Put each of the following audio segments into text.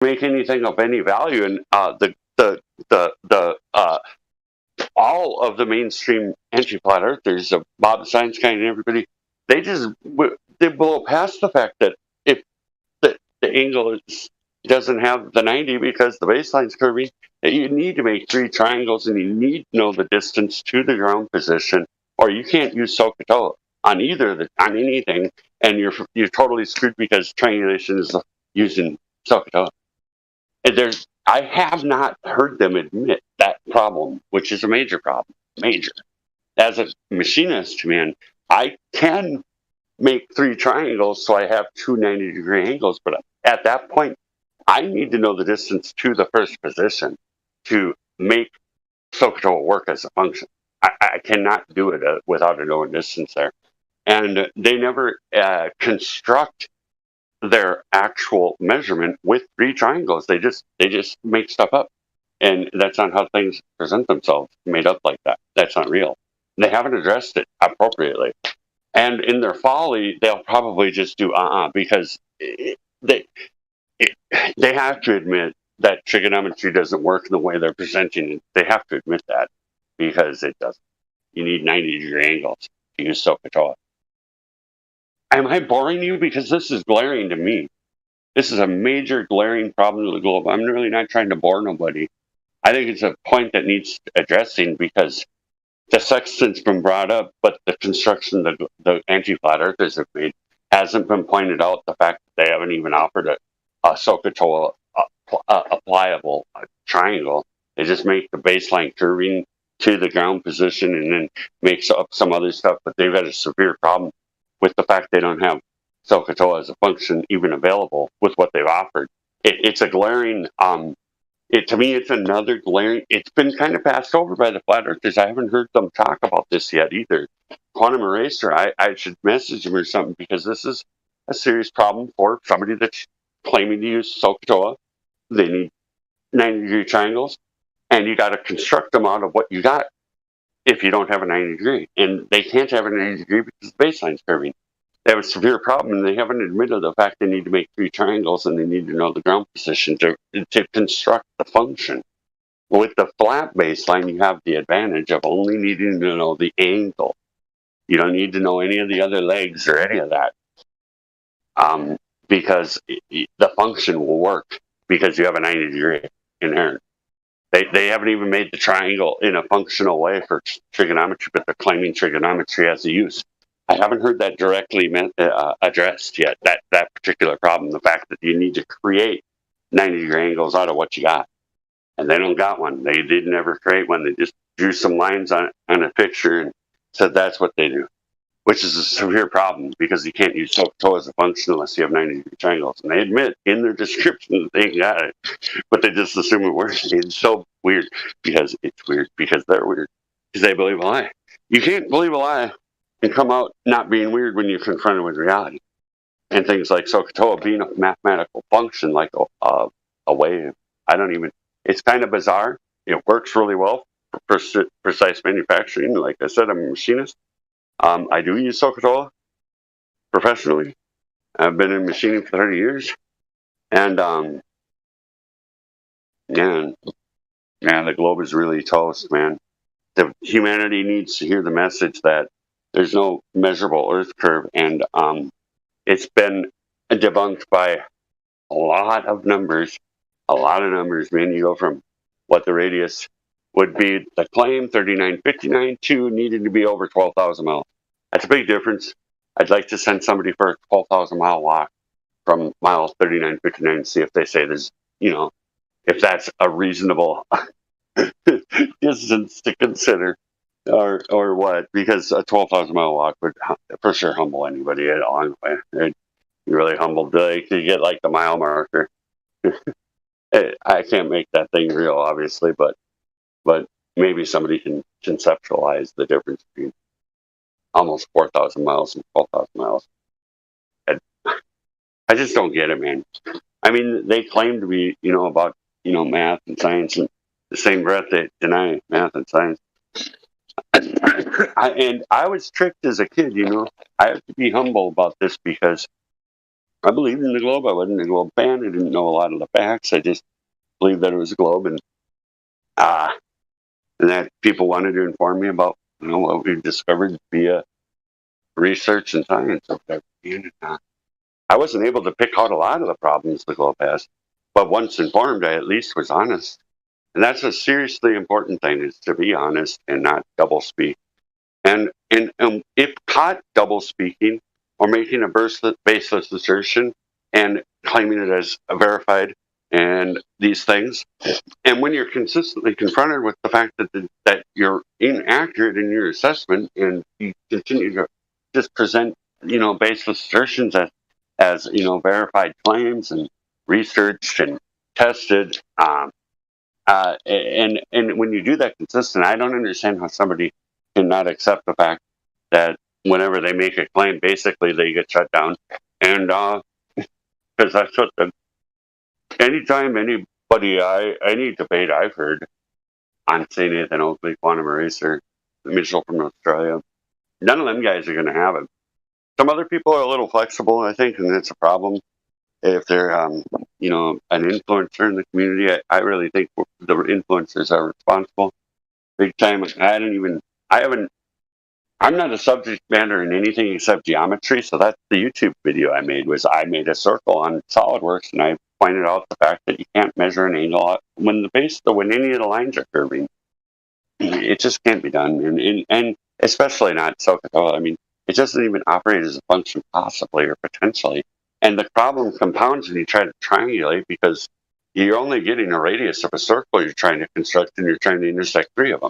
make anything of any value. And all of the mainstream anti-flat earthers, Bob the Science Guy and everybody, they just they blow past the fact that if the angle doesn't have the 90 because the baseline's curving, that you need to make three triangles and you need to know the distance to the ground position, or you can't use SOHCAHTOA on on anything, and you're totally screwed because triangulation is using SOHCAHTOA. I have not heard them admit that problem, which is a major problem. Major. As a machinist, man, I can make three triangles so I have two 90-degree angles, but at that point, I need to know the distance to the first position to make SOHCAHTOA work as a function. I cannot do it without a known distance there. And they never construct their actual measurement with three triangles. They just make stuff up, and that's not how things present themselves. Made up like that. That's not real. They haven't addressed it appropriately, and in their folly, they'll probably just do because they they have to admit that trigonometry doesn't work in the way they're presenting it. They have to admit that because it doesn't. You need 90-degree angles to use SOHCAHTOA. Am I boring you? Because this is glaring to me. This is a major glaring problem to the globe. I'm really not trying to bore nobody. I think it's a point that needs addressing because the sextant's been brought up, but the construction the anti-flat earthers have made hasn't been pointed out. The fact that they haven't even offered a SOHCAHTOA applicable triangle. They just make the baseline curving to the ground position and then makes up some other stuff. But they've had a severe problem with the fact they don't have SOHCAHTOA as a function even available with what they've offered. It's a glaring. To me, it's another glaring. It's been kind of passed over by the flat earthers. I haven't heard them talk about this yet either. Quantum Eraser, I should message him or something because this is a serious problem for somebody that's claiming to use SOHCAHTOA. They need 90-degree triangles, and you got to construct them out of what you got if you don't have a 90-degree. And they can't have a 90-degree because the baseline's curving. They have a severe problem, and they haven't admitted the fact they need to make three triangles and they need to know the ground position to construct the function. With the flat baseline, you have the advantage of only needing to know the angle. You don't need to know any of the other legs or any of that because the function will work because you have a 90-degree inherent. They haven't even made the triangle in a functional way for trigonometry, but they're claiming trigonometry as a use. I haven't heard that directly addressed yet, that particular problem, the fact that you need to create 90-degree angles out of what you got. And they don't got one. They didn't ever create one. They just drew some lines on a picture and said that's what they do, which is a severe problem because you can't use SOHCAHTOA as a function unless you have 90-degree triangles. And they admit in their description that they got it, but they just assume it works. It's so weird because it's weird because they're weird because they believe a lie. You can't believe a lie and come out not being weird when you're confronted with reality. And things like SOHCAHTOA being a mathematical function like a wave. It's kind of bizarre. It works really well for precise manufacturing. Like I said, I'm a machinist. I do use SOHCAHTOA professionally. I've been in machining for 30 years. And man, the globe is really toast, man. The humanity needs to hear the message that there's no measurable Earth curve, and it's been debunked by a lot of numbers. Man. You go from what the radius would be, the claim 3959 to needed to be over 12,000 miles. That's a big difference. I'd like to send somebody for a 12,000 mile walk from mile 3959 and see if they say there's, if that's a reasonable distance to consider or what, because a 12,000 mile walk would for sure humble anybody a long way. It'd be really humbled to get like the mile marker. I can't make that thing real, obviously, but maybe somebody can conceptualize the difference between almost 4,000 miles and 12,000 miles. I just don't get it, man. I mean, they claim to be, about, math and science, and the same breath they deny math and science. And I was tricked as a kid, I have to be humble about this because I believed in the globe. I wasn't a globe fan. I didn't know a lot of the facts. I just believed that it was a globe, uh, and that people wanted to inform me about what we discovered via research and science of that. I wasn't able to pick out a lot of the problems the globe has, but once informed, I at least was honest. And that's a seriously important thing, is to be honest and not double speak. And if caught double speaking or making a baseless assertion and claiming it as verified and these things, and when you're consistently confronted with the fact that you're inaccurate in your assessment and you continue to just present baseless assertions as verified claims and researched and tested, and when you do that consistent, I don't understand how somebody cannot accept the fact that whenever they make a claim, basically they get shut down. And because that's what anytime anybody, any debate I've heard on, say, Nathan Oakley, Quantum Eraser, Mitchell from Australia, none of them guys are going to have it. Some other people are a little flexible, I think, and it's a problem if they're, an influencer in the community. I really think the influencers are responsible big time. I'm not a subject matter in anything except geometry. So that's the YouTube video I made. I made a circle on SolidWorks, and I pointed out the fact that you can't measure an angle when any of the lines are curving. It just can't be done, and especially not SOHCAHTOA. I mean, it doesn't even operate as a function possibly or potentially. And the problem compounds when you try to triangulate, because you're only getting a radius of a circle you're trying to construct, and you're trying to intersect three of them.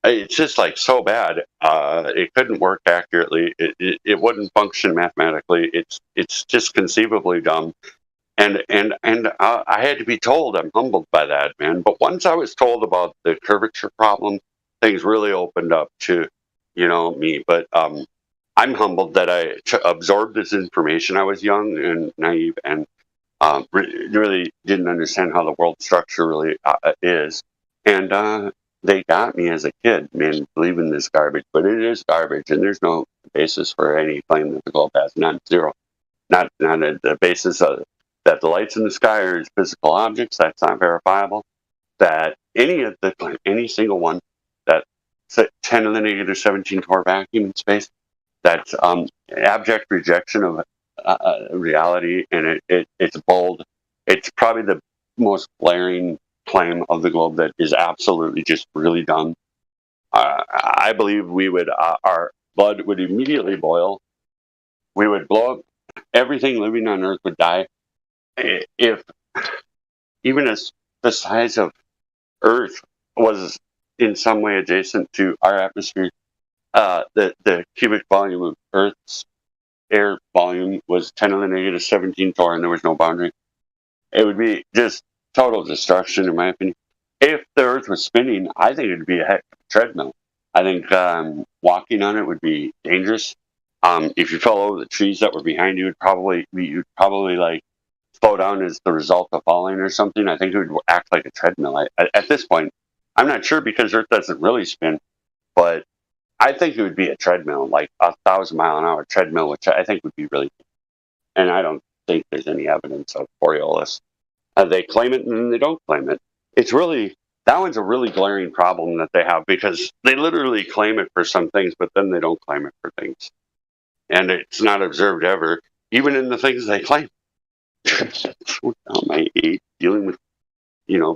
It's just like so bad. It couldn't work accurately. It wouldn't function mathematically. It's just conceivably dumb. And I had to be told. I'm humbled by that, man. But once I was told about the curvature problem, things really opened up to me. But I'm humbled that I absorbed this information. I was young and naive, and really didn't understand how the world structure really is. And they got me as a kid, man, believing this garbage. But it is garbage, and there's no basis for any claim that the globe has. Not zero. Not the basis of that the lights in the sky are physical objects. That's not verifiable. That any single one, that 10 to the negative 17 torr vacuum in space, that's abject rejection of reality, and it's bold. It's probably the most glaring claim of the globe that is absolutely just really dumb. I believe our blood would immediately boil. We would blow up. Everything living on Earth would die if even as the size of Earth was in some way adjacent to our atmosphere. The cubic volume of Earth's air volume was 10 to the negative 17 torr, and there was no boundary. It would be just total destruction, in my opinion. If the Earth was spinning, I think it would be a heck of a treadmill. I think walking on it would be dangerous. If you fell over the trees that were behind you, you'd probably like slow down as the result of falling or something. I think it would act like a treadmill. At this point, I'm not sure, because Earth doesn't really spin, but I think it would be a treadmill, like a 1,000-mile-an-hour treadmill, which I think would be really good. And I don't think there's any evidence of Coriolis. They claim it and then they don't claim it. That one's a really glaring problem that they have, because they literally claim it for some things, but then they don't claim it for things. And it's not observed ever, even in the things they claim. I hate dealing with,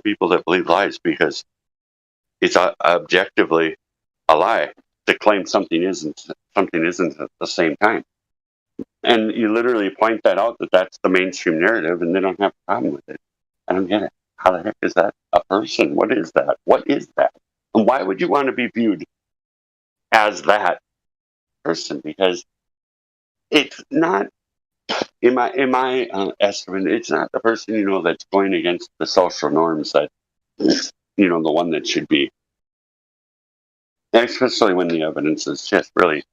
people that believe lies, because it's objectively a lie to claim something isn't at the same time. And you literally point that out, that's the mainstream narrative, and they don't have a problem with it. I don't get it. How the heck is that a person? What is that? What is that? And why would you want to be viewed as that person? Because it's not, in my estimate, it's not the person that's going against the social norms that the one that should be. Especially when the evidence is just really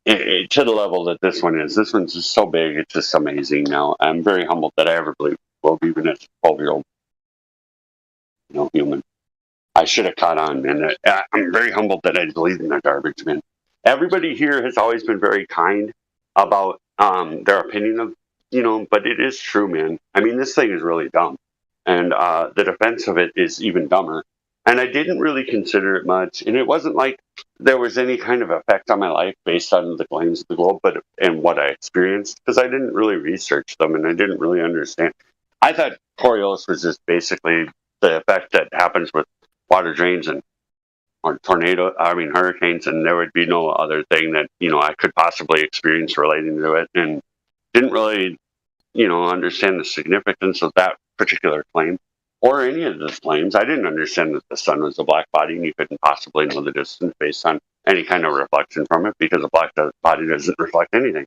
to the level that this one is. This one's just so big, it's just amazing. Now, I'm very humbled that I ever believed, even as a 12-year-old human. I should have caught on, man. I'm very humbled that I believed in that garbage, man. Everybody here has always been very kind about their opinion but it is true, man. I mean, this thing is really dumb. And the defense of it is even dumber. And I didn't really consider it much. And it wasn't like there was any kind of effect on my life based on the claims of the globe, and what I experienced, because I didn't really research them and I didn't really understand. I thought Coriolis was just basically the effect that happens with water drains and or hurricanes, and there would be no other thing that, I could possibly experience relating to it. And didn't really, understand the significance of that particular claim or any of the claims. I didn't understand that the sun was a black body and you couldn't possibly know the distance based on any kind of reflection from it, because a black body doesn't reflect anything.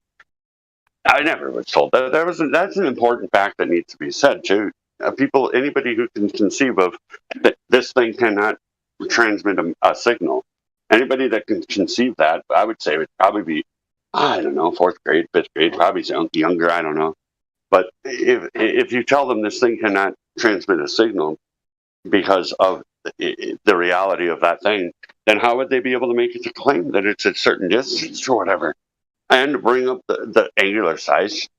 I never was told that. That's an important fact that needs to be said too. Anybody who can conceive of that this thing cannot transmit a signal, anybody that can conceive that, I would say would probably be, I don't know, fourth grade, fifth grade, probably younger. I don't know. But if you tell them this thing cannot transmit a signal because of the reality of that thing, then how would they be able to make it a claim that it's at a certain distance or whatever? And bring up the angular size,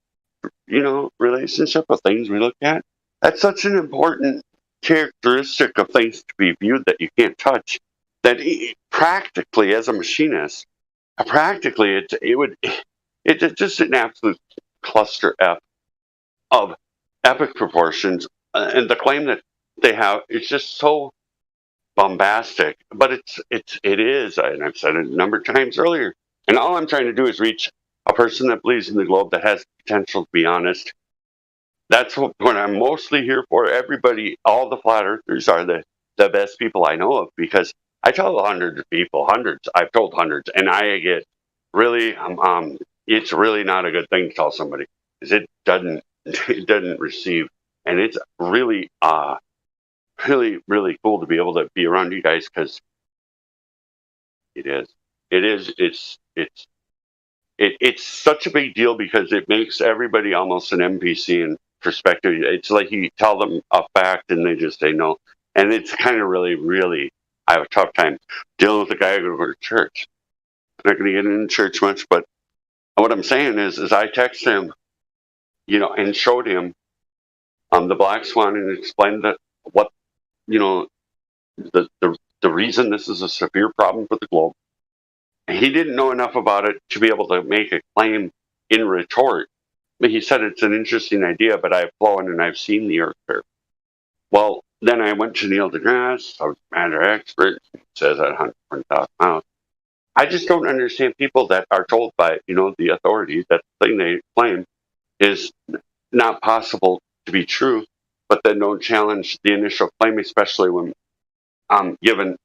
relationship of things we look at. That's such an important characteristic of things to be viewed that you can't touch. That practically, as a machinist, practically it's just an absolute cluster F of epic proportions, and the claim that they have is just so bombastic. But it is, and I've said it a number of times earlier. And all I'm trying to do is reach a person that believes in the globe, that has potential to be honest. That's what I'm mostly here for. Everybody, all the flat earthers are the best people I know of, because I tell hundreds of people, hundreds. I've told hundreds, and I get really, it's really not a good thing to tell somebody, because it doesn't receive, and it's really, really, really cool to be able to be around you guys, because it's such a big deal, because it makes everybody almost an NPC in perspective. It's like you tell them a fact and they just say no. And it's kind of really, really, I have a tough time dealing with a guy who goes to church. I'm not going to get into church much, but what I'm saying is I text him, and showed him the black swan, and explained that what, the reason this is a severe problem for the globe. He didn't know enough about it to be able to make a claim in retort. But he said it's an interesting idea, but I've flown and I've seen the Earth curve. Well, then I went to Neil deGrasse, a matter expert, says at 120,000 miles. I just don't understand people that are told by, the authorities that the thing they claim is not possible to be true, but then don't challenge the initial claim, especially when given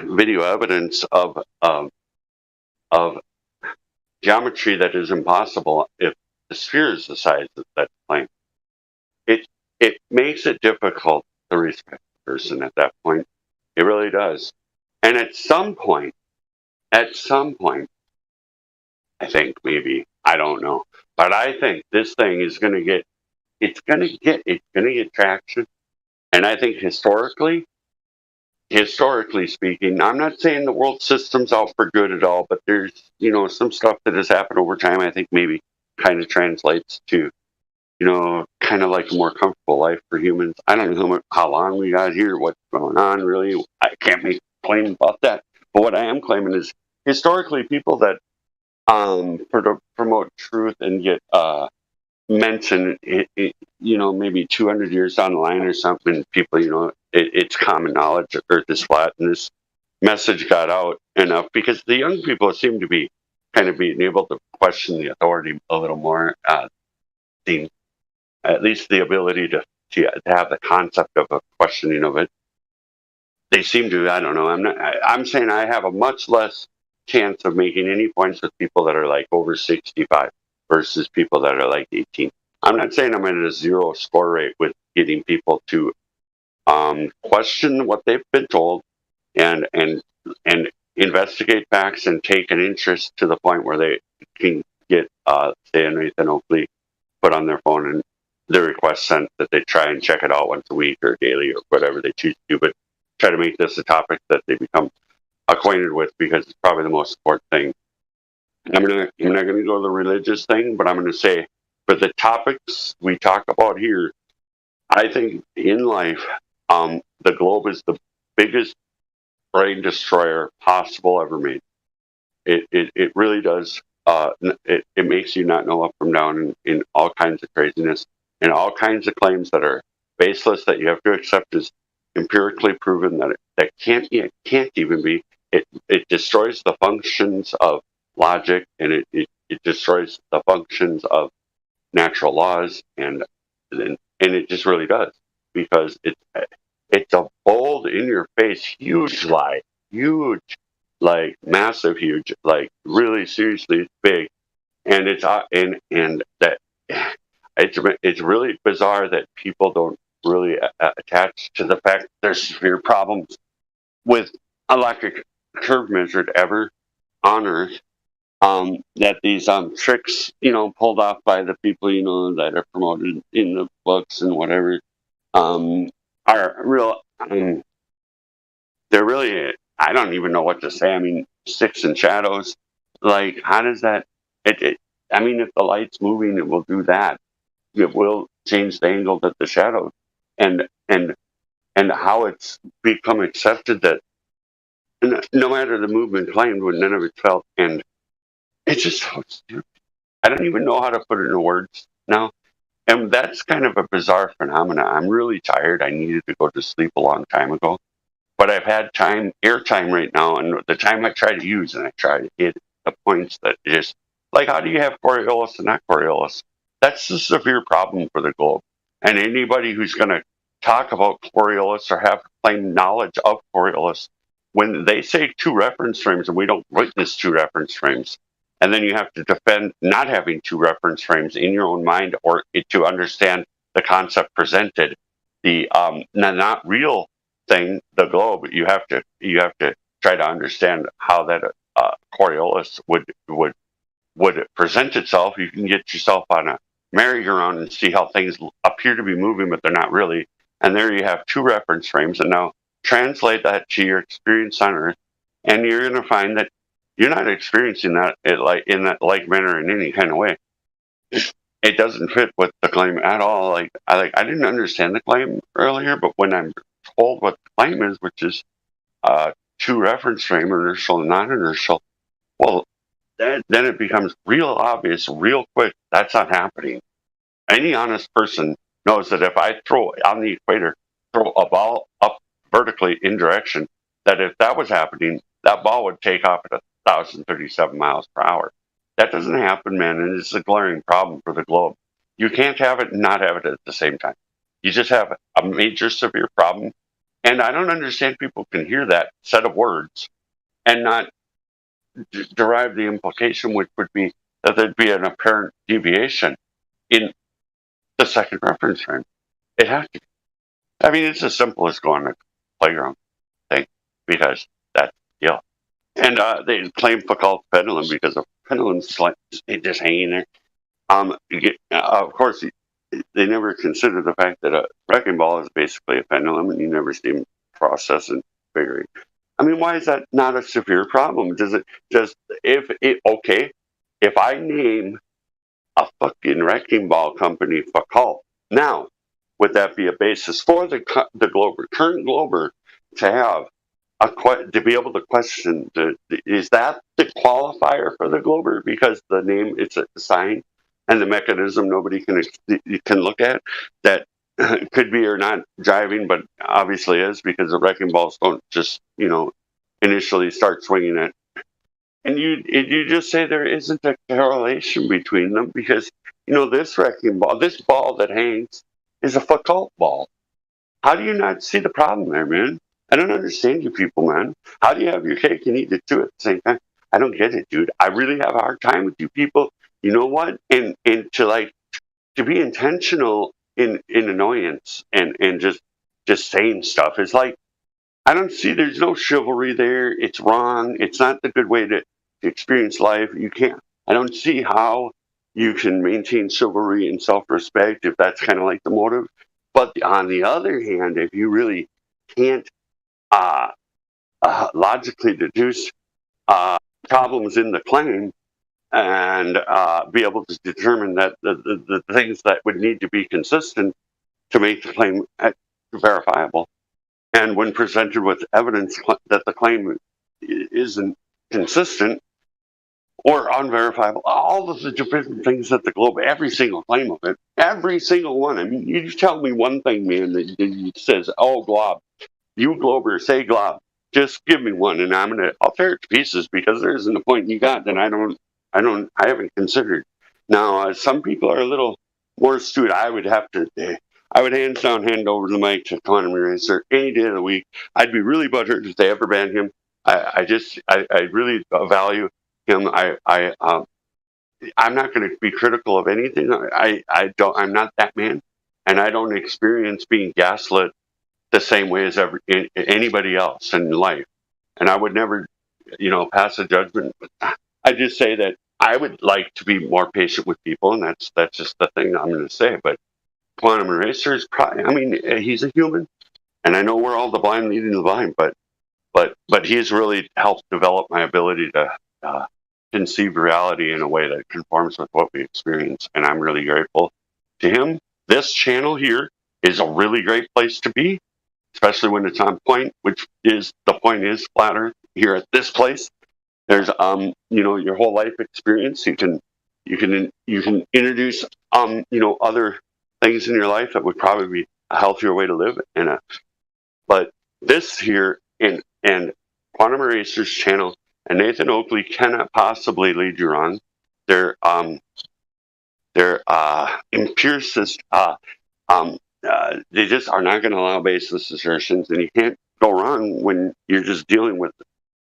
video evidence of geometry that is impossible if the sphere is the size of that plane. It makes it difficult to respect the person at that point. It really does. And at some point, I think maybe, I don't know, but I think this thing is going to get traction. And I think historically speaking, I'm not saying the world system's out for good at all, but there's, some stuff that has happened over time, I think maybe kind of translates to, kind of like a more comfortable life for humans. I don't know how long we got here, what's going on, really. I can't make a claim about that. But what I am claiming is, historically, people that promote truth and get mentioned, maybe 200 years down the line or something, people, it's common knowledge that Earth is flat, and this message got out enough because the young people seem to be kind of being able to question the authority a little more, at least the ability to have the concept of a questioning of it. They seem to. I don't know. I'm saying I have a much less chance of making any points with people that are like over 65 versus people that are like 18. I'm not saying I'm at a zero score rate with getting people to question what they've been told and investigate facts and take an interest to the point where they can get say Nathan Oakley put on their phone and the request sent that they try and check it out once a week or daily or whatever they choose to do, but try to make this a topic that they become acquainted with, because it's probably the most important thing. I'm not going to go to the religious thing, but I'm going to say for the topics we talk about here, I think in life, the globe is the biggest brain destroyer possible ever made. It really does. It makes you not know up from down in all kinds of craziness and all kinds of claims that are baseless that you have to accept as empirically proven that can't even be. It destroys the functions of logic, and it destroys the functions of natural laws, and it just really does, because it's a bold, in your face, huge lie, huge, like massive, huge, like really seriously big, and and that it's really bizarre that people don't really attach to the fact there's severe problems with electric curve measured ever on Earth, that these tricks, pulled off by the people, that are promoted in the books and whatever, um, are real. They're really, I don't even know what to say. I mean, sticks and shadows. Like, how does that? I mean, if the light's moving, it will do that. It will change the angle that the shadow, and and and how it's become accepted that no matter the movement claimed, when none of it felt, and it's just so stupid. I don't even know how to put it into words now. And that's kind of a bizarre phenomenon. I'm really tired. I needed to go to sleep a long time ago. But I've had airtime right now, and the time I try to use, and I try to hit the points that just, like, how do you have Coriolis and not Coriolis? That's the severe problem for the globe. And anybody who's going to talk about Coriolis or have claim knowledge of Coriolis, when they say two reference frames and we don't witness two reference frames, and then you have to defend not having two reference frames in your own mind or to understand the concept presented, the not real thing, the globe. You have to try to understand how that Coriolis would present itself. You can get yourself on a merry-go-round and see how things appear to be moving, but they're not really. And there you have two reference frames, and now translate that to your experience on Earth, and you're going to find that you're not experiencing that in that like manner in any kind of way. It doesn't fit with the claim at all. I didn't understand the claim earlier, but when I'm told what the claim is, which is two reference frame, inertial and non-inertial, well, then it becomes real obvious, real quick. That's not happening. Any honest person knows that if I throw on the equator, throw a ball up vertically in direction, that if that was happening, that ball would take off at 1,037 miles per hour. That doesn't happen, man, and it's a glaring problem for the globe. You can't have it and not have it at the same time. You just have a major, severe problem. And I don't understand people can hear that set of words and not derive the implication, which would be that there'd be an apparent deviation in the second reference frame. It has to be. I mean, it's as simple as going to playground thing, because that's the deal. And they claim Foucault's pendulum because the pendulum's just hanging there. Of course, they never consider the fact that a wrecking ball is basically a pendulum, and you never see them process and figuring. I mean, why is that not a severe problem? If I name a fucking wrecking ball company Foucault, now would that be a basis for the current Glober, to have to be able to question is that the qualifier for the Glober, because the name, it's a sign, and the mechanism nobody can look at, that could be or not driving, but obviously is, because the wrecking balls don't just initially start swinging it. And you just say there isn't a correlation between them, because this wrecking ball, this ball that hangs, is a Foucault ball. How do you not see the problem there, man? I don't understand you people, man. How do you have your cake and eat it too at the same time? I don't get it, dude. I really have a hard time with you people. You know what? And to be intentional in annoyance and just saying stuff is like, I don't see, there's no chivalry there. It's wrong. It's not the good way to experience life. You can't, I don't see how you can maintain chivalry and self-respect if that's kind of like the motive. But on the other hand, if you really can't logically deduce problems in the claim, and be able to determine that the things that would need to be consistent to make the claim verifiable. And when presented with evidence that the claim isn't consistent or unverifiable, all of the different things that the Globe, every single claim of it, every single one. I mean, you just tell me one thing, man, that says, oh, Glob, you Glober, say Glob, just give me one, and I'll tear it to pieces, because there isn't a point you got that I haven't considered. Now, some people are a little more astute. I would hands down hand over the mic to Quantum Eraser any day of the week. I'd be really butthurt if they ever ban him. I really value him. I'm not going to be critical of anything. I'm not that man, and I don't experience being gaslit the same way as anybody else in life. And I would never, pass a judgment. I just say that I would like to be more patient with people, and that's just the thing I'm going to say. But Quantum Eraser is he's a human, and I know we're all the blind leading the blind, but he's really helped develop my ability to conceive reality in a way that conforms with what we experience, and I'm really grateful to him. This channel here is a really great place to be, especially when it's on point, which is the point is flat Earth here at this place. There's your whole life experience. You can introduce other things in your life that would probably be a healthier way to live. But this here and Quantum Eraser's channel and Nathan Oakley cannot possibly lead you wrong. They're empiricist. They just are not going to allow baseless assertions, and you can't go wrong when you're just dealing with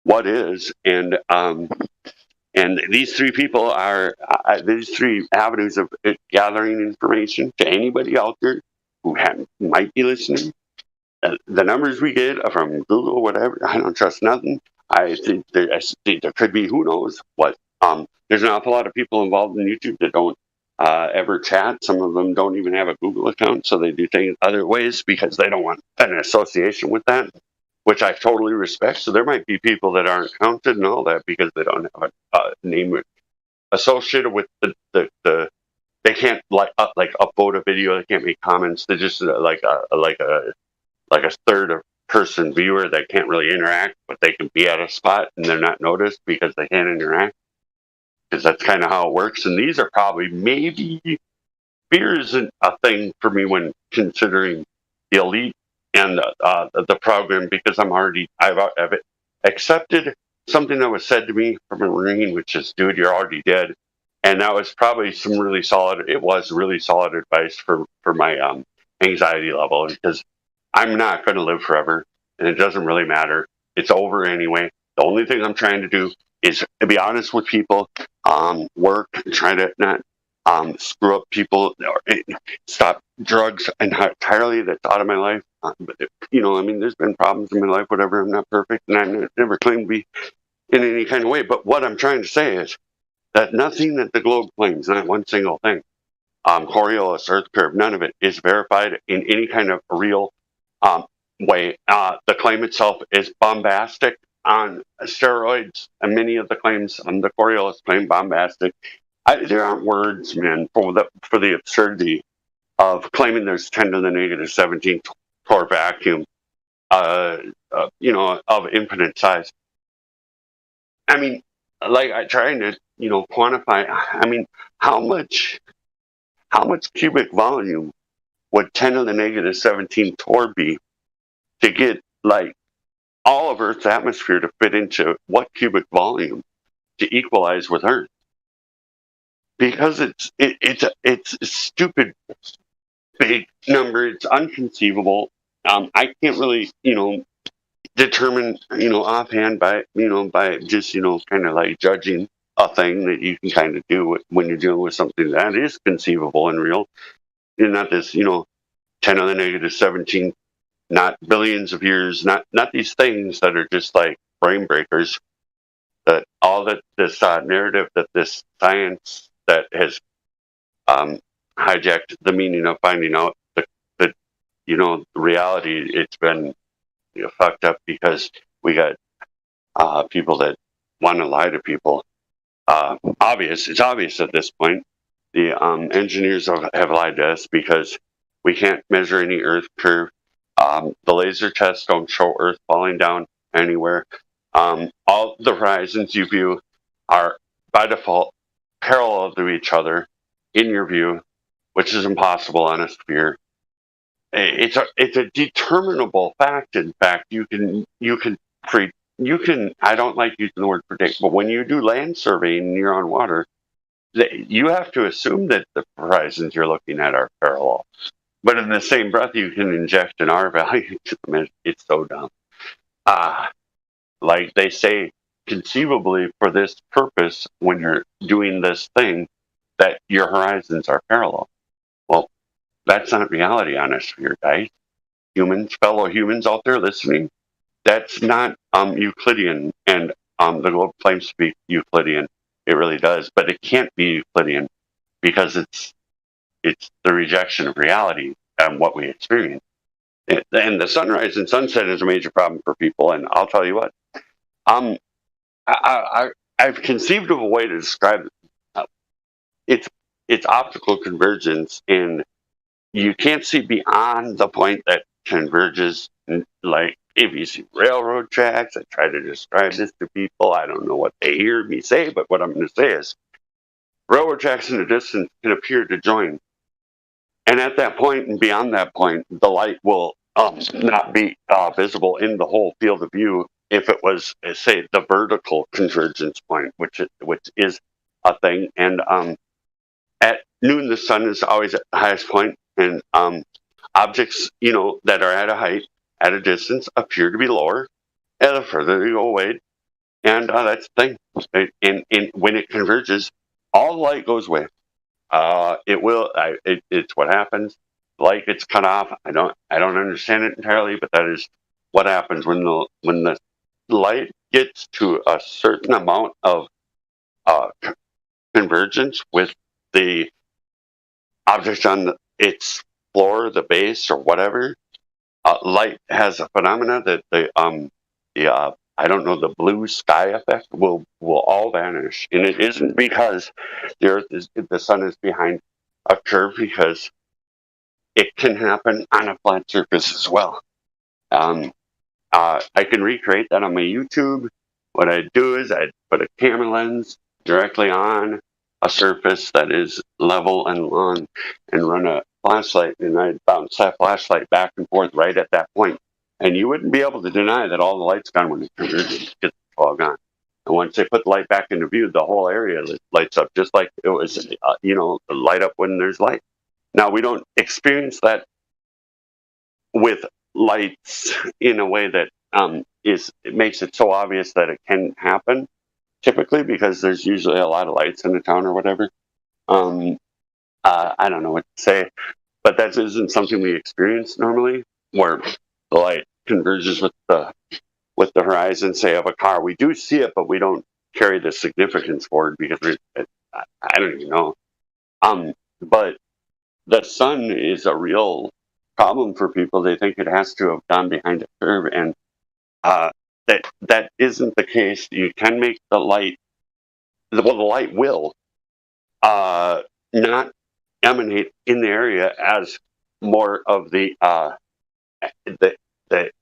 what is. And these three people are these three avenues of gathering information to anybody out there who might be listening. The numbers we get from Google, whatever, I don't trust nothing. I think there could be, who knows what. There's an awful lot of people involved in YouTube that don't ever chat. Some of them don't even have a Google account, so they do things other ways because they don't want an association with that, which I totally respect. So there might be people that aren't counted and all that because they don't have a name associated with the they can't upload a video. They can't make comments. They're just like a third person viewer that can't really interact, but they can be at a spot and they're not noticed because they can't interact. Because that's kind of how it works. And these are probably maybe fear isn't a thing for me when considering the elite and the program, because I've accepted something that was said to me from a Marine, which is, dude, you're already dead. And that was probably really solid advice for my anxiety level, because I'm not going to live forever, and it doesn't really matter. It's over anyway. The only thing I'm trying to do is be honest with people, work, try to not screw up people, or stop drugs entirely. That's out of my life. There's been problems in my life, whatever. I'm not perfect, and I never claim to be in any kind of way. But what I'm trying to say is that nothing that the Globe claims, not one single thing, Coriolis, Earth curve, none of it is verified in any kind of real way. The claim itself is bombastic on steroids, and many of the claims on the Coriolis claim bombastic. There aren't words, man, for the absurdity of claiming there's 10 to the negative 17 torr vacuum, of infinite size. I mean, I trying to, quantify. I mean, how much cubic volume would 10 to the negative 17 torr be to get all of Earth's atmosphere to fit into what cubic volume to equalize with Earth? Because it's a stupid big number. It's unconceivable. I can't really determine offhand by just kind of judging a thing that you can kind of do when you're dealing with something that is conceivable and real. You're not this 10 to the negative 17, not billions of years, not these things that are just like brain breakers. That all that this narrative, that this science that has hijacked the meaning of finding out the reality, it's been fucked up because we got people that want to lie to people. obvious. It's obvious at this point. The engineers have lied to us because we can't measure any Earth curve. The laser tests don't show Earth falling down anywhere. All the horizons you view are by default parallel to each other in your view, which is impossible on a sphere. It's a determinable fact. In fact, you can. I don't like using the word predict, but when you do land surveying and you're on water, you have to assume that the horizons you're looking at are parallel. But in the same breath, you can inject an R value to them. It's so dumb. Like they say, conceivably for this purpose, when you're doing this thing, that your horizons are parallel. Well, that's not reality on a sphere, guys. Humans, fellow humans out there listening, that's not Euclidean, and the globe claims to be Euclidean. It really does, but it can't be Euclidean because it's the rejection of reality and what we experience. And the sunrise and sunset is a major problem for people. And I'll tell you what, I, I, I've conceived of a way to describe it. It's optical convergence, and you can't see beyond the point that converges. Like if you see railroad tracks, I try to describe this to people. I don't know what they hear me say, but what I'm going to say is railroad tracks in the distance can appear to join. And at that point and beyond that point, the light will not be visible in the whole field of view if it was, say, the vertical convergence point, which is a thing. And at noon, the sun is always at the highest point, and objects, that are at a height, at a distance, appear to be lower, and the further they go away. And that's the thing. And when it converges, all the light goes away. It will. It's what happens. Light gets cut off. I don't understand it entirely, but that is what happens when the light gets to a certain amount of convergence with the object on its floor, the base, or whatever. Light has a phenomena that I don't know, the blue sky effect will all vanish, and it isn't because the sun is behind a curve, because it can happen on a flat surface as well. I can recreate that on my YouTube. What I do is I put a camera lens directly on a surface that is level and long, and run a flashlight, and I bounce that flashlight back and forth right at that point. And you wouldn't be able to deny that all the light's gone when it converges, it's all gone. And once they put the light back into view, the whole area lights up just like it was, light up when there's light. Now, we don't experience that with lights in a way that it makes it so obvious that it can happen, typically, because there's usually a lot of lights in the town or whatever. I don't know what to say, but that isn't something we experience normally, where the light converges with the horizon, say, of a car. We do see it, but we don't carry the significance for it because I don't even know. But the sun is a real problem for people. They think it has to have gone behind a curve, and that isn't the case. You can make the light. The light will not emanate in the area as more of the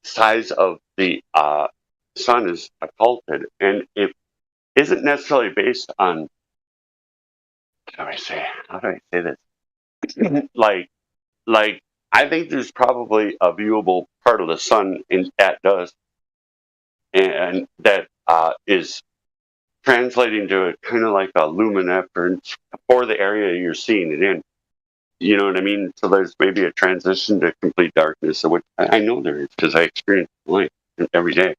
size of the sun is occulted, and it isn't necessarily based on. How do I say this? like I think there's probably a viewable part of the sun at dusk, and that is translating to a kind of like a luminescence for the area you're seeing it in. You know what I mean? So there's maybe a transition to complete darkness, which I know there is because I experience light every day.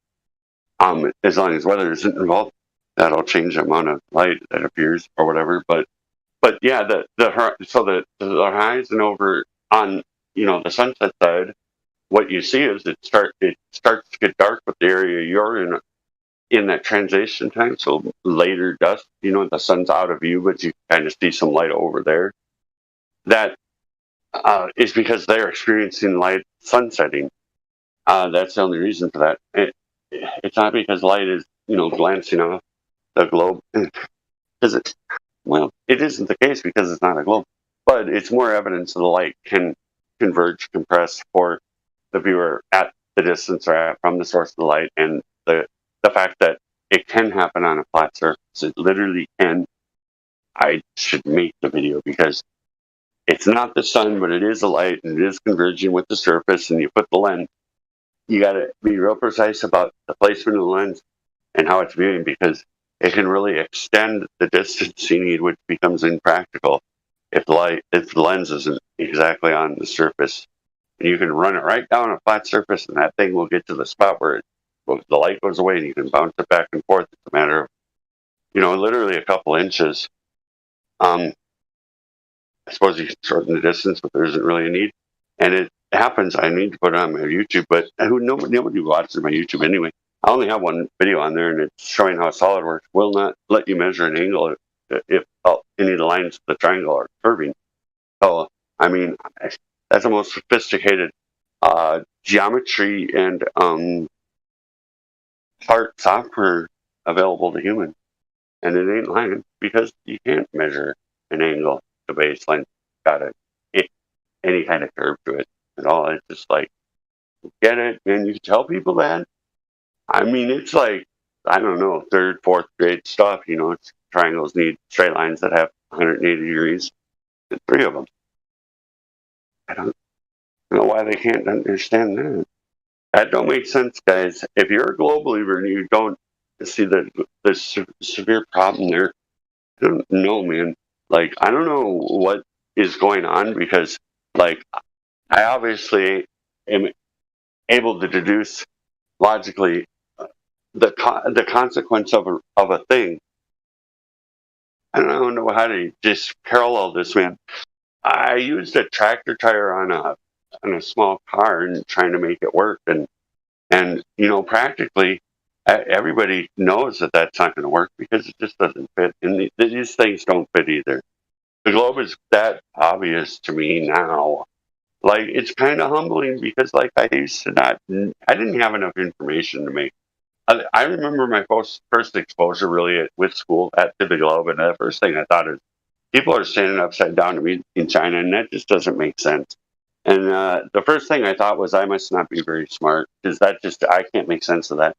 As long as weather isn't involved, that'll change the amount of light that appears or whatever. But yeah, the horizon over on the sunset side, what you see is it starts to get dark with the area you're in that transition time. So later dusk, the sun's out of view, but you kind of see some light over there. That is because they're experiencing light sunsetting. That's the only reason for that. It's not because light is glancing off the globe. because it isn't the case because it's not a globe, but it's more evidence that the light can converge, compress for the viewer at the distance or from the source of the light, and the fact that it can happen on a flat surface, it literally can. I should make the video because it's not the sun, but it is a light, and it is converging with the surface, and you put the lens. You got to be real precise about the placement of the lens and how it's viewing, because it can really extend the distance you need, which becomes impractical if the lens isn't exactly on the surface. And you can run it right down a flat surface, and that thing will get to the spot where the light goes away, and you can bounce it back and forth. It's a matter of, literally a couple inches. I suppose you can shorten the distance, but there isn't really a need. And it happens. I need to put it on my YouTube, but nobody watches my YouTube anyway. I only have one video on there, and it's showing how SolidWorks will not let you measure an angle if any of the lines of the triangle are curving. So, I mean, that's the most sophisticated geometry and part software available to humans. And it ain't lying, because you can't measure an angle. The baseline got any kind of curve to it at all. It's just like, get it, and you tell people that. I mean, it's like, I don't know, third, fourth grade stuff. Triangles need straight lines that have 180 degrees, and 3 of them. I don't know why they can't understand that. That don't make sense, guys. If you're a globe believer and you don't see the severe problem there, I don't know, man. Like, I don't know what is going on, because, like, I obviously am able to deduce logically the consequence of a thing. I don't know how to just parallel this, man. I used a tractor tire on a small car and trying to make it work, and practically everybody knows that that's not going to work, because it just doesn't fit, and these things don't fit either. The globe is that obvious to me now. Like, it's kind of humbling, because, like, I didn't have enough information to make. I remember my first exposure really with school to the globe, and the first thing I thought is, people are standing upside down to me in China, and that just doesn't make sense. And the first thing I thought was, I must not be very smart, because I can't make sense of that.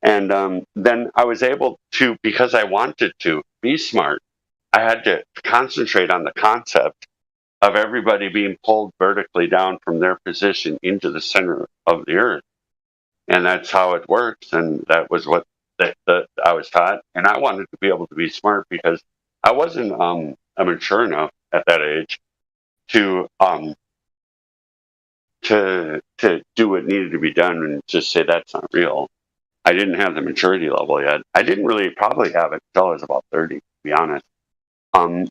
And then I was able to, because I wanted to be smart, I had to concentrate on the concept of everybody being pulled vertically down from their position into the center of the earth. And that's how it works. And that was what I was taught. And I wanted to be able to be smart, because I wasn't mature enough at that age to do what needed to be done and just say that's not real. I didn't have the maturity level yet. I didn't really probably have it until I was about 30, to be honest. And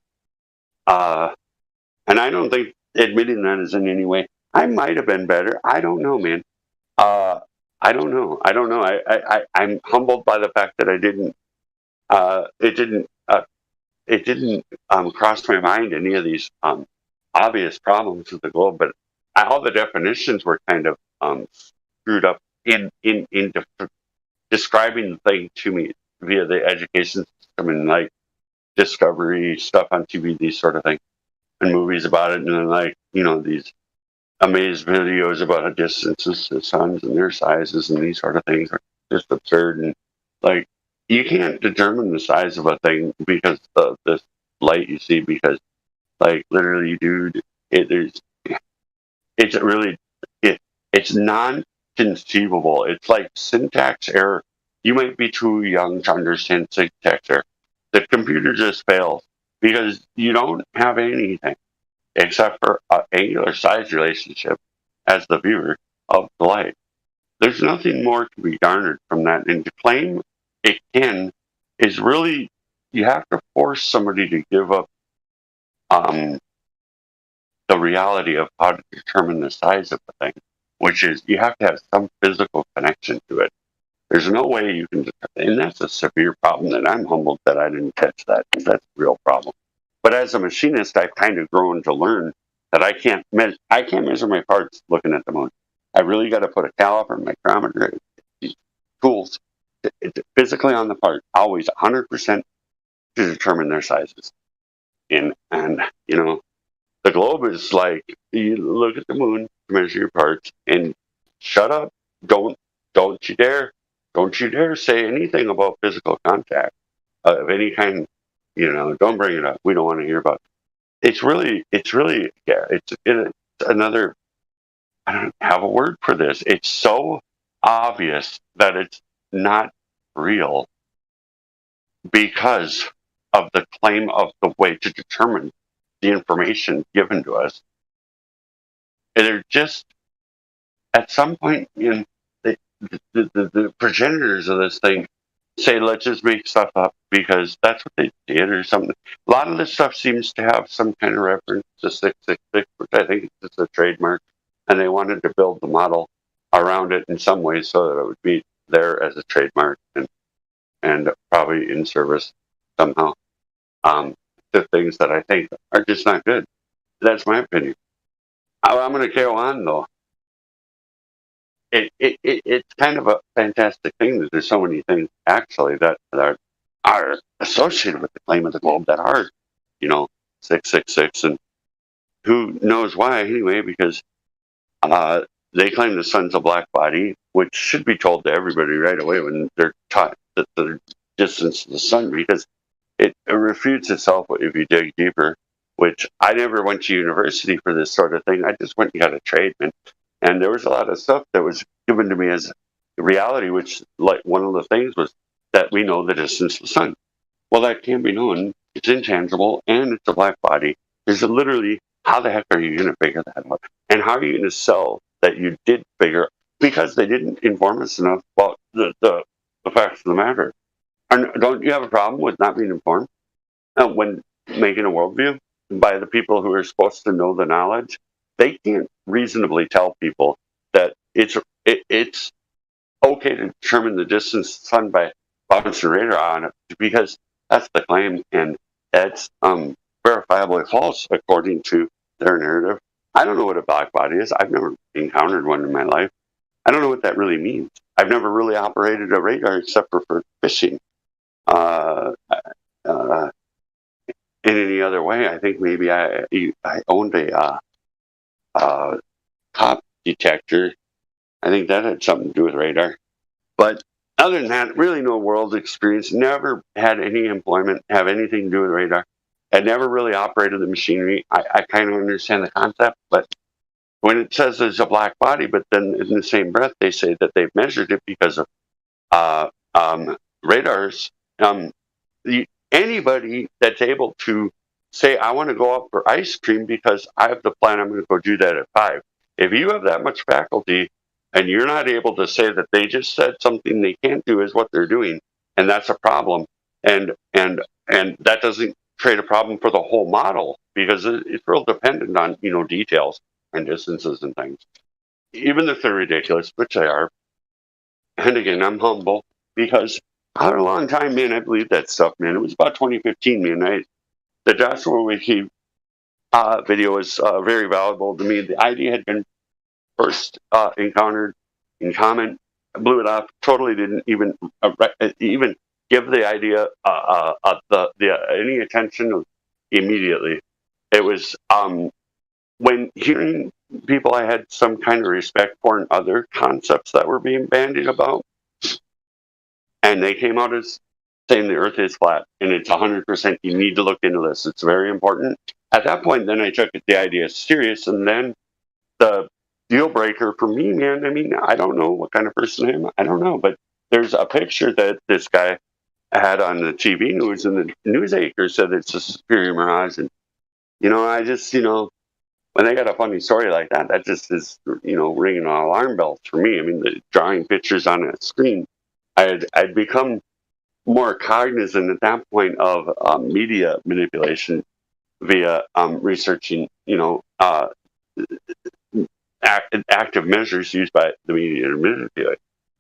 I don't think admitting that is in any way. I might have been better. I don't know, man. I don't know. I'm humbled by the fact that I didn't. It didn't cross my mind any of these obvious problems with the globe, but all the definitions were kind of screwed up in describing the thing to me via the education system, and like Discovery stuff on TV, these sort of things, and movies about it, and then, like, these amazed videos about distances to suns and their sizes and these sort of things are just absurd. And, like, you can't determine the size of a thing because of this light you see, because, like, literally, dude, it's non-conceivable. It's like syntax error. You might be too young to understand syntax error. The computer just fails because you don't have anything except for an angular size relationship as the viewer of the light. There's nothing more to be garnered from that. And to claim it can is really, you have to force somebody to give up the reality of how to determine the size of the thing, which is you have to have some physical connection to it. There's no way you can, and that's a severe problem that I'm humbled that I didn't catch that, because that's a real problem. But as a machinist, I've kind of grown to learn that I can't measure my parts looking at the moon. I really got to put a caliper, micrometer, tools physically on the part, always 100% to determine their sizes. And you know, the globe is like, you look at the moon to measure your parts, and shut up. Don't don't you dare don't you dare say anything about physical contact of any kind. Don't bring it up. We don't want to hear about it. It's really yeah. It's another. I don't have a word for this. It's so obvious that it's not real because of the claim of the way to determine the information given to us. They're just, at some point in the progenitors of this thing say, let's just make stuff up because that's what they did or something. A lot of this stuff seems to have some kind of reference to 666, which I think is just a trademark, and they wanted to build the model around it in some ways so that it would be there as a trademark and probably in service somehow to things that I think are just not good. That's my opinion. I'm going to go on though. It's kind of a fantastic thing that there's so many things actually that are associated with the claim of the globe that are, 666, and who knows why anyway, because they claim the sun's a black body, which should be told to everybody right away when they're taught that the distance to the sun, because it refutes itself if you dig deeper, which I never went to university for this sort of thing. I just went and got a tradesman. And there was a lot of stuff that was given to me as reality, which, like, one of the things was that we know the distance to the sun. Well, that can't be known. It's intangible, and it's a black body. There's literally, how the heck are you going to figure that out? And how are you going to sell that you did figure, because they didn't inform us enough about the facts of the matter? And don't you have a problem with not being informed when making a worldview by the people who are supposed to know the knowledge? They can't reasonably tell people that it's okay to determine the distance to the sun by bouncing radar on it, because that's the claim, and that's verifiably false according to their narrative. I don't know what a black body is. I've never encountered one in my life. I don't know what that really means. I've never really operated a radar except for fishing. In any other way, I think maybe I owned a cop detector. I think that had something to do with radar. But other than that, really no world experience. Never had any employment have anything to do with radar. Had never really operated the machinery. I kind of understand the concept, but when it says there's a black body, but then in the same breath they say that they've measured it because of radars. Anybody that's able to say, I want to go out for ice cream because I have the plan, I'm going to go do that at 5. If you have that much faculty and you're not able to say that they just said something they can't do is what they're doing, and that's a problem, and that doesn't create a problem for the whole model, because it's real dependent on details and distances and things, even if they're ridiculous, which they are. And again, I'm humble because for a long time, man, I believed that stuff, man. It was about 2015, man. The Joshua Wiki video was very valuable to me. The idea had been first encountered in comment. I blew it off. Totally didn't even give the idea any attention immediately. It was when hearing people I had some kind of respect for and other concepts that were being bandied about, and they came out as saying the earth is flat and it's 100%, you need to look into this, it's very important. At that point, then I took the idea serious, and then the deal breaker for me, man, I mean, I don't know what kind of person I am, I don't know, but there's a picture that this guy had on the TV news, and the news anchor said it's a Superior Mirage, and I just, when they got a funny story like that, that just is, ringing alarm bells for me. I mean, the drawing pictures on a screen, I'd become more cognizant at that point of media manipulation via researching, active measures used by the media to manipulate,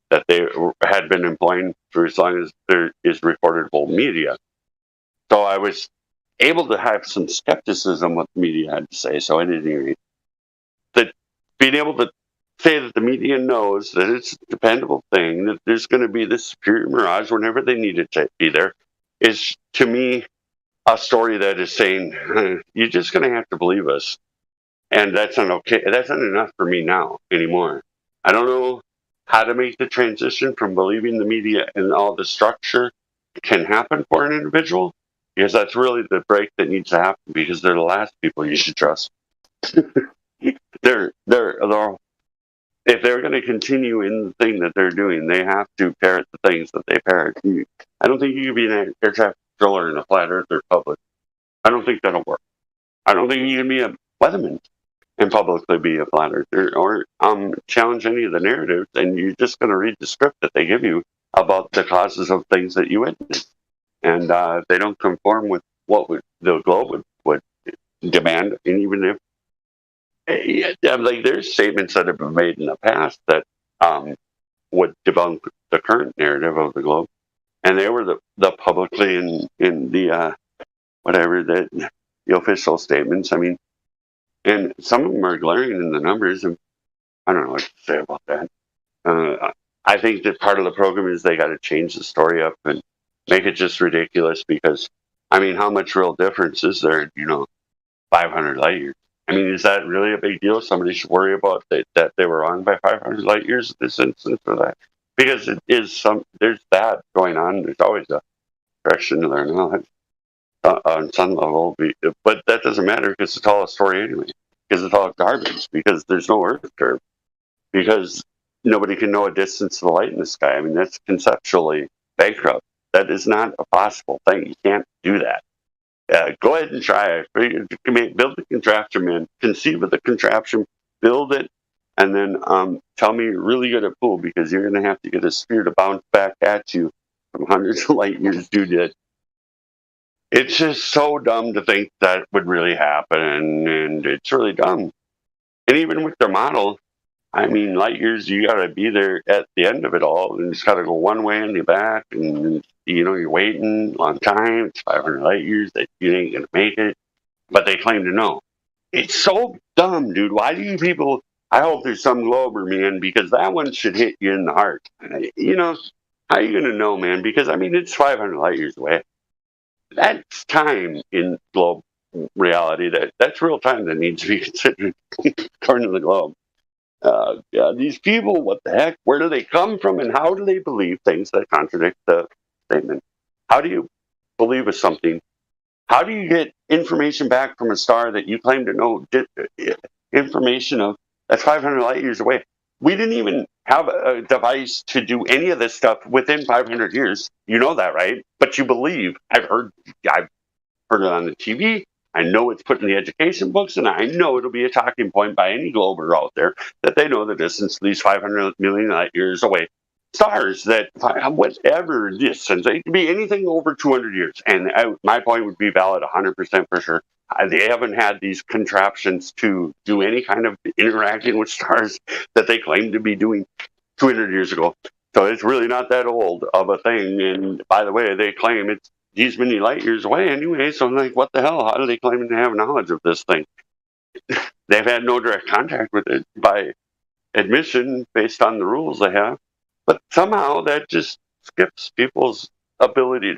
that they had been employing for as long as there is reportable media. So I was able to have some skepticism what the media had to say. So at any rate, that being able to say that the media knows that it's a dependable thing, that there's going to be this Superior Mirage whenever they need it to be there, is to me a story that is saying you're just going to have to believe us, and that's not okay. That's not enough for me now anymore. I don't know how to make the transition from believing the media and all the structure can happen for an individual, because that's really the break that needs to happen, because they're the last people you should trust. They're if they're going to continue in the thing that they're doing, they have to parrot the things that they parrot. I don't think you can be an air traffic controller in a flat earther public. I don't think that'll work. I don't think you can be a weatherman and publicly be a flat earther, or challenge any of the narratives, and you're just going to read the script that they give you about the causes of things that you witness, and they don't conform with what the globe would demand. And even if like there's statements that have been made in the past that would debunk the current narrative of the globe, and they were the publicly in the whatever the official statements. I mean, and some of them are glaring in the numbers, and I don't know what to say about that. I think that part of the program is they got to change the story up and make it just ridiculous, because I mean, how much real difference is there? 500 light years. I mean, is that really a big deal? Somebody should worry about that they were wrong by 500 light years in this instance or that? Because it is there's that going on. There's always a correction to their knowledge on some level, but that doesn't matter, because it's all a story anyway. Because it's all garbage. Because there's no Earth curve. Because nobody can know a distance to the light in the sky. I mean, that's conceptually bankrupt. That is not a possible thing. You can't do that. Go ahead and try it. Build the contraption, man. Conceive of the contraption, build it, and then tell me you're really good at pool, because you're going to have to get a sphere to bounce back at you from hundreds of light years, dude. It's just so dumb to think that would really happen, and it's really dumb. And even with their model, I mean, light years, you got to be there at the end of it all, and it's got to go one way and you're back, and you're waiting a long time. It's 500 light years that you ain't gonna make it, but they claim to know. It's so dumb, dude. Why do you people? I hope there's some Glober, man, because that one should hit you in the heart. How are you gonna know, man? Because I mean, it's 500 light years away. That's time in globe reality. That's real time that needs to be considered according to the globe. These people, what the heck? Where do they come from, and how do they believe things that contradict the statement? How do you believe of something? How do you get information back from a star that you claim to know information of that's 500 light years away? We didn't even have a device to do any of this stuff within 500 years. You know that, right? But you believe. I've heard it on the TV. I know it's put in the education books, and I know it'll be a talking point by any glober out there that they know the distance to these 500 million light years away stars, that whatever distance, it could be anything over 200 years. And my point would be valid 100% for sure. They haven't had these contraptions to do any kind of interacting with stars that they claim to be doing 200 years ago. So it's really not that old of a thing. And by the way, they claim it's these many light years away anyway. So I'm like, what the hell? How do they claim to have knowledge of this thing? They've had no direct contact with it by admission based on the rules they have. But somehow that just skips people's ability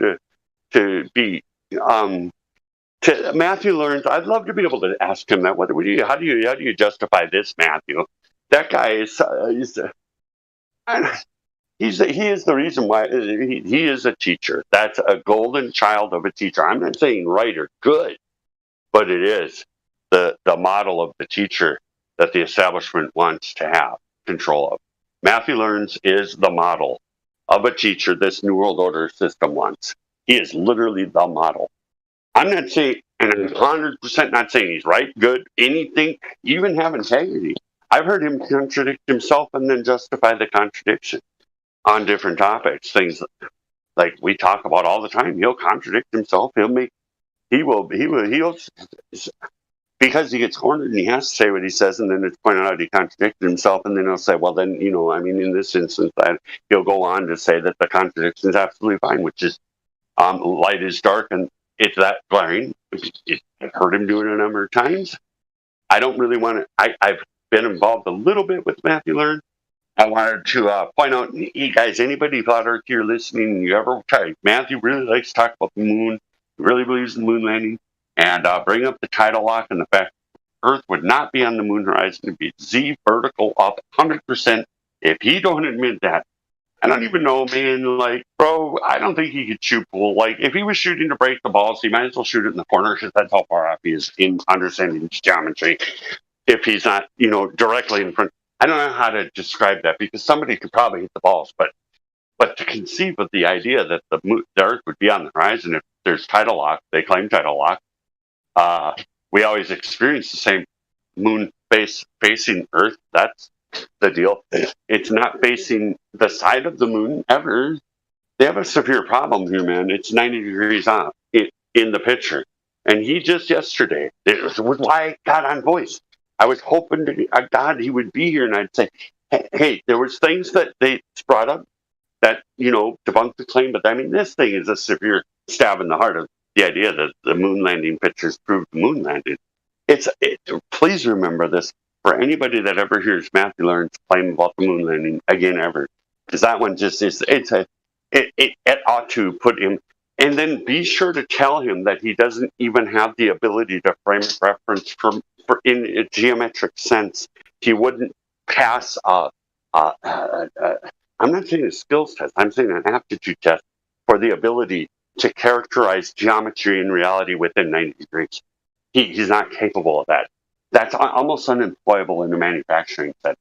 to be to Matthew Learns. I'd love to be able to ask him that. How do you justify this, Matthew? That guy is he is the reason why he is a teacher. That's a golden child of a teacher. I'm not saying right or good, but it is the model of the teacher that the establishment wants to have control of. Matthew Learns is the model of a teacher this New World Order system wants. He is literally the model. I'm not saying, and I'm 100% not saying he's right, good, anything, even have integrity. I've heard him contradict himself and then justify the contradiction on different topics, things like we talk about all the time. He'll contradict himself. He'll because he gets cornered and he has to say what he says, and then it's pointed out he contradicted himself, and then he'll say, well, then, I mean, in this instance, he'll go on to say that the contradiction is absolutely fine, which is light is dark, and it's that glaring. I've heard him do it a number of times. I don't really want to, I've been involved a little bit with Matthew Learn. I wanted to point out, hey guys, anybody flat Earth here listening, you ever try? Matthew really likes to talk about the moon. He really believes in the moon landing, and bring up the tidal lock and the fact Earth would not be on the moon horizon. It'd be Z vertical up 100%. If he don't admit that, I don't even know, man. Like, bro, I don't think he could shoot pool. Like, if he was shooting to break the balls, he might as well shoot it in the corner because that's how far off he is in understanding geometry. If he's not, directly in front. I don't know how to describe that because somebody could probably hit the balls, but to conceive of the idea that the Earth would be on the horizon if there's tidal lock, they claim tidal lock. We always experience the same moon facing Earth. That's the deal. It's not facing the side of the moon ever. They have a severe problem here, man. It's 90 degrees off in the picture. And he just yesterday, it was why I got on voice. I was hoping to God he would be here, and I'd say, hey, there was things that they brought up that debunk the claim, but I mean, this thing is a severe stab in the heart of the idea that the moon landing pictures proved the moon landing. Please remember this for anybody that ever hears Matthew Lawrence claim about the moon landing again ever, because that one just is. It ought to put him, and then be sure to tell him that he doesn't even have the ability to frame reference for in a geometric sense. He wouldn't pass I'm not saying a skills test. I'm saying an aptitude test for the ability to characterize geometry and reality within 90 degrees. He's not capable of that. That's almost unemployable in a manufacturing setting.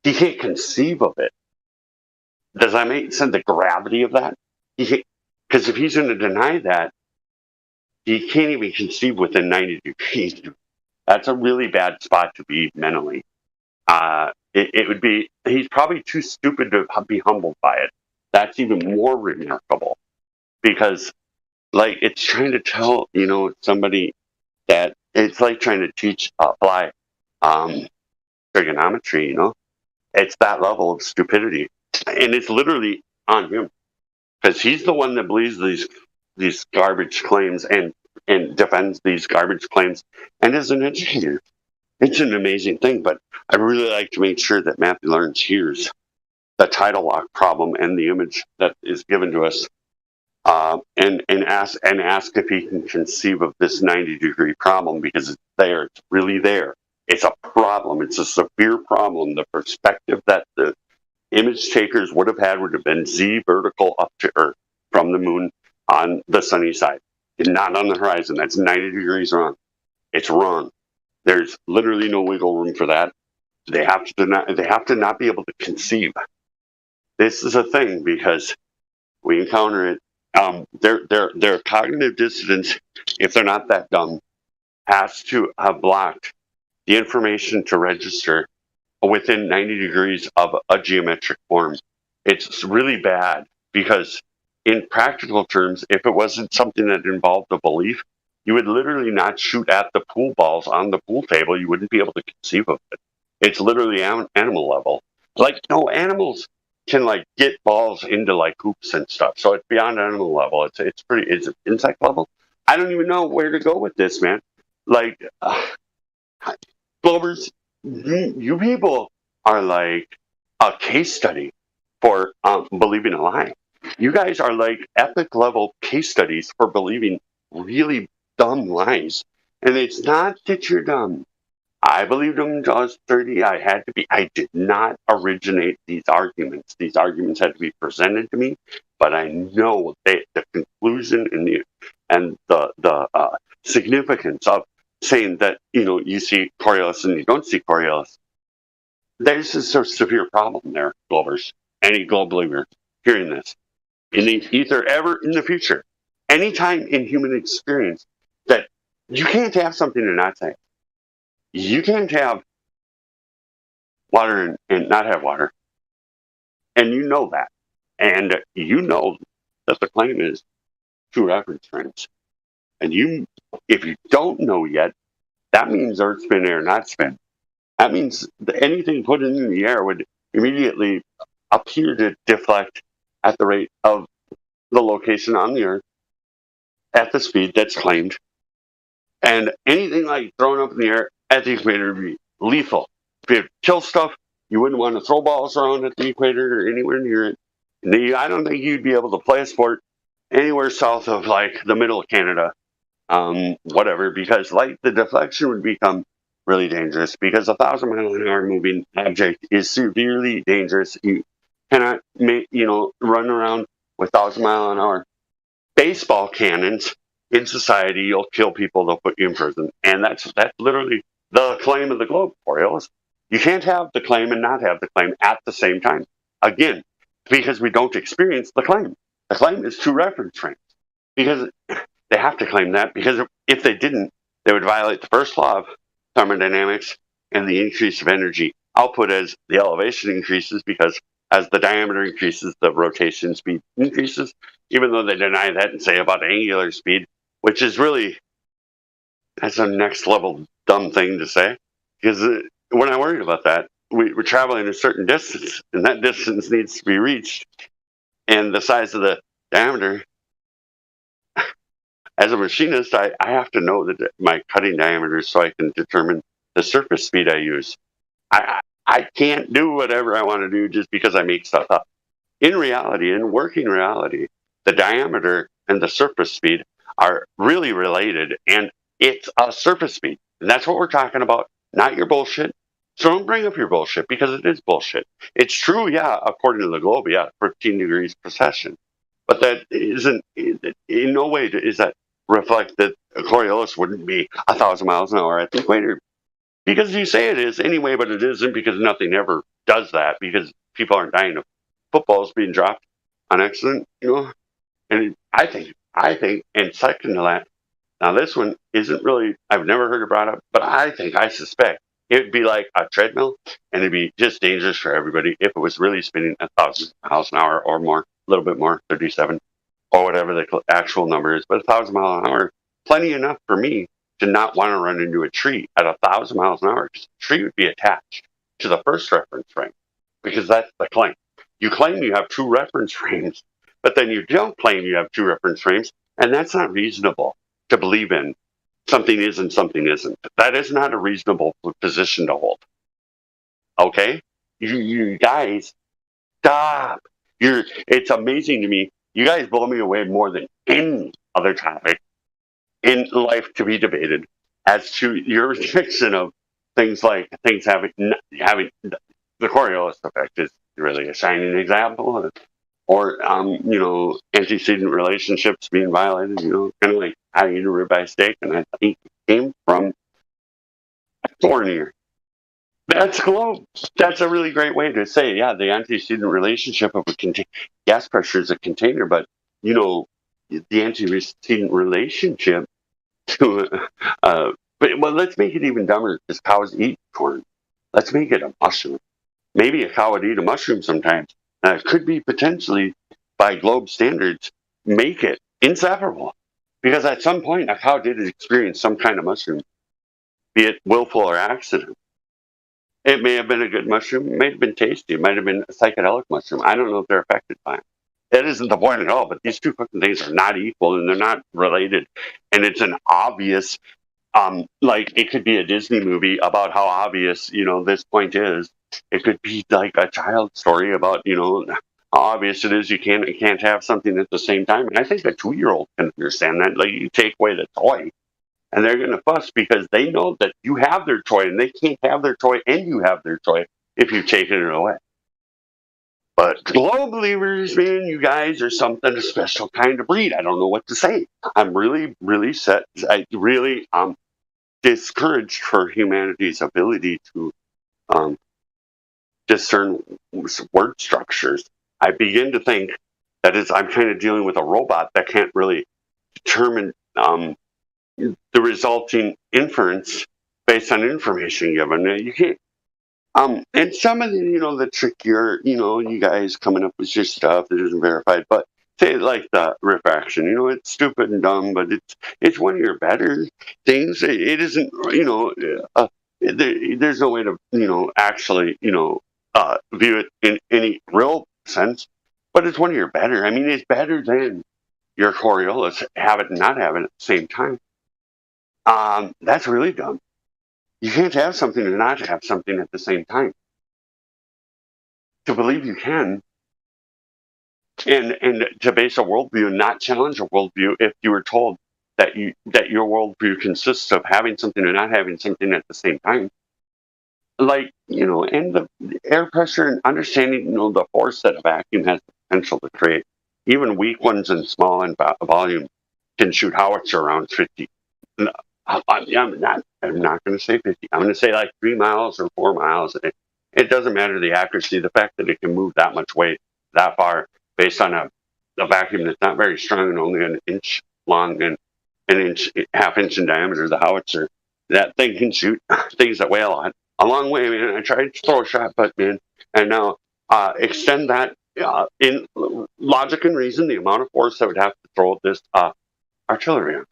He can't conceive of it. Does that make sense? The gravity of that? Because if he's going to deny that, he can't even conceive within 90 degrees. That's a really bad spot to be mentally. It would be, he's probably too stupid to be humbled by it. That's even more remarkable because, like, it's trying to tell, somebody that it's like trying to teach fly trigonometry, It's that level of stupidity. And it's literally on him because he's the one that believes these garbage claims and defends these garbage claims and is an educator. It's an amazing thing, but I really like to make sure that Matthew Lawrence hears the tidal lock problem and the image that is given to us, and ask if he can conceive of this 90-degree problem because it's there. It's really there. It's a problem. It's a severe problem. The perspective that the image takers would have been Z vertical up to Earth from the moon on the sunny side, and not on the horizon. That's 90 degrees wrong. It's wrong. There's literally no wiggle room for that. They have to not be able to conceive. This is a thing because we encounter it. Their cognitive dissonance, if they're not that dumb, has to have blocked the information to register within 90 degrees of a geometric form. It's really bad because in practical terms, if it wasn't something that involved a belief, you would literally not shoot at the pool balls on the pool table. You wouldn't be able to conceive of it. It's literally animal level. Like, no, animals can get balls into hoops and stuff. So it's beyond animal level. It's insect level. I don't even know where to go with this, man. Glovers, you people are like a case study for believing a lie. You guys are like epic level case studies for believing really dumb lies. And it's not that you're dumb. I believed them until I was 30. I did not originate these arguments. These arguments had to be presented to me, but I know the conclusion and the significance of saying that, you see Coriolis and you don't see Coriolis. There's a severe problem there, Glovers. Any Globe believer hearing this. In the ether ever in the future, anytime in human experience, that you can't have something and not say. You can't have water and not have water. And you know that. And you know that the claim is true reference frames. And if you don't know yet, that means earth spin, air, not spin. That means that anything put in the air would immediately appear to deflect at the rate of the location on the earth at the speed that's claimed. And anything thrown up in the air at the equator would be lethal. If it kill stuff, You wouldn't want to throw balls around at the equator or anywhere near it. I don't think you'd be able to play a sport anywhere south of like the middle of Canada, whatever, because like the deflection would become really dangerous because 1,000-mile-an-hour moving object is severely dangerous. You cannot run around with 1,000-mile-an-hour baseball cannons in society. You'll kill people. They'll put you in prison, and that's literally the claim of the globe, Orioles. You can't have the claim and not have the claim at the same time. Again, because we don't experience the claim. The claim is two reference frames because they have to claim that, because if they didn't, they would violate the first law of thermodynamics and the increase of energy output as the elevation increases, because as the diameter increases, the rotation speed increases, even though they deny that and say about angular speed, which is really, that's a next level dumb thing to say, because we're not worried about that. We're traveling a certain distance, and that distance needs to be reached. And the size of the diameter, as a machinist, I have to know that my cutting diameter so I can determine the surface speed I use. I can't do whatever I want to do just because I make stuff up. In reality, in working reality, the diameter and the surface speed are really related, and it's a surface speed. And that's what we're talking about, not your bullshit. So don't bring up your bullshit, because it is bullshit. It's true, yeah, according to the globe, yeah, 15 degrees precession. But that isn't, in no way is that reflect that Coriolis wouldn't be 1,000 miles an hour at the equator. Because you say it is anyway, but it isn't, because nothing ever does that, because people aren't dying of footballs being dropped on accident, And I think, and second to that, now this one isn't really, I've never heard it brought up, but I suspect it'd be like a treadmill, and it'd be just dangerous for everybody if it was really spinning 1,000 miles an hour or more, a little bit more, 37, or whatever the actual number is. But 1,000 miles an hour, plenty enough for me to not want to run into a tree at 1,000 miles an hour, because the tree would be attached to the first reference frame, because that's the claim. You claim you have two reference frames, but then you don't claim you have two reference frames, and that's not reasonable to believe in. Something is and something isn't. That is not a reasonable position to hold. Okay? You guys, stop. It's amazing to me. You guys blow me away more than any other topic in life to be debated as to your rejection of things like things having the Coriolis effect is really a shining example, or antecedent relationships being violated, kind of like how you eat a ribeye steak, and I think it came from Thornier. That's globe. That's a really great way to say, yeah, the antecedent relationship of a gas pressure is a container, but the antecedent relationship to but let's make it even dumber, because cows eat corn. Let's make it a mushroom. Maybe a cow would eat a mushroom sometimes. It could be potentially, by globe standards, make it inseparable. Because at some point, a cow did experience some kind of mushroom, be it willful or accident. It may have been a good mushroom. It may have been tasty. It might have been a psychedelic mushroom. I don't know if they're affected by it. That isn't the point at all, but these two fucking things are not equal, and they're not related. And it's an obvious, like it could be a Disney movie about how obvious, this point is. It could be like a child story about, how obvious it is you can't have something at the same time. And I think a 2-year-old can understand that. Like, you take away the toy, and they're going to fuss because they know that you have their toy, and they can't have their toy and you have their toy if you've taken it away. But globe believers, man, you guys are something, a special kind of breed. I don't know what to say. I'm really, really set. I really discouraged for humanity's ability to discern word structures. I begin to think that I'm kind of dealing with a robot that can't really determine the resulting inference based on information given. You can't. And some of the trickier, you guys coming up with your stuff that isn't verified, but say like the refraction, it's stupid and dumb, but it's one of your better things. It isn't, there's no way to, actually, view it in any real sense, but it's one of your better. I mean, it's better than your Coriolis, have it and not have it at the same time. That's really dumb. You can't have something and not have something at the same time. to believe you can, and to base a worldview and not challenge a worldview if you were told that your worldview consists of having something and not having something at the same time. Like, and the air pressure and understanding, the force that a vacuum has the potential to create. Even weak ones and small in volume can shoot howitzer around 50. I'm not going to say 50. I'm going to say like 3 miles or 4 miles. It doesn't matter the accuracy. The fact that it can move that much weight that far based on a vacuum that's not very strong and only an inch long and half inch in diameter, the howitzer, that thing can shoot things that weigh a long way, man. I tried to throw a shot put, man, and now extend that in logic and reason, the amount of force I would have to throw at this artillery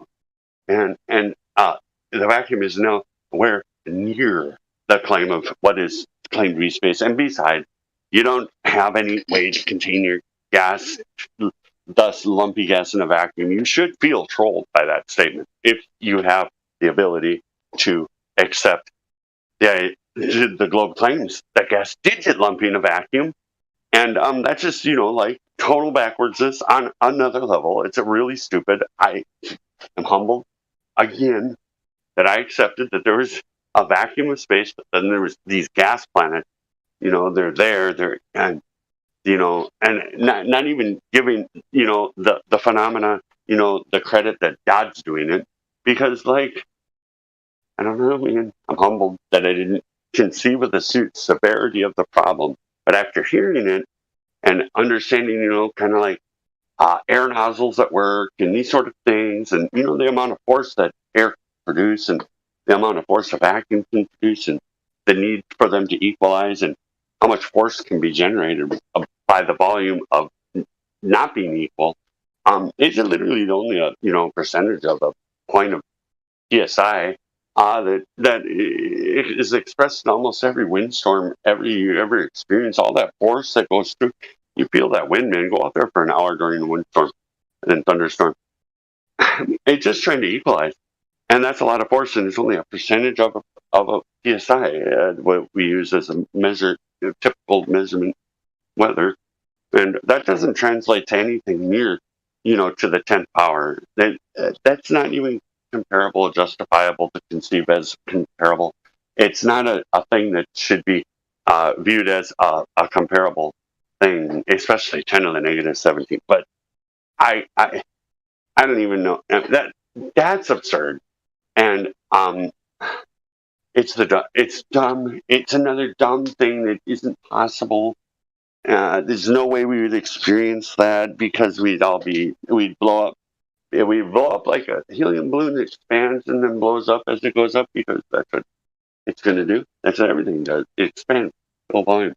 round. And the vacuum is nowhere near the claim of what is claimed to be space. And besides, you don't have any way to contain your gas, thus lumpy gas in a vacuum. You should feel trolled by that statement if you have the ability to accept the globe claims that gas did get lumpy in a vacuum. And that's just, like total backwardsness on another level. It's a really stupid. I am humbled again that I accepted that there was a vacuum of space, but then there was these gas planets. They're and not even giving the phenomena the credit that God's doing it, because like I don't know, man. I'm humbled that I didn't conceive of the severity of the problem, but after hearing it and understanding, kind of like air nozzles at work and these sort of things, and the amount of force that air can produce, and the amount of force a vacuum can produce, and the need for them to equalize, and how much force can be generated by the volume of not being equal. It's literally only a percentage of a point of psi that is expressed in almost every windstorm, every experience. All that force that goes through. You feel that wind, man. Go out there for an hour during a windstorm and then thunderstorm. It's just trying to equalize, and that's a lot of force, and it's only a percentage of a psi. What we use as a typical measurement weather, and that doesn't translate to anything near, to the 10th power. That's not even comparable or justifiable to conceive as comparable. It's not a thing that should be viewed as a comparable thing, especially 10 to the negative 17. But I don't even know that's absurd, and it's dumb. It's another dumb thing that isn't possible. There's no way we would experience that because we'd blow up. We blow up like a helium balloon that expands and then blows up as it goes up, because that's what it's going to do. That's what everything does. It expands full volume.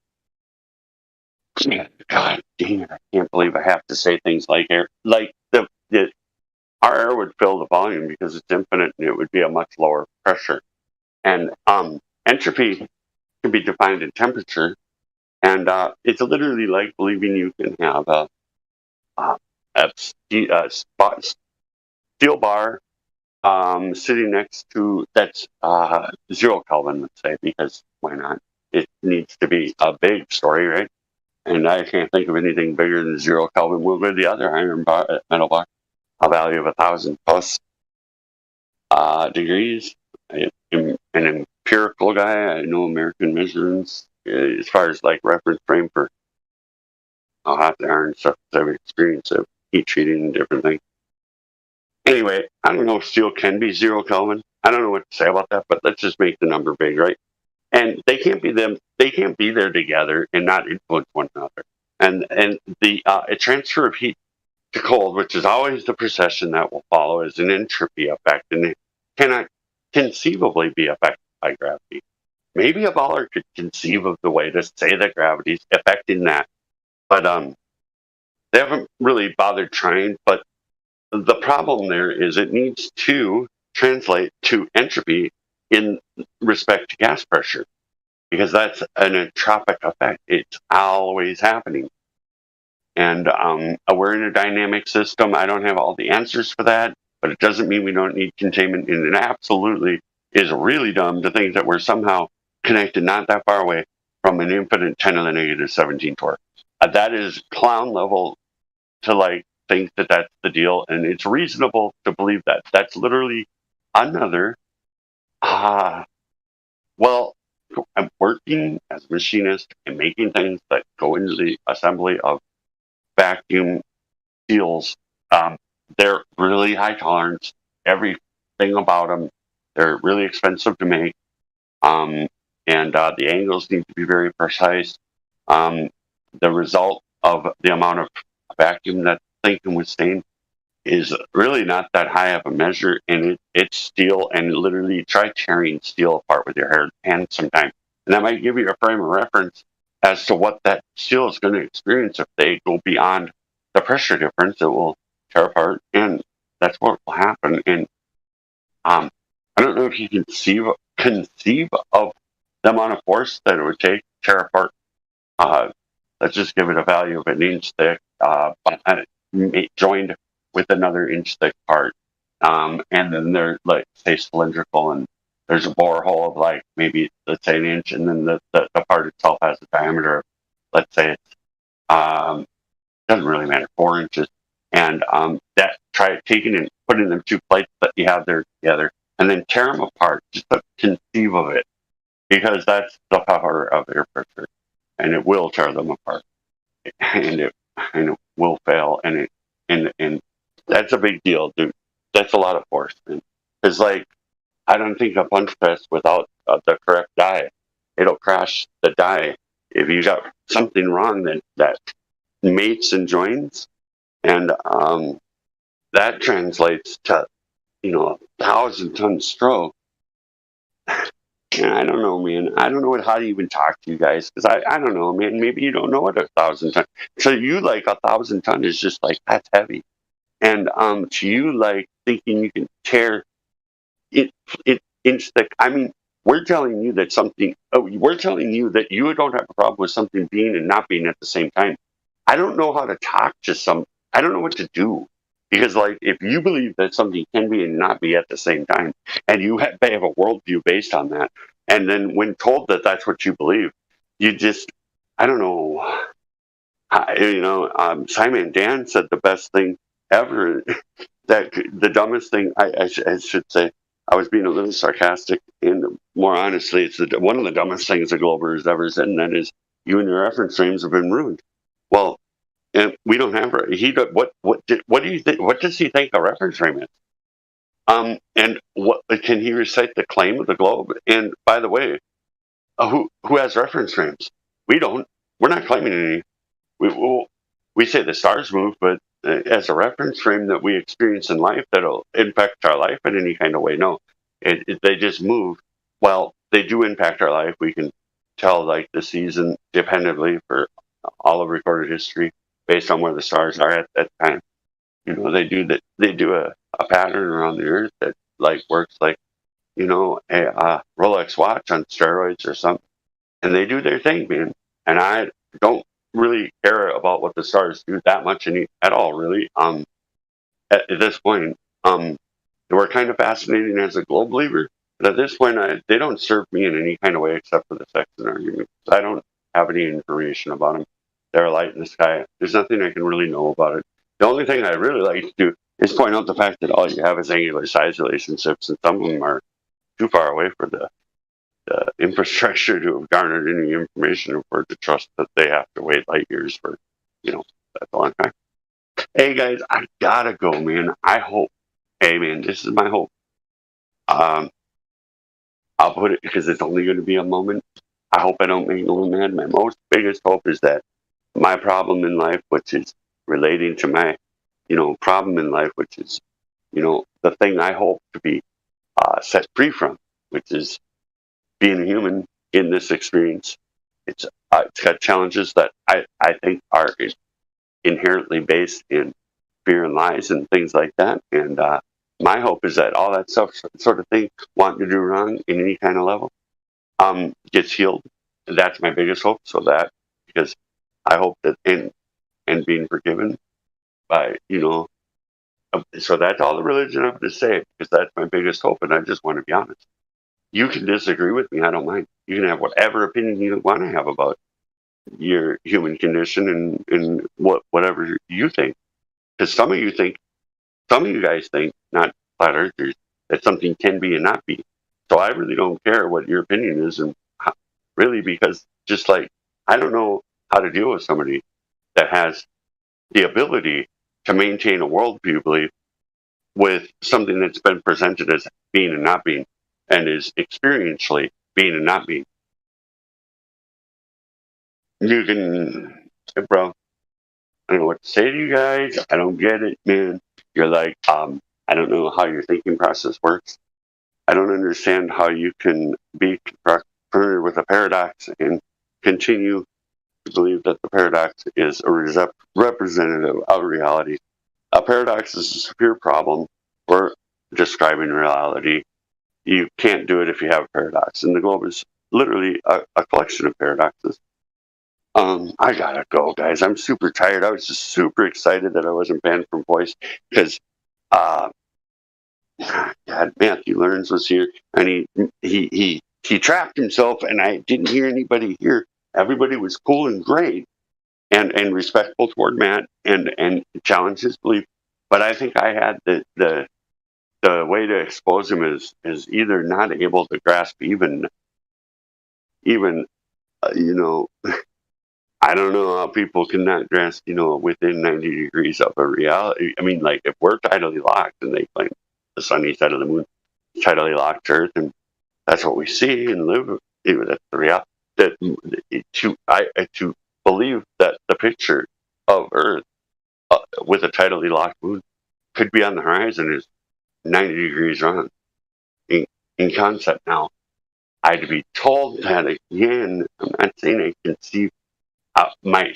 God damn it! I can't believe I have to say things like air. Like our air would fill the volume because it's infinite, and it would be a much lower pressure. And entropy can be defined in temperature, and it's literally like believing you can have a steel bar sitting next to that's 0 Kelvin, let's say, because why not? It needs to be a big story, right? And I can't think of anything bigger than 0 Kelvin. We'll go to the other iron bar, metal bar, a value of 1,000 plus degrees. I'm an empirical guy. I know American measurements as far as like reference frame for hot iron stuff. I've experienced of heat treating and different things. Anyway, I don't know if steel can be 0 Kelvin. I don't know what to say about that, but let's just make the number big, right? And they can't be them. They can't be there together and not influence one another. And the transfer of heat to cold, which is always the procession that will follow, is an entropy effect, and it cannot conceivably be affected by gravity. Maybe a baller could conceive of the way to say that gravity's affecting that, but they haven't really bothered trying. But the problem there is it needs to translate to entropy in respect to gas pressure, because that's an entropic effect. It's always happening. And we're in a dynamic system. I don't have all the answers for that, but it doesn't mean we don't need containment. And it absolutely is really dumb to think that we're somehow connected not that far away from an infinite 10 to the negative 17 torque. That is clown level to like think that that's the deal, and it's reasonable to believe that. That's literally another, well, I'm working as a machinist and making things that go into the assembly of vacuum seals. They're really high tolerance. Everything about them, they're really expensive to make. And the angles need to be very precise. The result of the amount of vacuum that thing can withstand is really not that high of a measure, and it's steel, and literally try tearing steel apart with your hand sometime. And that might give you a frame of reference as to what that steel is going to experience if they go beyond the pressure difference. It will tear apart, and that's what will happen. And I don't know if you can conceive of the amount of force that it would take to tear apart. Let's just give it a value of an inch thick, joined with another inch thick part. And then they're like, say, cylindrical, and there's a borehole of like maybe, let's say, an inch, and then the part itself has a diameter of, let's say, it's, doesn't really matter, 4 inches. And that try taking and putting them two plates that you have there together, and then tear them apart. Just to conceive of it, because that's the power of air pressure, and it will tear them apart, and it will fail, and that's a big deal, dude. That's a lot of force, because like I don't think a punch press without the correct die, it'll crash the die. If you got something wrong that mates and joins, and that translates to 1,000-ton stroke. I don't know, man. I don't know how to even talk to you guys, because I don't know, man. Maybe you don't know what 1,000-ton. So you like 1,000-ton is just like, that's heavy, and to you, like thinking you can tear it inch thick. I mean, we're telling you that something. Oh, we're telling you that you don't have a problem with something being and not being at the same time. I don't know how to talk to some. I don't know what to do, because like if you believe that something can be and not be at the same time, and you have a worldview based on that, and then when told that that's what you believe, you just, I don't know. Simon Dan said the best thing ever. That the dumbest thing, I should say, I was being a little sarcastic, and more honestly, it's one of the dumbest things a Glober has ever said, and that is, you and your reference frames have been ruined. Well, and we don't have what do you think? What does he think a reference frame is? And what can he recite the claim of the globe? And by the way, who has reference frames? We don't. We're not claiming any. We say the stars move, but as a reference frame that we experience in life that'll impact our life in any kind of way, no. They just move. Well, they do impact our life. We can tell like the season dependably for all of recorded history based on where the stars are at that time. They do that. They do a pattern around the Earth that like works like a Rolex watch on steroids or something, and they do their thing, man. And I don't really care about what the stars do that much at all, really. At this point, they were kind of fascinating as a globe believer, but at this point, they don't serve me in any kind of way except for the Sexton argument. I don't have any information about them. They're a light in the sky. There's nothing I can really know about it. The only thing I really like to do is point out the fact that all you have is angular size relationships, and some of them are too far away for the infrastructure to have garnered any information or to trust that they have to wait light years for, that's a long time. Hey guys, I gotta go, man. I hope, hey man, this is my hope. I'll put it because it's only going to be a moment. I hope I don't make no one mad. My biggest hope is that my problem in life, which is relating to my, problem in life, which is, the thing I hope to be set free from, which is being a human in this experience. It's got challenges that I think are inherently based in fear and lies and things like that. And my hope is that all that stuff, sort of thing, wanting to do wrong in any kind of level, gets healed. And that's my biggest hope. So that, because I hope that and being forgiven by, so that's all the religion I have to say, because that's my biggest hope. And I just want to be honest. you can disagree with me. I don't mind. You can have whatever opinion you want to have about your human condition and whatever you think. Because some of you guys think, not flat earthers, that something can be and not be. So I really don't care what your opinion is, and really, because just like I don't know how to deal with somebody that has the ability to maintain a worldview belief with something that's been presented as being and not being, and is experientially being and not being. You can, bro, I don't know what to say to you guys. I don't get it, man. You're like, I don't know how your thinking process works. I don't understand how you can be confronted with a paradox and continue to believe that the paradox is a representative of reality. A paradox is a severe problem for describing reality. You can't do it if you have a paradox. And the globe is literally a collection of paradoxes. I gotta go, guys. I'm super tired. I was just super excited that I wasn't banned from voice because, uh, God, Matthew Learns was here, and he trapped himself, and I didn't hear anybody here. Everybody was cool and great, and respectful toward Matt, and challenged his belief. But I think I had the way to expose him is either not able to grasp even you know. I don't know how people cannot grasp, within 90 degrees of a reality. I mean, like, if we're tidally locked and they claim the sunny side of the moon, tidally locked Earth, and that's what we see and live, that's the reality. To believe that the picture of Earth with a tidally locked moon could be on the horizon is 90 degrees wrong in concept. Now, I'd be told that again. I'm not saying I can see. My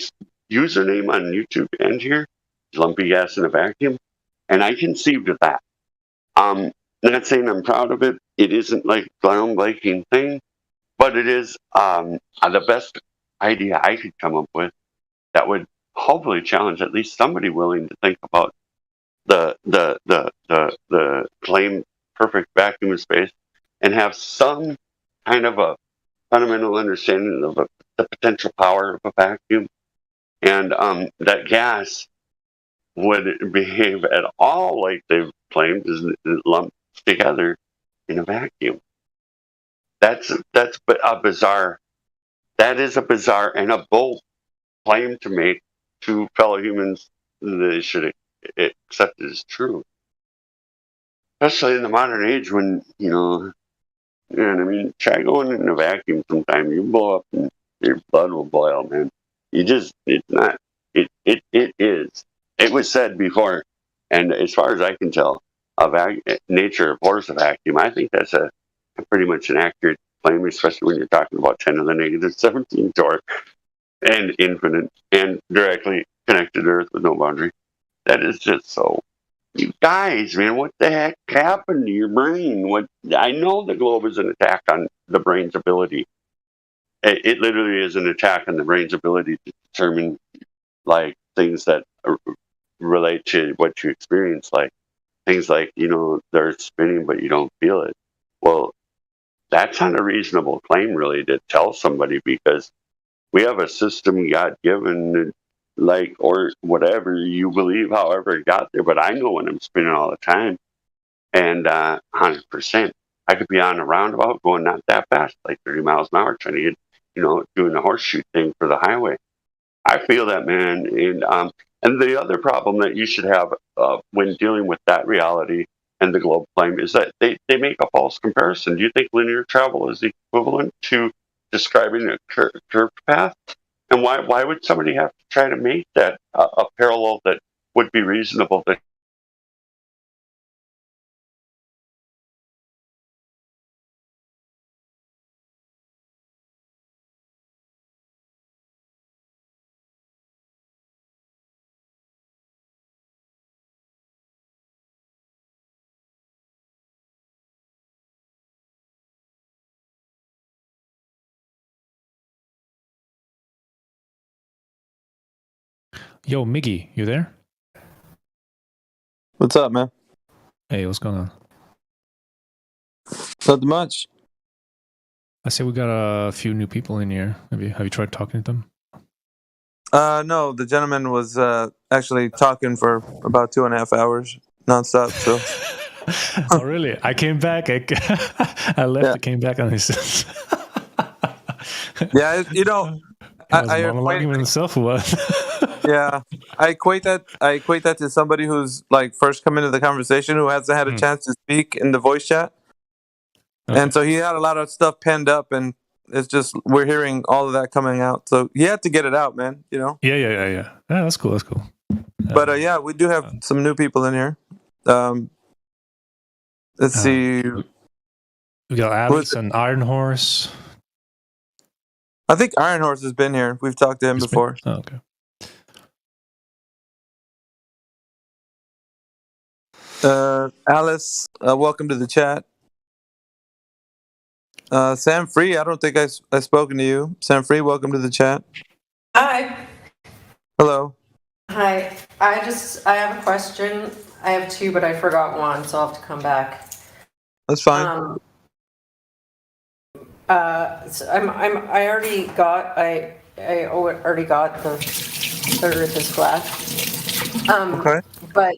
username on YouTube and here is Lumpy Gas in a Vacuum, and I conceived of that. Not saying I'm proud of it. It isn't like groundbreaking thing, but it is the best idea I could come up with that would hopefully challenge at least somebody willing to think about the claimed perfect vacuum of space and have some kind of a fundamental understanding of the potential power of a vacuum, and that gas would behave at all like they've claimed is lumped together in a vacuum. That's a bizarre. That is a bizarre and a bold claim to make to fellow humans that they should accept it as true, especially in the modern age when man, I mean, try going in a vacuum sometime. You blow up and your blood will boil, man. It's not, it is. It was said before, and as far as I can tell, nature abhors a vacuum. I think that's a pretty much an accurate claim, especially when you're talking about 10 to the negative 17 torque and infinite and directly connected to Earth with no boundary. That is just so. You guys, man, what the heck happened to your brain? What I know the globe is an attack on the brain's ability. It literally is an attack on the brain's ability to determine like things that relate to what you experience, like things like they're spinning but you don't feel it. Well, that's not a reasonable claim, really, to tell somebody because we have a system God given, like, or whatever you believe, however it got there. But I know when I'm spinning all the time, and 100%, I could be on a roundabout going not that fast, like 30 miles an hour, trying to get, doing the horseshoe thing for the highway. I feel that, man. And the other problem that you should have when dealing with that reality and the globe claim is that they make a false comparison. Do you think linear travel is equivalent to describing a curved path? And why would somebody have to try to make that a parallel that would be reasonable? That Yo, Miggy, you there? What's up, man? Hey, what's going on? Not much. I say we got a few new people in here. Have you tried talking to them? No, the gentleman was actually talking for about 2.5 hours nonstop. So, Oh, really? I came back. I left. Yeah. I came back, and he says, yeah, I was I monologuing equate, with himself. Or what? yeah, I equate that to somebody who's like first come into the conversation who hasn't had a chance to speak in the voice chat, Okay. and so he had a lot of stuff penned up, and it's just we're hearing all of that coming out. So he had to get it out, man. Yeah. That's cool. That's cool. But yeah, we do have some new people in here. Let's see. We got Alex and Iron Horse. I think Iron Horse has been here. We've talked to him before. Oh, okay. Alice, welcome to the chat. Sam Free, I don't think I've spoken to you. Sam Free, welcome to the chat. Hi. Hello. Hi. I have a question. I have two, but I forgot one, so I'll have to come back. That's fine. So I already got the Earth is flat. Okay. But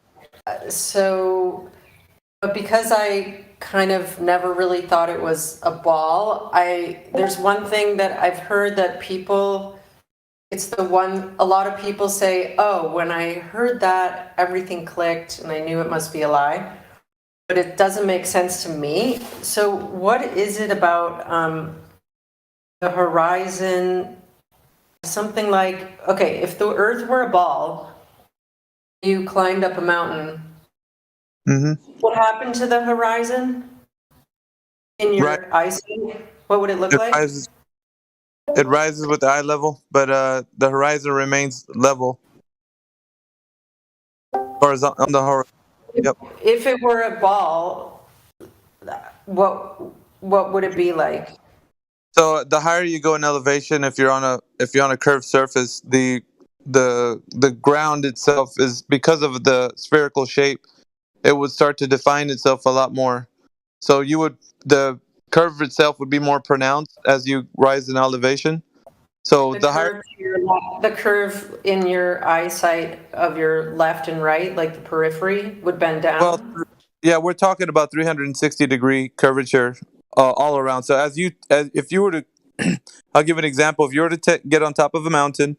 but because I kind of never really thought it was a ball, there's one thing that I've heard that a lot of people say, oh, when I heard that, everything clicked and I knew it must be a lie. But it doesn't make sense to me. So what is it about the horizon? Something like, okay, if the Earth were a ball, you climbed up a mountain, what happened to the horizon in your eyesight? What would it look like? It rises with the eye level, but the horizon remains level. Horizontal on the horizon. Yep. If it were a ball, what would it be like? So the higher you go in elevation, if you're on a curved surface, the ground itself is, because of the spherical shape, it would start to define itself a lot more. So the curve itself would be more pronounced as you rise in elevation. So the curve in your eyesight of your left and right, like the periphery, would bend down. Well, yeah, we're talking about 360-degree curvature all around. So if you were to, I'll give an example. If you were to get on top of a mountain,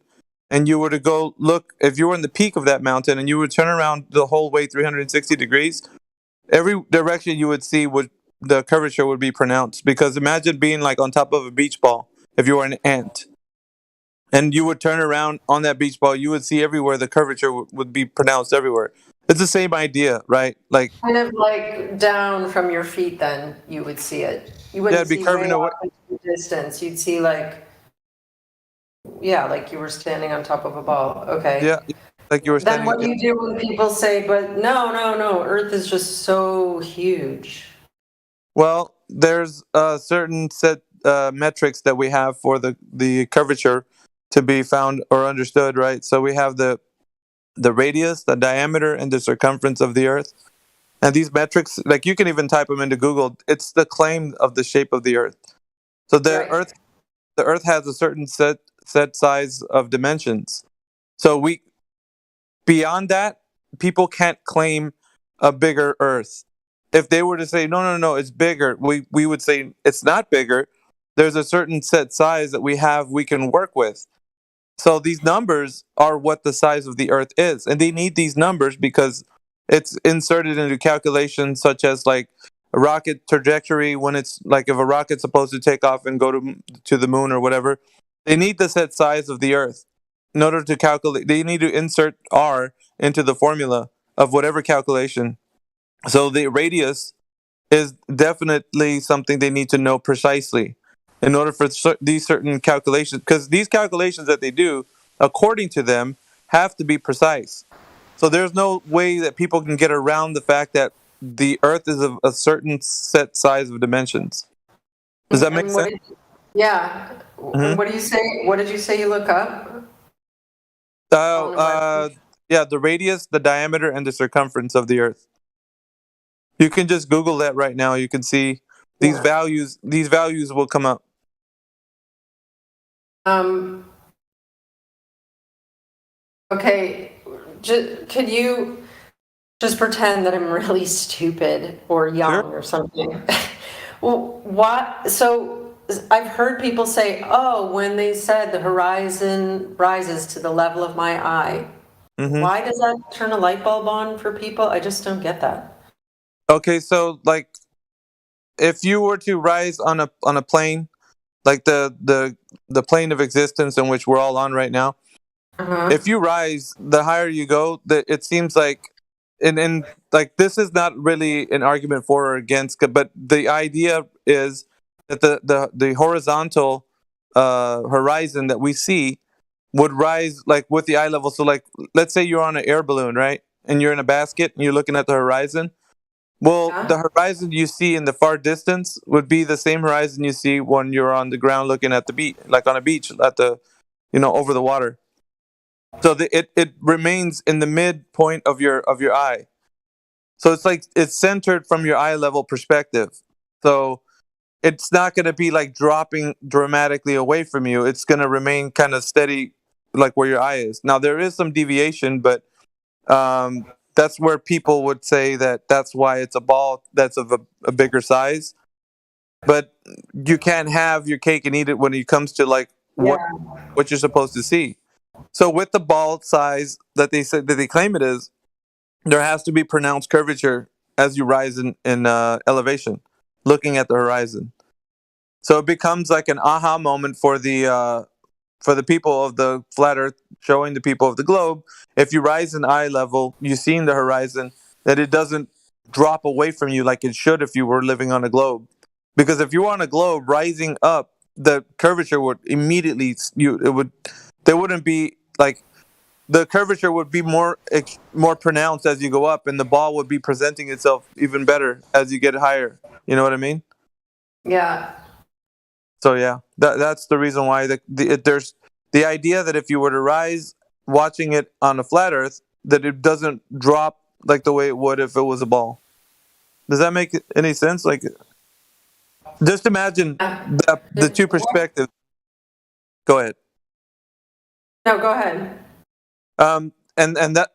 and you were to go look, if you were in the peak of that mountain, and you would turn around the whole way 360 degrees, every direction you would see the curvature would be pronounced. Because imagine being like on top of a beach ball. If you were an ant, and you would turn around on that beach ball, you would see everywhere the curvature would be pronounced everywhere. It's the same idea, right? Like kind of like down from your feet, then you would see it. You wouldn't see way off into the distance. You'd see like you were standing on top of a ball. Okay. Yeah, like you were standing. Then what do you do when people say, but no, Earth is just so huge? Well, there's certain set metrics that we have for the curvature to be found or understood, right? So we have the radius, the diameter, and the circumference of the Earth. And these metrics, like you can even type them into Google, it's the claim of the shape of the Earth. So the Earth has a certain set size of dimensions. So beyond that, people can't claim a bigger Earth. If they were to say, no, it's bigger, we would say it's not bigger. There's a certain set size that we can work with. So these numbers are what the size of the Earth is. And they need these numbers because it's inserted into calculations such as like a rocket trajectory, when it's like if a rocket's supposed to take off and go to the moon or whatever. They need the set size of the Earth in order to calculate. They need to insert R into the formula of whatever calculation. So the radius is definitely something they need to know precisely in order for these certain calculations, because these calculations that they do, according to them, have to be precise. So there's no way that people can get around the fact that the Earth is a certain set size of dimensions. Does that make sense? Yeah. Mm-hmm. What do you say? What did you say you look up? The radius, the diameter, and the circumference of the Earth. You can just Google that right now. You can see these values. These values will come up. Um, okay, could you just pretend that I'm really stupid or young Sure. or something? Well, what? So I've heard people say, "Oh, when they said the horizon rises to the level of my eye." Hmm. Why does that turn a light bulb on for people? I just don't get that. Okay, so like if you were to rise on a plane, like the plane of existence in which we're all on right now, Uh-huh. if you rise, the higher you go, it seems like, and like this is not really an argument for or against, but the idea is that the horizontal horizon that we see would rise like with the eye level. So like let's say you're on an air balloon, right? And you're in a basket and you're looking at the horizon. Well, Yeah. the horizon you see in the far distance would be the same horizon you see when you're on the ground looking at the beach, like on a beach at the, over the water. So it remains in the midpoint of your eye. So it's like it's centered from your eye level perspective. So it's not going to be like dropping dramatically away from you. It's going to remain kind of steady, like where your eye is. Now there is some deviation, but that's where people would say that that's why it's a ball that's of a bigger size. But you can't have your cake and eat it when it comes to like Yeah. what you're supposed to see. So with the ball size that they said that they claim it is, there has to be pronounced curvature as you rise in elevation, looking at the horizon. So it becomes like an aha moment for the people of the flat Earth, showing the people of the globe. If you rise in eye level, you see in the horizon that it doesn't drop away from you like it should if you were living on a globe. Because if you were on a globe, rising up, the curvature would immediately you it would there wouldn't be like the curvature would be more pronounced as you go up, and the ball would be presenting itself even better as you get higher. You know what I mean? Yeah. So yeah, that's the reason why there's the idea that if you were to rise watching it on a flat Earth, that it doesn't drop like the way it would if it was a ball. Does that make any sense? Like, just imagine the two perspectives. Go ahead. No, go ahead. And that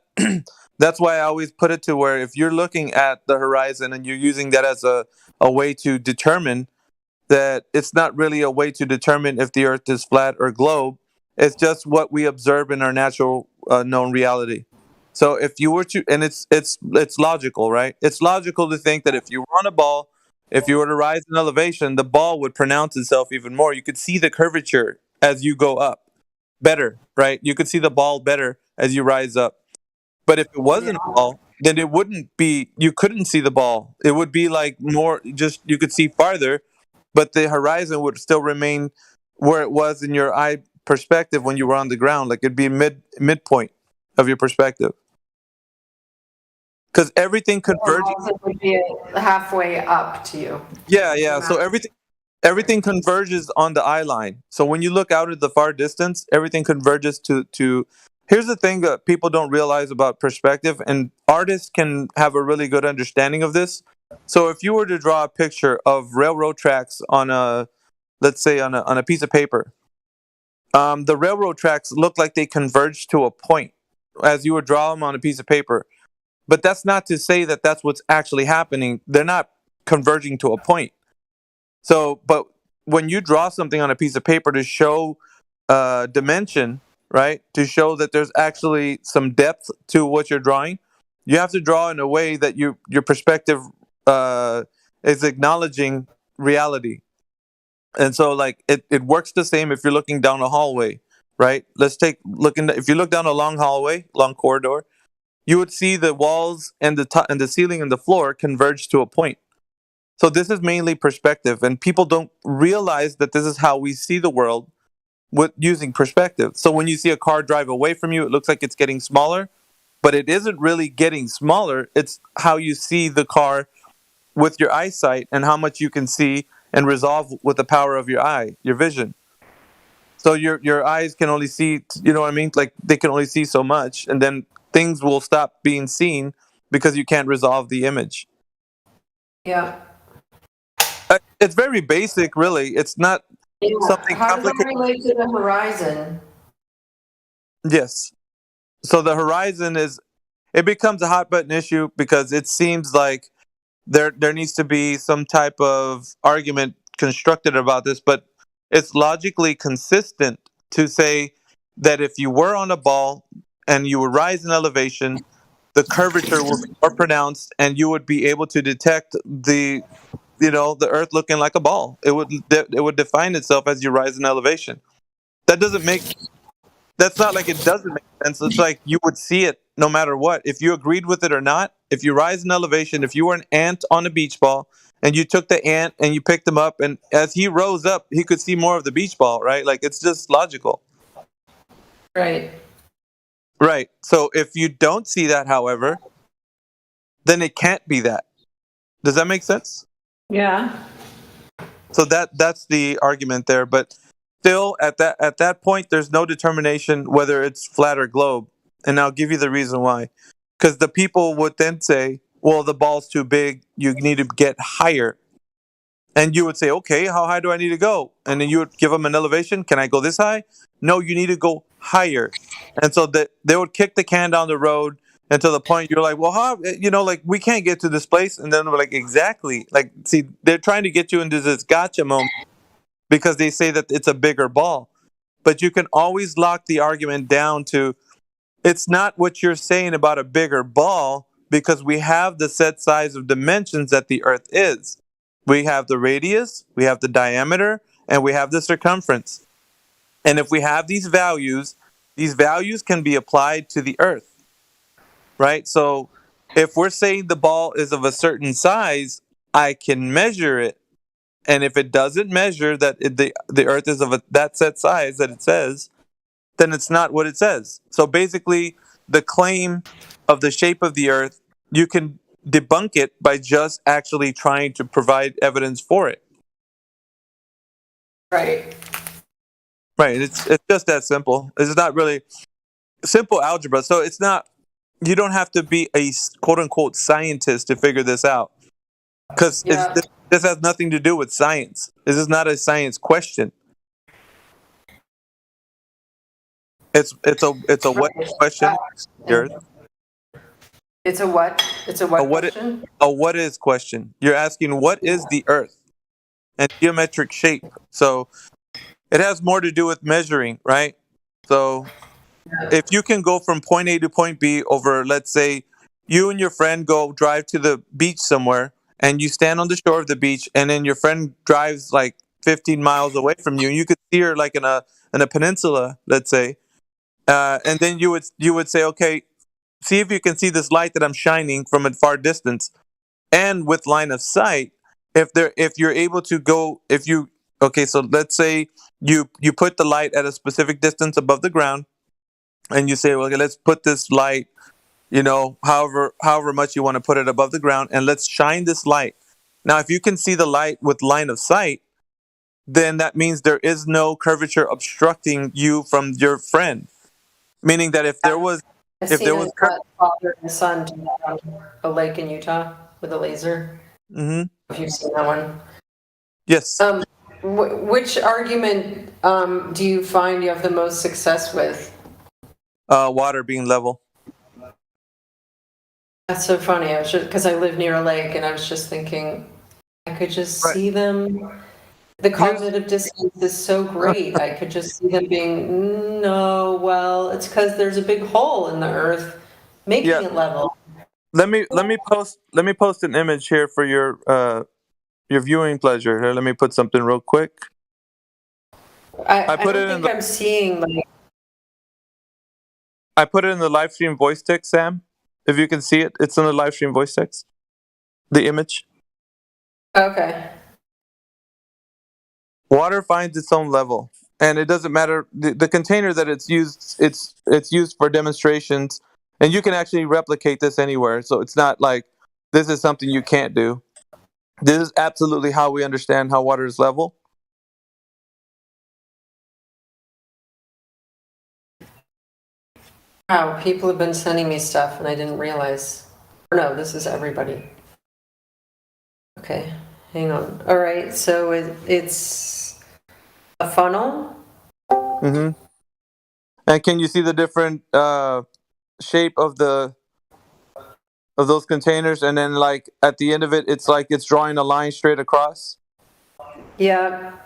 that's why I always put it to where if you're looking at the horizon and you're using that as a way to determine that it's not really a way to determine if the Earth is flat or globe. It's just what we observe in our natural known reality. So if you were to, and it's logical, right? It's logical to think that if you were on a ball, if you were to rise in elevation, the ball would pronounce itself even more. You could see the curvature as you go up better, right? You could see the ball better as you rise up. But if it Yeah. wasn't a ball, then it wouldn't be. You couldn't see the ball. It would be like more. Just you could see farther, but the horizon would still remain where it was in your eye perspective when you were on the ground. Like it'd be midpoint of your perspective, because everything converges. Whereas it would be halfway up to you. Yeah, yeah. So everything converges on the eye line. So when you look out at the far distance, everything converges to. Here's the thing that people don't realize about perspective, and artists can have a really good understanding of this. So if you were to draw a picture of railroad tracks on a, let's say on a piece of paper, the railroad tracks look like they converge to a point as you would draw them on a piece of paper. But that's not to say that that's what's actually happening. They're not converging to a point. So, but when you draw something on a piece of paper to show dimension, right, to show that there's actually some depth to what you're drawing, you have to draw in a way that your perspective uh, is acknowledging reality. And so, like, it works the same if you're looking down a hallway, right? Let's take looking. If you look down a long hallway, long corridor, you would see the walls and the top and the ceiling and the floor converge to a point. So this is mainly perspective, and people don't realize that this is how we see the world with using perspective. So when you see a car drive away from you, it looks like it's getting smaller, but it isn't really getting smaller. It's how you see the car with your eyesight and how much you can see and resolve with the power of your eye, your vision. So your eyes can only see, you know what I mean? Like they can only see so much, and then things will stop being seen because you can't resolve the image. Yeah. It's very basic, really. It's not. something How does that complicated. relate to the horizon? Yes. So the horizon it becomes a hot button issue because it seems like there needs to be some type of argument constructed about this, but it's logically consistent to say that if you were on a ball and you would rise in elevation, the curvature would be more pronounced and you would be able to detect the earth looking like a ball. It would define itself as you rise in elevation. That doesn't make That's not like it doesn't make sense. It's like you would see it no matter what. If you agreed with it or not, if you rise in elevation, if you were an ant on a beach ball and you took the ant and you picked him up, and as he rose up, he could see more of the beach ball, right? Like it's just logical. Right. Right. So if you don't see that, however, then it can't be that. Does that make sense? Yeah. So that's the argument there, but still at that point there's no determination whether it's flat or globe. And I'll give you the reason why. Because the people would then say, well, the ball's too big, you need to get higher. And you would say, okay, how high do I need to go? And then you would give them an elevation. Can I go this high? No, you need to go higher. And so they would kick the can down the road until the point you're like, well, how, like we can't get to this place. And then we're like, exactly. Like, see, they're trying to get you into this gotcha moment because they say that it's a bigger ball. But you can always lock the argument down to it's not what you're saying about a bigger ball because we have the set size of dimensions that the Earth is. We have the radius, we have the diameter, and we have the circumference. And if we have these values can be applied to the Earth, right? So if we're saying the ball is of a certain size, I can measure it. And if it doesn't measure that the Earth is of that set size that it says, then it's not what it says. So basically, the claim of the shape of the Earth, you can debunk it by just actually trying to provide evidence for it. Right. Right. It's just that simple. It's not really simple algebra. So it's not. You don't have to be a quote unquote scientist to figure this out, because Yeah. this has nothing to do with science. This is not a science question. It's a what question. Yours. It's a what? It's a what what question? A what is question. You're asking what is the Earth and geometric shape. So it has more to do with measuring, right? So if you can go from point A to point B over, let's say, you and your friend go drive to the beach somewhere, and you stand on the shore of the beach, and then your friend drives like 15 miles away from you, and you could see her like in a peninsula, let's say, and then you would say, okay, see if you can see this light that I'm shining from a far distance, and with line of sight, if you're able to go, okay, so let's say you put the light at a specific distance above the ground, and you say, well, okay, let's put this light, however much you want to put it above the ground, and let's shine this light. Now, if you can see the light with line of sight, then that means there is no curvature obstructing you from your friend. Meaning that if there was father and son do that on a lake in Utah with a laser. Mm-hmm. If you've seen that one. Yes. Which argument do you find you have the most success with? Water being level. That's so funny. I was just because I live near a lake, and I was just thinking I could just Right. see them. The cognitive dissonance is so great. I could just see them being, no, well, it's because there's a big hole in the earth making it level. Let me post an image here for your viewing pleasure. Here, let me put something real quick. I don't think I'm seeing like. I put it in the live stream voice text, Sam. If you can see it, it's in the live stream voice text. The image. Okay. Water finds its own level, and it doesn't matter the container that it's used. It's used for demonstrations, and you can actually replicate this anywhere. So it's not like this is something you can't do. This is absolutely how we understand how water is level. Wow, people have been sending me stuff, and I didn't realize. No, this is everybody. Okay, hang on. All right, so it's a funnel. Mm-hmm. And can you see the different shape of those containers? And then, like at the end of it, it's like it's drawing a line straight across. Yeah,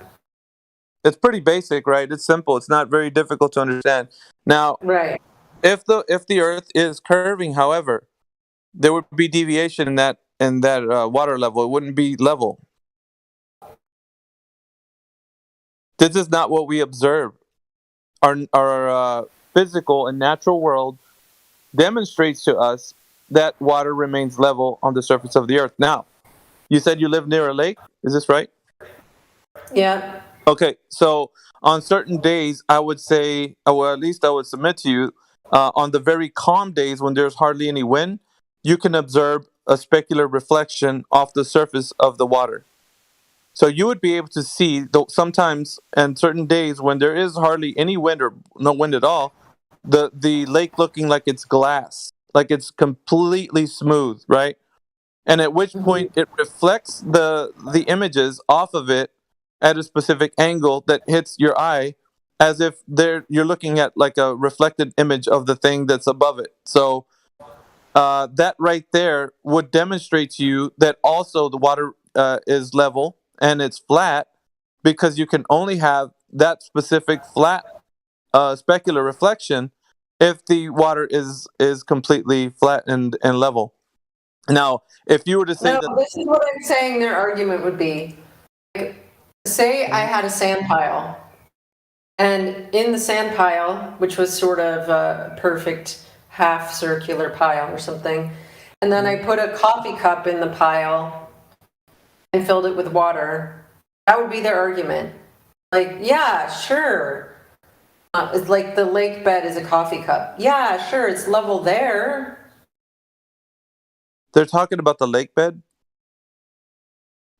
It's pretty basic, right? It's simple. It's not very difficult to understand. Now, right. if the Earth is curving, however, there would be deviation in that water level. It wouldn't be level. This is not what we observe. Our physical and natural world demonstrates to us that water remains level on the surface of the Earth. Now, you said you live near a lake. Is this right? Yeah. Okay, so on certain days, I would say, or at least I would submit to you, on the very calm days when there's hardly any wind, you can observe a specular reflection off the surface of the water. So you would be able to see, though sometimes and certain days when there is hardly any wind or no wind at all, the lake looking like it's glass, like it's completely smooth, right? And at which point it reflects the images off of it at a specific angle that hits your eye, as if you're looking at like a reflected image of the thing that's above it. So that right there would demonstrate to you that also the water is level and it's flat, because you can only have that specific flat specular reflection if the water is completely flat and level. Now, if you were to say No, that, this is what I'm saying their argument would be. Like, say I had a sand pile, and in the sand pile, which was sort of a perfect half circular pile or something, and then I put a coffee cup in the pile and filled it with water, that would be their argument. Like, yeah, sure. It's like the lake bed is a coffee cup. Yeah, sure, it's level there. they're talking about the lake bed.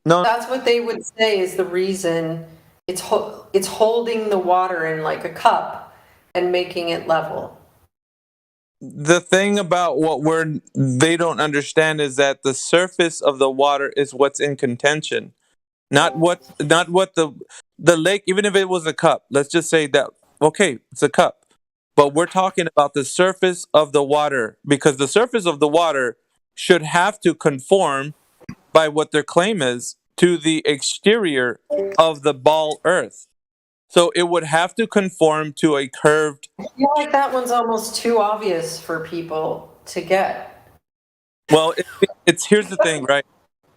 No, That's what they would say is the reason it's holding the water in like a cup and making it level. the thing about what they don't understand is that the surface of the water is what's in contention, not what the lake. Even if it was a cup, let's just say that, okay, it's a cup, but we're talking about the surface of the water, because the surface of the water should have to conform by what their claim is to the exterior of the ball earth. So it would have to conform to a curved. I feel like that one's almost too obvious for people to get. Well, it's here's the thing, right?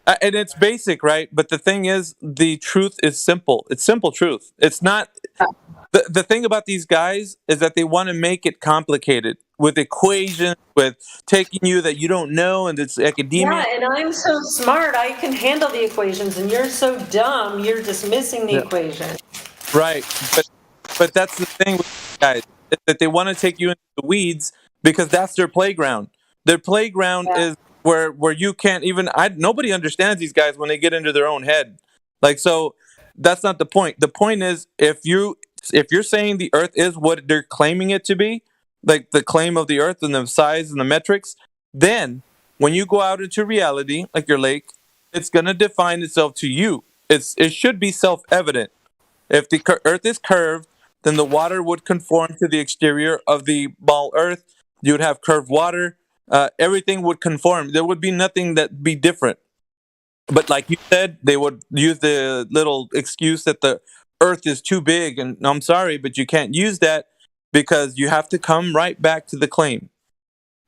And it's basic, right? But the thing is, the truth is simple. It's simple truth. It's not. The thing about these guys is that they want to make it complicated with equations, with taking you that you don't know, and it's academia. Yeah, and I'm so smart, I can handle the equations, and you're so dumb, you're dismissing the Yeah. equation. Right. But that's the thing with these guys, is that they want to take you into the weeds because that's their playground. Their playground Yeah. is where you can't even. Nobody understands these guys when they get into their own head. Like, so that's not the point. The point is, if you're saying the Earth is what they're claiming it to be, like the claim of the Earth and the size and the metrics, then when you go out into reality, like your lake, it's gonna define itself to you. It should be self-evident. If the Earth is curved, then the water would conform to the exterior of the ball Earth. You would have curved water. Everything would conform. There would be nothing that be different. But like you said, they would use the little excuse that the Earth is too big, and I'm sorry, but you can't use that, because you have to come right back to the claim.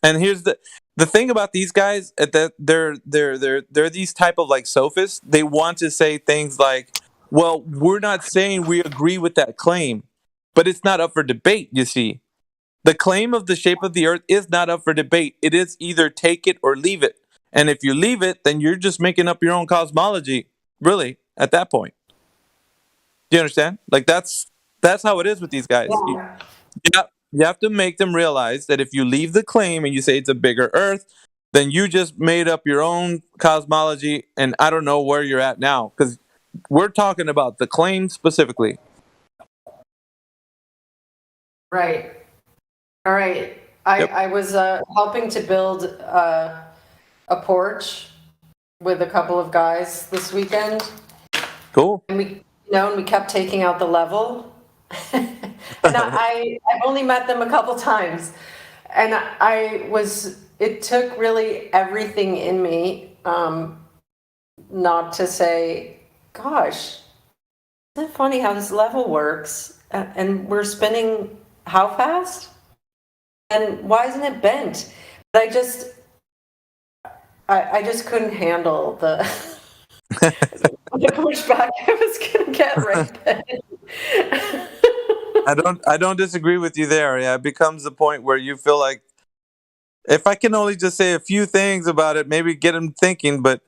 And here's the thing about these guys, that they're these type of like sophists. They want to say things like, "Well, we're not saying we agree with that claim, but it's not up for debate." You see, the claim of the shape of the Earth is not up for debate. It is either take it or leave it. And if you leave it, then you're just making up your own cosmology, really, at that point. Do you understand? Like, that's how it is with these guys. Yeah. You have to make them realize that if you leave the claim and you say it's a bigger Earth, then you just made up your own cosmology, and I don't know where you're at now, because we're talking about the claim specifically. Right. All right. I was helping to build a porch with a couple of guys this weekend, Cool. and we known, we kept taking out the level. And I've only met them a couple times. And it took really everything in me not to say, gosh, isn't it funny how this level works? And we're spinning how fast? And why isn't it bent? But I just couldn't handle the pushback I was gonna get right then. I don't disagree with you there. Yeah, it becomes the point where you feel like if I can only just say a few things about it, maybe get them thinking, but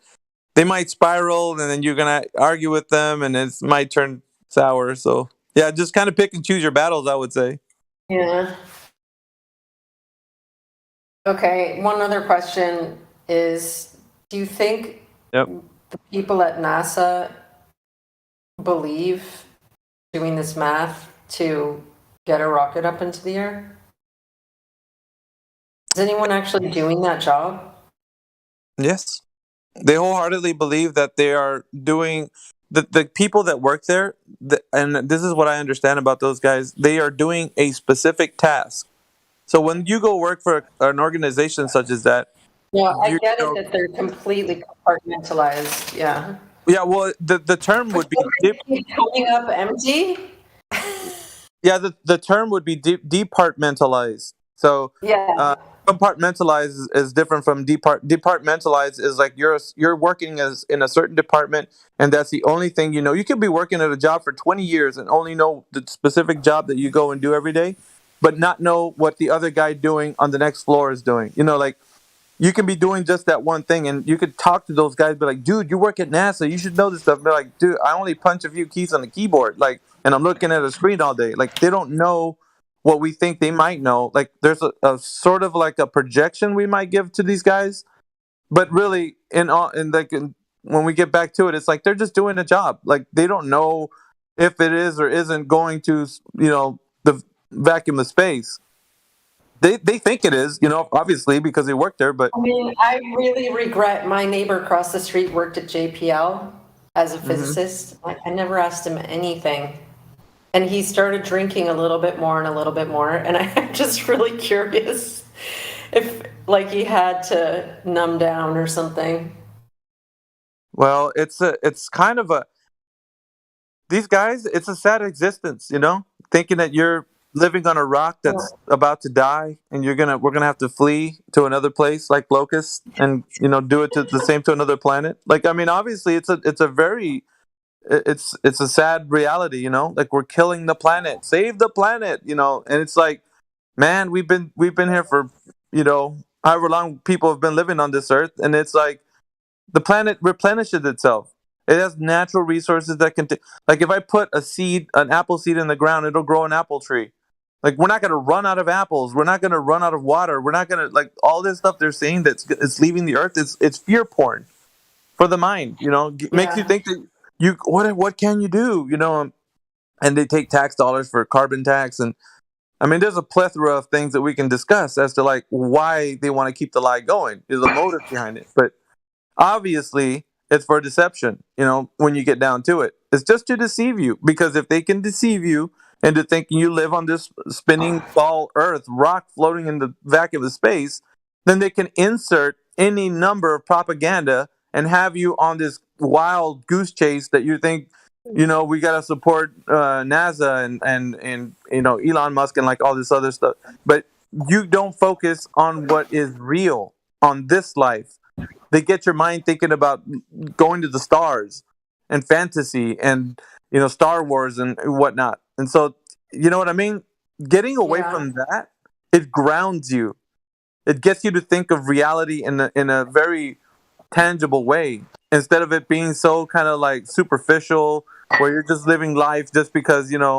they might spiral and then you're gonna argue with them and it might turn sour. So yeah, just kind of pick and choose your battles, I would say. Yeah. Okay, one other question is, do you think Yep. the people at NASA believe doing this math to get a rocket up into the air? Is anyone actually doing that job? Yes. They wholeheartedly believe that they are doing the people that work there, and this is what I understand about those guys, they are doing a specific task. So when you go work for an organization such as that, Yeah, I you get it know, that they're completely compartmentalized, yeah. yeah, well, the term would be Keep coming up empty? yeah, the term would be departmentalized. So Yeah, compartmentalized is different from departmentalized is like you're working as in a certain department and that's the only thing you know. You could be working at a job for 20 years and only know the specific job that you go and do every day, but not know what the other guy doing on the next floor is doing. You know, like you can be doing just that one thing and you could talk to those guys, be like, dude, you work at NASA, you should know this stuff. They're like, dude, I only punch a few keys on the keyboard, like, and I'm looking at a screen all day. Like, they don't know what we think they might know. Like, there's a sort of like a projection we might give to these guys, but really, when we get back to it, it's like they're just doing a job. Like, they don't know if it is or isn't going to, the vacuum of space. They think it is, obviously because they work there, but I mean, I really regret my neighbor across the street worked at JPL as a physicist. I never asked him anything. And he started drinking a little bit more and a little bit more. And I'm just really curious if, like, he had to numb down or something. well, it's kind of these guys, it's a sad existence, thinking that you're living on a rock that's about to die and we're gonna have to flee to another place like Locust and do it to the same to another planet. Like, I mean, obviously it's a sad reality, like we're killing the planet, save the planet, and it's like, man, we've been here for however long people have been living on this earth, and it's like the planet replenishes itself. It has natural resources that can like if I put an apple seed in the ground, it'll grow an apple tree. Like, we're not going to run out of apples, we're not going to run out of water, we're not going to, like, all this stuff they're saying it's leaving the earth, it's fear porn for the mind, makes you think that what can you do, and they take tax dollars for carbon tax. And I mean, there's a plethora of things that we can discuss as to, like, why they want to keep the lie going. There's a motive behind it, but obviously it's for deception. When you get down to it, it's just to deceive you, because if they can deceive you into thinking you live on this spinning ball earth rock floating in the vacuum of space, then they can insert any number of propaganda and have you on this wild goose chase that you think, we got to support NASA and Elon Musk and, like, all this other stuff. But you don't focus on what is real on this life. They get your mind thinking about going to the stars and fantasy and, Star Wars and whatnot. And so, you know what I mean? Getting away from that, it grounds you. It gets you to think of reality in a very tangible way, instead of it being so kind of like superficial, where you're just living life just because we're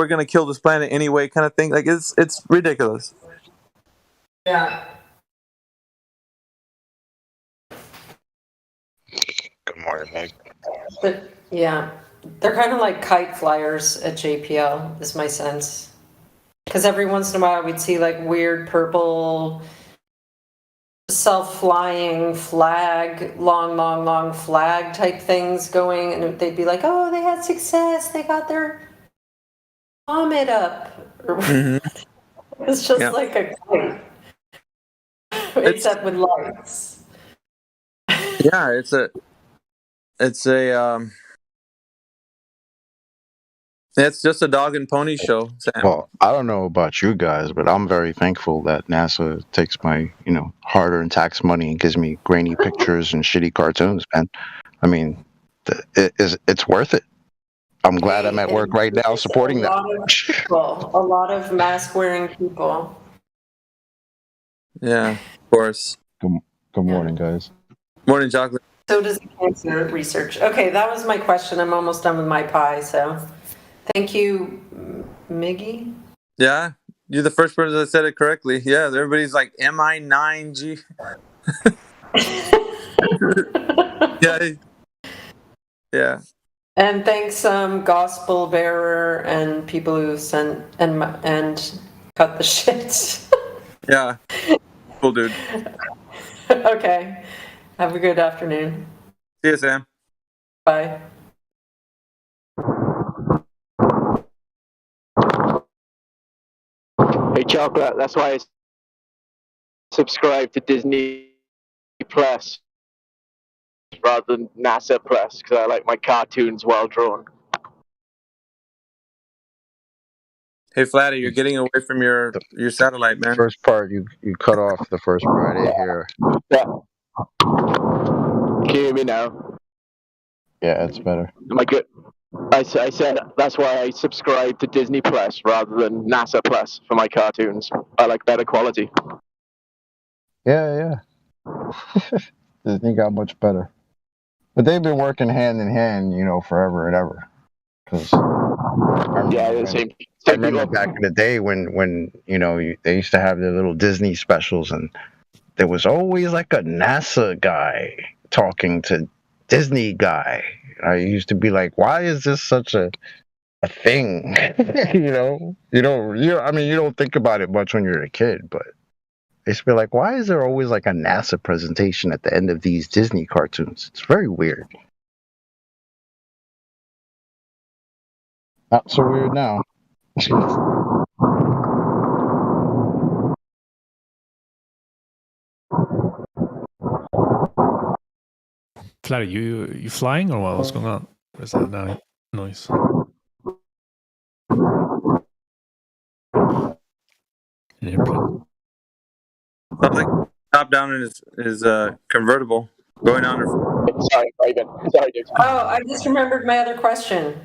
gonna kill this planet anyway, kind of thing. Like, it's ridiculous. Yeah. Good morning, Meg. But yeah, they're kind of like kite flyers at JPL, is my sense. Because every once in a while we'd see like weird purple self-flying flag, long flag type things going, and they'd be like, oh, they had success, they got their comet up. Mhm. It's just Yeah. like a kite, It's except with lights. yeah, it's a it's just a dog and pony show, Sam. Well, I don't know about you guys, but I'm very thankful that NASA takes my, hard-earned tax money and gives me grainy pictures and shitty cartoons, man. I mean, it's worth it. I'm glad I'm at work right now It's supporting that. a lot of mask-wearing people. Yeah, of course. Good morning, guys. Morning, chocolate. So does the cancer research. Okay, that was my question. I'm almost done with my pie, so thank you, Miggy. Yeah, you're the first person that said it correctly. Yeah, everybody's like MI9G. Yeah. And thanks, gospel bearer and people who sent and cut the shit. Yeah. Cool, dude. Okay. Have a good afternoon. See you, Sam. Bye. Hey, chocolate. That's why I subscribe to Disney Plus rather than NASA Plus, because I like my cartoons well drawn. Hey, Flatty, you're getting away from your satellite, man. First part, you cut off the first part. I didn't hear. Yeah. Can you hear me now? Yeah, it's better. Am I good? I said that's why I subscribe to Disney Plus rather than NASA Plus for my cartoons. I like better quality. Yeah. Disney got much better, but they've been working hand in hand, forever and ever. Because Yeah, the same I remember people. back in the day when they used to have their little Disney specials, and there was always like a NASA guy talking to Disney guy. I used to be like, why is this such a thing? You don't think about it much when you're a kid, but they used to be like, why is there always like a NASA presentation at the end of these Disney cartoons? It's very weird. Not so weird now. Flatty, you flying or what? What's going on? Where's that now noise? An airplane. Something top down in his convertible going on. Sorry, Raven. Sorry, dude. Oh, I just remembered my other question.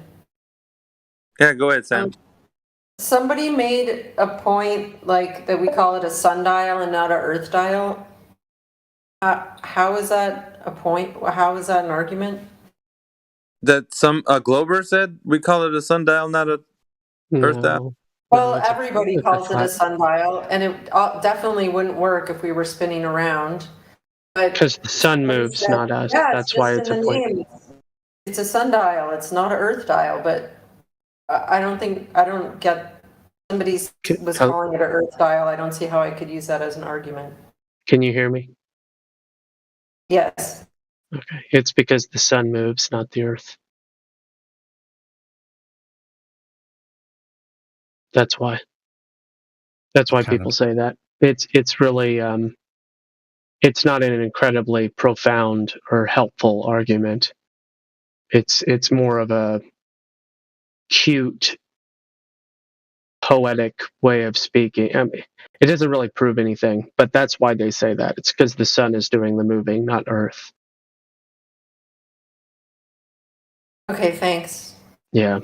Yeah, go ahead, Sam. Somebody made a point like that we call it a sundial and not an earth dial. How is that a point? How is that an argument? That a Glober said we call it a sundial, not a earth dial. Well, it's everybody a calls it a flat- sundial, and it definitely wouldn't work if we were spinning around. But Because the sun moves, not us. yeah, That's why just it's a in the point. name. It's a sundial. It's not an earth dial. But I don't get. Somebody was calling it an earth dial. I don't see how I could use that as an argument. Can you hear me? Yes. Okay. It's because the sun moves, not the earth. That's why. That's why Kind people of. say that. It's really it's not an incredibly profound or helpful argument. It's more of a cute, poetic way of speaking. I mean, it doesn't really prove anything, but that's why they say that. It's because the sun is doing the moving, not Earth. Okay. Thanks. Yeah.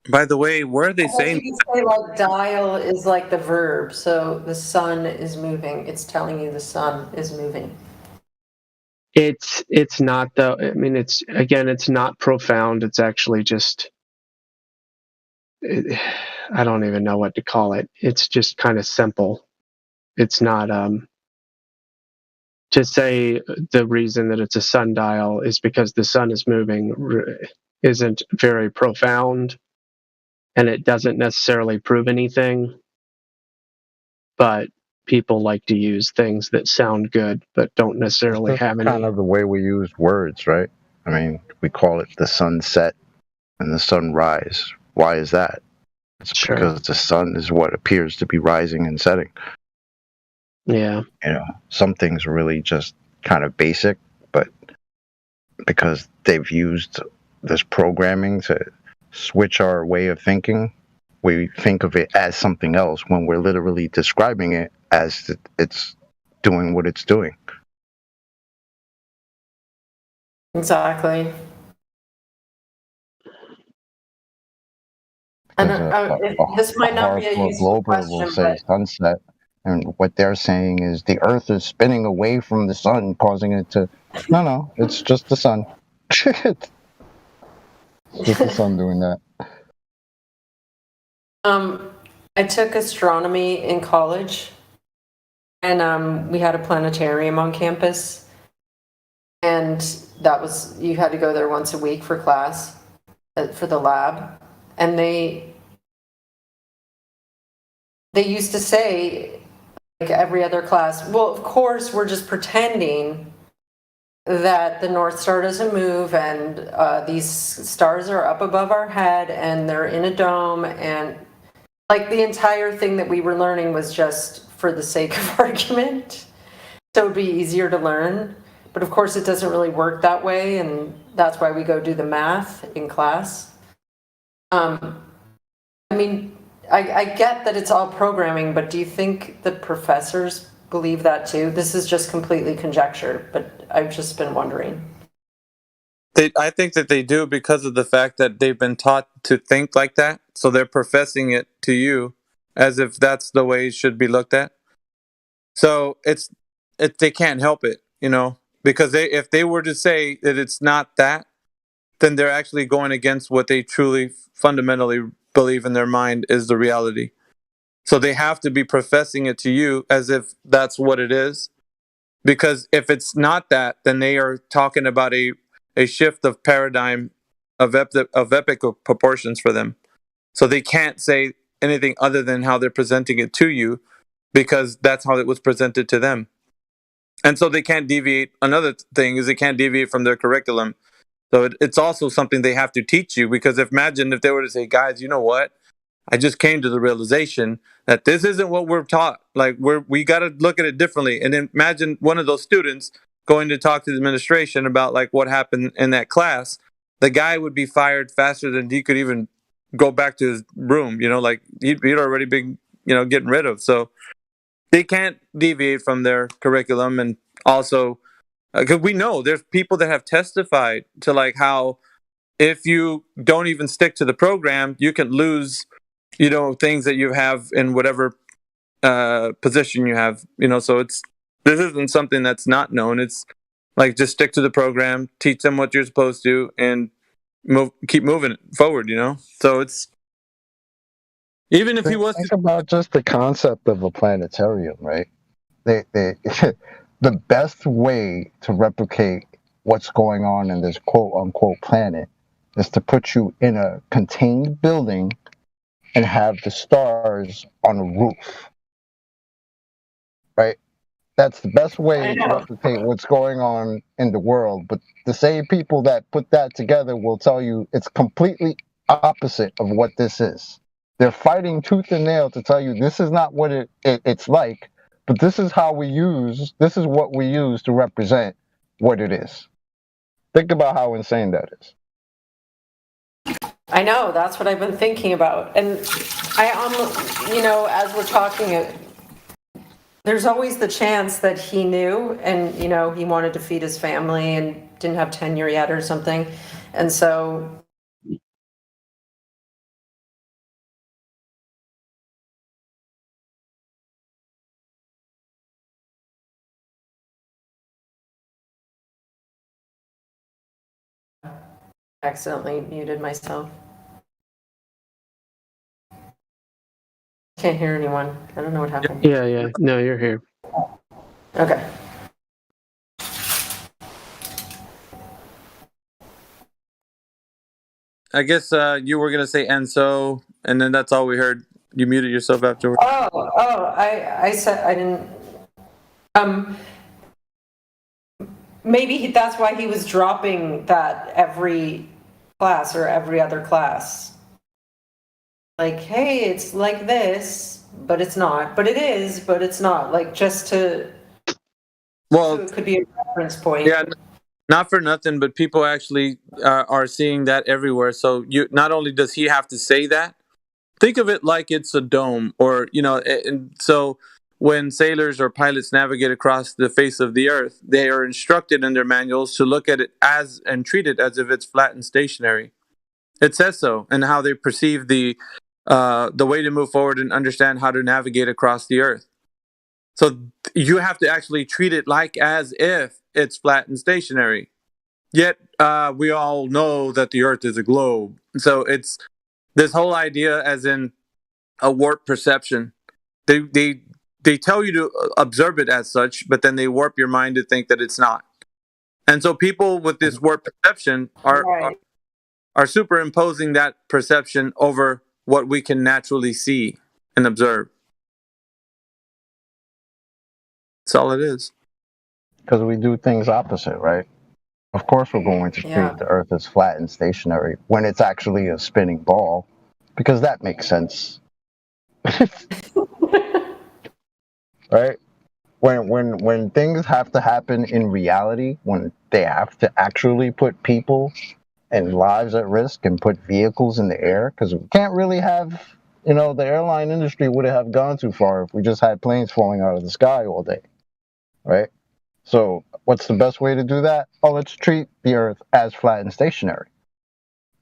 By the way, where are they I saying? you could say like dial is like the verb, so the sun is moving. It's telling you the sun is moving. It's not though. I mean, it's not profound. It's actually just. I don't even know what to call it. It's just kind of simple. It's not to say the reason that it's a sundial is because the sun is moving isn't very profound, and it doesn't necessarily prove anything. But people like to use things that sound good but don't necessarily That's have any. kind of the way we use words, right? I mean, we call it the sunset and the sunrise. Why is that? It's Sure. because the sun is what appears to be rising and setting. Yeah. You know, some things are really just kind of basic, but because they've used this programming to switch our way of thinking, we think of it as something else when we're literally describing it as it's doing what it's doing. Exactly. And this might not be a hardcore useful glober will question, say but sunset, and what they're saying is the Earth is spinning away from the sun, causing it to. No, it's just the sun. It's just the sun doing that. I took astronomy in college, and we had a planetarium on campus, and that was, you had to go there once a week for class, for the lab, and they used to say, like every other class, well, of course, we're just pretending that the North Star doesn't move, and these stars are up above our head, and they're in a dome, and like the entire thing that we were learning was just for the sake of argument, so it would be easier to learn. But of course, it doesn't really work that way, and that's why we go do the math in class. I mean, I get that it's all programming, but do you think the professors believe that too? This is just completely conjecture, but I've just been wondering. I think that they do because of the fact that they've been taught to think like that. So they're professing it to you as if that's the way it should be looked at. So they can't help it, you know, because if they were to say that it's not that, then they're actually going against what they truly fundamentally believe in their mind is the reality. So they have to be professing it to you as if that's what it is. Because if it's not that, then they are talking about a shift of paradigm of epic proportions for them. So they can't say anything other than how they're presenting it to you, because that's how it was presented to them. And so they can't deviate. Another thing is they can't deviate from their curriculum. So it's also something they have to teach you, because imagine if they were to say, guys, you know what? I just came to the realization that this isn't what we're taught. Like we got to look at it differently. And then imagine one of those students going to talk to the administration about like what happened in that class. The guy would be fired faster than he could even go back to his room. You know, like he'd already been, you know, getting rid of. So they can't deviate from their curriculum. And also, because we know there's people that have testified to like how if you don't even stick to the program, you can lose, you know, things that you have in whatever position you have, you know. So this isn't something that's not known. It's like just stick to the program, teach them what you're supposed to, and keep moving it forward, you know. So it's even if he was think about just the concept of a planetarium, right? They the best way to replicate what's going on in this quote unquote planet is to put you in a contained building and have the stars on a roof, right? That's the best way to replicate what's going on in the world. But the same people that put that together will tell you it's completely opposite of what this is. They're fighting tooth and nail to tell you this is not what it's like, but this is what we use to represent what it is. Think about how insane that is. I know, that's what I've been thinking about. And you know, as we're talking, there's always the chance that he knew and, you know, he wanted to feed his family and didn't have tenure yet or something. And so accidentally muted myself. Can't hear anyone. I don't know what happened. Yeah. No, you're here. Okay. I guess you were gonna say and so, and then that's all we heard. You muted yourself afterwards. I said I didn't. Maybe that's why he was dropping that every class or every other class. Like, hey, it's like this, but it's not. But it is, but it's not. Like, just to. Well, So it could be a reference point. yeah, not for nothing, but people actually are seeing that everywhere. So not only does he have to say that, think of it like it's a dome, or and so when sailors or pilots navigate across the face of the earth, they are instructed in their manuals to look at it as and treat it as if it's flat and stationary. It says so, and how they perceive the way to move forward and understand how to navigate across the earth. So you have to actually treat it like as if it's flat and stationary. Yet we all know that the earth is a globe. So it's this whole idea as in a warped perception. They tell you to observe it as such, but then they warp your mind to think that it's not. And so people with this warped perception are superimposing that perception over what we can naturally see and observe. That's all it is. Because we do things opposite, right? Of course, we're going to treat the Earth as flat and stationary when it's actually a spinning ball, because that makes sense, right? When things have to happen in reality, when they have to actually put people and lives at risk and put vehicles in the air, because we can't really have, the airline industry wouldn't have gone too far if we just had planes falling out of the sky all day, right? So what's the best way to do that? Oh, let's treat the Earth as flat and stationary.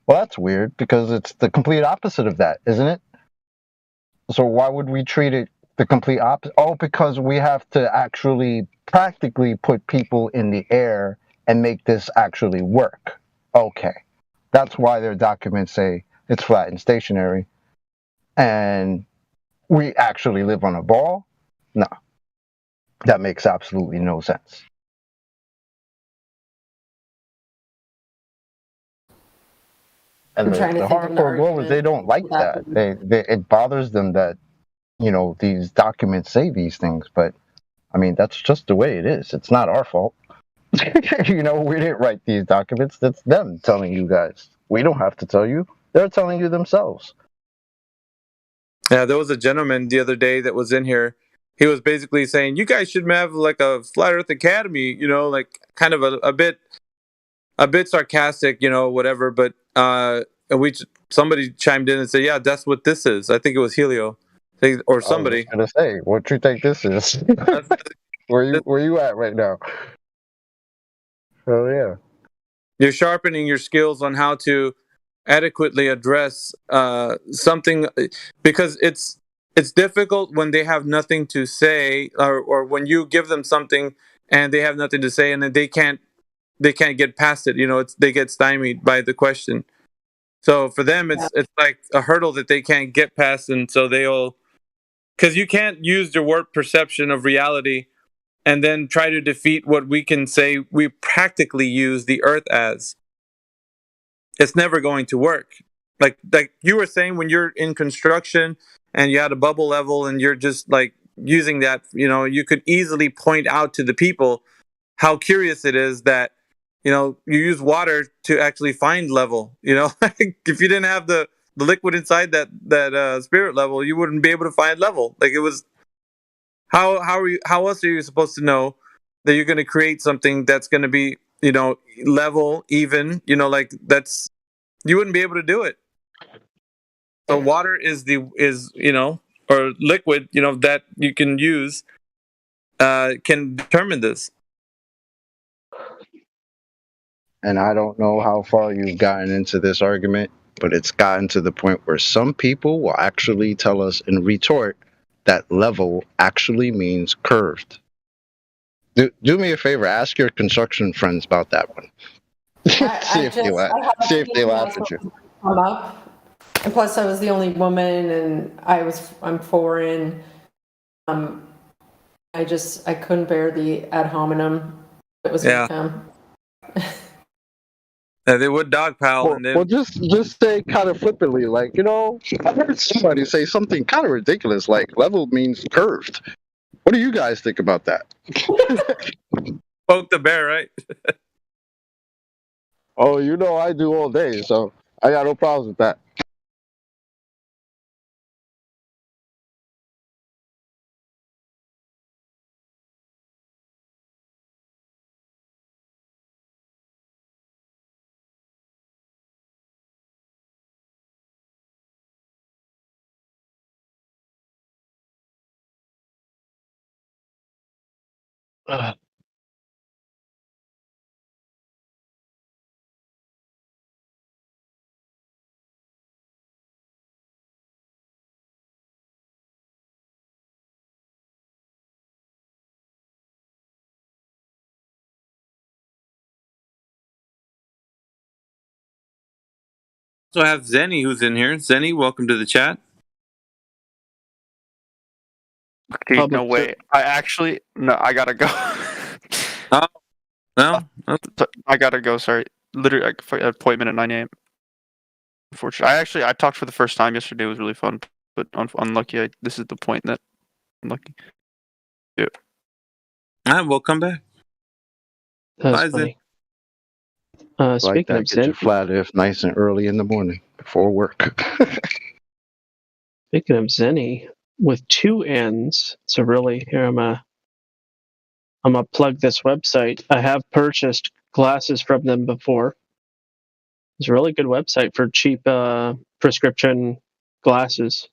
Well, that's weird because it's the complete opposite of that, isn't it? So why would we treat it the complete opposite? Oh, because we have to actually practically put people in the air and make this actually work. Okay. That's why their documents say it's flat and stationary. And we actually live on a ball? No. That makes absolutely no sense. And the hardcore blowers, they don't like that. It bothers them that, these documents say these things. But, I mean, that's just the way it is. It's not our fault. We didn't write these documents. That's them telling you guys. We don't have to tell you. They're telling you themselves. Yeah, there was a gentleman the other day that was in here. He was basically saying, you guys should have like a Flat Earth Academy, like kind of a bit sarcastic, whatever. But somebody chimed in and said, yeah, that's what this is. I think it was Helio or somebody. I was gonna say, what you think this is? Where you at right now? Oh yeah. You're sharpening your skills on how to adequately address something, because it's difficult when they have nothing to say, or when you give them something and they have nothing to say, and then they can't get past it. They get stymied by the question. So for them, it's like a hurdle that they can't get past, and so because you can't use your warped perception of reality and then try to defeat what we can say we practically use the earth as. It's never going to work. Like you were saying, when you're in construction and you had a bubble level and you're just like using that, you could easily point out to the people how curious it is that, you use water to actually find level. If you didn't have the liquid inside that spirit level, you wouldn't be able to find level. Like, it was, how else are you supposed to know that you're going to create something that's going to be, level, even, like that's, you wouldn't be able to do it. So water is or liquid, that you can use, can determine this. And I don't know how far you've gotten into this argument, but it's gotten to the point where some people will actually tell us in retort that level actually means curved. Do me a favor, ask your construction friends about that one. See if they laugh at you. And plus, I was the only woman, and I'm foreign. I couldn't bear the ad hominem that was with him. They would dogpile, and Well, then just say kind of flippantly, like, I heard somebody say something kind of ridiculous, like level means curved. What do you guys think about that? poke the bear, right? Oh, I do all day, so I got no problems with that. Uh, Also have Zenny who's in here. Zenny, welcome to the chat. Dude, Public no way. I gotta go. No, I gotta go. Sorry, literally, appointment at 9 a.m. Unfortunately, I talked for the first time yesterday. It was really fun, but unlucky. This is the point that unlucky. all right, well, come back. that was Bye, Zen. funny. Like Speaking that, of get your Zen, flat earth nice and early in the morning before work. speaking of Zenny, with two N's, so really here I'm gonna plug this website. I have purchased glasses from them before. It's a really good website for cheap prescription glasses.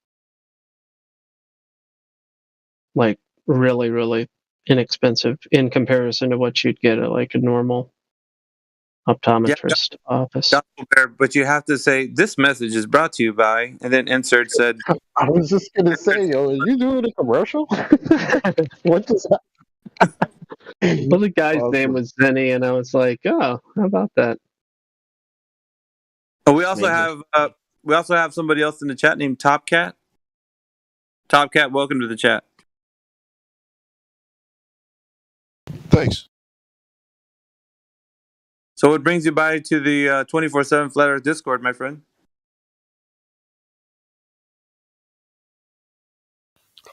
Like really, really inexpensive in comparison to what you'd get at like a normal optometrist office. Gospel Bear, but you have to say this message is brought to you by, and then insert said. I was just gonna say, yo, are you doing a commercial? What just Well, the guy's Awesome. name was Zenny, and I was like, oh, how about that? Oh, we also Maybe. have somebody else in the chat named Top Cat. Top Cat, welcome to the chat. Thanks. So what brings you by to the 24/7 Flat Earth Discord, my friend?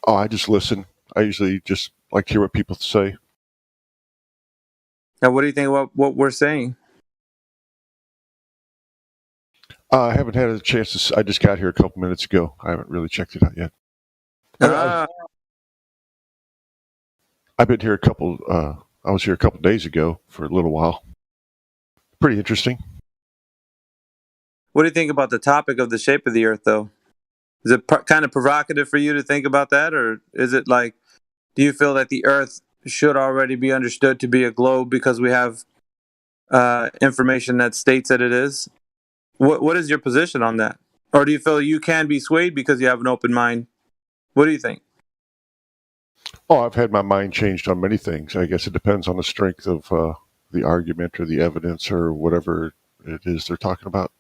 Oh, I just listen. I usually just like to hear what people say. Now, what do you think about what we're saying? I haven't had a chance to. I just got here a couple minutes ago. I haven't really checked it out yet. I've been here I was here a couple days ago for a little while. Pretty interesting. What do you think about the topic of the shape of the Earth, though? Is it kind of provocative for you to think about that, or is it like, do you feel that the Earth should already be understood to be a globe because we have information that states that it is? What is your position on that? Or do you feel you can be swayed because you have an open mind? What do you think? Oh, I've had my mind changed on many things. I guess it depends on the strength of the argument or the evidence or whatever it is they're talking about.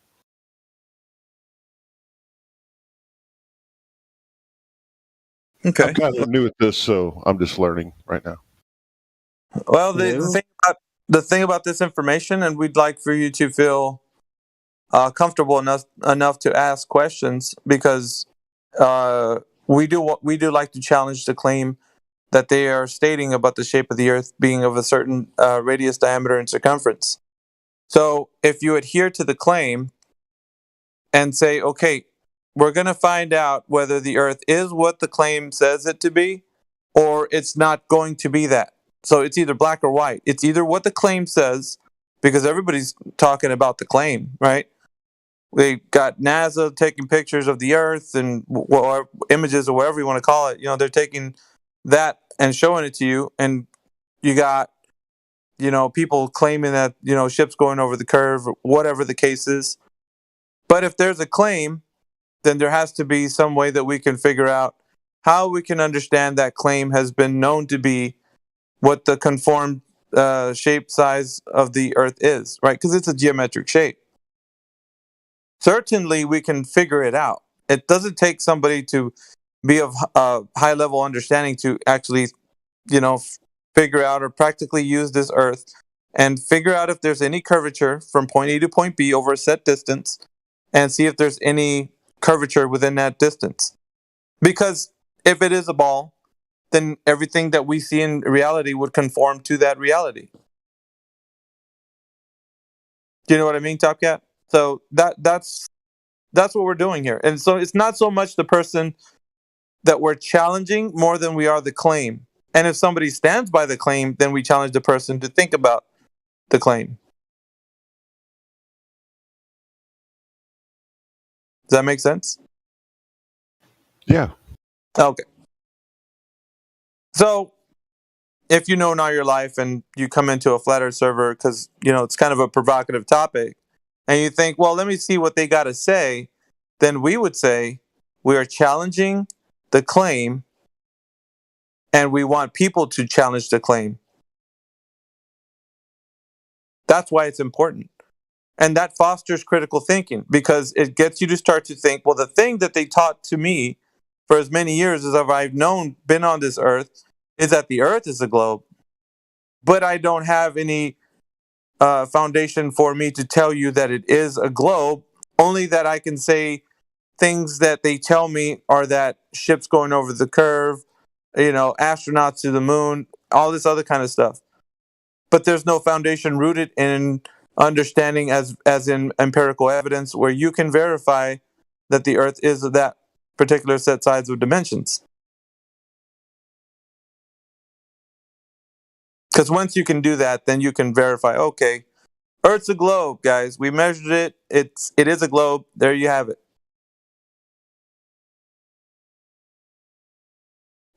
Okay. I'm kind of new at this, so I'm just learning right now. Well, the thing about this information, and we'd like for you to feel comfortable enough to ask questions, because we do like to challenge the claim that they are stating about the shape of the Earth being of a certain radius, diameter, and circumference. So if you adhere to the claim and say, okay, we're going to find out whether the Earth is what the claim says it to be, or it's not going to be that. So it's either black or white. It's either what the claim says, because everybody's talking about the claim, right? They got NASA taking pictures of the Earth and or images or whatever you want to call it. They're taking that and showing it to you, and you got people claiming that ships going over the curve, or whatever the case is. But if there's a claim, then there has to be some way that we can figure out how we can understand that claim has been known to be what the conformed shape size of the Earth is, right? Because it's a geometric shape. Certainly, we can figure it out. It doesn't take somebody to be of high level understanding to actually, figure out or practically use this Earth and figure out if there's any curvature from point A to point B over a set distance, and see if there's any curvature within that distance. Because if it is a ball, then everything that we see in reality would conform to that reality. Do you know what I mean, Top Cat? So that's what we're doing here. And so it's not so much the person that we're challenging more than we are the claim. And if somebody stands by the claim, then we challenge the person to think about the claim. Does that make sense? Yeah. Okay. So if you know now your life and you come into a flat earth server because, it's kind of a provocative topic, and you think, well, let me see what they got to say, then we would say we are challenging the claim and we want people to challenge the claim. That's why it's important. And that fosters critical thinking because it gets you to start to think, well, the thing that they taught to me for as many years as I've been on this earth, is that the earth is a globe. But I don't have any foundation for me to tell you that it is a globe, only that I can say things that they tell me are that ships going over the curve, astronauts to the moon, all this other kind of stuff. But there's no foundation rooted in understanding as in empirical evidence where you can verify that the earth is that particular set size of dimensions. Because once you can do that, then you can verify, okay, Earth's a globe, guys. We measured it. It is a globe. There you have it.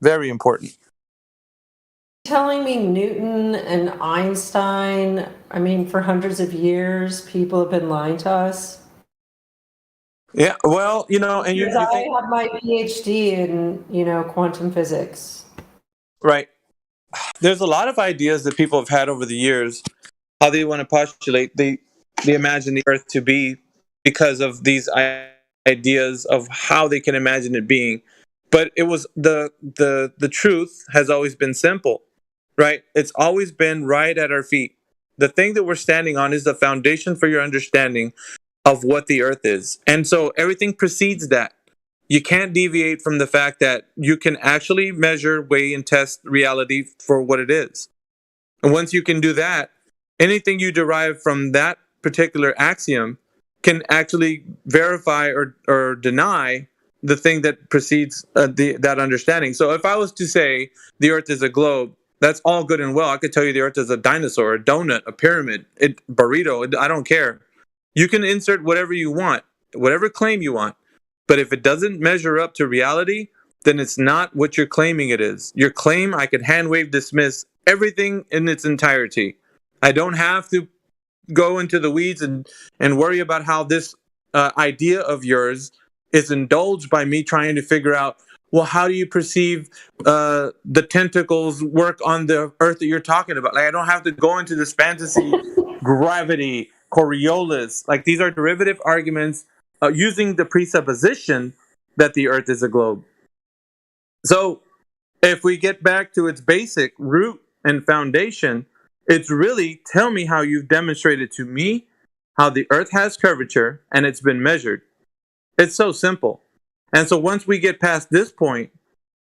Very important. Telling me Newton and Einstein, for hundreds of years, people have been lying to us. Yeah, well, and you I think, have my PhD in, quantum physics. right. There's a lot of ideas that people have had over the years, how they want to postulate, they imagine the Earth to be because of these ideas of how they can imagine it being. But it was the truth has always been simple, right? It's always been right at our feet. The thing that we're standing on is the foundation for your understanding of what the Earth is. And so everything precedes that. You can't deviate from the fact that you can actually measure, weigh, and test reality for what it is. And once you can do that, anything you derive from that particular axiom can actually verify or deny the thing that precedes that understanding. So if I was to say the Earth is a globe, that's all good and well. I could tell you the Earth is a dinosaur, a donut, a pyramid, a burrito. I don't care. You can insert whatever you want, whatever claim you want. But if it doesn't measure up to reality, then it's not what you're claiming it is. Your claim, I could hand wave dismiss everything in its entirety. I don't have to go into the weeds and worry about how this idea of yours is indulged by me trying to figure out, well, how do you perceive the tentacles work on the Earth that you're talking about? Like, I don't have to go into this fantasy, gravity, Coriolis. Like, these are derivative arguments using the presupposition that the Earth is a globe. So if we get back to its basic root and foundation, it's really, tell me how you've demonstrated to me how the Earth has curvature and it's been measured. It's so simple. And so once we get past this point,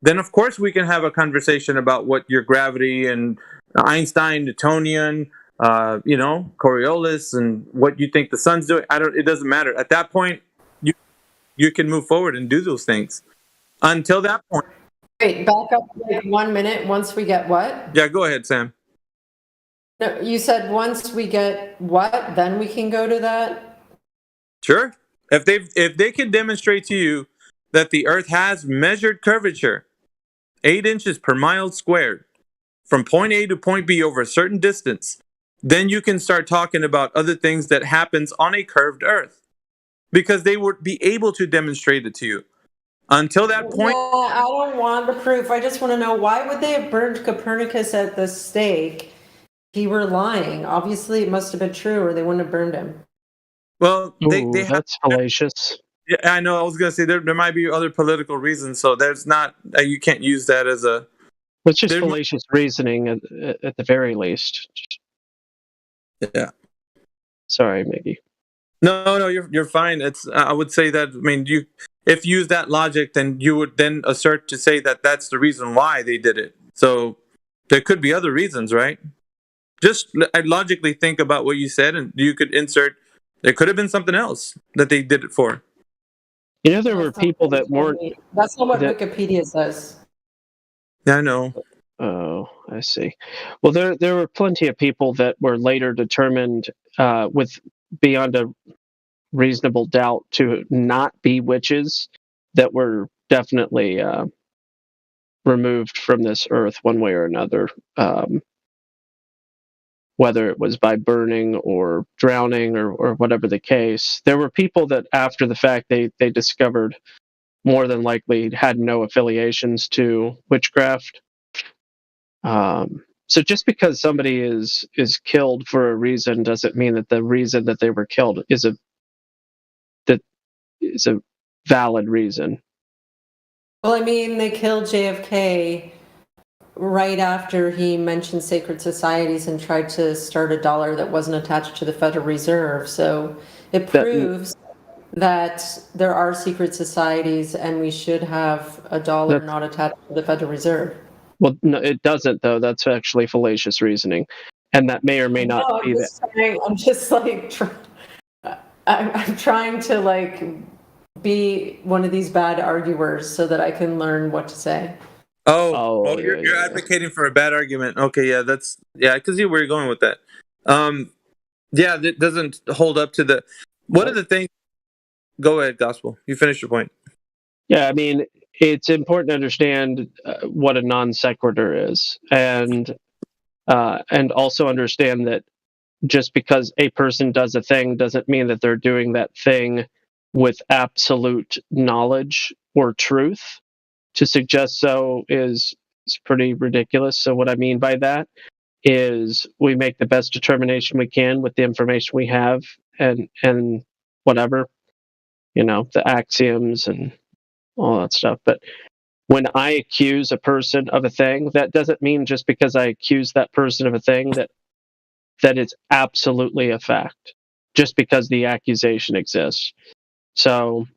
then of course we can have a conversation about what your gravity and Einstein, Newtonian, Coriolis, and what you think the sun's doing. It doesn't matter. At that point, you can move forward and do those things. Until that point. Wait, back up like 1 minute. Once we get what? Yeah, go ahead, Sam. No, you said once we get what, then we can go to that? Sure. If they can demonstrate to you that the Earth has measured curvature, 8 inches per mile squared, from point A to point B over a certain distance, then you can start talking about other things that happens on a curved Earth. Because they would be able to demonstrate it to you. Until that point... Yeah, I don't want the proof. I just want to know, why would they have burned Copernicus at the stake? He were lying. Obviously, it must have been true, or they wouldn't have burned him. Well, that's fallacious. Yeah, I know. I was going to say there might be other political reasons, so there's not... you can't use that as a... It's just fallacious reasoning at the very least. Yeah. Sorry, maybe. No, you're fine. It's I would say that, I mean, if you use that logic, then you would then assert to say that that's the reason why they did it. So there could be other reasons, right? Just logically think about what you said, and you could insert. There could have been something else that they did it for. You know, there were people that weren't. That's not what that- Wikipedia says. Yeah, I know. Oh, I see. Well, there were plenty of people that were later determined with beyond a reasonable doubt to not be witches that were definitely removed from this earth one way or another, whether it was by burning or drowning or whatever the case. There were people that after the fact they discovered more than likely had no affiliations to witchcraft. So just because somebody is killed for a reason doesn't mean that the reason that they were killed is a valid reason. Well, I mean, they killed JFK right after he mentioned sacred societies and tried to start a dollar that wasn't attached to the Federal Reserve. So it proves that there are secret societies and we should have a dollar not attached to the Federal Reserve. Well, no, it doesn't, though. That's actually fallacious reasoning. And that may or may not be that. I'm just like, I'm trying to like be one of these bad arguers so that I can learn what to say. You're advocating for a bad argument. Okay, yeah, I can see where you're going with that. Yeah, that doesn't hold up to the. One of the things. Go ahead, Gospel. You finish your point. Yeah, I mean, it's important to understand what a non sequitur is, and also understand that just because a person does a thing doesn't mean that they're doing that thing with absolute knowledge or truth. To suggest so is pretty ridiculous. So what I mean by that is we make the best determination we can with the information we have, and whatever, the axioms and all that stuff. But when I accuse a person of a thing, that doesn't mean just because I accuse that person of a thing that it's absolutely a fact, just because the accusation exists. So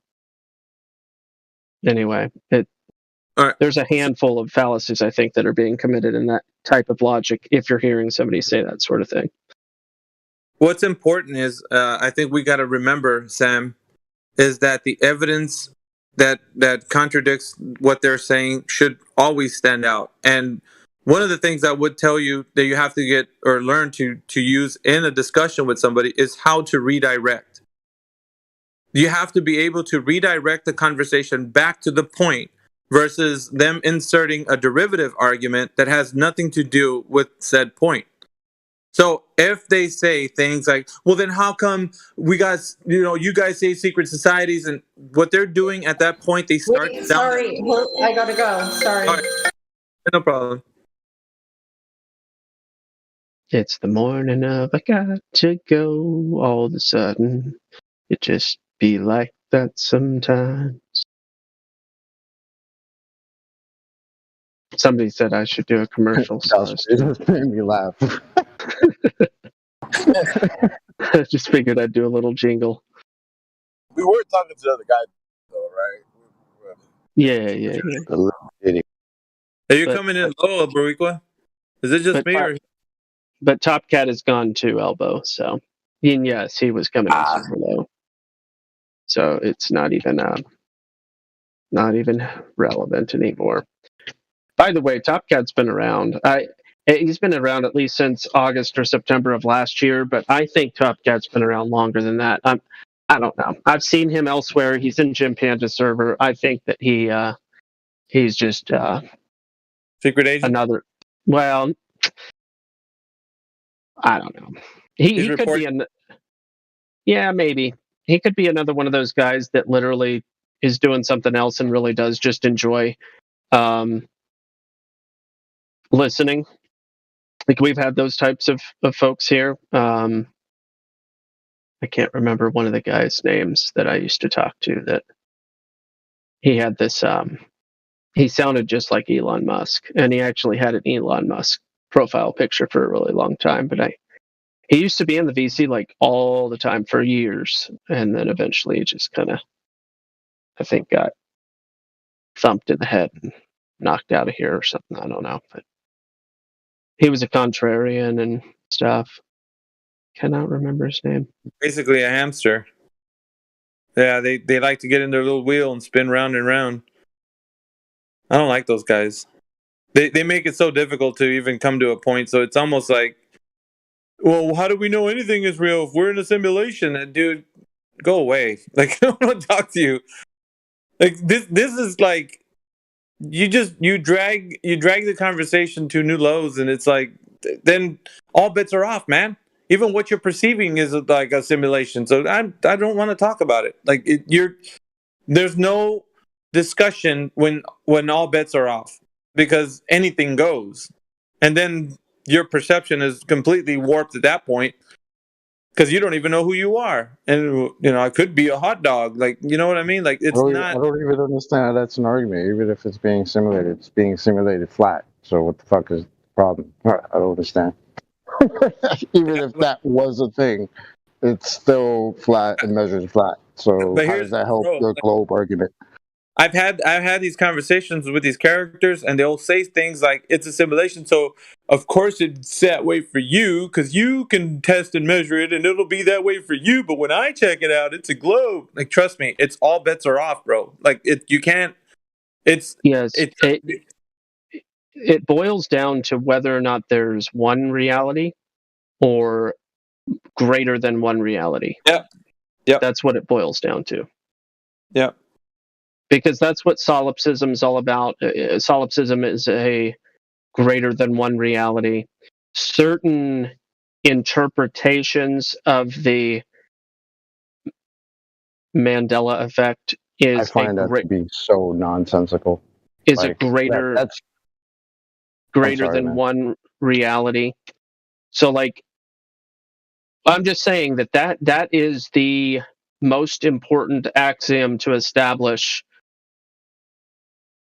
anyway, there's a handful of fallacies, I think, that are being committed in that type of logic if you're hearing somebody say that sort of thing. What's important is, I think we got to remember, Sam, is that the evidence that contradicts what they're saying should always stand out. And one of the things I would tell you that you have to get or learn to use in a discussion with somebody is how to redirect. You have to be able to redirect the conversation back to the point versus them inserting a derivative argument that has nothing to do with said point. So if they say things like, well, then how come you guys say secret societies, and what they're doing at that point, they start. Wait, sorry, I gotta go. Sorry. Right. No problem. It's the morning of I got to go. All of a sudden, it just be like that sometimes. Somebody said I should do a commercial. It just made me laugh. I just figured I'd do a little jingle. We were talking to the other guy, though, right? Yeah. Are you coming in low, Bariqua? Is it just me? But Top Cat is gone too, Elbow. So, and yes, he was coming in super low. So it's not even relevant anymore. By the way, Top Cat's been around. He's been around at least since August or September of last year, but I think Top Cat's been around longer than that. I don't know. I've seen him elsewhere. He's in Jim Panda server. I think that he's just secret agent. Well, I don't know. He could be maybe he could be another one of those guys that literally is doing something else and really does just enjoy listening. Like we've had those types of folks here. I can't remember one of the guys' names that I used to talk to that he had this, he sounded just like Elon Musk, and he actually had an Elon Musk profile picture for a really long time, but He used to be in the VC like all the time for years, and then eventually it just kind of, I think, got thumped in the head and knocked out of here or something. I don't know, but he was a contrarian and stuff. Cannot remember his name. Basically a hamster. Yeah, they like to get in their little wheel and spin round and round. I don't like those guys. They make it so difficult to even come to a point. So it's almost like, well, how do we know anything is real if we're in a simulation? And dude, go away. Like, I don't want to talk to you. Like this is like you drag the conversation to new lows, and it's like then all bets are off, man. Even what you're perceiving is like a simulation. So I don't want to talk about it. Like there's no discussion when all bets are off, because anything goes, and then your perception is completely warped at that point because you don't even know who you are. And I could be a hot dog. Like, you know what I mean? Like, it's I don't even understand how that's an argument. Even if it's being simulated, it's being simulated flat. So what the fuck is the problem? I don't understand. Even if that was a thing, it's still flat and measures flat. So But how here's does that help bro, your like, globe argument? I've had these conversations with these characters, and they'll say things like, "It's a simulation, so of course it's that way for you because you can test and measure it, and it'll be that way for you. But when I check it out, it's a globe." Like, trust me, it's all bets are off, bro. Like, you can't. It's Yes, it's it boils down to whether or not there's one reality or greater than one reality. Yep. That's what it boils down to. yeah. Because that's what solipsism is all about. Solipsism is a greater than one reality. Certain interpretations of the Mandela effect I is find that to be so nonsensical. a Like, greater that's greater sorry, than man. one reality. So, like, I'm just saying that is the most important axiom to establish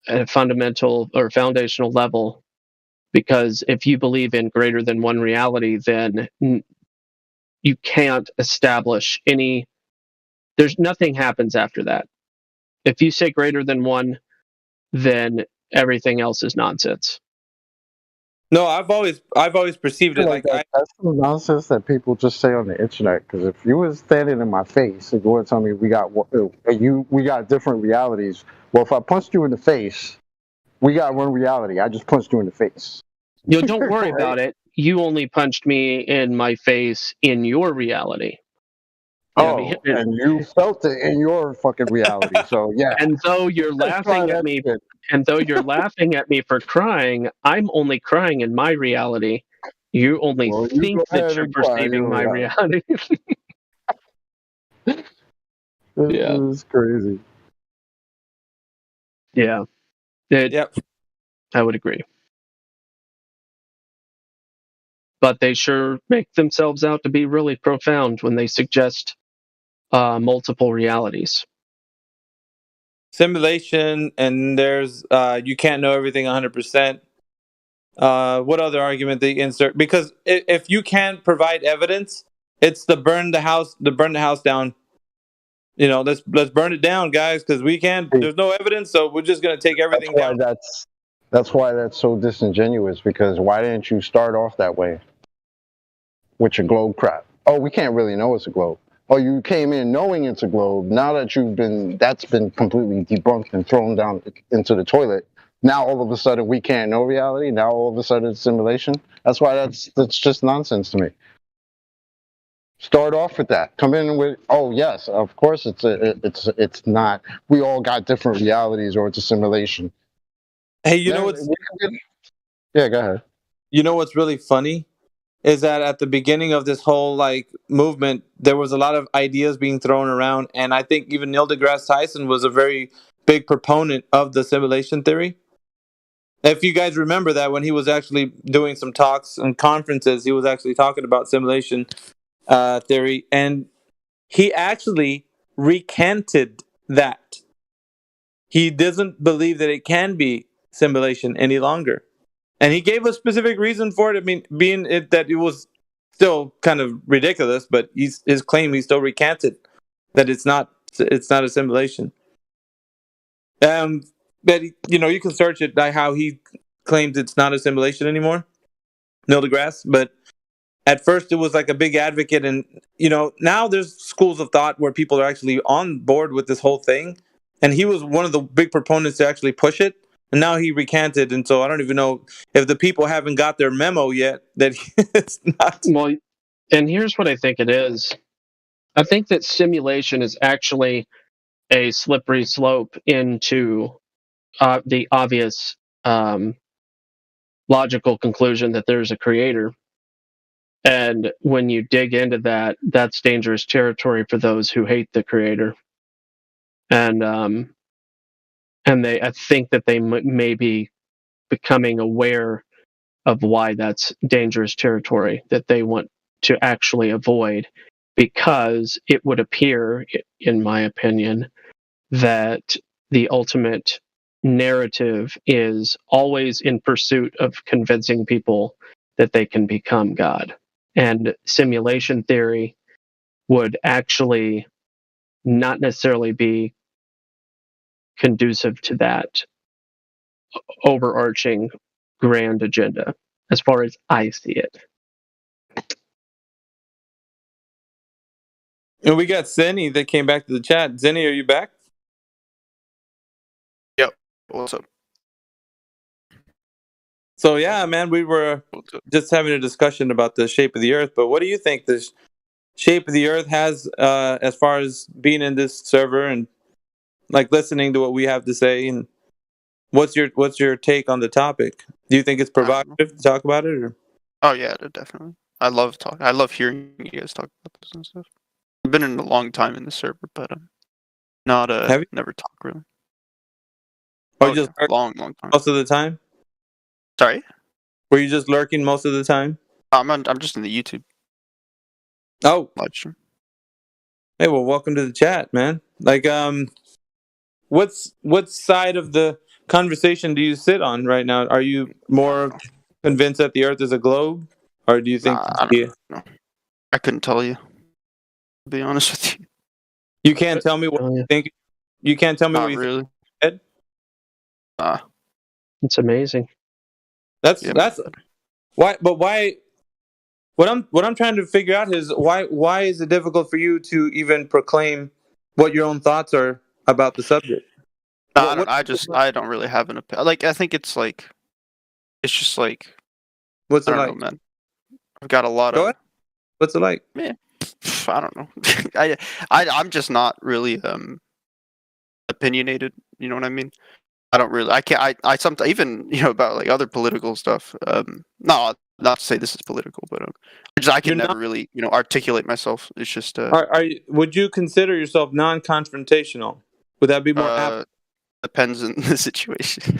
at a fundamental or foundational level, because if you believe in greater than one reality, then you can't establish there's nothing happens after that. If you say greater than one, then everything else is nonsense. No, I've always perceived it like that's some nonsense that people just say on the internet. Because if you were standing in my face and you were telling me we got different realities, well, if I punched you in the face, we got one reality. I just punched you in the face. Don't worry about it. You only punched me in my face in your reality. Oh, and you felt it in your fucking reality. So yeah. And though you're laughing at me, for crying, I'm only crying in my reality. You only think that you're perceiving my reality. This is crazy. Yeah. I would agree. But they sure make themselves out to be really profound when they suggest multiple realities. simulation, and there's you can't know everything 100%. What other argument they insert? Because if you can't provide evidence, it's the burn the house down. Let's burn it down, guys, because we can't. There's no evidence, so we're just gonna take everything down. That's why that's so disingenuous. Because why didn't you start off that way with your globe crap? Oh, we can't really know it's a globe. Oh, you came in knowing it's a globe. Now that that's been completely debunked and thrown down into the toilet. Now all of a sudden we can't know reality. Now all of a sudden it's simulation. That's why that's just nonsense to me. Start off with that. Come in with, oh yes, of course it's not. We all got different realities, or it's a simulation. Hey, you know what's? Yeah, go ahead. You know what's really funny is that at the beginning of this whole movement, there was a lot of ideas being thrown around, and I think even Neil deGrasse Tyson was a very big proponent of the simulation theory. If you guys remember that, when he was actually doing some talks and conferences, he was actually talking about simulation theory, and he actually recanted that. He doesn't believe that it can be simulation any longer. And he gave a specific reason for it. I mean, being that it was still kind of ridiculous, but his claim he still recanted that it's not a simulation. But you can search it by how he claims it's not a simulation anymore, Neil deGrasse. But at first it was like a big advocate, and now there's schools of thought where people are actually on board with this whole thing, and he was one of the big proponents to actually push it, and now he recanted, and so I don't even know if the people haven't got their memo yet that it's not. Well, and here's what I think it is. I think that simulation is actually a slippery slope into the obvious logical conclusion that there's a creator. And when you dig into that, that's dangerous territory for those who hate the creator. And I think that they may be becoming aware of why that's dangerous territory that they want to actually avoid, because it would appear, in my opinion, that the ultimate narrative is always in pursuit of convincing people that they can become God. And simulation theory would actually not necessarily be conducive to that overarching grand agenda, as far as I see it. And we got Zenny that came back to the chat. Zenny, are you back? Yep. What's up? So yeah, man, we were just having a discussion about the shape of the Earth. But what do you think the shape of the Earth has, as far as being in this server and like listening to what we have to say? And what's your take on the topic? Do you think it's provocative to talk about it? Or? Oh yeah, definitely. I love hearing you guys talk about this and stuff. I've been in a long time in the server, but not never talk really. Or just long time. Most of the time? Sorry? Were you just lurking most of the time? I'm just in the YouTube. Oh. Live stream. Hey, well, welcome to the chat, man. Like, what side of the conversation do you sit on right now? Are you more convinced that the Earth is a globe, or do you think? I don't know. I couldn't tell you. To be honest with you. You can't tell me what you think. You can't tell me what you really. think. It's amazing. That's why. But why? What I'm trying to figure out is why is it difficult for you to even proclaim what your own thoughts are about the subject? I don't really have an opinion. Like, I think it's just like. What's it I don't like? know, man. I've got a lot of. What's it like? Man, I don't know. I'm just not really opinionated. You know what I mean? I don't really. I can't. I sometimes even about like other political stuff. No, not to say this is political, but I can never really articulate myself. It's just. Would you consider yourself non-confrontational? Would that be more apt? Depends on the situation.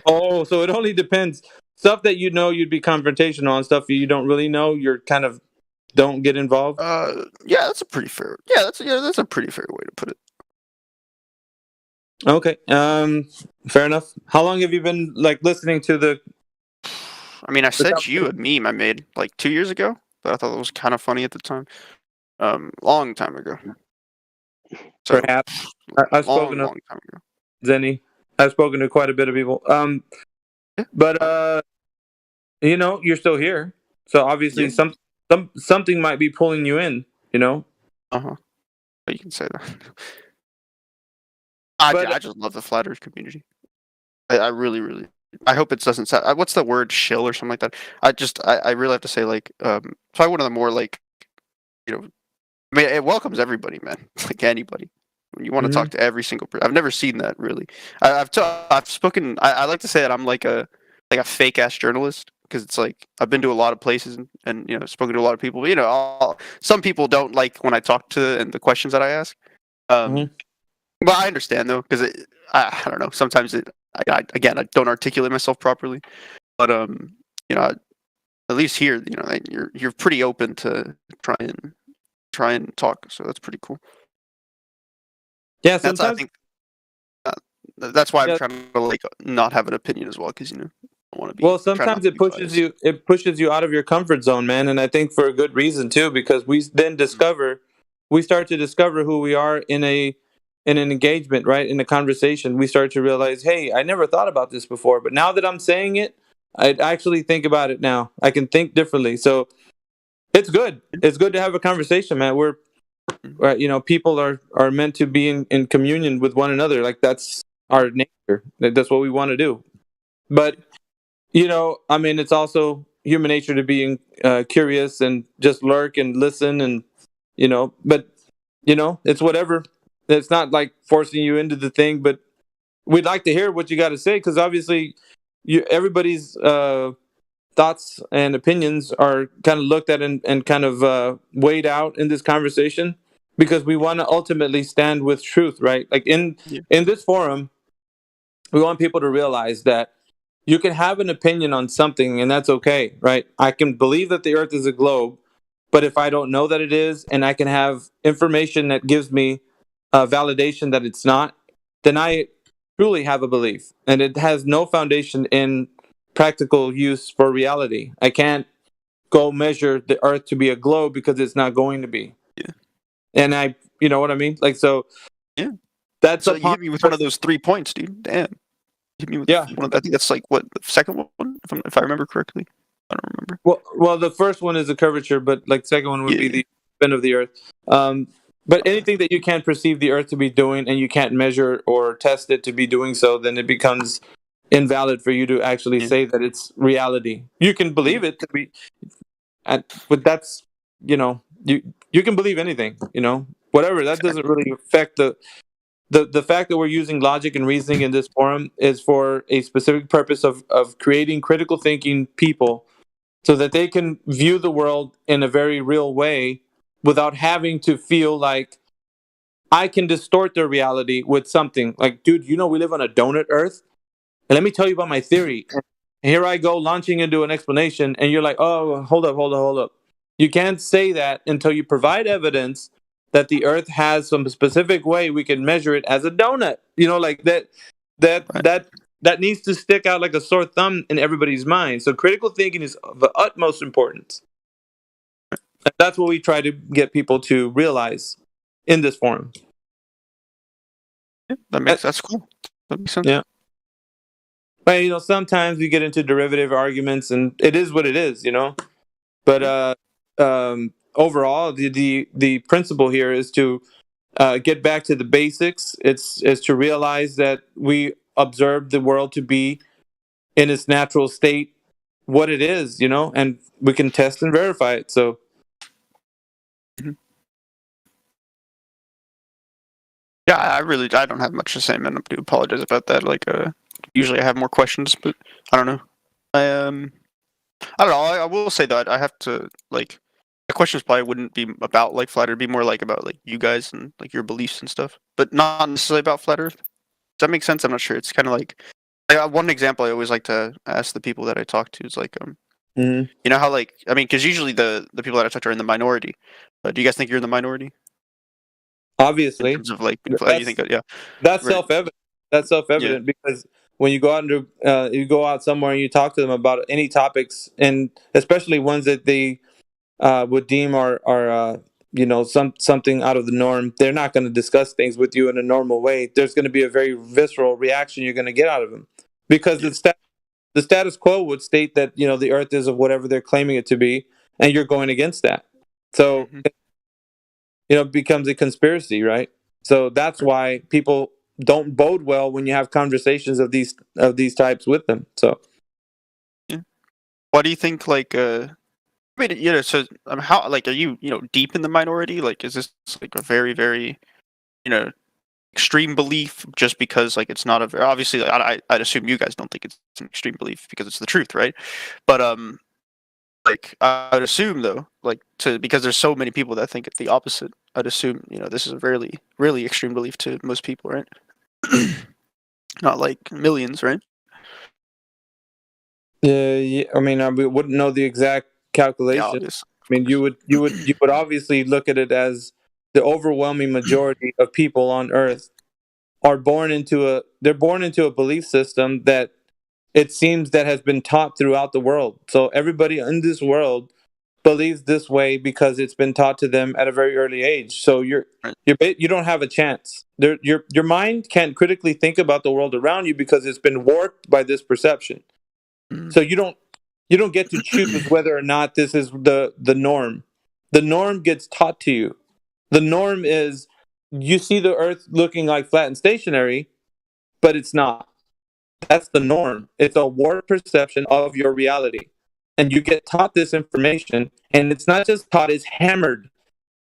Oh, so it only depends. Stuff that you'd be confrontational on, stuff you don't really know, you're kind of don't get involved. Yeah, that's a pretty fair. Yeah, that's a pretty fair way to put it. Okay, fair enough. How long have you been listening to the? I mean, I sent you a meme I made like 2 years ago that I thought was kind of funny at the time. Long time ago. So, perhaps I've spoken long time ago. Zenny. I've spoken to quite a bit of people. But you're still here, so obviously something might be pulling you in. You can say that. I just love the Flat Earth community. I really, really. I hope it doesn't sound. What's the word? Shill or something like that. I really have to say probably one of the more I mean, it welcomes everybody, man. Like anybody. When you want to talk to every single person. I've never seen that really. I've spoken. I like to say that I'm like a fake ass journalist, because it's like I've been to a lot of places and spoken to a lot of people. But, some people don't like when I talk to and the questions that I ask. But I understand though, because I don't know. Sometimes I don't articulate myself properly. But at least here, you're pretty open to try and talk. So that's pretty cool. Yeah, sometimes I think that's why I'm trying to not have an opinion as well, because I want to be. Well, try not sometimes to it be pushes biased. you out of your comfort zone, man, and I think for a good reason too, because we start to discover who we are in an engagement, right? In a conversation, we start to realize, hey, I never thought about this before, but now that I'm saying it, I actually think about it now. I can think differently. So it's good. It's good to have a conversation, man. People are meant to be in communion with one another. Like that's our nature. That's what we want to do. But I mean, it's also human nature to be curious and just lurk and listen, and but it's whatever. It's not like forcing you into the thing, but we'd like to hear what you got to say, because obviously, everybody's thoughts and opinions are kind of looked at and kind of weighed out in this conversation, because we want to ultimately stand with truth, right? Like in this forum, we want people to realize that you can have an opinion on something, and that's okay, right? I can believe that the earth is a globe, but if I don't know that it is, and I can have information that gives me validation that it's not, then I truly have a belief, and it has no foundation in practical use for reality. I can't go measure the earth to be a globe, because it's not going to be. Yeah. And you know what I mean? Like, so Yeah. that's So you hit me with one of those 3 points, dude. Damn. Hit me with Yeah. one of, I think that's like what the second one, if I remember correctly. I don't remember. Well, the first one is the curvature, but like second one would be Yeah. the spin of the earth. But anything that you can't perceive the earth to be doing, and you can't measure or test it to be doing so, then it becomes invalid for you to actually Yeah. say that it's reality. You can believe it to be, but that's you can believe anything, whatever. That doesn't really affect the fact that we're using logic and reasoning in this forum is for a specific purpose of creating critical thinking people, so that they can view the world in a very real way without having to feel like I can distort their reality with something. Like, dude, we live on a donut earth? And let me tell you about my theory. And here I go launching into an explanation, and you're like, oh, hold up. You can't say that until you provide evidence that the earth has some specific way we can measure it as a donut. Like that needs to stick out like a sore thumb in everybody's mind. So critical thinking is of the utmost importance. And that's what we try to get people to realize in this forum. Yeah, that's cool. That makes sense. Yeah. But sometimes we get into derivative arguments, and it is what it is, But overall, the principle here is to get back to the basics. It's to realize that we observe the world to be in its natural state, what it is, and we can test and verify it. So, Yeah, I don't have much to say, man. I do apologize about that. Like, usually I have more questions, but I don't know. I don't know. I will say that I have to, like, the questions probably wouldn't be about like flat Earth. It'd be more like about like you guys and like your beliefs and stuff, but not necessarily about flat Earth. Does that make sense? I'm not sure. It's kind of like one example I always like to ask the people that I talk to is like, you know how like, I mean, because usually the people that I talk to are in the minority. Do you guys think you're in the minority? obviously, In terms of like, you think, yeah, that's right. self-evident. That's self-evident because when you go out and you go out somewhere and you talk to them about any topics, and especially ones that they would deem are something out of the norm, they're not going to discuss things with you in a normal way. There's going to be a very visceral reaction you're going to get out of them, because the status quo would state that the earth is of whatever they're claiming it to be, and you're going against that. So it becomes a conspiracy, right? So that's why people don't bode well when you have conversations of these types with them. So Why do you think like I mean, so how, like, are you deep in the minority? Like, is this like a very very extreme belief just because like it's not obviously like, I'd assume you guys don't think it's an extreme belief because it's the truth, right? But like I'd assume though, like because there's so many people that think it's the opposite. I'd assume this is a really really extreme belief to most people, right? Not like millions, right? yeah, I mean, we wouldn't know the exact calculation. Obvious. I mean, you would obviously look at it as the overwhelming majority of people on Earth are born into a belief system that it seems that has been taught throughout the world. So everybody in this world believes this way because it's been taught to them at a very early age. So you don't have a chance. Your mind can't critically think about the world around you because it's been warped by this perception. So you don't get to choose whether or not this is the norm. The norm gets taught to you. The norm is you see the earth looking like flat and stationary, but it's not. That's the norm. It's a warped perception of your reality. And you get taught this information, and it's not just taught, it's hammered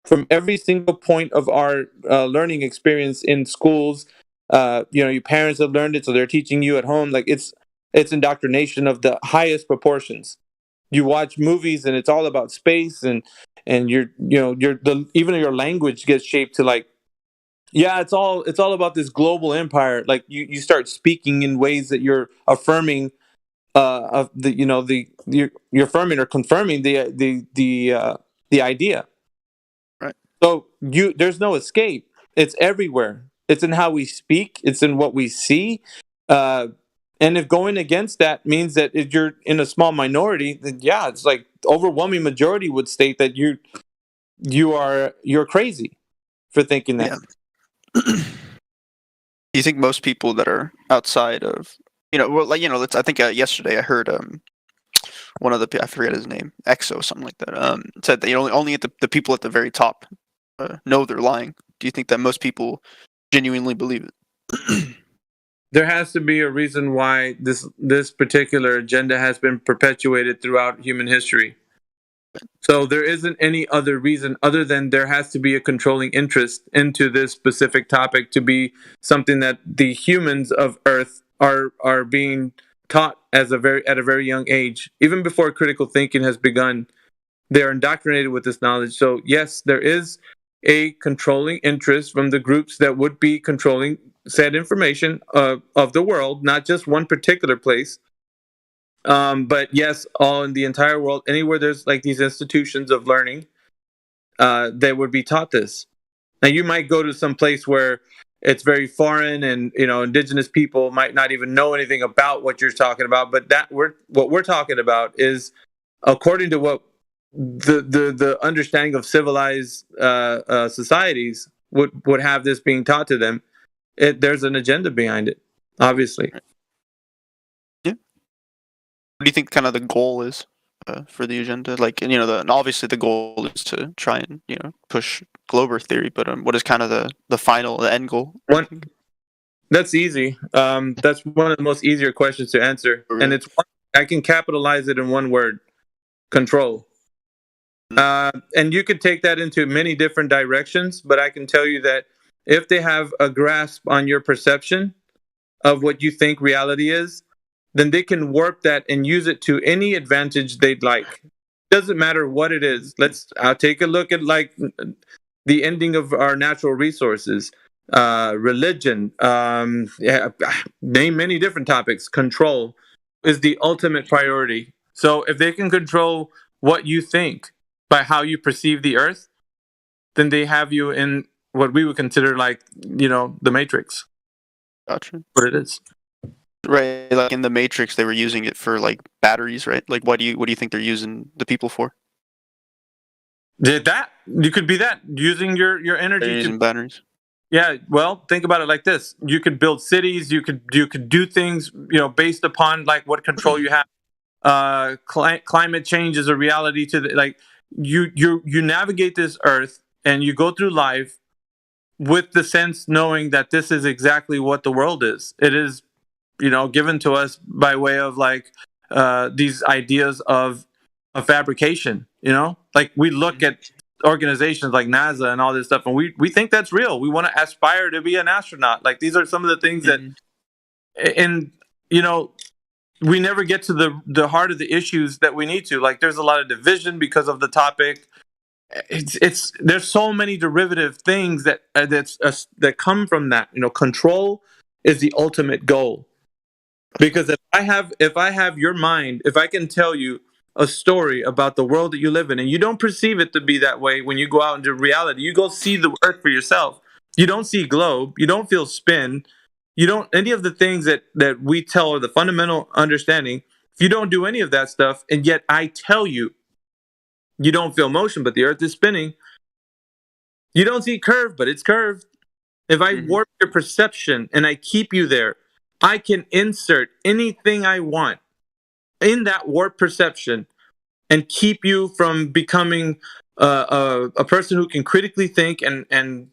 from every single point of our learning experience in schools. Your parents have learned it, so they're teaching you at home. Like it's indoctrination of the highest proportions. You watch movies, and it's all about space, and even your language gets shaped to like, yeah, it's all about this global empire. Like you start speaking in ways that you're affirming of the you're affirming or confirming the idea. Right. So there's no escape. It's everywhere. It's in how we speak. It's in what we see. And if going against that means that if you're in a small minority, then yeah, it's like overwhelming majority would state that you're crazy for thinking that. Yeah. Do you think most people that are outside of, I think yesterday I heard one of the, I forget his name, EXO, something like that, said that only at the people at the very top know they're lying. Do you think that most people genuinely believe it? There has to be a reason why this particular agenda has been perpetuated throughout human history. So there isn't any other reason other than there has to be a controlling interest into this specific topic to be something that the humans of Earth are being taught at a very young age. Even before critical thinking has begun, they're indoctrinated with this knowledge. So yes, there is a controlling interest from the groups that would be controlling said information of the world, not just one particular place. But yes, all in the entire world, anywhere there's like these institutions of learning, they would be taught this. Now you might go to some place where it's very foreign, and indigenous people might not even know anything about what you're talking about. But what we're talking about is according to what the understanding of civilized societies would have this being taught to them. There's an agenda behind it, obviously. What do you think kind of the goal is for the agenda? Like, obviously the goal is to try and, push Glober theory, but what is kind of the end goal? That's easy. That's one of the most easier questions to answer. Okay. And I can capitalize it in one word: control. And you could take that into many different directions, but I can tell you that if they have a grasp on your perception of what you think reality is, then they can warp that and use it to any advantage they'd like. Doesn't matter what it is. I'll take a look at like the ending of our natural resources, religion, name many different topics. Control is the ultimate priority. So if they can control what you think by how you perceive the earth, then they have you in what we would consider like, the Matrix. Gotcha. What it is. Right, like in the Matrix, they were using it for like batteries, right? Like, what do you think they're using the people for? You could be that using your energy. They're using batteries. Yeah, well, think about it like this: you could build cities, you could do things, based upon like what control you have. Climate change is a reality to you navigate this earth and you go through life with the sense knowing that this is exactly what the world is. It is, given to us by way of like these ideas of fabrication. Like we look at organizations like NASA and all this stuff, and we think that's real. We want to aspire to be an astronaut. Like these are some of the things that, and we never get to the heart of the issues that we need to. Like there's a lot of division because of the topic. There's so many derivative things that come from that. Control is the ultimate goal. Because if I have your mind, if I can tell you a story about the world that you live in, and you don't perceive it to be that way when you go out into reality, you go see the earth for yourself. You don't see globe, you don't feel spin, any of the things that we tell are the fundamental understanding. If you don't do any of that stuff, and yet I tell you, you don't feel motion, but the earth is spinning. You don't see curve, but it's curved. If I warp your perception and I keep you there, I can insert anything I want in that warped perception and keep you from becoming a person who can critically think and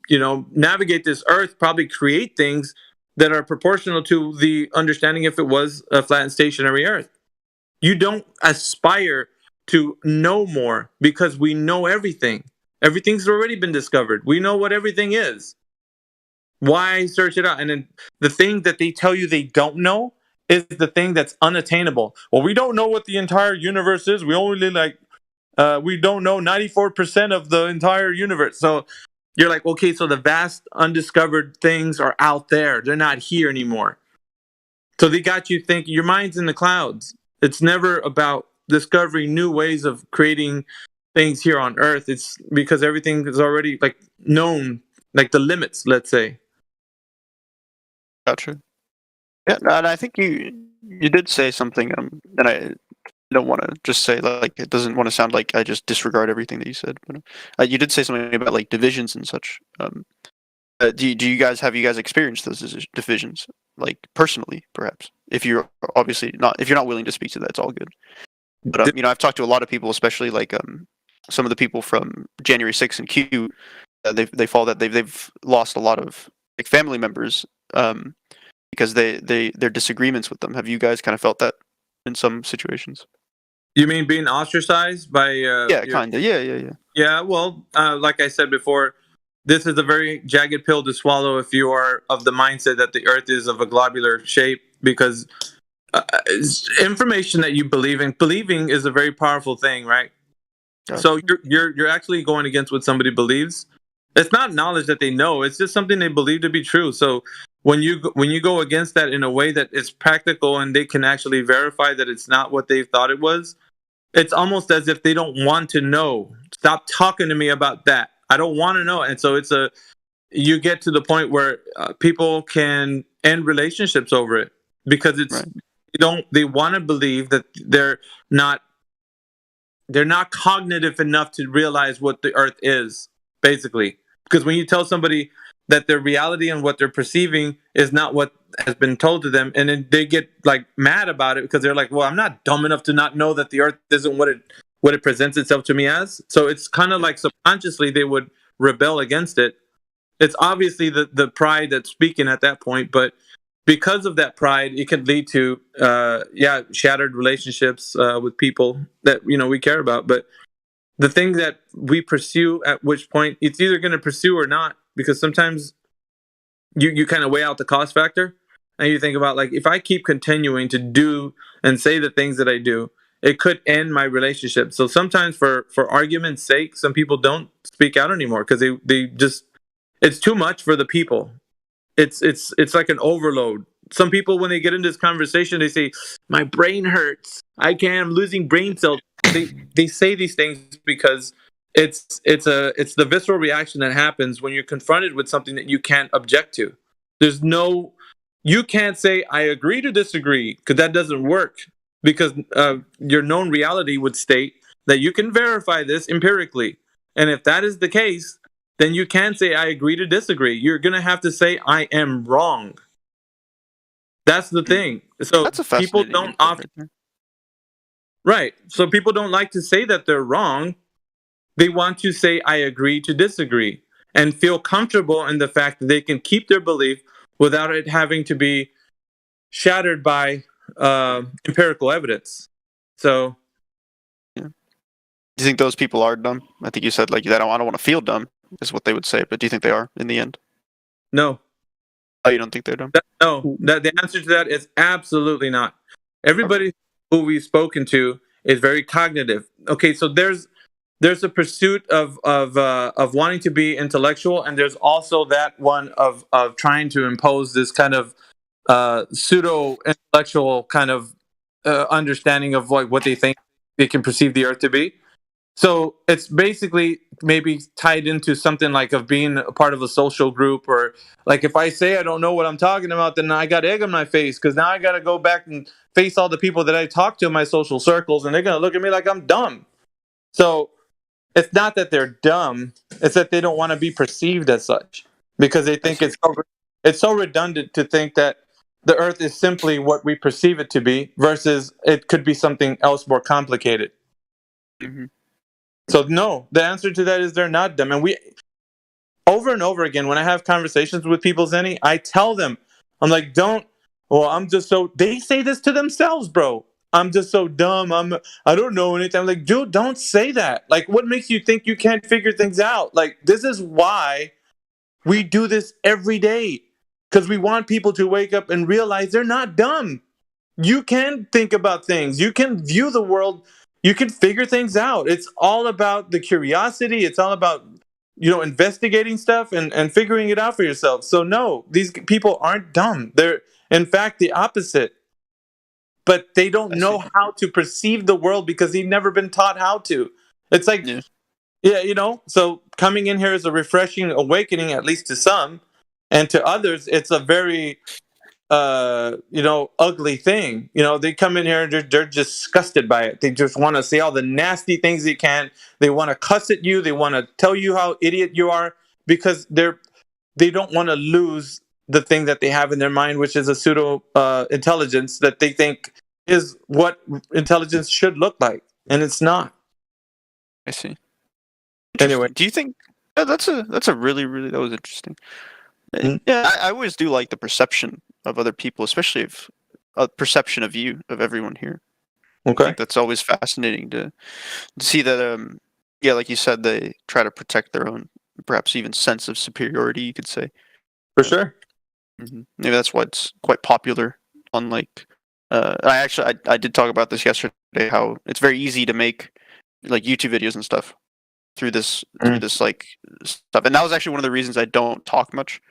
navigate this earth, probably create things that are proportional to the understanding if it was a flat and stationary earth. You don't aspire to know more because we know everything. Everything's already been discovered. We know what everything is. Why search it out? And then the thing that they tell you they don't know is the thing that's unattainable. Well, we don't know what the entire universe is. We only we don't know 94% of the entire universe. So you're like, okay, so the vast undiscovered things are out there. They're not here anymore. So they got you thinking your mind's in the clouds. It's never about discovering new ways of creating things here on Earth. It's because everything is already like known, like the limits, let's say. Gotcha. Yeah, and I think you did say something, and I don't want to just say like it doesn't want to sound like I just disregard everything that you said. But you did say something about like divisions and such. Do you guys experienced those divisions like personally, perhaps? If you're obviously not, if you're not willing to speak to that, it's all good. But I've talked to a lot of people, especially like some of the people from January 6th and Q. They fall that they've lost a lot of like family members because their disagreements with them. Have you guys kind of felt that in some situations? You mean being ostracized by? Yeah, kind of. Yeah. Yeah. Well, like I said before, this is a very jagged pill to swallow if you are of the mindset that the Earth is of a globular shape, because information that you believe in, believing is a very powerful thing, right? Gotcha. So you're actually going against what somebody believes. It's not knowledge that they know; it's just something they believe to be true. So when you go against that in a way that is practical and they can actually verify that it's not what they thought it was, it's almost as if they don't want to know. Stop talking to me about that. I don't want to know. And so you get to the point where people can end relationships over it because it's right. They want to believe that they're not cognitive enough to realize what the Earth is, basically. Because when you tell somebody that their reality and what they're perceiving is not what has been told to them, and then they get like mad about it because they're like, well, I'm not dumb enough to not know that the Earth isn't what it presents itself to me as. So it's kind of like subconsciously they would rebel against it. It's obviously the pride that's speaking at that point, but because of that pride, it can lead to shattered relationships with people that we care about. But the thing that we pursue, at which point it's either going to pursue or not, because sometimes you kind of weigh out the cost factor and you think about, like, if I keep continuing to do and say the things that I do, it could end my relationship. So sometimes for argument's sake, some people don't speak out anymore because they just, it's too much for the people. It's like an overload. Some people, when they get into this conversation, they say, my brain hurts. I'm losing brain cells. They say these things because it's the visceral reaction that happens when you're confronted with something that you can't object to. You can't say, I agree to disagree, because that doesn't work. Because your known reality would state that you can verify this empirically. And if that is the case, then you can't say, I agree to disagree. You're going to have to say, I am wrong. That's the thing. So that's a people don't often... Right. So people don't like to say that they're wrong. They want to say, I agree to disagree, and feel comfortable in the fact that they can keep their belief without it having to be shattered by empirical evidence. So, yeah. Do you think those people are dumb? I think you said like I don't want to feel dumb is what they would say, but do you think they are in the end? No. Oh, you don't think they're dumb? No. The answer to that is absolutely not. Everybody who we've spoken to is very cognitive. Okay, so there's a pursuit of wanting to be intellectual, and there's also that one of trying to impose this kind of pseudo intellectual kind of understanding of like what they think they can perceive the Earth to be. So it's basically maybe tied into something like of being a part of a social group, or like if I say I don't know what I'm talking about, then I got egg on my face because now I got to go back and face all the people that I talk to in my social circles, and they're gonna look at me like I'm dumb. So it's not that they're dumb; it's that they don't want to be perceived as such because they think it's so redundant to think that the Earth is simply what we perceive it to be, versus it could be something else more complicated. Mm-hmm. So no, the answer to that is they're not dumb. And we, over and over again, when I have conversations with people, Zenny, I tell them, I'm like, I'm just so, they say this to themselves, bro. I'm just so dumb. I don't know anything. I'm like, dude, don't say that. Like, what makes you think you can't figure things out? Like, this is why we do this every day. Because we want people to wake up and realize they're not dumb. You can think about things. You can view the world. You can figure things out. It's all about the curiosity. It's all about, investigating stuff and figuring it out for yourself. So no, these people aren't dumb. They're in fact the opposite. But they don't know how to perceive the world because they've never been taught how to. It's like, so coming in here is a refreshing awakening, at least to some, and to others, it's a very ugly thing. They come in here and they're disgusted by it. They just want to say all the nasty things they can. They want to cuss at you. They want to tell you how idiot you are because they don't want to lose the thing that they have in their mind, which is a pseudo intelligence that they think is what intelligence should look like, and it's not. I see. Anyway, do you think that's a really that was interesting? Mm-hmm. Yeah, I always do like the perception of other people, especially if a perception of you, of everyone here. Okay. I think that's always fascinating to see that. Like you said, they try to protect their own, perhaps even sense of superiority. You could say. For sure. Mm-hmm. Maybe that's why it's quite popular. Unlike, I did talk about this yesterday. How it's very easy to make like YouTube videos and stuff through this like stuff, and that was actually one of the reasons I don't talk much,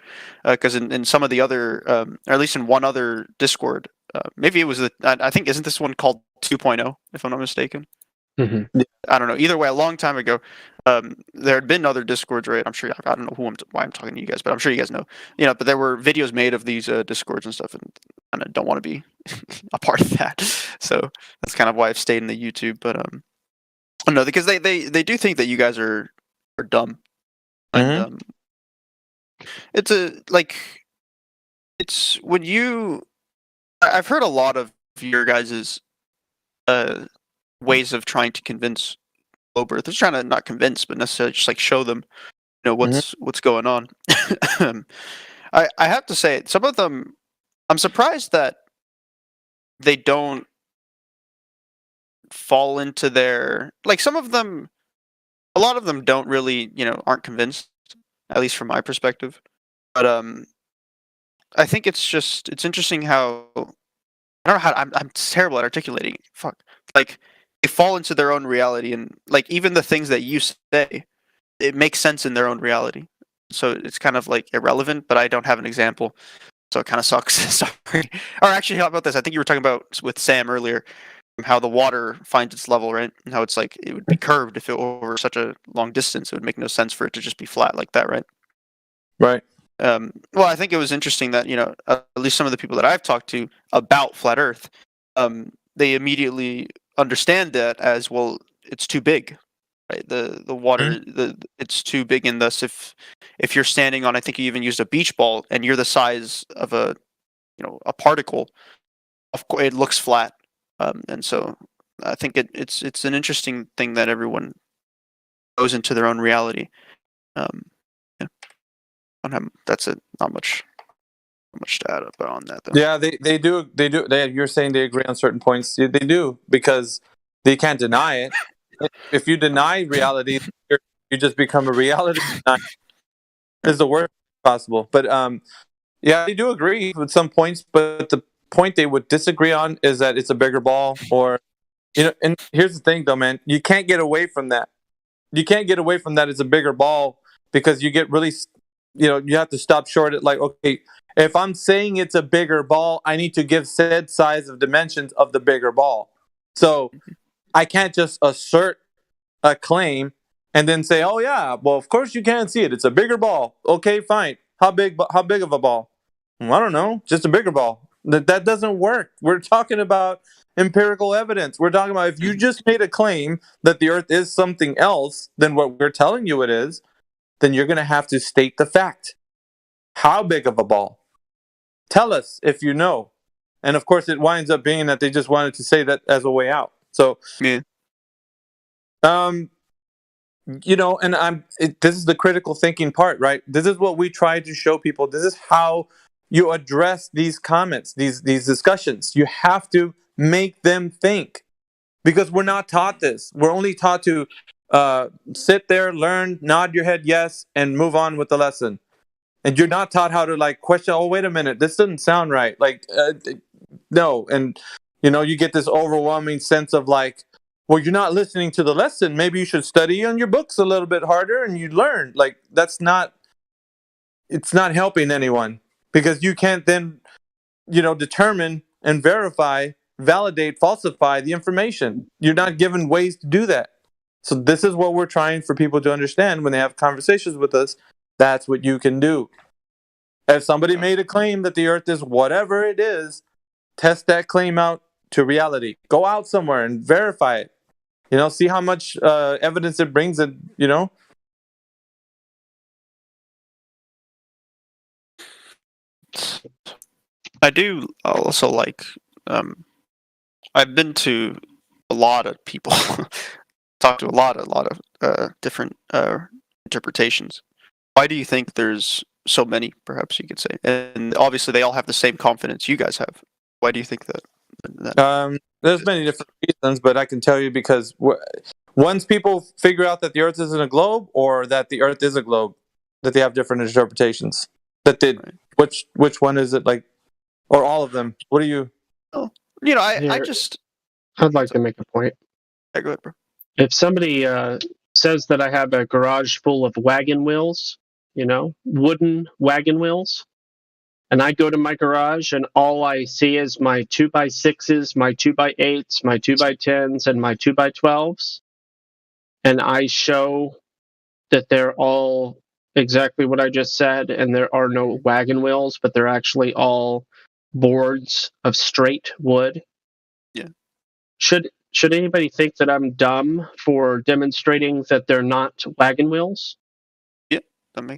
because in some of the other, or at least in one other Discord, maybe it was I think isn't this one called 2.0 if I'm not mistaken. Mm-hmm. I don't know. Either way, a long time ago, there had been other Discords, right? I'm sure I don't know why I'm talking to you guys, but I'm sure you guys know. But there were videos made of these Discords and stuff, and I don't want to be a part of that. So that's kind of why I've stayed in the YouTube, but no, because they do think that you guys are dumb. And, it's when I've heard a lot of your guys' ways of trying to convince globe earthers, trying to not convince, but necessarily just like show them, what's going on. I have to say, some of them, I'm surprised that they don't fall into their, like, some of them, a lot of them don't really, aren't convinced, at least from my perspective. But I think it's interesting how, I don't know how, I'm terrible at articulating. Fuck. Like, they fall into their own reality, and like even the things that you say, it makes sense in their own reality. So it's kind of like irrelevant, but I don't have an example. So it kind of sucks. Sorry. Or actually, how about this? I think you were talking about with Sam earlier, how the water finds its level, right? And how it's like it would be curved if it were over such a long distance. It would make no sense for it to just be flat like that, right? Right. Well, I think it was interesting that at least some of the people that I've talked to about flat Earth, they immediately understand that as, well, it's too big, right? The water, it's too big, and thus if you're standing on, I think you even used a beach ball, and you're the size of a particle, of course it looks flat. And so I think it's an interesting thing that everyone goes into their own reality. That's it. Not much to add up on that, though. Yeah, they do. You're saying they agree on certain points. They do, because they can't deny it. If you deny reality, you just become a reality denier. Is the worst possible. But they do agree with some points. But the point they would disagree on is that it's a bigger ball, or And here's the thing, though, man. You can't get away from that. You can't get away from that. It's a bigger ball, because you get really, you have to stop short at like, okay, if I'm saying it's a bigger ball, I need to give said size of dimensions of the bigger ball. So I can't just assert a claim and then say, "Oh yeah, well of course you can't see it. It's a bigger ball." Okay, fine. How big of a ball? I don't know. Just a bigger ball. That doesn't work. We're talking about empirical evidence. We're talking about if you just made a claim that the Earth is something else than what we're telling you it is, then you're going to have to state the fact. How big of a ball? Tell us if you know. And of course, it winds up being that they just wanted to say that as a way out. So, Yeah. you know, and this is the critical thinking part, right? This is what we try to show people. This is how you address these comments, these discussions. You have to make them think, because we're not taught this. We're only taught to sit there, learn, nod your head yes, and move on with the lesson. And you're not taught how to like question, oh, wait a minute, this doesn't sound right. Like, no. And, you know, you get this overwhelming sense of like, well, you're not listening to the lesson. Maybe you should study on your books a little bit harder and you learn. Like, it's not helping anyone, because you can't then, you know, determine and verify, validate, falsify the information. You're not given ways to do that. So this is what we're trying for people to understand when they have conversations with us. That's what you can do. If somebody made a claim that the Earth is whatever it is, test that claim out to reality. Go out somewhere and verify it. You know, see how much evidence it brings, and you know. I do also like. I've been to a lot of people, talked to a lot of different interpretations. Why do you think there's so many? Perhaps you could say, and obviously they all have the same confidence you guys have. Why do you think that? There's many different reasons, but I can tell you because once people figure out that the Earth isn't a globe, or that the Earth is a globe, that they have different interpretations. That did Right. which one is it, like, or all of them? What do you? You know, I Here- just. I'd like to make a point. Yeah, go ahead, bro. If somebody says that I have a garage full of wagon wheels, you know, wooden wagon wheels, and I go to my garage and all I see is my 2x6s, my 2x8s, my 2x10s, and my 2x12s, and I show that they're all exactly what I just said, and there are no wagon wheels, but they're actually all boards of straight wood. Yeah. Should anybody think that I'm dumb for demonstrating that they're not wagon wheels?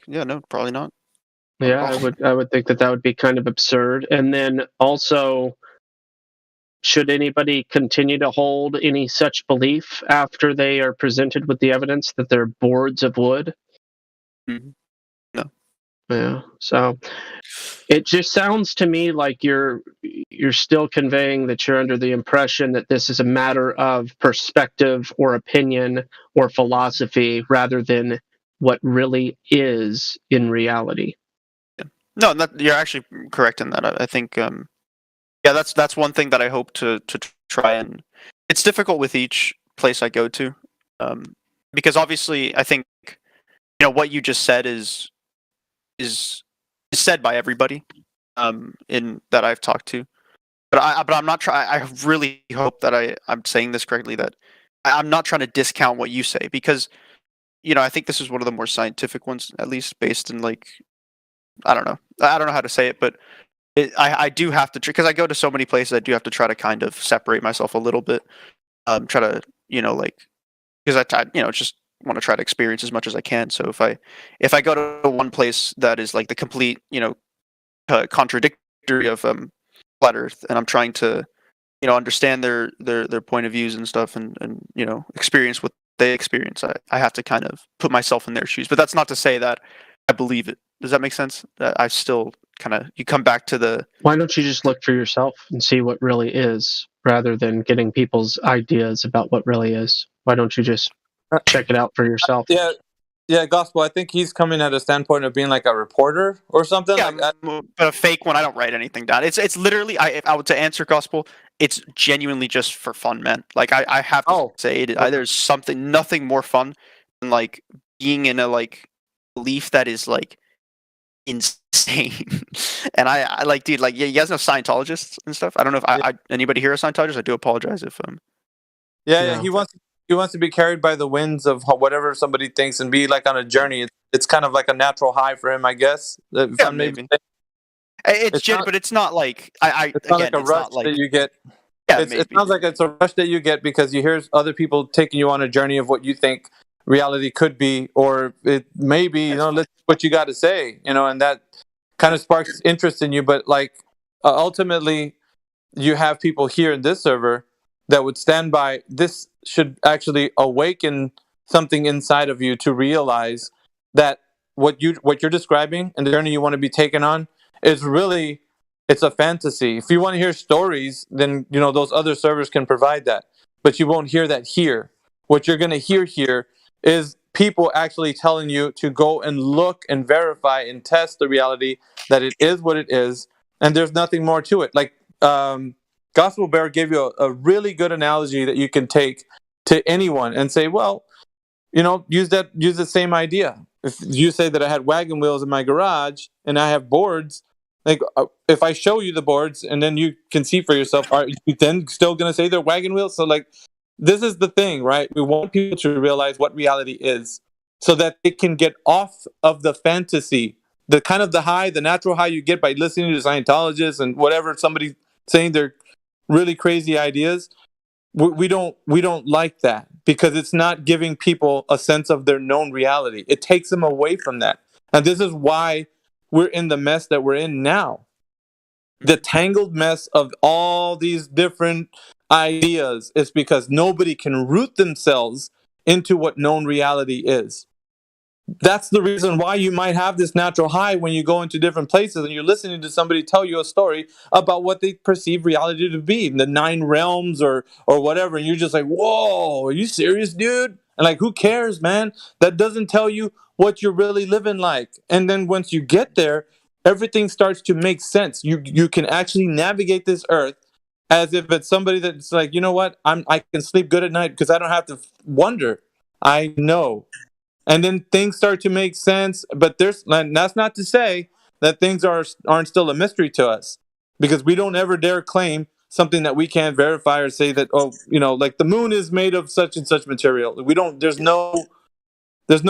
No, probably not. Yeah, I would think that would be kind of absurd. And then also, should anybody continue to hold any such belief after they are presented with the evidence that they're boards of wood? Mhm. No. Yeah. So it just sounds to me like you're still conveying that you're under the impression that this is a matter of perspective or opinion or philosophy rather than what really is in reality. No, you're actually correct in that. I think, that's one thing that I hope to try and. It's difficult with each place I go to, because obviously I think, you know, what you just said is said by everybody, in that I've talked to, but I'm not trying. I really hope that I'm saying this correctly. That I'm not trying to discount what you say, because, you know, I think this is one of the more scientific ones, at least based in like. I don't know how to say it, but I do have to, because I go to so many places. I do have to try to kind of separate myself a little bit. Try to, you know, like, because just want to try to experience as much as I can. So if I go to one place that is like the complete, you know, contradictory of flat Earth, and I'm trying to, you know, understand their point of views and stuff, and you know, experience what they experience, I have to kind of put myself in their shoes. But that's not to say that I believe it. Does that make sense? I still kind of, you come back to the. Why don't you just look for yourself and see what really is, rather than getting people's ideas about what really is? Why don't you just check it out for yourself? Yeah, Gospel. I think he's coming at a standpoint of being like a reporter or something. Yeah, like that. but a fake one. I don't write anything down. It's literally, if I would to answer Gospel, it's genuinely just for fun, man. Like I have to say, there's nothing more fun than like being in a like belief that is like insane. And I like, dude, like, yeah, you guys know Scientologists and stuff. I don't know if anybody here is Scientologist. I do apologize if Yeah, he wants wants to be carried by the winds of whatever somebody thinks and be like on a journey. It's kind of like a natural high for him, I guess. If Yeah, I'm maybe maybe. saying. It's Not, but it's not like I it's not again. like a It's rush not like that you get. yeah, It maybe. sounds like it's a rush that you get because you hear other people taking you on a journey of what you think reality could be, or it may be. Let's see what you got to say. And that kind of sparks interest in you. But like ultimately, you have people here in this server that would stand by. This should actually awaken something inside of you to realize that what you're describing and the journey you want to be taken on is really, it's a fantasy. If you want to hear stories, then those other servers can provide that, but you won't hear that here. What you're going to hear here is people actually telling you to go and look and verify and test the reality that it is what it is, and there's nothing more to it. Like Gospel Bear gave you a really good analogy that you can take to anyone and say, well, use the same idea. If you say that I had wagon wheels in my garage and I have boards, like if I show you the boards and then you can see for yourself, are you then still going to say they're wagon wheels? So like, this is the thing, right? We want people to realize what reality is so that they can get off of the fantasy, the kind of the high, the natural high you get by listening to Scientologists and whatever, somebody saying they're really crazy ideas. We don't like that because it's not giving people a sense of their known reality. It takes them away from that. And this is why we're in the mess that we're in now. The tangled mess of all these different ideas is because nobody can root themselves into what known reality is. That's the reason why you might have this natural high when you go into different places and you're listening to somebody tell you a story about what they perceive reality to be, the 9 realms or whatever, and you're just like, whoa, are you serious, dude? And like, who cares, man? That doesn't tell you what you're really living like. And then once you get there, everything starts to make sense. You can actually navigate this earth as if it's somebody that's like, you know what? I can sleep good at night because I don't have to wonder. I know. And then things start to make sense, but that's not to say that things aren't still a mystery to us, because we don't ever dare claim something that we can't verify or say that, like the moon is made of such and such material. There's no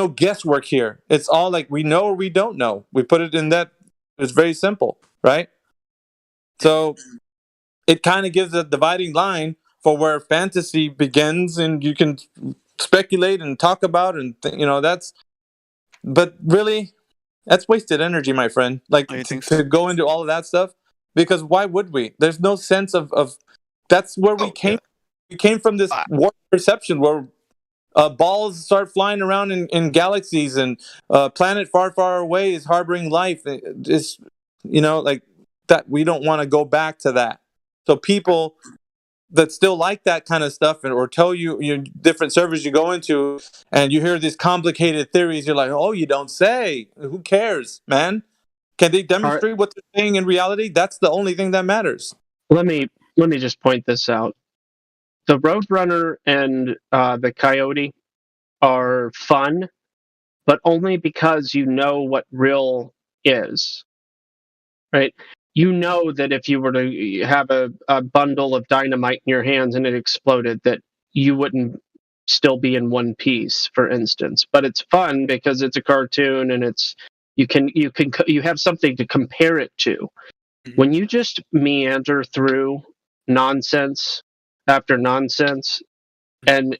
guesswork here. It's all like we know or we don't know. We put it in that. It's very simple, right? So it kind of gives a dividing line for where fantasy begins, and you can speculate and talk about and but really, that's wasted energy, my friend. Like to go into all of that stuff, because why would we? There's no sense of that's where we came. Yeah. We came from this warped perception where balls start flying around in galaxies, and a planet far, far away is harboring life. It's like that. We don't want to go back to that. So people that still like that kind of stuff, or tell you different servers you go into and you hear these complicated theories, you're like, oh, you don't say. Who cares, man? Can they demonstrate what they're saying in reality? That's the only thing that matters. Let me just point this out. The Roadrunner and the Coyote are fun, but only because you know what real is, right? You know that if you were to have a bundle of dynamite in your hands and it exploded, that you wouldn't still be in one piece, for instance. But it's fun because it's a cartoon and you have something to compare it to. Mm-hmm. When you just meander through nonsense after nonsense and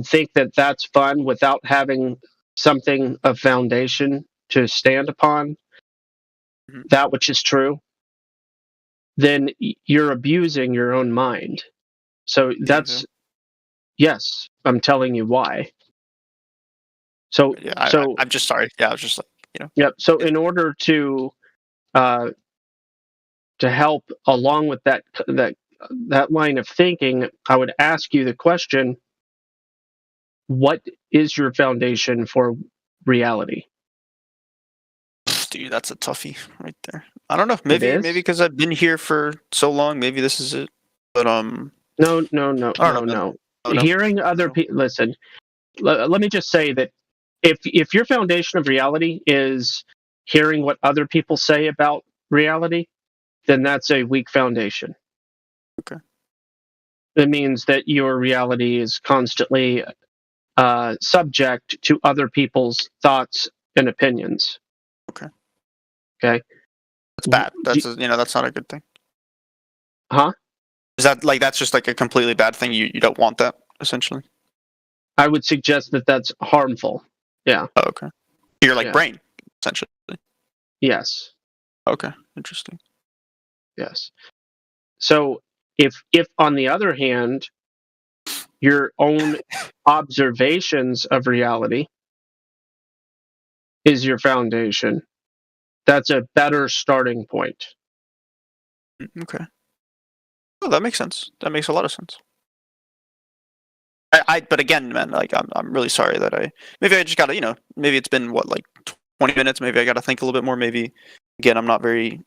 think that that's fun without having something of foundation to stand upon, mm-hmm. that which is true, then you're abusing your own mind. So that's, yes, I'm telling you why. So, yeah, I'm just sorry. Yeah, I was just like, Yep. So in order to help along with that line of thinking, I would ask you the question: what is your foundation for reality? Dude, that's a toughie right there. I don't know. Maybe because I've been here for so long, maybe this is it. But No. Hearing other people, listen. Let me just say that if your foundation of reality is hearing what other people say about reality, then that's a weak foundation. Okay. It means that your reality is constantly subject to other people's thoughts and opinions. Okay. Okay. That's bad. That's that's not a good thing. Huh? Is that like that's just like a completely bad thing? You don't want that essentially. I would suggest that that's harmful. Yeah. Oh, okay. You're like Yeah. brain essentially. Yes. Okay. Interesting. Yes. So if on the other hand, your own observations of reality is your foundation, that's a better starting point. Okay. Oh, that makes sense. That makes a lot of sense. But again, man, like I'm really sorry that maybe I just gotta, maybe it's been what, like 20 minutes. Maybe I gotta think a little bit more. Maybe again, I'm not very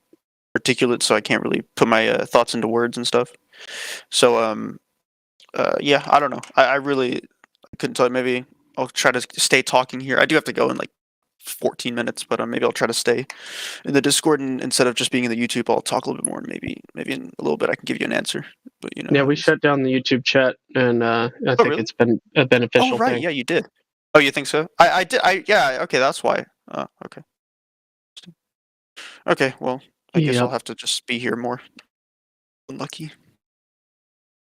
articulate, so I can't really put my thoughts into words and stuff. So yeah, I don't know. I really couldn't tell you. Maybe I'll try to stay talking here. I do have to go in like 14 minutes, but maybe I'll try to stay in the Discord, and instead of just being in the YouTube, I'll talk a little bit more, and maybe in a little bit I can give you an answer. But Yeah, we shut down the YouTube chat, and I think really? it's been a beneficial Oh right, thing. yeah, you did. Oh, you think so? I did. Yeah, okay, that's why. Okay. Okay, well, I guess I'll Yep. have to just be here more. Unlucky.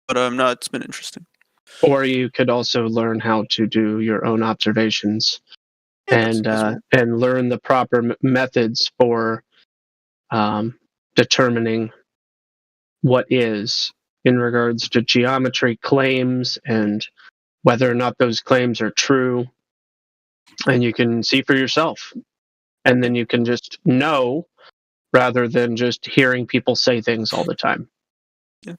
But no, it's been interesting. Or you could also learn how to do your own observations, Yeah, that's well. and learn the proper methods for determining what is in regards to geometry claims and whether or not those claims are true. And you can see for yourself. And then you can just know rather than just hearing people say things all the time. Yeah. Do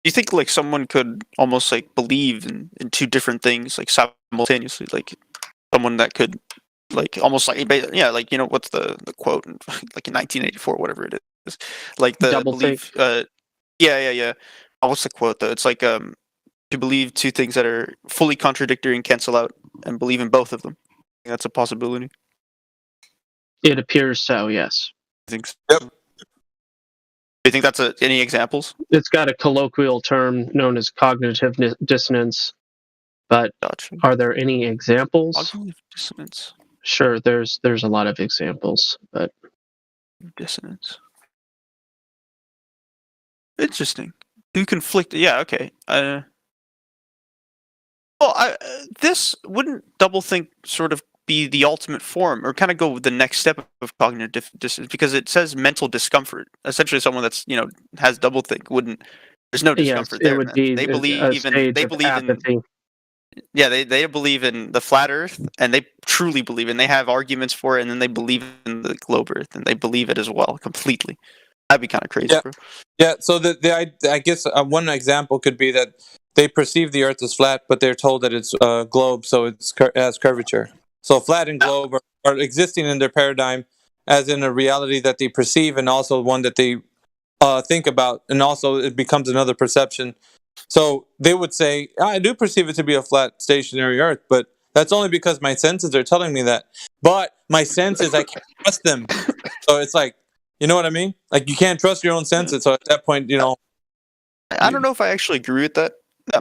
you think like someone could almost like believe in two different things like simultaneously? Like someone that could like almost like like what's the quote like in 1984 whatever it is, like the Double belief yeah what's the quote though? It's like to believe two things that are fully contradictory and cancel out, and believe in both of them. That's a possibility. It appears so, yes. I think so. Yep. Do you think that's any examples? It's got a colloquial term known as cognitive dissonance, but Gotcha. are there any examples? Cognitive dissonance. Sure, there's a lot of examples, but Dissonance. Interesting. Two conflict. Yeah. Okay. Well, this wouldn't doublethink sort of be the ultimate form, or kind of go with the next step of cognitive dissonance, because it says mental discomfort. Essentially, someone that's has doublethink wouldn't. There's no discomfort yes, there. it would Man. be They a believe stage they of believe apathy. yeah, they believe in the flat Earth, and they truly believe, and they have arguments for it, and then they believe in the globe Earth, and they believe it as well completely. That'd be kind of crazy, Yeah. bro. Yeah, so I guess one example could be that they perceive the Earth as flat, but they're told that it's a globe, so it has curvature. So flat and globe are existing in their paradigm as in a reality that they perceive, and also one that they think about, and also it becomes another perception. So they would say, I do perceive it to be a flat, stationary Earth, but that's only because my senses are telling me that. But my senses, I can't trust them. So it's like, you know what I mean? Like you can't trust your own senses. So at that point, I don't know if I actually agree with that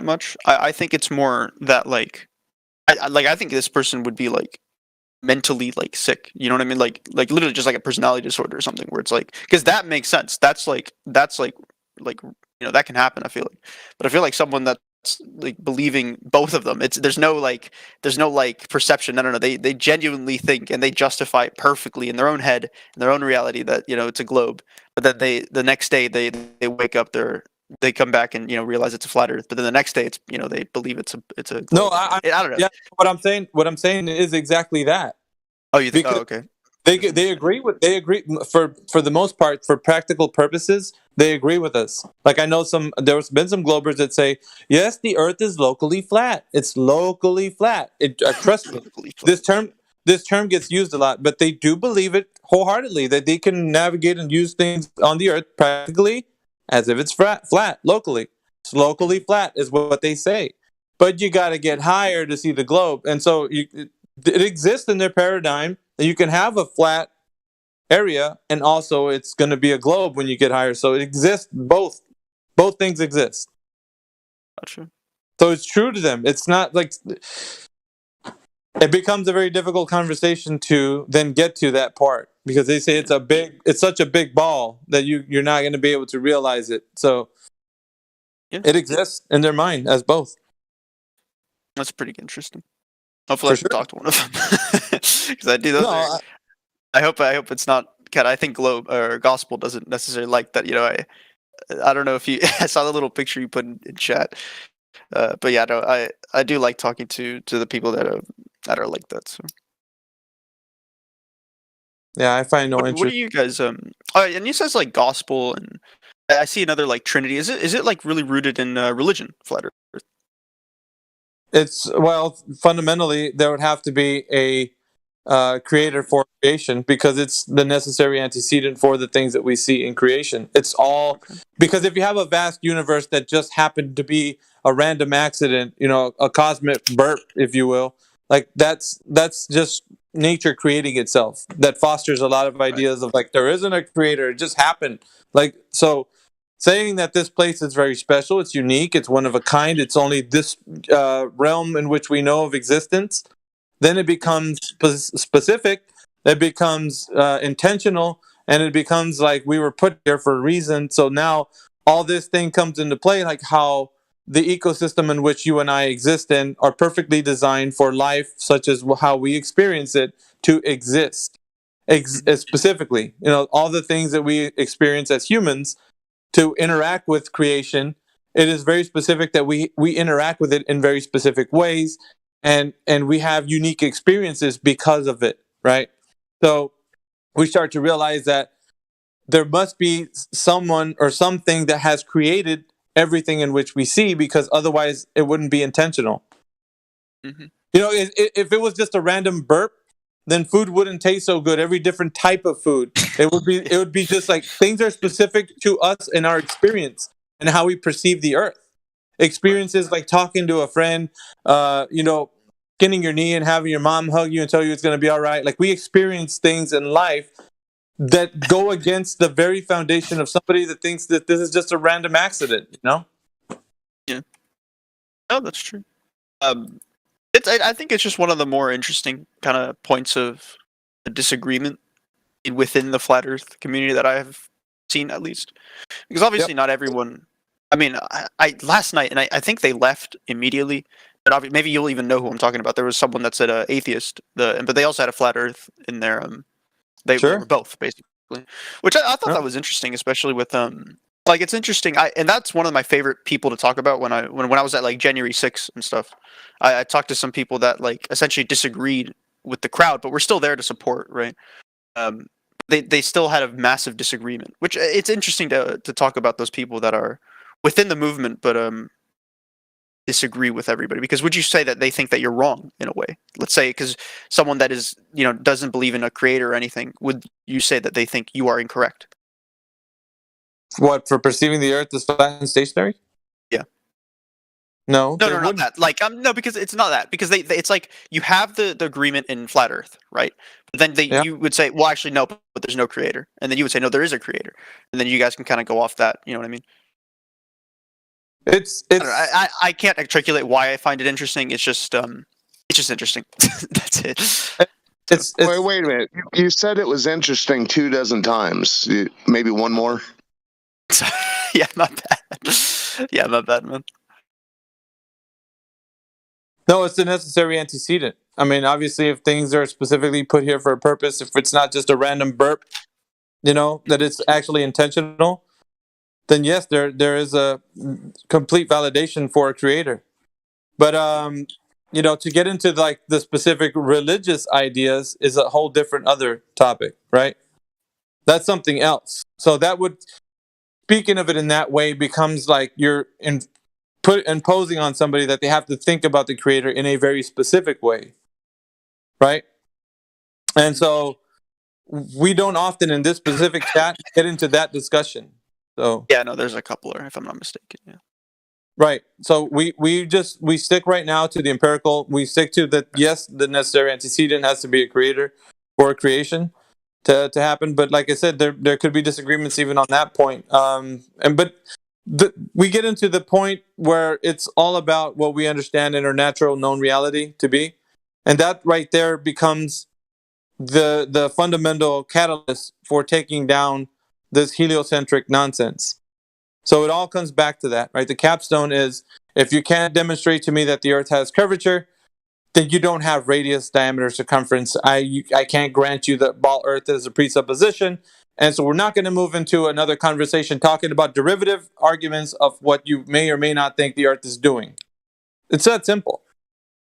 much. I think it's more that like I think this person would be like mentally like sick. You know what I mean? Like literally just like a personality disorder or something, where it's like, because that makes sense. That's like that can happen. I feel like, but I feel like someone that's like believing both of them. There's no like perception. I don't know. They genuinely think, and they justify it perfectly in their own head, in their own reality, that it's a globe. But then the next day they wake up, they come back and realize it's a flat Earth. But then the next day it's they believe it's a globe. No, I don't know. Yeah, what I'm saying is exactly that. Oh, you think? Because Oh, okay. they agree for the most part, for practical purposes. They agree with us. Like I know there's been some globers that say, yes, the Earth is locally flat. It's locally flat. Trust me. This term gets used a lot, but they do believe it wholeheartedly, that they can navigate and use things on the Earth practically as if it's flat locally. It's locally flat is what they say. But you got to get higher to see the globe, and so it exists in their paradigm that you can have a flat area, and also it's going to be a globe when you get higher. So it exists both things exist. Gotcha. So it's true to them. It's not like it becomes a very difficult conversation to then get to that part because they say it's such a big ball that you're not going to be able to realize it. So Yeah. it exists in their mind as both. That's pretty interesting. Hopefully, I For can talk to one of them because I do those. No, I hope it's not. God, I think Globe or Gospel doesn't necessarily like that. You know, I don't know if you. I saw the little picture you put in chat. But yeah, no, I do like talking to the people that are like that. So yeah, I find no what interest. do you guys Oh, and you says like gospel, and I see another like Trinity. Is it like really rooted in religion, flat Earth? It's fundamentally there would have to be a creator for creation because it's the necessary antecedent for the things that we see in creation. It's all because if you have a vast universe that just happened to be a random accident, a cosmic burp, if you will, like that's just nature creating itself. That fosters a lot of ideas of like there isn't a creator, it just happened. Like so. Saying that this place is very special, it's unique, it's one of a kind, it's only this realm in which we know of existence, then it becomes specific, it becomes intentional, and it becomes like we were put here for a reason. So now all this thing comes into play, like how the ecosystem in which you and I exist in are perfectly designed for life, such as how we experience it, to exist. Specifically, all the things that we experience as humans to interact with creation, it is very specific that we interact with it in very specific ways, and we have unique experiences because of it, right? So we start to realize that there must be someone or something that has created everything in which we see, because otherwise it wouldn't be intentional. Mm-hmm. If it was just a random burp, then food wouldn't taste so good. Every different type of food, it would be just like things are specific to us and our experience and how we perceive the earth. Experiences like talking to a friend, skinning your knee and having your mom hug you and tell you it's going to be all right. Like we experience things in life that go against the very foundation of somebody that thinks that this is just a random accident. Yeah. Oh, that's true. I think it's just one of the more interesting kind of points of disagreement within the flat Earth community that I have seen, at least, because obviously not everyone. I mean, I last night, and I think they left immediately. But maybe you'll even know who I'm talking about. There was someone that said atheist, but they also had a flat Earth in there. They were both basically, which I thought that was interesting, especially with like it's interesting. And that's one of my favorite people to talk about when I was at like January 6th and stuff. I talked to some people that like essentially disagreed with the crowd, but we're still there to support, right? They still had a massive disagreement, which it's interesting to talk about those people that are within the movement, but disagree with everybody. Because would you say that they think that you're wrong in a way? Let's say because someone that is doesn't believe in a creator or anything, would you say that they think you are incorrect? What, for perceiving the Earth as flat and stationary? Yeah. No, no, not that. Like, no, because it's not that. Because it's like you have the agreement in flat Earth, right? But then you would say, well, actually, no, but there's no creator. And then you would say, no, there is a creator. And then you guys can kind of go off that. You know what I mean? I can't articulate why I find it interesting. It's just interesting. That's it. Wait a minute. You said it was interesting 24 times. Maybe one more. Yeah, my bad. Yeah, my bad, man. No, it's the necessary antecedent. I mean, obviously, if things are specifically put here for a purpose, if it's not just a random burp, that it's actually intentional, then yes, there is a complete validation for a creator. But to get into like the specific religious ideas is a whole different other topic, right? That's something else. So that would, speaking of it in that way, becomes like you're imposing on somebody that they have to think about the creator in a very specific way, right? And so we don't often in this specific chat get into that discussion. So yeah, no, there's a couple, if I'm not mistaken. Yeah. Right. So we stick right now to the empirical. We stick to that. Yes, the necessary antecedent has to be a creator or a creation to happen. But like I said, there could be disagreements even on that point. But we get into the point where it's all about what we understand in our natural known reality to be, and that right there becomes the fundamental catalyst for taking down this heliocentric nonsense. So it all comes back to that, right? The capstone is, if you can't demonstrate to me that the Earth has curvature, then you don't have radius, diameter, circumference. I can't grant you that ball Earth is a presupposition. And so we're not going to move into another conversation talking about derivative arguments of what you may or may not think the Earth is doing. It's that simple.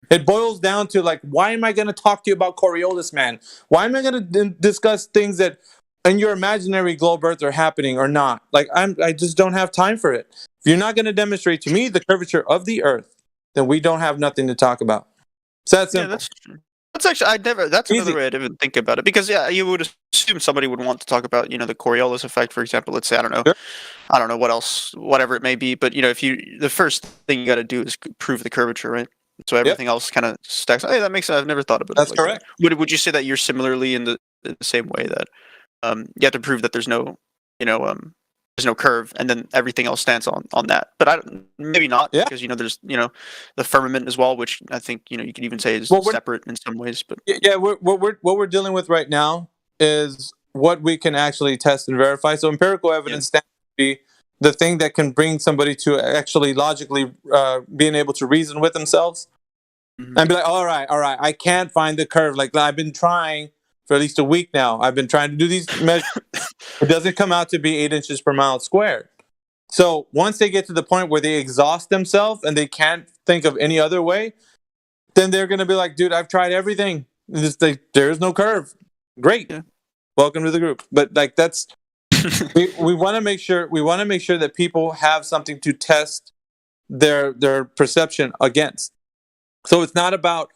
It boils down to, like, why am I going to talk to you about Coriolis, man? Why am I going to discuss things that in your imaginary globe Earth are happening or not? Like, I just don't have time for it. If you're not going to demonstrate to me the curvature of the Earth, then we don't have nothing to talk about. It's that simple. Yeah, that's actually that's Easy. another way I didn't think about it, because you would assume somebody would want to talk about the Coriolis effect, for example. Let's say, I don't know, Sure. I don't know what else, whatever it may be, but if the first thing you got to do is prove the curvature, right? So everything else kind of stacks. Hey, that makes sense. I've never thought about it. That's like correct. That. Would you say that you're similarly in the same way that you have to prove that there's no there's no curve, and then everything else stands on that? But maybe not, because there's the firmament as well, which I think you could even say is separate in some ways. But what we're dealing with right now is what we can actually test and verify. So empirical evidence stands to be the thing that can bring somebody to actually logically being able to reason with themselves and be like, all right, I can't find the curve. Like, I've been trying for at least a week now. I've been trying to do these measures. It doesn't come out to be 8 inches per mile squared. So once they get to the point where they exhaust themselves and they can't think of any other way, then they're going to be like, dude, I've tried everything. There's no curve. Great. Yeah. Welcome to the group. But like, that's we want to make sure that people have something to test their perception against. So it's not about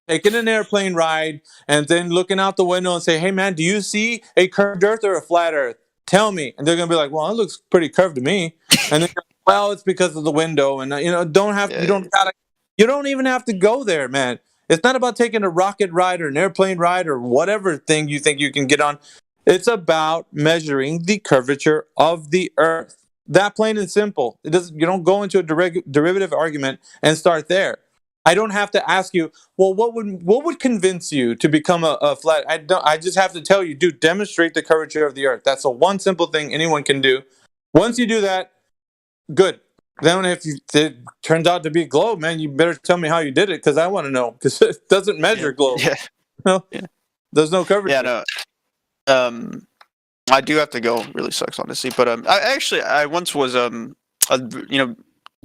taking an airplane ride and then looking out the window and say, hey man, do you see a curved Earth or a flat Earth? Tell me. And they're going to be like, well, it looks pretty curved to me. And then, well, it's because of the window. And you don't even have to go there, man. It's not about taking a rocket ride or an airplane ride or whatever thing you think you can get on. It's about measuring the curvature of the Earth. That plain and simple. You don't go into a derivative argument and start there. I don't have to ask you, well, what would convince you to become a flat? I just have to tell you, dude, demonstrate the curvature of the Earth. That's the one simple thing anyone can do. Once you do that, good. Then if it turns out to be a globe, man, you better tell me how you did it, because I want to know, because it doesn't measure globe. Yeah. There's no curvature. Yeah, no. I do have to go. It really sucks, honestly. But I once was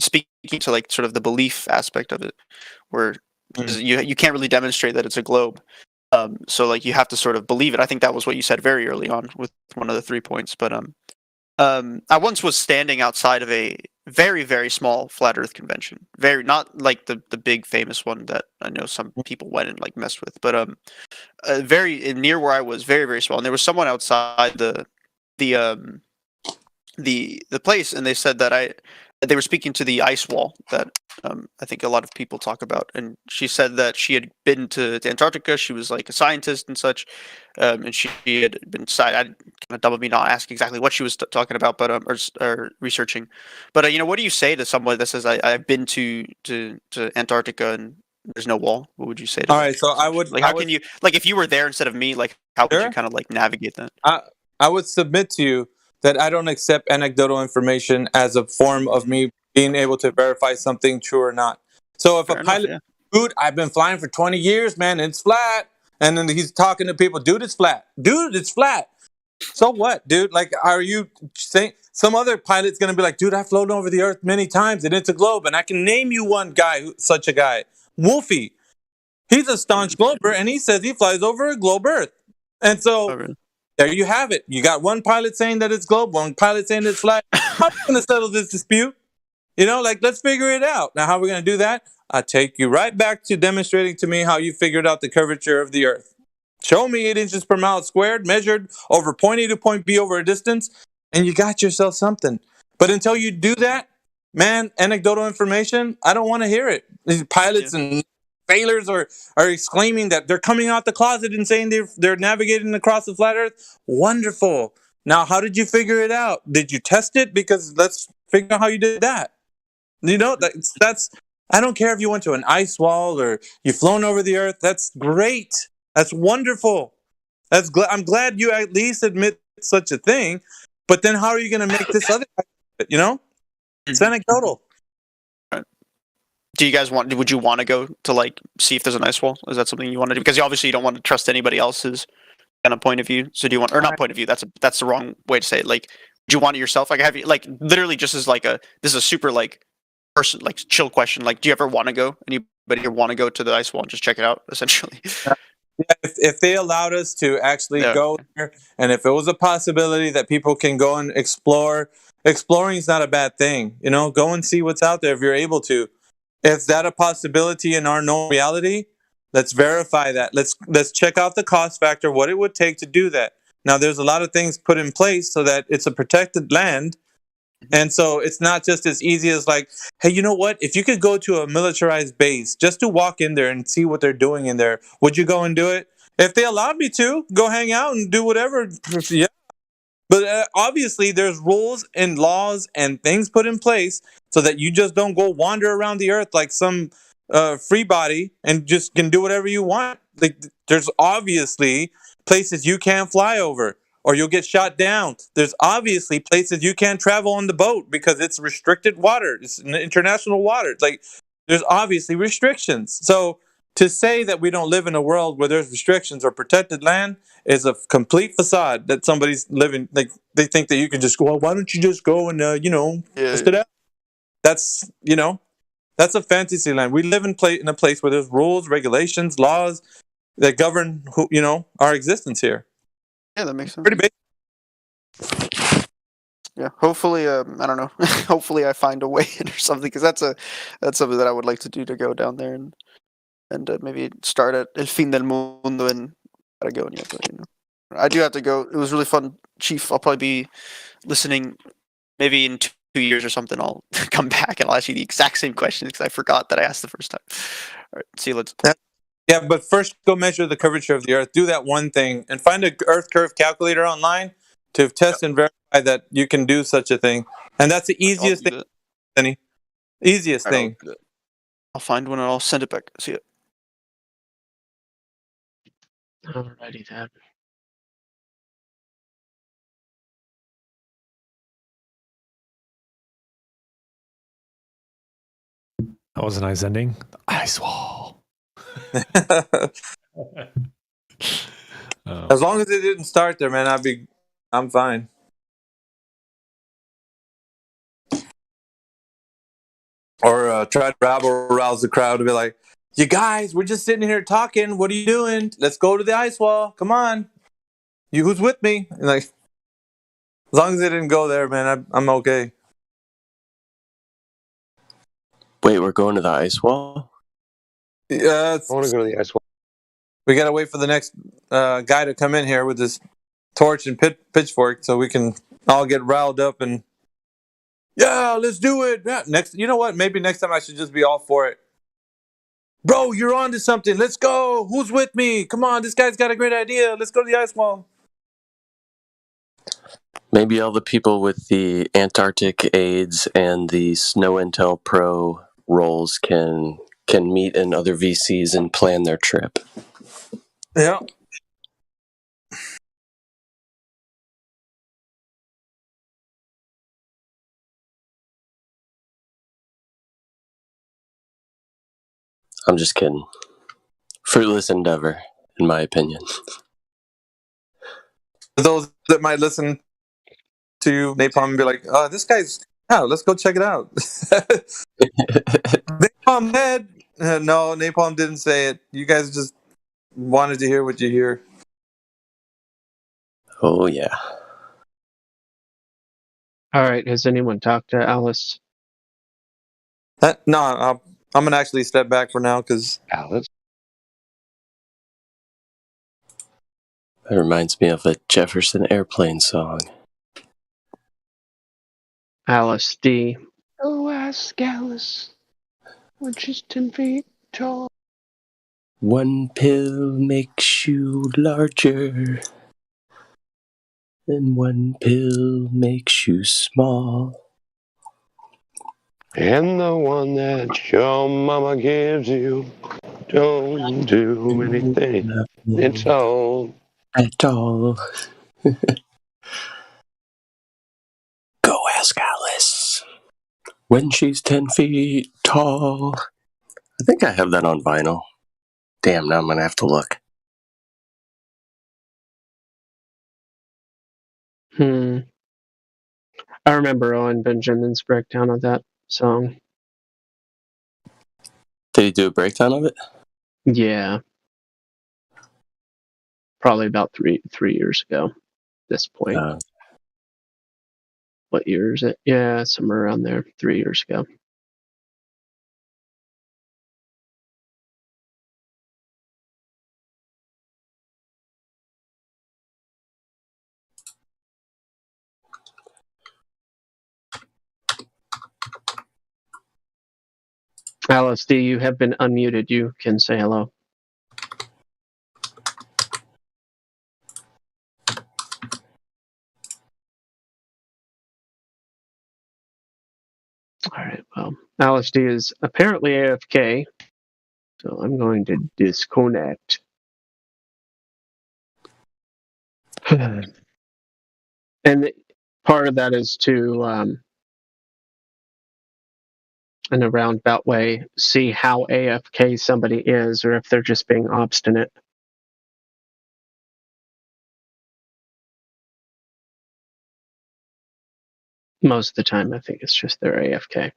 speaking to like sort of the belief aspect of it, where you can't really demonstrate that it's a globe. So like you have to sort of believe it. I think that was what you said very early on with one of the 3 points. But I once was standing outside of a very, very small flat Earth convention. Not like the big famous one that I know some people went and like messed with, but very near where I was, very, very small. And there was someone outside the place, and they said that they were speaking to the ice wall that I think a lot of people talk about. And she said that she had been to Antarctica. She was like a scientist and such. And she had been, I kind of dumb of me not asking exactly what she was talking about, but or researching. But what do you say to someone that says, I've been to Antarctica and there's no wall? What would you say to All right, so I would, like, can you, like, if you were there instead of me, like, how would you kind of like navigate that? I would submit to you that I don't accept anecdotal information as a form of me being able to verify something true or not. So if a pilot, dude, I've been flying for 20 years, man, it's flat. And then he's talking to people, dude, it's flat. Dude, it's flat. So what, dude? Like, are you saying some other pilot's going to be like, dude, I've flown over the Earth many times and it's a globe. And I can name you one guy, such a guy, Wolfie. He's a staunch glober and he says he flies over a globe Earth. And so there you have it. You got one pilot saying that it's globe, one pilot saying it's flat. How are we going to settle this dispute? Let's figure it out. Now, how are we going to do that? I'll take you right back to demonstrating to me how you figured out the curvature of the Earth. Show me 8 inches per mile squared, measured over point A to point B over a distance, and you got yourself something. But until you do that, man, anecdotal information, I don't want to hear it. These pilots and sailors are exclaiming that they're coming out the closet and saying they're navigating across the flat Earth. Wonderful. Now, how did you figure it out? Did you test it? Because let's Figure out how you did that. You know, that's I don't care if you went to an ice wall or you've flown over the earth. That's great. That's wonderful. I'm glad you at least admit such a thing. But then how are you going to make this other? You know, it's anecdotal. Do you guys want? Would you want to go to like see if there's an ice wall? Is that something you want to do? Because obviously you don't want to trust anybody else's kind of point of view. So do you want, or not point of view? That's the wrong way to say it. Like, do you want it yourself? Like, have you like literally just as like this is a super like person like chill question. Like, do you ever want to go? Anybody want to go to the ice wall and just check it out? Essentially. Yeah, if they allowed us to actually go there, and if it was a possibility that people can go and explore, exploring is not a bad thing. You know, go and see what's out there if you're able to. Is that a possibility in our known reality? Let's verify that. Let's check out the cost factor, what it would take to do that. Now, there's a lot of things put in place so that it's a protected land. And so it's not just as easy as like, hey, you know what? If you could go to a militarized base just to walk in there and see what they're doing in there, would you go and do it? If they allowed me to, go hang out and do whatever. Yeah. But obviously, there's rules and laws and things put in place so that you just don't go wander around the earth like some free body and just can do whatever you want. Like, there's obviously places you can't fly over or you'll get shot down. There's obviously places you can't travel on the boat because it's restricted water. It's international water. It's like there's obviously restrictions. So to say that we don't live in a world where there's restrictions or protected land is a complete facade that somebody's living. Like they think that you can just go, well, why don't you just go and test it out? That's that's a fantasy land. We live in a place where there's rules, regulations, laws that govern our existence here. Yeah, that makes sense. Pretty big. Yeah, hopefully, I don't know. Hopefully, I find a way in or something because that's something that I would like to do, to go down there and maybe start at El Fin del Mundo and gotta go. Yeah, but, I do have to go. It was really fun, Chief. I'll probably be listening. Maybe in 2 years or something, I'll come back and I'll ask you the exact same questions because I forgot that I asked the first time. All right, see you later. Yeah, but first go measure the curvature of the Earth. Do that one thing and find a Earth curve calculator online to test and verify that you can do such a thing. And that's the easiest thing, Denny. Easiest thing. I'll find one and I'll send it back. See it. Alrighty then. That was a nice ending. The ice wall. As long as it didn't start there, man, I'm fine. Or try to rouse the crowd to be like, you guys, we're just sitting here talking. What are you doing? Let's go to the ice wall. Come on. You who's with me? And like, as long as it didn't go there, man, I'm okay. Wait, we're going to the ice wall? Yeah, I want to go to the ice wall. We gotta wait for the next guy to come in here with his torch and pitchfork so we can all get riled up and let's do it. Yeah, next, you know what? Maybe next time I should just be all for it. Bro, you're on to something. Let's go. Who's with me? Come on, this guy's got a great idea. Let's go to the ice wall. Maybe all the people with the Antarctic AIDS and the Snow Intel Pro roles can meet in other VCs and plan their trip. Yeah. I'm just kidding. Fruitless endeavor, in my opinion. For those that might listen to Napalm and be like, oh, this guy's, let's go check it out. Napalm head. No, Napalm didn't say it. You guys just wanted to hear what you hear. Oh, yeah. All right. Has anyone talked to Alice? No, I'm going to actually step back for now because Alice? That reminds me of a Jefferson Airplane song. Alice D. Oh, ask Alice. We're just 10 feet tall. One pill makes you larger, and one pill makes you small. And the one that your mama gives you, don't do anything. It's all. At all. Go ask Alice. When she's 10 feet tall. I think I have that on vinyl. Damn, now I'm going to have to look. I remember Owen Benjamin's breakdown of that song. Did he do a breakdown of it? Yeah. Probably about three years ago at this point. What year is it? Yeah, somewhere around there. 3 years ago. Alice D, you have been unmuted. You can say hello. All right, well, Alice D is apparently AFK, so I'm going to disconnect. And part of that is to, in a roundabout way, see how AFK somebody is, or if they're just being obstinate. Most of the time, I think it's just they're AFK.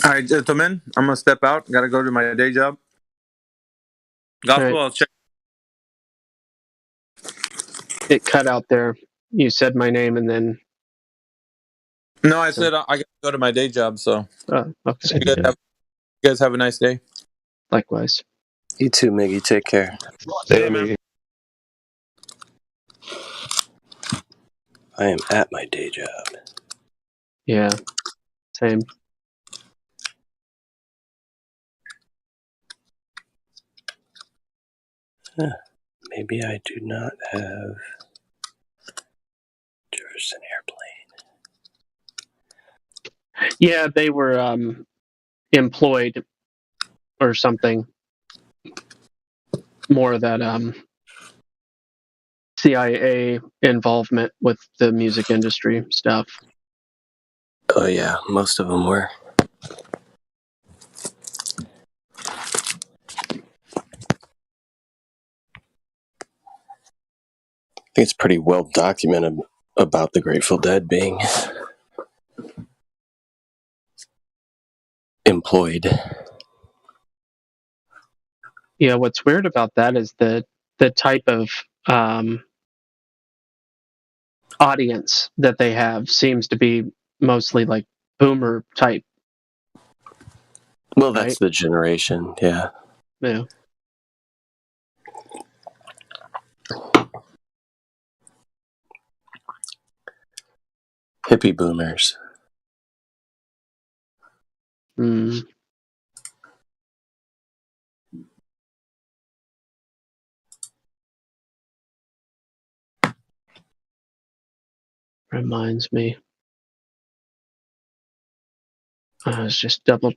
All right, gentlemen, I'm gonna step out. Gotta go to my day job. Gospel, Right. I'll check. It cut out there. You said my name and then. No, I said I gotta go to my day job. So, okay. so you guys have a nice day. Likewise. You too, Miggy. Take care. Hey, Miggy. I am at my day job. Yeah, same. Huh. Maybe I do not have Jefferson Airplane. Yeah, they were employed or something. More of that CIA involvement with the music industry stuff. Oh yeah, most of them were. I think it's pretty well documented about the Grateful Dead being employed. Yeah, what's weird about that is the type of audience that they have seems to be mostly like boomer type. Well, that's the generation, yeah. Yeah. Hippie boomers. Reminds me. I was just double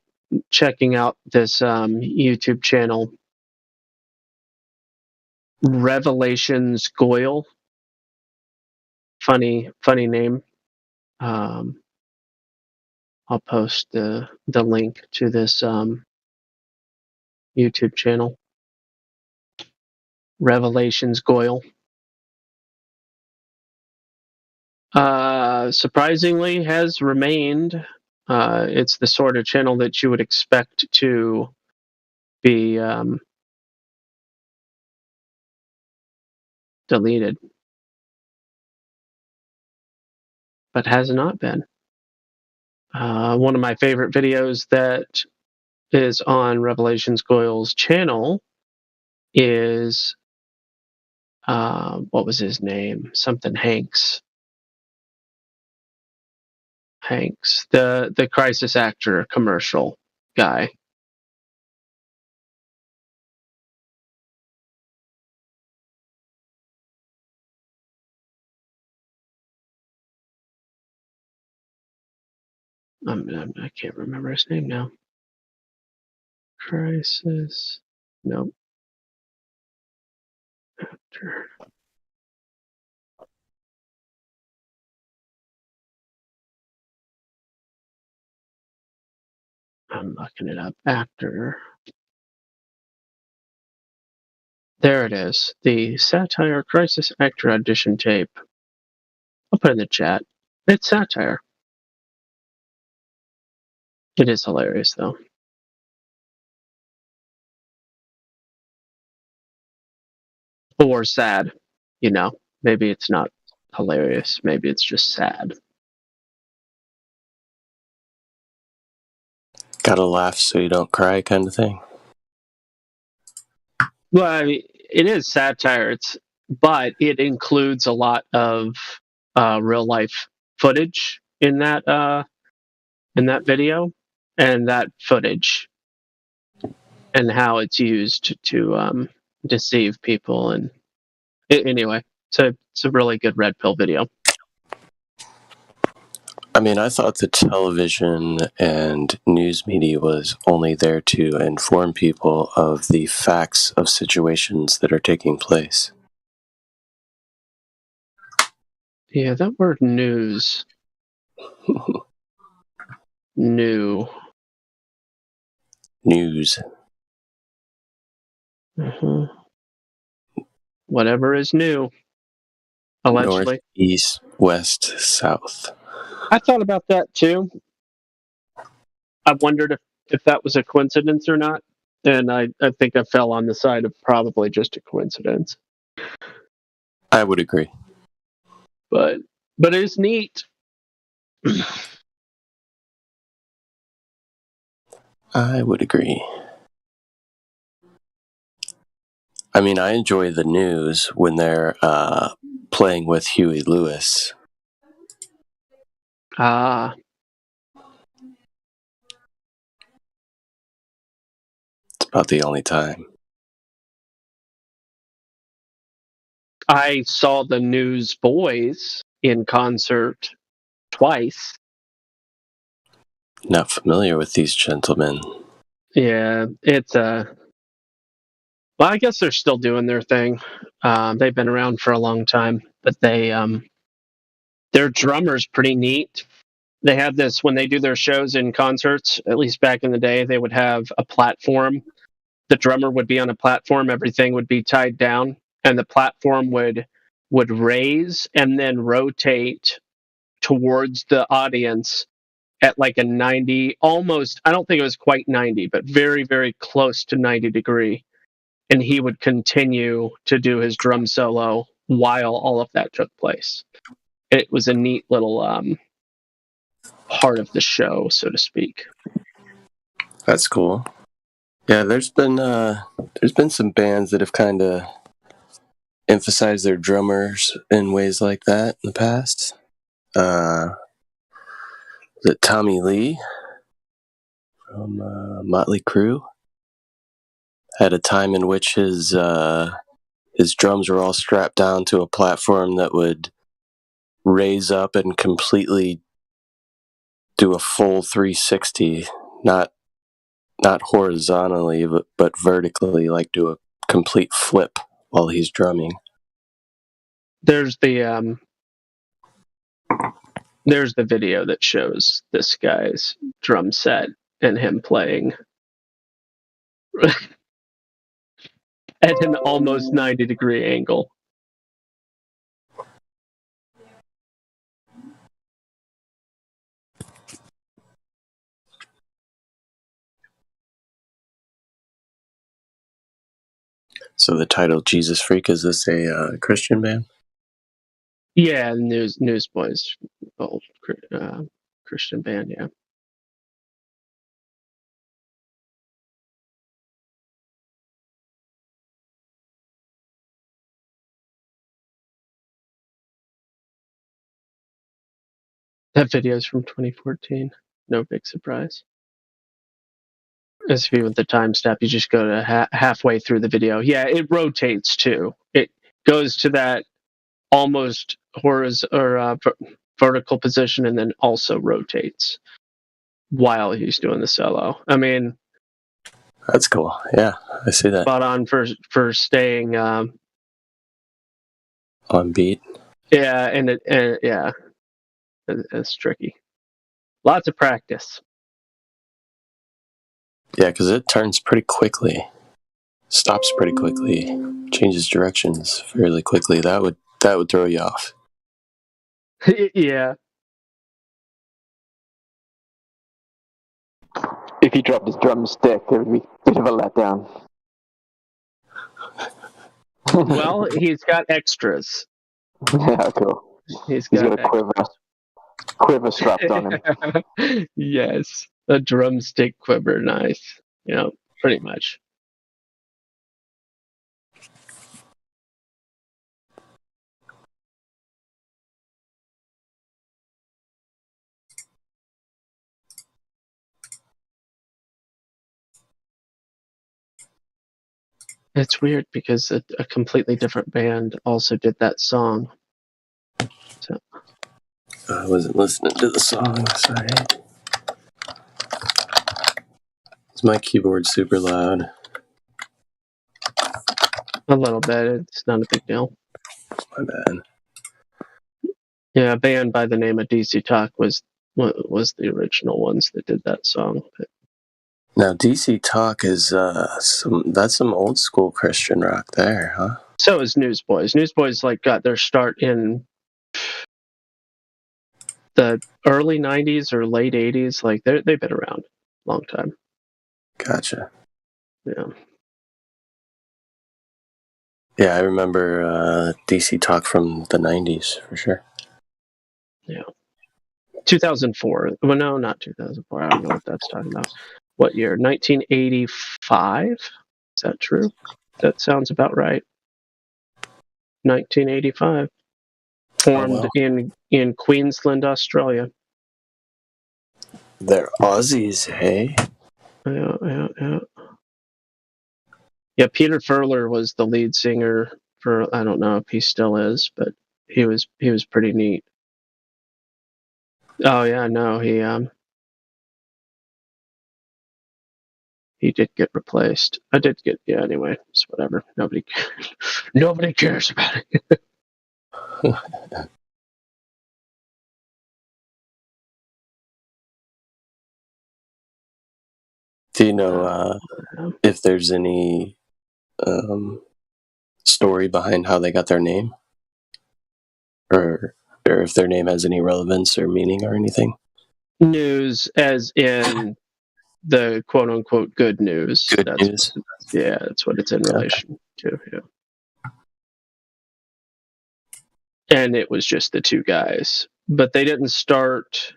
checking out this YouTube channel, Revelations Goyle. Funny name. I'll post the link to this YouTube channel. Revelations Goyle. Surprisingly has remained. It's the sort of channel that you would expect to be deleted, but has not been. One of my favorite videos that is on Revelations Goyle's channel is what was his name? Something Hanks. Hanks, the crisis actor commercial guy. I can't remember his name now. Crisis. Nope. Actor. I'm looking it up. Actor. There it is. The satire crisis actor audition tape. I'll put it in the chat. It's satire. It is hilarious, though. Or sad. You know, maybe it's not hilarious. Maybe it's just sad. Gotta laugh so you don't cry, kind of thing. Well, I mean, it is satire. But it includes a lot of real life footage in that video, and that footage and how it's used to deceive people. And anyway, it's a really good red pill video. I mean, I thought the television and news media was only there to inform people of the facts of situations that are taking place. Yeah, that word news. New. News. Whatever is new. Allegedly. North, east, west, south. I thought about that too. I wondered if that was a coincidence or not. And I think I fell on the side of probably just a coincidence. I would agree. But it's neat. I would agree. I mean, I enjoy the news when they're playing with Huey Lewis. Ah. It's about the only time. I saw the Newsboys in concert twice. Not familiar with these gentlemen. Yeah, it's well, I guess they're still doing their thing. They've been around for a long time, but their drummer's pretty neat. They have this when they do their shows in concerts, at least back in the day, they would have a platform. The drummer would be on a platform, everything would be tied down, and the platform would raise and then rotate towards the audience at like a 90, almost, I don't think it was quite 90, but very, very close to 90 degree. And he would continue to do his drum solo while all of that took place. It was a neat little part of the show, so to speak. That's cool. Yeah, there's been some bands that have kind of emphasized their drummers in ways like that in the past. That Tommy Lee from Motley Crue had a time in which his drums were all strapped down to a platform that would raise up and completely do a full 360, not horizontally, but vertically, like do a complete flip while he's drumming. There's the video that shows this guy's drum set and him playing at an almost 90 degree angle. So the title Jesus Freak, is this a Christian band? Yeah, Newsboys, old Christian band, yeah. That video's from 2014. No big surprise. As if you want the timestamp, you just go to halfway through the video. Yeah, it rotates too. It goes to that almost vertical position and then also rotates while he's doing the solo. I mean, That's cool. Yeah, I see that. spot on for staying On beat. yeah, and it's tricky. Lots of practice. Yeah, because it turns pretty quickly, stops pretty quickly, changes directions fairly quickly. That would throw you off. Yeah. If he dropped his drumstick, it would be a bit of a letdown. Well, he's got extras. Yeah, cool. He's got got a quiver strapped on him. Yes, a drumstick quiver. Nice. Yeah, pretty much. It's weird because a completely different band also did that song. So I wasn't listening to the song. Sorry. Is my keyboard super loud? a little bit. It's not a big deal. My bad. Yeah, a band by the name of DC Talk was the original ones that did that song. But Now DC Talk is some old school Christian rock there, huh? so is Newsboys. Newsboys got their start in the early '90s or late '80s. They've been around a long time. Gotcha. Yeah. Yeah, I remember DC Talk from the '90s for sure. Yeah. 2004. Well, no, not 2004. I don't know what that's talking about. What year? 1985? Is that true? That sounds about right. 1985. Formed in Queensland, Australia. They're Aussies, hey? Yeah. Yeah, Peter Furler was the lead singer for, I don't know if he still is, but he was pretty neat. Oh yeah, no, he did get replaced. Anyway, it's whatever. Nobody cares about it. Do you know if there's any story behind how they got their name? Or if their name has any relevance or meaning or anything? News, as in the quote unquote good news. Good news. That's what it's in relation to. Yeah. And it was just the two guys, but they didn't start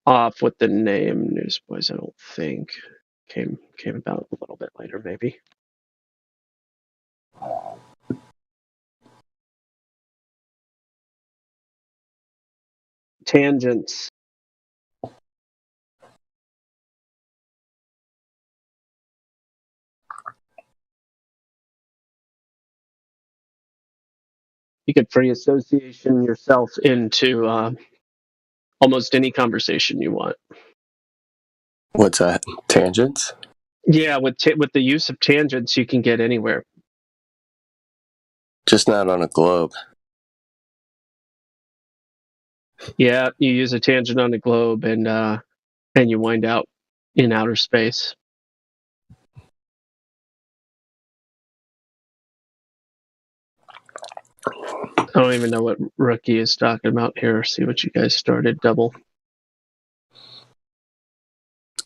off with the name Newsboys. I don't think came about a little bit later, maybe. Tangents. You could free association yourself into almost any conversation you want. What's that? Tangents? Yeah, with the use of tangents, you can get anywhere. Just not on a globe. Yeah, you use a tangent on a globe, and you wind out in outer space. I don't even know what Rookie is talking about here. See what you guys started. Double.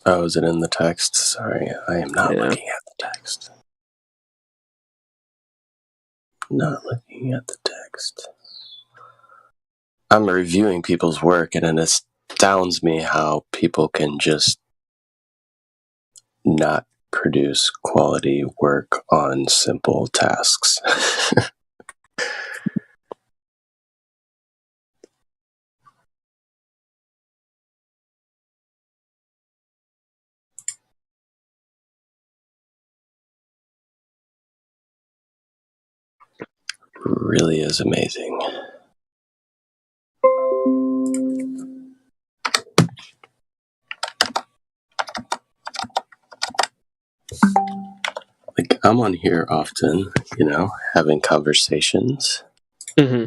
Oh, is it in the text? Sorry, I am not looking at the text. Not looking at the text. I'm reviewing people's work, and it astounds me how people can just not produce quality work on simple tasks. really is amazing. Like, I'm on here often, having conversations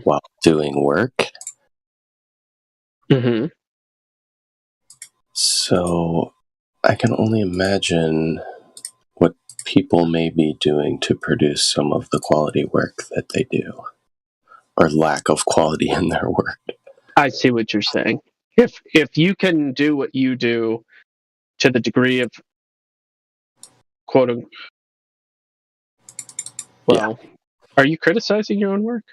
while doing work. So I can only imagine what people may be doing to produce some of the quality work that they do, or lack of quality in their work. I see what you're saying. If you can do what you do to the degree of quote, are you criticizing your own work?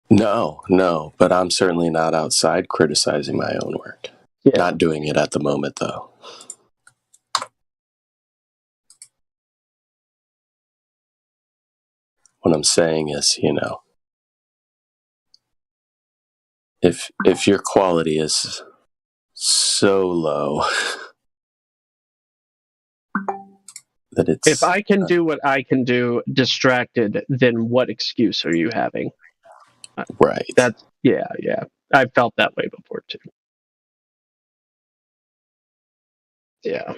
No, but I'm certainly not outside criticizing my own work. Yeah. Not doing it at the moment, though. What I'm saying is, if your quality is so low that it's... If I can do what I can do distracted, then what excuse are you having? Right. That's yeah. I've felt that way before too. Yeah.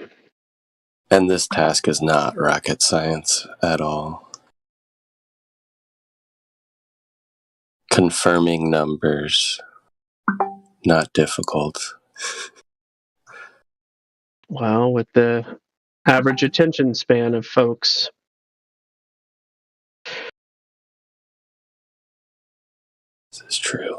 And this task is not rocket science at all. Confirming numbers, not difficult. Well, with the average attention span of folks, this is true.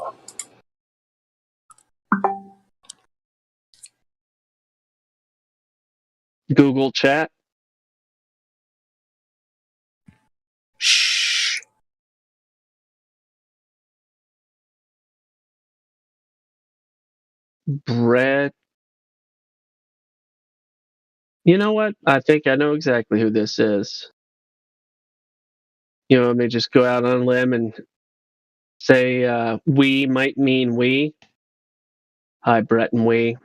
Google Chat. Shh. Brett. You know what? I think I know exactly who this is. Let me just go out on a limb and say we might mean we. Hi, Brett and we.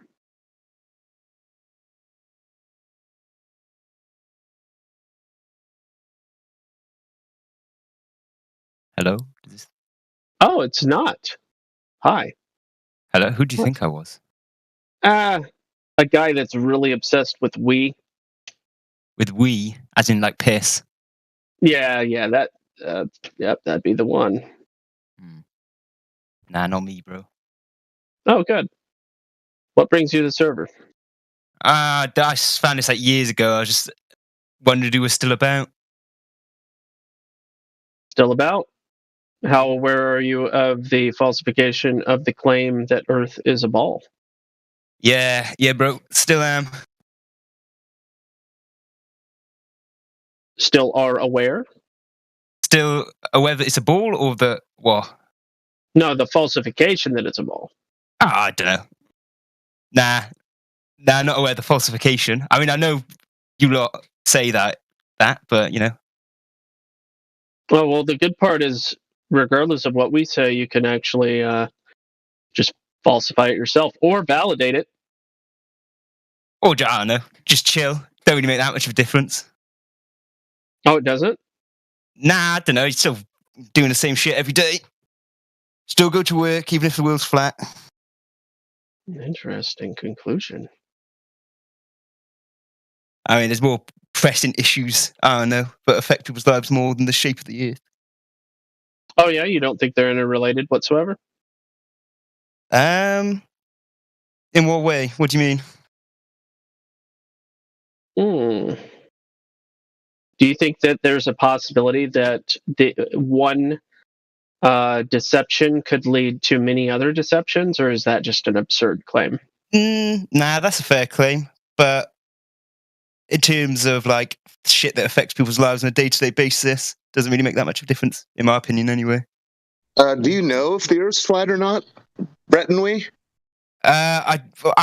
Hello? Oh, it's not. Hi. Hello? Who do you think I was? A guy that's really obsessed with we. With we, as in like piss? Yeah, that, yep, that'd be the one. Nah, not me, bro. Oh, good. What brings you to the server? I just found this like years ago. I was just wondered who was still about. Still about? How aware are you of the falsification of the claim that Earth is a ball? Yeah, bro. Still am. Still are aware? Still aware that it's a ball or the what? No, the falsification that it's a ball. Oh, I don't know. Nah, not aware of the falsification. I mean, I know you lot say that, but Well, the good part is, regardless of what we say, you can actually just falsify it yourself or validate it. Or, I don't know, just chill. Don't really make that much of a difference. Oh, it doesn't? Nah, I don't know. You're still doing the same shit every day. Still go to work, even if the world's flat. Interesting conclusion. I mean, there's more pressing issues, I don't know, that affect people's lives more than the shape of the Earth. Oh, yeah? You don't think they're interrelated whatsoever? In what way? What do you mean? Do you think that there's a possibility that the one deception could lead to many other deceptions, or is that just an absurd claim? Nah, that's a fair claim. But in terms of like shit that affects people's lives on a day-to-day basis, doesn't really make that much of a difference, in my opinion, anyway. Do you know if the Earth's flat or not, Brett and we? I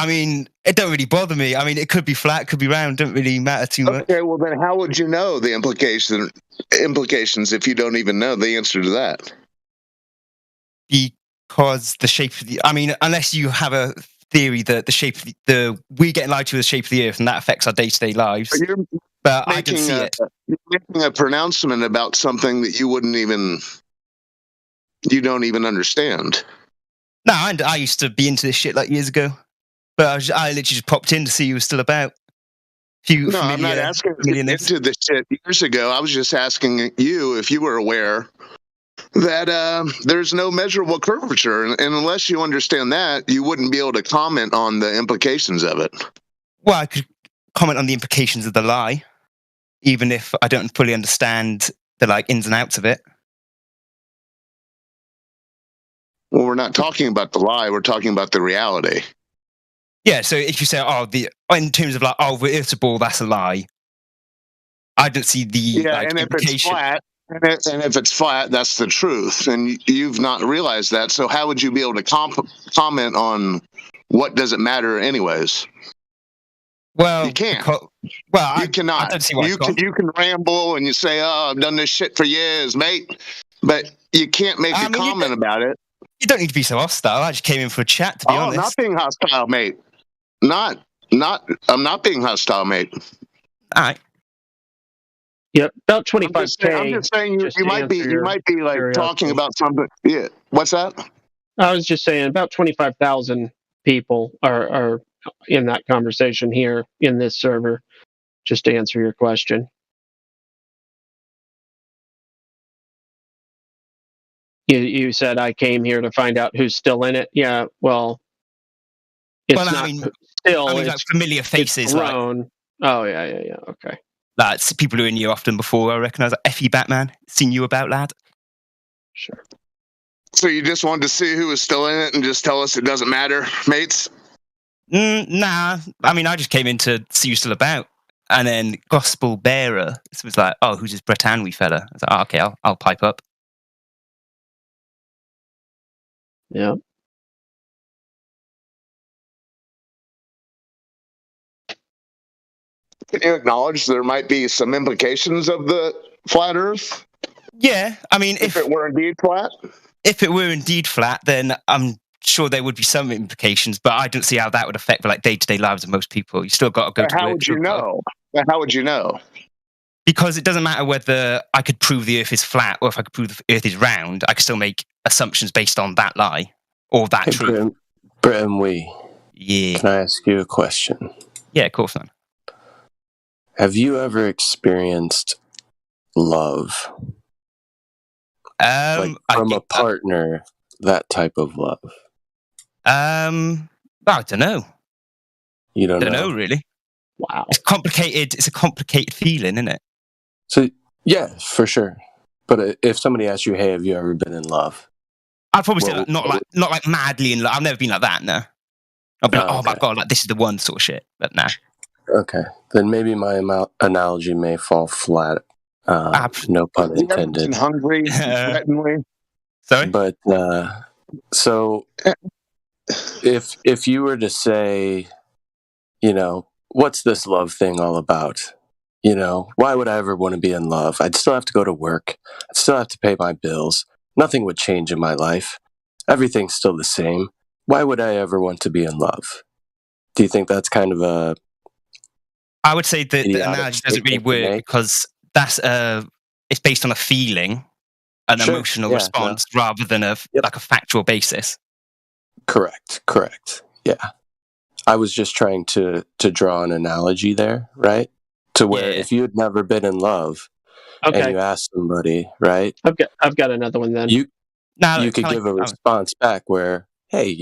mean, it don't really bother me. I mean, it could be flat, could be round. Don't really matter too much. Okay, well then, how would you know the implications if you don't even know the answer to that? Because the shape of the, I mean, unless you have a theory that the shape of we get lied to the shape of the Earth, and that affects our day-to-day lives. but I didn't Making see a it. you're making a pronouncement about something that you don't even understand. No, I used to be into this shit like years ago, but I literally just popped in to see you were still about. Few No, I'm not familiar, asking to familiar get names. into this shit years ago. I was just asking you if you were aware that there's no measurable curvature, and unless you understand that, you wouldn't be able to comment on the implications of it. Well, I could comment on the implications of the lie, even if I don't fully understand the like ins and outs of it. Well, we're not talking about the lie. We're talking about the reality. Yeah, so if you say, in terms of like, the Earth's a ball, that's a lie. I don't see the Yeah, like and if it's implication. flat, and if it's flat, that's the truth, and you've not realized that. So how would you be able to comment on what doesn't matter, anyways? Well, you can't. I cannot. don't see why You can ramble and you say, "Oh, I've done this shit for years, mate," but you can't make a comment about it. You don't need to be so hostile. I just came in for a chat, to be honest. I'm not being hostile, mate. I'm not being hostile, mate. All right. Yep, about 25K. I'm just saying you might be like talking about something. Yeah. What's that? I was just saying about 25,000 people are in that conversation here in this server, just to answer your question. You said I came here to find out who's still in it. Yeah, well, it's like familiar faces. It's grown. Oh yeah. Okay. That's people who are in here often before. I recognise like Effie Batman. Seen you about, lad. Sure. So you just wanted to see who was still in it and just tell us it doesn't matter, mates? Nah. I mean, I just came in to see you still about. And then Gospel Bearer was like, "Oh, who's this Bretanwy fella?" I was like, "Okay, I'll pipe up." Yeah. Can you acknowledge there might be some implications of the flat Earth? Yeah, I mean, if it were indeed flat? If it were indeed flat, then I'm sure there would be some implications, but I don't see how that would affect like day-to-day lives of most people. You still got to go to work. How would you know? How would you know? Because it doesn't matter whether I could prove the Earth is flat or if I could prove the Earth is round. I could still make assumptions based on that lie or that truth. Bretanwy. Yeah. Can I ask you a question? Yeah, of course, man. Have you ever experienced love? Like from a partner, that type of love? I don't know. You don't know, really. Wow. It's complicated. It's a complicated feeling, isn't it? So, yeah, for sure. But if somebody asks you, "Hey, have you ever been in love?" I'd probably say not like madly in love. I've never been like that. No. I'd be like, "Oh my god, like this is the one," sort of shit. But nah. Okay, then maybe my analogy may fall flat. No pun intended. Hungry, threateningly. Sorry, but so if you were to say, what's this love thing all about? Why would I ever want to be in love? I'd still have to go to work. I'd still have to pay my bills. Nothing would change in my life. Everything's still the same. Why would I ever want to be in love? Do you think that's kind of a... I would say that the analogy doesn't really work because that's it's based on a feeling, an emotional response, rather than like a factual basis. Correct. Yeah. I was just trying to draw an analogy there, right? To where if you had never been in love and you asked somebody, right? I've got another one then. You could give a response back where, hey,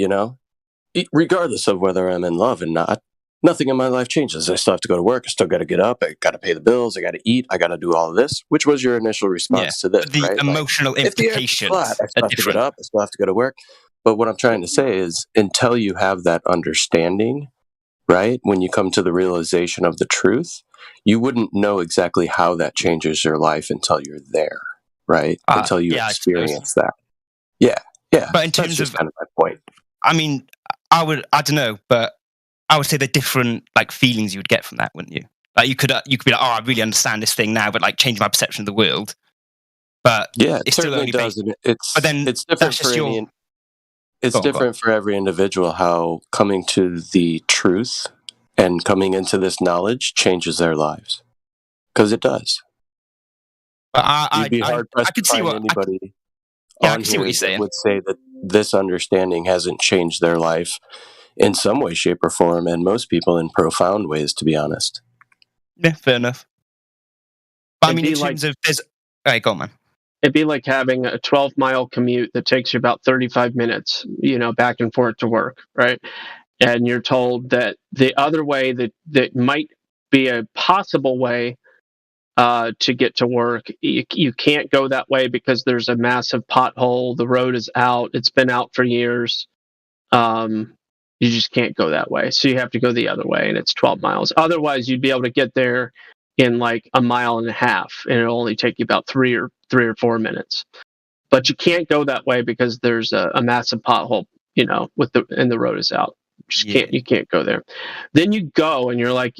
regardless of whether I'm in love or not, nothing in my life changes. I still have to go to work. I still got to get up. I got to pay the bills. I got to eat. I got to do all of this, which was your initial response to this, the right? emotional implications. I still have to get up. I still have to go to work. But what I'm trying to say is until you have that understanding, right, when you come to the realization of the truth, you wouldn't know exactly how that changes your life until you're there, right? Until you experience that. Yeah. But in terms of kind of my point. I mean, I don't know, but I would say the different like feelings you would get from that, wouldn't you? Like you could be like, "Oh, I really understand this thing now," but like change my perception of the world. But yeah, it certainly does. It's different for It's different for every individual how coming to the truth and coming into this knowledge changes their lives. because it does. But You'd be hard pressed I could to see find what anybody I on can see what here you're that saying. would say that this understanding hasn't changed their life in some way, shape, or form, and most people in profound ways, to be honest. Yeah, fair enough. But I It'd mean, in be like terms of there's. All right, go on, man. it'd be like having a 12-mile commute that takes you about 35 minutes, back and forth to work, right? And you're told that the other way that might be a possible way to get to work, you can't go that way because there's a massive pothole. The road is out. It's been out for years. You just can't go that way. So you have to go the other way, and it's 12 miles. Otherwise, you'd be able to get there in like a mile and a half, and it'll only take you about 3 or 4 minutes. But you can't go that way because there's a massive pothole, and the road is out. You can't go there. Then you go, and you're like,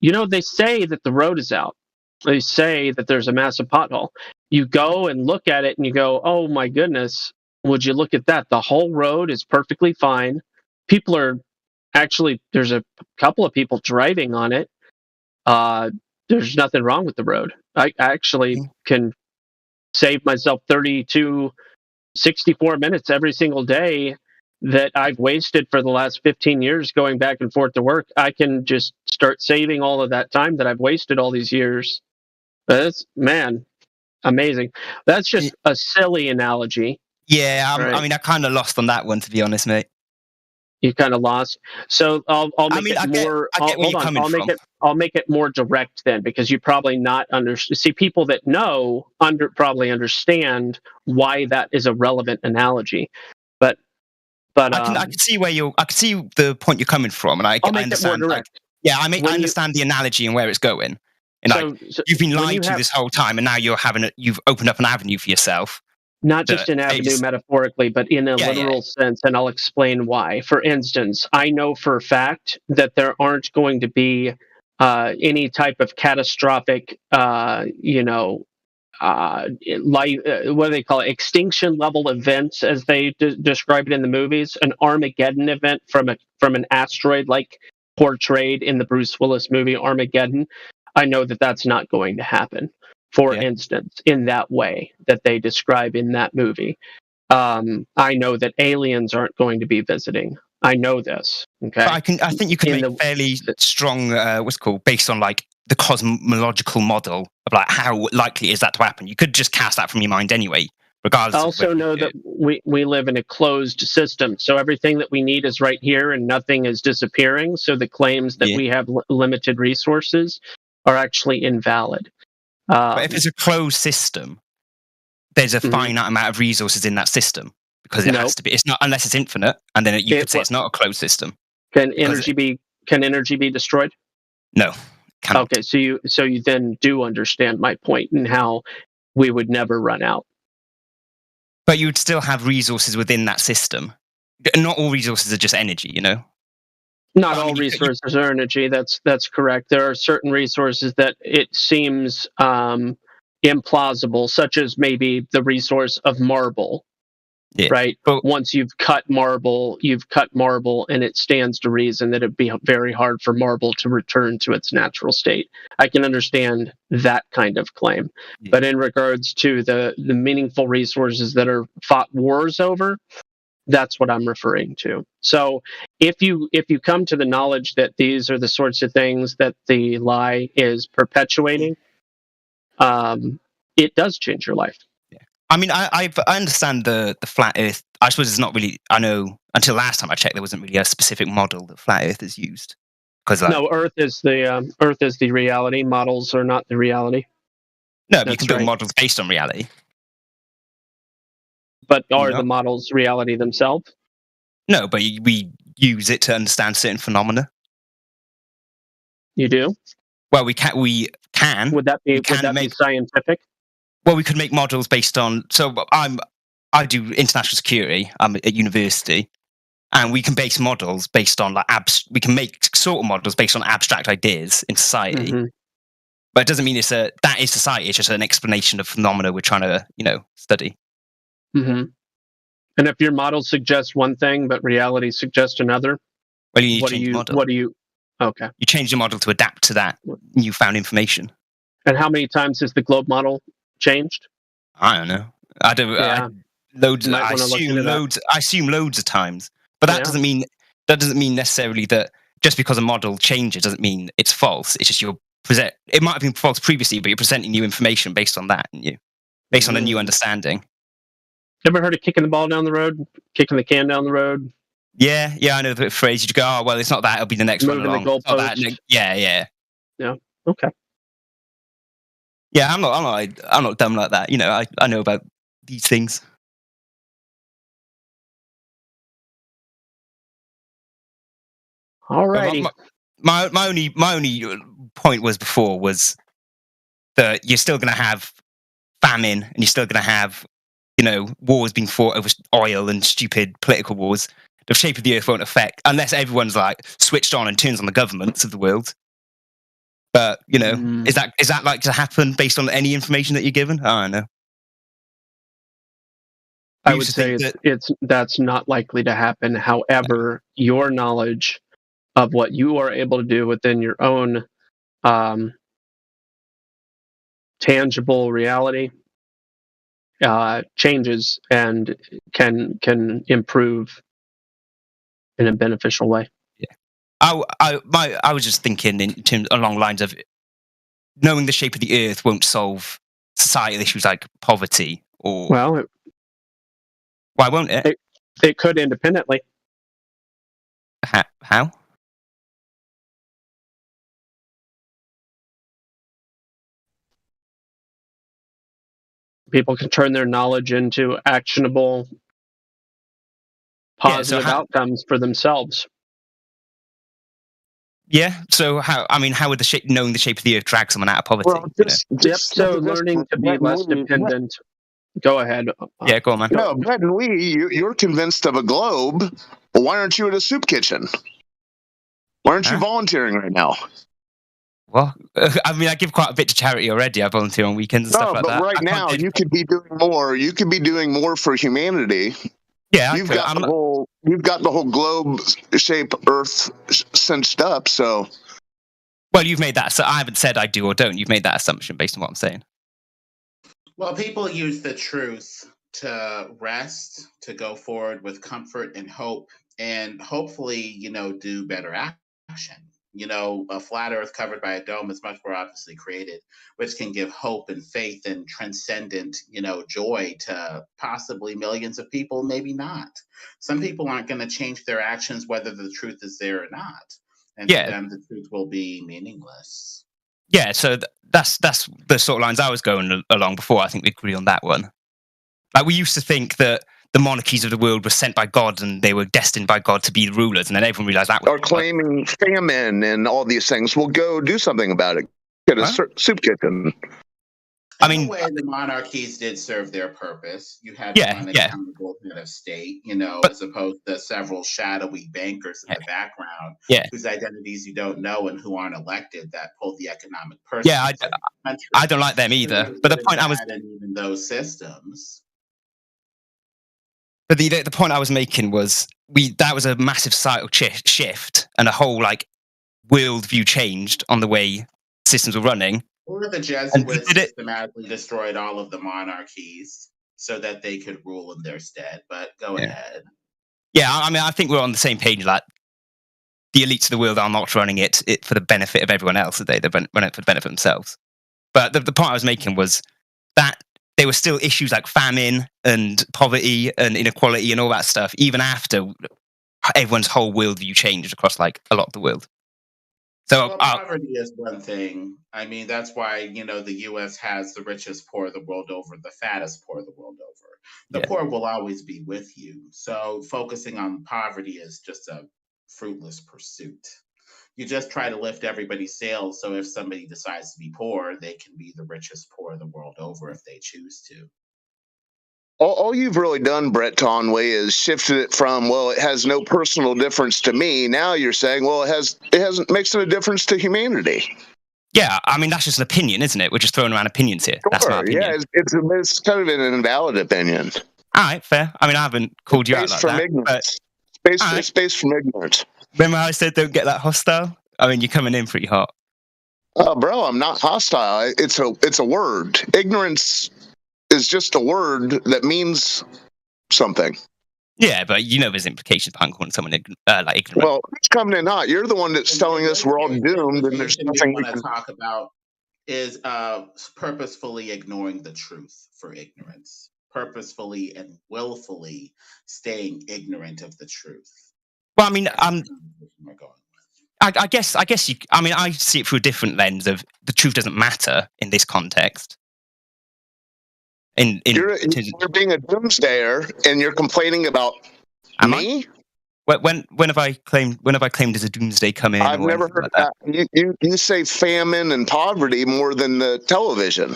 they say that the road is out. They say that there's a massive pothole. You go and look at it, and you go, oh my goodness, would you look at that? The whole road is perfectly fine. People are actually, there's a couple of people driving on it. There's nothing wrong with the road. I actually can save myself 30 to 64 minutes every single day that I've wasted for the last 15 years going back and forth to work. I can just start saving all of that time that I've wasted all these years. That's, man, amazing. That's just a silly analogy. Yeah, right? I mean, I kind of lost on that one, to be honest, mate. You kind of lost. So I'll make it more. I get where you're coming from. I'll make it more direct then, because you probably not see people that know probably understand why that is a relevant analogy, but I can see I can see the point you're coming from, and I understand. It more direct. I understand the analogy and where it's going. And so you've been lying to this whole time, and now you've opened up an avenue for yourself. Not just an avenue metaphorically, but in a literal sense, and I'll explain why. For instance, I know for a fact that there aren't going to be any type of catastrophic, what do they call it? Extinction level events, as they describe it in the movies. An Armageddon event from an asteroid, like portrayed in the Bruce Willis movie Armageddon. I know that that's not going to happen. For instance, in that way that they describe in that movie. I know that aliens aren't going to be visiting. I know this. Okay, but I think you can make fairly strong, based on like the cosmological model of like how likely is that to happen. You could just cast that from your mind anyway, regardless. I also know that we live in a closed system, so everything that we need is right here, and nothing is disappearing. So the claims that we have limited resources are actually invalid. But if it's a closed system, there's a finite amount of resources in that system, because it has to be. It's not unless it's infinite, and then you could say it's not a closed system. Can energy be destroyed? No. Cannot. Okay, so you then do understand my point and how we would never run out. But you would still have resources within that system. Not all resources are just energy, Not all resources are energy. That's correct. There are certain resources that it seems implausible, such as maybe the resource of marble. Yeah. Right. But once you've cut marble, and it stands to reason that it'd be very hard for marble to return to its natural state. I can understand that kind of claim. Yeah. But in regards to the meaningful resources that are fought wars over, that's what I'm referring to. So if you come to the knowledge that these are the sorts of things that the lie is perpetuating, it does change your life. I mean, I understand the flat Earth. I suppose it's not really. I know until last time I checked, there wasn't really a specific model that flat Earth is used. No, Earth is the reality. Models are not the reality. No, but you can build models based on reality. But are the models reality themselves? No, but we use it to understand certain phenomena. You do? Well, we can. Would that be scientific? Well, we could make models based on. So I do international security. I'm at university, and we can base models based on we can make sort of models based on abstract ideas in society. Mm-hmm. But it doesn't mean that is society. It's just an explanation of phenomena we're trying to study. Mm-hmm. And if your model suggests one thing, but reality suggests another, well, you need to change the model. Okay. You change the model to adapt to that newfound information. And how many times has the globe model changed? I don't know. I don't. Yeah. Loads. You might I wanna look assume into that. loads. I assume loads of times. But that Yeah. doesn't mean necessarily that just because a model changes doesn't mean it's false. It's just it might have been false previously, but you're presenting new information based on that, and based on a new understanding. Ever heard of kicking the ball down the road, kicking the can down the road? Yeah, I know the phrase. You go, oh well, it's not that. It'll be the next one Moving the along. It's not that, goalpost. yeah. Okay. Yeah, I'm not dumb like that. I know about these things. Alrighty. My only point was that you're still going to have famine, and you're still going to have wars being fought over oil and stupid political wars. The shape of the earth won't affect unless everyone's like switched on and turns on the governments of the world. But is that like to happen based on any information that you're given? I don't know. I would say that's not likely to happen. However, your knowledge of what you are able to do within your own tangible reality changes and can improve in a beneficial way. I was just thinking in terms along lines of knowing the shape of the earth won't solve societal issues like poverty or. Well, why won't it? It could independently. How? People can turn their knowledge into actionable, positive outcomes for themselves. Yeah. So how would knowing the shape of the earth drag someone out of poverty? Well, so learning to be less dependent. Go ahead. Yeah, go on, man. No, Brett and you're convinced of a globe. Well, why aren't you at a soup kitchen? Why aren't you volunteering right now? Well, I give quite a bit to charity already. I volunteer on weekends and stuff like that. But right now, you could be doing more. You could be doing more for humanity. Yeah, you've got the whole globe-shaped Earth cinched up. So, well, you've made that. So I haven't said I do or don't. You've made that assumption based on what I'm saying. Well, people use the truth to rest, to go forward with comfort and hope, and hopefully, do better action. A flat earth covered by a dome is much more obviously created, which can give hope and faith and transcendent, joy to possibly millions of people, maybe not. Some people aren't going to change their actions whether the truth is there or not. And to them, the truth will be meaningless. Yeah, so that's the sort of lines I was going along before. I think we agree on that one. Like, we used to think that the monarchies of the world were sent by God and they were destined by God to be the rulers, and then everyone realized that was... Or claiming famine and all these things. We'll go do something about it. Get a soup kitchen. In a way, the monarchies did serve their purpose. You had one accountable head of state, as opposed to several shadowy bankers in the background whose identities you don't know and who aren't elected that pull the economic purse. Yeah, I don't like them either. But the point I was... even those systems. But the point I was making was that was a massive societal shift, and a whole worldview changed on the way systems were running. Or the Jesuits systematically destroyed all of the monarchies so that they could rule in their stead. But go ahead. Yeah, I think we're on the same page. Like, the elites of the world are not running it for the benefit of everyone else. They run it for the benefit of themselves. But the point I was making was that there were still issues like famine and poverty and inequality and all that stuff, even after everyone's whole worldview changed across a lot of the world. So poverty is one thing. That's why, the U.S. has the richest poor of the world over, the fattest poor of the world over. The poor will always be with you. So focusing on poverty is just a fruitless pursuit. You just try to lift everybody's sails, so if somebody decides to be poor, they can be the richest poor of the world over if they choose to. All you've really done, Brett Conway, is shifted it from, well, it has no personal difference to me. Now you're saying, well, it makes a difference to humanity. Yeah, that's just an opinion, isn't it? We're just throwing around opinions here. Sure, that's my opinion. Yeah, it's kind of an invalid opinion. All right, fair. I haven't called you out like that. Ignorance. Space from ignorance. Remember how I said don't get that hostile? You're coming in pretty hot. Bro, I'm not hostile. It's a word. Ignorance is just a word that means something. Yeah, but there's implications behind calling someone like ignorant. Well, it's coming in hot. You're the one that's telling us we're all doomed, and there's nothing we want to can. talk about is purposefully ignoring the truth for ignorance, purposefully and willfully staying ignorant of the truth. Well, I mean, I guess you. I mean, I see it through a different lens of the truth doesn't matter in this context. You're being a doomsdayer, and you're complaining about me. When have I claimed as a doomsday coming? I've never heard that. You say famine and poverty more than the television.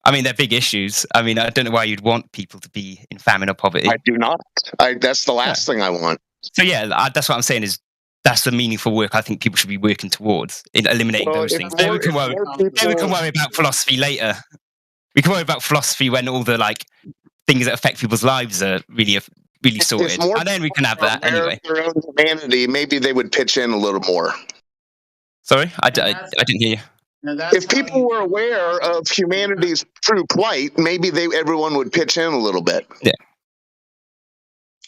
I mean, they're big issues. I mean, I don't know why you'd want people to be in famine or poverty. I do not. That's the last thing I want. So yeah, that's what I'm saying is that's the meaningful work I think people should be working towards in eliminating those things. Then we can worry about philosophy later. We can worry about philosophy when all the things that affect people's lives are really sorted, and then we can have that anyway. Their own humanity, maybe they would pitch in a little more. Sorry, I didn't hear you. If people were aware of humanity's true plight, maybe everyone would pitch in a little bit. Yeah.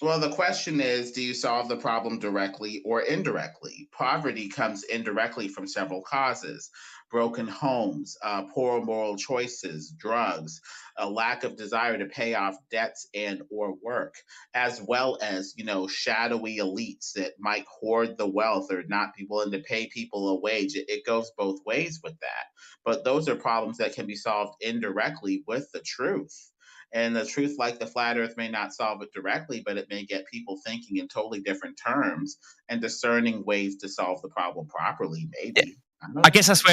Well, the question is, do you solve the problem directly or indirectly? Poverty comes indirectly from several causes: broken homes, poor moral choices, drugs, a lack of desire to pay off debts and or work, as well as, shadowy elites that might hoard the wealth or not be willing to pay people a wage. It goes both ways with that. But those are problems that can be solved indirectly with the truth. And the truth, like the flat earth, may not solve it directly, but it may get people thinking in totally different terms and discerning ways to solve the problem properly, maybe. Yeah. I guess that's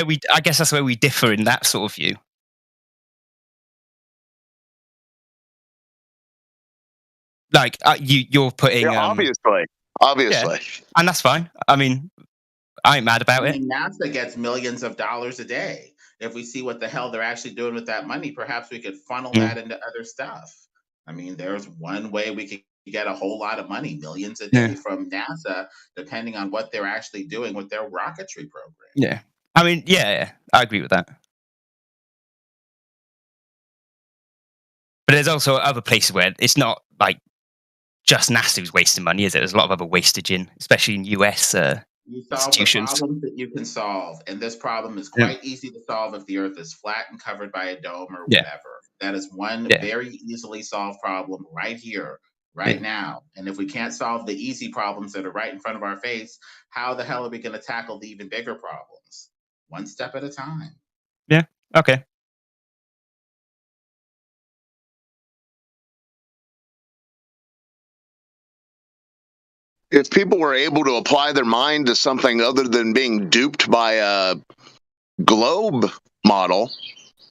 where we differ in that sort of view. You're putting obviously, yeah, and that's fine. I mean, I ain't mad about it. NASA gets millions of dollars a day. If we see what the hell they're actually doing with that money, perhaps we could funnel that into other stuff. I mean, there's one way we could get a whole lot of money, millions a day from NASA, depending on what they're actually doing with their rocketry program. Yeah. I mean, yeah, I agree with that. But there's also other places where it's not just NASA who's wasting money, is it? There's a lot of other wastage especially in US you solve institutions. The problems that you can solve, and this problem is quite easy to solve if the Earth is flat and covered by a dome or whatever. That is one very easily solved problem right here, right now. And if we can't solve the easy problems that are right in front of our face, how the hell are we going to tackle the even bigger problems? One step at a time. Yeah. Okay. If people were able to apply their mind to something other than being duped by a globe model,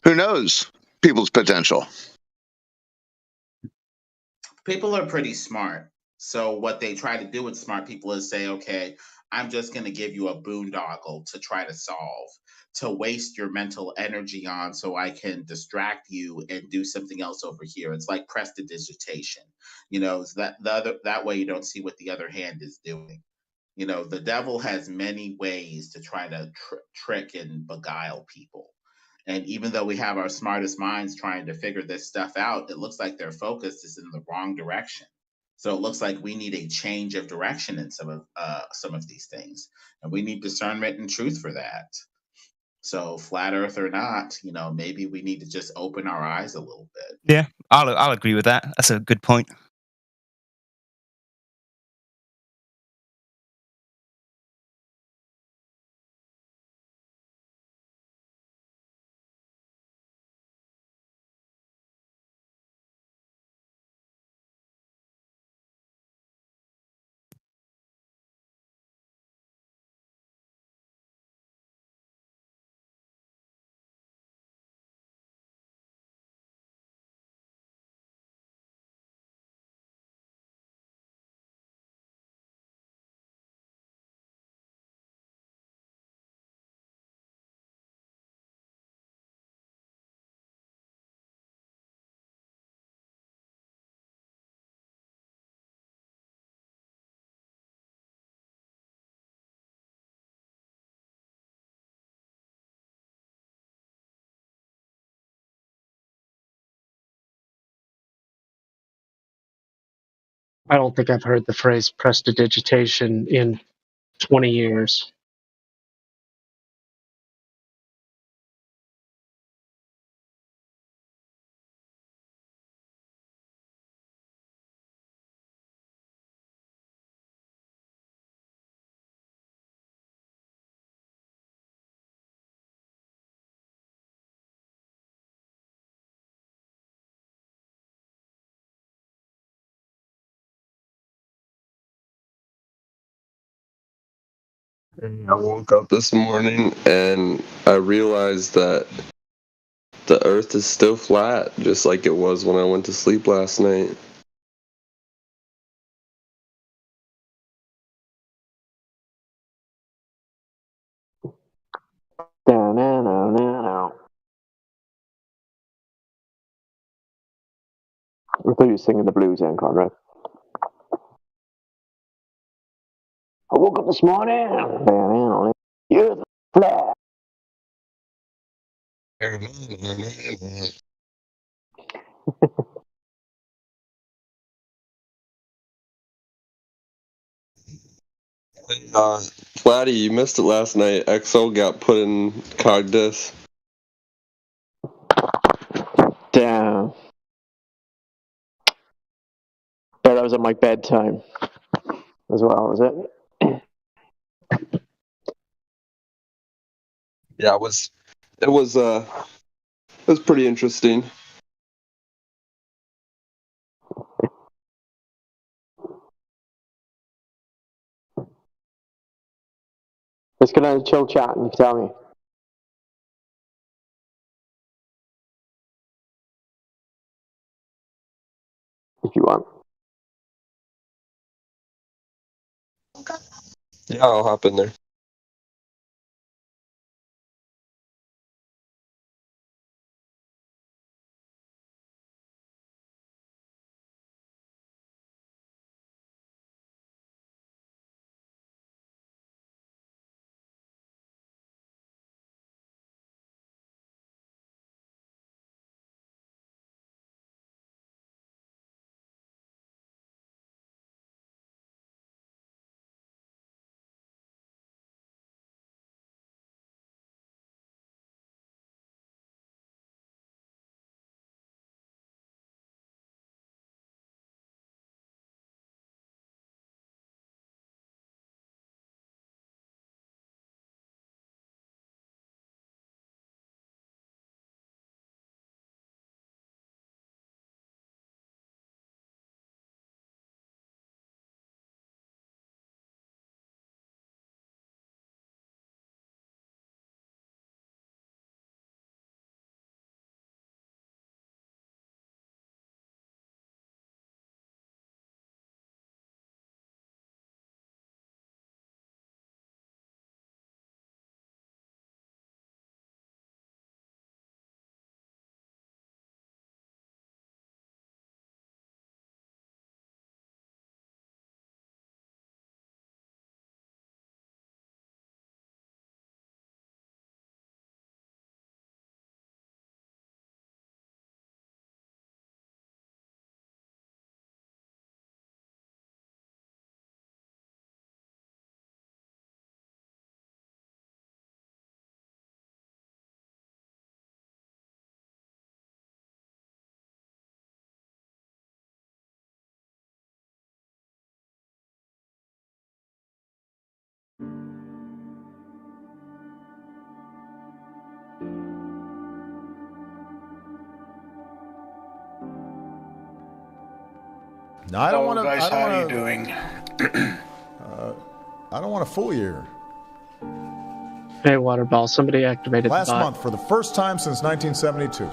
who knows people's potential? People are pretty smart. So what they try to do with smart people is say, okay, I'm just going to give you a boondoggle to try to solve, to waste your mental energy on so I can distract you and do something else over here. It's like prestidigitation. That way you don't see what the other hand is doing. The devil has many ways to try to trick and beguile people. And even though we have our smartest minds trying to figure this stuff out, it looks like their focus is in the wrong direction. So it looks like we need a change of direction in some of these things, and we need discernment and truth for that. So flat Earth or not, maybe we need to just open our eyes a little bit. Yeah, I'll agree with that. That's a good point. I don't think I've heard the phrase prestidigitation in 20 years. I woke up this morning and I realized that the earth is still flat, just like it was when I went to sleep last night. I thought you were singing the blues then, Conrad. I woke up this morning. You're flat. Flatty, you missed it last night. XO got put in Cogdis. Damn. Yeah, that was at my bedtime as well, was it? Yeah, it was pretty interesting. Let's get on a chill chat and you tell me. If you want. Yeah, I'll hop in there. No, I don't want to. guys, I don't how are you wanna, doing? I don't want to fool you. Hey, Waterball, somebody activated Last the bot. month, for the first time since 1972,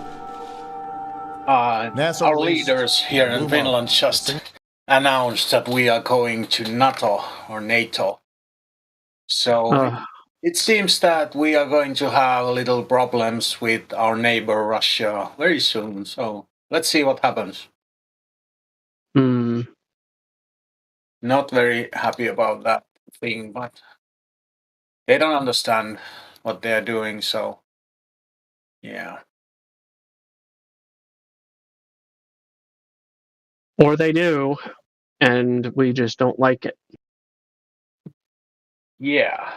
NASA Our released leaders here in Blue Finland Mountain, just announced that we are going to NATO or NATO. So it seems that we are going to have little problems with our neighbor Russia very soon. So let's see what happens. Hmm. Not very happy about that thing, but they don't understand what they're doing. So yeah. Or they do. and we just don't like it. Yeah.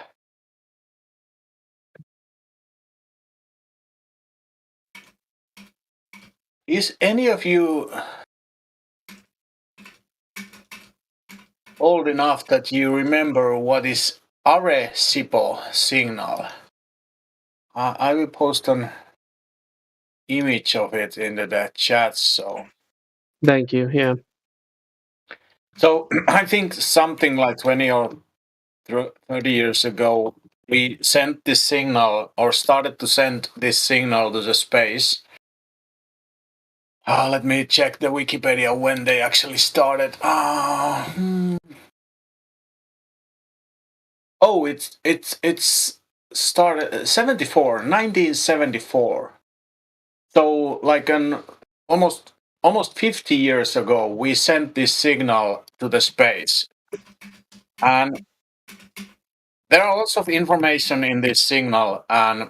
Is any of you old enough that you remember what is Arecibo signal? I will post an image of it into the chat. So Thank you. Yeah. So I think something like 20 or 30 years ago, we sent this signal or started to send this signal to the space. Let me check the Wikipedia when they actually started. Oh, it's started 1974. So like almost 50 years ago, we sent this signal to the space. And there are lots of information in this signal, and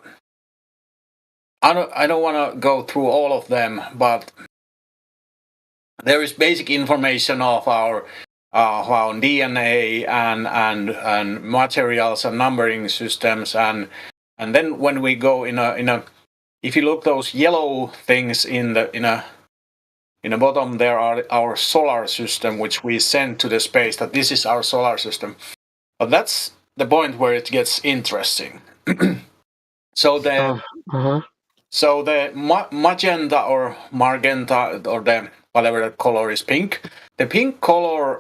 I don't want to go through all of them, but there is basic information of our DNA and materials and numbering systems, and then when we go in a if you look those yellow things in the bottom, there are our solar system, which we send to the space. That this is our solar system, but that's the point where it gets interesting. So the magenta or magenta or the whatever that color is pink. The pink color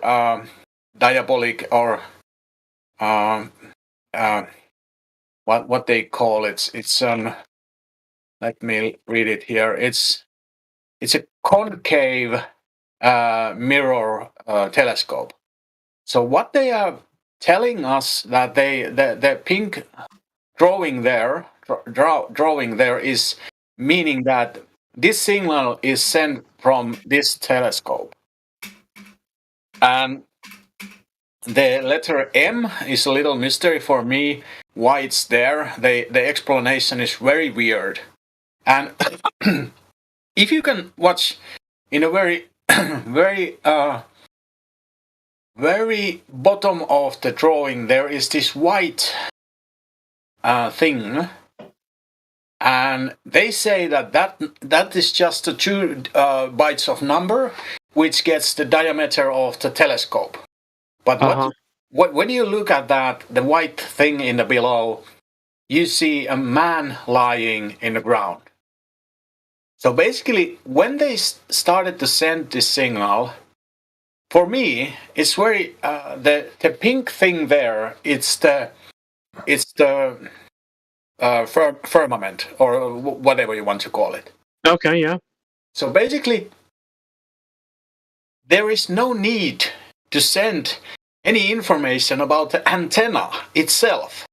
diabolic or what they call it. It's let me read it here. It's a concave mirror telescope. So what they are telling us that the pink drawing there is meaning that this signal is sent from this telescope, and the letter M is a little mystery for me why it's there. The explanation is very weird, and if you can watch in a very very bottom of the drawing, there is this white thing, and they say that is just the 2 bytes of number which gets the diameter of the telescope. But when you look at that, the white thing in the below, you see a man lying in the ground. So basically, when they started to send this signal, for me, it's very the pink thing there. It's the firmament or whatever you want to call it. Okay, yeah. So basically, there is no need to send any information about the antenna itself.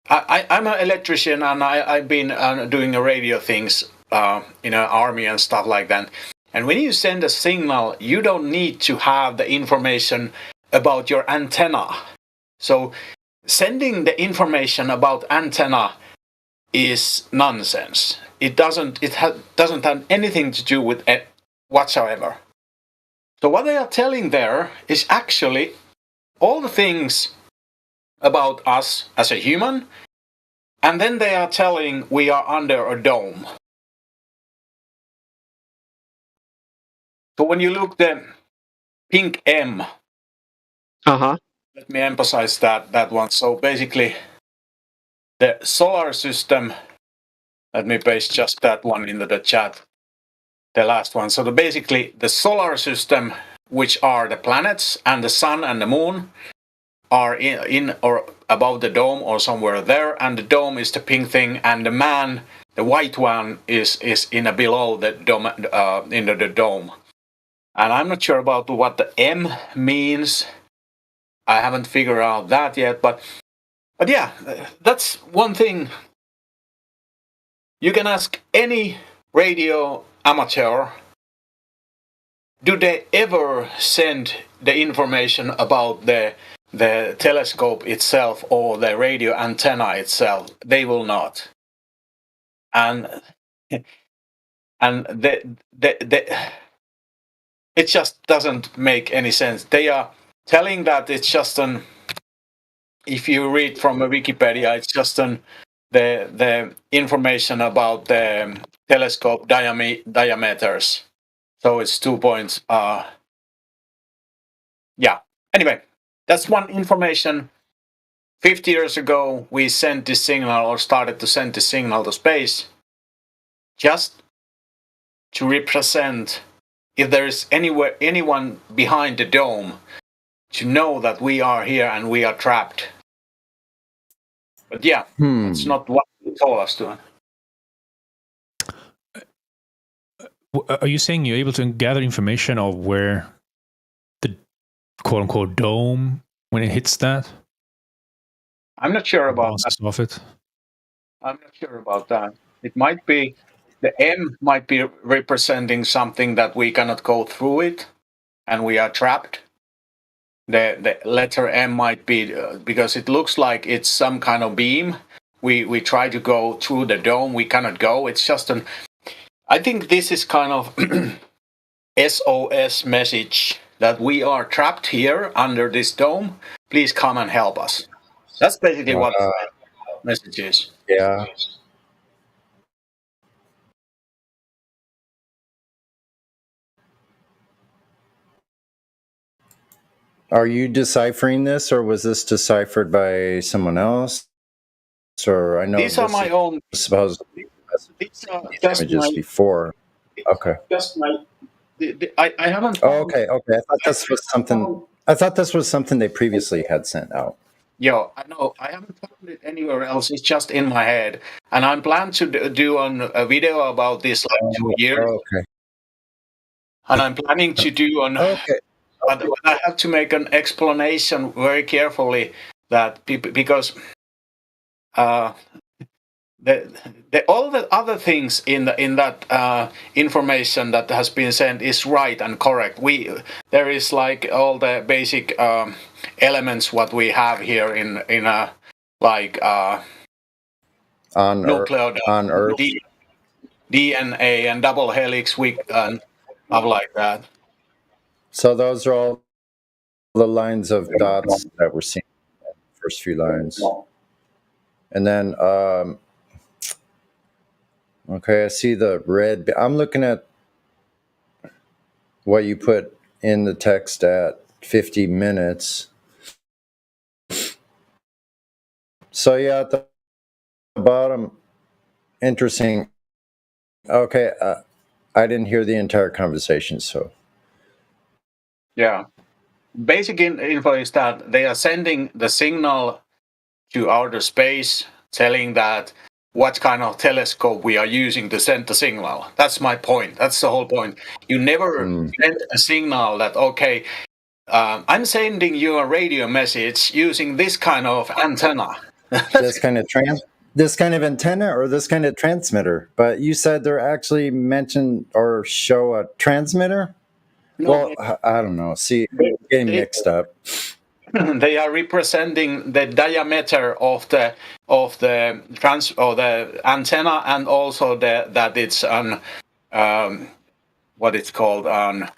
I'm an electrician, and I've been doing radio things in an army and stuff like that. And when you send a signal, you don't need to have the information about your antenna. So sending the information about antenna is nonsense. It doesn't have anything to do with it whatsoever. So what they are telling there is actually all the things about us as a human, and then they are telling we are under a dome. So when you look the pink M, let me emphasize that one. So basically, the solar system. Let me paste just that one into the chat. The last one. So basically, the solar system, which are the planets and the sun and the moon, are in or above the dome or somewhere there, and the dome is the pink thing, and the man, the white one, is in a below the dome, into the dome. And I'm not sure about what the M means. I haven't figured out that yet, but yeah, that's one thing. You can ask any radio amateur, do they ever send the information about the telescope itself or the radio antenna itself? They will not. And it just doesn't make any sense. They are telling that it's just an. If you read from a Wikipedia, it's just the information about the telescope diameters. So it's 2 points. Yeah. Anyway, that's one information. 50 years ago, we sent this signal or started to send the signal to space just to represent if there is anyone behind the dome to know that we are here and we are trapped. But yeah, it's not what they told us to. Are you saying you're able to gather information of where the quote unquote dome when it hits that? I'm not sure about that. Off it. I'm not sure about that. It might be the M might be representing something that we cannot go through it, and we are trapped. The letter M might be because it looks like it's some kind of beam. We try to go through the dome, we cannot go. It's just an. I think this is kind of SOS message that we are trapped here under this dome. Please come and help us. That's basically what the message is. Yeah. Are you deciphering this, or was this deciphered by someone else? Or I know These are my own. Supposedly These are just images my. before. Okay. Just my. I haven't. Oh, okay. Okay. I thought this was something. I thought this was something they previously had sent out. Yeah, I know. I haven't found it anywhere else. It's just in my head, and I'm planning to do a video about this like 2 years. Okay. And I'm planning to do on. Okay. But I have to make an explanation very carefully that people because all the other things in that information that has been sent is right and correct. There is like all the basic elements what we have here in a like on nuclear on Earth. DNA and double helix and stuff like that. So those are all the lines of dots that we're seeing, the first few lines. And then, okay, I see the red. I'm looking at what you put in the text at 50 minutes. So yeah, at the bottom, interesting. Okay, I didn't hear the entire conversation, so. Yeah. Basic info is that they are sending the signal to outer space, telling that what kind of telescope we are using to send the signal. That's my point. That's the whole point. You never send a signal that, okay, I'm sending you a radio message using this kind of antenna. This kind of antenna or this kind of transmitter. But you said they're actually mentioned or show a transmitter? No, well, I don't know. See, I'm getting mixed up. They are representing the diameter of the antenna, and also that it's on what it's called on.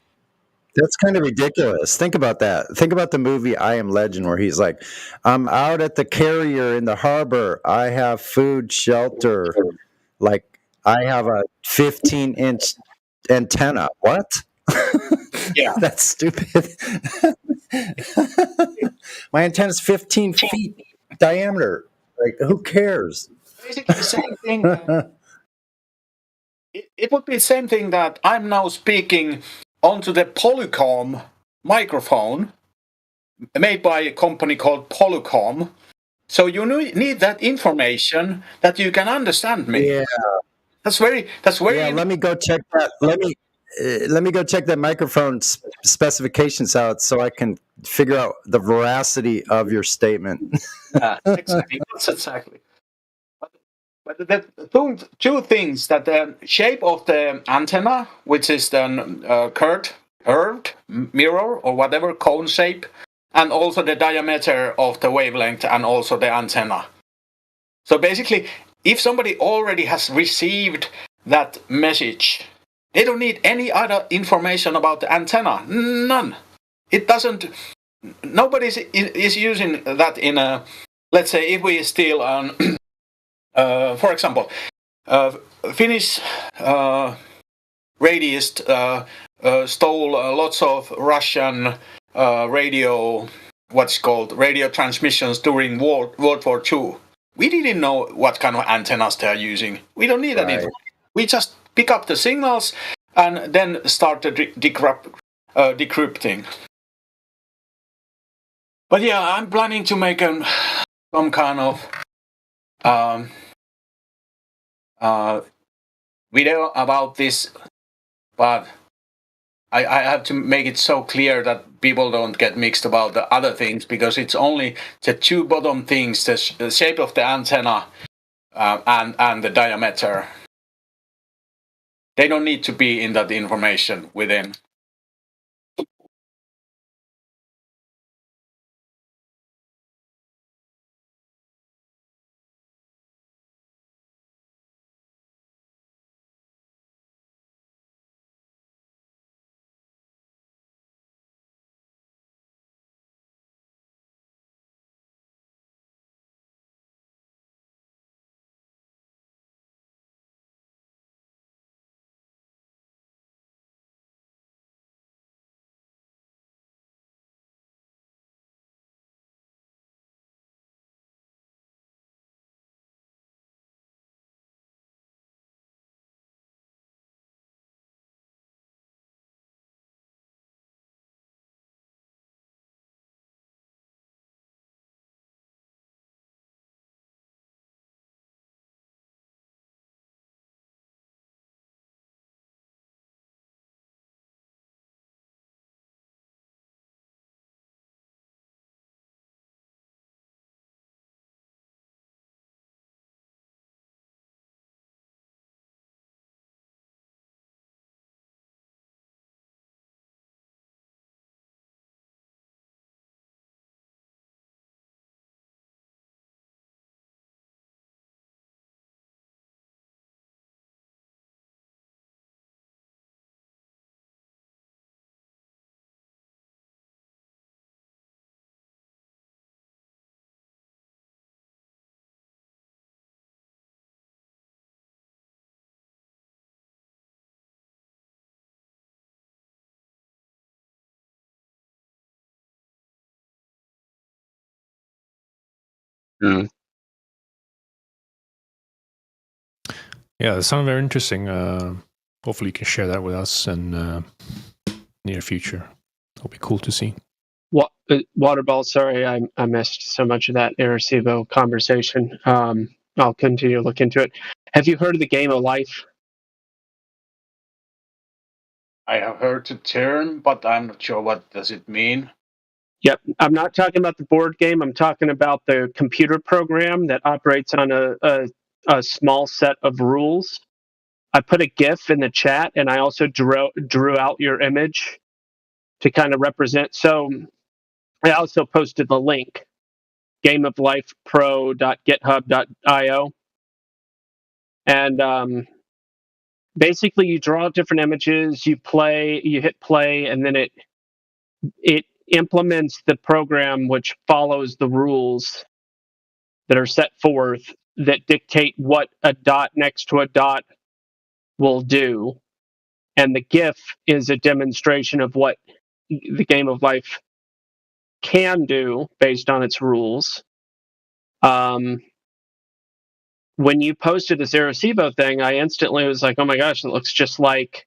That's kind of ridiculous. Think about that. Think about the movie I Am Legend, where he's like, I'm out at the carrier in the harbor. I have food, shelter. Like, I have a 15-inch antenna. What? Yeah. That's stupid. My antenna is 15 feet diameter. Like, who cares? Basically, the same thing. It would be the same thing that I'm now speaking onto the Polycom microphone made by a company called Polycom. So you need that information that you can understand me. Yeah. That's very. Yeah, let me go check that. Let me go check that microphone specifications out so I can figure out the veracity of your statement. Exactly. That's exactly. But the two things, that the shape of the antenna, which is the curved mirror or whatever cone shape, and also the diameter of the wavelength and also the antenna. So basically, if somebody already has received that message They don't need any other information about the antenna. None. It doesn't. Nobody is using that in a. Let's say if we steal, for example, Finnish radioist stole lots of Russian radio, what's called radio transmissions during World War II. We didn't know what kind of antennas they are using. We don't need that information. We just pick up the signals and then start the decrypting. But yeah, I'm planning to make some kind of video about this, but I have to make it so clear that people don't get mixed about the other things, because it's only the two bottom things, the shape of the antenna and the diameter. They don't need to be in that information within. Mm. Yeah, that sounds very interesting. Hopefully, you can share that with us in near future. It'll be cool to see. Waterball, sorry, I missed so much of that Arecibo conversation. I'll continue to look into it. Have you heard of the Game of Life? I have heard the term, but I'm not sure what does it mean. Yep, I'm not talking about the board game. I'm talking about the computer program that operates on a small set of rules. I put a GIF in the chat, and I also drew out your image to kind of represent. So I also posted the link, gameoflifepro.github.io. And basically you draw different images, you hit play, and then it implements the program which follows the rules that are set forth that dictate what a dot next to a dot will do. And the GIF is a demonstration of what the Game of Life can do based on its rules. When you posted this Arecibo thing, I instantly was like, oh my gosh, it looks just like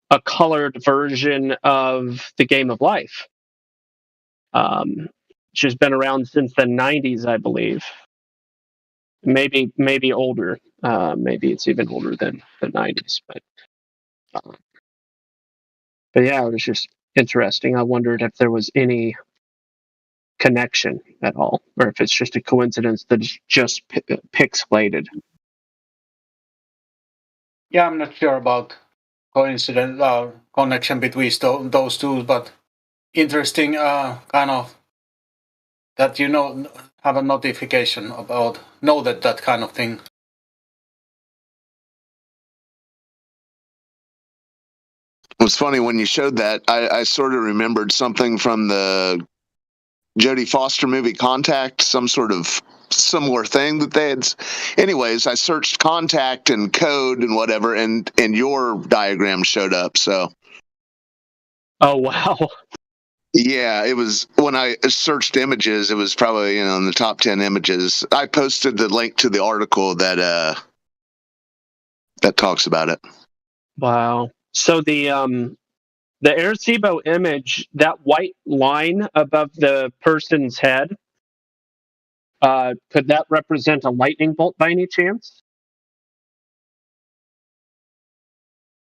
a colored version of the Game of Life, which has been around since the 90s, I believe. Maybe older. Maybe it's even older than the 90s. But yeah, it was just interesting. I wondered if there was any connection at all, or if it's just a coincidence that it's just pixelated. Yeah, I'm not sure about coincidence connection between those two, but interesting kind of that have a notification about know that kind of thing. was funny when you showed that. I sort of remembered something from the Jodie Foster movie Contact, some sort of similar thing that they had. Anyways, I searched Contact and code and whatever, and your diagram showed up. So. Oh wow. Yeah, it was when I searched images. It was probably in the top 10 images. I posted the link to the article that talks about it. Wow. So the Arecibo image, that white line above the person's head, could that represent a lightning bolt by any chance?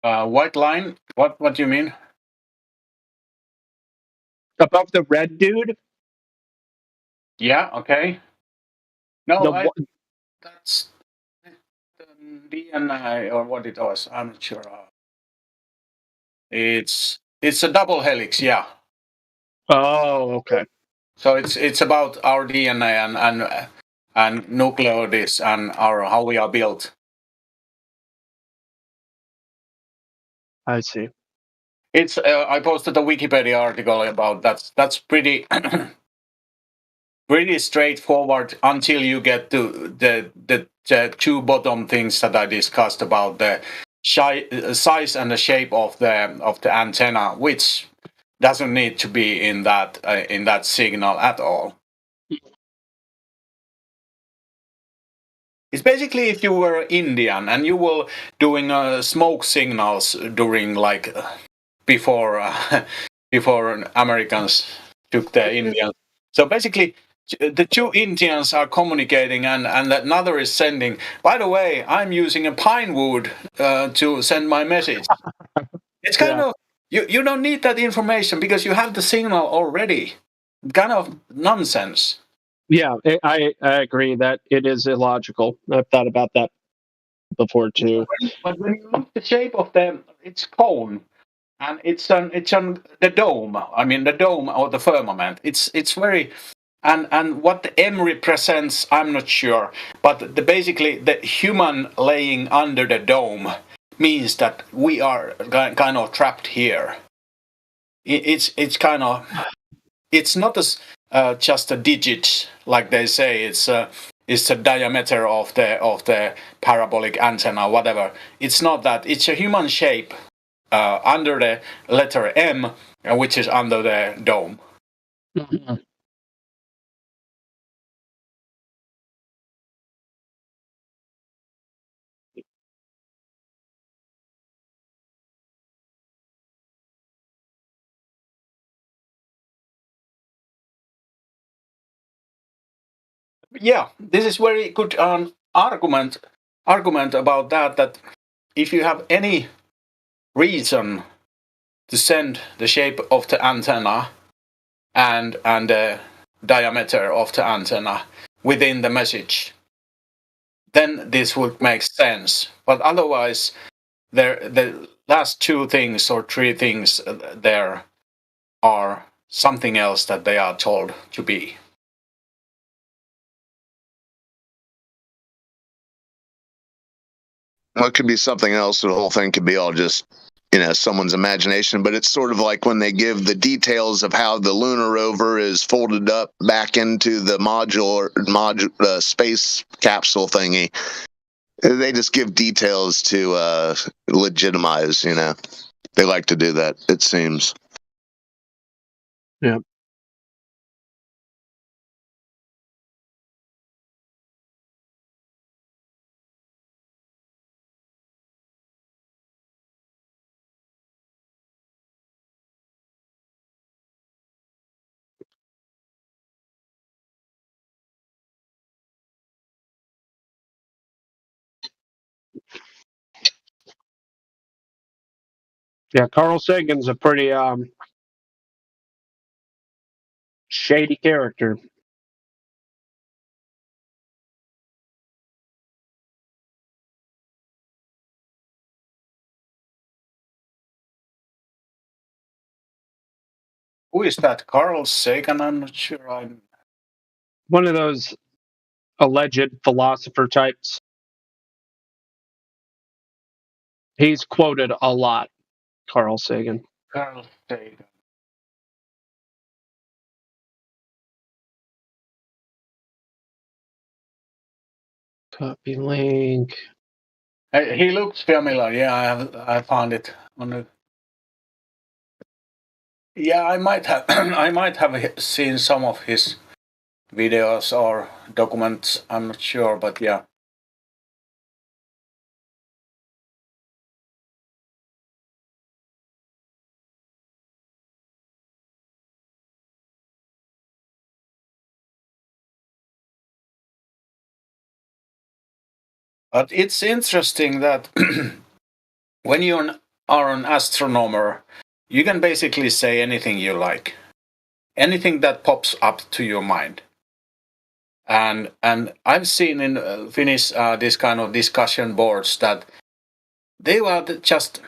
White line? What do you mean? Above the red dude? Yeah, okay. No, The that's the DNA or what it was. I'm not sure. It's a double helix, yeah. Oh, okay. So it's about our DNA and nucleotides and our how we are built. I see. It's I posted a Wikipedia article about that's pretty pretty straightforward until you get to the two bottom things that I discussed about the size and the shape of the antenna, which doesn't need to be in that signal at all. It's basically if you were Indian and you were doing smoke signals during like before Americans took the Indians. So basically, the two Indians are communicating, and another is sending. By the way, I'm using a pine wood to send my message. It's kind of you don't need that information because you have the signal already. Kind of nonsense. Yeah, I agree that it is illogical. I've thought about that before too. But when you look at the shape of its cone, and it's on the dome. I mean the dome or the firmament. It's very and what the M represents, I'm not sure. But basically the human laying under the dome means that we are kind of trapped here. It's kind of it's not as just a digit like they say. It's the diameter of the parabolic antenna, whatever. It's not that. It's a human shape under the letter M, which is under the dome. Mm-hmm. Yeah, this is very good argument about that if you have any reason to send the shape of the antenna and the diameter of the antenna within the message, then this would make sense. But otherwise, the last two things or three things there are something else that they are told to be. Well, it could be something else, or the whole thing could be all just, someone's imagination. But it's sort of like when they give the details of how the lunar rover is folded up back into the space capsule thingy. They just give details to legitimize, They like to do that, it seems. Yeah. Yeah, Carl Sagan's a pretty shady character. Who is that? Carl Sagan? I'm not sure. One of those alleged philosopher types. He's quoted a lot. Carl Sagan. Carl Sagan. Copy link. He looks familiar. Yeah, I found it on the. Yeah, I might have I might have seen some of his videos or documents. I'm not sure, but yeah. But it's interesting that when you are an astronomer, you can basically say anything you like, anything that pops up to your mind. And I've seen in Finnish this kind of discussion boards that they were just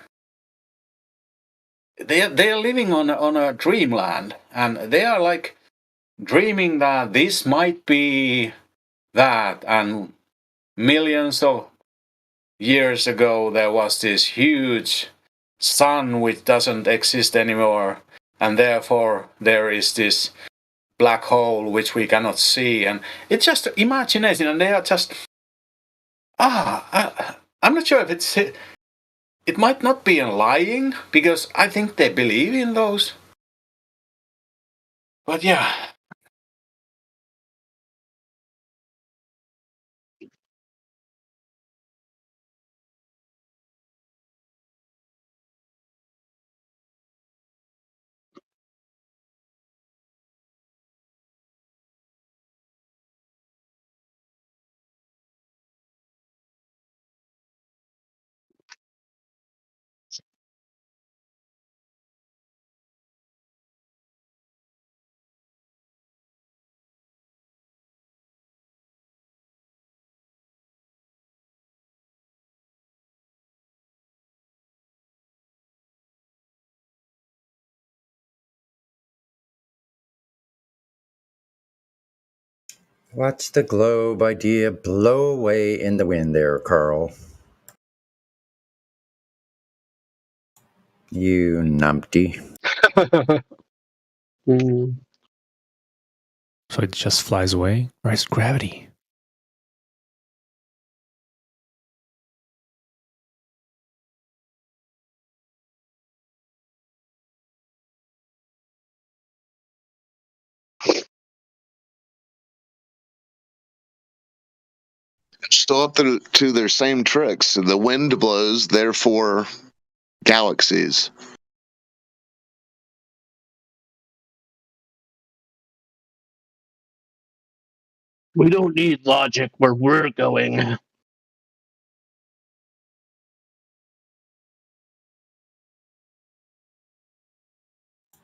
they are living on a dreamland, and they are like dreaming that this might be that, and millions of years ago there was this huge sun which doesn't exist anymore, and therefore there is this black hole which we cannot see, and it's just imagination, and they are just I'm not sure if it might not be lying, because I think they believe in those, but yeah. Watch the globe idea blow away in the wind there, Carl. You numpty. So it just flies away? Or is it gravity? Still up to their same tricks. The wind blows, therefore galaxies. We don't need logic where we're going.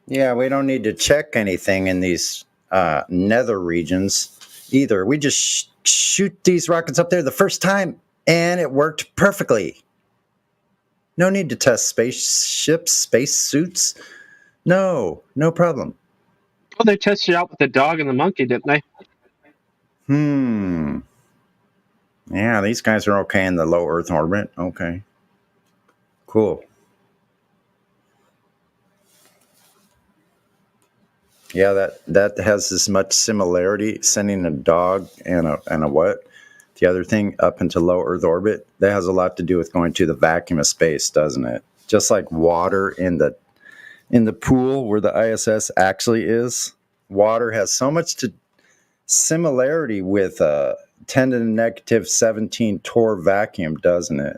Yeah, we don't need to check anything in these nether regions either. We just shoot these rockets up there the first time, and it worked perfectly. No need to test spaceships, space suits. No problem. Well, they tested it out with the dog and the monkey, didn't they? Yeah, these guys are okay in the low Earth orbit. Okay. Cool. Yeah, that has as much similarity, sending a dog and a what? The other thing up into low Earth orbit. That has a lot to do with going to the vacuum of space, doesn't it? Just like water in the pool where the ISS actually is. Water has so much similarity with 10 to the negative 17 torr vacuum, doesn't it?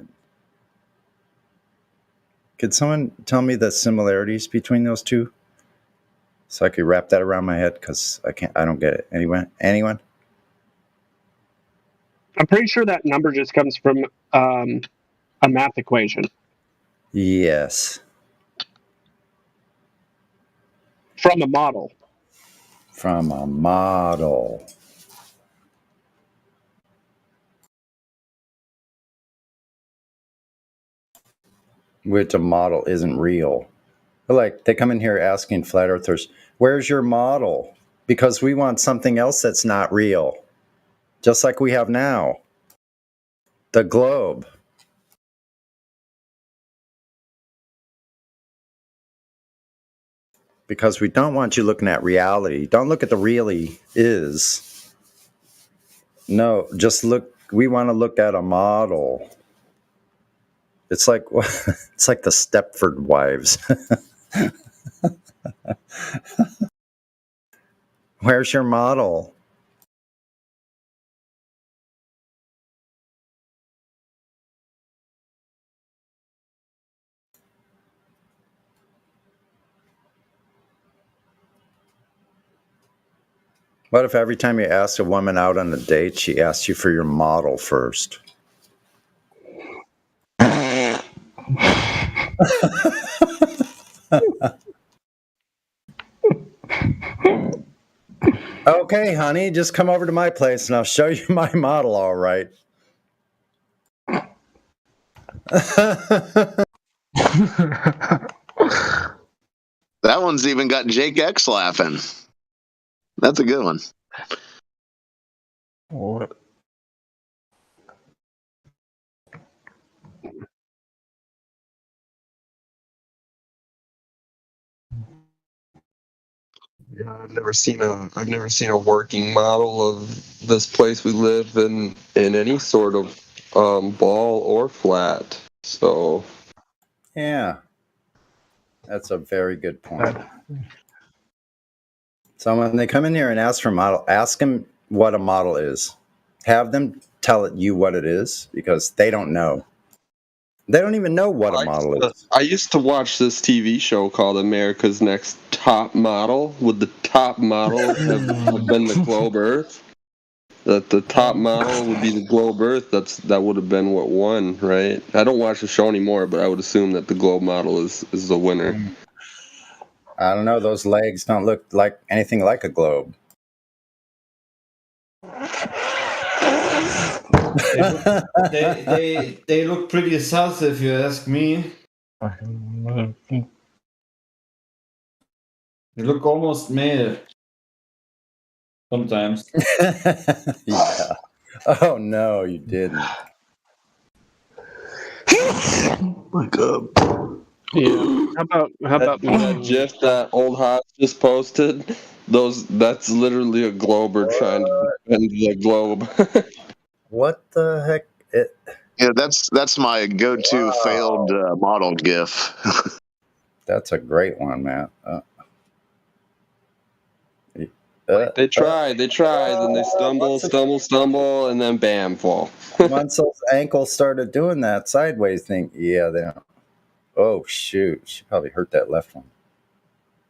Could someone tell me the similarities between those two? So I could wrap that around my head, because I don't get it. Anyone? I'm pretty sure that number just comes from a math equation. Yes. From a model. From a model. Which a model isn't real. Like, they come in here asking flat earthers, where's your model? Because we want something else that's not real. Just like we have now. The globe. because we don't want you looking at reality. Don't look at the really is. No, just look. We want to look at a model. It's like it's like the Stepford Wives. Where's your model? What if every time you ask a woman out on a date, she asks you for your model first? Okay, honey, just come over to my place and I'll show you my model, all right. That one's even got Jake X laughing. That's a good one. What? Yeah, I've never seen a working model of this place we live in any sort of ball or flat. So Yeah, that's a very good point. So when they come in here and ask for a model, ask them what a model is. Have them tell you what it is because they don't know. They don't even know what a model is. I used to watch this TV show called America's Next Top Model. Would the top model have been the globe Earth? That the top model would be the globe Earth. That would have been what won, right? I don't watch the show anymore, but I would assume that the globe model is the winner. I don't know. Those legs don't look like anything like a globe. They look pretty sus if you ask me. They look almost male. Sometimes. Yeah. Oh no, you didn't. My God. Yeah. How about that GIF that old Haas just posted? That's literally a glober trying to defend the globe. What the heck? Yeah, that's my go-to failed model GIF. That's a great one, man. They tried, and they stumble, and then bam, fall. Once those ankles started doing that sideways thing, yeah, they don't. Oh shoot, she probably hurt that left one.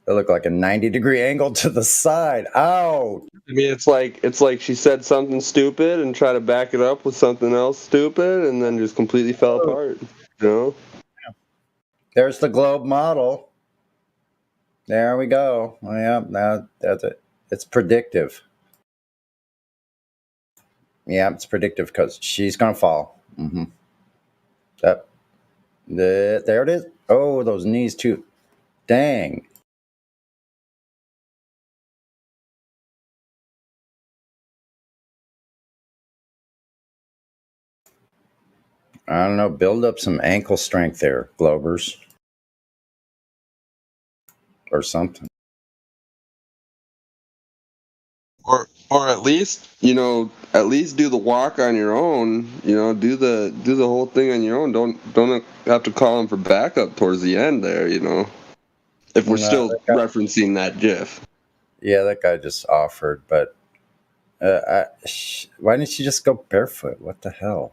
It looked like a 90-degree angle to the side. Ow! I mean, it's like she said something stupid and tried to back it up with something else stupid, and then just completely fell apart. You know? There's the globe model. There we go. Oh, yeah, now that's it. It's predictive. Yeah, it's predictive because she's gonna fall. Mm-hmm. There it is. Oh, those knees too. Dang. I don't know. Build up some ankle strength there, Globers. Or something. Or at least, at least do the walk on your own. Do the whole thing on your own. Don't have to call him for backup towards the end there. If we're still referencing that GIF. Yeah, that guy just offered, but why didn't she just go barefoot? What the hell?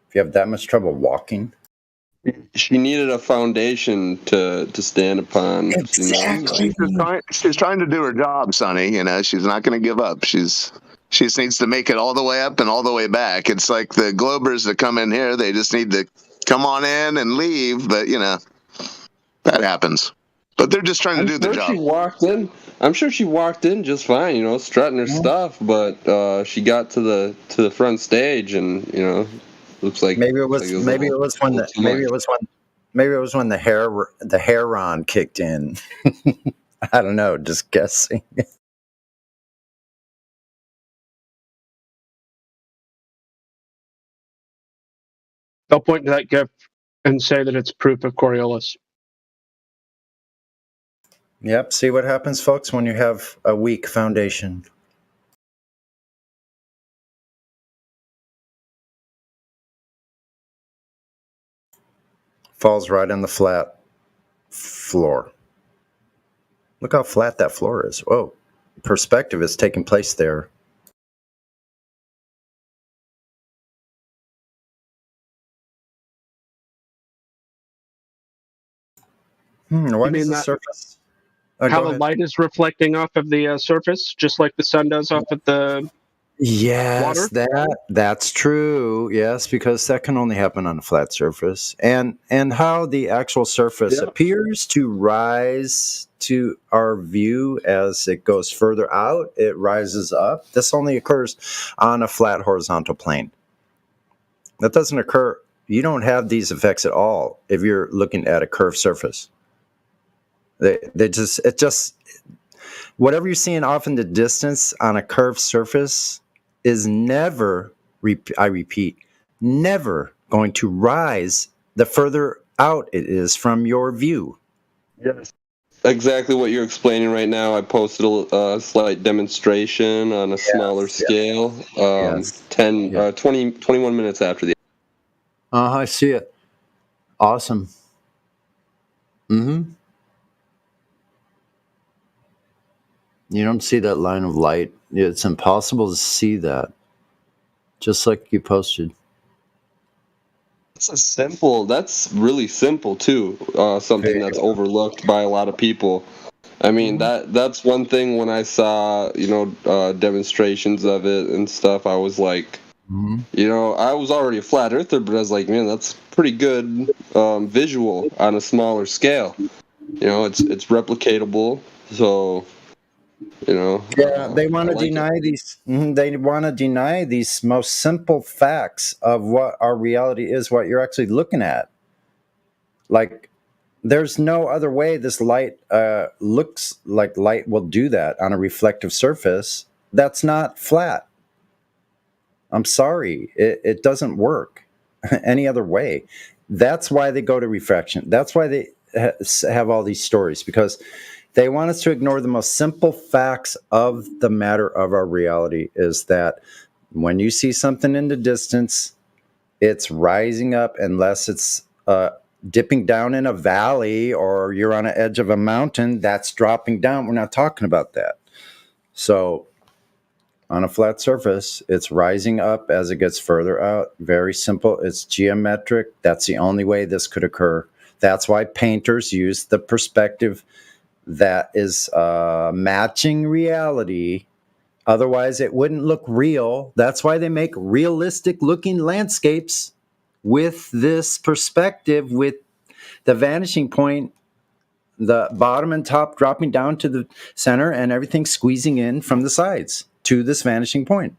If you have that much trouble walking. She needed a foundation to stand upon. Exactly. She's trying to do her job, Sonny. She's not going to give up. She just needs to make it all the way up and all the way back. It's like the Globers that come in here. They just need to come on in and leave. But, that happens. But they're just trying to do the job. I'm sure she walked in just fine, strutting her stuff. But she got to the front stage and, looks like maybe it was when the Heron kicked in. I don't know, just guessing. They'll point to that GIF and say that it's proof of Coriolis. Yep. See what happens, folks, when you have a weak foundation. Falls right on the flat floor. Look how flat that floor is. Whoa. Perspective is taking place there. Why You mean does the that surface? how Go the ahead. light is reflecting off of the surface, just like the sun does off of the Yes, water? that's true. Yes, because that can only happen on a flat surface. And how the actual surface appears to rise to our view as it goes further out, it rises up. This only occurs on a flat horizontal plane. That doesn't occur. You don't have these effects at all if you're looking at a curved surface. Whatever you're seeing off in the distance on a curved surface is never, I repeat, never going to rise the further out it is from your view. Yes. Exactly what you're explaining right now. I posted a slight demonstration on a smaller scale. 21 minutes after the. I see it. Awesome. Mm-hmm. You don't see that line of light. It's impossible to see that. Just like you posted. That's really simple too. Something that's overlooked by a lot of people. I mean, that's one thing when I saw, demonstrations of it and stuff, I was like, I was already a flat earther, but I was like, man, that's pretty good visual on a smaller scale. It's replicatable, so Yeah, they want to deny these. They want to deny these most simple facts of what our reality is, what you're actually looking at. Like, there's no other way this light looks like light will do that on a reflective surface that's not flat. I'm sorry, it doesn't work any other way. That's why they go to refraction. That's why they have all these stories, because they want us to ignore the most simple facts of the matter of our reality, is that when you see something in the distance, it's rising up unless it's dipping down in a valley or you're on the edge of a mountain, that's dropping down. We're not talking about that. So on a flat surface, it's rising up as it gets further out. Very simple. It's geometric. That's the only way this could occur. That's why painters use the perspective that is matching reality. Otherwise, it wouldn't look real. That's why they make realistic looking landscapes with this perspective, with the vanishing point, the bottom and top dropping down to the center and everything squeezing in from the sides to this vanishing point.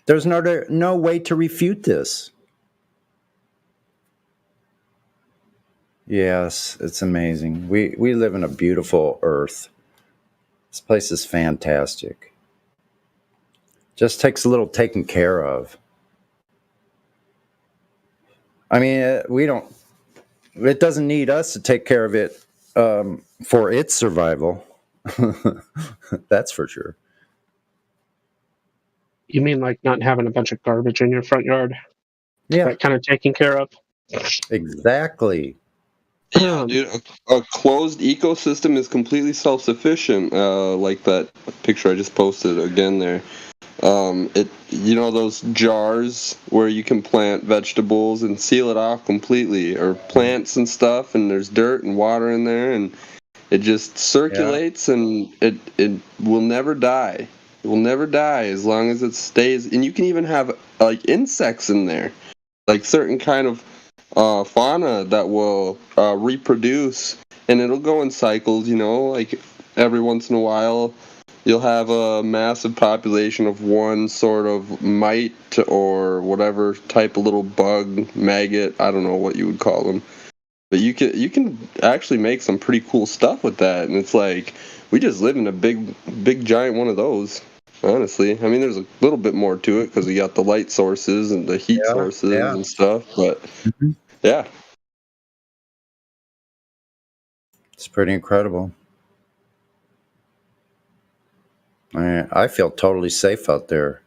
There's no way to refute this. Yes, it's amazing. We live in a beautiful earth. This place is fantastic. Just takes a little taking care of. I mean, it doesn't need us to take care of it for its survival. That's for sure. You mean like not having a bunch of garbage in your front yard? Yeah. That kind of taking care of? Exactly. Yeah, dude, a closed ecosystem is completely self-sufficient. Like that picture I just posted again there. Those jars where you can plant vegetables and seal it off completely, or plants and stuff, and there's dirt and water in there, and it just circulates, and it will never die. It will never die as long as it stays. And you can even have like insects in there, like certain kind of fauna that will reproduce, and it'll go in cycles. Like every once in a while you'll have a massive population of one sort of mite or whatever type of little bug, maggot, I don't know what you would call them. But you can actually make some pretty cool stuff with that, and it's like we just live in a big giant one of those. Honestly, I mean, there's a little bit more to it because we got the light sources and the heat sources and stuff. But yeah. It's pretty incredible. I feel totally safe out there.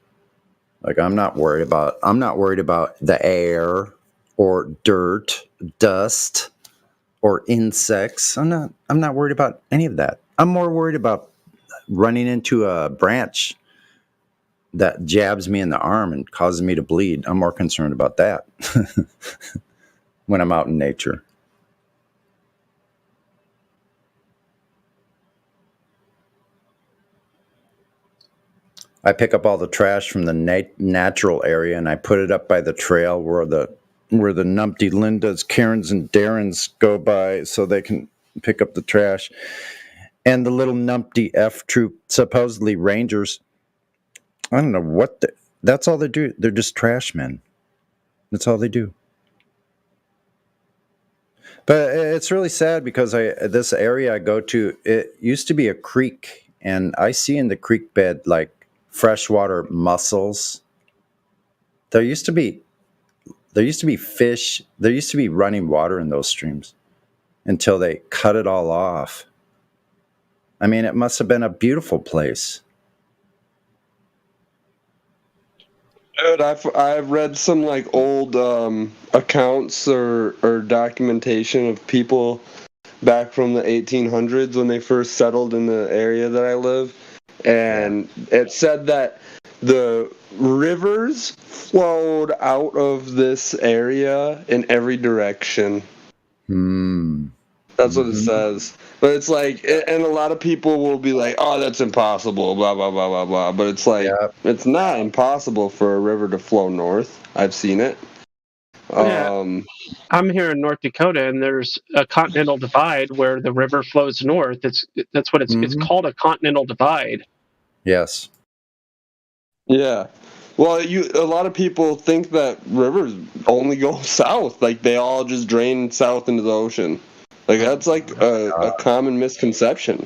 Like I'm not worried about the air or dirt, dust, or insects. I'm not worried about any of that. I'm more worried about running into a branch that jabs me in the arm and causes me to bleed. I'm more concerned about that when I'm out in nature. I pick up all the trash from the natural area and I put it up by the trail where the numpty Lindas, Karens, and Darrens go by so they can pick up the trash. And the little numpty F troop, supposedly Rangers, I don't know what that's all they do. They're just trash men. That's all they do. But it's really sad because this area I go to, it used to be a creek, and I see in the creek bed like freshwater mussels. There used to be fish. There used to be running water in those streams until they cut it all off. I mean, it must have been a beautiful place. Dude, I've read some like old accounts or documentation of people back from the 1800s when they first settled in the area that I live, and it said that the rivers flowed out of this area in every direction. That's what it says. But it's like, and a lot of people will be like, oh, that's impossible, blah, blah, blah, blah, blah. But it's like, it's not impossible for a river to flow north. I've seen it. I'm here in North Dakota, and there's a continental divide where the river flows north. That's what it's called, a continental divide. Yes. Yeah. Well, a lot of people think that rivers only go south. Like, they all just drain south into the ocean. Like, that's like a common misconception.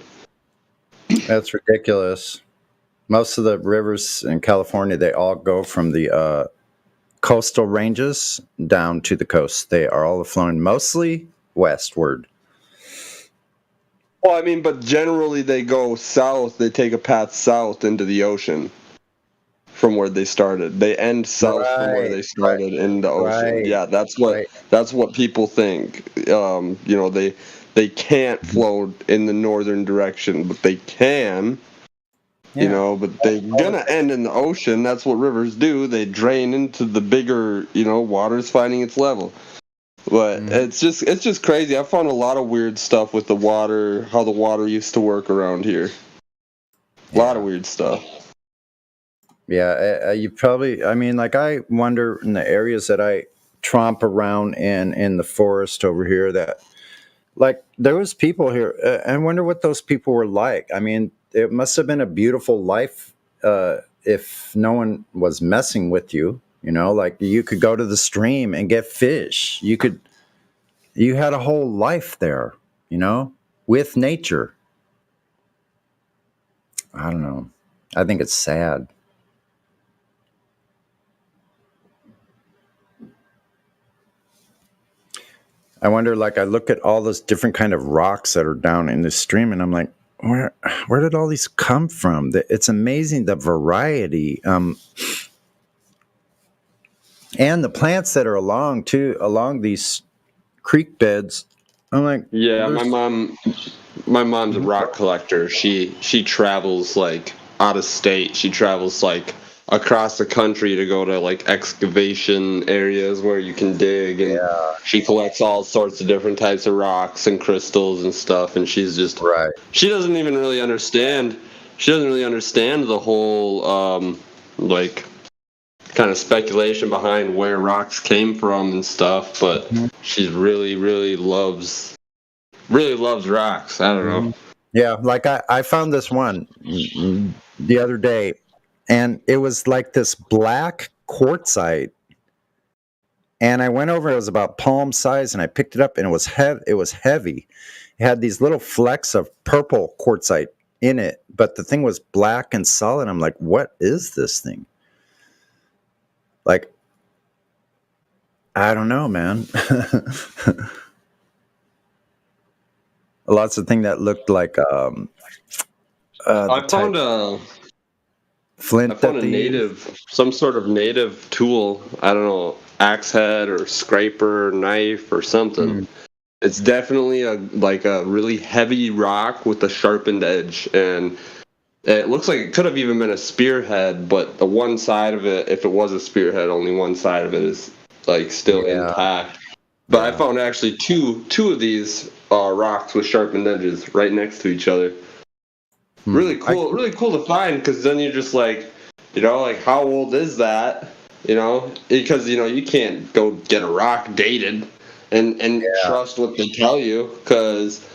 That's ridiculous. Most of the rivers in California, they all go from the coastal ranges down to the coast. They are all flowing mostly westward. Well, I mean, but generally they go south. They take a path south into the ocean from where they started. They end south from where they started in the ocean. Yeah, that's what people think. You know, they can't flow in the northern direction, but they can. You know, but they're gonna end in the ocean. That's what rivers do. They drain into the bigger, water's finding its level. But it's just crazy. I found a lot of weird stuff with the water, how the water used to work around here. A lot of weird stuff. Yeah, you probably, I mean, like I wonder in the areas that I tromp around in the forest over here that, like, there was people here. I wonder what those people were like. I mean, it must have been a beautiful life if no one was messing with you. You know, like you could go to the stream and get fish. You had a whole life there, with nature. I don't know. I think it's sad. I wonder, like, I look at all those different kind of rocks that are down in this stream, and I'm like, where did all these come from? It's amazing, the variety, and the plants that are along these creek beds. I'm like, yeah, my mom's a rock collector. She travels like out of state. She travels like across the country to go to like excavation areas where you can dig, and she collects all sorts of different types of rocks and crystals and stuff, and she's just she doesn't really understand the whole like kind of speculation behind where rocks came from and stuff, but she really loves rocks. I don't know. Yeah, like I found this one the other day, and it was like this black quartzite. And I went over, it was about palm size, and I picked it up, and it was heavy. It had these little flecks of purple quartzite in it, but the thing was black and solid. I'm like, what is this thing? Like, I don't know, man. A lots of things that looked like I found a flint I found that a they use. native, some sort of native tool. I don't know, axe head or scraper, knife or something. It's definitely a really heavy rock with a sharpened edge, and it looks like it could have even been a spearhead, but the one side of it, if it was a spearhead, only one side of it is like still intact. But I found actually two of these rocks with sharpened edges right next to each other. Really cool, really cool to find, because then you're just like, like how old is that? Because you can't go get a rock dated and trust what they tell you, because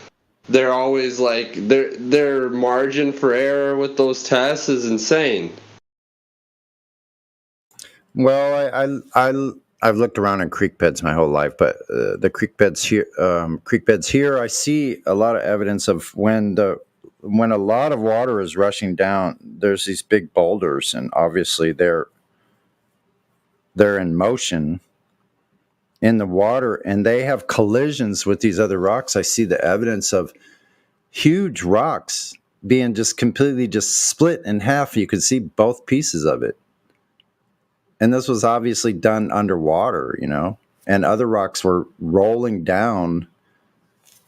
they're always like their margin for error with those tests is insane. Well, I've looked around in creek beds my whole life, but the creek beds here, I see a lot of evidence of when a lot of water is rushing down. There's these big boulders, and obviously they're in motion in the water, and they have collisions with these other rocks. I see the evidence of huge rocks being just completely just split in half. You could see both pieces of it. And this was obviously done underwater, and other rocks were rolling down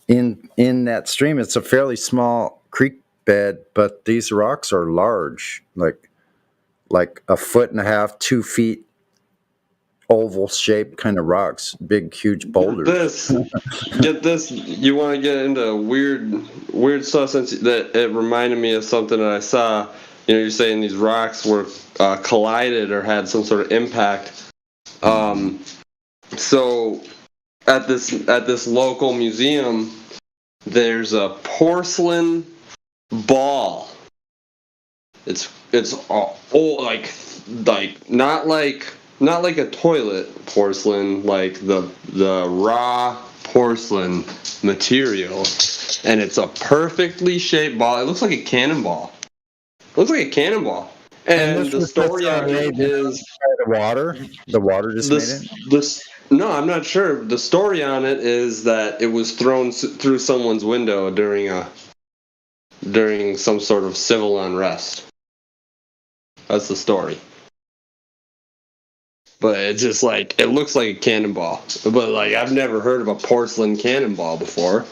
in that stream. It's a fairly small creek bed, but these rocks are large, like 1.5 feet, 2 feet, oval shaped kind of rocks, big, huge boulders. Get this. You want to get into weird stuff, since that it reminded me of something that I saw. You're saying these rocks were collided or had some sort of impact. So at this local museum, there's a porcelain ball. It's old, like not like a toilet porcelain, like the raw porcelain material, and it's a perfectly shaped ball. It looks like a cannonball. And the story on it is the water. The water just made it. No, I'm not sure. The story on it is that it was thrown through someone's window during some sort of civil unrest. That's the story. But it's just like, it looks like a cannonball. But like, I've never heard of a porcelain cannonball before.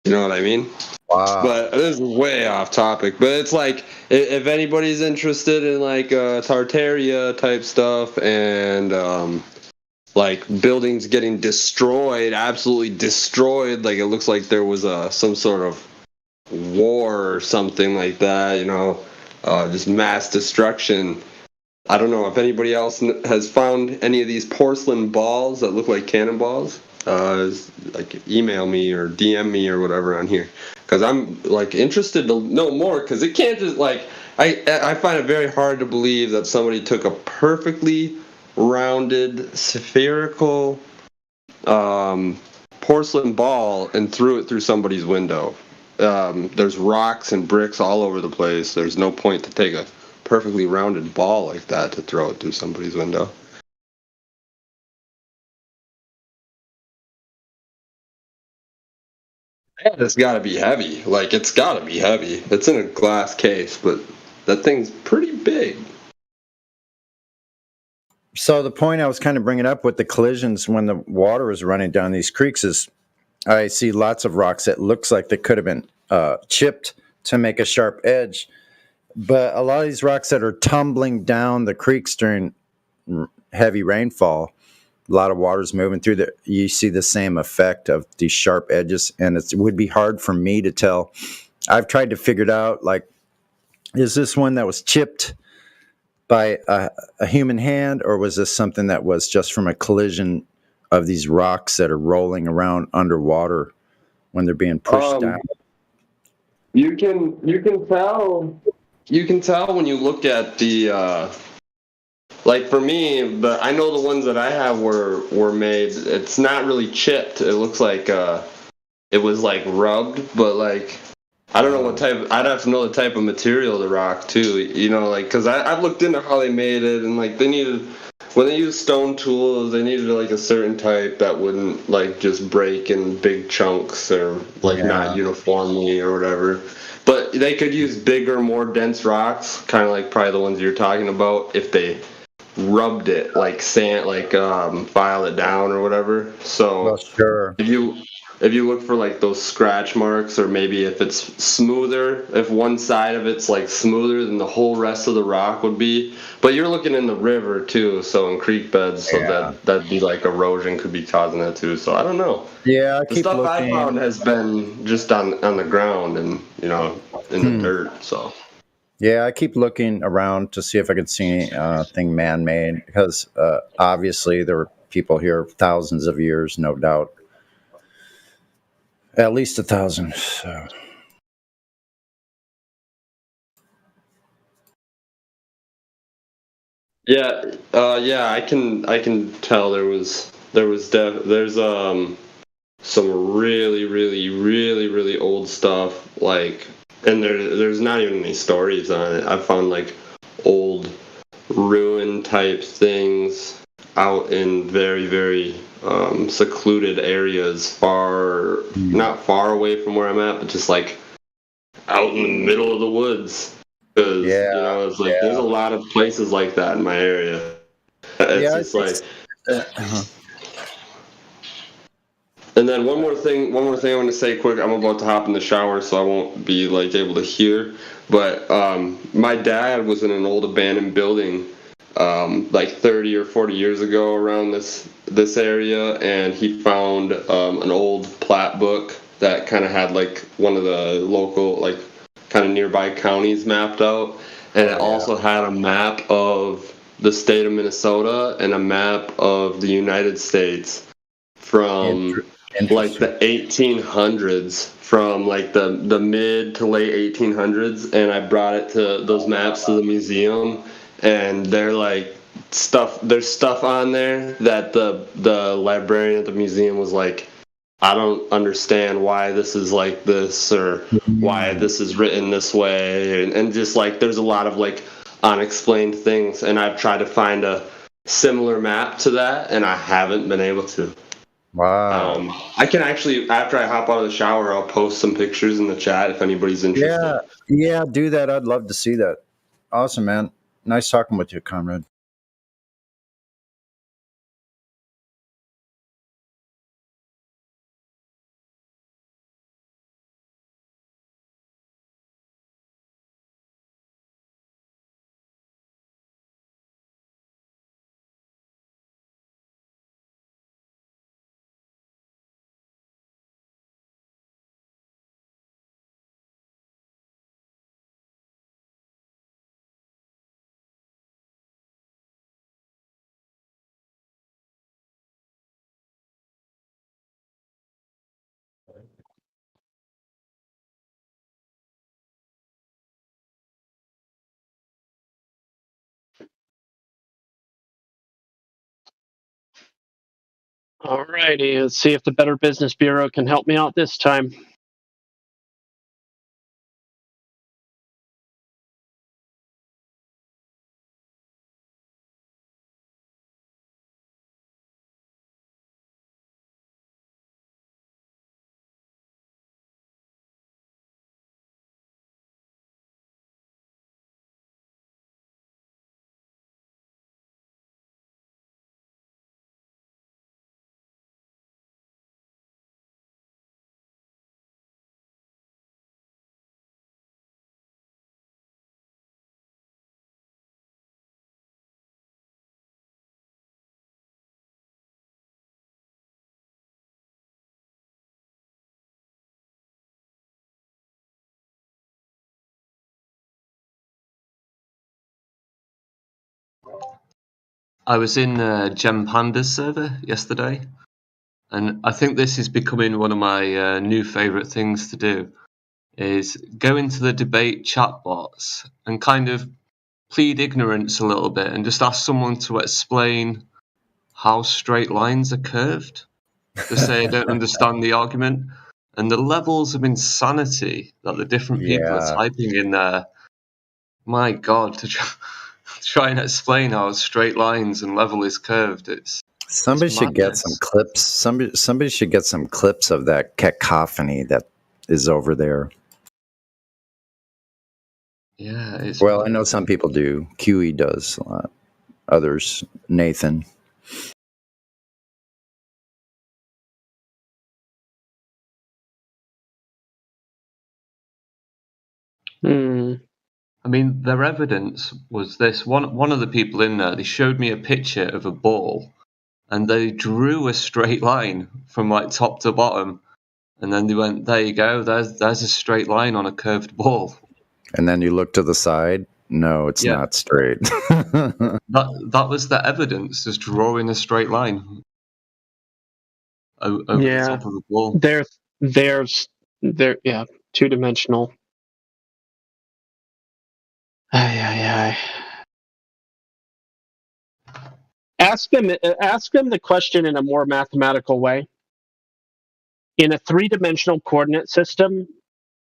You know what I mean? Wow. But this is way off topic. But it's like, if anybody's interested in like Tartaria type stuff, and like buildings getting destroyed, absolutely destroyed, like it looks like there was some sort of war or something like that, just mass destruction. I don't know if anybody else has found any of these porcelain balls that look like cannonballs. Like email me or DM me or whatever on here, because I'm like interested to know more. Because it can't just like I find it very hard to believe that somebody took a perfectly rounded spherical porcelain ball and threw it through somebody's window. There's rocks and bricks all over the place. There's no point to take a perfectly rounded ball like that to throw it through somebody's window. It's got to be heavy. Like, it's got to be heavy. It's in a glass case, but that thing's pretty big. So the point I was kind of bringing up with the collisions when the water was running down these creeks is I see lots of rocks that looks like they could have been chipped to make a sharp edge. But a lot of these rocks that are tumbling down the creeks during heavy rainfall, a lot of water's moving through you see the same effect of these sharp edges, and it would be hard for me to tell. I've tried to figure it out, like, is this one that was chipped by a human hand, or was this something that was just from a collision of these rocks that are rolling around underwater when they're being pushed down? You can tell when you look at the like for me, but I know the ones that I have were made. It's not really chipped. It looks like it was like rubbed, but like I don't know what type. I'd have to know the type of material of the rock too. Like because I've looked into how they made it, and like they needed when they use stone tools, they needed like a certain type that wouldn't like just break in big chunks or like not uniformly or whatever. But they could use bigger, more dense rocks, kind of like probably the ones you're talking about, if they rubbed it like sand, like file it down or whatever. So Well, sure. if you look for like those scratch marks, or maybe if it's smoother, if one side of it's like smoother than the whole rest of the rock would be. But you're looking in the river too, so in creek beds, so that'd be like erosion could be causing that too. So I don't know. Yeah, I The keep stuff looking. I found has been just on the ground and in the dirt. So Yeah, I keep looking around to see if I could see anything man-made, because obviously there were people here thousands of years, no doubt. At least 1,000. So. yeah, I can tell there's some really old stuff, like, and there's not even any stories on it. I found like old ruin type things out in very secluded areas, not far away from where I'm at, but just like out in the middle of the woods. Because it's like there's a lot of places like that in my area. It's just like. And then one more thing I want to say quick. I'm about to hop in the shower, so I won't be like able to hear. But my dad was in an old abandoned building, like 30 or 40 years ago around this area, and he found an old plat book that kind of had like one of the local, like, kind of nearby counties mapped out, and it also had a map of the state of Minnesota and a map of the United States from like the 1800s, from like the mid to late 1800s, and I brought it to those maps to the museum, and they're like there's stuff on there that the librarian at the museum was like, I don't understand why this is like this, or why this is written this way, and just like there's a lot of like unexplained things, and I've tried to find a similar map to that, and I haven't been able to. Wow. I can actually, after I hop out of the shower, I'll post some pictures in the chat if anybody's interested. Yeah, do that. I'd love to see that. Awesome, man. Nice talking with you, Conrad. Alrighty, let's see if the Better Business Bureau can help me out this time. I was in Gem Pandas server yesterday, and I think this is becoming one of my new favourite things to do, is go into the debate chatbots and kind of plead ignorance a little bit and just ask someone to explain how straight lines are curved. Just say I don't understand the argument. And the levels of insanity that the different people are typing in there, my God, try and explain how straight lines and level is curved. Somebody it's should get some madness. clips. Somebody should get some clips of that cacophony that is over there. Yeah, it's Well, I know some people do. QE does a lot. Others, Nathan. I mean, their evidence was this. One of the people in there, they showed me a picture of a ball, and they drew a straight line from like top to bottom, and then they went, "There you go. There's a straight line on a curved ball." And then you look to the side. No, it's Yeah. not straight. That was the evidence, just drawing a straight line over the Yeah, top of the ball. they're 2-dimensional. Ask them the question in a more mathematical way. In a 3-dimensional coordinate system,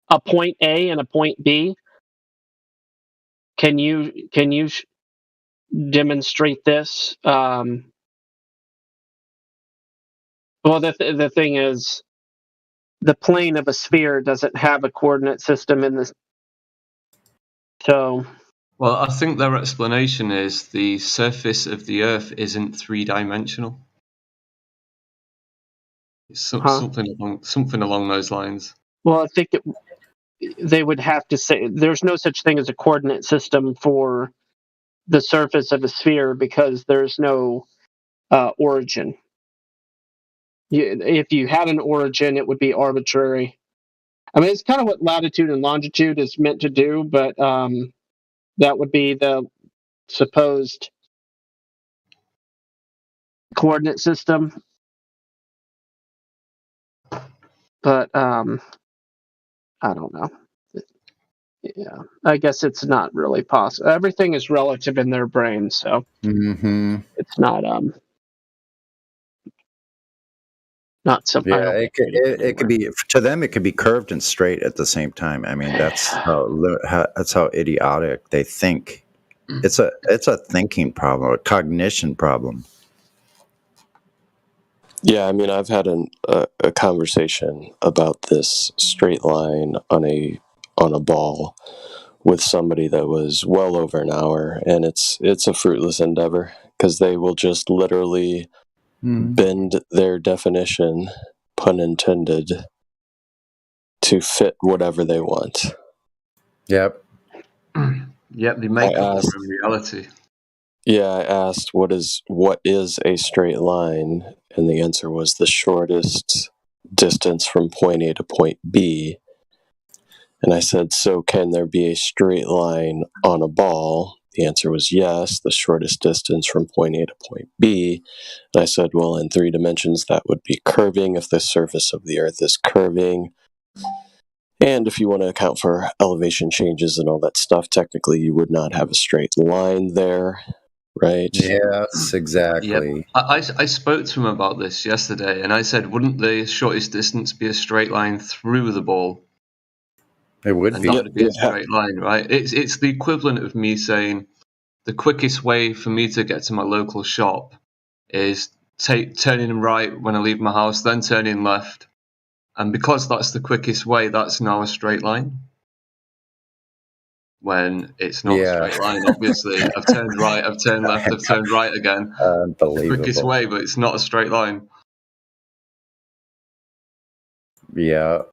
a point A and a point B, can you demonstrate this? Well, the thing is, the plane of a sphere doesn't have a coordinate system in this. So, Well, I think their explanation is the surface of the Earth isn't 3-dimensional. It's something along those lines. well, I think they would have to say there's no such thing as a coordinate system for the surface of a sphere because there's no origin. If you had an origin, it would be arbitrary. I mean, it's kind of what latitude and longitude is meant to do, but that would be the supposed coordinate system. But I don't know. Yeah, I guess it's not really possible. Everything is relative in their brain, so it's not something. Yeah, it could be, to them. It could be curved and straight at the same time. I mean, that's how idiotic they think. It's a thinking problem, a cognition problem. Yeah, I mean, I've had a conversation about this straight line on a ball with somebody that was well over an hour, and it's a fruitless endeavor because they will just literally bend their definition, pun intended, to fit whatever they want. Yep. Yep, they make up their own reality. Yeah, I asked what is a straight line, and the answer was the shortest distance from point A to point B. And I said, so can there be a straight line on a ball? The answer was yes, the shortest distance from point A to point B. And I said, well, in 3 dimensions, that would be curving if the surface of the Earth is curving. And if you want to account for elevation changes and all that stuff, technically you would not have a straight line there, right? Yes, exactly. Yep. I spoke to him about this yesterday, and I said, wouldn't the shortest distance be a straight line through the ball? It would and be. not be a straight line, right? It's the equivalent of me saying the quickest way for me to get to my local shop is turning right when I leave my house, then turning left. And because that's the quickest way, that's now a straight line. When it's not a straight line, obviously. I've turned right, I've turned left, I've turned right again. Unbelievable. The quickest way, but it's not a straight line. Yeah.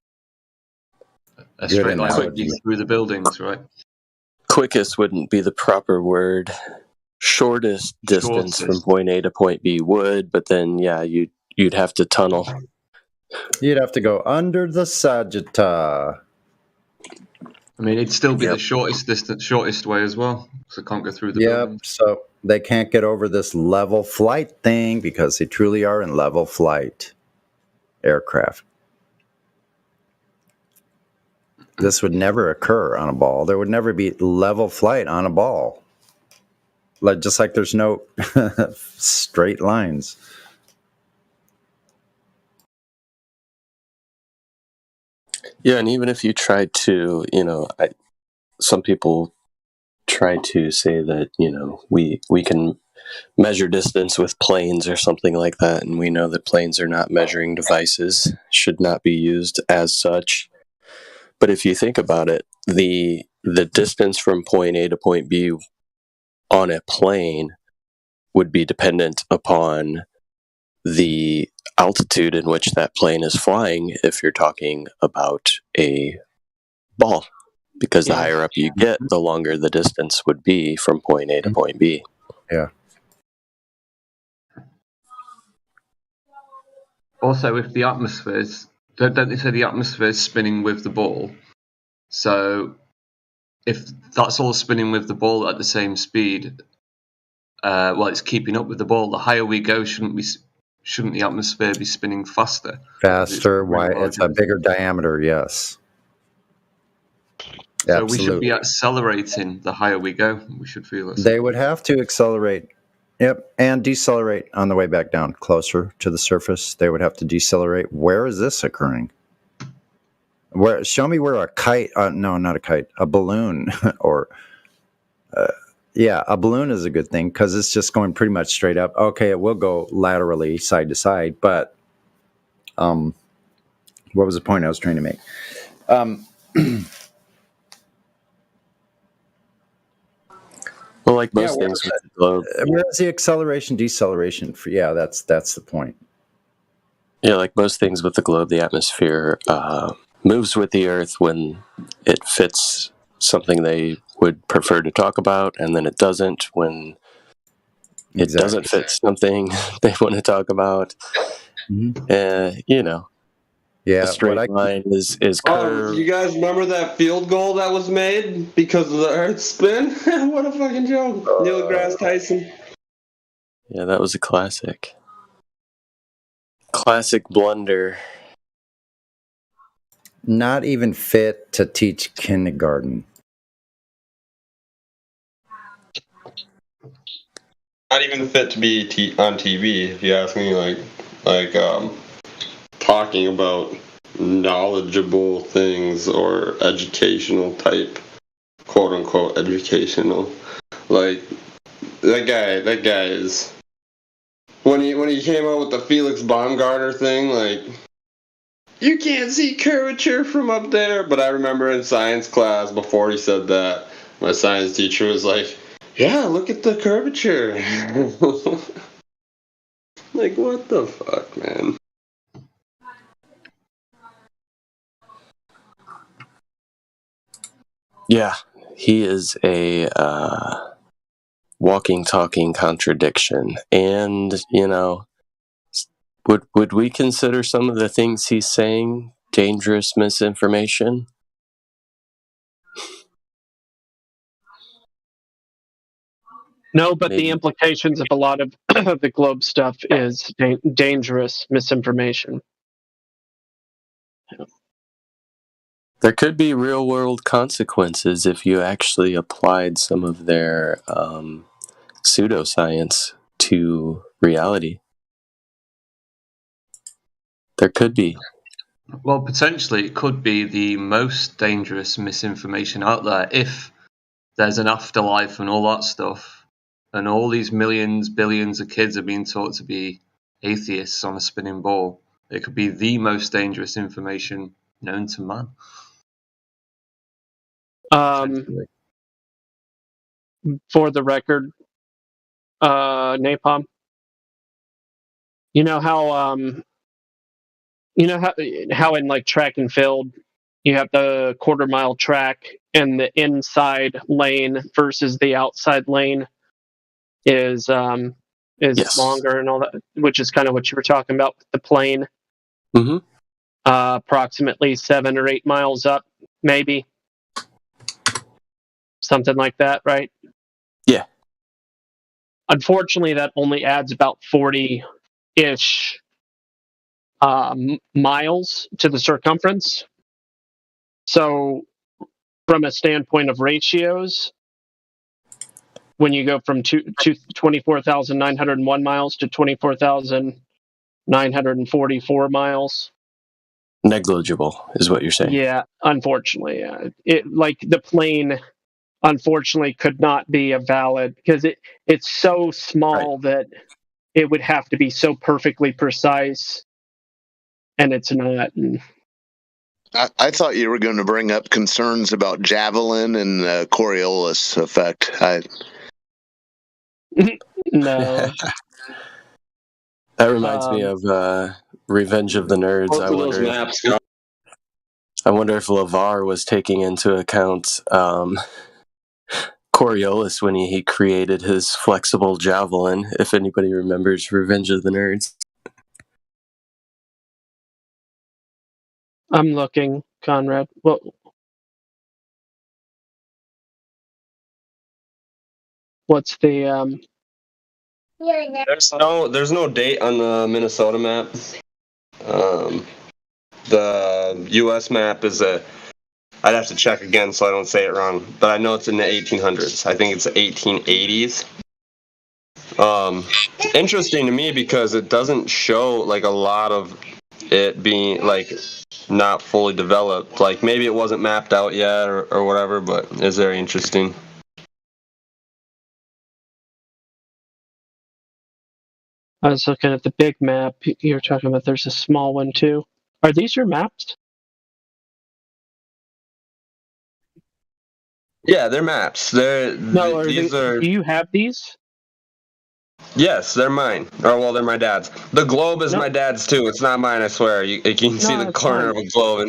A straight line would be through the buildings, right? Quickest wouldn't be the proper word. Shortest distance from point A to point B would, but then you'd have to tunnel. You'd have to go under the Sagitta. I mean, it'd still be the shortest way as well, so can't go through the buildings. So they can't get over this level flight thing because they truly are in level flight aircraft. This would never occur on a ball. There would never be level flight on a ball. Just like there's no straight lines. Yeah, and even if you tried to, some people try to say that, we can measure distance with planes or something like that, and we know that planes are not measuring devices, should not be used as such. But if you think about it, the distance from point A to point B on a plane would be dependent upon the altitude in which that plane is flying if you're talking about a ball, because the higher up you get, the longer the distance would be from point A to point B. Yeah. Also, if the atmosphere's, don't they say the atmosphere is spinning with the ball? So if that's all spinning with the ball at the same speed, it's keeping up with the ball. The higher we go, shouldn't the atmosphere be spinning faster? Faster, why? It's a bigger diameter, yes. So we should be accelerating the higher we go. We should feel it. They would have to accelerate, and decelerate on the way back down, closer to the surface. They would have to decelerate. Where is this occurring? Show me where a kite, no, not a kite, a balloon, or, a balloon is a good thing, because it's just going pretty much straight up. Okay, it will go laterally, side to side, but what was the point I was trying to make? Well, like most things with the globe. Where's the acceleration, deceleration? That's the point. Yeah, like most things with the globe, the atmosphere moves with the Earth when it fits something they would prefer to talk about, and then it doesn't when it doesn't fit something they want to talk about. Yeah, the straight line is curved. You guys remember that field goal that was made because of the Earth spin? What a fucking joke. Neil deGrasse Tyson. Yeah, that was a classic. Classic blunder. Not even fit to teach kindergarten. Not even fit to be on TV, if you ask me. Like talking about knowledgeable things or educational type, quote unquote educational. Like that guy is, when he came out with the Felix Baumgartner thing, like, you can't see curvature from up there. But I remember in science class, before he said that, my science teacher was like, yeah, look at the curvature. Like, what the fuck, man? Yeah, he is a walking, talking contradiction. And, would we consider some of the things he's saying dangerous misinformation? No, but the implications of a lot of the globe stuff is dangerous misinformation. There could be real-world consequences if you actually applied some of their pseudoscience to reality. There could be. Well, potentially it could be the most dangerous misinformation out there if there's an afterlife and all that stuff, and all these millions, billions of kids are being taught to be atheists on a spinning ball. It could be the most dangerous information known to man. For the record, Napalm, you know how in like track and field you have the quarter-mile track and the inside lane versus the outside lane is longer and all that, which is kind of what you were talking about with the plane. Mm-hmm. Approximately 7 or 8 miles up, maybe. Something like that, right? Yeah. Unfortunately, that only adds about 40-ish miles to the circumference. So, from a standpoint of ratios, when you go from 24,901 miles to 24,944 miles, negligible is what you're saying. Yeah, unfortunately, it like the plane unfortunately could not be a valid, because it's so small that it would have to be so perfectly precise, and it's not. And I thought you were going to bring up concerns about javelin and the Coriolis effect. no. That reminds me of Revenge of the Nerds. Both of those maps. I wonder if LeVar was taking into account Coriolis when he created his flexible javelin, if anybody remembers Revenge of the Nerds. I'm looking, Conrad. Well, what's the There's no date on the Minnesota map. The U.S. map is I'd have to check again so I don't say it wrong, but I know it's in the 1800s. I think it's the 1880s. Interesting to me because it doesn't show like a lot of it being like not fully developed. Like maybe it wasn't mapped out yet or whatever, but it's very interesting. I was looking at the big map you're talking about. There's a small one too. Are these your maps? Yeah, they're maps. These are. Do you have these? Yes, they're mine. Or well, they're my dad's. The globe is my dad's too. It's not mine, I swear. You can see the corner of a globe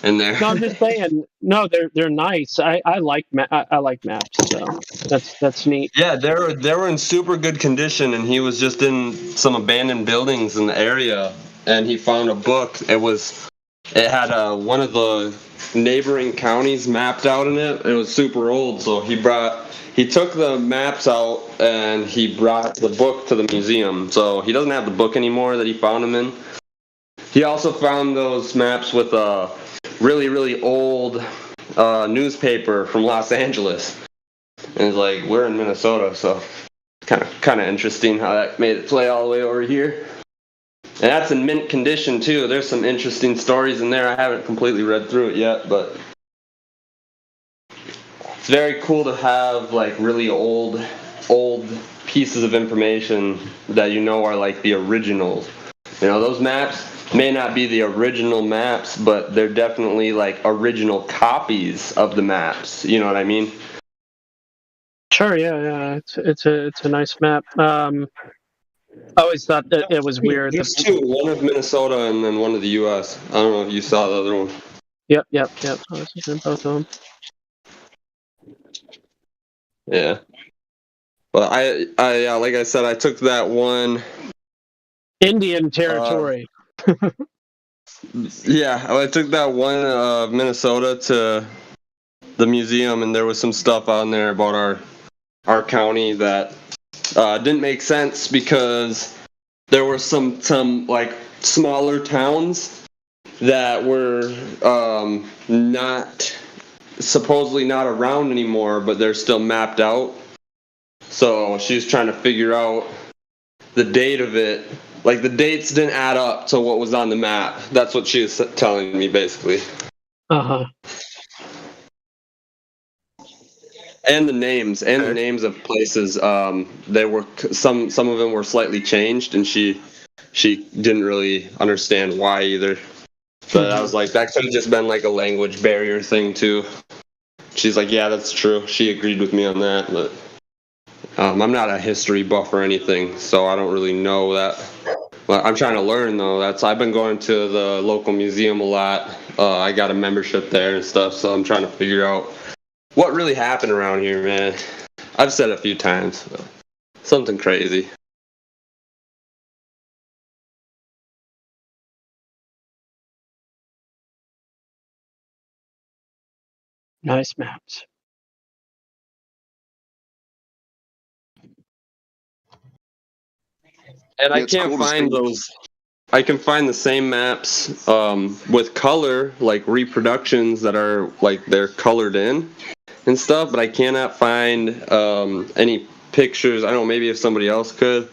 in there. No, I'm just saying. No, they're nice. I like I like maps. So that's neat. Yeah, they were in super good condition, and he was just in some abandoned buildings in the area, and he found a book. It had one of the neighboring counties mapped out in it. It was super old, so he took the maps out and he brought the book to the museum. So he doesn't have the book anymore that he found them in. He also found those maps with a really, really old newspaper from Los Angeles. And it's like, we're in Minnesota, so kind of interesting how that made it play all the way over here. And that's in mint condition too. There's some interesting stories in there. I haven't completely read through it yet, but it's very cool to have like really old pieces of information that you know are like the originals. You know, those maps may not be the original maps, but they're definitely like original copies of the maps. You know what I mean? Sure. Yeah. It's a nice map. I always thought that it was weird. There's two, one of Minnesota and then one of the U.S. I don't know if you saw the other one. Yep. I was looking at both of them. Yeah. But I like I said, I took that one. Indian territory. Yeah, I took that one Minnesota to the museum, and there was some stuff on there about our county that didn't make sense because there were some like smaller towns that were supposedly not around anymore, but they're still mapped out. So she's trying to figure out the date of it. Like the dates didn't add up to what was on the map. That's what she was telling me basically. Uh-huh. And the names of places, they were some of them were slightly changed, and she didn't really understand why either. But I was like, that could have just been like a language barrier thing too. She's like, yeah, that's true. She agreed with me on that, but I'm not a history buff or anything, so I don't really know that. But I'm trying to learn though. I've been going to the local museum a lot. I got a membership there and stuff, so I'm trying to figure out what really happened around here, man. I've said it a few times, but something crazy. Nice maps. And I can't find those. I can find the same maps with color, like reproductions that are like they're colored in and stuff, but I cannot find any pictures. I don't know, maybe if somebody else could.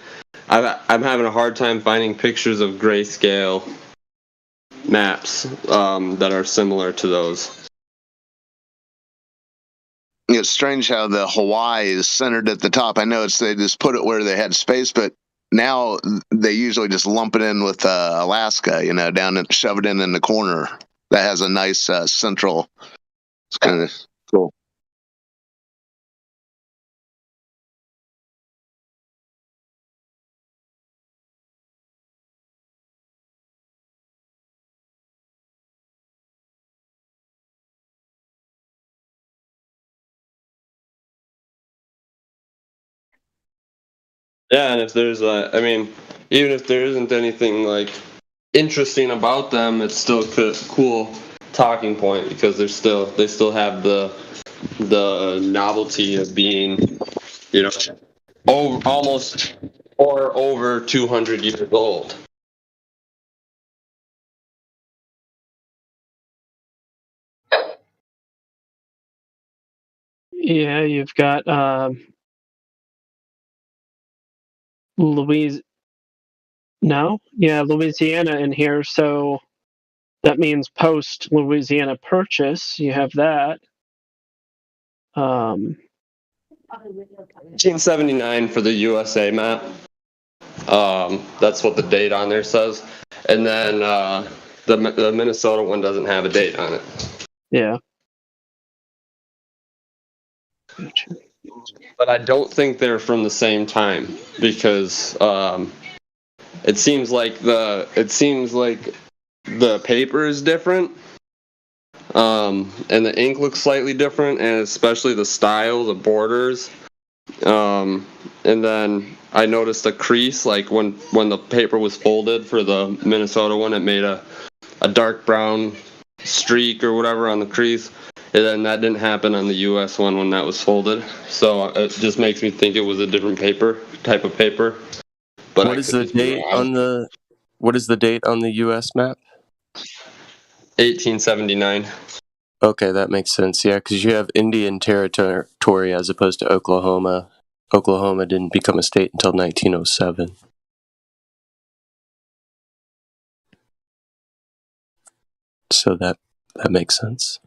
I'm having a hard time finding pictures of grayscale maps that are similar to those. it's strange how the Hawaii is centered at the top. I know they just put it where they had space, but now they usually just lump it in with Alaska, down and shove it in the corner. That has a nice central. It's kind of cool. Yeah, and if there's even if there isn't anything like interesting about them, it's still a cool talking point because they still have the novelty of being, almost or over 200 years old. Yeah, you've got Louisiana in here, so that means post Louisiana Purchase. You have that. 1879 for the USA map. That's what the date on there says, and then the Minnesota one doesn't have a date on it. Yeah. But I don't think they're from the same time because it seems like the paper is different, and the ink looks slightly different, and especially the style, the borders, and then I noticed a crease, like when the paper was folded for the Minnesota one, it made a dark brown streak or whatever on the crease. And then that didn't happen on the U.S. one when that was folded. So it just makes me think it was a different type of paper. But What is the date on the U.S. map? 1879. Okay, that makes sense. Yeah, because you have Indian Territory as opposed to Oklahoma. Oklahoma didn't become a state until 1907. So that makes sense.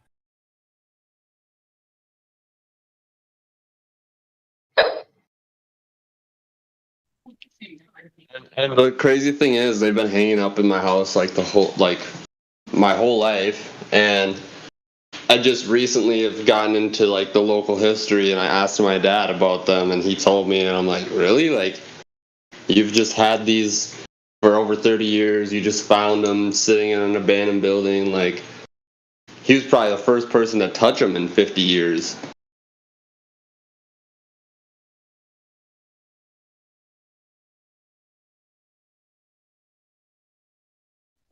And the crazy thing is, they've been hanging up in my house my whole life, and I just recently have gotten into like the local history, and I asked my dad about them, and he told me, and I'm like, really? Like, you've just had these for over 30 years? You just found them sitting in an abandoned building? Like, he was probably the first person to touch them in 50 years.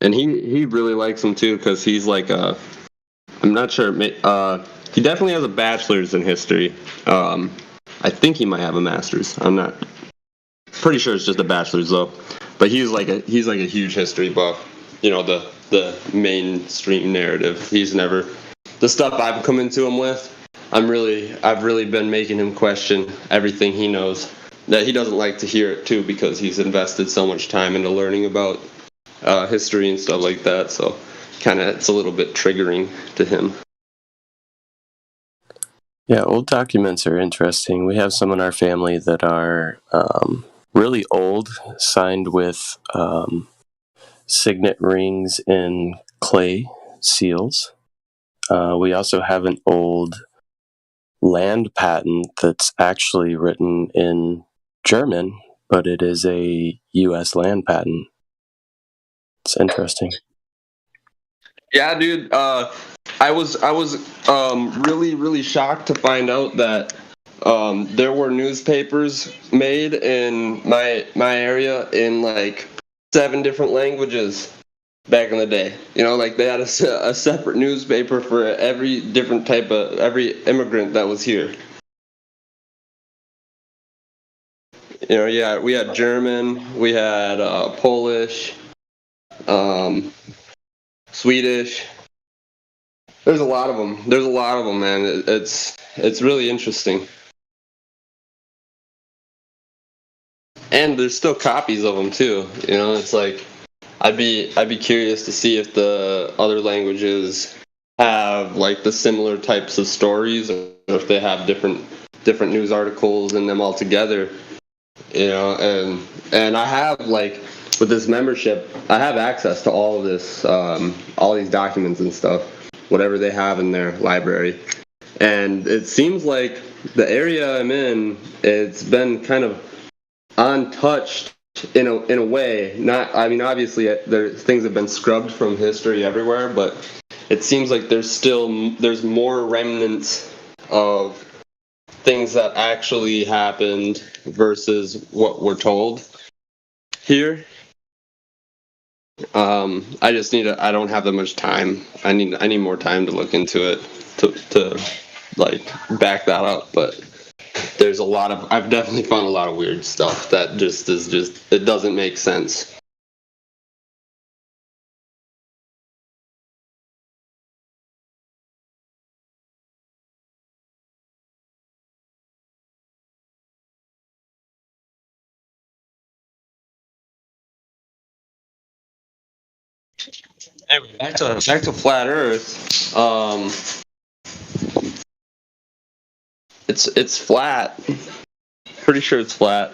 And he really likes them too, because he's like I'm not sure, he definitely has a bachelor's in history. I think he might have a master's. I'm not pretty sure it's just a bachelor's though. But he's like a huge history buff. The mainstream narrative. He's never the stuff I've come into him with. I've really been making him question everything he knows. That he doesn't like to hear it too, because he's invested so much time into learning about history and stuff like that, so it's a little bit triggering to him. Yeah, old documents are interesting. We have some in our family that are really old, signed with signet rings in clay seals. We also have an old land patent that's actually written in German, but it is a U.S. land patent. It's interesting. Yeah, dude. I was really, really shocked to find out that there were newspapers made in my area in like 7 different languages back in the day. Like they had a separate newspaper for every different type of every immigrant that was here. Yeah, we had German, we had Polish. Swedish. There's a lot of them, man. It's really interesting. And there's still copies of them too. It's like I'd be curious to see if the other languages have like the similar types of stories, or if they have different news articles in them all together, you know. And I have, like, with this membership, I have access to all of this, all these documents and stuff, whatever they have in their library. And it seems like the area I'm in, it's been kind of untouched in a way. Not, I mean, obviously things have been scrubbed from history everywhere, but it seems like there's more remnants of things that actually happened versus what we're told here. I don't have that much time. I need more time to look into it to like back that up, but there's I've definitely found a lot of weird stuff that it doesn't make sense. Anyway, back to flat Earth. It's flat. Pretty sure it's flat.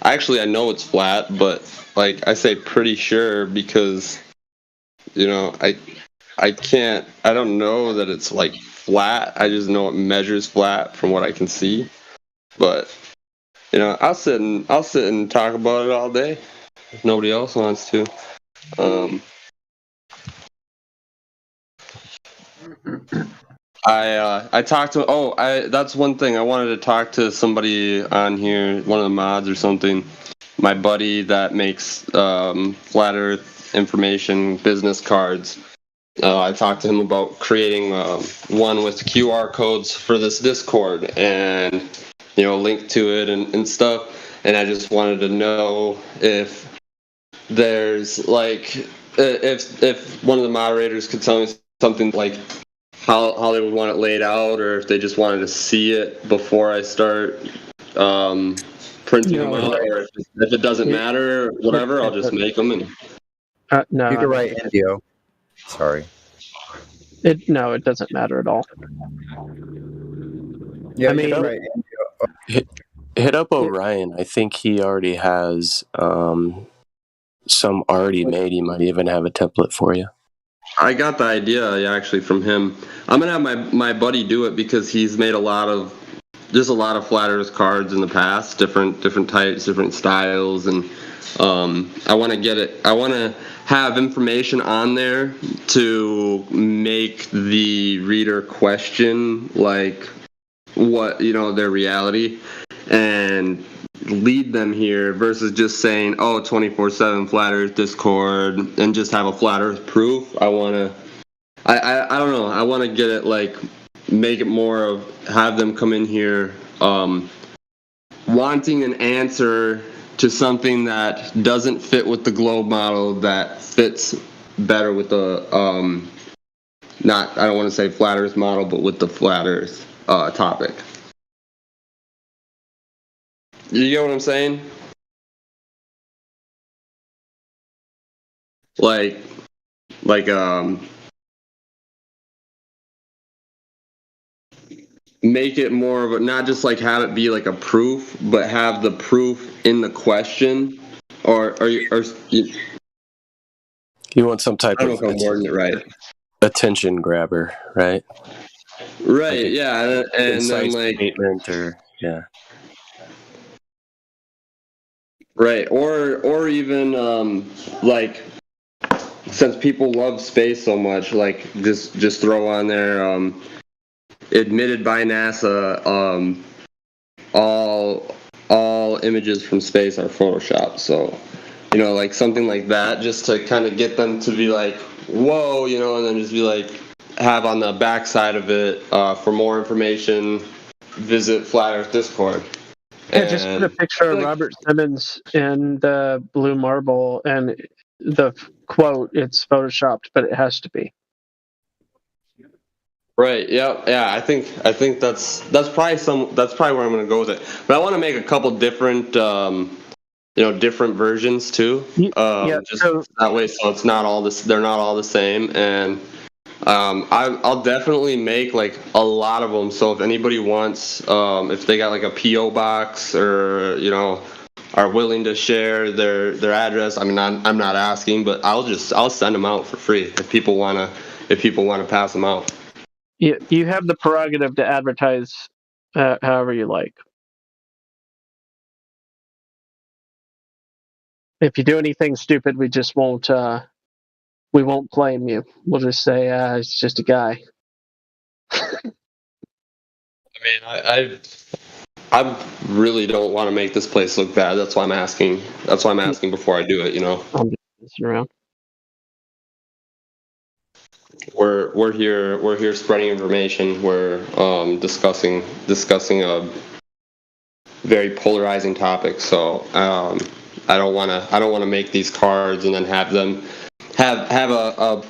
Actually, I know it's flat, but like I say, pretty sure because, you know, I don't know that it's like flat. I just know it measures flat from what I can see. But, you know, I'll sit and talk about it all day if nobody else wants to. I talked to that's one thing I wanted to talk to somebody on here, one of the mods or something. My buddy that makes flat Earth information business cards. I talked to him about creating one with QR codes for this Discord and, you know, link to it and stuff. And I just wanted to know if there's like if one of the moderators could tell me something like how they would want it laid out, or if they just wanted to see it before I start printing them out, or if it doesn't matter, whatever, I'll just make them. And no, you can write Indio. Sorry. It doesn't matter at all. Yeah, I mean, hit up Orion. I think he already has some already made. He might even have a template for you. I got the idea actually from him. I'm gonna have my buddy do it because he's made a lot of flat Earth cards in the past, different types, different styles, and I want to get it. I want to have information on there to make the reader question like what, you know, their reality, and lead them here versus just saying, oh, 24/7 flat Earth Discord and just have a flat Earth proof. I don't know. I want to get it, like, make it more of have them come in here wanting an answer to something that doesn't fit with the globe model, that fits better with the I don't want to say flat Earth model, but with the flat Earth topic. You get what I'm saying? Like make it more of a, not just like have it be like a proof, but have the proof in the question, or you want some type of, I don't know if I'm wording it right, attention grabber, right? Right, like yeah, and then like statement, or yeah. Right, or even like, since people love space so much, like just throw on there admitted by NASA, all images from space are photoshopped. So, you know, like something like that, just to kind of get them to be like, whoa, you know, and then just be like, have on the backside of it, for more information, visit Flat Earth Discord. Yeah, just put a picture of Robert Simmons in the blue marble, and the quote, it's photoshopped, but it has to be. Right. Yeah. Yeah. I think that's probably where I'm going to go with it. But I want to make a couple different, different versions too. Just so that way, so it's not all this. They're not all the same, and I'll definitely make like a lot of them. So if anybody wants, if they got like a PO box or are willing to share their address, I mean I'm not asking, but I'll send them out for free if people wanna pass them out. You have the prerogative to advertise however you like. If you do anything stupid, we just won't claim you. We'll just say it's just a guy. I mean, I really don't want to make this place look bad. That's why I'm asking. That's why I'm asking before I do it. I'm just messing around. We're here spreading information. We're discussing a very polarizing topic. So I don't want to make these cards and then have them have a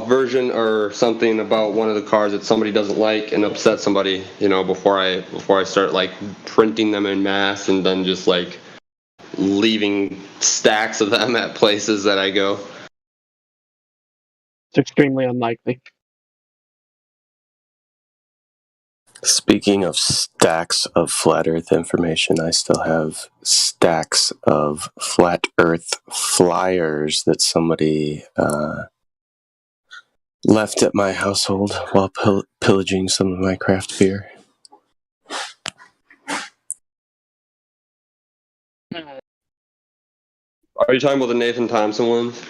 version or something about one of the cards that somebody doesn't like and upset somebody, before I start like printing them in mass and then just like leaving stacks of them at places that I go. It's extremely unlikely. Speaking of stacks of flat Earth information, I still have stacks of flat Earth flyers that somebody left at my household while pillaging some of my craft beer. Are you talking about the Nathan Thompson ones?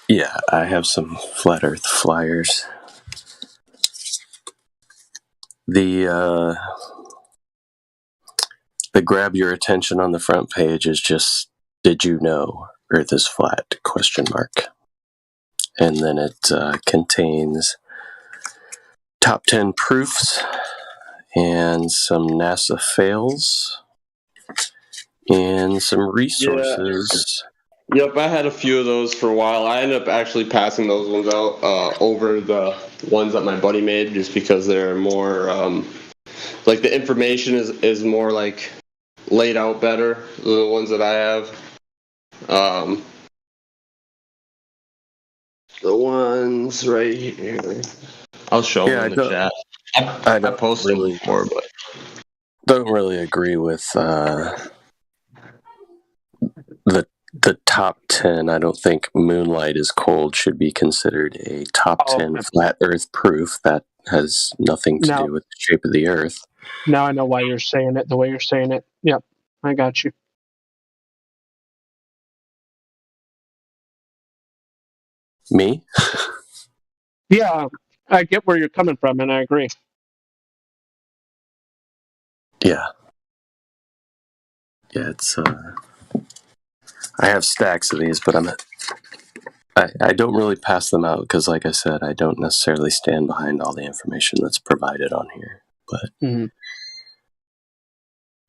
Yeah, I have some flat Earth flyers. The grab your attention on the front page is just, did you know Earth is flat? ? And then it contains top 10 proofs and some NASA fails and some resources. Yep, I had a few of those for a while. I ended up actually passing those ones out over the ones that my buddy made, just because they're more like the information is more like laid out better than the ones that I have. The ones right here, I'll show them in the chat. I posted them before, but don't really agree with the top 10. I don't think Moonlight is Cold should be considered a top 10 flat Earth proof. That has nothing to do with the shape of the Earth. Now I know why you're saying it the way you're saying it. Yep, I got you. Me? Yeah, I get where you're coming from, and I agree. Yeah, it's I have stacks of these, but I don't really pass them out because, like I said, I don't necessarily stand behind all the information that's provided on here. But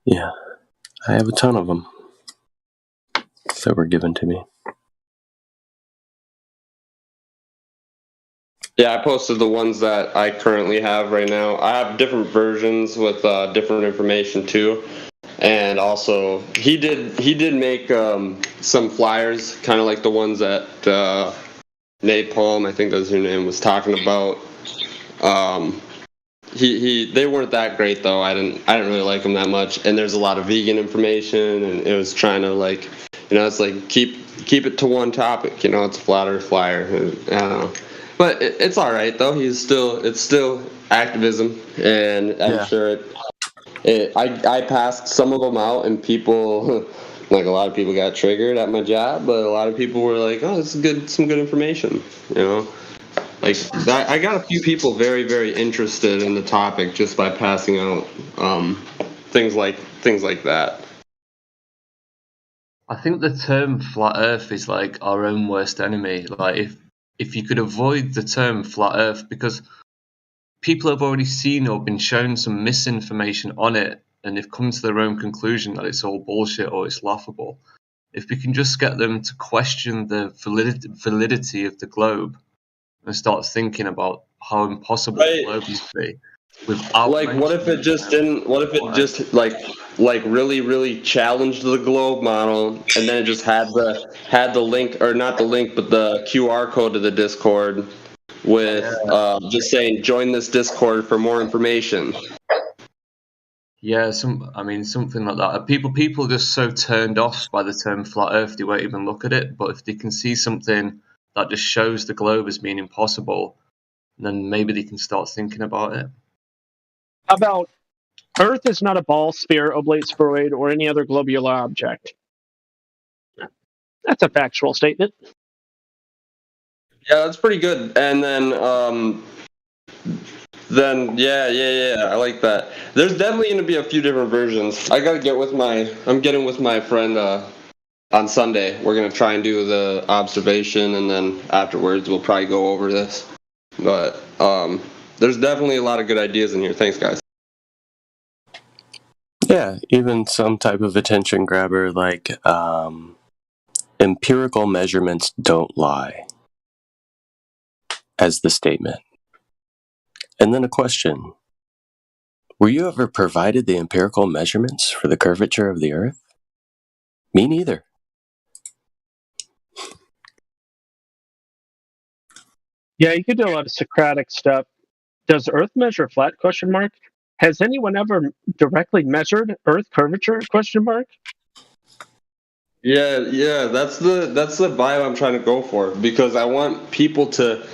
yeah, I have a ton of them that were given to me. yeah, I posted the ones that I currently have right now. I have different versions with different information too. And also, he did make some flyers, kind of like the ones that Nate Palm, I think that's your name, was talking about. They weren't that great though. I didn't really like them that much. And there's a lot of vegan information, and it was trying to like, it's like keep it to one topic. It's a flat Earth flyer. I don't know, but it's all right though. It's still activism, and I'm sure I passed some of them out, and people, like a lot of people got triggered at my job, but a lot of people were like, "Oh, this is some good information," Like I got a few people very, very interested in the topic just by passing out things like that. I think the term flat Earth is like our own worst enemy. Like if you could avoid the term flat Earth, because people have already seen or been shown some misinformation on it, and they've come to their own conclusion that it's all bullshit or it's laughable. If we can just get them to question the validity of the globe and start thinking about how impossible the globe must be. without Like, what if it just didn't? What if it just like really challenged the globe model, and then it just had the link, or not the link, but the QR code to the Discord with just saying join this Discord for more information. Yeah, something like that. People are just so turned off by the term flat Earth they won't even look at it. But if they can see something that just shows the globe as being impossible, then maybe they can start thinking about it. How about Earth is not a ball, sphere, oblate, spheroid, or any other globular object? That's a factual statement. Yeah, that's pretty good. And then yeah, I like that. There's definitely going to be a few different versions. I'm getting with my friend on Sunday. We're going to try and do the observation, and then afterwards we'll probably go over this. But there's definitely a lot of good ideas in here. Thanks, guys. Yeah, even some type of attention grabber like empirical measurements don't lie, as the statement. And then a question. Were you ever provided the empirical measurements for the curvature of the Earth? Me neither. Yeah, you could do a lot of Socratic stuff. Does Earth measure flat? ? Has anyone ever directly measured Earth curvature ? Yeah, that's the vibe I'm trying to go for, because I want people to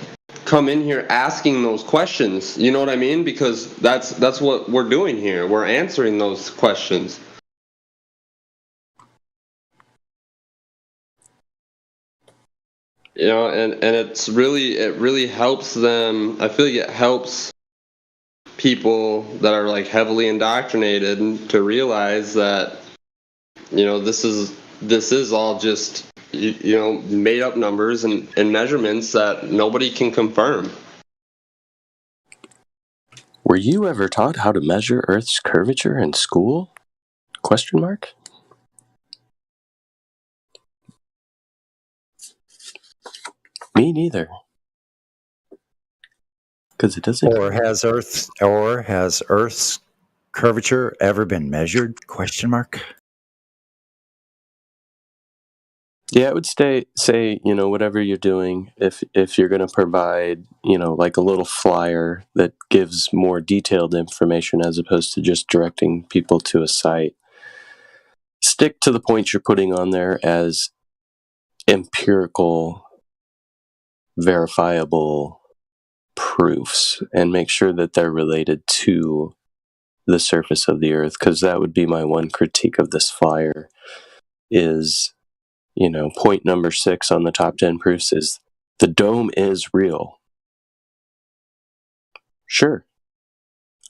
come in here asking those questions. You know what I mean? Because that's what we're doing here. We're answering those questions. You know, and it really helps them. I feel like it helps people that are like heavily indoctrinated to realize that, you know, this is all just, you know, made up numbers and measurements that nobody can confirm. Were you ever taught how to measure Earth's curvature in school ? Me neither. Because it doesn't. Or has Earth's curvature ever been measured ? Yeah, I would say, you know, whatever you're doing, if you're going to provide, you know, like a little flyer that gives more detailed information as opposed to just directing people to a site, stick to the points you're putting on there as empirical, verifiable proofs, and make sure that they're related to the surface of the Earth, because that would be my one critique of this flyer is, you know, point number 6 on the top 10 proofs is the dome is real. Sure.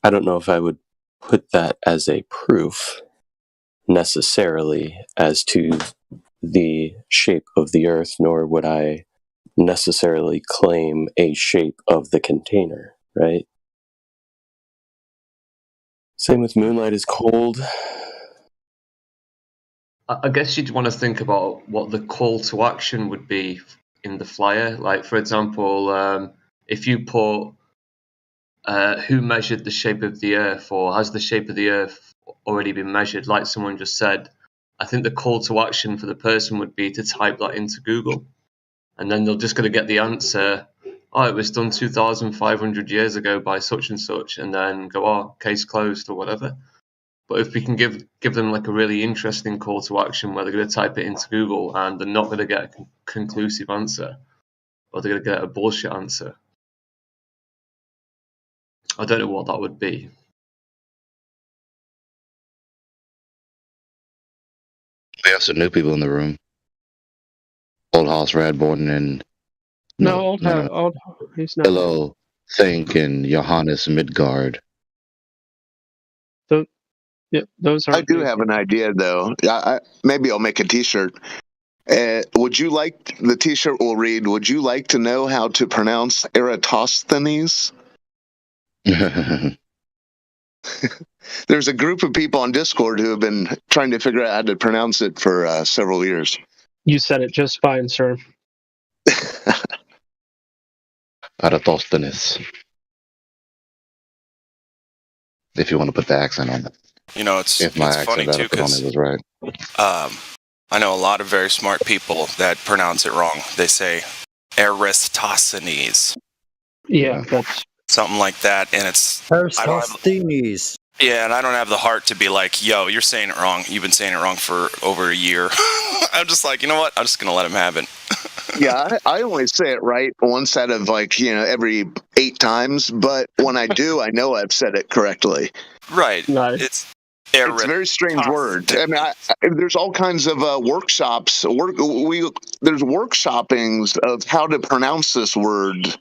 I don't know if I would put that as a proof necessarily as to the shape of the Earth, nor would I necessarily claim a shape of the container, right? Same with moonlight is cold. I guess you'd want to think about what the call to action would be in the flyer. Like, for example, if you put who measured the shape of the Earth, or has the shape of the Earth already been measured, like someone just said, I think the call to action for the person would be to type that into Google. And then they're just going to get the answer, oh, it was done 2,500 years ago by such and such, and then go, oh, case closed or whatever. But if we can give them like a really interesting call to action where they're going to type it into Google and they're not going to get a conclusive answer, or they're going to get a bullshit answer, I don't know what that would be. We have some new people in the room. Old House Radborn and No, he's not. Hello, Think and Johannes Midgard. Those are. I do have an idea, though. Maybe I'll make a T-shirt. Would you like the T-shirt? Will read. Would you like to know how to pronounce Eratosthenes? There's a group of people on Discord who have been trying to figure out how to pronounce it for several years. You said it just fine, sir. Eratosthenes. if you want to put the accent on it. You know, it's If my it's funny accent that I too put on because it was right. I know a lot of very smart people that pronounce it wrong. They say Eratosthenes, Yeah, that's something like that, and it's I don't have, Eratosthenes. yeah, and I don't have the heart to be like, yo, you're saying it wrong. You've been saying it wrong for over a year. I'm just like, you know what? I'm just gonna let him have it. Yeah, I only say it right once out of every 8 times, but when I do, I know I've said it correctly. Right. Nice. It's a very strange word. I mean, there's all kinds of workshops. There's workshoppings of how to pronounce this word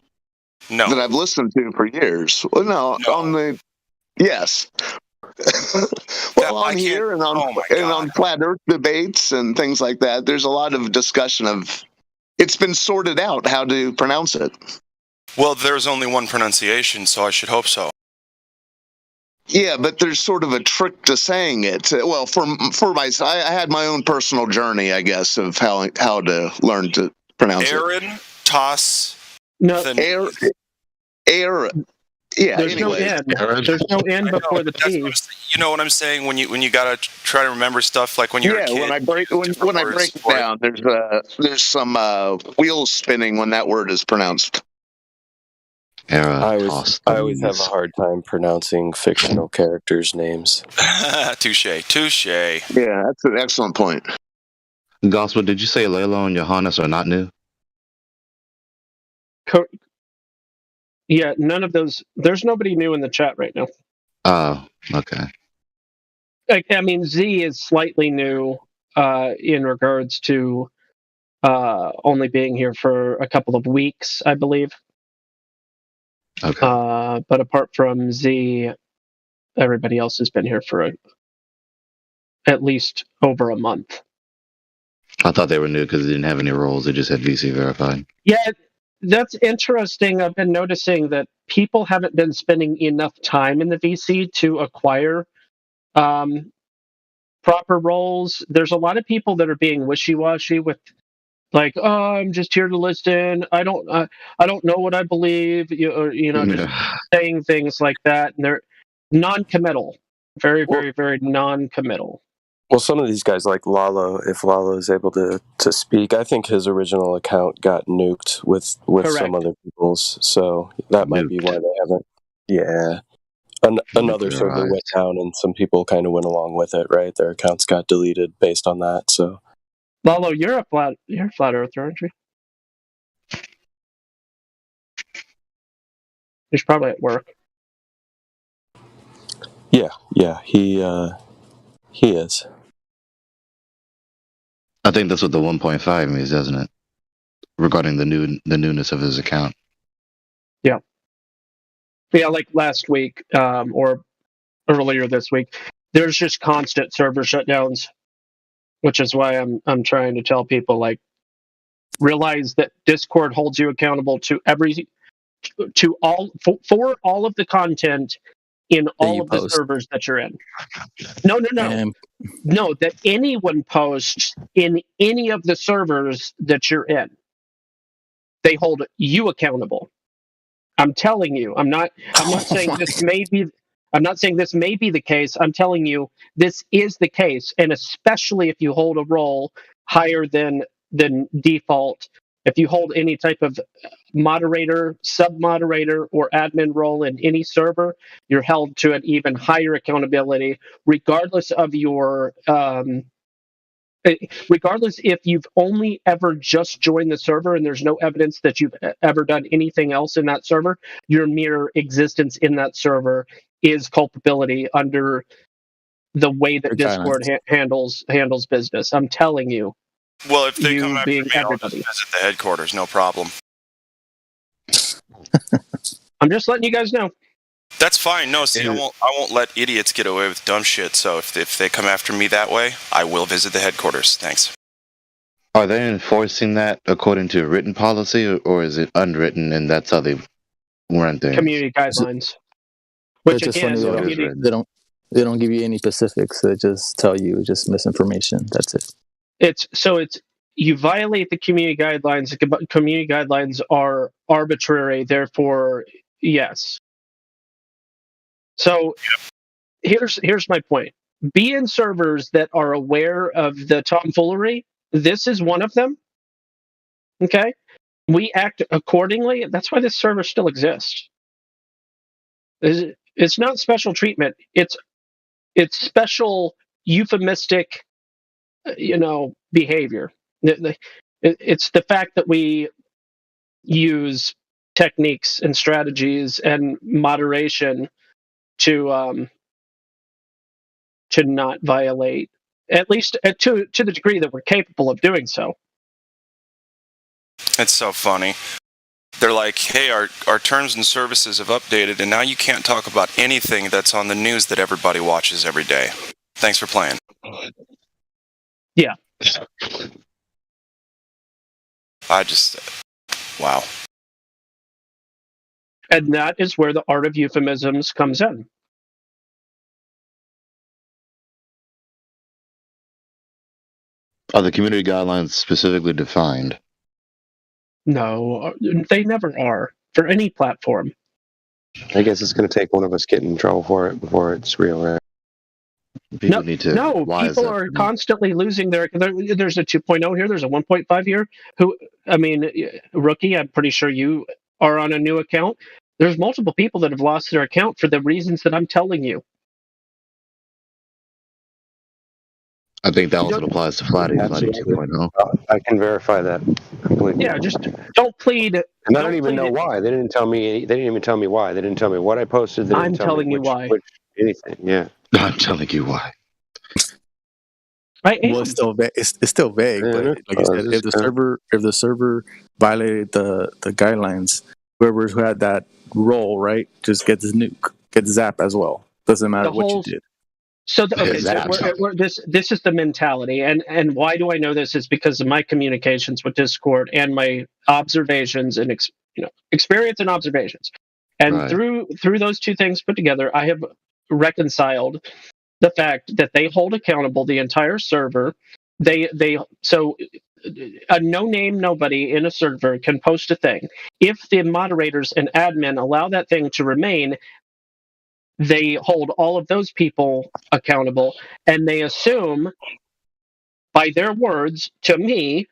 that I've listened to for years. Well, no. On the yes. Well, on here and on flat Earth debates and things like that, there's a lot of discussion of. It's been sorted out how to pronounce it. Well, there's only one pronunciation, so I should hope so. Yeah, but there's sort of a trick to saying it. Well, for I had my own personal journey, I guess, of how to learn to pronounce Aaron, Toss, no air. Yeah. There's anyway. no N. There's no N before the T. You know what I'm saying? When you gotta try to remember stuff like when you're a kid. When I break it down, there's some wheels spinning when that word is pronounced. I always have a hard time pronouncing fictional characters' names. Touche. Yeah, that's an excellent point. Gospel, did you say Layla and Johannes are not new? Yeah, none of those. There's nobody new in the chat right now. Oh, okay. I mean, Z is slightly new in regards to only being here for a couple of weeks, I believe. Okay. But apart from Z, everybody else has been here for at least over a month. I thought they were new because they didn't have any roles. They just had VC verified. Yeah, that's interesting. I've been noticing that people haven't been spending enough time in the VC to acquire proper roles. There's a lot of people that are being wishy-washy with, like, oh, I'm just here to listen. I don't know what I believe. Just saying things like that, and they're non-committal, very, very, very non-committal. Well, some of these guys, like Lalo, if Lalo is able to speak, I think his original account got nuked with some other people's, so that might be why they haven't. Yeah. Another server went down, and some people kind of went along with it, right? Their accounts got deleted based on that. So, Lalo, you're a flat earther, aren't you? He's probably at work. Yeah, he is. I think that's what the 1.5 means, doesn't it? Regarding the newness of his account. Yeah, like last week or earlier this week, there's just constant server shutdowns, which is why I'm trying to tell people, like, realize that Discord holds you accountable for all of the content in all of the servers that you're in. No, that anyone posts in any of the servers that you're in, they hold you accountable. I'm telling you. I'm not saying this may be. I'm not saying this may be the case. I'm telling you this is the case, and especially if you hold a role higher than default, if you hold any type of moderator, sub-moderator, or admin role in any server, you're held to an even higher accountability, regardless of your. Regardless if you've only ever just joined the server and there's no evidence that you've ever done anything else in that server, your mere existence in that server is culpability under the way that Discord handles business. I'm telling you. Well, if they come after me, I'll just visit the headquarters. No problem. I'm just letting you guys know. That's fine. No, see, I won't let idiots get away with dumb shit. So if they come after me that way, I will visit the headquarters. Thanks. Are they enforcing that according to written policy, or is it unwritten and that's how they run things? Community guidelines. Which again, they don't give you any specifics. They just tell you just misinformation. That's it. It's you violate the community guidelines. Community guidelines are arbitrary. Therefore, yes. So here's my point. Be in servers that are aware of the tomfoolery. This is one of them. Okay, we act accordingly. That's why this server still exists. It's not special treatment. It's special euphemistic, behavior. It's the fact that we use techniques and strategies and moderation to not violate, at least to the degree that we're capable of doing so. It's so funny. They're like, hey, our terms and services have updated, and now you can't talk about anything that's on the news that everybody watches every day. Thanks for playing. Yeah. Wow. And that is where the art of euphemisms comes in. Are the community guidelines specifically defined? No, they never are for any platform. I guess it's going to take one of us getting in trouble for it before it's real, right? People need to. No, people are constantly losing their. There's a 2.0 here. There's a 1.5 here. Rookie, I'm pretty sure you are on a new account. There's multiple people that have lost their account for the reasons that I'm telling you. I think that also applies to Flatty 2.0. I can verify that completely. Yeah, just don't plead. And I don't even know why. They didn't tell me. They didn't even tell me why. They didn't tell me what I posted. They didn't I'm tell telling me you why. Anything. Yeah. I'm telling you why. Well, it's still vague. It's still vague, but like I said, if the server violated the guidelines, whoever who had that role, right, just gets nuke, gets zap as well. Doesn't matter what you did. So this is the mentality, and why do I know this? Is because of my communications with Discord and my observations and experience and observations, and through those two things put together, I have reconciled the fact that they hold accountable the entire server. So a no-name nobody in a server can post a thing. If the moderators and admin allow that thing to remain, they hold all of those people accountable, and they assume, by their words to me,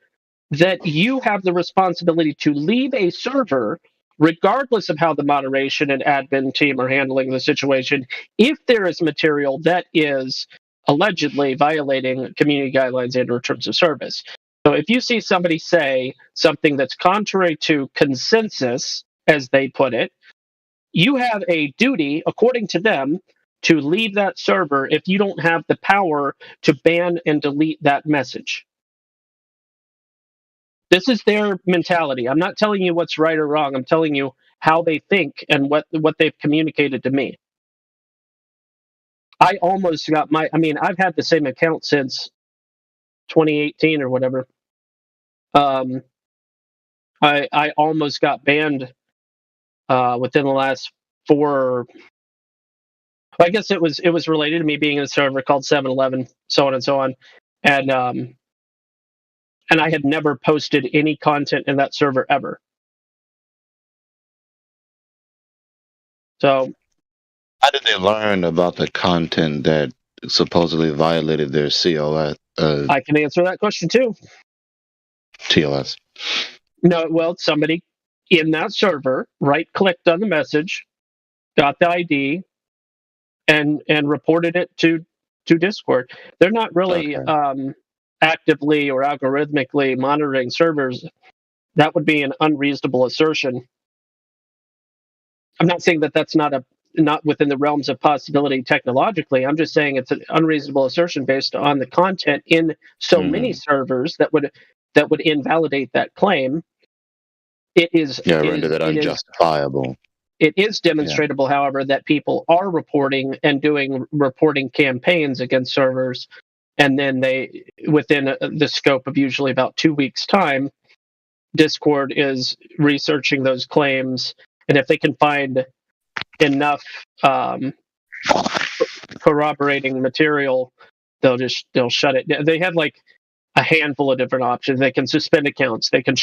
that you have the responsibility to leave a server, regardless of how the moderation and admin team are handling the situation, if there is material that is allegedly violating community guidelines and or terms of service. So if you see somebody say something that's contrary to consensus, as they put it, you have a duty, according to them, to leave that server if you don't have the power to ban and delete that message. This is their mentality. I'm not telling you what's right or wrong. I'm telling you how they think and what they've communicated to me. I almost got I've had the same account since 2018 or whatever. I almost got banned within the last 4. I guess it was related to me being in a server called 7-Eleven, so on and so on, and I had never posted any content in that server ever. So, how did they learn about the content that supposedly violated their COS? I can answer that question too. TLS. No, well, somebody in that server right-clicked on the message, got the ID, and reported it to Discord. They're not really actively or algorithmically monitoring servers. That would be an unreasonable assertion. I'm not saying that that's not within the realms of possibility technologically. I'm just saying it's an unreasonable assertion based on the content in so many servers that would invalidate that claim. It is render that unjustifiable. It is demonstrable, however, that people are reporting and doing reporting campaigns against servers, and then they, within the scope of usually about 2 weeks' time, Discord is researching those claims, and if they can find enough corroborating material, they'll shut it. They have like a handful of different options. They can suspend accounts. They can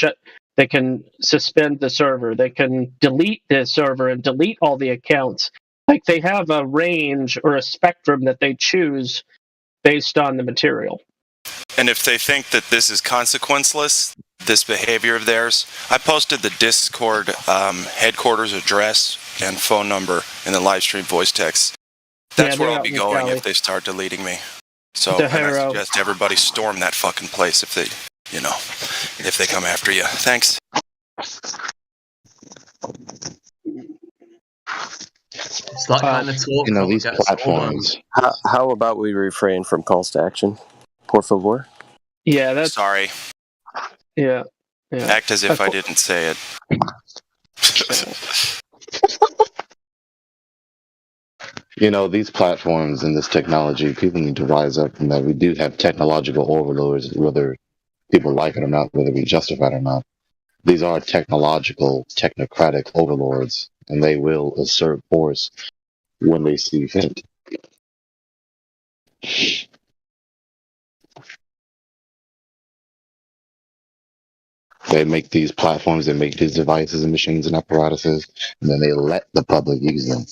suspend the server. They can delete the server and delete all the accounts. Like they have a range or a spectrum that they choose based on the material. And if they think that this is consequenceless, this behavior of theirs, I posted the Discord headquarters address and phone number in the live stream voice text. That's where I'll be going if they start deleting me. So and I suggest everybody storm that fucking place if they, if they come after you. Thanks. It's that kind of talk. These platforms. How about we refrain from calls to action? Por favor. Yeah, that's... Sorry. Yeah. Act as if I didn't say it. These platforms and this technology, people need to rise up from that. We do have technological overlords, whether people like it or not, whether we justify it or not. These are technological, technocratic overlords, and they will assert force when they see fit. They make these platforms, they make these devices and machines and apparatuses, and then they let the public use them.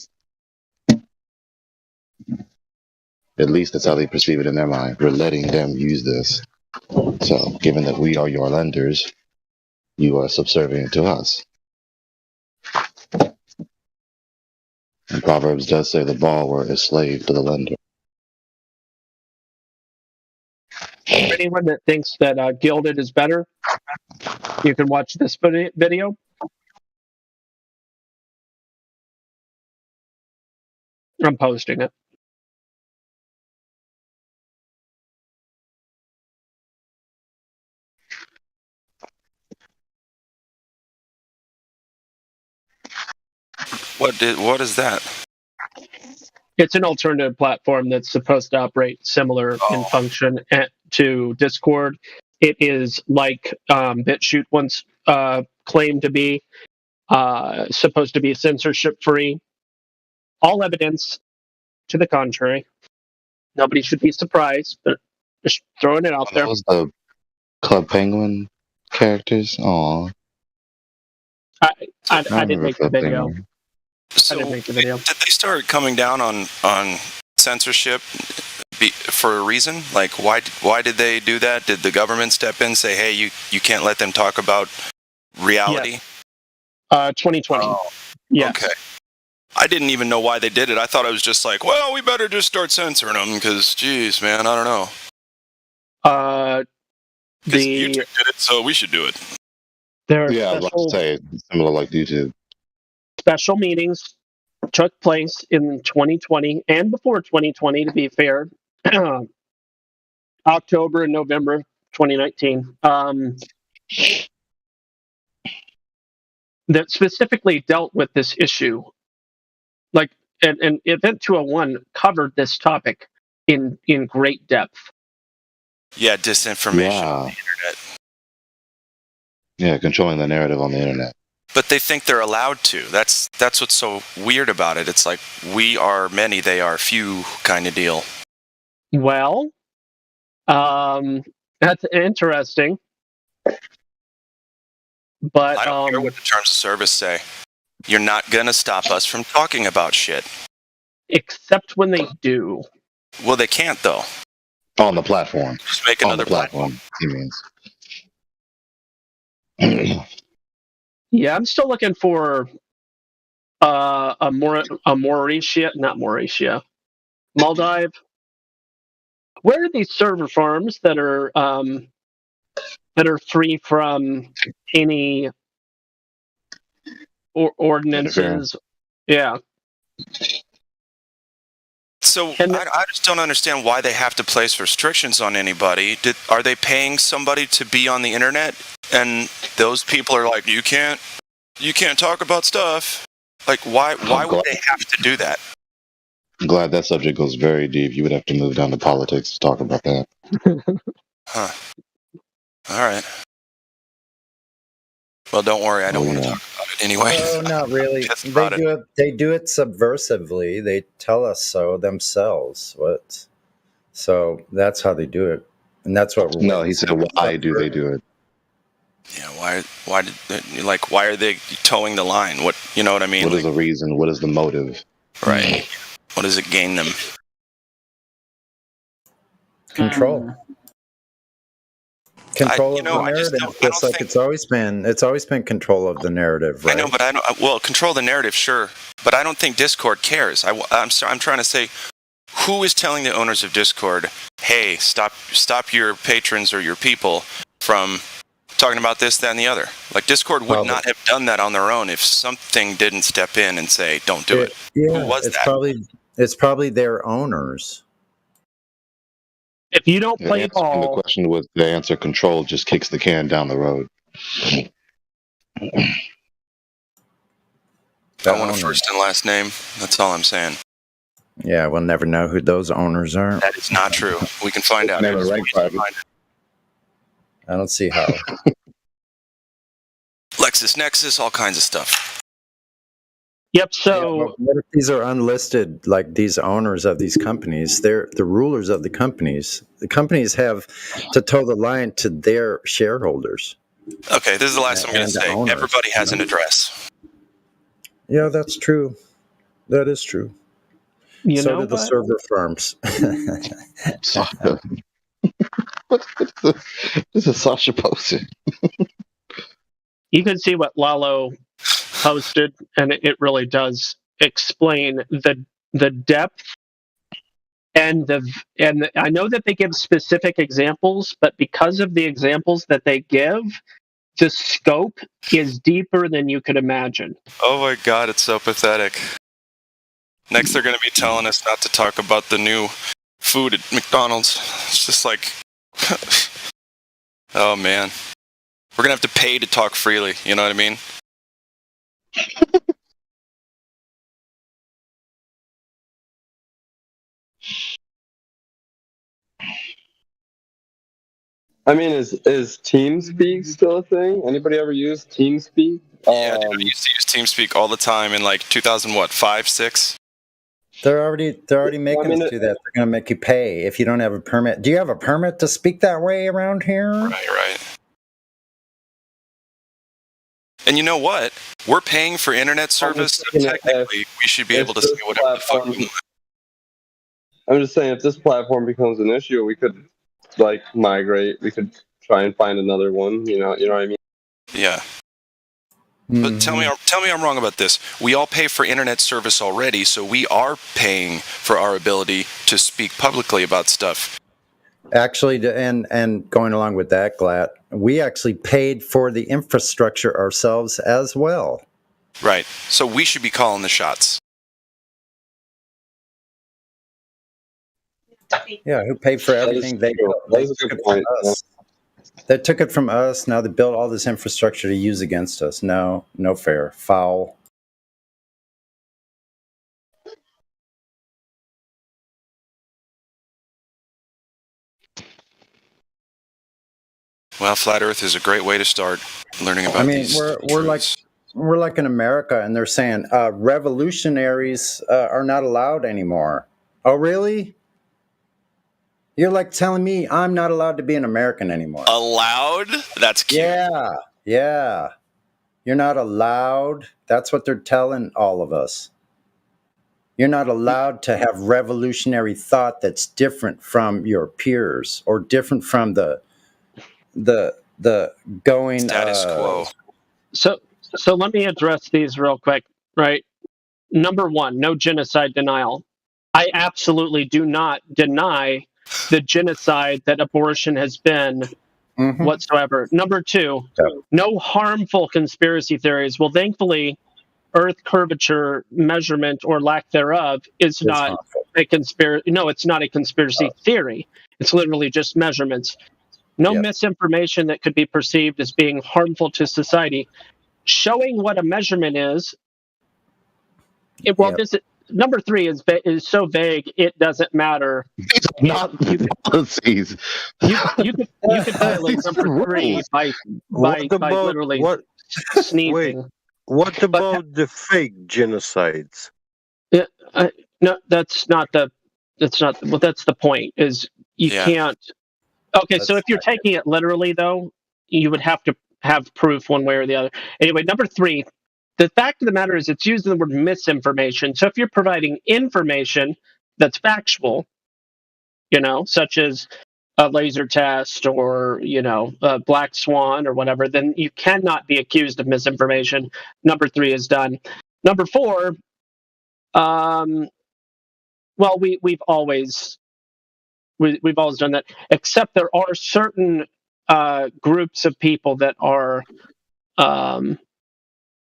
At least that's how they perceive it in their mind. We're letting them use this. So, given that we are your lenders, you are subservient to us. And Proverbs does say the borrower is slave to the lender. For anyone that thinks that Gilded is better, you can watch this video. I'm posting it. What is that? It's an alternative platform that's supposed to operate similar in function to Discord. It is like BitChute once claimed to be, supposed to be censorship-free. All evidence to the contrary. Nobody should be surprised, but just throwing it out there. Those the Club Penguin characters? Aww. I didn't make the video. So, did they start coming down on censorship for a reason? Like, why did they do that? Did the government step in and say, hey, you can't let them talk about reality? Yes. 2020. Yes. Okay. I didn't even know why they did it. I thought it was just like, well, we better just start censoring them because, geez, man, I don't know. Because YouTube did it, so we should do it. Yeah, I'd like to say similar like YouTube. Special meetings took place in 2020 and before 2020, to be fair, October and November 2019, that specifically dealt with this issue. Like, and Event 201 covered this topic in great depth. Yeah, disinformation on the internet. Yeah, controlling the narrative on the internet. But they think they're allowed to. That's what's so weird about it. It's like we are many, they are few kind of deal. Well, that's interesting. But I don't care what the terms of service say. You're not going to stop us from talking about shit. Except when they do. Well, they can't, though. On the platform. Just make another platform. He means. Yeah, I'm still looking for Maldive. Where are these server farms that are free from any ordinances? Yeah. So I just don't understand why they have to place restrictions on anybody. Are they paying somebody to be on the internet, and those people are like, you can't talk about stuff? Like, why would they have to do that? I'm glad that subject goes very deep. You would have to move down to politics to talk about that. Huh. All right. Well, don't worry. I don't want to talk about it anyway. Oh, not really. They do it subversively. They tell us so themselves. So that's how they do it, and that's what. No, he said, "Why do they do it?" Yeah. Why are they towing the line? What, you know what I mean? What is the reason? What is the motive? Right. What does it gain them? Control. Control you know, of the I just narrative, don't- just like it's always been. It's always been control of the narrative, right? I know, but I don't. Well, control the narrative, sure, but I don't think Discord cares. I'm trying to say, who is telling the owners of Discord, hey, stop your patrons or your people from talking about this, that, and the other? Like, Discord would not have done that on their own if something didn't step in and say, don't do it. Yeah, Who was it's that? probably their owners. If you don't The play answer from the ball, question was the answer control just kicks the can down the road. I want a first and last name. That's all I'm saying. Yeah, we'll never know who those owners are. That is not true. We can find out. Never There's rank ways to find it. I don't see how. LexisNexis, all kinds of stuff. Yep. So what if these are unlisted, like these owners of these companies? They're the rulers of the companies. The companies have to toe the line to their shareholders. Okay, this is the last I'm going to And say. owners, Everybody has an address. Yeah, that's true. That is true. You so know do the what? server farms. This is Sasha posted. You can see what Lalo posted, and it really does explain the depth and I know that they give specific examples, but because of the examples that they give, the scope is deeper than you could imagine. Oh my God, it's so pathetic. Next, they're going to be telling us not to talk about the new food at McDonald's. It's just like, oh man. We're going to have to pay to talk freely, you know what I mean? I mean, is TeamSpeak still a thing? Anybody ever use TeamSpeak? Yeah, dude, I used to use TeamSpeak all the time in like 2005, 6? They're already making us do that. They're going to make you pay if you don't have a permit. Do you have a permit to speak that way around here? Right. And you know what? We're paying for internet service, so technically we should be able to say whatever the fuck we want. I'm just saying, if this platform becomes an issue, we could like migrate. We could try and find another one. You know what I mean? Yeah. But tell me I'm wrong about this. We all pay for internet service already, so we are paying for our ability to speak publicly about stuff. Actually, and going along with that, Glatt, we actually paid for the infrastructure ourselves as well. Right. So we should be calling the shots. Yeah, who paid for everything? They took it from us. They took it from us. Now they built all this infrastructure to use against us. No fair. Foul. Well, Flat Earth is a great way to start learning about these. we're like in America, and they're saying revolutionaries are not allowed anymore. Oh, really? You're like telling me I'm not allowed to be an American anymore. Allowed? That's cute. Yeah. You're not allowed. That's what they're telling all of us. You're not allowed to have revolutionary thought that's different from your peers or different from the going status quo. So let me address these real quick, right? Number one, no genocide denial. I absolutely do not deny the genocide that abortion has been whatsoever. Number two, no harmful conspiracy theories. Well, thankfully, Earth curvature measurement or lack thereof is not a conspiracy. No, it's not a conspiracy theory. It's literally just measurements. No misinformation that could be perceived as being harmful to society. Showing what a measurement is. Number three is so vague it doesn't matter. These are not these policies. You could violate number three by literally sneezing. Wait, what about the fake genocides? Yeah, no, that's the point. Is you can't. Okay, so if you're taking it literally, though, you would have to have proof one way or the other. Anyway, number three, the fact of the matter is it's using the word misinformation. So if you're providing information that's factual, such as a laser test or, a black swan or whatever, then you cannot be accused of misinformation. Number 3 is done. Number 4, well, we've always done that, except there are certain groups of people that are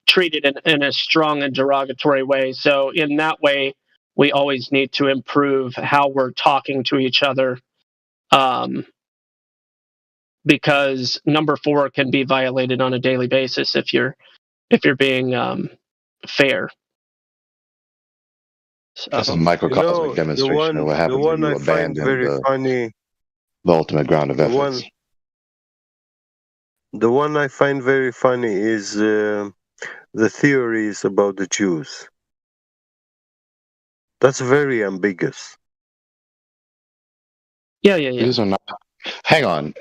treated in a strong and derogatory way. So in that way, we always need to improve how we're talking to each other, because number 4 can be violated on a daily basis if you're being fair. So, That's a microcosmic demonstration of what happens when you abandon the ultimate ground of ethics. The one I find very funny is the theories about the Jews. That's very ambiguous. Yeah. These are not. Hang on,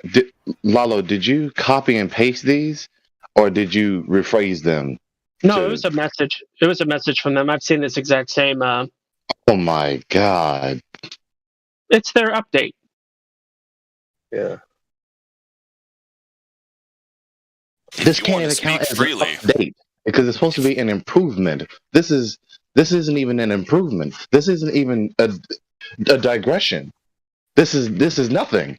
Lalo. Did you copy and paste these, or did you rephrase them? No, it was a message. It was a message from them. I've seen this exact same. Oh my God! It's their update. Yeah. This can't even count as an update because it's supposed to be an improvement. This isn't even an improvement. This isn't even a digression. This is nothing.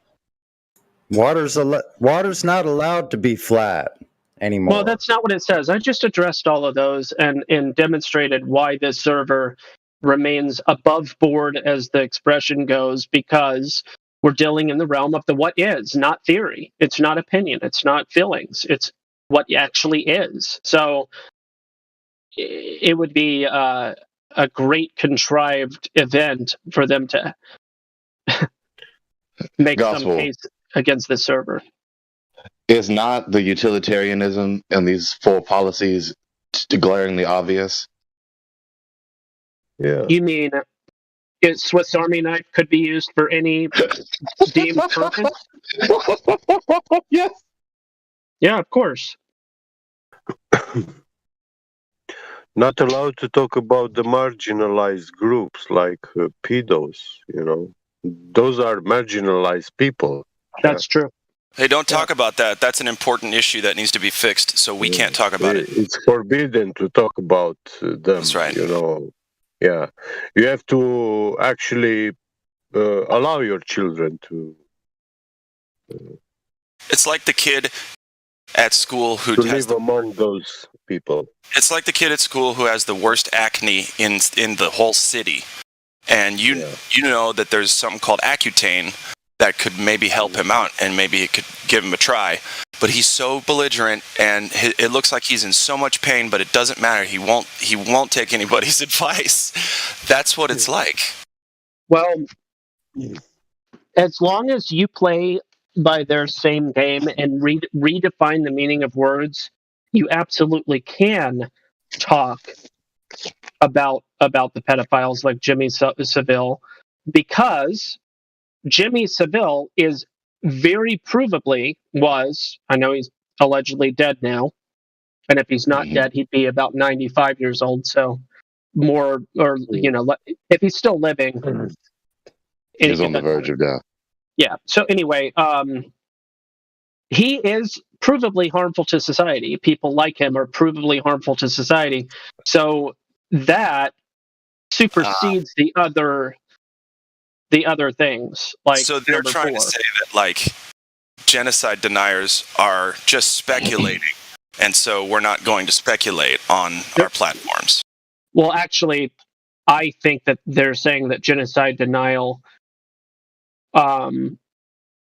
Water's not allowed to be flat anymore. Well, that's not what it says. I just addressed all of those and demonstrated why this server remains above board, as the expression goes, because we're dealing in the realm of the what is, not theory. It's not opinion. It's not feelings. It's what actually is. So it would be a great contrived event for them to make some case against the server. Is not the utilitarianism and these 4 policies glaringly obvious? Yeah. You mean Swiss Army knife could be used for any deemed purpose? Yes. Yeah, of course. Not allowed to talk about the marginalized groups like pedos, Those are marginalized people. That's true. Hey, don't talk about that. That's an important issue that needs to be fixed, so we can't talk about it. It's forbidden to talk about them. That's right. Yeah. You have to actually allow your children to... It's like the kid at school who live among those people. It's like the kid at school who has the worst acne in the whole city. And you know that there's something called Accutane that could maybe help him out and maybe it could give him a try. But he's so belligerent and it looks like he's in so much pain, but it doesn't matter. He won't take anybody's advice. That's what it's like. Well, as long as you play by their same game and redefine the meaning of words, you absolutely can talk about the pedophiles like Jimmy Savile, because Jimmy Savile is very provably I know he's allegedly dead now, and if he's not dead, he'd be about 95 years old, so more, or if he's still living, he's on the verge of death. Yeah. So anyway, he is provably harmful to society. People like him are provably harmful to society. So that supersedes the other things. Like, so they're trying to say that genocide deniers are just speculating, and so we're not going to speculate on our platforms. Well, actually, I think that they're saying that genocide denial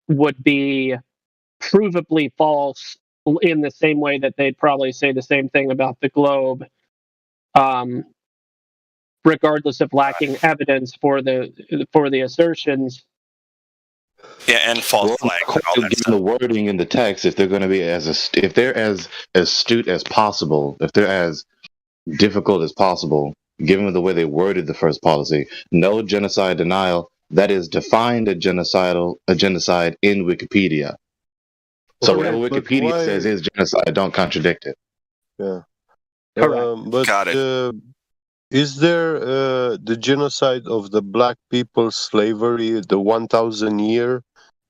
would be provably false in the same way that they'd probably say the same thing about the globe, regardless of lacking evidence for the assertions. Yeah, and false flag. Given the wording in the text, if they're going to be if they're as astute as possible, if they're as difficult as possible, given the way they worded the first policy, no genocide denial. That is defined a genocide in Wikipedia. So whatever Wikipedia says is genocide. Don't contradict it. Yeah, But Got it. is there the genocide of the black people, slavery, the 1,000-year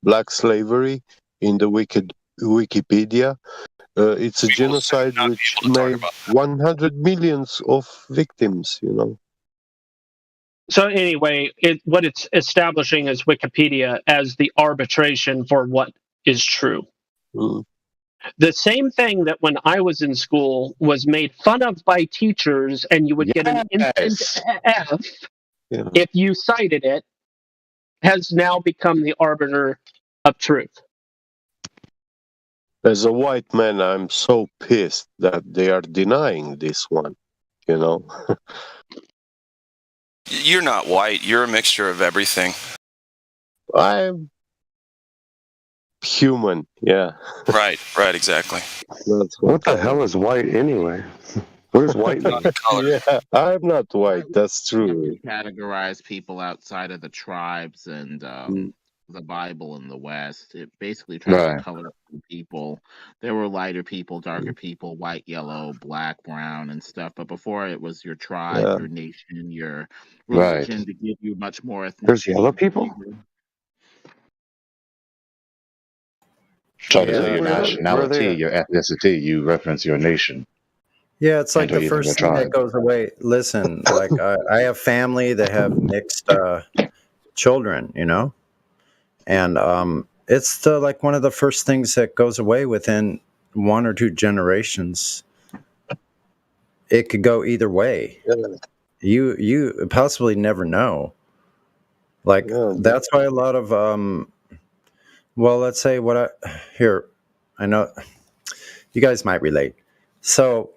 black slavery in the Wikipedia? It's a genocide which made 100 millions of victims, you know. So anyway, what it's establishing is Wikipedia as the arbitration for what is true. The same thing that when I was in school was made fun of by teachers, and you would get an instant F if you cited it, has now become the arbiter of truth. As a white man, I'm so pissed that they are denying this one, you know. You're not white. You're a mixture of everything. I'm human, yeah. Right, exactly. What the hell is white anyway? What does white mean? Yeah, I'm not white, that's true. Categorize people outside of the tribes and the Bible in the West. It basically tries to color people. There were lighter people, darker people, white, yellow, black, brown, and stuff. But before it was your tribe, your nation, your religion to give you much more ethnicity. There's yellow people? Try to say your nationality, your ethnicity, you reference your nation. Yeah, it's like Until the you think first you're thing that tribe. goes away. Listen, like I have family that have mixed children, you know, and it's like one of the first things that goes away within 1 or 2 generations. It could go either way. You possibly never know. Like that's why a lot of well, let's say I know you guys might relate. So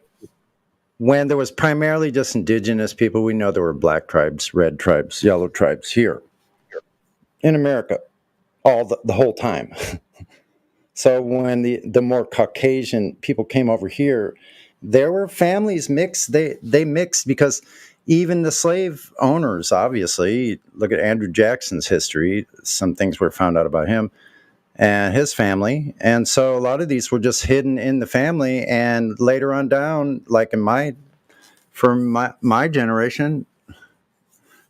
when there was primarily just indigenous people, we know there were black tribes, red tribes, yellow tribes here in America all the whole time. So when the more Caucasian people came over here, there were families mixed. They mixed because even the slave owners, obviously, look at Andrew Jackson's history. Some things were found out about him and his family. And so a lot of these were just hidden in the family. And later on down, like for my generation,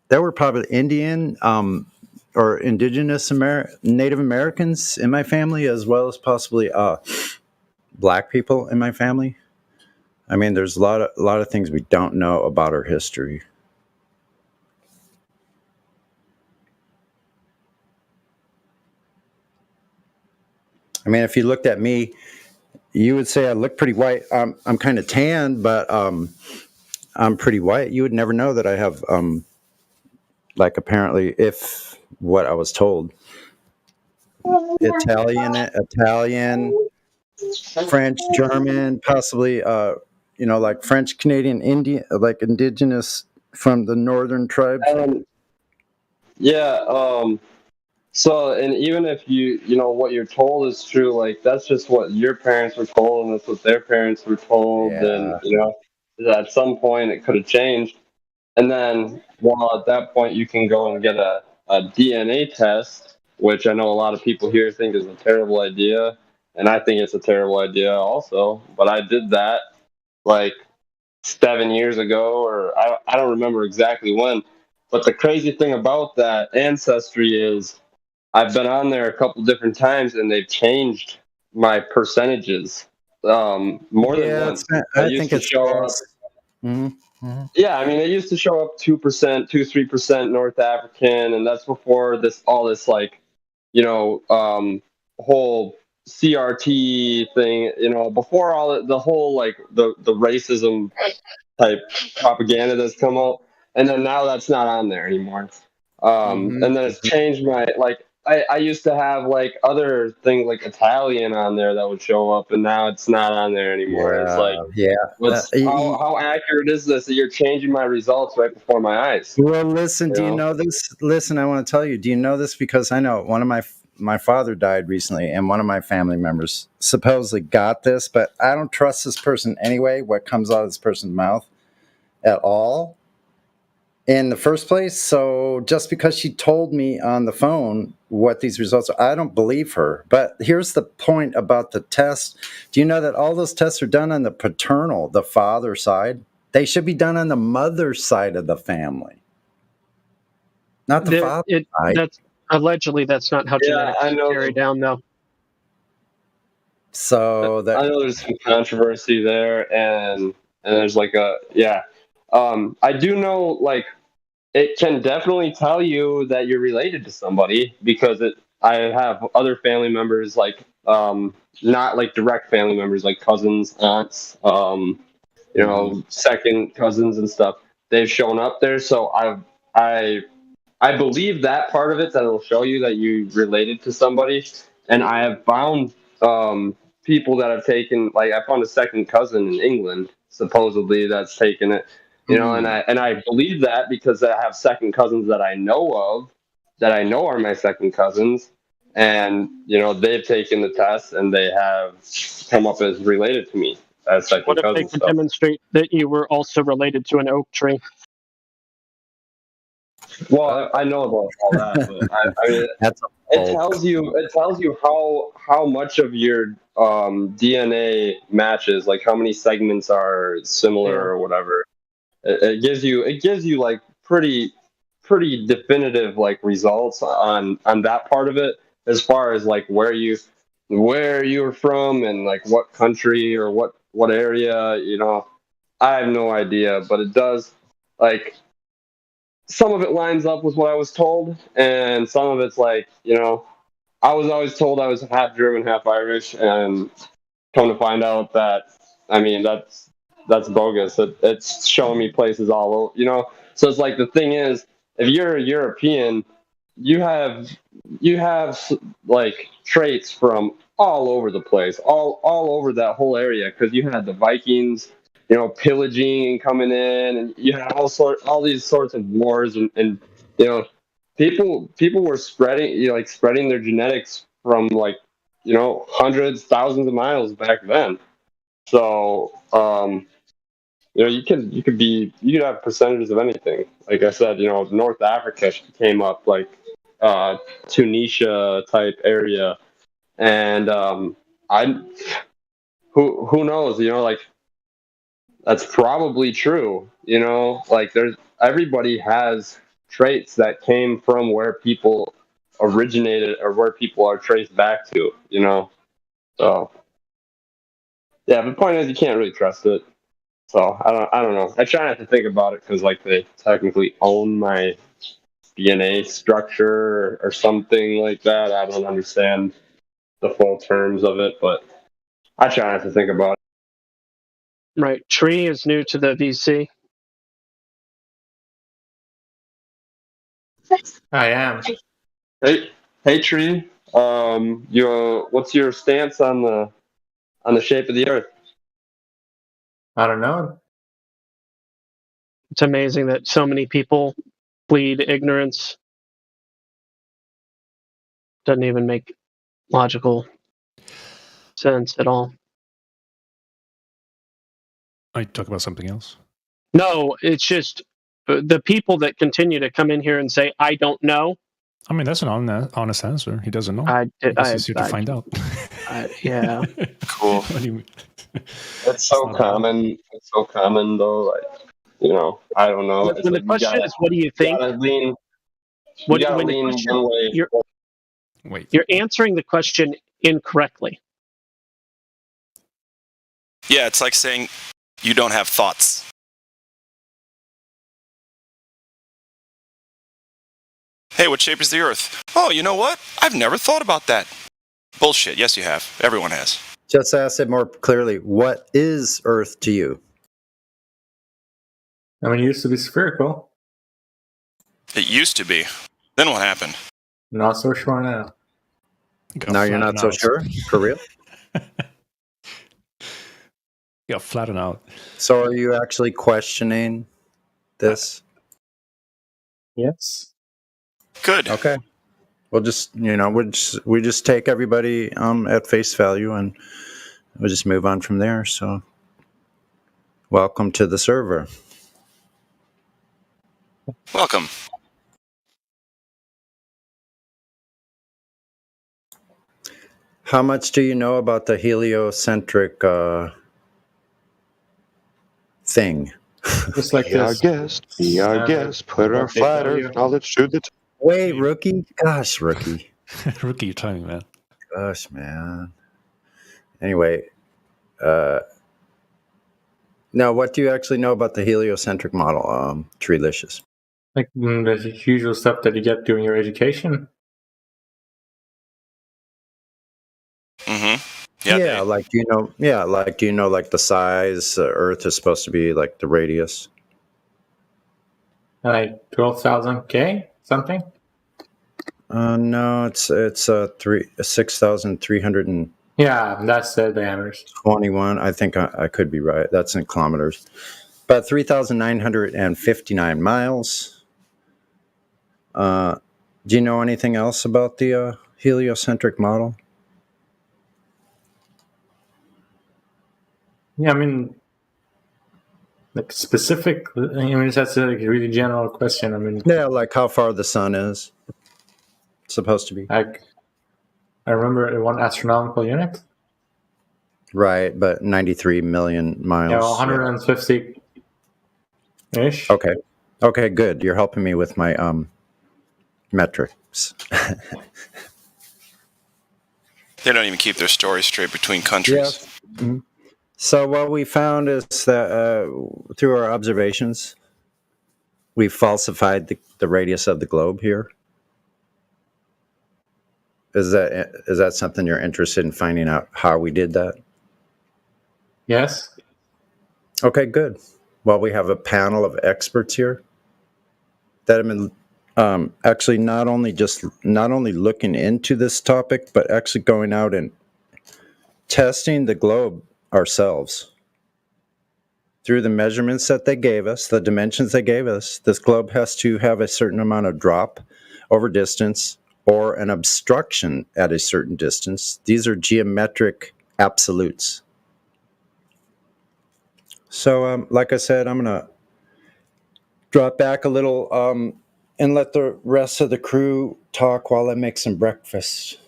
there were probably Indian or indigenous Native Americans in my family, as well as possibly black people in my family. I mean, there's a lot of things we don't know about our history. I mean, if you looked at me, you would say I look pretty white. I'm kind of tan, but I'm pretty white. You would never know that I have, like, apparently, if what I was told, Italian, French, German, possibly, like French, Canadian, Indian, like indigenous from the northern tribes. So, and even if you know what you're told is true, like that's just what your parents were told, and that's what their parents were told, and at some point it could have changed. And then, well, at that point you can go and get a DNA test, which I know a lot of people here think is a terrible idea, and I think it's a terrible idea also. But I did that like 7 years ago, or I don't remember exactly when. But the crazy thing about that Ancestry is I've been on there a couple different times, and they've changed my percentages more than once. I think it's false. Yeah, I mean, it used to show up 2%, 3% North African, and that's before all this like, whole CRT thing, before all the whole like the racism type propaganda that's come out, and then now that's not on there anymore. And then it's changed I used to have like other things like Italian on there that would show up, and now it's not on there anymore. It's like, how accurate is this that you're changing my results right before my eyes? Well, listen, do you know this? Listen, I want to tell you, do you know this? Because I know one of my father died recently, and one of my family members supposedly got this, but I don't trust this person anyway, what comes out of this person's mouth at all. in the first place. So just because she told me on the phone what these results are, I don't believe her. But here's the point about the test. Do you know that all those tests are done on the paternal, the father side? They should be done on the mother side of the family, not the father side. That's allegedly that's not how Yeah, genetics I know. carry down, though. So that I know there's some controversy there, and there's like I do know like it can definitely tell you that you're related to somebody because I have other family members like not like direct family members like cousins, aunts, second cousins and stuff. They've shown up there, so I believe that part of it that it'll show you that you related to somebody, and I have found people that have taken like I found a second cousin in England supposedly that's taken it, and I believe that because I have second cousins that I know of that I know are my second cousins, and they've taken the test and they have come up as related to me as second What if they cousins. could demonstrate that you were also related to an oak tree? Well, I know about all that, but I mean, it tells you how much of your DNA matches, like how many segments are similar or whatever. It gives you like pretty definitive like results on that part of it as far as like where you're from and like what country or what area. I have no idea, but it does like. Some of it lines up with what I was told, and some of it's like, I was always told I was half German, half Irish, and come to find out that, I mean, that's bogus. It's showing me places all over, So it's like the thing is, if you're a European, you have like traits from all over the place, all over that whole area, because you had the Vikings, pillaging and coming in, and you had all these sorts of wars, and people were spreading their genetics from like hundreds, thousands of miles back then. So you could have percentages of anything. Like I said, North Africa came up like Tunisia type area, and who knows, like that's probably true. Like everybody has traits that came from where people originated or where people are traced back to. So yeah, the point is you can't really trust it. So I don't know. I try not to think about it because like they technically own my DNA structure or something like that. I don't understand the full terms of it, but I try not to think about it. Right. Tree is new to the VC. I am. Hey Tree. What's your stance on the shape of the Earth? I don't know. It's amazing that so many people plead ignorance. Doesn't even make logical sense at all. I talk about something else. No, it's just the people that continue to come in here and say, I don't know. I mean, that's an honest answer. He doesn't know. He's here to find out. Yeah. Cool. It's so common. It's so common, though. Like, I don't know. When the question is, what do you think? You're answering the question incorrectly. Yeah, it's like saying you don't have thoughts. Hey, what shape is the Earth? Oh, you know what? I've never thought about that. Bullshit. Yes, you have. Everyone has. Just ask it more clearly. What is Earth to you? I mean, it used to be spherical. It used to be. Then what happened? Not so sure now. Now you're not so sure? For real? Yeah, flatten out. So are you actually questioning this? Yes. Good. Okay. We'll just, we just take everybody at face value and we'll just move on from there. So welcome to the server. Welcome. How much do you know about the heliocentric thing? Just like Be our this. guest. Be our guest. Put our What they flat tell earth you. knowledge through the. Wait, rookie? Gosh, rookie. Rookie, you're timing, man. Gosh, man. Anyway, now what do you actually know about the heliocentric model, Treelicious? Like the usual stuff that you get during your education. Mm-hmm. Yeah, like do you know like the size Earth is supposed to be, like the radius? Like 12,000 K something. No, it's 6,321. Yeah, that's the diameters. I think I could be right. That's in kilometers. About 3,959 miles. Do you know anything else about the heliocentric model? Yeah, I mean, like specific. I mean, that's a really general question. I mean, Yeah, like how far the sun is supposed to be. like I remember one astronomical unit. Right, but 93 million miles. Yeah, 150 ish. Okay, good. You're helping me with my metrics. They don't even keep their stories straight between countries. Mm-hmm. So what we found is that through our observations, we falsified the radius of the globe here. Is that something you're interested in finding out how we did that? Yes. Okay, good. Well, we have a panel of experts here that have been actually not only looking into this topic, but actually going out and testing the globe ourselves. Through the measurements that they gave us, the dimensions they gave us, this globe has to have a certain amount of drop over distance or an obstruction at a certain distance. These are geometric absolutes. So, like I said, I'm going to drop back a little and let the rest of the crew talk while I make some breakfast,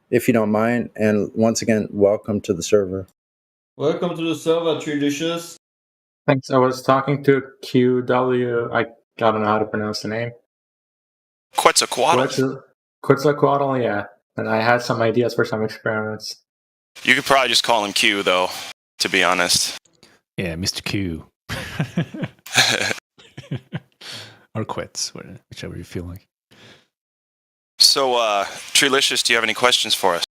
if you don't mind. And once again, welcome to the server. Welcome to the server, Treelicious. Thanks. I was talking to QW. I don't know how to pronounce the name. Quetzalcoatl. Quetzalcoatl, yeah. And I had some ideas for some experiments. You could probably just call him Q, though, to be honest. Yeah, Mr. Q. Or Quetz, whichever you feel like. So, Treelicious, do you have any questions for us?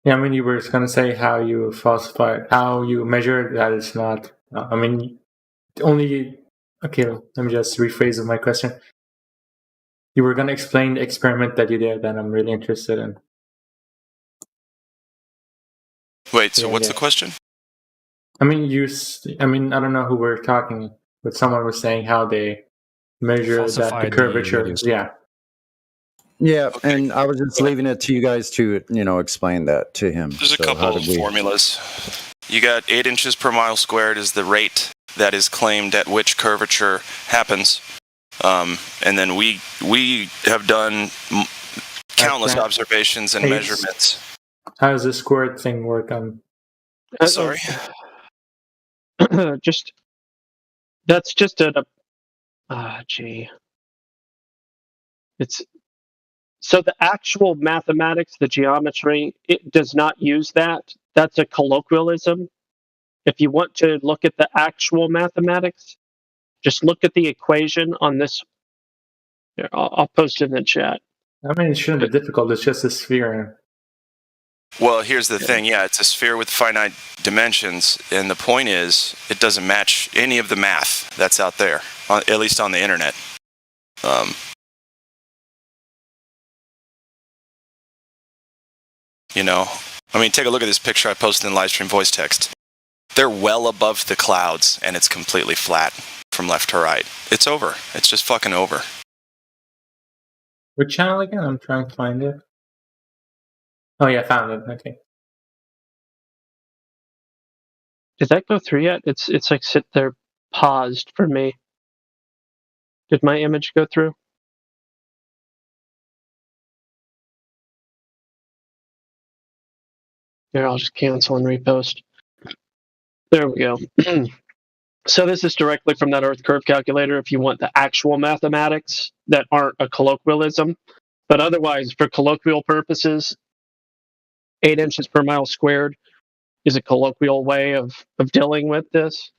Yeah, I mean, you were just going to say how you falsified, how you measured that it's not. I mean, only. Okay, let me just rephrase my question. You were going to explain the experiment that you did, that I'm really interested in. Wait, so what's the question? I mean, I don't know who we're talking, but someone was saying how they measure that the Falsified the curvature. radius. Yeah. Yeah, and I was just leaving it to you guys to, explain that to him. There's a couple of formulas. You got 8 inches per mile squared is the rate that is claimed at which curvature happens. And then we have done countless observations and measurements. How does the squared thing work on? Sorry? That's just it's so the actual mathematics, the geometry, it does not use that. That's a colloquialism. If you want to look at the actual mathematics, just look at the equation on this. Here, I'll post it in the chat. I mean, it shouldn't be difficult. It's just a sphere. Well, here's the thing. Yeah, it's a sphere with finite dimensions. And the point is, it doesn't match any of the math that's out there, at least on the internet. I mean, take a look at this picture I posted in Livestream Voice Text. They're well above the clouds, and it's completely flat from left to right. It's over. It's just fucking over. Which channel again? I'm trying to find it. Oh yeah, found it. Okay. Did that go through yet? It's like sit there paused for me. Did my image go through? Here, I'll just cancel and repost. There we go. So this is directly from that Earth curve calculator if you want the actual mathematics that aren't a colloquialism. But otherwise, for colloquial purposes, 8 inches per mile squared is a colloquial way of dealing with this.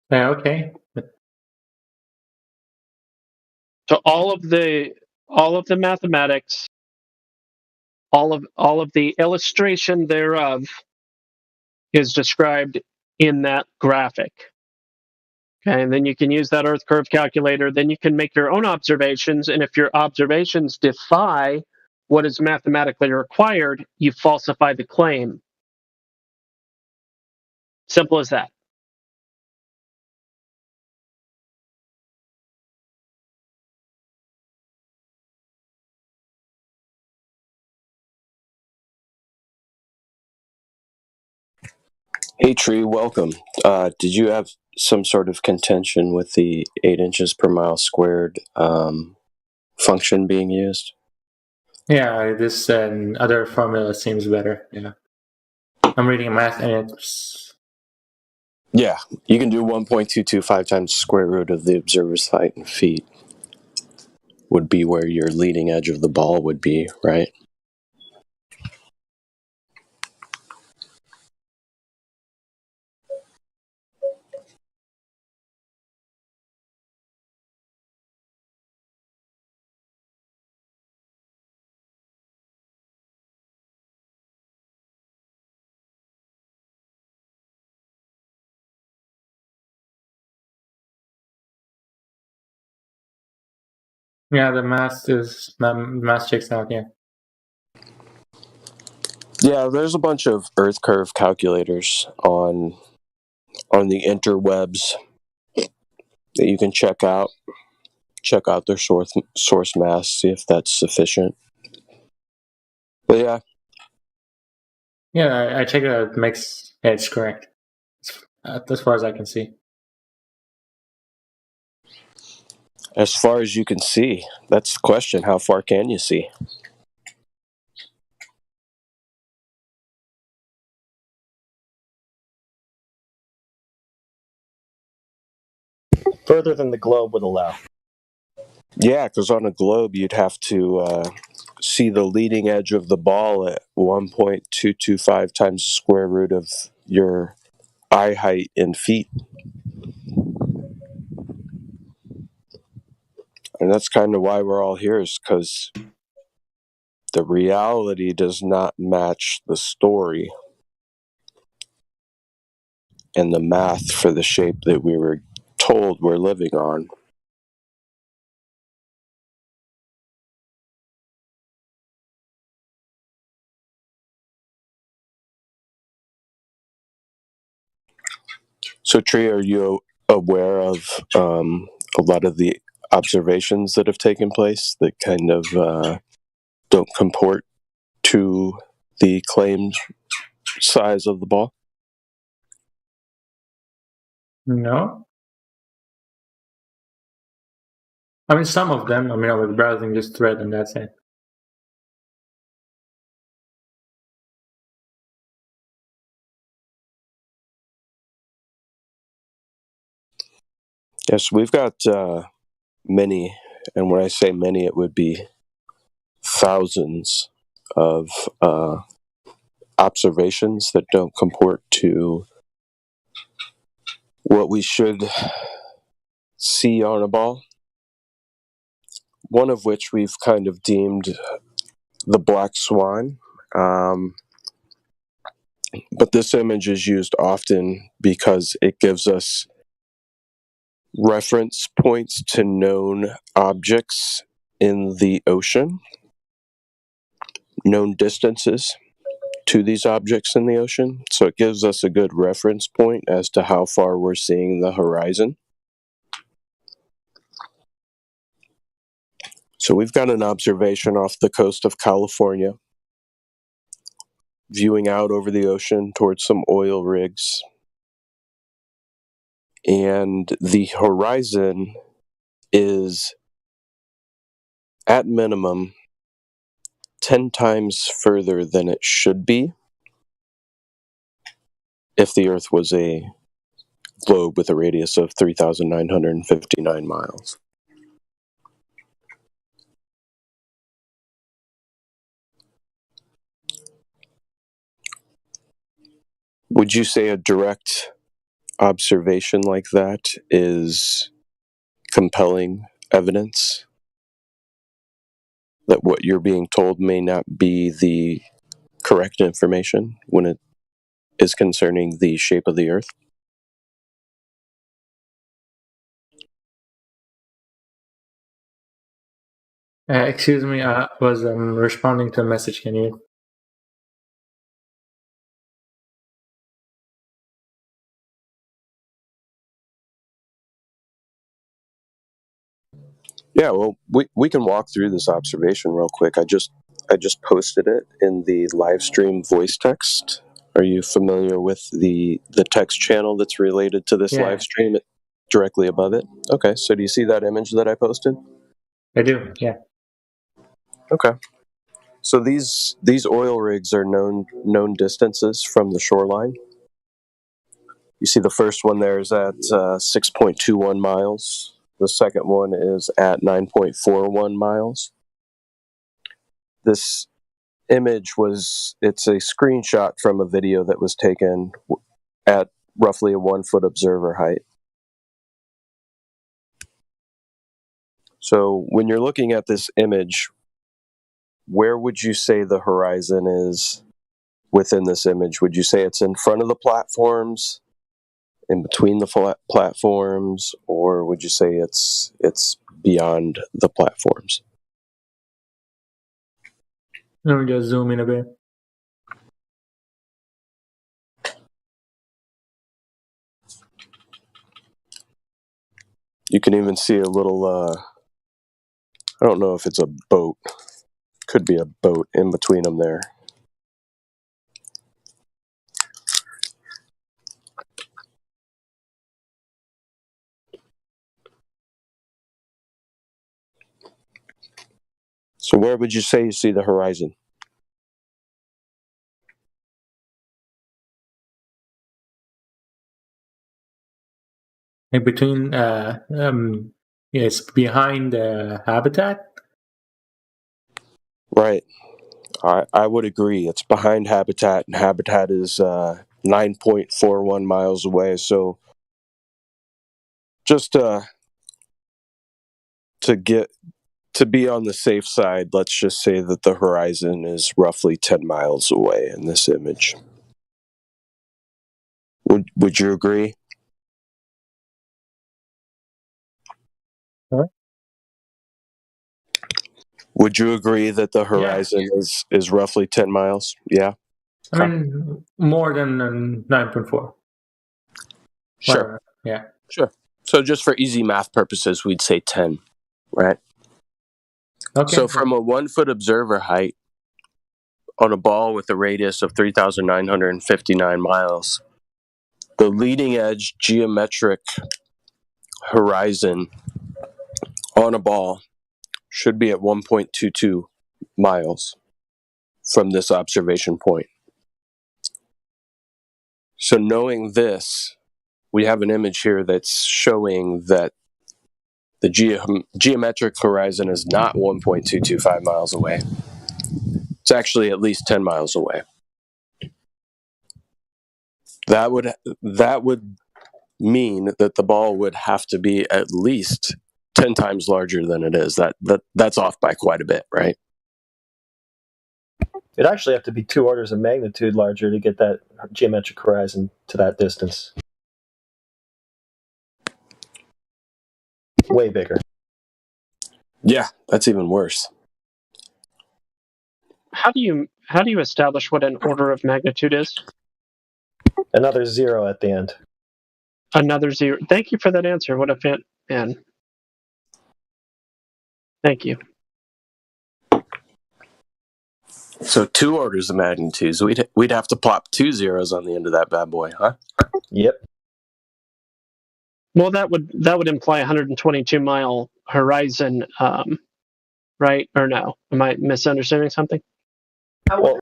Yeah, okay. So all of the mathematics, all of the illustration thereof is described in that graphic. Okay, and then you can use that Earth curve calculator. Then you can make your own observations, and if your observations defy what is mathematically required, you falsify the claim. Simple as that. Hey Tree, welcome. Did you have some sort of contention with the 8 inches per mile squared function being used? Yeah, this other formula seems better. Yeah. I'm reading math and it's... Yeah, you can do 1.225 times the square root of the observer's height in feet. Would be where your leading edge of the ball would be, right? Yeah, the math checks out, yeah. Yeah, there's a bunch of Earth curve calculators on the interwebs that you can check out. Check out their source mass, see if that's sufficient. But yeah. Yeah, I checked it out. It makes it's correct. As far as I can see. As far as you can see, that's the question. How far can you see? Further than the globe would allow. Yeah, because on a globe, you'd have to see the leading edge of the ball at 1.225 times the square root of your eye height in feet. And that's kind of why we're all here, is because the reality does not match the story and the math for the shape that we were told we're living on. So, Tree, are you aware of a lot of the observations that have taken place that kind of don't comport to the claimed size of the ball? No. I mean, some of them. I mean, I was browsing this thread and that's it. Yes, we've got many, and when I say many, it would be thousands of observations that don't comport to what we should see on a ball. One of which we've kind of deemed the black swan. But this image is used often because it gives us reference points to known objects in the ocean, known distances to these objects in the ocean. So it gives us a good reference point as to how far we're seeing the horizon. So we've got an observation off the coast of California, viewing out over the ocean towards some oil rigs. And the horizon is, at minimum, 10 times further than it should be if the Earth was a globe with a radius of 3,959 miles. Would you say a direct observation like that is compelling evidence that what you're being told may not be the correct information when it is concerning the shape of the Earth? Excuse me, I was responding to a message. Can you? Yeah, well, we can walk through this observation real quick. I just posted it in the live stream voice text. Are you familiar with the text channel that's related to this Yeah. live stream directly above it? Okay, so do you see that image that I posted? I do, yeah. Okay. So these oil rigs are known distances from the shoreline. You see the first one there is at 6.21 miles. The second one is at 9.41 miles. This image it's a screenshot from a video that was taken at roughly a 1 foot observer height. So when you're looking at this image, where would you say the horizon is within this image? Would you say it's in front of the platforms, in between the platforms, or would you say it's beyond the platforms? Let me just zoom in a bit. You can even see a little, I don't know if it's a boat. Could be a boat in between them there. So where would you say you see the horizon? In between, it's behind the habitat. Right. I would agree. It's behind Habitat, and Habitat is 9.41 miles away. So just to be on the safe side, let's just say that the horizon is roughly 10 miles away in this image. Would you agree? Huh? Would you agree that the horizon is roughly 10 miles? Yeah. I mean, more than 9.4. Sure. Whatever. Yeah. Sure. So just for easy math purposes, we'd say 10, right? Okay. So from a 1 foot observer height on a ball with a radius of 3,959 miles, the leading edge geometric horizon on a ball should be at 1.22 miles from this observation point. So knowing this, we have an image here that's showing that the geometric horizon is not 1.225 miles away. It's actually at least 10 miles away. That would mean that the ball would have to be at least 10 times larger than it is. That's off by quite a bit, right? It'd actually have to be 2 orders of magnitude larger to get that geometric horizon to that distance. Way bigger. Yeah, that's even worse. How do you establish what an order of magnitude is? Another 0 at the end. Another 0. Thank you for that answer. What a fan. Thank you. So 2 orders of magnitude. So we'd have to plop 2 zeros on the end of that bad boy, huh? Yep. Well, that would imply 122 mile horizon, right? Or no? Am I misunderstanding something? Well,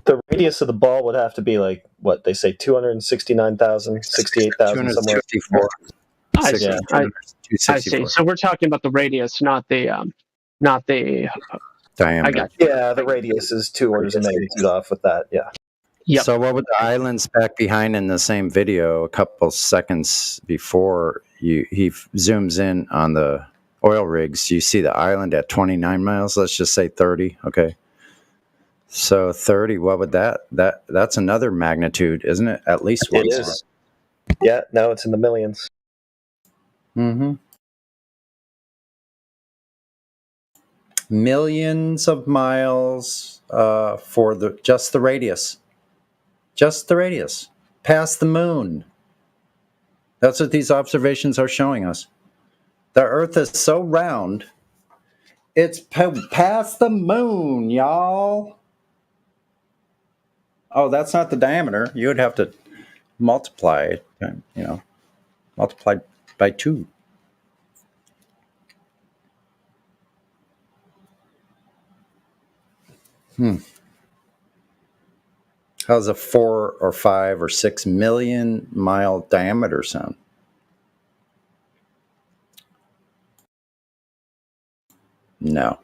the radius of the ball would have to be like what they say, 269,000, 68,000 somewhere. 264. I see. Yeah. I see. So we're talking about the radius, not the diameter. I got you. Yeah, the radius is 2 orders of magnitude off with that. Yeah. Yep. So what would the islands back behind in the same video a couple seconds before he zooms in on the oil rigs, you see the island at 29 miles, let's just say 30, okay? So 30, what would that's another magnitude, isn't it? At least one. It is. Yeah, now it's in the millions. Mm-hmm. Millions of miles for just the radius. Just the radius. Past the moon. That's what these observations are showing us. The Earth is so round, it's past the moon, y'all. Oh, that's not the diameter. You would have to multiply it, multiply by 2. How's a 4 or 5 or 6 million mile diameter sound? No.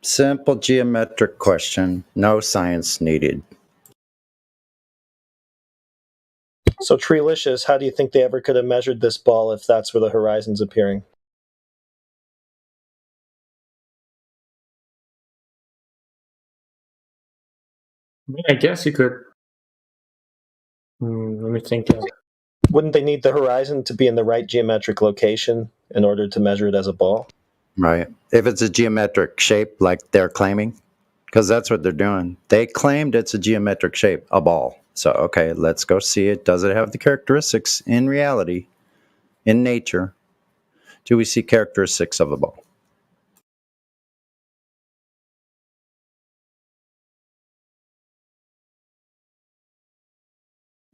Simple geometric question. No science needed. So, Treelicious, how do you think they ever could have measured this ball if that's where the horizon's appearing? I guess you could. Let me think. Wouldn't they need the horizon to be in the right geometric location in order to measure it as a ball? Right. If it's a geometric shape like they're claiming, because that's what they're doing. They claimed it's a geometric shape, a ball. So, okay, let's go see it. Does it have the characteristics in reality, in nature? Do we see characteristics of a ball?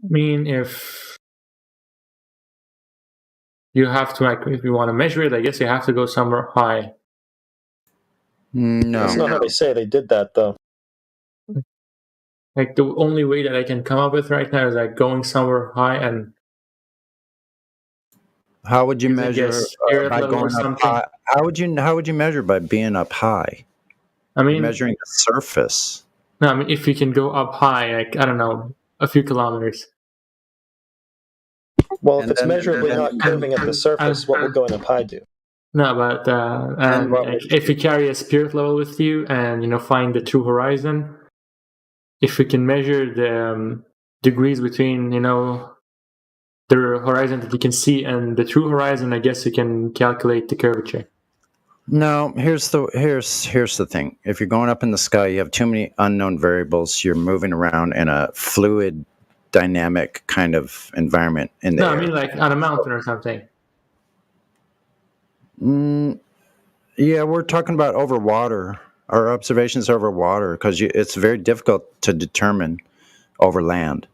I mean, if you have to, if you want to measure it, I guess you have to go somewhere high. No. That's not how they say they did that, though. Like, the only way that I can come up with right now is like going somewhere high and. How would you measure by level or going up something? high? How would you measure by being up high? I mean, You're measuring the surface. No, I mean, if you can go up high, like, I don't know, a few kilometers. Well, if it's measurably not curving at the surface, what would going up high do? No, but if you carry a spirit level with you and find the true horizon, if we can measure the degrees between the horizon that you can see and the true horizon, I guess you can calculate the curvature. No, here's the thing. If you're going up in the sky, you have too many unknown variables. You're moving around in a fluid, dynamic kind of environment in the air. I mean like on a mountain or something. Yeah, we're talking about over water. Our observations over water, because it's very difficult to determine over land.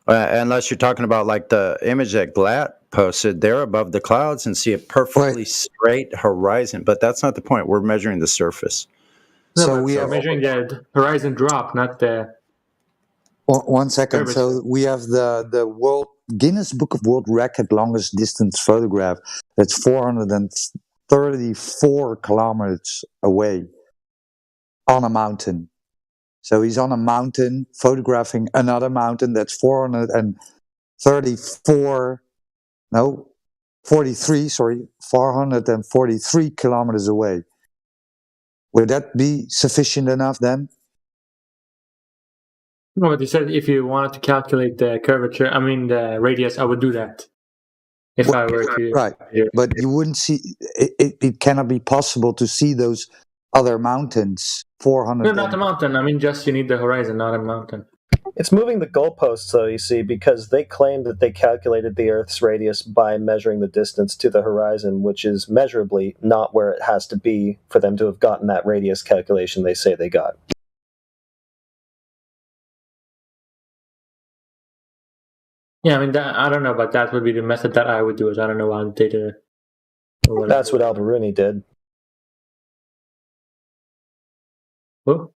Unless you're talking about like the image that Glatt posted, they're above the clouds and see a perfectly straight horizon. But that's not the point. We're measuring the surface. No, so we are measuring the horizon drop, not the. 1 second. So we have the World Guinness Book of World Record longest distance photograph. That's 434 kilometers away on a mountain. So he's on a mountain photographing another mountain that's 443 kilometers away. Would that be sufficient enough then? No, but you said if you wanted to calculate the curvature, I mean the radius, I would do that. If I were to. Right, but you wouldn't see, it cannot be possible to see those other mountains, 400. No, not a mountain. I mean, just you need the horizon, not a mountain. It's moving the goalposts, though, you see, because they claim that they calculated the Earth's radius by measuring the distance to the horizon, which is measurably not where it has to be for them to have gotten that radius calculation they say they got. Yeah, I mean, I don't know, but that would be the method that I would do. Is I don't know how they did it. That's what Alberuni did. Who?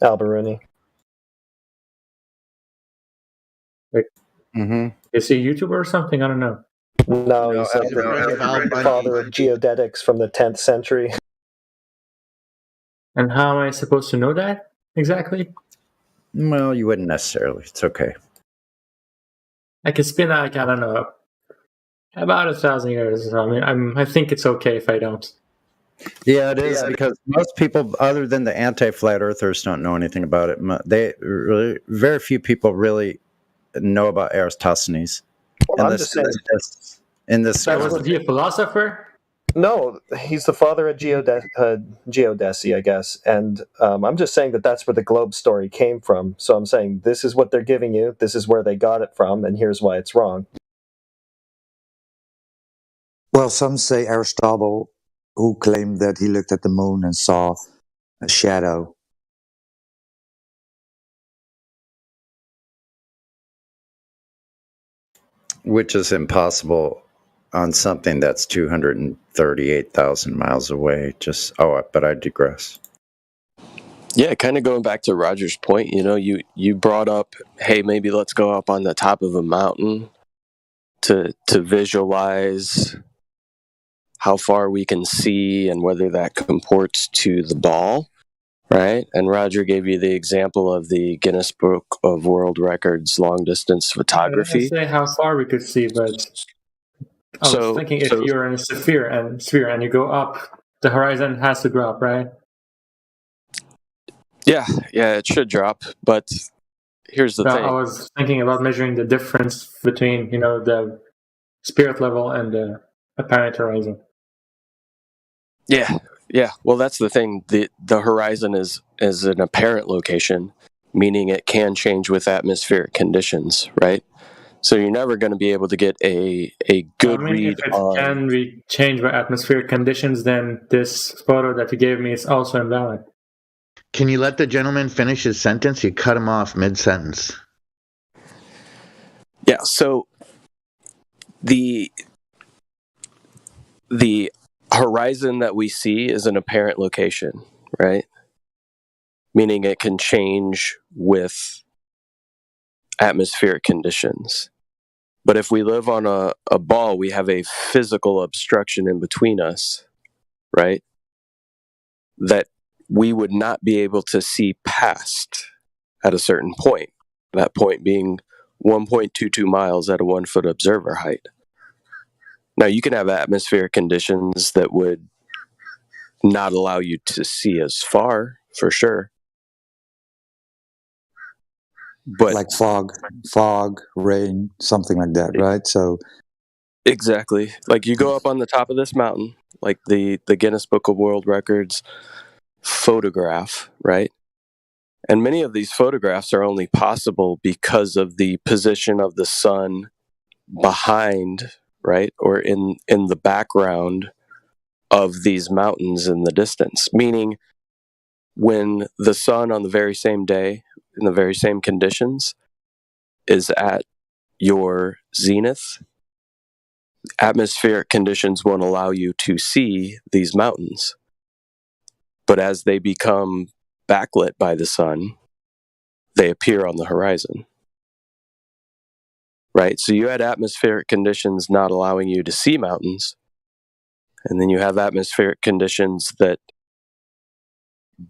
Alberuni. Like, Mm-hmm. is he a YouTuber or something? I don't know. No, he's the father of geodetics from the 10th century. And how am I supposed to know that exactly? Well, you wouldn't necessarily. It's okay. I could spin like, I don't know, about 1,000 years. I mean, I think it's okay if I don't. Yeah, it is because most people, other than the anti-flat earthers, don't know anything about it. Very few people really know about Eratosthenes. Well, I'm just saying. Wasn't he a philosopher? No, he's the father of geodesy, I guess. And I'm just saying that that's where the globe story came from. So I'm saying this is what they're giving you, this is where they got it from, and here's why it's wrong. Well, some say Aristotle, who claimed that he looked at the moon and saw a shadow. Which is impossible on something that's 238,000 miles away. But I digress. Yeah, kind of going back to Roger's point, you brought up, hey, maybe let's go up on the top of a mountain to visualize how far we can see and whether that comports to the ball, right? And Roger gave you the example of the Guinness Book of World Records long-distance photography. I didn't say how far we could see, but I was thinking if you're in a sphere and you go up, the horizon has to drop, right? Yeah, it should drop, but here's the thing. I was thinking about measuring the difference between, the spirit level and the apparent horizon. Yeah. Well, that's the thing. The horizon is an apparent location, meaning it can change with atmospheric conditions, right? So you're never going to be able to get a good read if it on. Can be changed by atmospheric conditions, then this photo that you gave me is also invalid. Can you let the gentleman finish his sentence? You cut him off mid-sentence. Yeah, so the horizon that we see is an apparent location, right? Meaning it can change with atmospheric conditions. But if we live on a ball, we have a physical obstruction in between us, right? That we would not be able to see past at a certain point. That point being 1.22 miles at a 1 foot observer height. Now, you can have atmospheric conditions that would not allow you to see as far, for sure. But like fog, rain, something like that, right? So exactly. Like you go up on the top of this mountain, like the Guinness Book of World Records photograph, right? And many of these photographs are only possible because of the position of the sun behind, right? Or in the background of these mountains in the distance. Meaning when the sun on the very same day, in the very same conditions, is at your zenith, atmospheric conditions won't allow you to see these mountains. But as they become backlit by the sun, they appear on the horizon. Right? So you had atmospheric conditions not allowing you to see mountains, and then you have atmospheric conditions that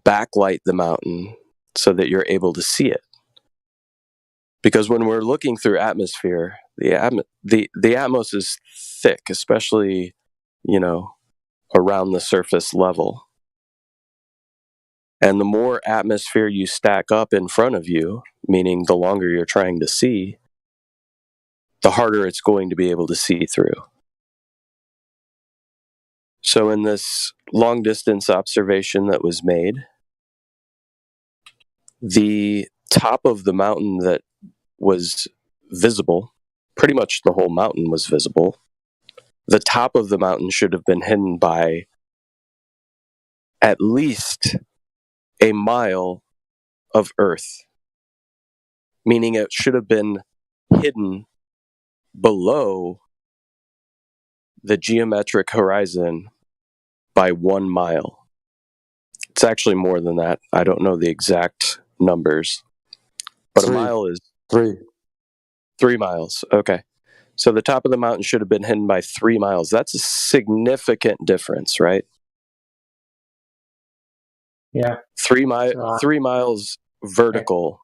backlight the mountain so that you're able to see it. Because when we're looking through atmosphere, the atmos is thick, especially, around the surface level. And the more atmosphere you stack up in front of you, meaning the longer you're trying to see, the harder it's going to be able to see through. So in this long distance observation that was made, the top of the mountain that was visible, pretty much the whole mountain was visible. The top of the mountain should have been hidden by at least a mile of earth, meaning it should have been hidden below the geometric horizon by 1 mile. It's actually more than that. I don't know the exact numbers, but a mile is 3 miles. Okay. So the top of the mountain should have been hidden by 3 miles. That's a significant difference, right? Yeah. 3 miles vertical.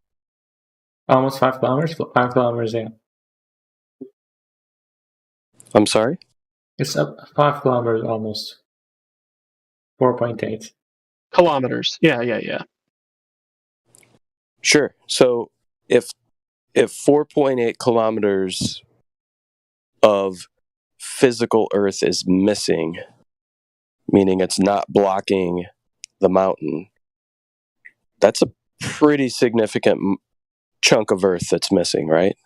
Almost 5 kilometers. 5 kilometers. Yeah. I'm sorry? It's up 5 kilometers almost. 4.8 kilometers. Yeah. Sure. So if 4.8 kilometers of physical Earth is missing, meaning it's not blocking the mountain, that's a pretty significant chunk of Earth that's missing, right?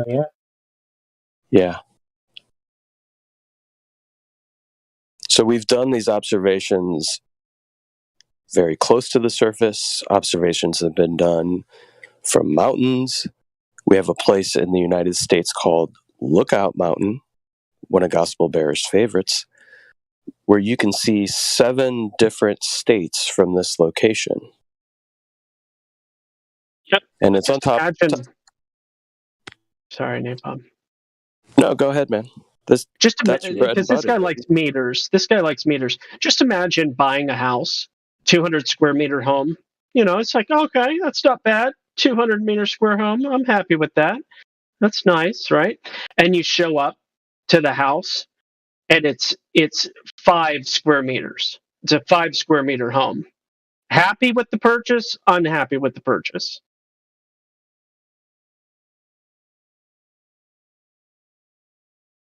Yeah. Yeah. So we've done these observations very close to the surface. Observations have been done from mountains. We have a place in the United States called Lookout Mountain, one of Gospel Bearer's favorites, where you can see 7 different states from this location. Yep. And it's on top. Sorry, Napalm. No, go ahead, man. Because this guy likes meters. This guy likes meters. Just imagine buying a house, 200 square meter home. It's like, okay, that's not bad. 200 meter square home. I'm happy with that. That's nice, right? And you show up to the house, and it's 5 square meters. It's a 5 square meter home. Happy with the purchase? Unhappy with the purchase?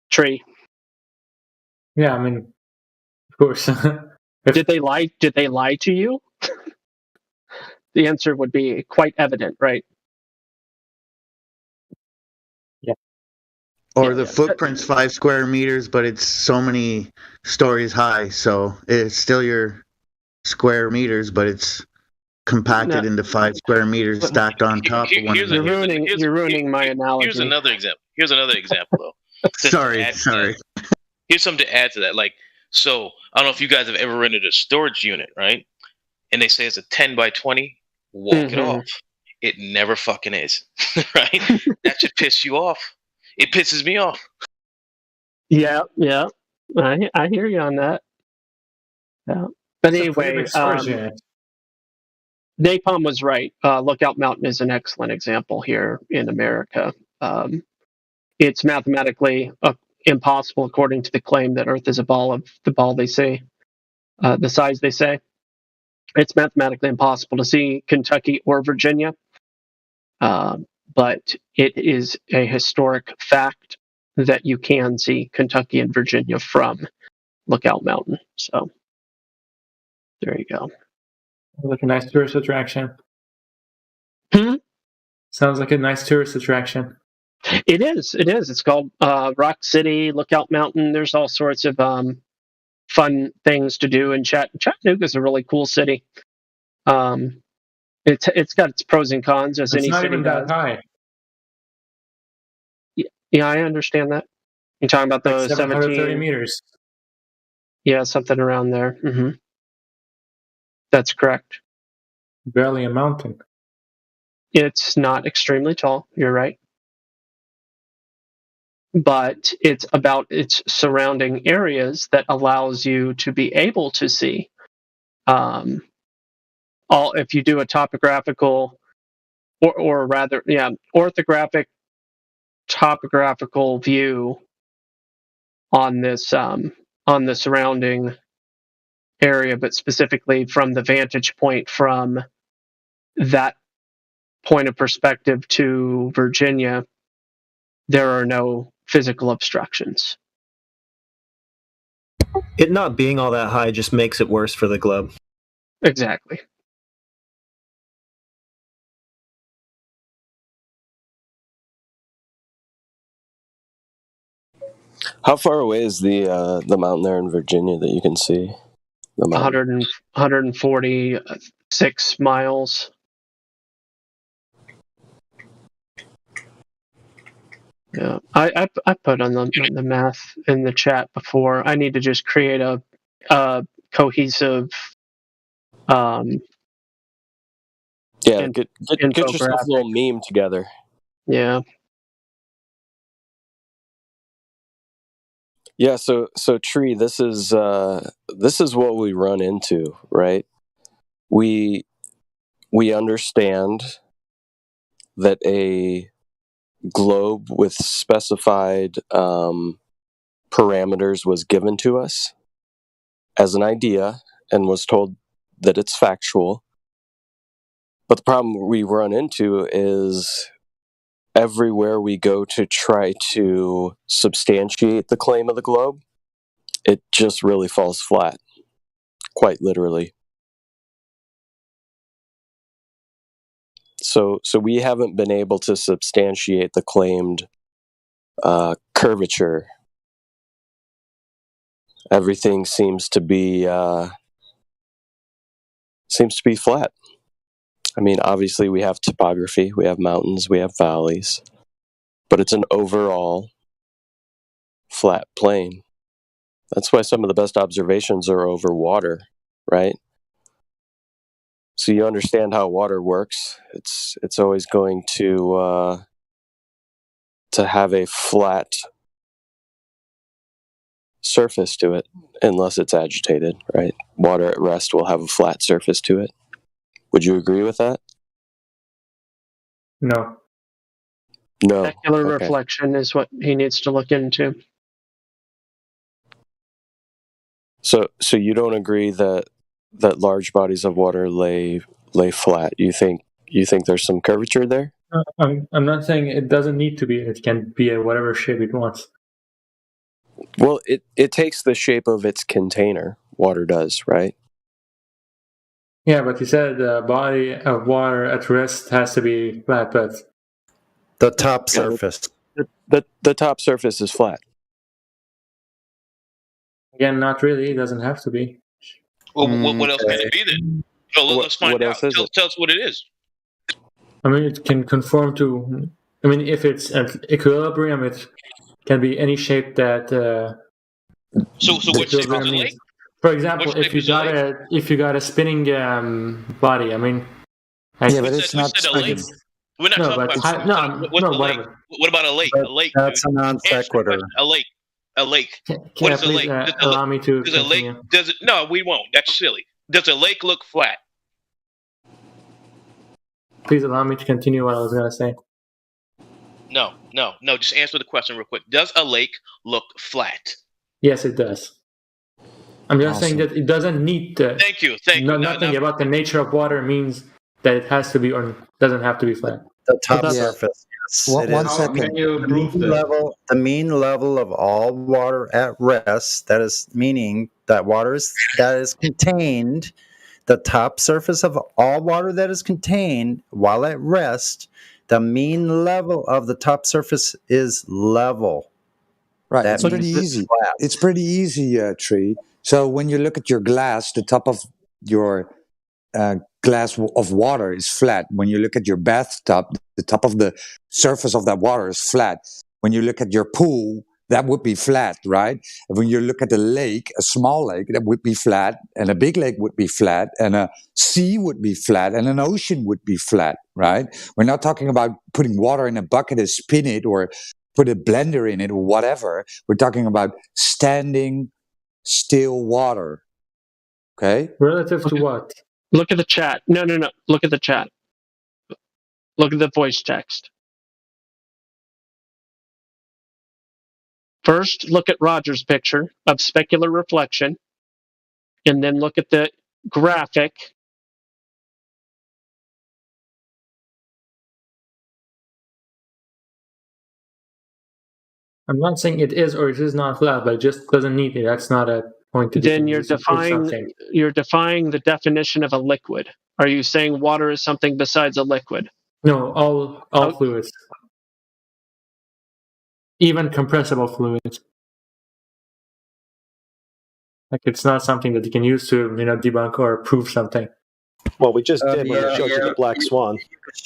Tree. Yeah, I mean, of course. Did they lie to you? The answer would be quite evident, right? Yeah. Or the footprint's 5 square meters, but it's so many stories high, so it's still your square meters, but it's compacted into 5 square meters stacked on top of one another. You're ruining my analogy. Here's another example, though. Sorry. Here's something to add to that. So I don't know if you guys have ever rented a storage unit, right? And they say it's a 10 by 20. Walk it off. It never fucking is, right? That should piss you off. It pisses me off. Yeah. I hear you on that. Yeah. But anyway, Napalm was right. Lookout Mountain is an excellent example here in America. It's mathematically impossible, according to the claim that Earth is a ball of the ball they say, the size they say. It's mathematically impossible to see Kentucky or Virginia, but it is a historic fact that you can see Kentucky and Virginia from Lookout Mountain. So there you go. Like a nice tourist attraction. Sounds like a nice tourist attraction. It is. It's called Rock City, Lookout Mountain. There's all sorts of fun things to do in Chattanooga is a really cool city. It's got its pros and cons, as any city does. It's not even that high. Yeah, I understand that. You're talking about the 730 meters. Yeah, something around there. Mm-hmm. That's correct. Barely a mountain. It's not extremely tall. You're right. But it's about its surrounding areas that allows you to be able to see. If you do a topographical, or rather, orthographic topographical view on this on the surrounding area, but specifically from the vantage point from that point of perspective to Virginia, there are no physical obstructions. It not being all that high just makes it worse for the globe. Exactly. How far away is the mountain there in Virginia that you can see? The mountain? 146 miles. Yeah, I put on the math in the chat before. I need to just create a cohesive Yeah, get yourself a little meme together. Yeah. Yeah, so Tree, this is what we run into, right? We understand that a globe with specified parameters was given to us as an idea and was told that it's factual. But the problem we run into is everywhere we go to try to substantiate the claim of the globe, it just really falls flat, quite literally. So we haven't been able to substantiate the claimed curvature. Everything seems to be flat. I mean, obviously we have topography, we have mountains, we have valleys, but it's an overall flat plain. That's why some of the best observations are over water, right? So you understand how water works. It's always going to have a flat surface to it unless it's agitated, right? Water at rest will have a flat surface to it. Would you agree with that? No. No. Specular reflection is what he needs to look into. So you don't agree that large bodies of water lay flat? You think there's some curvature there? I'm not saying it doesn't need to be. It can be a whatever shape it wants. Well, it takes the shape of its container. Water does, right? Yeah, but you said the body of water at rest has to be flat, but the top surface. The top surface is flat. Again, not really. It doesn't have to be. Well, what else can it be then? No, let's find out. Tell us what it is. I mean, it can conform to. I mean, if it's at equilibrium, it can be any shape that. So which shape is the lake? For example, if you got a spinning body, I mean. Yeah, but it's not spinning. We're not talking about whatever. What about a lake? But a lake. That's a non sequitur. A lake. A lake. What is a lake? Allow me to. Does a lake? Does it? No, we won't. That's silly. Does a lake look flat? Please allow me to continue what I was going to say. No. Just answer the question real quick. Does a lake look flat? Yes, it does. I'm just saying that it doesn't need to. Thank you. Nothing about the nature of water means that it has to be or doesn't have to be flat. The top surface. Yes, one second. The mean level of all water at rest. That is meaning that water that is contained. The top surface of all water that is contained while at rest. The mean level of the top surface is level. Right. It's pretty easy. It's pretty easy, Tree. So when you look at your glass, the top of your glass of water is flat. When you look at your bathtub, the top of the surface of that water is flat. When you look at your pool, that would be flat, right? And when you look at a lake, a small lake, that would be flat, and a big lake would be flat, and a sea would be flat, and an ocean would be flat, right? We're not talking about putting water in a bucket and spin it or put a blender in it or whatever. We're talking about standing still water. Okay? Relative to what? Look at the chat. No. Look at the chat. Look at the voice text. First, look at Roger's picture of specular reflection, and then look at the graphic. I'm not saying it is or it is not flat, but it just doesn't need it. That's not a point to Then you're defying the definition of a liquid. Are you saying water is something besides a liquid? No, all fluids, even compressible fluids. Like it's not something that you can use to debunk or prove something. Well, we just did when we showed you the black swan.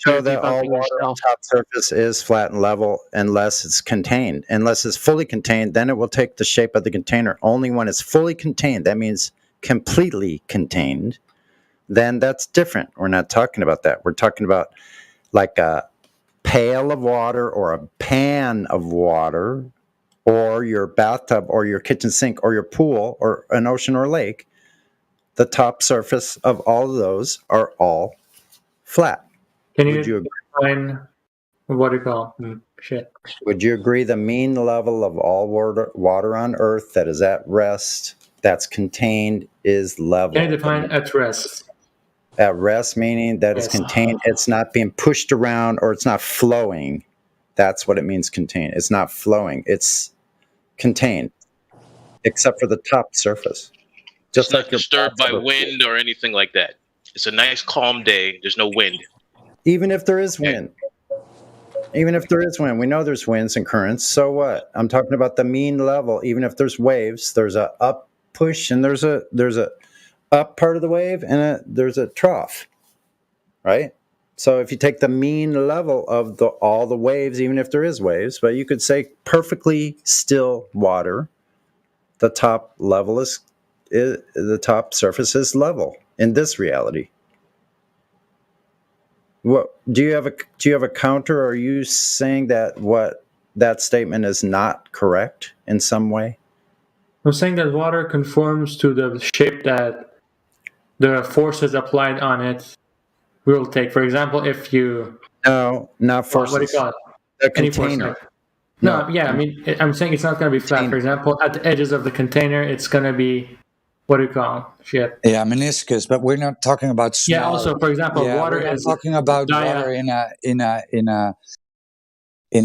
Show that all water on top surface is flat and level unless it's contained. Unless it's fully contained, then it will take the shape of the container. Only when it's fully contained, that means completely contained, then that's different. We're not talking about that. We're talking about like a pail of water or a pan of water or your bathtub or your kitchen sink or your pool or an ocean or lake. The top surface of all of those are all flat. Can you define what do you call shit? Would you agree the mean level of all water on Earth that is at rest, that's contained, is level? Can you define at rest? At rest meaning that it's contained, it's not being pushed around or it's not flowing. That's what it means contained. It's not flowing, it's contained, except for the top surface. Just like disturbed by wind or anything like that. It's a nice calm day. There's no wind. Even if there is wind. Even if there is wind. We know there's winds and currents. So what? I'm talking about the mean level. Even if there's waves, there's a up push and there's a up part of the wave and there's a trough. Right? So if you take the mean level of all the waves, even if there is waves, but you could say perfectly still water, the top level is the top surface is level in this reality. What do you have a counter? Or are you saying that that statement is not correct in some way? I'm saying that water conforms to the shape that the forces applied on it will take. For example, if you not forces. What do you call it? The container. No, yeah, I mean, I'm saying it's not going to be flat. For example, at the edges of the container, it's going to be, what do you call it? Shit. Yeah, meniscus, but we're not talking about small. Yeah, also, for example, water is talking about water in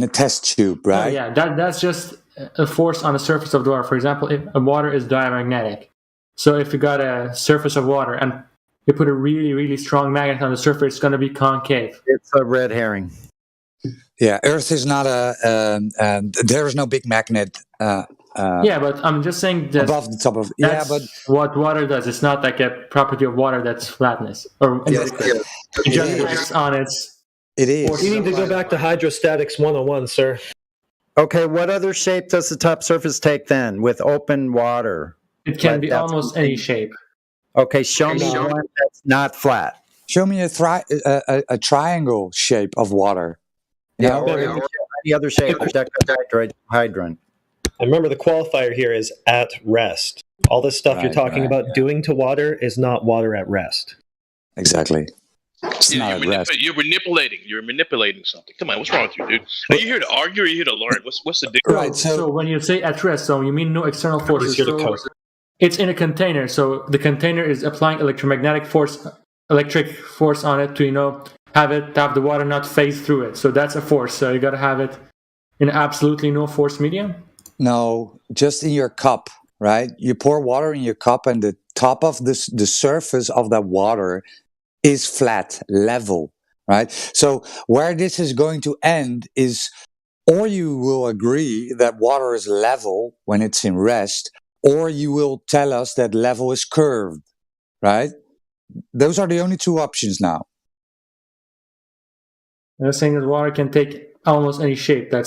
a test tube, right? Oh, yeah, that's just a force on the surface of the water. For example, if water is diamagnetic. So if you got a surface of water and you put a really, really strong magnet on the surface, it's going to be concave. It's a red herring. Yeah, Earth is not there is no big magnet. Yeah, but I'm just saying that above the top of. That's what water does. It's not like a property of water that's flatness or it just acts on its. It is. You need to go back to hydrostatics 101, sir. Okay, what other shape does the top surface take then with open water? It can be almost any shape. Okay, show me one that's not flat. Show me a triangle shape of water. Yeah, or any other shape, hydrant. And remember, the qualifier here is at rest. All this stuff you're talking about doing to water is not water at rest. Exactly. You're manipulating. You're manipulating something. Come on, what's wrong with you, dude? Are you here to argue or are you here to learn? What's the difference? Right. So when you say at rest, so you mean no external forces. So it's in a container. So the container is applying electric force on it to have the water not phase through it. So that's a force. So you got to have it in absolutely no force medium. No, just in your cup, right? You pour water in your cup, and the top of the surface of that water is flat, level, right? So where this is going to end is, or you will agree that water is level when it's in rest, or you will tell us that level is curved, right? Those are the only two options now. I'm saying that water can take almost any shape. That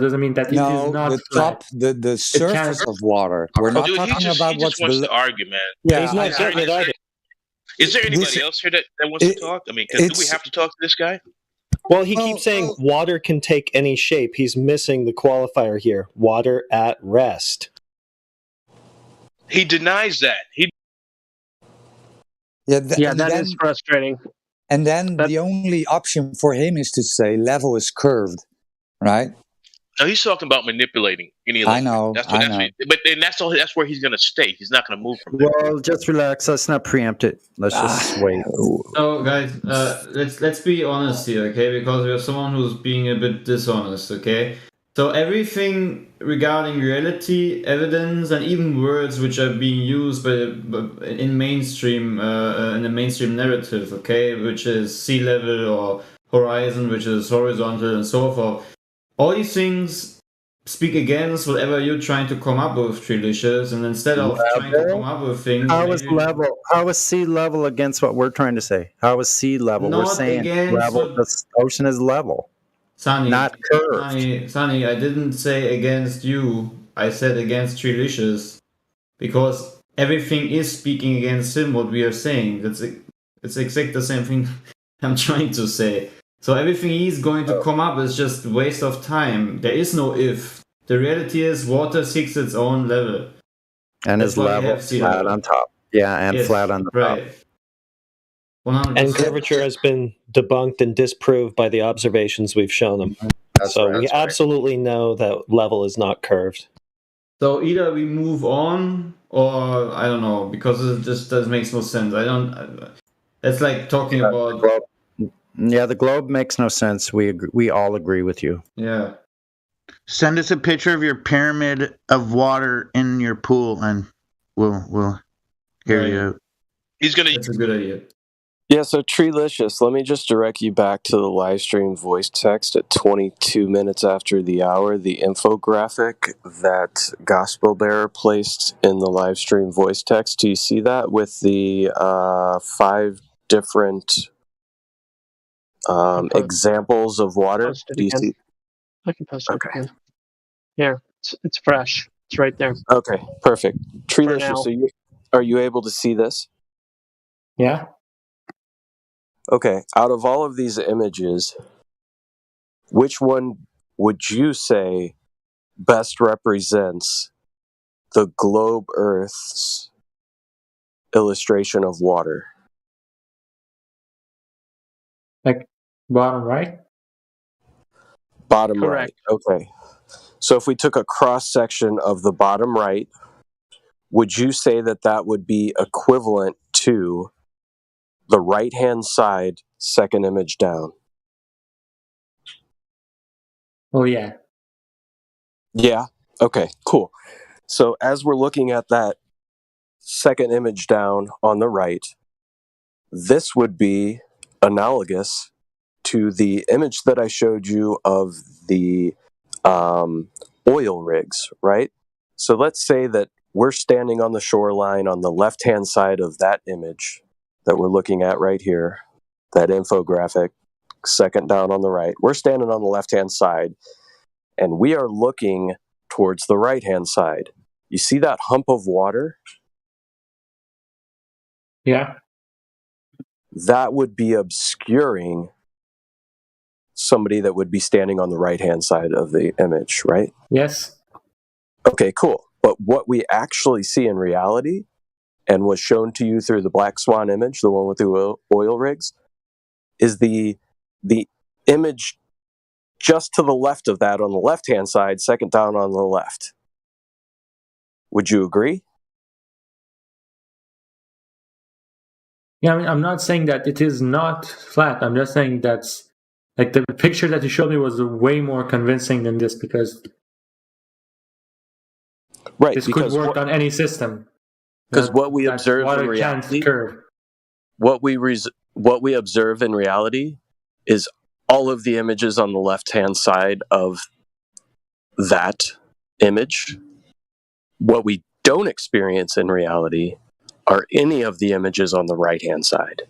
doesn't mean that it is not the top, the surface of water. We're not talking about what's below. He just wants to argue, man. Yeah, he's not getting it either. Is there anybody else here that wants to talk? I mean, do we have to talk to this guy? Well, he keeps saying water can take any shape. He's missing the qualifier here. Water at rest. He denies that. That is frustrating. And then the only option for him is to say level is curved, right? No, he's talking about manipulating. I know. But that's where he's going to stay. He's not going to move from there. Well, just relax. Let's not preempt it. Let's just wait. So, guys, let's be honest here, okay? Because we have someone who's being a bit dishonest, okay? So everything regarding reality, evidence, and even words which are being used in mainstream in the mainstream narrative, okay, which is sea level or horizon, which is horizontal, and so forth. All these things speak against whatever you're trying to come up with, Trilicious, and instead of trying to come up with things, How is sea level against what we're trying to say? How is sea level? We're Not saying against level. what- The ocean is level, Sonny, not curved. Sonny, I didn't say against you. I said against Trilicious, because everything is speaking against him. What we are saying, it's exactly the same thing I'm trying to say. So everything he's going to come up is just waste of time. There is no if. The reality is water seeks its own level. And That's is why we level have sea flat level. on top. Yeah, and Yes, flat on the top. right. 100%. And curvature has been debunked and disproved by the observations we've shown them. So we absolutely know that level is not curved. So either we move on, or I don't know, because it just makes no sense. It's like talking about. Yeah, the globe makes no sense. We all agree with you. Yeah. Send us a picture of your pyramid of water in your pool, and we'll hear you out. He's gonna. That's a good idea. Yeah, so Treelicious, let me just direct you back to the live stream voice text at 22 minutes after the hour. The infographic that Gospel Bearer placed in the live stream voice text. Do you see that with the 5 different examples of water? Post it Do you again. see? I can post it again. Here, it's fresh. It's right there. Okay, perfect. Treelicious, now. are you able to see this? Yeah. Okay, out of all of these images, which one would you say best represents the globe Earth's illustration of water? Like bottom right? Bottom Correct. right. Okay. So if we took a cross section of the bottom right, would you say that that would be equivalent to the right-hand side, second image down? Oh, yeah. Yeah. Okay, cool. So as we're looking at that second image down on the right, this would be analogous to the image that I showed you of the oil rigs, right? So let's say that we're standing on the shoreline on the left-hand side of that image that we're looking at right here, that infographic, second down on the right. We're standing on the left-hand side, and we are looking towards the right-hand side. You see that hump of water? Yeah. That would be obscuring somebody that would be standing on the right-hand side of the image, right? Yes. Okay, cool. But what we actually see in reality, and was shown to you through the Black Swan image, the one with the oil rigs, is the image just to the left of that on the left-hand side, second down on the left. Would you agree? Yeah, I mean, I'm not saying that it is not flat. I'm just saying that's like the picture that you showed me was way more convincing than this, because this could work on any system. Because what we observe in water reality, can't curve. what we observe in reality is all of the images on the left-hand side of that image. What we don't experience in reality are any of the images on the right-hand side.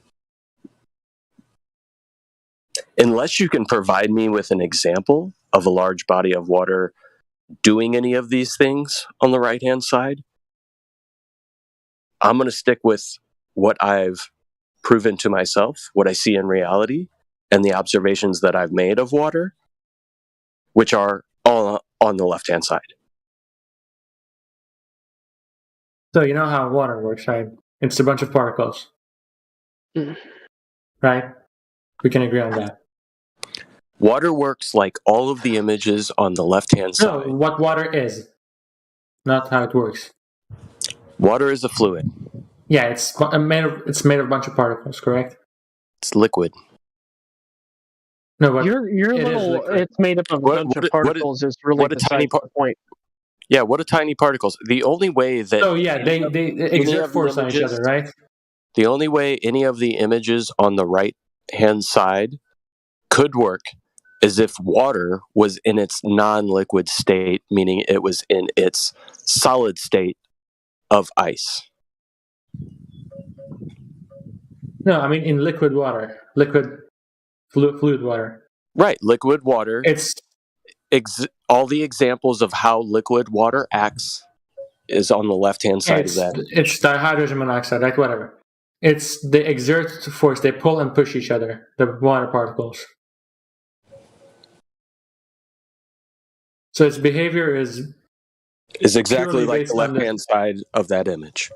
Unless you can provide me with an example of a large body of water doing any of these things on the right-hand side, I'm going to stick with what I've proven to myself, what I see in reality, and the observations that I've made of water, which are all on the left-hand side. So you know how water works, right? It's a bunch of particles. Right? We can agree on that. Water works like all of the images on the left-hand side. No, what water is, not how it works. Water is a fluid. Yeah, it's made of a bunch of particles, correct? It's liquid. No, but your it is little liquid. it's made up of a bunch of particles is really besides the point. Yeah, what are tiny particles? The only way that Oh yeah, they exert force on each other, right? The only way any of the images on the right hand side could work is if water was in its non-liquid state, meaning it was in its solid state of ice. No, I mean in liquid water, fluid water. Right, liquid water. It's all the examples of how liquid water acts is on the left-hand side of that. It's dihydrogen monoxide, like whatever. They exert force, they pull and push each other, the water particles. So its behavior is exactly like the left-hand side of that image.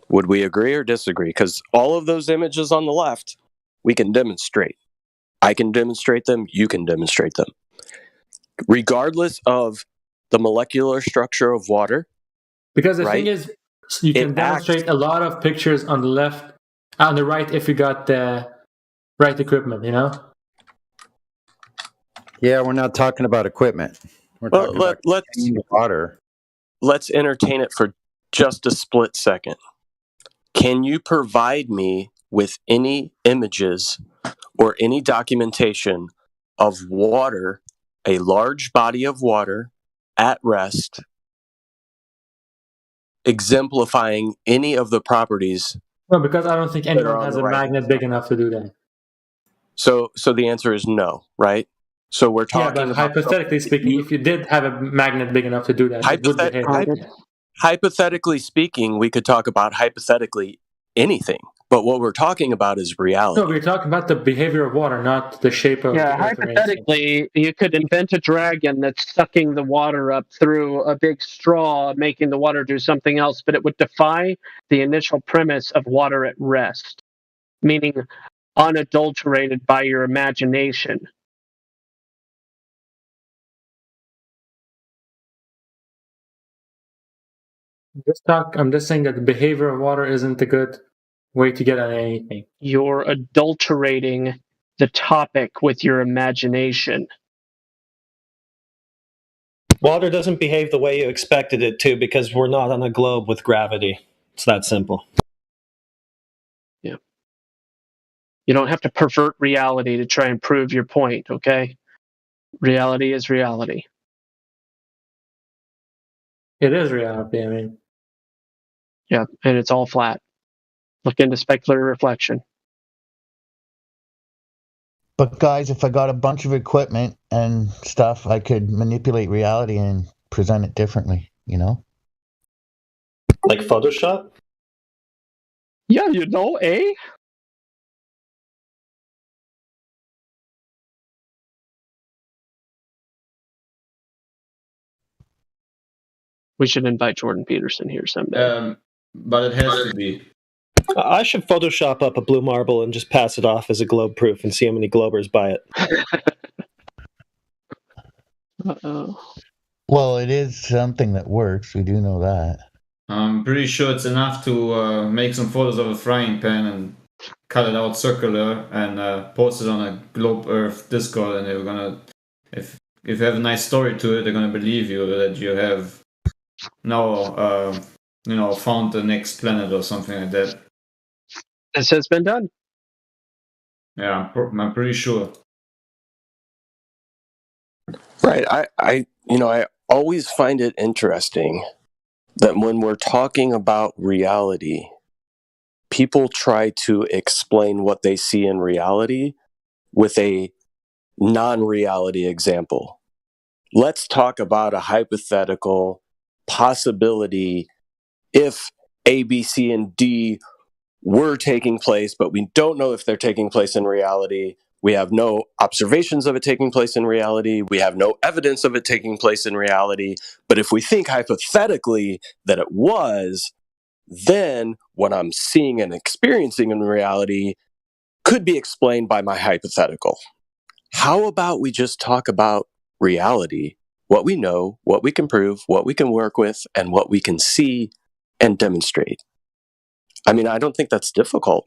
Would we agree or disagree? Because all of those images on the left, we can demonstrate. I can demonstrate them, you can demonstrate them. Regardless of the molecular structure of water. Because the thing is, you can demonstrate a lot of pictures on the left, on the right if you got the right equipment, you know? Yeah, we're not talking about equipment. We're talking about water. Let's entertain it for just a split second. Can you provide me with any images or any documentation of water, a large body of water at rest, exemplifying any of the properties? No, because I don't think anyone has a magnet big enough to do that. So the answer is no, right? So we're talking about hypothetically speaking, if you did have a magnet big enough to do that, it would behave. Hypothetically speaking, we could talk about hypothetically anything, but what we're talking about is reality. No, we're talking about the behavior of water, not the shape of. Yeah, hypothetically, you could invent a dragon that's sucking the water up through a big straw, making the water do something else, but it would defy the initial premise of water at rest, meaning unadulterated by your imagination. I'm just saying that the behavior of water isn't a good way to get at anything. You're adulterating the topic with your imagination. Water doesn't behave the way you expected it to because we're not on a globe with gravity. It's that simple. Yeah. You don't have to pervert reality to try and prove your point, okay? Reality is reality. It is reality, I mean. Yeah, and it's all flat. Look into speculative reflection. But guys, if I got a bunch of equipment and stuff, I could manipulate reality and present it differently, you know? Like Photoshop? Yeah, you know, eh? We should invite Jordan Peterson here someday. But it has to be. I should Photoshop up a blue marble and just pass it off as a globe proof and see how many globers buy it. Uh-oh. Well, it is something that works. We do know that. I'm pretty sure it's enough to make some photos of a frying pan and cut it out circular and post it on a Globe Earth Discord, and they're gonna, if you have a nice story to it, they're gonna believe you that you have now found the next planet or something like that. This has been done. Yeah, I'm pretty sure. Right. I always find it interesting that when we're talking about reality, people try to explain what they see in reality with a non-reality example. Let's talk about a hypothetical possibility if A, B, C, and D were taking place, but we don't know if they're taking place in reality. We have no observations of it taking place in reality. We have no evidence of it taking place in reality. But if we think hypothetically that it was, then what I'm seeing and experiencing in reality could be explained by my hypothetical. How about we just talk about reality, what we know, what we can prove, what we can work with, and what we can see and demonstrate? I mean, I don't think that's difficult.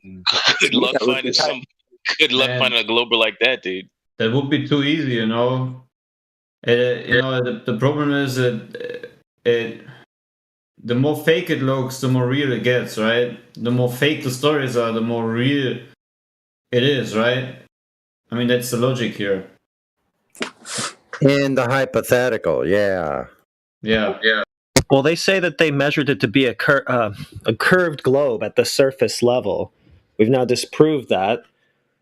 Good luck finding a glober like that, dude. That would be too easy, you know. The problem is that the more fake it looks, the more real it gets, right? The more fake the stories are, the more real it is, right? I mean, that's the logic here. In the hypothetical, yeah. Yeah. Well, they say that they measured it to be a curved globe at the surface level. We've now disproved that.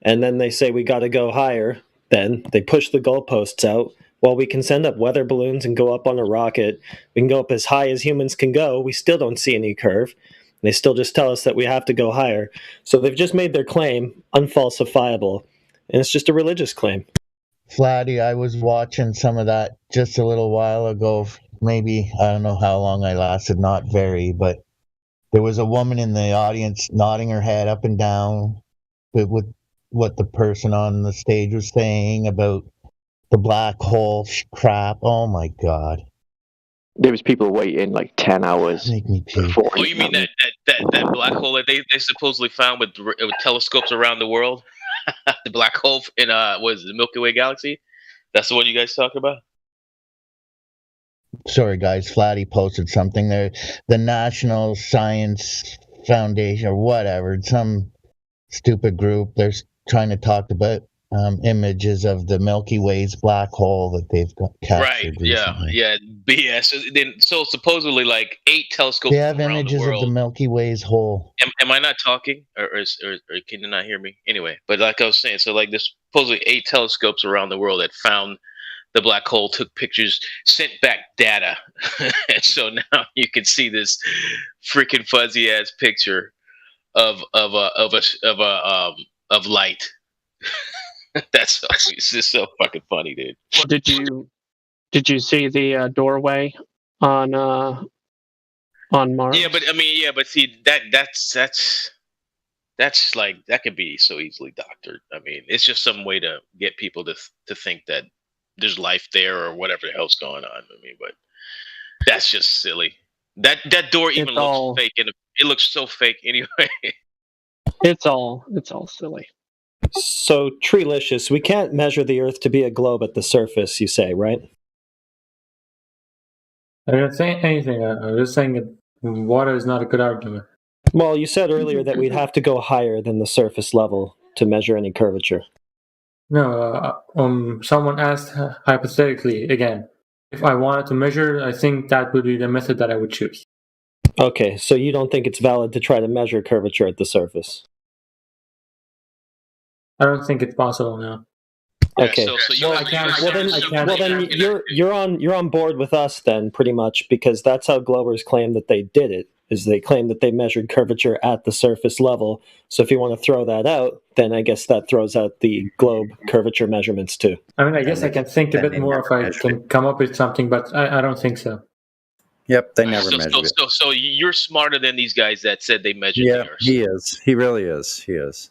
And then they say we got to go higher. Then they push the goalposts out. Well, we can send up weather balloons and go up on a rocket. We can go up as high as humans can go. We still don't see any curve. They still just tell us that we have to go higher. So they've just made their claim unfalsifiable. And it's just a religious claim. Flatty, I was watching some of that just a little while ago. Maybe, I don't know how long I lasted, not very, but there was a woman in the audience nodding her head up and down with what the person on the stage was saying about the black hole crap. Oh my God. There was people waiting like 10 hours. Make me pee. Oh, you mean that black hole that they supposedly found with telescopes around the world? The black hole in what is it, the Milky Way galaxy? That's the one you guys talk about? Sorry, guys. Flatty posted something there. The National Science Foundation or whatever, some stupid group. They're trying to talk about images of the Milky Way's black hole that they've got captured. Right? Yeah. BS. So supposedly, like 8 telescopes. They have around images the world. of the Milky Way's hole. Am I not talking, or can you not hear me? Anyway, but like I was saying, so like there's supposedly 8 telescopes around the world that found the black hole, took pictures, sent back data, and so now you can see this freaking fuzzy ass picture of light. It's just so fucking funny, dude. Well, did you see the doorway on Mars? Yeah, but see that's like that could be so easily doctored. I mean, it's just some way to get people to think that there's life there or whatever the hell's going on. I mean, but that's just silly. That door even looks fake, and it looks so fake anyway. It's all silly. So, Treelicious, we can't measure the Earth to be a globe at the surface, you say, right? I'm not saying anything. I'm just saying that water is not a good argument. Well, you said earlier that we'd have to go higher than the surface level to measure any curvature. No, someone asked hypothetically again. If I wanted to measure, I think that would be the method that I would choose. Okay, so you don't think it's valid to try to measure curvature at the surface? I don't think it's possible now. Okay. Well, then you're on board with us then, pretty much, because that's how Globers claim that they did it. Is they claim that they measured curvature at the surface level. So if you want to throw that out, then I guess that throws out the globe curvature measurements too. I mean, I guess I can think a bit more if I can come up with something, but I don't think so. Yep, they never measured it. So you're smarter than these guys that said they measured the Earth. He is. He really is. He is.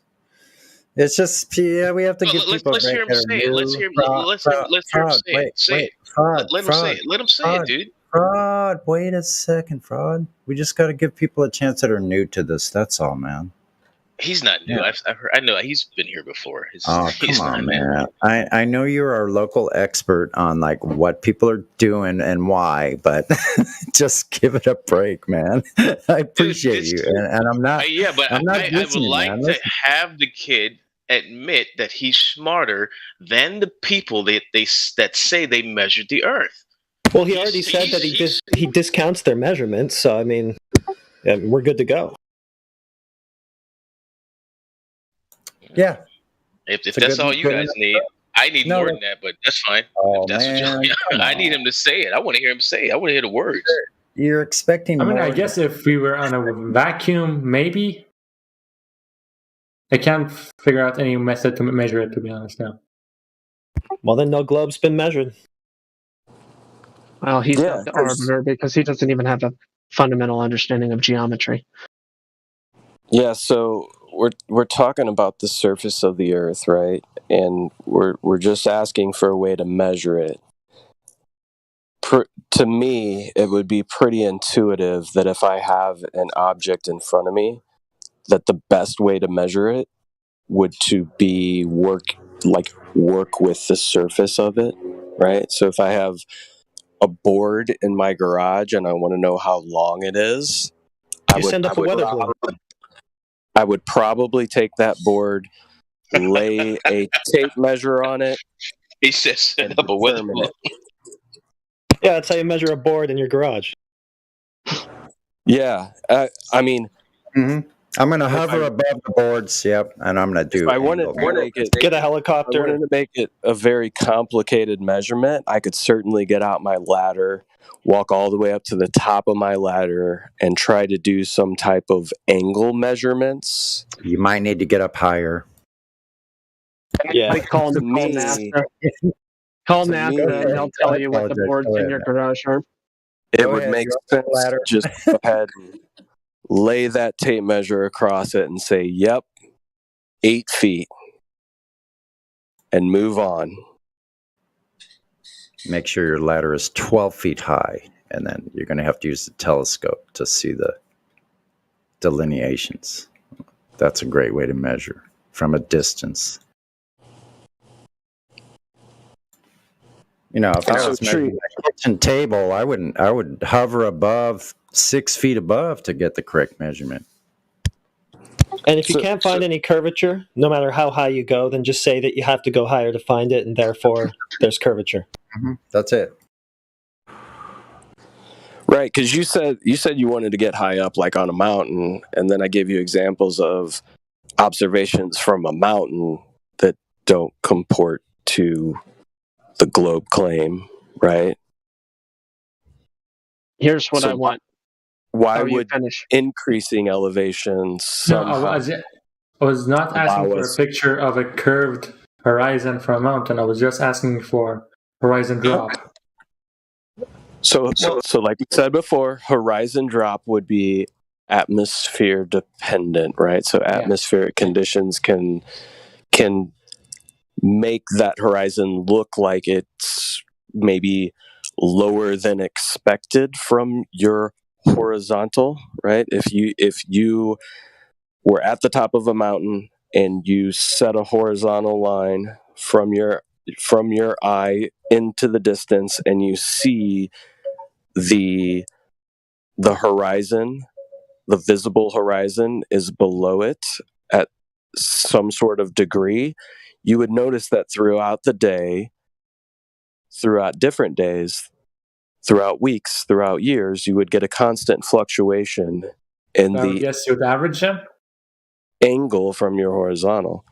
It's just, we have to give people. Let's hear him say it. Let's hear him say it. Let him say it, dude. Fraud. Wait a second, Fraud. We just got to give people a chance that are new to this. That's all, man. He's not new. I've heard. I know he's been here before. Come on, man. I know you're our local expert on like what people are doing and why, but just give it a break, man. I appreciate you, and I'm not. I'm not I would like to have the kid admit that he's smarter than the people that say they measured the Earth. Well, he already said that he discounts their measurements, so I mean, we're good to go. Yeah. If that's all you guys need, I need more than that, but that's fine. Oh, I need him to say it. I want to hear him say it. I want to hear the words. You're expecting more. I guess if we were on a vacuum, maybe. I can't figure out any method to measure it, to be honest, now. Well, then no globe's been measured. Well, he's not the arbiter because he doesn't even have a fundamental understanding of geometry. Yeah, so we're talking about the surface of the Earth, right? And we're just asking for a way to measure it. To me, it would be pretty intuitive that if I have an object in front of me, that the best way to measure it would to be work like work with the surface of it, right? So if I have a board in my garage and I want to know how long it is, I would probably take that board, lay a tape measure on it. He says set up a weather balloon. Yeah, that's how you measure a board in your garage. Yeah, I mean, I'm going to hover above the boards. Yep, and I'm going to do. If I wanted to make it, get a helicopter. If I wanted to make it a very complicated measurement, I could certainly get out my ladder, walk all the way up to the top of my ladder, and try to do some type of angle measurements. You might need to get up higher. Yeah, call NASA. Call NASA, and they'll tell you what the boards in your garage are. It would make sense to just go ahead and lay that tape measure across it and say, yep, 8 feet, and move on. Make sure your ladder is 12 feet high, and then you're going to have to use the telescope to see the delineations. That's a great way to measure from a distance. You know, if I was measuring my kitchen table, I would hover above 6 feet above to get the correct measurement. And if you can't find any curvature, no matter how high you go, then just say that you have to go higher to find it, and therefore there's curvature. That's it. Right, because you said you wanted to get high up, like on a mountain, and then I gave you examples of observations from a mountain that don't comport to the globe claim, right? Here's what I want. Why would increasing elevation somehow... No, I was not asking for a picture of a curved horizon for a mountain. I was just asking for horizon drop. So like we said before, horizon drop would be atmosphere dependent, right? So atmospheric conditions can make that horizon look like it's maybe lower than expected from your horizontal, right? If you were at the top of a mountain and you set a horizontal line from your eye into the distance, and you see the horizon, the visible horizon is below it at some sort of degree, you would notice that throughout the day, throughout different days, throughout weeks, throughout years, you would get a constant fluctuation in the Yes, you would average them? Angle from your horizontal.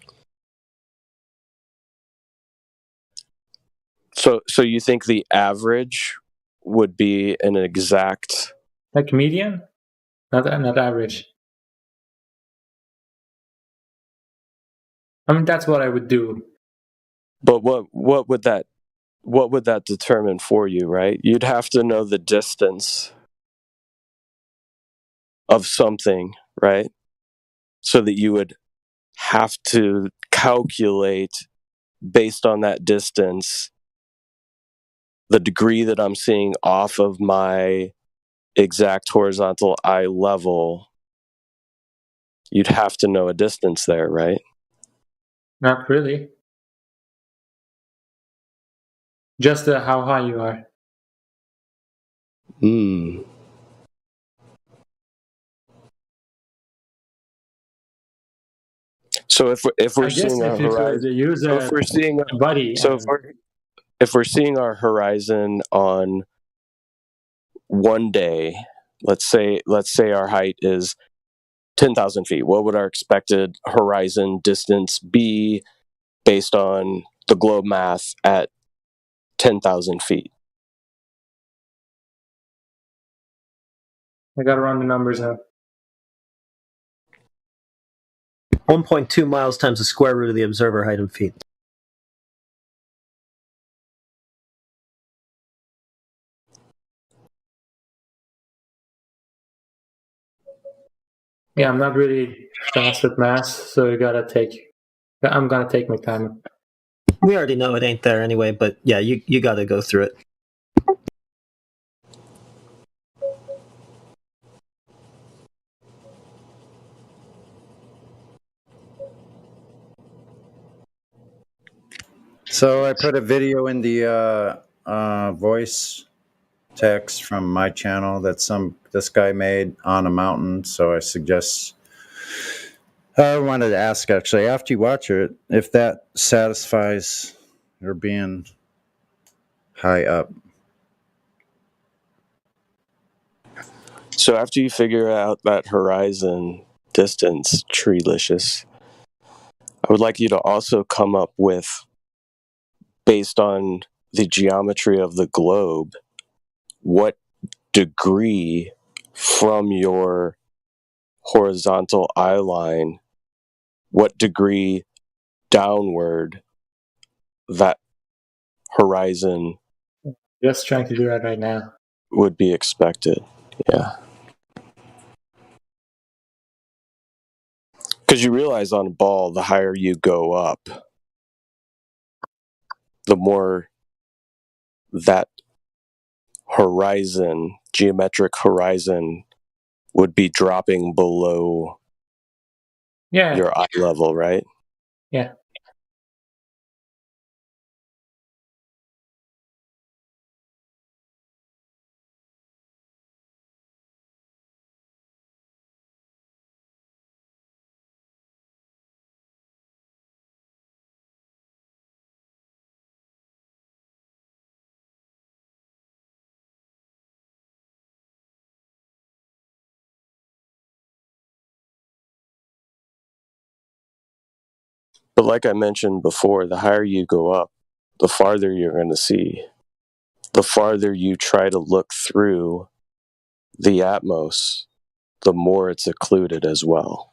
So you think the average would be an exact, like median, not average. I mean, that's what I would do. But what would that determine for you, right? You'd have to know the distance of something, right? So that you would have to calculate based on that distance the degree that I'm seeing off of my exact horizontal eye level. You'd have to know a distance there, right? Not really. Just how high you are. So if we're seeing our horizon, if we're seeing our horizon on one day, let's say our height is 10,000 feet. What would our expected horizon distance be based on the globe math at 10,000 feet? I got to run the numbers out. 1.2 miles times the square root of the observer height in feet. Yeah, I'm not really fast at math, so I'm gonna take my time. We already know it ain't there anyway, but yeah, you got to go through it. So I put a video in the voice text from my channel that this guy made on a mountain. So I suggest. I wanted to ask actually after you watch it if that satisfies your being high up. So after you figure out that horizon distance, Treelicious, I would like you to also come up with, based on the geometry of the globe, what degree from your horizontal eye line, what degree downward that horizon Just trying to do that right now. would be expected. Yeah. Because you realize on a ball, the higher you go up, the more that horizon, geometric horizon, would be dropping below your eye level, right? Yeah. But like I mentioned before, the higher you go up, the farther you're going to see. The farther you try to look through the Atmos, the more it's occluded as well.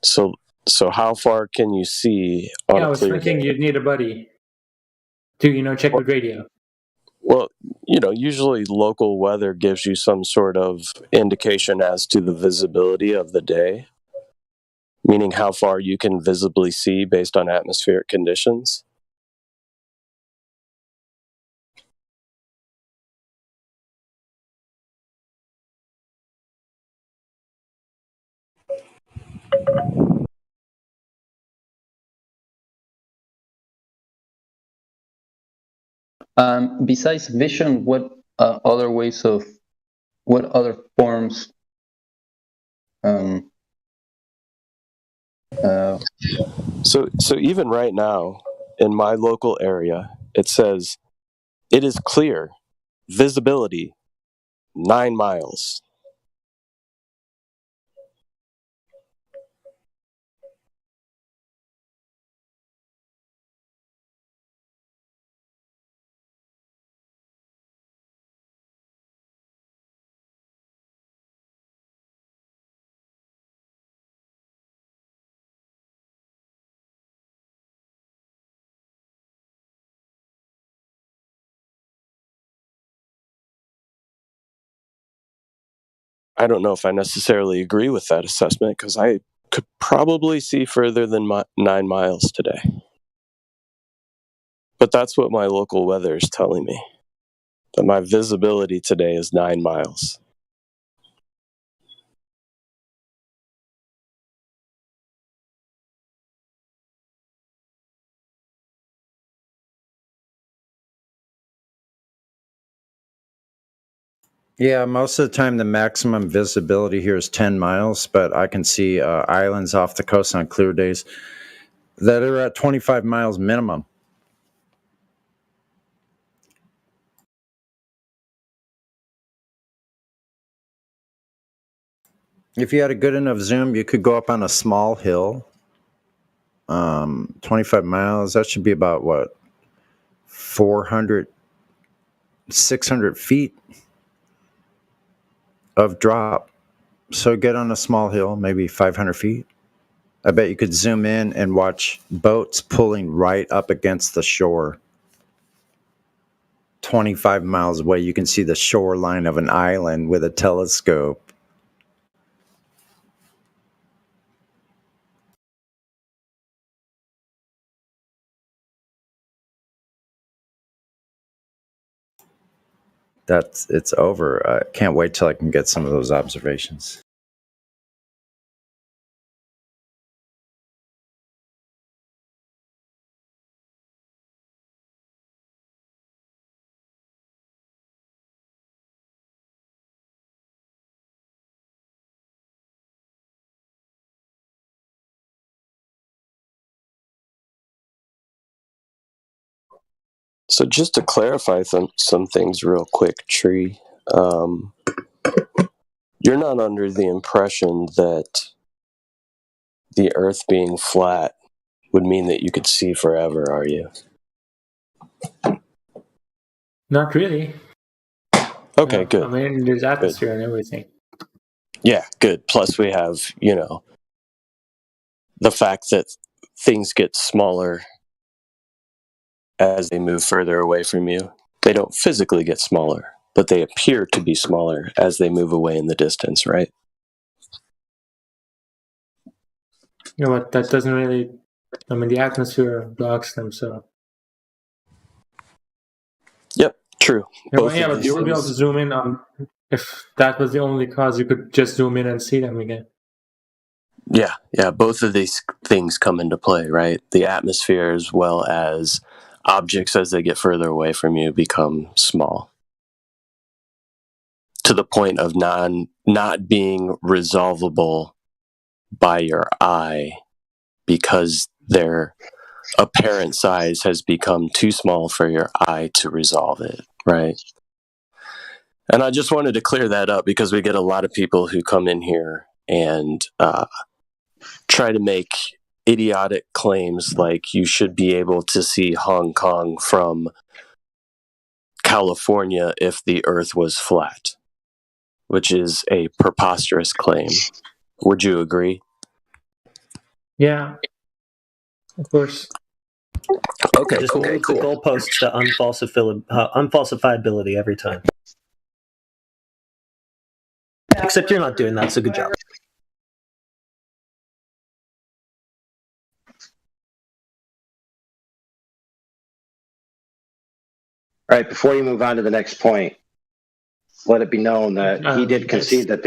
So how far can you see on I a was clear thinking day? you'd need a buddy to, check with radio. Well, usually local weather gives you some sort of indication as to the visibility of the day, meaning how far you can visibly see based on atmospheric conditions. Besides vision, what other forms? So even right now, in my local area, it says it is clear, visibility 9 miles. I don't know if I necessarily agree with that assessment because I could probably see further than 9 miles today. But that's what my local weather is telling me, that my visibility today is 9 miles. Yeah, most of the time the maximum visibility here is 10 miles, but I can see islands off the coast on clear days that are at 25 miles minimum. If you had a good enough zoom, you could go up on a small hill. 25 miles, that should be about what? 400, 600 feet of drop. So get on a small hill, maybe 500 feet. I bet you could zoom in and watch boats pulling right up against the shore. 25 miles away, you can see the shoreline of an island with a telescope. It's over. I can't wait till I can get some of those observations. So just to clarify some things real quick, Tree, you're not under the impression that the Earth being flat would mean that you could see forever, are you? Not really. Okay, good. I mean, there's atmosphere and everything. Yeah, good. Plus we have, the fact that things get smaller as they move further away from you. They don't physically get smaller, but they appear to be smaller as they move away in the distance, right? You know what? That doesn't really. I mean, the atmosphere blocks them, so. Yep, true. Yeah, but you would be able to zoom in on. If that was the only cause, you could just zoom in and see them again. Yeah, both of these things come into play, right? The atmosphere as well as objects as they get further away from you become small. To the point of not being resolvable by your eye because their apparent size has become too small for your eye to resolve it, right? And I just wanted to clear that up because we get a lot of people who come in here and try to make idiotic claims like you should be able to see Hong Kong from California if the Earth was flat, which is a preposterous claim. Would you agree? Yeah, of course. Okay, just move the goalposts to unfalsifiability every time. Except you're not doing that, so good job. All right, before you move on to the next point, let it be known that he did concede that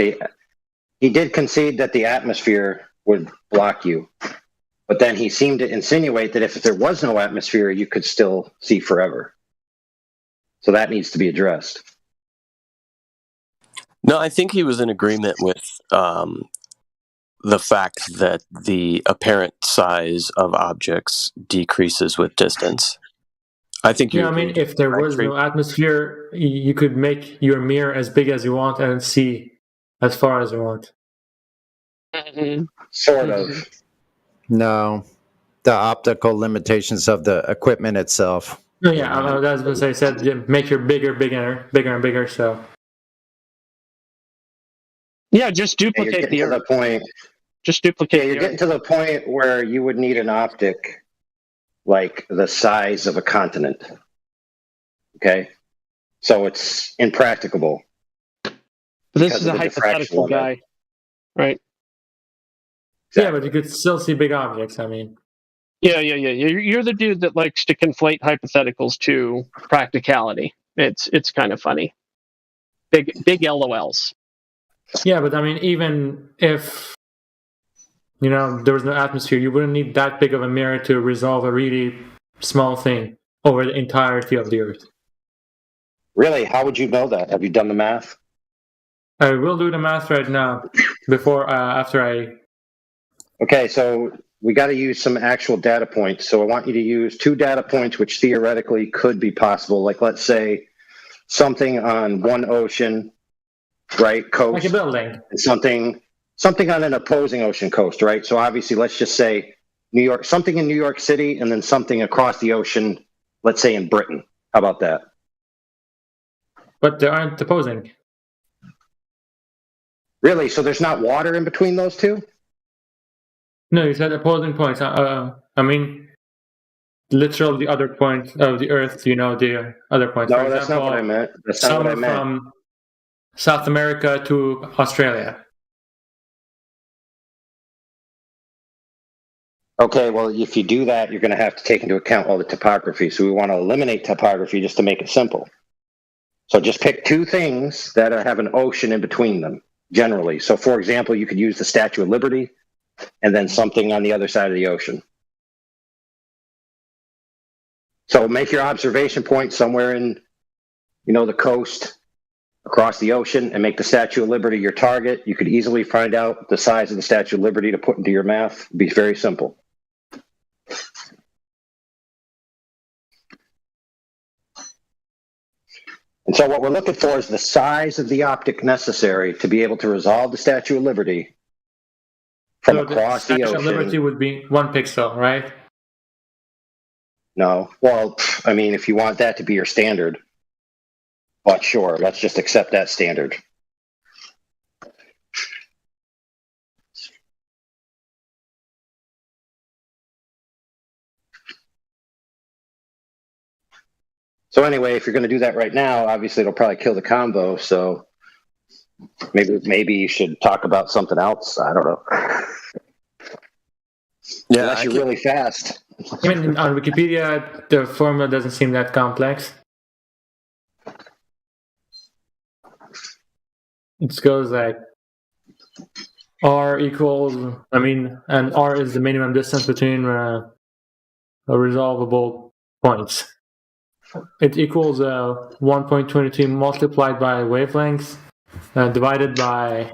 the atmosphere would block you. But then he seemed to insinuate that if there was no atmosphere, you could still see forever. So that needs to be addressed. No, I think he was in agreement with the fact that the apparent size of objects decreases with distance. I think I mean, if there was no atmosphere, you could make your mirror as big as you want and see as far as you want. Sort of. No, the optical limitations of the equipment itself. No, yeah, that's what I said. Make your bigger and bigger. So. Yeah, just duplicate the Earth. Just duplicate. You're getting to the point where you would need an optic like the size of a continent. Okay, so it's impracticable. But this is a hypothetical guy, right? Exactly. Yeah, but you could still see big objects. I mean, yeah. You're the dude that likes to conflate hypotheticals to practicality. It's kind of funny. Big LOLs. Yeah, but I mean, even if there was no atmosphere, you wouldn't need that big of a mirror to resolve a really small thing over the entirety of the Earth. Really? How would you know that? Have you done the math? I will do the math right now. After I. Okay, so we got to use some actual data points. So I want you to use 2 data points which theoretically could be possible. Like, let's say something on one ocean, right, coast. Like a building. And something on an opposing ocean coast, right? So obviously, let's just say New York, something in New York City, and then something across the ocean, let's say in Britain. How about that? But they aren't opposing. Really? So there's not water in between those two? No, you said opposing points. I mean, literal the other point of the Earth. The other point. No, that's not what I meant. That's not what I meant. From South America to Australia. Okay, well, if you do that, you're going to have to take into account all the topography. So we want to eliminate topography just to make it simple. So just pick 2 things that have an ocean in between them, generally. So, for example, you could use the Statue of Liberty and then something on the other side of the ocean. So make your observation point somewhere in, the coast across the ocean and make the Statue of Liberty your target. You could easily find out the size of the Statue of Liberty to put into your math. It'd be very simple. And so what we're looking for is the size of the optic necessary to be able to resolve the Statue of Liberty from So across the Statue of ocean. Liberty would be 1 pixel, right? No. Well, I mean, if you want that to be your standard, but sure, let's just accept that standard. So anyway, if you're going to do that right now, obviously it'll probably kill the convo. So maybe you should talk about something else. I don't know. Yeah, unless you're really fast. I mean, on Wikipedia, the formula doesn't seem that complex. It goes like R equals, and R is the minimum distance between resolvable points. It equals 1.22 multiplied by wavelength divided by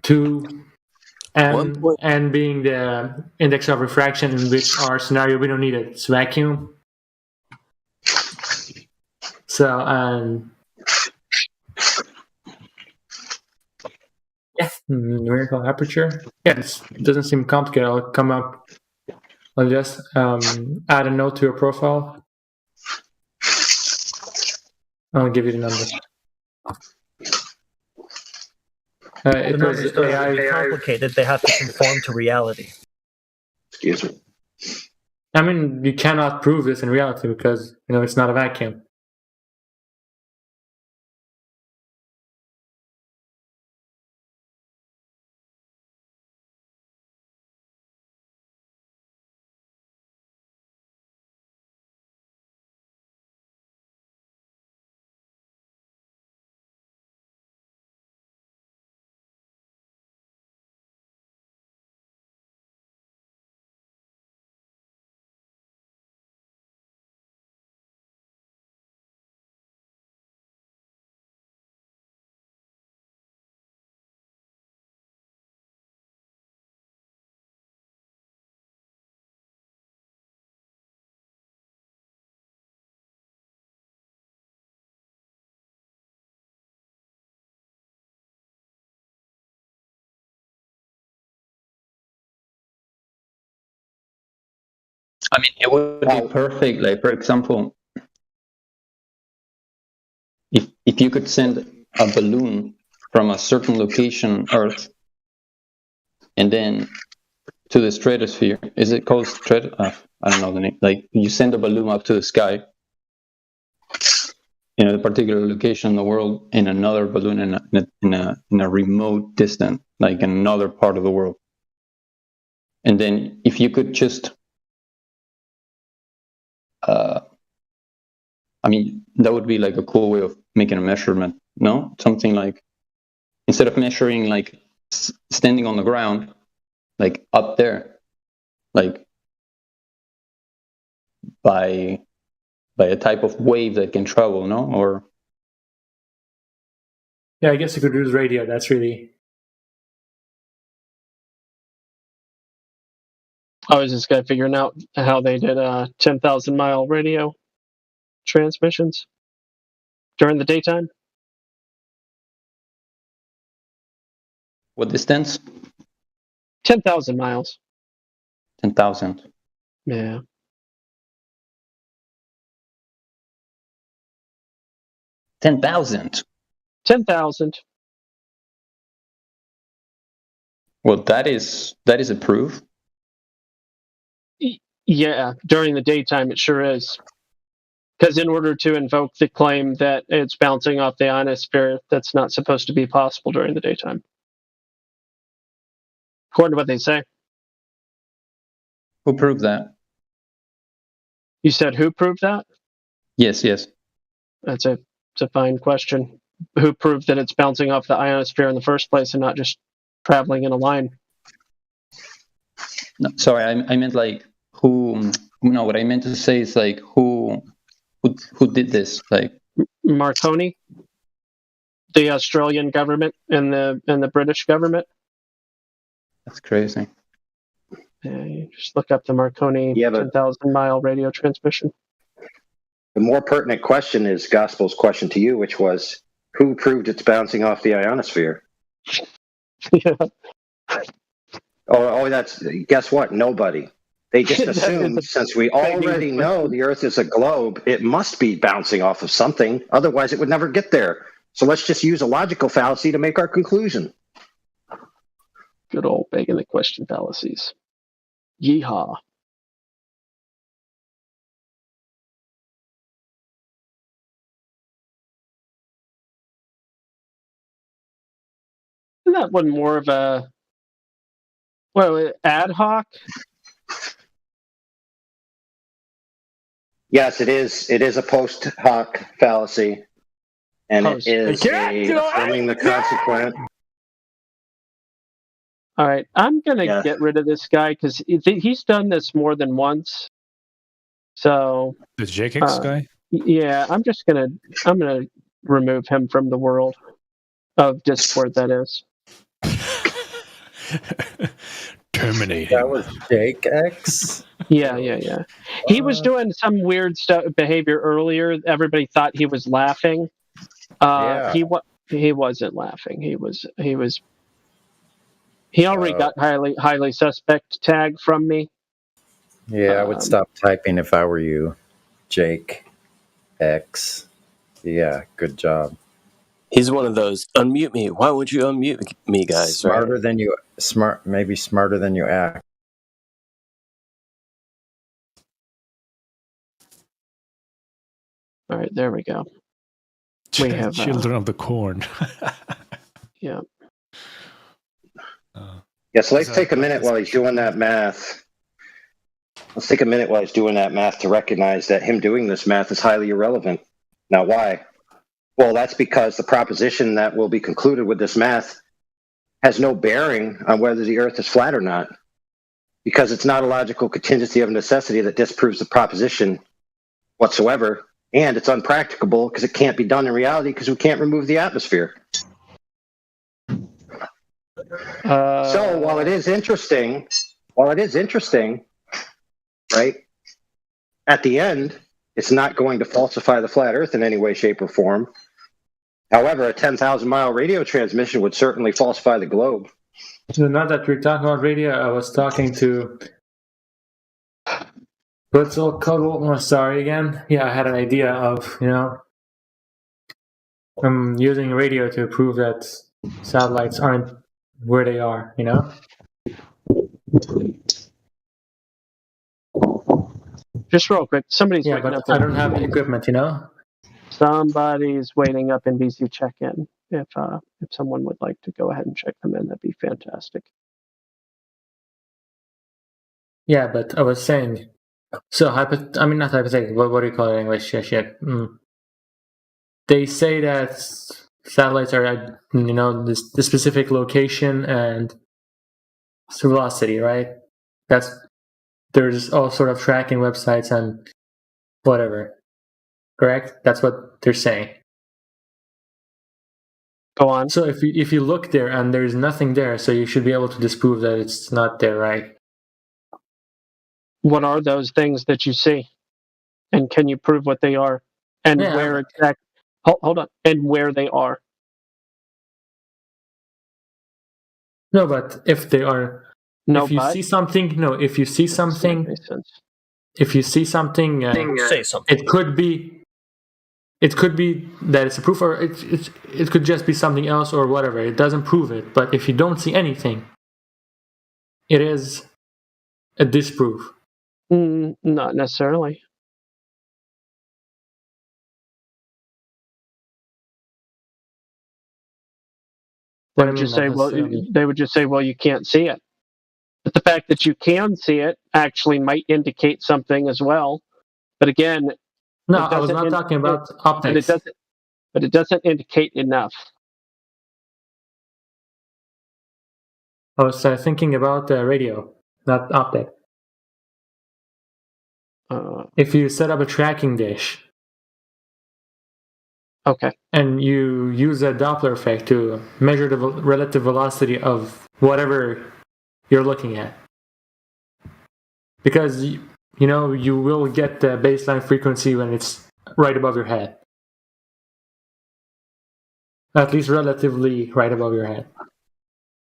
2, n being the index of refraction, in which our scenario we don't need it. It's vacuum. So numerical aperture. Yeah, it doesn't seem complicated. I'll come up. I'll just add a note to your profile. I'll give you the number. The numbers don't have to be complicated. They have to conform to reality. Excuse me. I mean, you cannot prove this in reality because it's not a vacuum. I mean, it would be perfect. Like, for example, if you could send a balloon from a certain location, Earth, and then to the stratosphere. Is it called I don't know the name. Like, you send a balloon up to the sky in a particular location in the world, and another balloon in a remote distant, like in another part of the world. And then if you could just I mean, that would be like a cool way of making a measurement, no? Something like, instead of measuring like standing on the ground, like up there, like by a type of wave that can travel, no? Or yeah, I guess you could use radio. That's really. I was just guy figuring out how they did 10,000 mile radio transmissions during the daytime. What distance? 10,000 miles. 10,000. Yeah. $10,000. 10,000. Well, that is a proof. Yeah, during the daytime it sure is. Because in order to invoke the claim that it's bouncing off the ionosphere, that's not supposed to be possible during the daytime. According to what they say. Who proved that? You said who proved that? Yes. It's a fine question. Who proved that it's bouncing off the ionosphere in the first place and not just traveling in a line? No, sorry, I meant like who. No, what I meant to say is like who did this? Like Marconi, the Australian government and the British government. That's crazy. Yeah, you just look up the Marconi 10,000 mile radio transmission. The more pertinent question is Gospel's question to you, which was, who proved it's bouncing off the ionosphere? Yeah. That's, guess what? Nobody. They just assumed, since we already know the Earth is a globe, it must be bouncing off of something. Otherwise, it would never get there. So let's just use a logical fallacy to make our conclusion. Good old begging the question fallacies. Yeehaw. Isn't that one more of a ad hoc? Yes, it is. It is a post hoc fallacy, and it is affirming the consequent. All right, I'm gonna get rid of this guy because he's done this more than once. So the JKX guy. Yeah, I'm gonna remove him from the world of Discord. That is. Terminating. That was JKX? Yeah. He was doing some weird behavior earlier. Everybody thought he was laughing. He wasn't laughing. He already got highly suspect tag from me. Yeah, I would stop typing if I were you, Jake X. Yeah, good job. He's one of those unmute me. Why would you unmute me, guys? Smarter than you act. All right, there we go. We have Children of the Corn. Yeah. So let's take a minute while he's doing that math. Let's take a minute while he's doing that math to recognize that him doing this math is highly irrelevant. Now, why? Well, that's because the proposition that will be concluded with this math has no bearing on whether the Earth is flat or not, because it's not a logical contingency of necessity that disproves the proposition whatsoever, and it's unpracticable because it can't be done in reality because we can't remove the atmosphere. So while it is interesting, right, at the end, it's not going to falsify the flat Earth in any way, shape, or form. However, a 10,000-mile radio transmission would certainly falsify the globe. So now that we're talking about radio, I was talking to sorry again. Yeah, I had an idea of, I'm using radio to prove that satellites aren't where they are, Just real quick, somebody's waiting but up. I don't have the equipment, Somebody's waiting up in BC check-in. If someone would like to go ahead and check them in, that'd be fantastic. Yeah, but I was saying, so not hypothetical, but what do you call it in English? They say that satellites are at, the specific location and velocity, right? There's all sort of tracking websites and whatever. Correct? That's what they're saying. Go on. So if you look there and there's nothing there, so you should be able to disprove that it's not there, right? What are those things that you see? And can you prove what they are? And where exactly? Hold on. And where they are? No, but if they are... if you see something, say something. It could be that it's a proof, or it could just be something else or whatever. It doesn't prove it. But if you don't see anything, it is a disproof. Not necessarily. They would just say, well, you can't see it. But the fact that you can see it actually might indicate something as well. But again, no, I was not talking about optics. But it doesn't indicate enough. I was thinking about radio, not optic. If you set up a tracking dish, okay, and you use a Doppler effect to measure the relative velocity of whatever you're looking at, because you will get the baseline frequency when it's right above your head. At least relatively right above your head.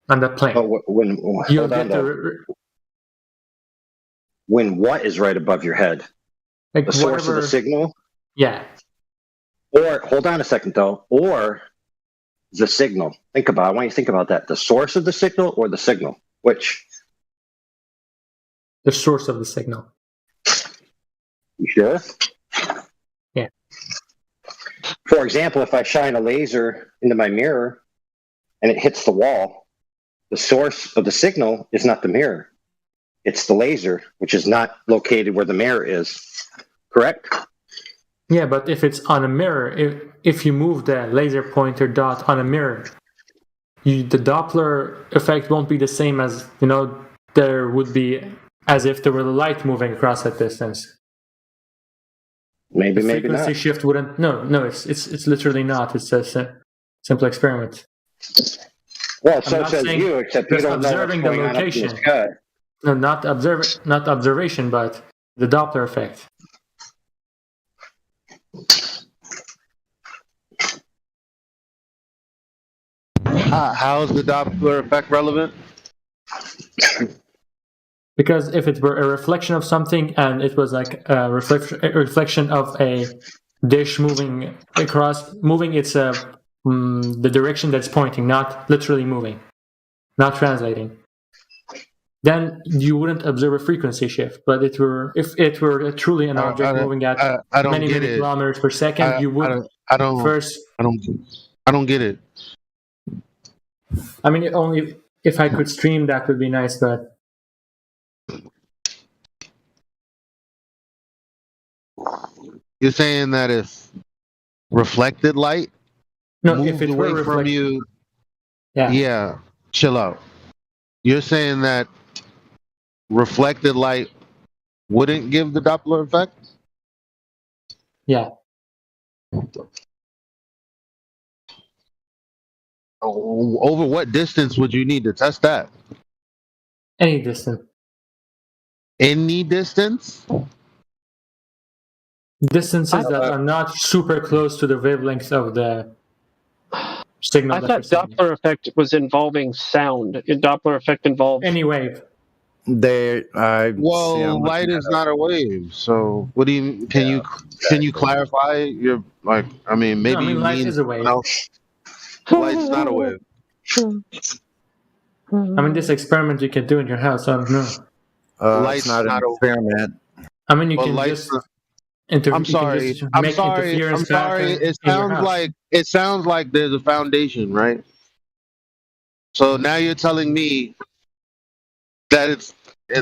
On the plane. You'll get when what is right above your head? Like the source of the signal? Yeah. Or, hold on a second though, or the signal. Think about it. I want you to think about that. The source of the signal or the signal? Which? The source of the signal. You sure? Yeah. For example, if I shine a laser into my mirror and it hits the wall, the source of the signal is not the mirror. It's the laser, which is not located where the mirror is. Correct? Yeah, but if it's on a mirror, if you move the laser pointer dot on a mirror, the Doppler effect won't be the same as, there would be as if there were light moving across that distance. Maybe the frequency not. shift wouldn't. No, it's literally not. It's a simple experiment. Well, so says you, except you don't know what's going on up in the sky. No, not observation, but the Doppler effect. How is the Doppler effect relevant? Because if it were a reflection of something and it was like a reflection of a dish moving its the direction that's pointing, not literally moving, not translating, then you wouldn't observe a frequency shift. But if it were truly an object moving at many kilometers per second, you would first. I don't get it. I mean, only if I could stream, that would be nice, but. You're saying that if reflected light if it away were from you, yeah, chill out. You're saying that reflected light wouldn't give the Doppler effect? Yeah. Over what distance would you need to test that? Any distance. Any distance? Distances that are not super close to the wavelengths of the signal. I thought Doppler effect was involving sound. Doppler effect involves any wave. Light is not a wave. So what do you? Can you clarify your like? I mean, maybe light is a wave. Light's not a wave. I mean, this experiment you can do in your house. I don't know. Light's not an experiment. I mean, you can just. I'm sorry. It sounds like there's a foundation, right? So now you're telling me that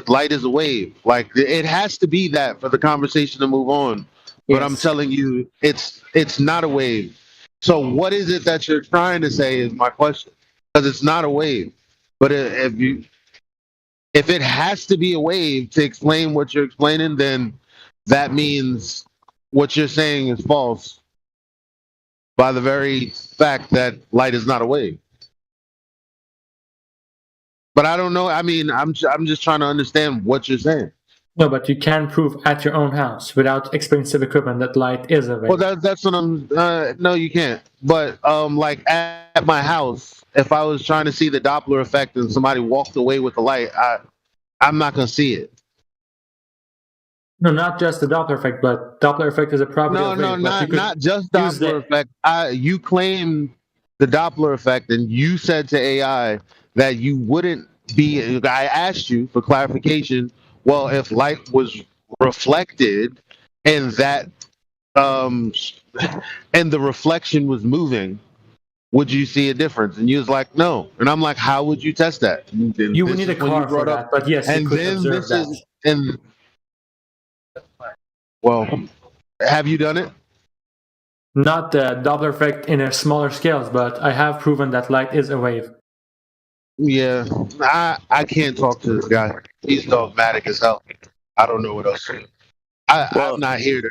light is a wave. Like it has to be that for the conversation to move on. Yes. But I'm telling you, it's not a wave. So what is it that you're trying to say is my question? Because it's not a wave. But if it has to be a wave to explain what you're explaining, then that means what you're saying is false by the very fact that light is not a wave. But I don't know. I mean, I'm just trying to understand what you're saying. No, but you can prove at your own house without expensive equipment that light is a wave. Well, that's what I'm. No, you can't. But like at my house, if I was trying to see the Doppler effect and somebody walked away with the light, I'm not gonna see it. No, not just the Doppler effect, but Doppler effect is a property of wave. Not just Doppler effect. You claim the Doppler effect, and you said to AI that you wouldn't be. I asked you for clarification. Well, if light was reflected, and that, and the reflection was moving, would you see a difference? And you was like, no. And I'm like, how would you test that? You would need a car for that, but yes, you could observe that. Well, have you done it? Not the Doppler effect in a smaller scales, but I have proven that light is a wave. Yeah, I can't talk to this guy. He's dogmatic as hell. I don't know what else to do. I'm not here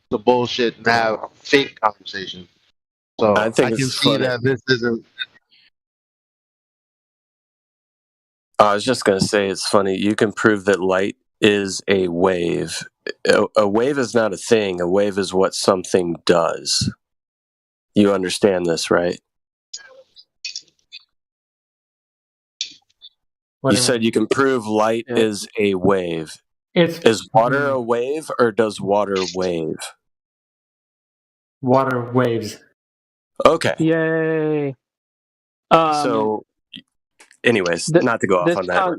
to bullshit and have fake conversation. So I can see that this isn't. I was just going to say, it's funny. You can prove that light is a wave. A wave is not a thing. A wave is what something does. You understand this, right? You said you can prove light is a wave. Is water a wave, or does water wave? Water waves. Okay. Yay. So, anyways, not to go off on that.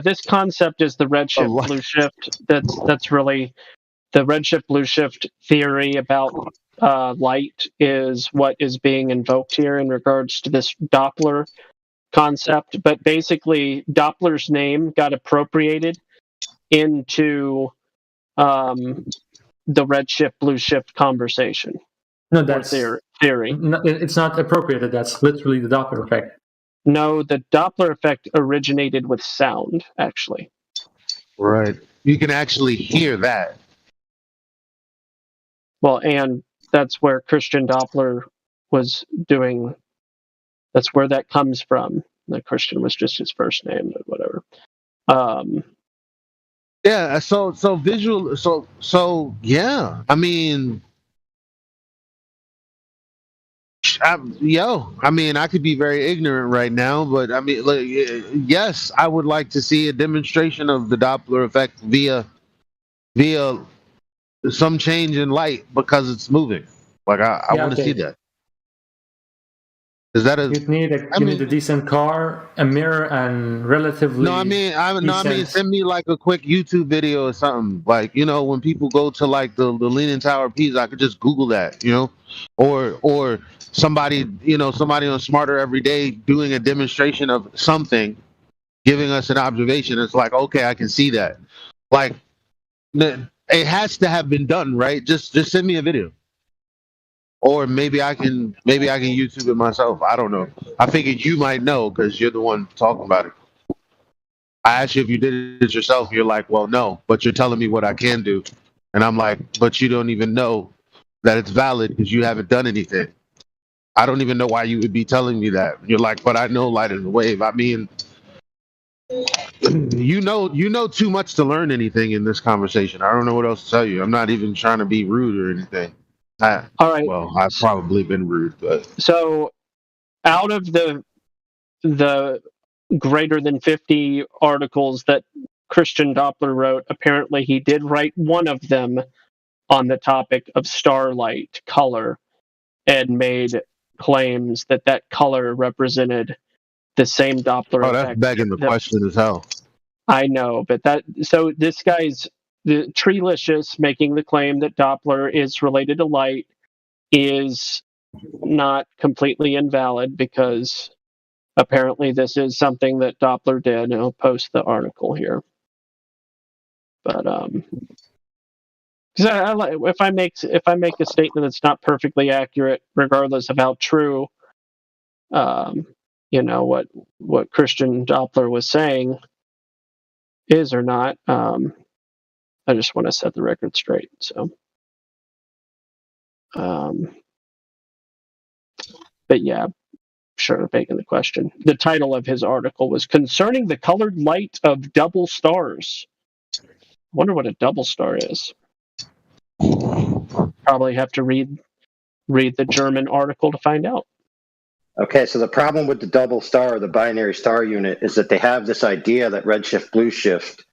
This concept is the redshift blue shift. That's really the redshift blue shift theory about light is what is being invoked here in regards to this Doppler concept. But basically, Doppler's name got appropriated into the redshift blue shift conversation. No, that's theory. No, it's not appropriated. That's literally the Doppler effect. No, the Doppler effect originated with sound, actually. Right. You can actually hear that. Well, and that's where Christian Doppler was doing. That's where that comes from. The Christian was just his first name, but whatever. Yeah. So visual. So yeah. I mean. I mean, I could be very ignorant right now, but I mean, like, yes, I would like to see a demonstration of the Doppler effect via some change in light because it's moving. Like, I want to see that. Is that a? You need a decent car, a mirror, and relatively. No, I mean, send me like a quick YouTube video or something. Like, when people go to like the Leaning Tower of Pisa, I could just Google that, or somebody on Smarter Every Day doing a demonstration of something, giving us an observation. It's like, okay, I can see that. Like, it has to have been done, right? Just send me a video. Or maybe I can YouTube it myself. I don't know. I figured you might know because you're the one talking about it. I asked you if you did it yourself. You're like, well, no, but you're telling me what I can do. And I'm like, but you don't even know that it's valid because you haven't done anything. I don't even know why you would be telling me that. You're like, but I know light is a wave. I mean, you know too much to learn anything in this conversation. I don't know what else to tell you. I'm not even trying to be rude or anything. All right. Well, I've probably been rude, but so out of the greater than 50 articles that Christian Doppler wrote, apparently he did write one of them on the topic of starlight color and made claims that color represented the same Doppler effect. Oh, that's begging the question as hell. I know, but so this guy's the Treelicious making the claim that Doppler is related to light is not completely invalid because apparently this is something that Doppler did, and I'll post the article here. But if I make a statement that's not perfectly accurate, regardless of how true, what Christian Doppler was saying is or not, I just want to set the record straight. So, but yeah, sure, begging the question. The title of his article was Concerning the Colored Light of Double Stars. I wonder what a double star is. Probably have to read the German article to find out. Okay, so the problem with the double star or the binary star unit is that they have this idea that redshift, blue shift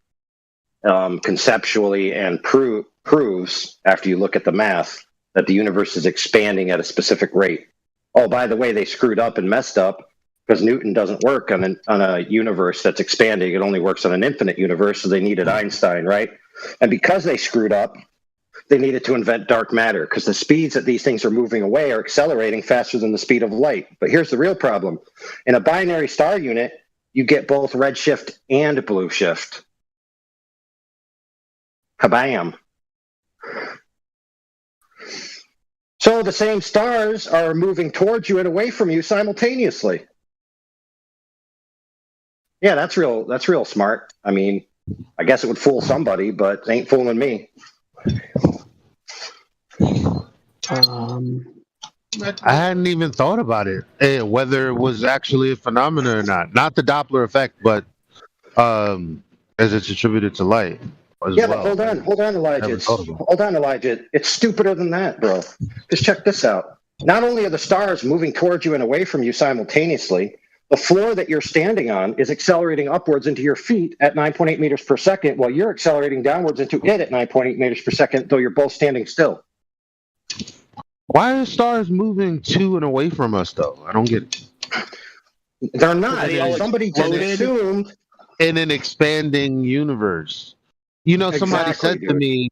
conceptually and proves, after you look at the math, that the universe is expanding at a specific rate. Oh, by the way, they screwed up and messed up because Newton doesn't work on a universe that's expanding. It only works on an infinite universe, so they needed Einstein, right? And because they screwed up, they needed to invent dark matter because the speeds that these things are moving away are accelerating faster than the speed of light. But here's the real problem. In a binary star unit, you get both redshift and blue shift. Kabam. So the same stars are moving towards you and away from you simultaneously. Yeah, that's real smart. I mean, I guess it would fool somebody, but it ain't fooling me. I hadn't even thought about it, whether it was actually a phenomenon or not. Not the Doppler effect, but as it's attributed to light as Yeah, well. but hold on, Elijah. Hold on, Elijah. It's stupider than that, bro. Just check this out. Not only are the stars moving towards you and away from you simultaneously, the floor that you're standing on is accelerating upwards into your feet at 9.8 meters per second, while you're accelerating downwards into it at 9.8 meters per second, though you're both standing still. Why are stars moving to and away from us, though? I don't get it. They're not. Somebody just assumed in an expanding universe. You know, somebody said to me.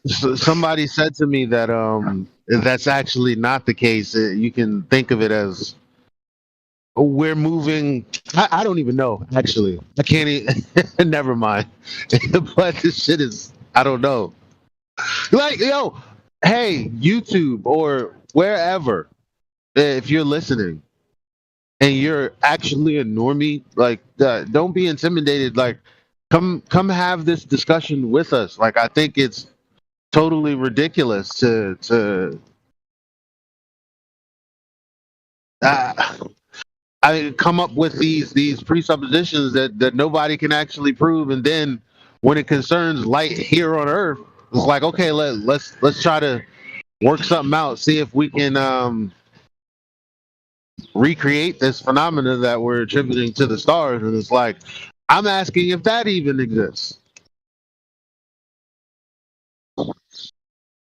Somebody said to me that that's actually not the case. You can think of it as we're moving. I don't even know. Actually, I can't. Never mind. But this shit is. I don't know. Like, yo, hey, YouTube or wherever, if you're listening and you're actually a normie, like, don't be intimidated. Like, come have this discussion with us. Like, I think it's totally ridiculous to I come up with these presuppositions that nobody can actually prove, and then when it concerns light here on Earth, it's like, okay, let's try to work something out, see if we can recreate this phenomena that we're attributing to the stars, and it's like, I'm asking if that even exists.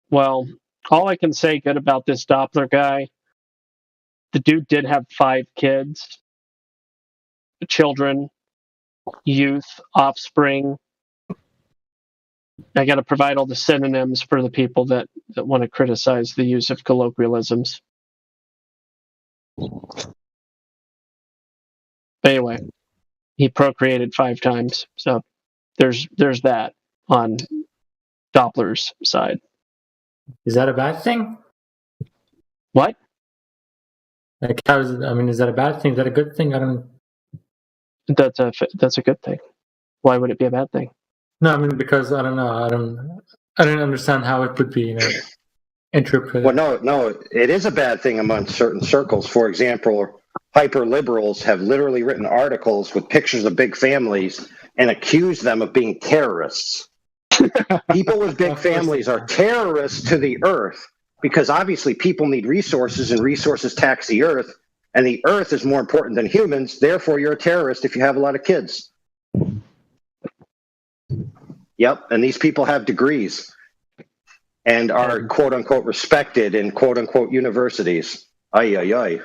Well, all I can say good about this Doppler guy, the dude did have 5 kids, children, youth, offspring. I got to provide all the synonyms for the people that want to criticize the use of colloquialisms. But anyway, he procreated 5 times, so there's that on Doppler's side. Is that a bad thing? What? Like, is that a bad thing? Is that a good thing? I don't. That's a good thing. Why would it be a bad thing? No, I mean, because I don't know. I don't understand how it would be, interpreted. Well, no, it is a bad thing among certain circles. For example, hyper liberals have literally written articles with pictures of big families and accused them of being terrorists. People with big families are terrorists to the earth because obviously people need resources and resources tax the earth, and the earth is more important than humans. Therefore, you're a terrorist if you have a lot of kids. Yep, and these people have degrees and are quote unquote respected in quote unquote universities. Ay, ay, ay.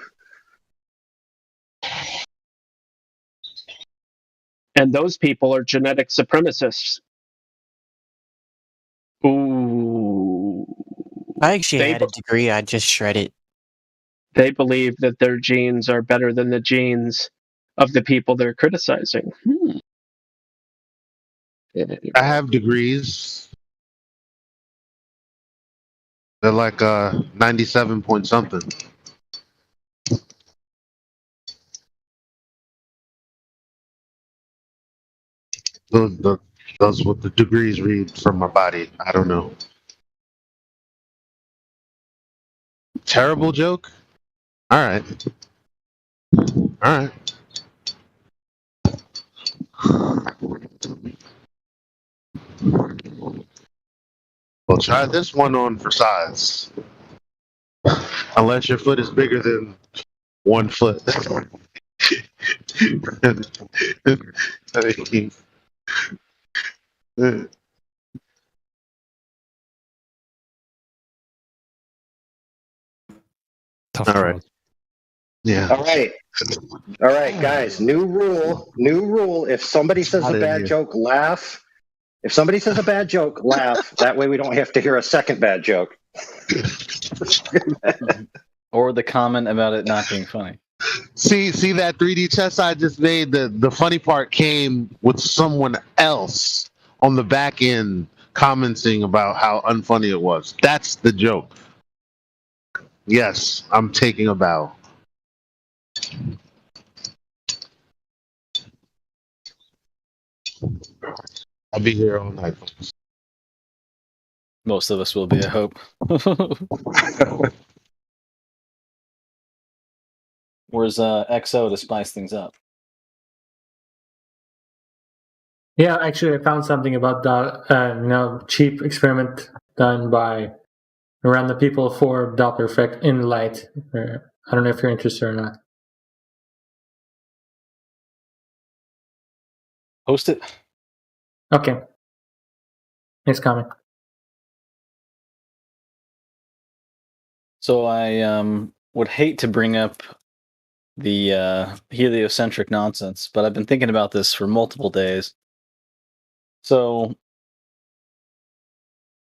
And those people are genetic supremacists. Ooh. I actually had a degree, I just shred it. They believe that their genes are better than the genes of the people they're criticizing. I have degrees. They're like 97 point something. Those what the degrees read from my body. I don't know. Terrible joke? All right. All right. Well, try this one on for size. Unless your foot is bigger than 1 foot. Tough all right. Yeah. All right, guys. New rule. If somebody says a bad joke, laugh. If somebody says a bad joke, laugh. That way we don't have to hear a second bad joke. Or the comment about it not being funny. See that 3D chess I just made? The funny part came with someone else on the back end commenting about how unfunny it was. That's the joke. Yes, I'm taking a bow. I'll be here all night. Most of us will be, I hope. Where's XO to spice things up? Yeah, actually, I found something about that. Cheap experiment done by random people for Doppler effect in light. I don't know if you're interested or not. Post it. Okay. It's coming. So I would hate to bring up the heliocentric nonsense, but I've been thinking about this for multiple days. So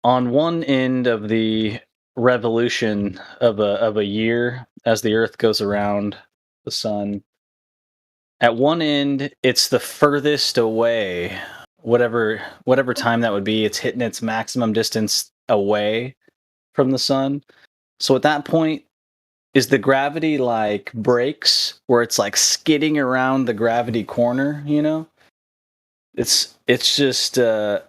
on one end of the revolution of a year as the Earth goes around the sun, at one end it's the furthest away, whatever time that would be, it's hitting its maximum distance away from the sun. So at that point, is the gravity like brakes where it's like skidding around the gravity corner, you know? It's just in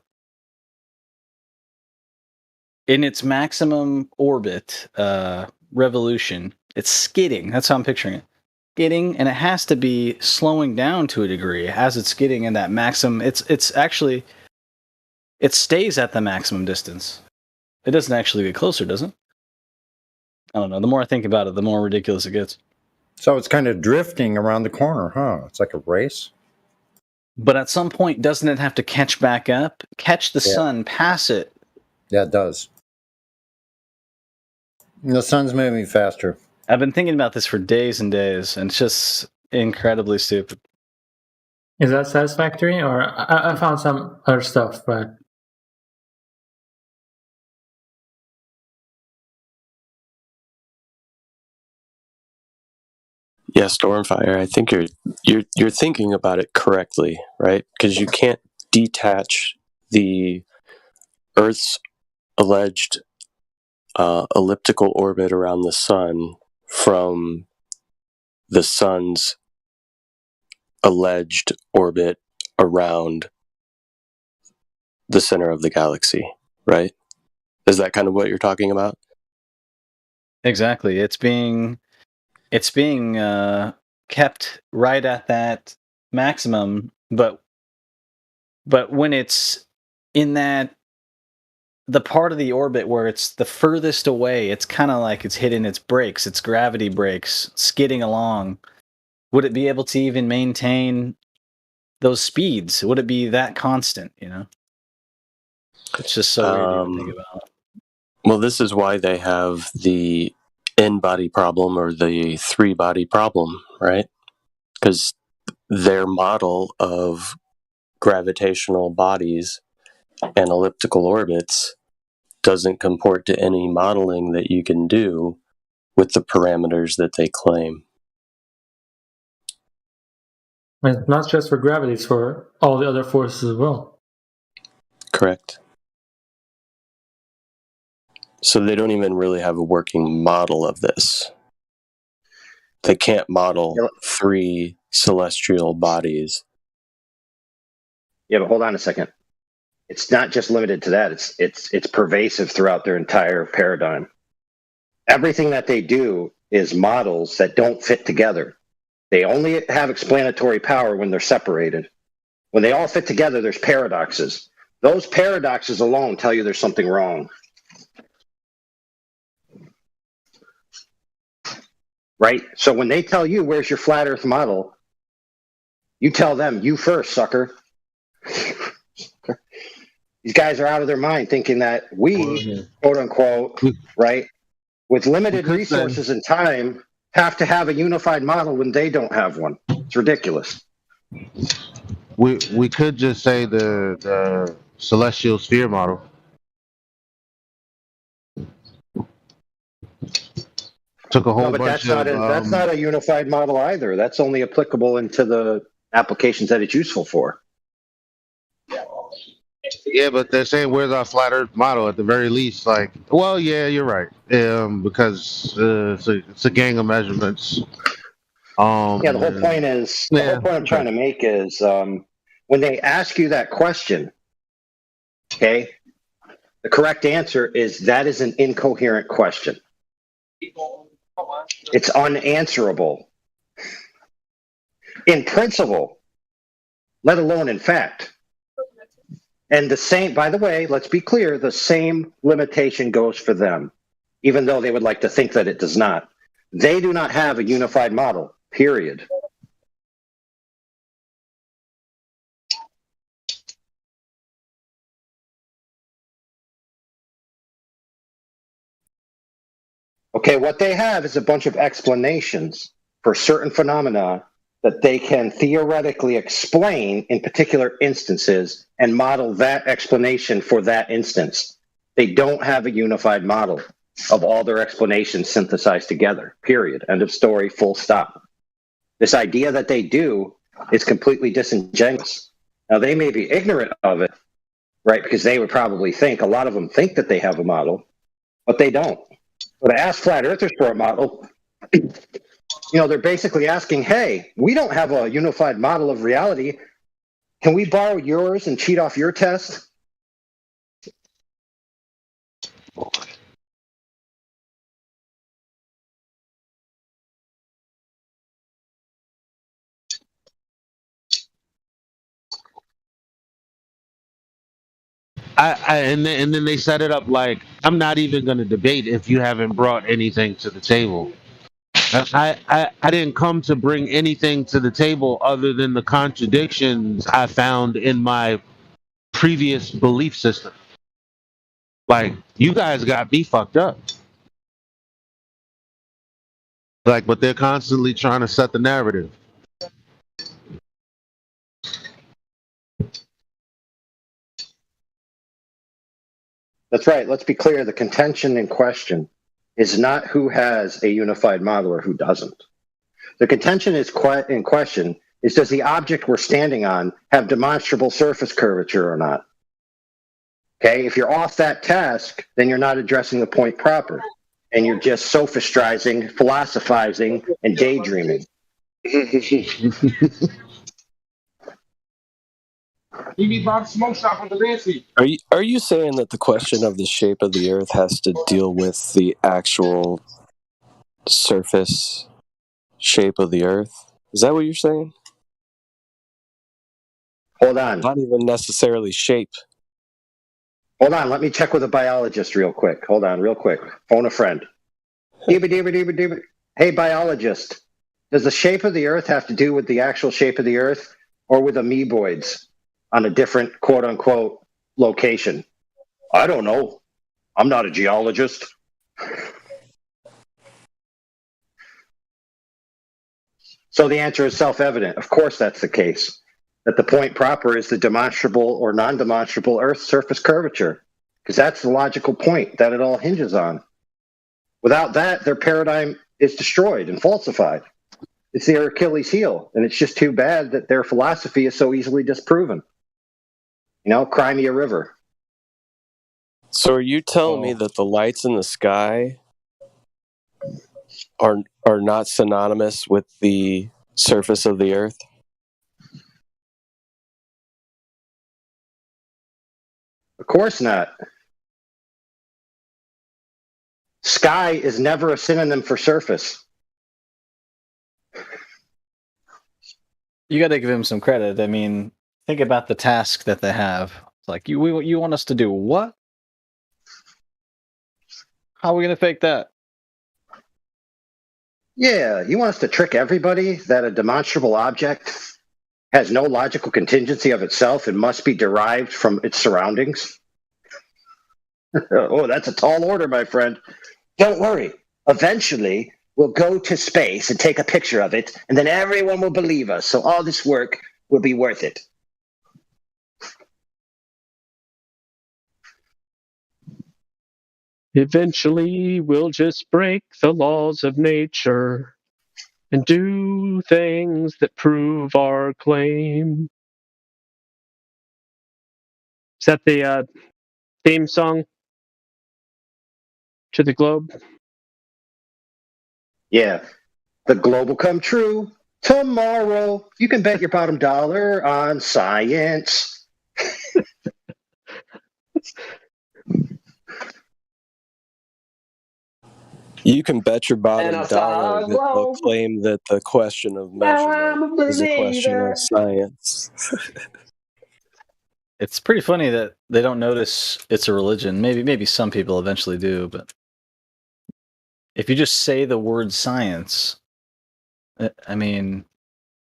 its maximum orbit revolution, it's skidding. That's how I'm picturing it. Skidding, and it has to be slowing down to a degree as it's skidding in that maximum. It's actually, it stays at the maximum distance. It doesn't actually get closer, does it? I don't know. The more I think about it, the more ridiculous it gets. So it's kind of drifting around the corner, huh? It's like a race. But at some point, doesn't it have to catch back up, catch the sun, pass it? Yeah, it does. The sun's moving faster. I've been thinking about this for days and days, and it's just incredibly stupid. Is that satisfactory? Or I found some other stuff, but... Yeah, Stormfire, I think you're thinking about it correctly, right? Because you can't detach the Earth's alleged elliptical orbit around the sun from the sun's alleged orbit around the center of the galaxy, right? Is that kind of what you're talking about? Exactly. It's being kept right at that maximum, but when it's in that the part of the orbit where it's the furthest away, it's kind of like it's hitting its brakes, its gravity brakes, skidding along. Would it be able to even maintain those speeds? Would it be that constant, you know? It's just so weird to even think about. Well, this is why they have the n-body problem or the 3-body problem, right? Because their model of gravitational bodies and elliptical orbits doesn't comport to any modeling that you can do with the parameters that they claim. And not just for gravity, it's for all the other forces as well. Correct. So they don't even really have a working model of this. They can't model 3 celestial bodies. Yeah, but hold on a second. It's not just limited to that. It's pervasive throughout their entire paradigm. Everything that they do is models that don't fit together. They only have explanatory power when they're separated. When they all fit together, there's paradoxes. Those paradoxes alone tell you there's something wrong. Right? So when they tell you, where's your flat Earth model, you tell them, you first, sucker. These guys are out of their mind thinking that we, quote unquote, right, with limited resources and time, have to have a unified model when they don't have one. It's ridiculous. We could just say the celestial sphere model. Took a whole bunch that's not a unified model either. That's only applicable into the applications that it's useful for. Yeah, but they're saying where's our flat Earth model at the very least? Like, well, yeah, you're right. Because it's a gang of measurements. Yeah, the whole point is the whole point I'm trying to make is when they ask you that question, okay, the correct answer is that is an incoherent question. It's unanswerable in principle, let alone in fact. And the same, by the way, let's be clear, the same limitation goes for them, even though they would like to think that it does not. They do not have a unified model, period. Okay, what they have is a bunch of explanations for certain phenomena that they can theoretically explain in particular instances and model that explanation for that instance. They don't have a unified model of all their explanations synthesized together, period. End of story, full stop. This idea that they do is completely disingenuous. Now, they may be ignorant of it, right? Because they would probably think, a lot of them think that they have a model, but they don't. So to ask flat earthers for a model, they're basically asking, hey, we don't have a unified model of reality. Can we borrow yours and cheat off your test? And then they set it up like, I'm not even going to debate if you haven't brought anything to the table. I didn't come to bring anything to the table other than the contradictions I found in my previous belief system. Like, you guys got me fucked up. Like, but they're constantly trying to set the narrative. That's right. Let's be clear. The contention in question is not who has a unified model or who doesn't. The contention in question is, does the object we're standing on have demonstrable surface curvature or not? Okay, if you're off that task, then you're not addressing the point proper, and you're just sophistrizing, philosophizing, and daydreaming. Are you saying that the question of the shape of the Earth has to deal with the actual surface shape of the Earth? Is that what you're saying? Hold on. Not even necessarily shape. Hold on. Let me check with a biologist real quick. Hold on, real quick. Phone a friend. Hey, biologist. Does the shape of the Earth have to do with the actual shape of the Earth or with amoeboids on a different quote-unquote location? I don't know. I'm not a geologist. So the answer is self-evident. Of course that's the case. That the point proper is the demonstrable or non-demonstrable Earth surface curvature, because that's the logical point that it all hinges on. Without that, their paradigm is destroyed and falsified. It's their Achilles heel, and it's just too bad that their philosophy is so easily disproven. Cry me a river. So are you telling me that the lights in the sky are not synonymous with the surface of the Earth? Of course not. Sky is never a synonym for surface. You got to give him some credit. I mean, think about the task that they have. It's like, you want us to do what? How are we going to fake that? Yeah, you want us to trick everybody that a demonstrable object has no logical contingency of itself and must be derived from its surroundings? Oh, that's a tall order, my friend. Don't worry. Eventually, we'll go to space and take a picture of it, and then everyone will believe us, so all this work will be worth it. Eventually, we'll just break the laws of nature and do things that prove our claim. Is that the theme song to the globe? Yeah. The globe will come true tomorrow. You can bet your bottom dollar on science. You can bet your bottom dollar that they'll claim that the question of measurement is a question of science. It's pretty funny that they don't notice it's a religion. Maybe some people eventually do, but if you just say the word science, I mean,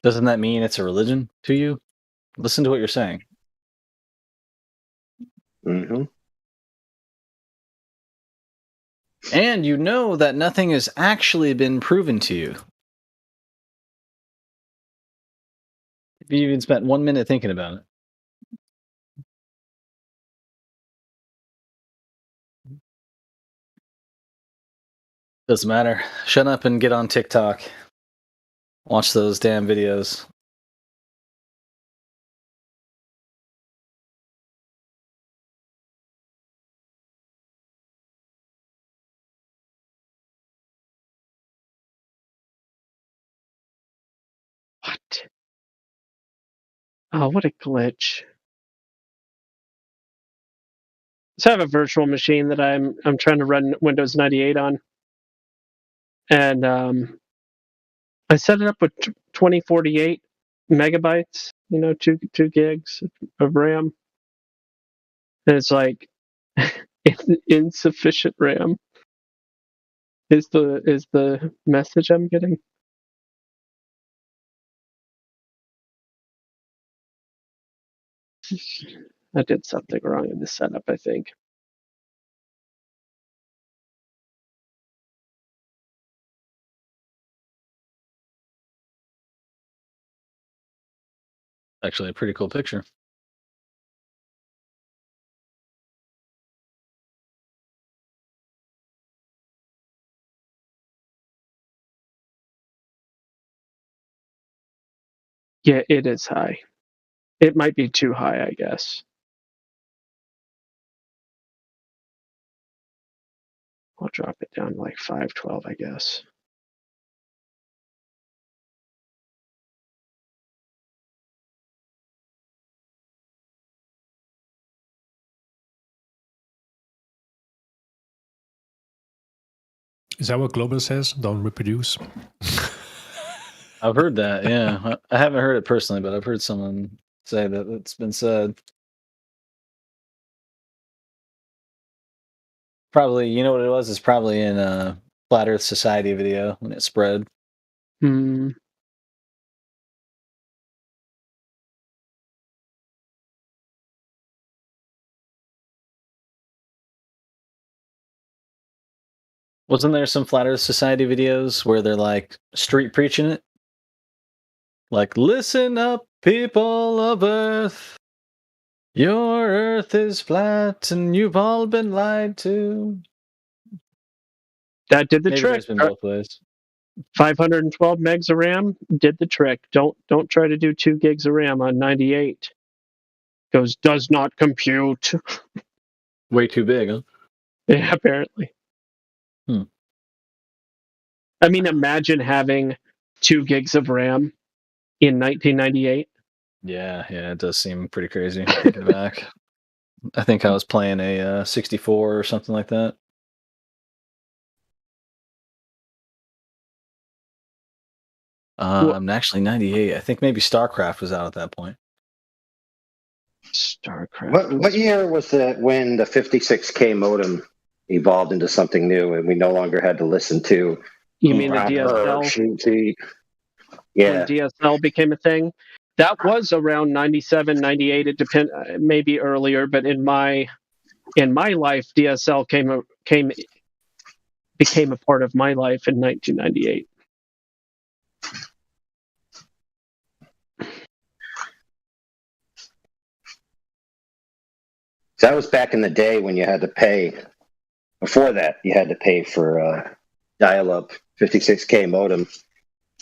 doesn't that mean it's a religion to you? Listen to what you're saying. Mm-hmm. And you know that nothing has actually been proven to you. If you even spent 1 minute thinking about it. Doesn't matter. Shut up and get on TikTok. Watch those damn videos. What? Oh, what a glitch. So I have a virtual machine that I'm trying to run Windows 98 on. And I set it up with 2048 megabytes, 2 gigs of RAM. And it's like insufficient RAM is the message I'm getting. I did something wrong in the setup, I think. Actually, a pretty cool picture. Yeah, it is high. It might be too high, I guess. I'll drop it down to like 512, I guess. Is that what Global says? Don't reproduce. I've heard that, yeah. I haven't heard it personally, but I've heard someone say that it's been said. Probably, you know what it was? It's probably in a Flat Earth Society video when it spread. Hmm. Wasn't there some Flat Earth Society videos where they're like street preaching it? Like, listen up, people of Earth. Your Earth is flat and you've all been lied to. That did the Maybe trick. there's been both ways. 512 megs of RAM did the trick. Don't try to do 2 gigs of RAM on 98. Does not compute. Way too big, huh? Yeah, apparently. I mean, imagine having 2 gigs of RAM in 1998. Yeah, it does seem pretty crazy. Thinking back, I think I was playing a 64 or something like that. Actually 98. I think maybe StarCraft was out at that point. StarCraft. What year was that when the 56K modem evolved into something new and we no longer had to listen to? You mean the DSL? Yeah. When DSL became a thing? That was around 97, 98. It depend, maybe earlier, but in my life, DSL became a part of my life in 1998. That was back in the day when you had to pay. Before that, you had to pay for dial-up 56K modem.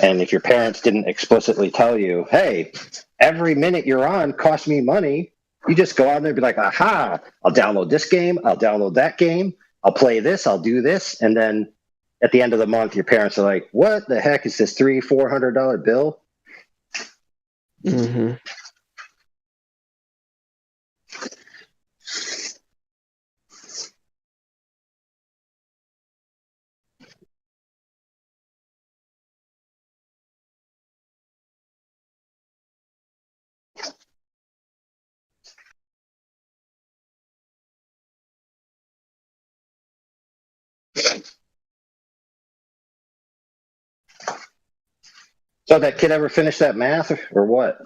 And if your parents didn't explicitly tell you, hey, every minute you're on costs me money, you just go on there and be like, aha, I'll download this game, I'll download that game, I'll play this, I'll do this. And then at the end of the month, your parents are like, what the heck is this $300-$400 bill? Mm-hmm. So that kid ever finish that math or what?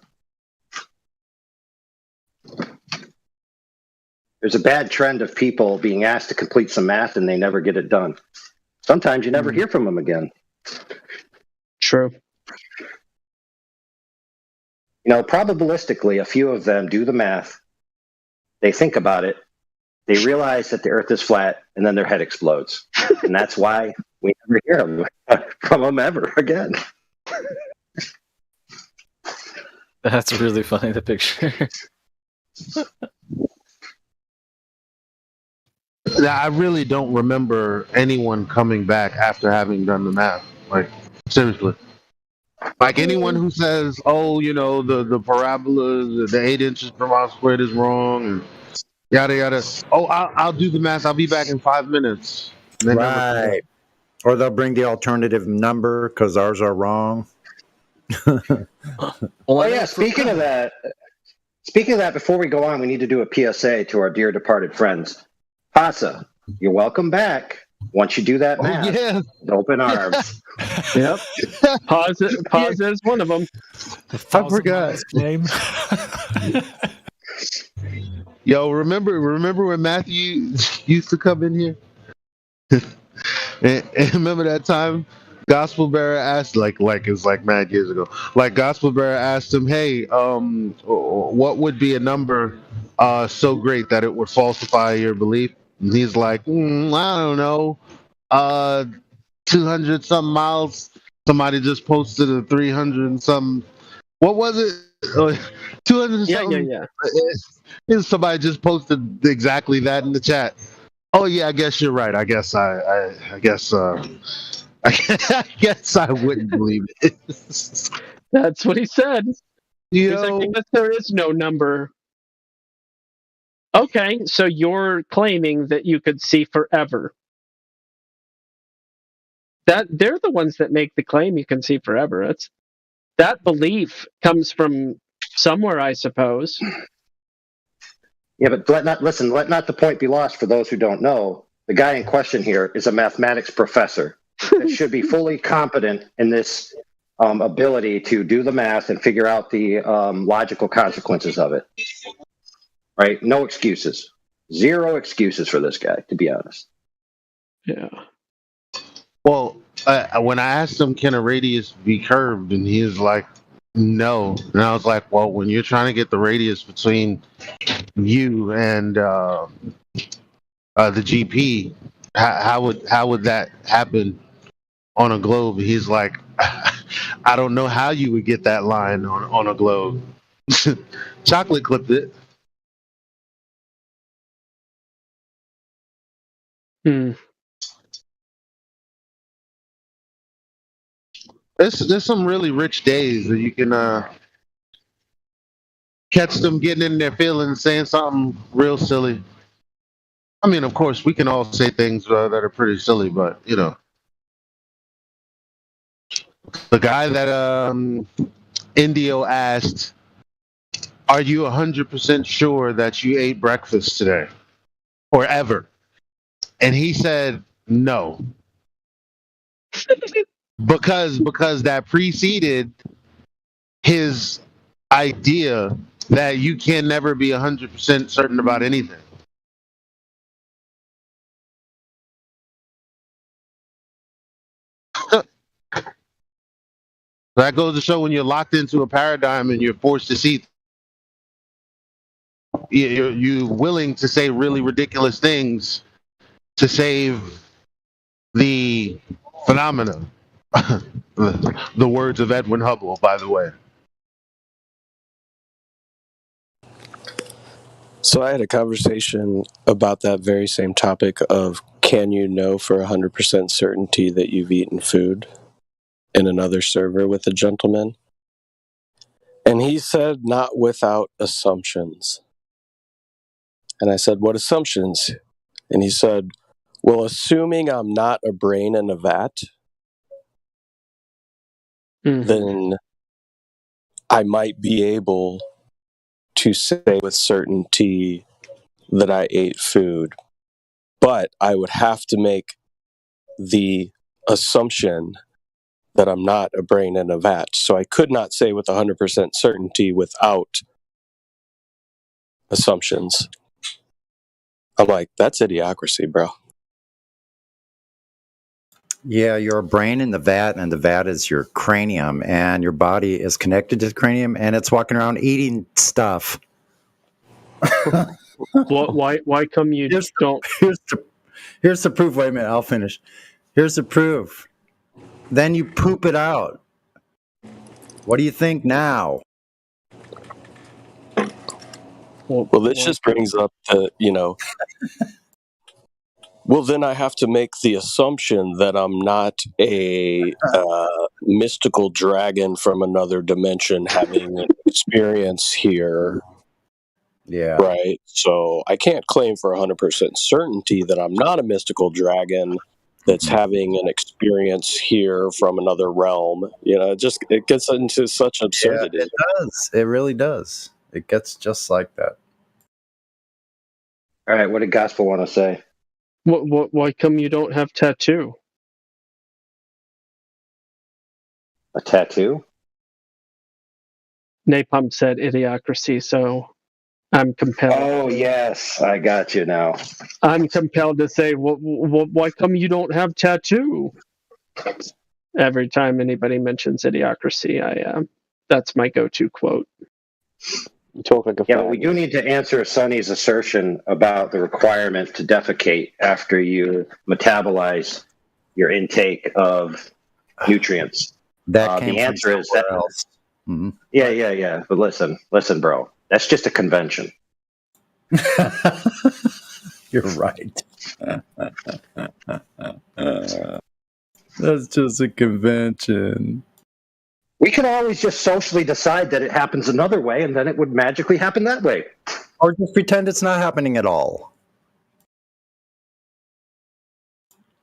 There's a bad trend of people being asked to complete some math and they never get it done. Sometimes you never hear from them again. True. You know, probabilistically, a few of them do the math. They think about it. They realize that the Earth is flat, and then their head explodes. And that's why we never hear from them ever again. That's really funny, the picture. I really don't remember anyone coming back after having done the math. Like, seriously. Like anyone who says, "Oh, you know, the parabola, the 8 inches per mile squared is wrong," and yada yada. Oh, I'll do the math. I'll be back in 5 minutes. And they never come back. Right. Or they'll bring the alternative number because ours are wrong. Oh yeah, speaking of that, before we go on, we need to do a PSA to our dear departed friends. Pasa, you're welcome back. Once you do that math, with open arms. Yep. Pause is one of them. I forgot. Yo, remember when Matthew used to come in here? and remember that time Gospel Bearer asked, like it's like mad years ago. Like Gospel Bearer asked him, "Hey, what would be a number so great that it would falsify your belief?" And he's like, "I don't know, 200 some miles." Somebody just posted a 300 and some. What was it? 200 something. Yeah. Somebody just posted exactly that in the chat. Oh yeah, I guess you're right. I guess I guess I guess I wouldn't believe it. That's what he said. He's like, Yo. I guess there is no number. Okay, so you're claiming that you could see forever. That they're the ones that make the claim you can see forever. That belief comes from somewhere, I suppose. Yeah, but let not the point be lost for those who don't know. The guy in question here is a mathematics professor that should be fully competent in this ability to do the math and figure out the logical consequences of it. Right? No excuses. Zero excuses for this guy, to be honest. Yeah. Well, when I asked him, can a radius be curved, and he was like, no. And I was like, well, when you're trying to get the radius between you and the GP, how would that happen on a globe? He's like, I don't know how you would get that line on a globe. Chocolate clipped it. There's some really rich days that you can catch them getting in their feelings, saying something real silly. I mean, of course, we can all say things that are pretty silly, but you know, the guy that Indio asked, "Are you 100% sure that you ate breakfast today, or ever?" And he said, "No." because that preceded his idea that you can never be 100% certain about anything. That goes to show when you're locked into a paradigm and you're forced to see, you're willing to say really ridiculous things to save the phenomena. The words of Edwin Hubble, by the way. So I had a conversation about that very same topic of can you know for 100% certainty that you've eaten food in another server with a gentleman? And he said not without assumptions. And I said, what assumptions? And he said, well, assuming I'm not a brain in a vat, then I might be able to say with certainty that I ate food, but I would have to make the assumption that I'm not a brain in a vat. So I could not say with 100% certainty without assumptions. I'm like, that's idiocracy, bro. Yeah, you're a brain in the vat, and the vat is your cranium, and your body is connected to the cranium, and it's walking around eating stuff. Why come you don't? Here's the proof. Wait a minute, I'll finish. Here's the proof. Then you poop it out. What do you think now? Well, this just brings up the, well, then I have to make the assumption that I'm not a mystical dragon from another dimension having an experience here. Yeah. Right. So I can't claim for 100% certainty that I'm not a mystical dragon that's having an experience here from another realm. It gets into such absurdity. Yeah, it does. It really does. It gets just like that. All right. What did Gospel want to say? Why come you don't have tattoo? A tattoo? Napalm said idiocracy, so I'm compelled. Oh, yes. I got you now. I'm compelled to say, why come you don't have tattoo? Every time anybody mentions idiocracy, that's my go-to quote. You talk like a but we do need to answer Sonny's assertion about the requirement to defecate after you metabolize your intake of nutrients. That the answer is that. Else. Mm-hmm. Yeah. But listen, bro. That's just a convention. You're right. That's just a convention. We can always just socially decide that it happens another way, and then it would magically happen that way. Or just pretend it's not happening at all.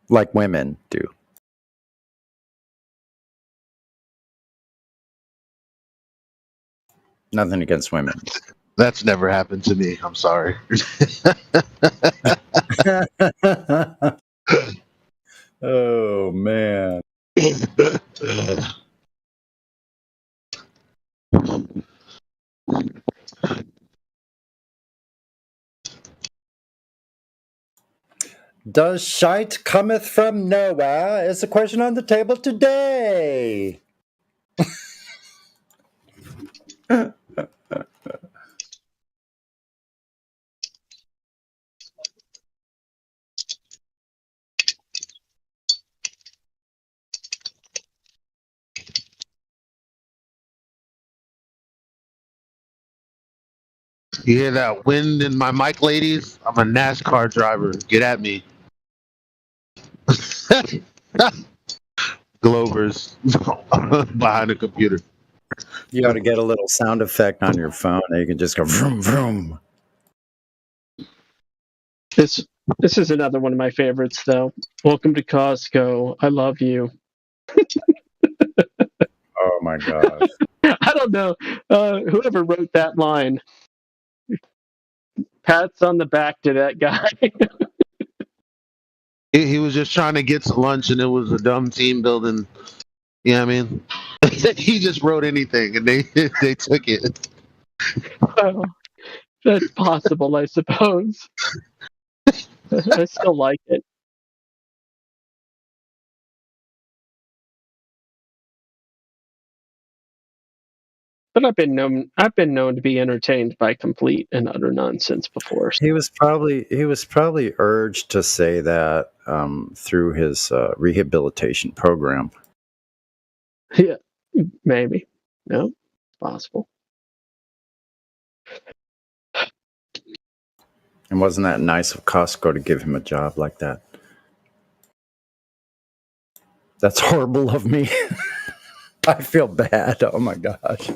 Like women do. Nothing against women. That's never happened to me. I'm sorry. Oh, man. Does shite cometh from nowhere? Is the question on the table today. You hear that wind in my mic, ladies? I'm a NASCAR driver. Get at me. Glovers behind the computer. You ought to get a little sound effect on your phone and you can just go vroom vroom. This is another one of my favorites, though. Welcome to Costco. I love you. Oh my gosh. I don't know whoever wrote that line. Pats on the back to that guy. He was just trying to get some lunch, and it was a dumb team building. You know what I mean? He just wrote anything, and they took it. Oh, that's possible, I suppose. I still like it. But I've been known to be entertained by complete and utter nonsense before. He was probably urged to say that through his rehabilitation program. Yeah, maybe. No, it's possible. And wasn't that nice of Costco to give him a job like that? That's horrible of me. I feel bad. Oh my gosh.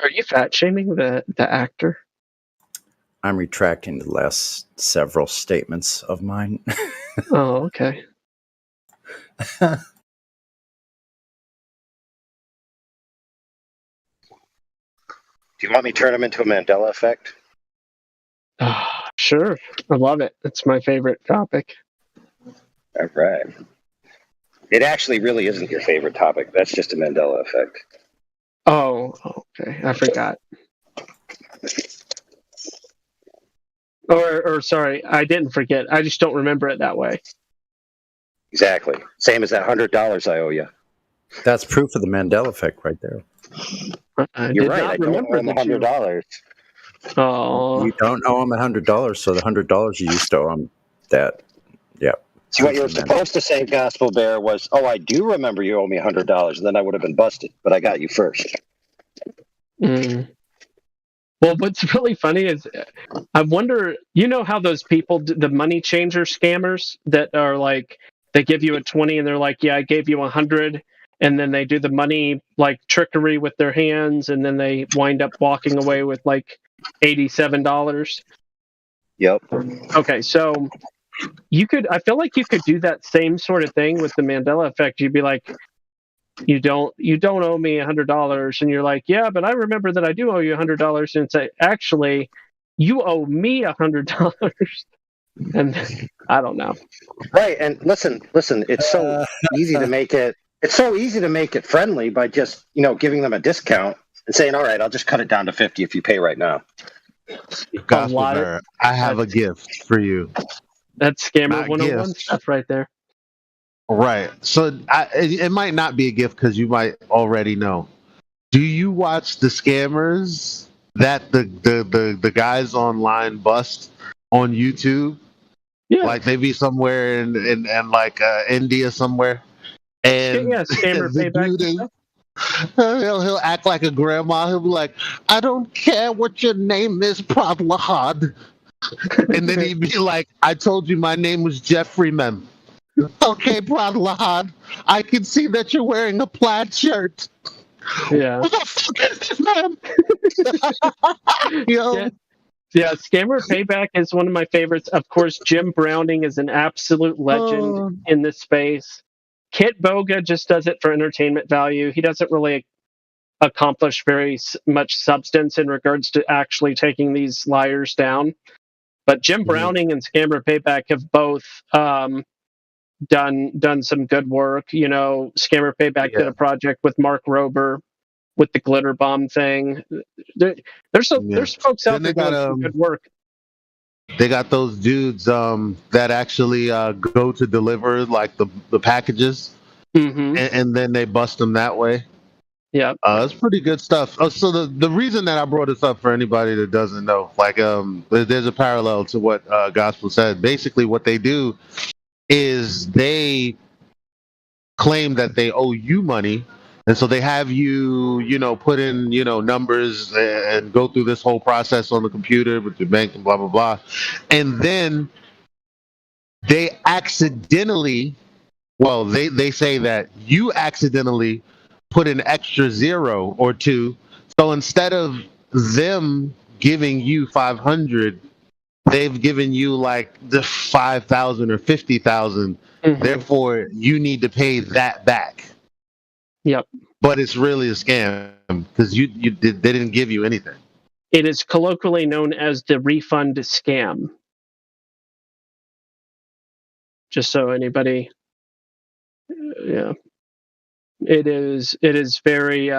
Are you fat shaming the actor? I'm retracting the last several statements of mine. Oh, okay. Do you want me to turn him into a Mandela effect? Sure. Sure. I love it. It's my favorite topic. All right. It actually really isn't your favorite topic. That's just a Mandela effect. Oh, okay. I forgot. Or sorry, I didn't forget. I just don't remember it that way. Exactly. Same as that $100 I owe you. That's proof of the Mandela effect right there. You're right. I don't owe him $100. Oh. You don't owe him $100, so the $100 you used to owe him, that, yeah. See, what you were supposed to say, Gospel Bear, was, "Oh, I do remember you owe me $100," and then I would have been busted. But I got you first. Mm. Well, what's really funny is, I wonder, you know how those people, the money changer scammers that are like, they give you a 20 and they're like, yeah, I gave you 100. And then they do the money like trickery with their hands. And then they wind up walking away with like $87. Yep. Okay. So I feel like you could do that same sort of thing with the Mandela effect. You'd be like, you don't owe me $100, and you're like, yeah, but I remember that I do owe you $100, and say, actually, you owe me $100, and I don't know. Right, and listen, it's so easy to make it. It's so easy to make it friendly by just giving them a discount and saying, all right, I'll just cut it down to 50 if you pay right now. Gospel Bear, I have a gift for you. That's Scammer 101 stuff right there. Right. So it might not be a gift because you might already know. Do you watch the scammers that the guys online bust on YouTube? Yeah. Like maybe somewhere in like India somewhere. And scammer payback. He'll act like a grandma. He'll be like, I don't care what your name is, Prahlad. And then he'd be like, I told you my name was Jeffrey, ma'am. Okay, Prahlad, I can see that you're wearing a plaid shirt. Yeah. What the fuck is this, man? Yo. Yeah, Scammer Payback is one of my favorites. Of course, Jim Browning is an absolute legend in this space. Kit Boga just does it for entertainment value. He doesn't really accomplish very much substance in regards to actually taking these liars down. But Jim Browning and Scammer Payback have both done some good work. Scammer Payback did a project with Mark Rober with the glitter bomb thing. There's folks out there doing some good work. They got those dudes that actually go to deliver like the packages, and then they bust them that way. Yeah, it's pretty good stuff. So the reason that I brought this up for anybody that doesn't know, like there's a parallel to what Gospel said. Basically, what they do is they claim that they owe you money, and so they have you, put in, numbers and go through this whole process on the computer with your bank and blah, blah, blah. And then they accidentally, they say that you accidentally put an extra 0 or 2. So instead of them giving you 500, they've given you like the 5,000 or 50,000. Therefore, you need to pay that back. Yep. But it's really a scam because they didn't give you anything. It is colloquially known as the refund scam. Just so anybody, yeah, it is very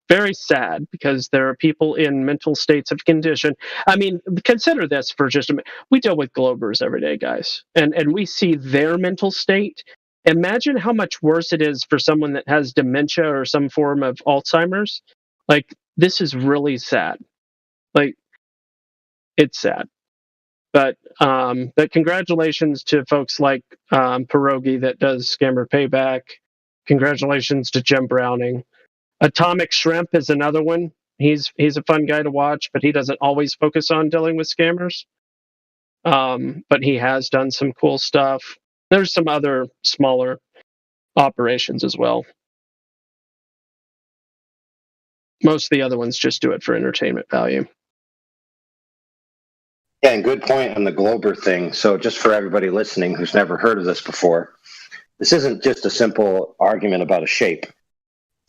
very sad because there are people in mental states of condition. I mean, consider this for just a minute. We deal with Globers every day, guys, and we see their mental state. Imagine how much worse it is for someone that has dementia or some form of Alzheimer's. Like, this is really sad. Like, it's sad. But congratulations to folks like Pierogi that does Scammer Payback. Congratulations to Jim Browning. Atomic Shrimp is another one. He's a fun guy to watch, but he doesn't always focus on dealing with scammers. But he has done some cool stuff. There's some other smaller operations as well. Most of the other ones just do it for entertainment value. Yeah, and good point on the Glober thing. So just for everybody listening who's never heard of this before, this isn't just a simple argument about a shape.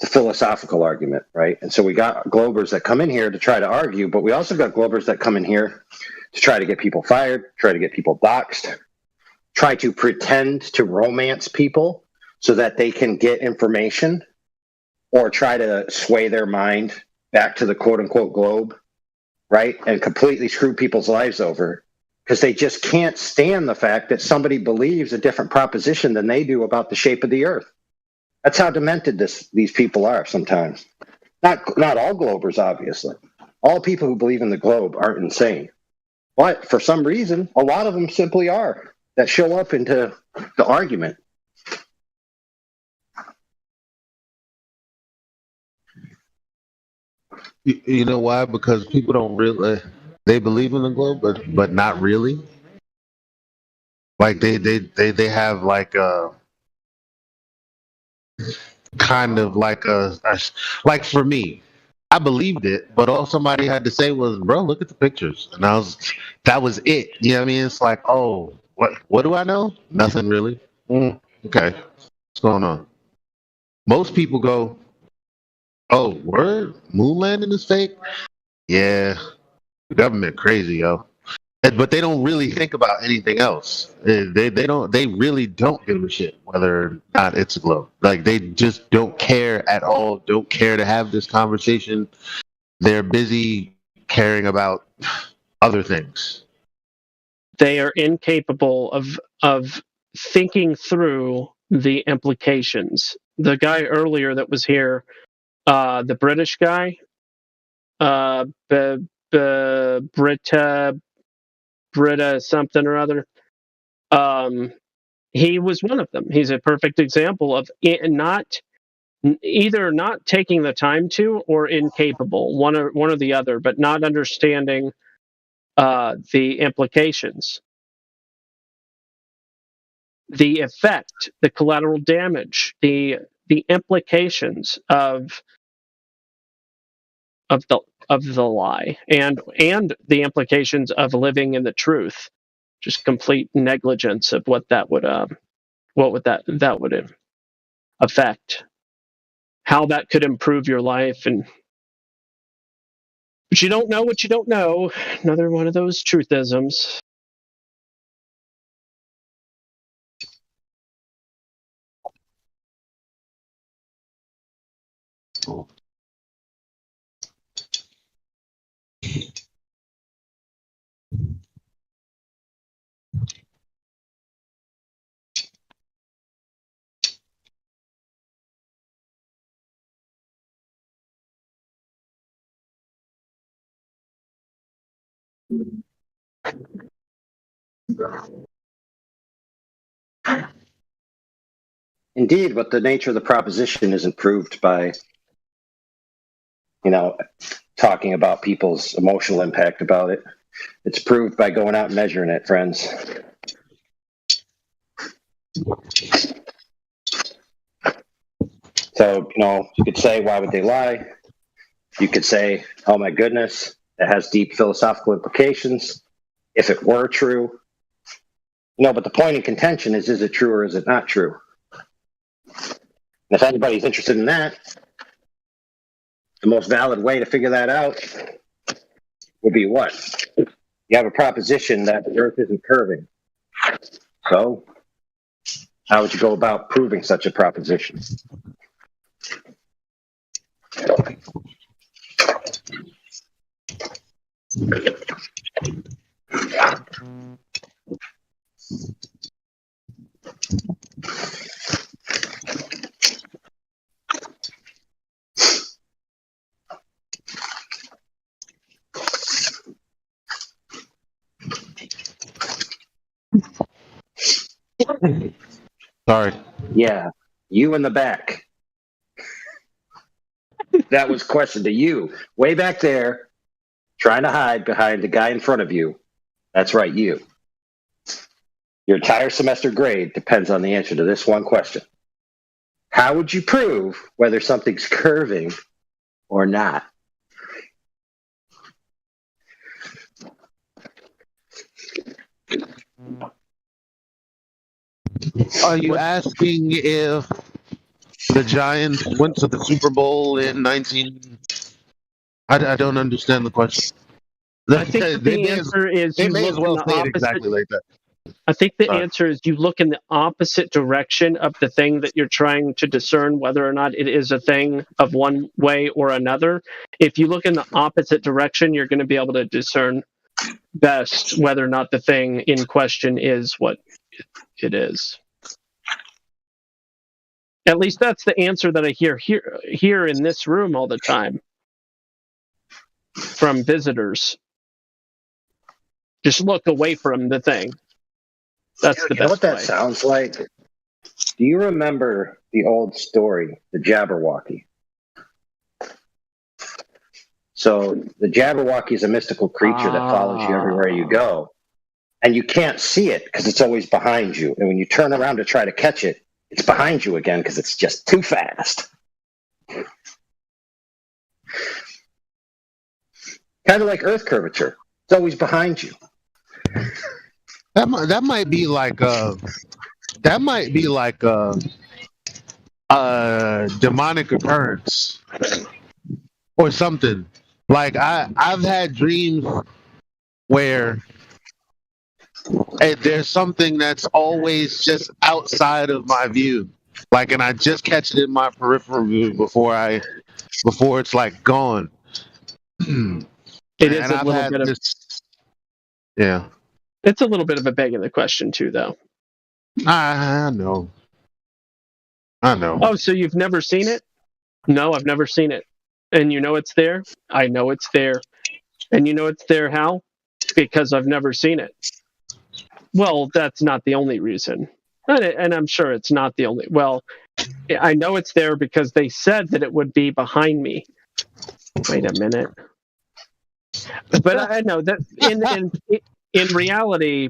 It's a philosophical argument, right? And so we got Globers that come in here to try to argue, but we also got Globers that come in here to try to get people fired, try to get people doxxed, try to pretend to romance people so that they can get information, or try to sway their mind back to the quote-unquote globe, right? And completely screw people's lives over because they just can't stand the fact that somebody believes a different proposition than they do about the shape of the earth. That's how demented these people are sometimes. Not all Globers, obviously. All people who believe in the globe aren't insane. But for some reason, a lot of them simply are, that show up into the argument. You know why? Because people don't really, they believe in the globe, but not really. Like they have like a kind of like like for me, I believed it, but all somebody had to say was, "Bro, look at the pictures," and that was it. You know what I mean? It's like, oh, what do I know? Nothing really. Okay, what's going on? Most people go, "Oh, word, moon landing is fake." Yeah, the government crazy, yo. But they don't really think about anything else. They really don't give a shit whether or not it's a globe. Like they just don't care at all. Don't care to have this conversation. They're busy caring about other things. They are incapable of thinking through the implications. The guy earlier that was here, the British guy, Britta something or other. He was one of them. He's a perfect example of either not taking the time to or incapable, one or the other, but not understanding the implications, the effect, the collateral damage, the implications of the lie, and the implications of living in the truth. Just complete negligence of what that would affect, how that could improve your life. But you don't know what you don't know. Another one of those truthisms. Indeed, but the nature of the proposition isn't proved by, talking about people's emotional impact about it. It's proved by going out and measuring it, friends. So, you could say, why would they lie? You could say, oh my goodness, it has deep philosophical implications. If it were true. But the point in contention is it true or is it not true? And if anybody's interested in that, the most valid way to figure that out would be what? You have a proposition that the Earth isn't curving. So, how would you go about proving such a proposition? Sorry. Yeah, you in the back. That was questioned to you, way back there, trying to hide behind the guy in front of you. That's right, you. Your entire semester grade depends on the answer to this one question. How would you prove whether something's curving or not? Are you asking if The Giants went to the Super Bowl in 19. I don't understand the question. I think the answer is they you may look as well in the say it opposite. exactly like that. I think the Sorry. answer is you look in the opposite direction of the thing that you're trying to discern whether or not it is a thing of one way or another. If you look in the opposite direction, you're going to be able to discern best whether or not the thing in question is what it is. At least that's the answer that I hear here in this room all the time from visitors. Just look away from the thing. That's the You know what best that way. sounds like? Do you remember the old story, the Jabberwocky? So the Jabberwocky is a mystical creature that follows you everywhere you go. And you can't see it because it's always behind you. And when you turn around to try to catch it, it's behind you again because it's just too fast. Kind of like Earth curvature. It's always behind you. That might be like a demonic occurrence or something. Like I've had dreams where there's something that's always just outside of my view, like, and I just catch it in my peripheral view before it's like gone. It is a little bit of yeah. It's a little bit of a begging the question too, though. I know. Oh, so you've never seen it? No, I've never seen it. And you know it's there? I know it's there. And you know it's there how? Because I've never seen it. Well, that's not the only reason. And I'm sure it's not the only. Well, I know it's there because they said that it would be behind me. Wait a minute. But I know that in reality,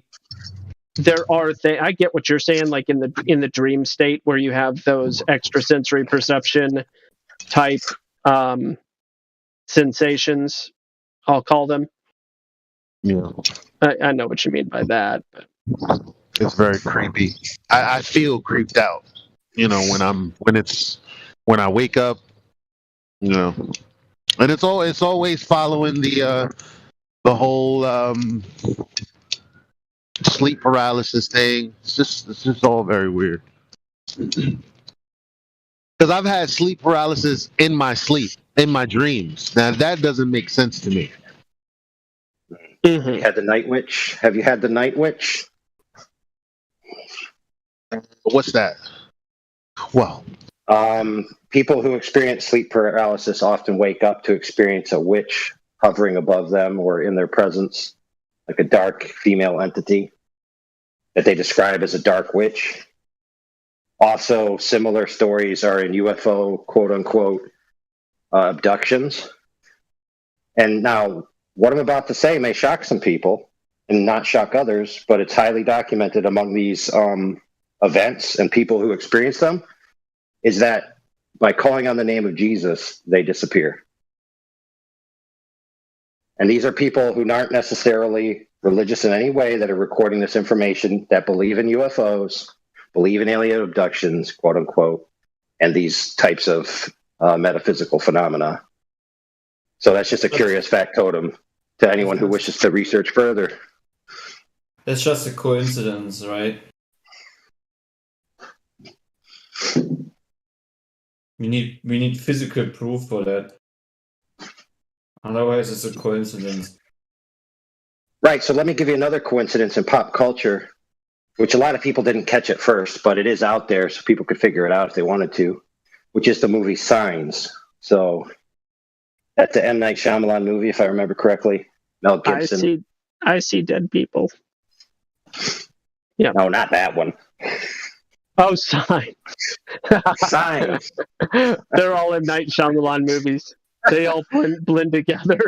there are things. I get what you're saying, like in the dream state where you have those extrasensory perception type sensations, I'll call them. Yeah, I know what you mean by that. But. It's very creepy. I feel creeped out, when I wake up, and it's always following the whole sleep paralysis thing. It's just all very weird. Because I've had sleep paralysis in my sleep, in my dreams. Now that doesn't make sense to me. Mm-hmm. You had the Night Witch. Have you had the Night Witch? What's that? Well, people who experience sleep paralysis often wake up to experience a witch hovering above them or in their presence, like a dark female entity that they describe as a dark witch. Also, similar stories are in UFO, quote-unquote, abductions. And now, what I'm about to say may shock some people and not shock others, but it's highly documented among these events and people who experience them, is that by calling on the name of Jesus, they disappear. And these are people who aren't necessarily religious in any way that are recording this information, that believe in UFOs, believe in alien abductions, quote unquote, and these types of metaphysical phenomena. So that's just a curious factotum to anyone who wishes to research further. It's just a coincidence, right? We need physical proof for that. Otherwise, it's a coincidence. Right, so let me give you another coincidence in pop culture, which a lot of people didn't catch at first, but it is out there so people could figure it out if they wanted to, which is the movie Signs. So that's the M. Night Shyamalan movie, if I remember correctly. Mel Gibson. I see dead people. Yeah. No, not that one. Oh, Signs. Signs. They're all M. Night Shyamalan movies. They all blend together.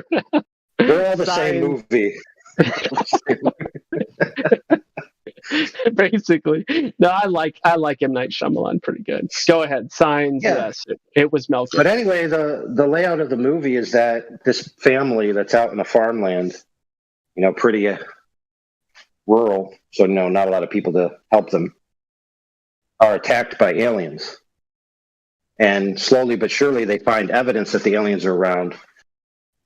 They're all the same movie. Basically. No, I like M. Night Shyamalan pretty good. Go ahead. Signs, Yeah. yes. It was Mel Gibson. But anyway, the layout of the movie is that this family that's out in the farmland, pretty rural, so not a lot of people to help them, are attacked by aliens. And slowly but surely, they find evidence that the aliens are around.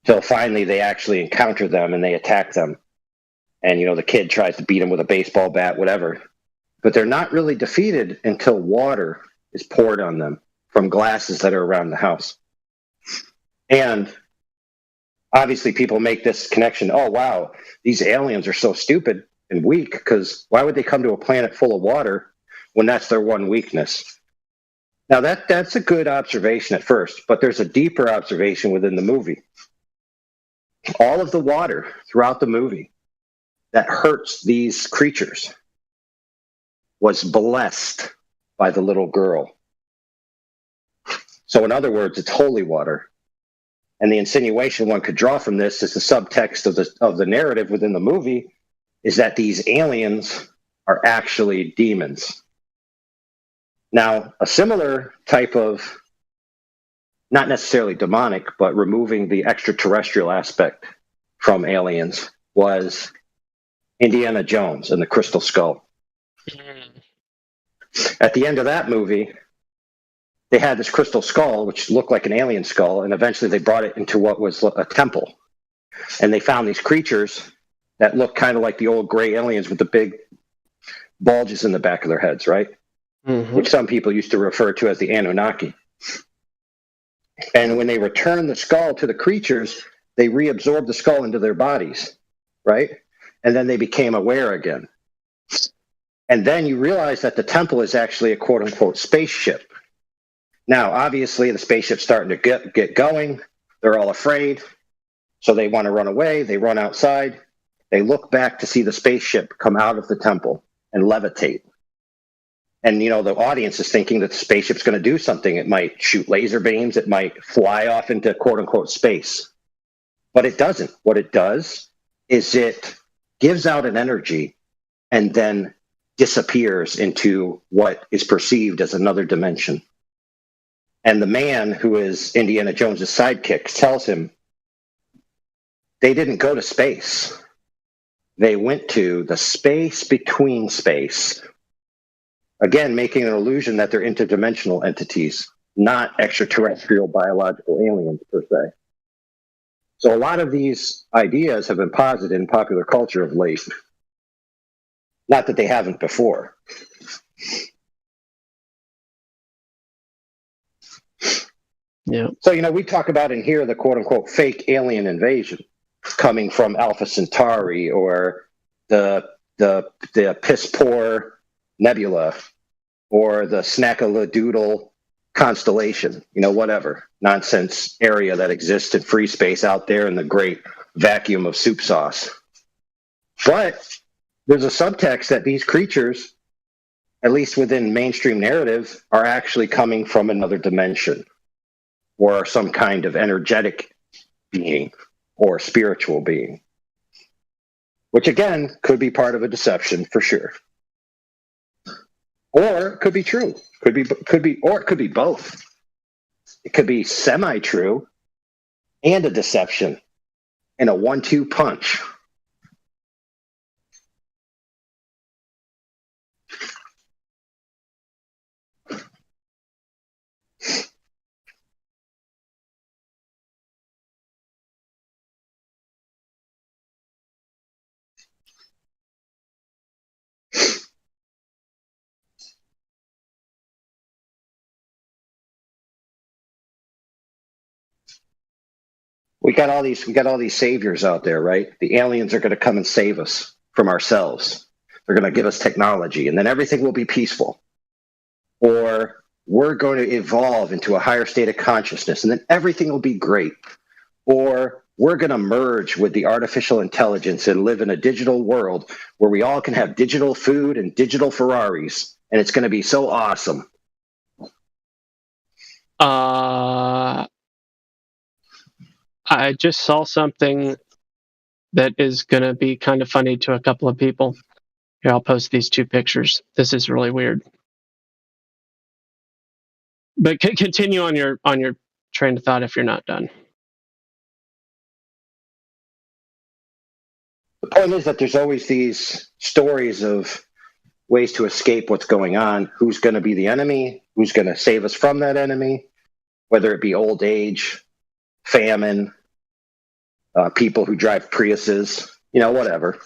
Till finally, they actually encounter them and they attack them. And, the kid tries to beat him with a baseball bat, whatever. But they're not really defeated until water is poured on them from glasses that are around the house. And obviously, people make this connection. Oh, wow, these aliens are so stupid and weak, because why would they come to a planet full of water when that's their one weakness? Now, that's a good observation at first, but there's a deeper observation within the movie. All of the water throughout the movie that hurts these creatures was blessed by the little girl. So in other words, it's holy water. And the insinuation one could draw from this is the subtext of the narrative within the movie is that these aliens are actually demons. Now, a similar type of, not necessarily demonic, but removing the extraterrestrial aspect from aliens was Indiana Jones and the Crystal Skull. At the end of that movie, they had this crystal skull, which looked like an alien skull, and eventually they brought it into what was a temple. And they found these creatures that looked kind of like the old gray aliens with the big bulges in the back of their heads, right? Mm-hmm. Which some people used to refer to as the Anunnaki. And when they returned the skull to the creatures, they reabsorbed the skull into their bodies, right? And then they became aware again. And then you realize that the temple is actually a quote-unquote spaceship. Now, obviously, the spaceship's starting to get going. They're all afraid. So they want to run away. They run outside. They look back to see the spaceship come out of the temple and levitate. And, the audience is thinking that the spaceship's going to do something. It might shoot laser beams. It might fly off into quote-unquote space. But it doesn't. What it does is it gives out an energy and then disappears into what is perceived as another dimension. And the man who is Indiana Jones' sidekick tells him they didn't go to space. They went to the space between space. Again, making an illusion that they're interdimensional entities, not extraterrestrial biological aliens per se. So a lot of these ideas have been posited in popular culture of late. Not that they haven't before. Yeah. So, we talk about in here the quote-unquote fake alien invasion coming from Alpha Centauri or the piss-poor nebula or the Snackaladoodle constellation, whatever nonsense area that exists in free space out there in the great vacuum of soup sauce. But there's a subtext that these creatures, at least within mainstream narrative, are actually coming from another dimension or some kind of energetic being or spiritual being, which again could be part of a deception for sure. Or it could be true. Or it could be both. It could be semi-true and a deception in a 1-2 punch. We got all these saviors out there, right? The aliens are going to come and save us from ourselves. They're going to give us technology, and then everything will be peaceful. Or we're going to evolve into a higher state of consciousness, and then everything will be great. Or we're going to merge with the artificial intelligence and live in a digital world where we all can have digital food and digital Ferraris, and it's going to be so awesome. I just saw something that is going to be kind of funny to a couple of people. Here, I'll post these 2 pictures. This is really weird. But continue on your train of thought if you're not done. The point is that there's always these stories of ways to escape what's going on. Who's going to be the enemy? Who's going to save us from that enemy? Whether it be old age, famine, people who drive Priuses, whatever.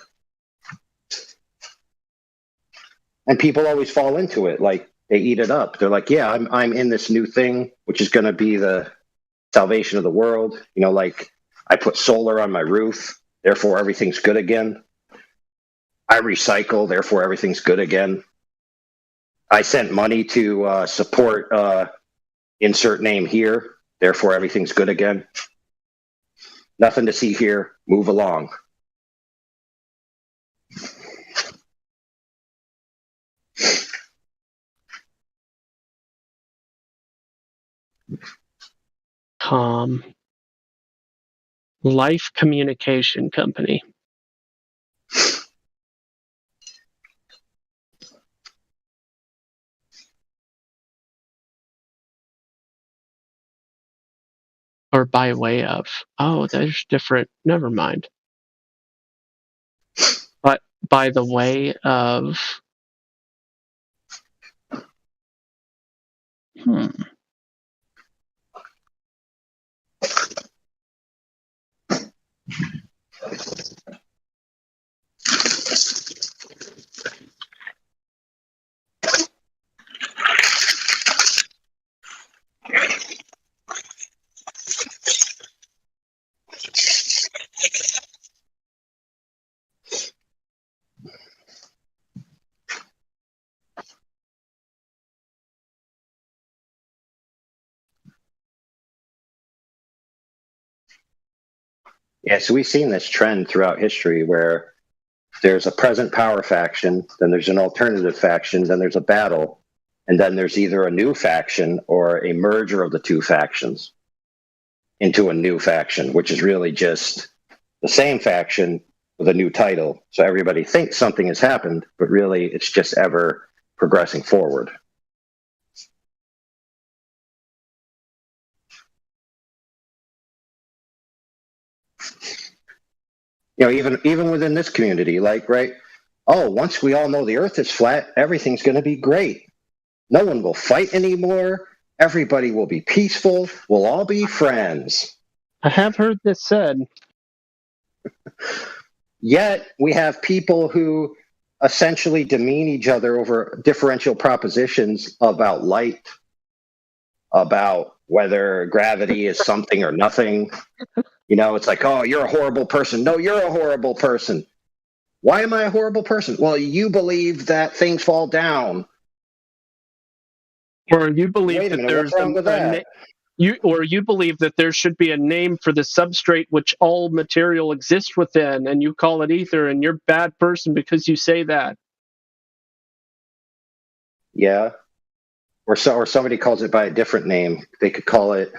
And people always fall into it. Like, they eat it up. They're like, yeah, I'm in this new thing, which is going to be the salvation of the world. Like, I put solar on my roof, therefore everything's good again. I recycle, therefore everything's good again. I sent money to support insert name here, therefore everything's good again. Nothing to see here, move along. Life Communication Company. Or by way of. Oh, there's different. Never mind. But by the way of. Yeah, so we've seen this trend throughout history where there's a present power faction, then there's an alternative faction, then there's a battle, and then there's either a new faction or a merger of the two factions into a new faction, which is really just the same faction with a new title. So everybody thinks something has happened, but really it's just ever progressing forward. Even within this community, like, right? Oh, once we all know the earth is flat, everything's going to be great. No one will fight anymore. Everybody will be peaceful. We'll all be friends. I have heard this said. Yet we have people who essentially demean each other over differential propositions about light, about whether gravity is something or nothing. It's like, oh, you're a horrible person. No, you're a horrible person. Why am I a horrible person? Well, you believe that things fall down. Or you believe that there's you believe that there should be a name for the substrate which all material exists within, and you call it ether, and you're a bad person because you say that. Yeah. Or somebody calls it by a different name. They could call it.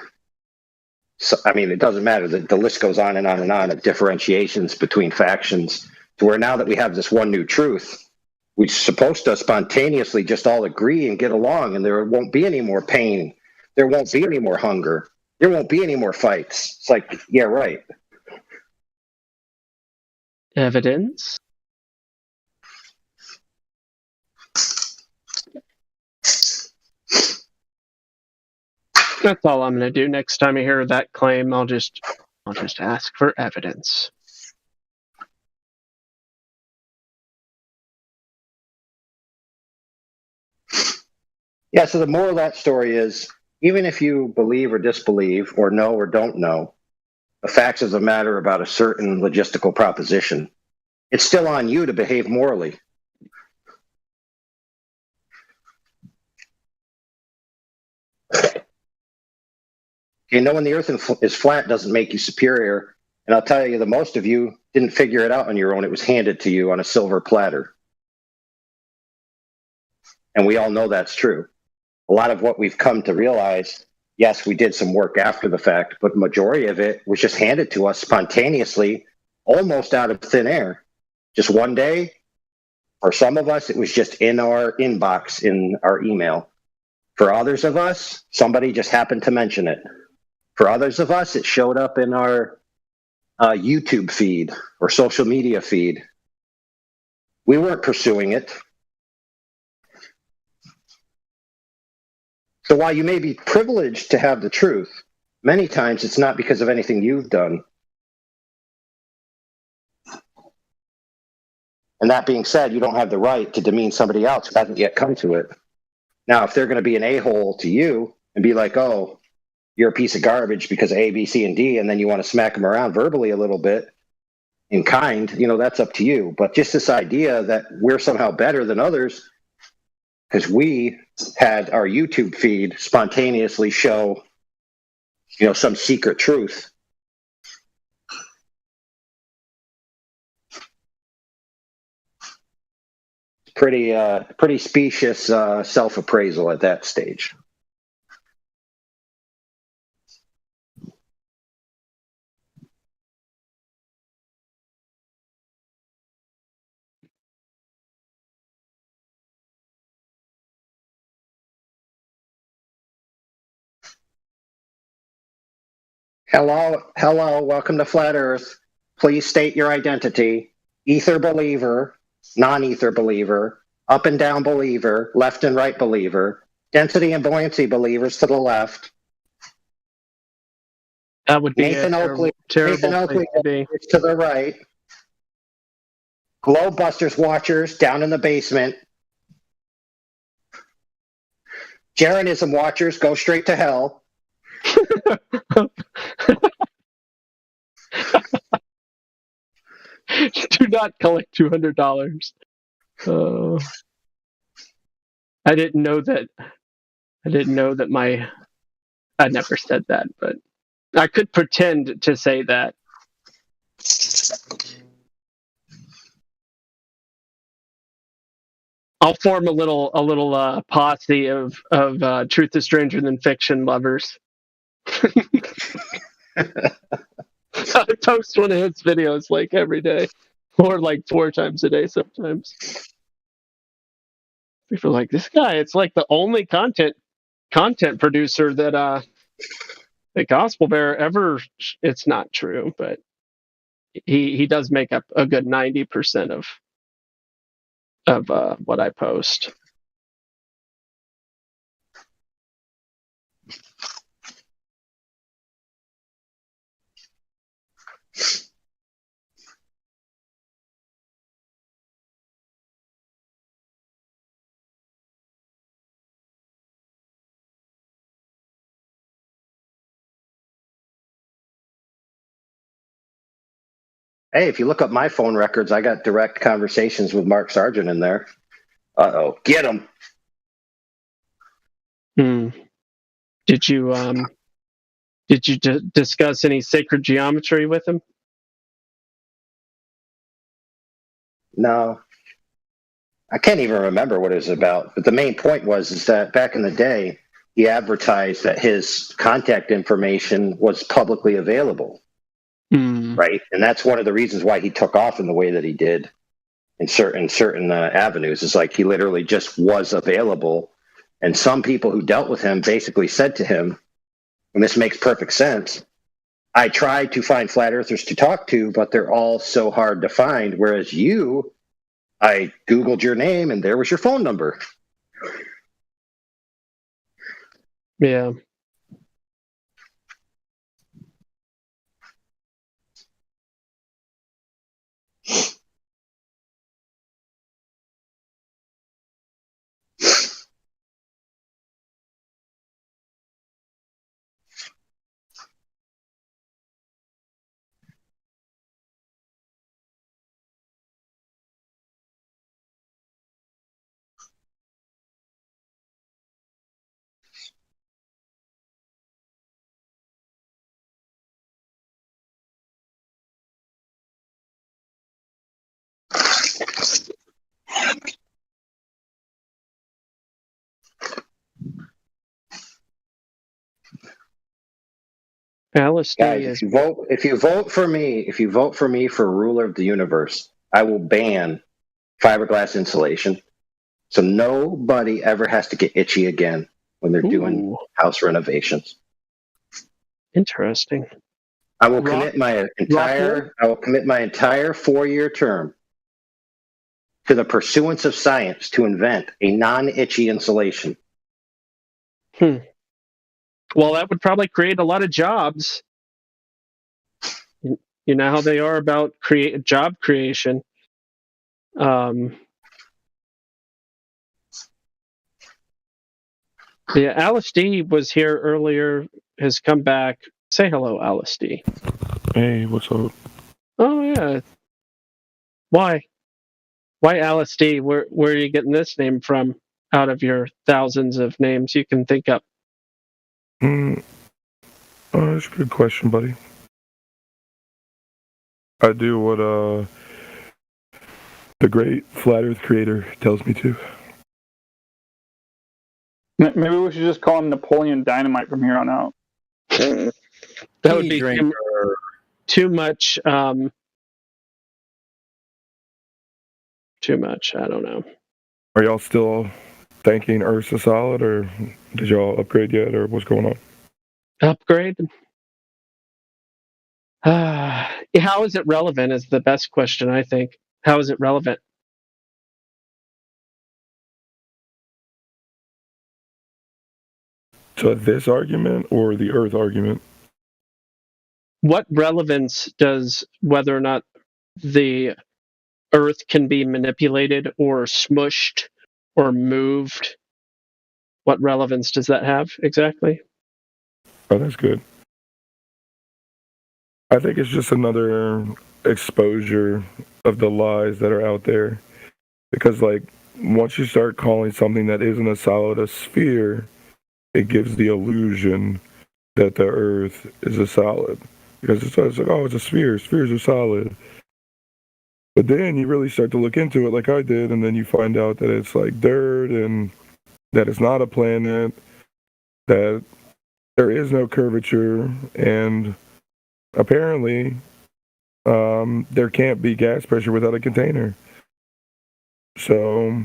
It doesn't matter. The list goes on and on and on of differentiations between factions, to where now that we have this one new truth, we're supposed to spontaneously just all agree and get along, and there won't be any more pain. There won't be any more hunger. There won't be any more fights. It's like, yeah, right. Evidence? That's all I'm going to do. Next time I hear that claim, I'll just ask for evidence. Yeah, so the moral of that story is, even if you believe or disbelieve or know or don't know the facts of the matter about a certain logistical proposition, it's still on you to behave morally. Knowing the earth is flat doesn't make you superior. And I'll tell you, the most of you didn't figure it out on your own. It was handed to you on a silver platter. And we all know that's true. A lot of what we've come to realize, yes, we did some work after the fact, but the majority of it was just handed to us spontaneously, almost out of thin air. Just one day. For some of us, it was just in our inbox, in our email. For others of us, somebody just happened to mention it. For others of us, it showed up in our YouTube feed or social media feed. We weren't pursuing it. So while you may be privileged to have the truth, many times it's not because of anything you've done. And that being said, you don't have the right to demean somebody else who hasn't yet come to it. Now, if they're going to be an a-hole to you and be like, oh, you're a piece of garbage because of A, B, C, and D, and then you want to smack them around verbally a little bit in kind, that's up to you. But just this idea that we're somehow better than others because we had our YouTube feed spontaneously show, some secret truth. Pretty specious self-appraisal at that stage. Hello, welcome to Flat Earth. Please state your identity. Ether believer, non-ether believer, up and down believer, left and right believer, density and buoyancy believers to the left. That would be Nathan Oakley to the right. Globebusters watchers down in the basement. Jeranism watchers go straight to hell. Do not collect $200. I didn't know that I never said that, but I could pretend to say that. I'll form a little posse of Truth is Stranger Than Fiction lovers. I post one of his videos like every day, or like 4 times a day sometimes. People are like, this guy, it's like the only content producer that the Gospel Bear ever. It's not true, but he does make up a good 90% of what I post. Hey, if you look up my phone records, I got direct conversations with Mark Sargent in there. Uh-oh, get him. Did you discuss any sacred geometry with him? No. I can't even remember what it was about. But the main point is that back in the day, he advertised that his contact information was publicly available. Right, and that's one of the reasons why he took off in the way that he did in certain avenues. It's like he literally just was available, and some people who dealt with him basically said to him, and this makes perfect sense, I tried to find flat earthers to talk to, but they're all so hard to find, whereas you, I Googled your name and there was your phone number. Yeah. Guys, if you vote for me for ruler of the universe, I will ban fiberglass insulation, so nobody ever has to get itchy again when they're doing house renovations. Interesting. I will commit my entire 4-year term to the pursuance of science to invent a non-itchy insulation. Well, that would probably create a lot of jobs. You know how they are about job creation. Yeah, Alice D was here earlier, has come back. Say hello, Alice D. Hey, what's up? Oh, yeah. Why? Why Alice D? Where are you getting this name from out of your thousands of names you can think up? That's a good question, buddy. I do what the great Flat Earth creator tells me to. Maybe we should just call him Napoleon Dynamite from here on out. That would be too much. Too much. I don't know. Are y'all still thinking Earth's a solid, or did y'all upgrade yet, or what's going on? Upgrade? How is it relevant is the best question, I think. How is it relevant? To this argument or the Earth argument? What relevance does whether or not the Earth can be manipulated or smushed or moved, what relevance does that have exactly? Oh, that's good. I think it's just another exposure of the lies that are out there. Because, like, once you start calling something that isn't a solid a sphere, it gives the illusion that the Earth is a solid. Because it's like, oh, it's a sphere. Spheres are solid. But then you really start to look into it like I did, and then you find out that it's like dirt and that it's not a planet, that there is no curvature, and apparently there can't be gas pressure without a container. So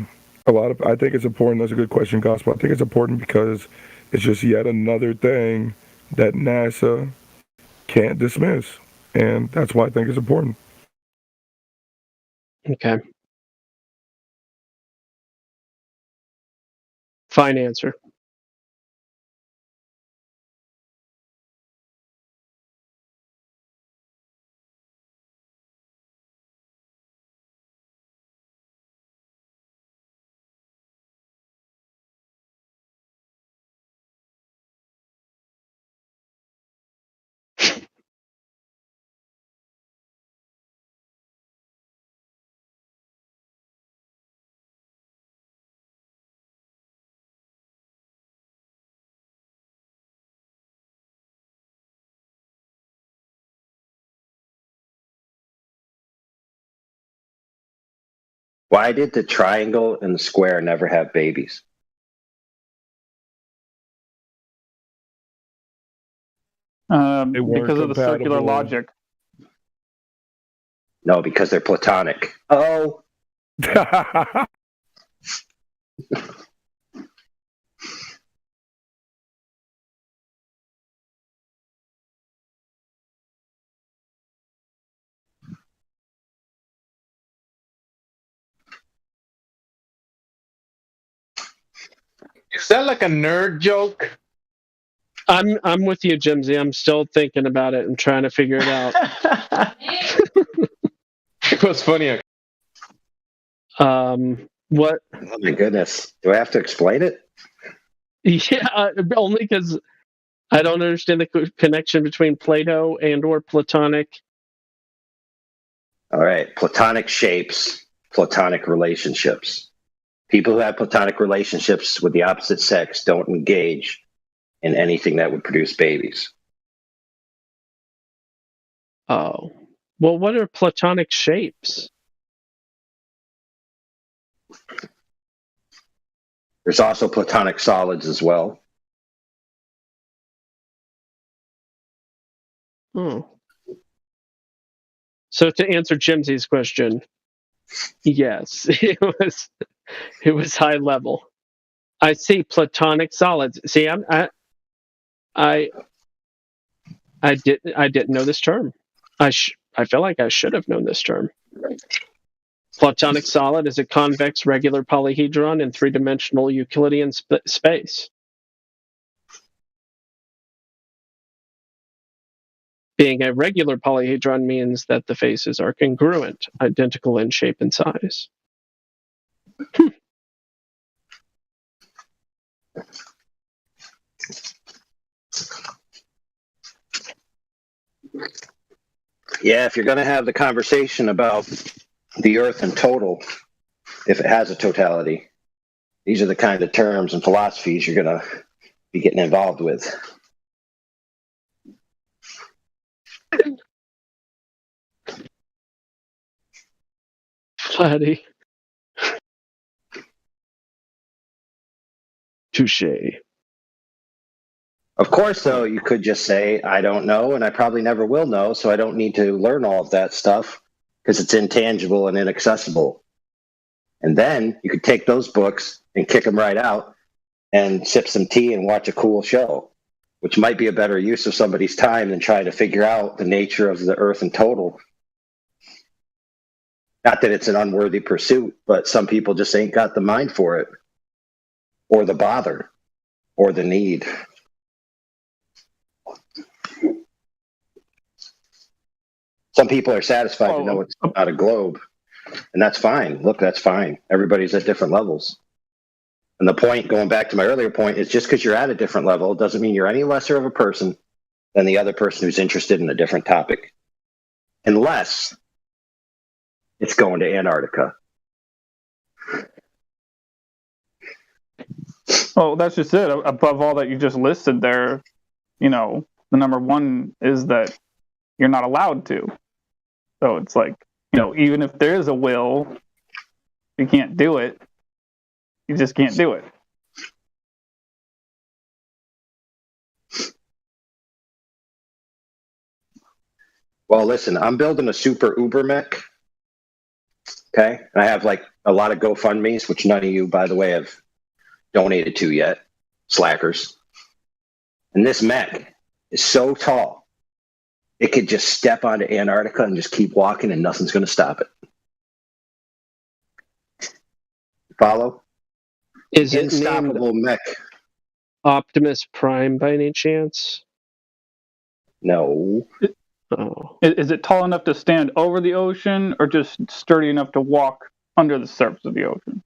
I think it's important. That's a good question, Gospel. I think it's important because it's just yet another thing that NASA can't dismiss. And that's why I think it's important. Okay. Fine answer. Why did the triangle and the square never have babies? Because of the circular logic. No, because they're platonic. Oh. Is that like a nerd joke? I'm with you, Jimsy. I'm still thinking about it and trying to figure it out. It was funny. What? Oh my goodness! Do I have to explain it? Yeah, only because I don't understand the connection between Plato and/or Platonic. All right, platonic shapes, platonic relationships. People who have platonic relationships with the opposite sex don't engage in anything that would produce babies. Oh. Well, what are platonic shapes? There's also platonic solids as well. Oh. So to answer Jimsy's question, yes, it was high level. I see platonic solids. See, I didn't know this term. I feel like I should have known this term. Platonic solid is a convex regular polyhedron in three-dimensional Euclidean space. Being a regular polyhedron means that the faces are congruent, identical in shape and size. Yeah, if you're going to have the conversation about the Earth in total, if it has a totality, these are the kind of terms and philosophies you're going to be getting involved with. Flatty. Touche. Of course, though, you could just say, I don't know, and I probably never will know, so I don't need to learn all of that stuff because it's intangible and inaccessible. And then you could take those books and kick them right out and sip some tea and watch a cool show, which might be a better use of somebody's time than trying to figure out the nature of the Earth in total. Not that it's an unworthy pursuit, but some people just ain't got the mind for it, or the bother, or the need. Some people are satisfied to know it's not a globe, and that's fine. Look, that's fine. Everybody's at different levels. And the point, going back to my earlier point, is just because you're at a different level doesn't mean you're any lesser of a person than the other person who's interested in a different topic. Unless it's going to Antarctica. Well, that's just it. Above all that you just listed there, the number one is that you're not allowed to. So it's like, even if there is a will, you can't do it. You just can't do it. Well, listen, I'm building a super Uber mech. Okay? And I have a lot of GoFundMes, which none of you, by the way, have donated to yet. Slackers. And this mech is so tall, it could just step onto Antarctica and just keep walking and nothing's going to stop it. Follow? Is it Unstoppable mech. Optimus Prime by any chance? No. Oh. Is it tall enough to stand over the ocean or just sturdy enough to walk under the surface of the ocean?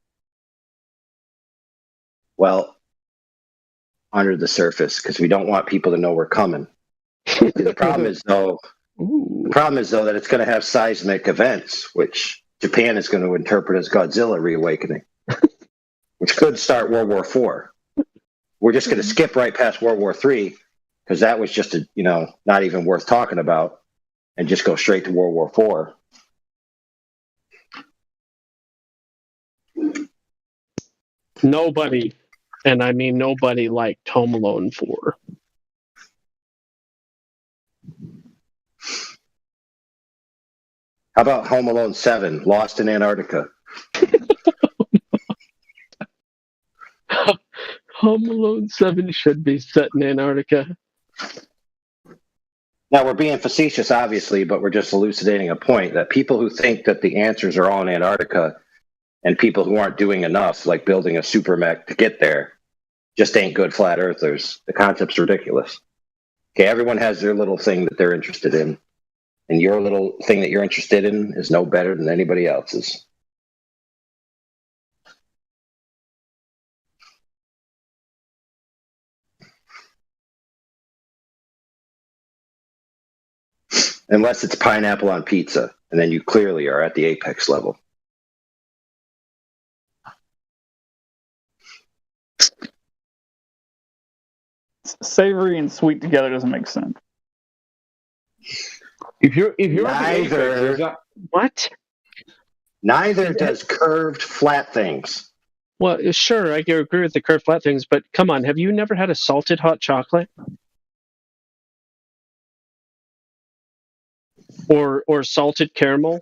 Well, under the surface, because we don't want people to know we're coming. The problem is though that it's going to have seismic events, which Japan is going to interpret as Godzilla reawakening, which could start World War IV. We're just going to skip right past World War III because that was just not even worth talking about, and just go straight to World War IV. Nobody, and I mean nobody, liked Home Alone 4. How about Home Alone 7, Lost in Antarctica? Home Alone 7 should be set in Antarctica. Now, we're being facetious, obviously, but we're just elucidating a point that people who think that the answers are all in Antarctica and people who aren't doing enough, like building a super mech to get there, just ain't good flat earthers. The concept's ridiculous. Okay, everyone has their little thing that they're interested in. And your little thing that you're interested in is no better than anybody else's. Unless it's pineapple on pizza, and then you clearly are at the apex level. Savory and sweet together doesn't make sense. If you're neither, what? Neither does curved flat things. Well, sure, I can agree with the curved flat things, but come on, have you never had a salted hot chocolate? Or salted caramel?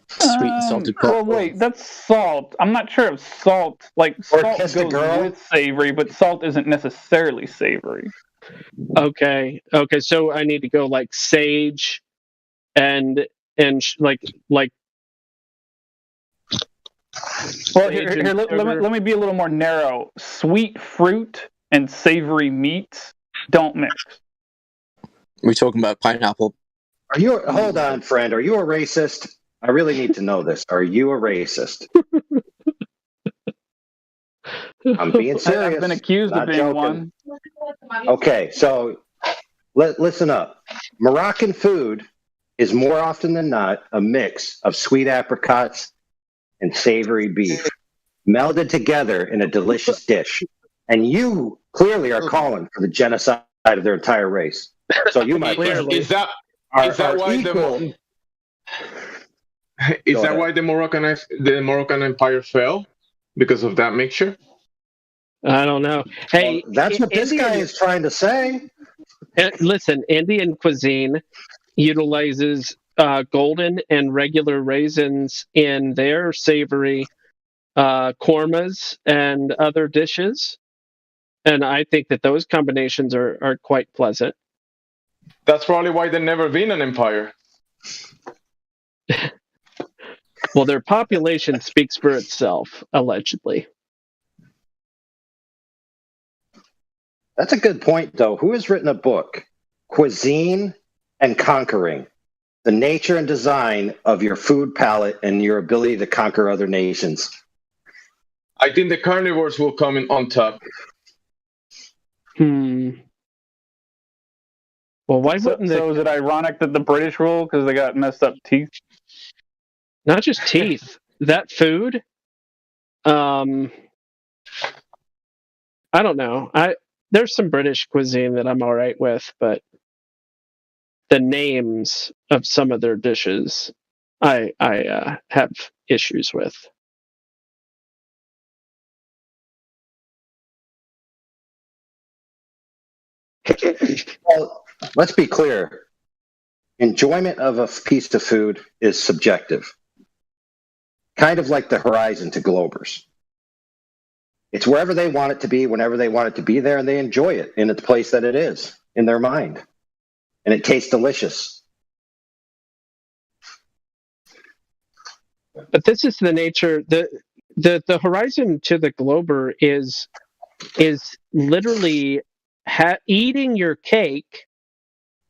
Sweet and salted well, wait, that's salt. I'm not sure if salt, salt Kissed a goes girl? with savory, but salt isn't necessarily savory. Okay, so I need to go sage and like. Well, here let me be a little more narrow. Sweet fruit and savory meats don't mix. we talking about pineapple? Are you? Hold on, friend. Are you a racist? I really need to know this. Are you a racist? I'm being serious. I've been accused of being joking. one. Okay, so listen up. Moroccan food is more often than not a mix of sweet apricots and savory beef melded together in a delicious dish. And you clearly are calling for the genocide of their entire race. So you, my friend, Is that why the Moroccan Empire fell? Because of that mixture? I don't know. Hey, well, that's what this guy is trying to say. Listen, Indian cuisine utilizes golden and regular raisins in their savory kormas and other dishes. And I think that those combinations are quite pleasant. That's probably why there's never been an empire. Well, their population speaks for itself, allegedly. That's a good point, though. Who has written a book, Cuisine and Conquering, the nature and design of your food palette and your ability to conquer other nations? I think the carnivores will come in on top. Well, why wouldn't So is it ironic that the British rule because they got messed up teeth? Not just teeth. That food. I don't know. There's some British cuisine that I'm all right with, but the names of some of their dishes, I have issues with. Well, let's be clear. Enjoyment of a piece of food is subjective. Kind of like the horizon to Globers. It's wherever they want it to be, whenever they want it to be there, and they enjoy it in its place that it is, in their mind. And it tastes delicious. But this is the nature. The horizon to the Glober is literally eating your cake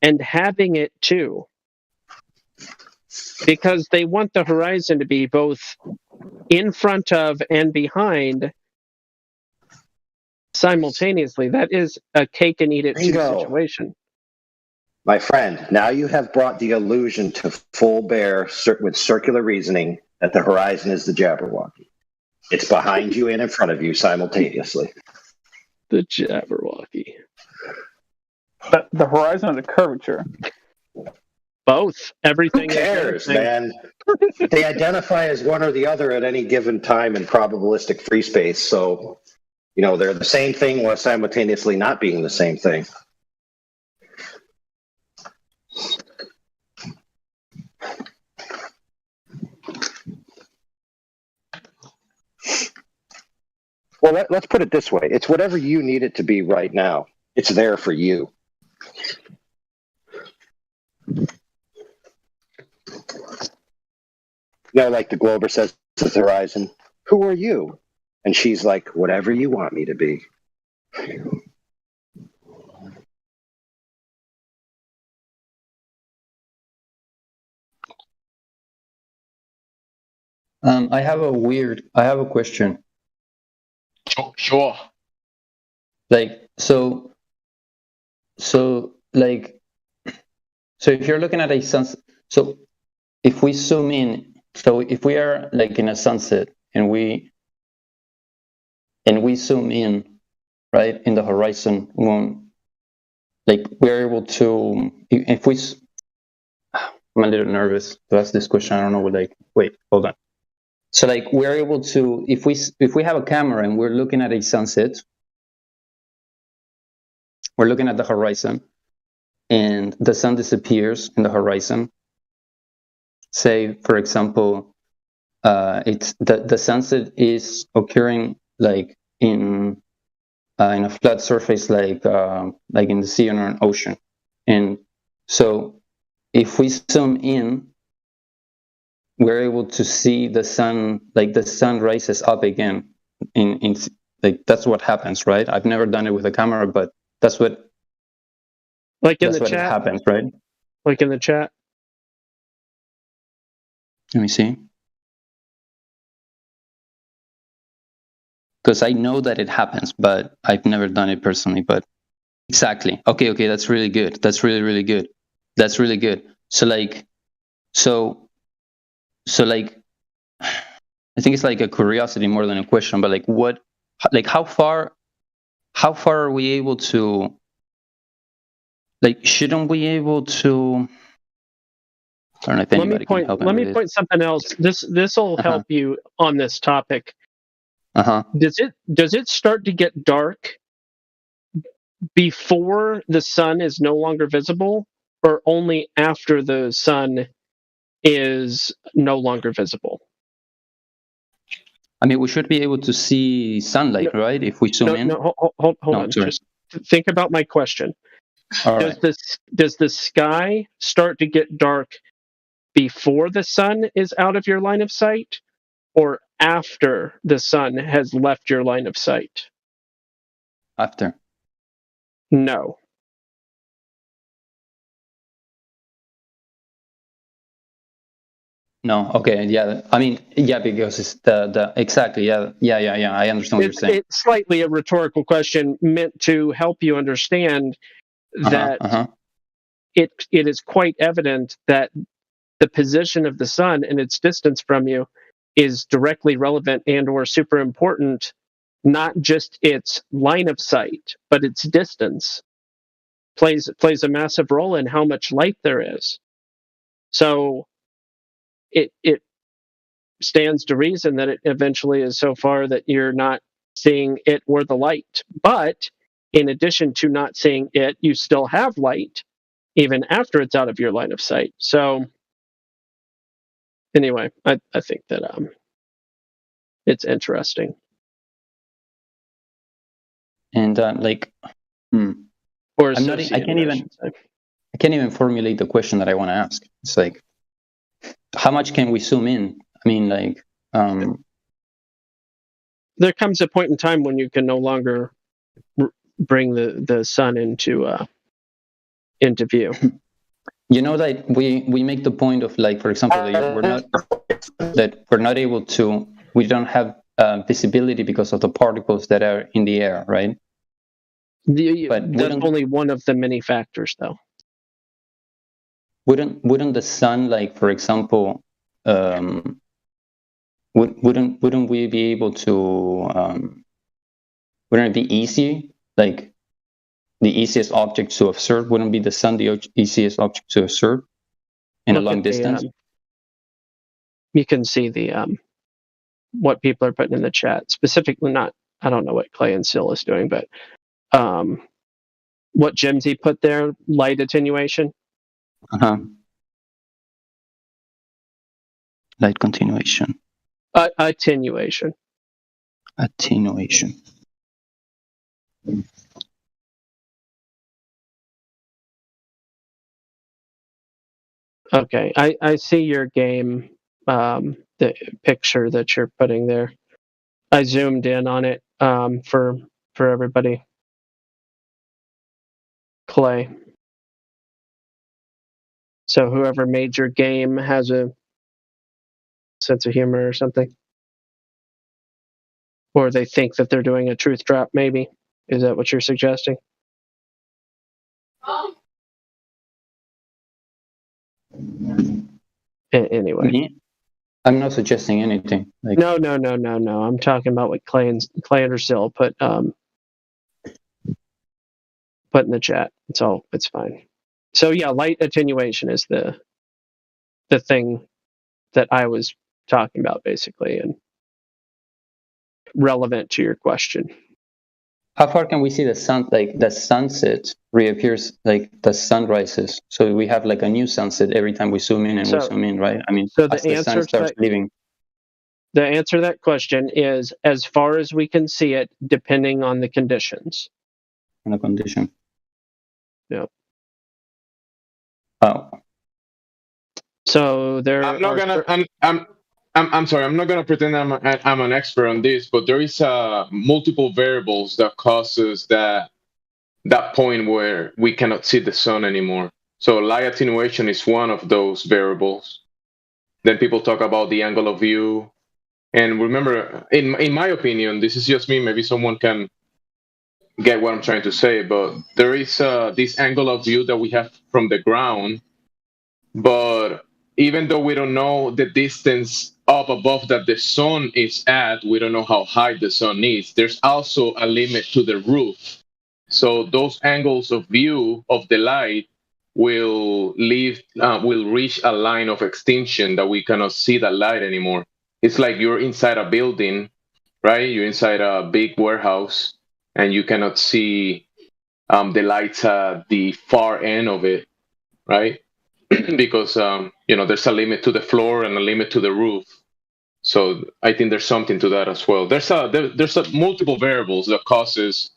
and having it too. Because they want the horizon to be both in front of and behind simultaneously. That is a cake and eat it too situation. My friend, now you have brought the illusion to full bear with circular reasoning that the horizon is the Jabberwocky. It's behind you and in front of you simultaneously. The Jabberwocky. The horizon or the curvature? Both. Everything. Who cares, man? They identify as one or the other at any given time in probabilistic free space. So, they're the same thing while simultaneously not being the same thing. Well, let's put it this way. It's whatever you need it to be right now. It's there for you. Like the Glober says to the horizon, who are you? And she's like, whatever you want me to be. I have a question. Sure. So if you're looking at a sunset, so if we zoom in, so if we are in a sunset and we zoom in, right, in the horizon, we're able to, if we, I'm a little nervous to ask this question. I don't know wait, hold on. So we're able to, if we have a camera and we're looking at a sunset, we're looking at the horizon and the sun disappears in the horizon. Say, for example, it's the sunset is occurring in a flat surface, like in the sea or an ocean. And so if we zoom in, we're able to see the sun, the sun rises up again. That's what happens, right? I've never done it with a camera, but that's what Like in That's the what chat? happens, right? Like in the chat? Let me see. Because I know that it happens, but I've never done it personally. But exactly. Okay, that's really good. That's really, really good. That's really good. So like, I think it's like a curiosity more than a question. But like how far are we able to? Like, shouldn't we able to? I don't know if anybody can help me. Let me point something else. This will help you on this topic. Does it start to get dark before the sun is no longer visible, or only after the sun is no longer visible? I mean, we should be able to see sunlight, right? If we zoom in. Hold on. Sorry. Just think about my question. All Does the sky start to get dark before the sun is out of your line of sight, or after the sun has left your line of sight? After. No. No. Okay. Yeah. I mean, yeah, because it's the exactly. Yeah. I understand what you're saying. It's slightly a rhetorical question meant to help you understand that it is quite evident that the position of the sun and its distance from you is directly relevant and or super important, not just its line of sight, but its distance plays a massive role in how much light there is. So it stands to reason that it eventually is so far that you're not seeing it or the light. But in addition to not seeing it, you still have light even after it's out of your line of sight. So anyway, I think that it's interesting. And or I can't even formulate the question that I want to ask. It's like, how much can we zoom in? I mean, like, there comes a point in time when you can no longer bring the sun into view. You know that we make the point of, like, for example, that we're not able to. We don't have visibility because of the particles that are in the air, right? But that's only one of the many factors, though. Wouldn't the sun, like, for example, wouldn't we be able to? Wouldn't it be easy? Like, the easiest object to observe wouldn't be the sun the easiest object to observe in a long distance? You can see the what people are putting in the chat. Specifically, not, I don't know what Clay and Sil is doing, but what Jimsy put there, light attenuation. Light continuation. Attenuation. Attenuation. Okay, I see your game, the picture that you're putting there. I zoomed in on it for everybody. Clay. So whoever made your game has a sense of humor or something. Or they think that they're doing a truth drop, maybe. Is that what you're suggesting? Anyway. I'm not suggesting anything. Like, No. I'm talking about what Clay and Sil put in the chat. It's fine. So yeah, light attenuation is the thing that I was talking about, basically, and relevant to your question. How far can we see the sun? Like, the sunset reappears, like the sun rises. So we have like a new sunset every time we zoom in and we zoom in, right? I mean, so as the sun starts leaving. The answer to that question is as far as we can see it, depending on the conditions. On the condition. Yeah. Oh. So there. I'm not gonna. I'm sorry. I'm not gonna pretend I'm an expert on this, but there is multiple variables that causes that that point where we cannot see the sun anymore. So light attenuation is one of those variables. Then people talk about the angle of view. And remember, in my opinion, this is just me, maybe someone can get what I'm trying to say, but there is this angle of view that we have from the ground. But even though we don't know the distance up above that the sun is at, we don't know how high the sun is. There's also a limit to the roof. So those angles of view of the light will reach a line of extinction that we cannot see that light anymore. It's like you're inside a building, right? You're inside a big warehouse, and you cannot see the lights at the far end of it, right? Because there's a limit to the floor and a limit to the roof. So I think there's something to that as well. There's multiple variables that causes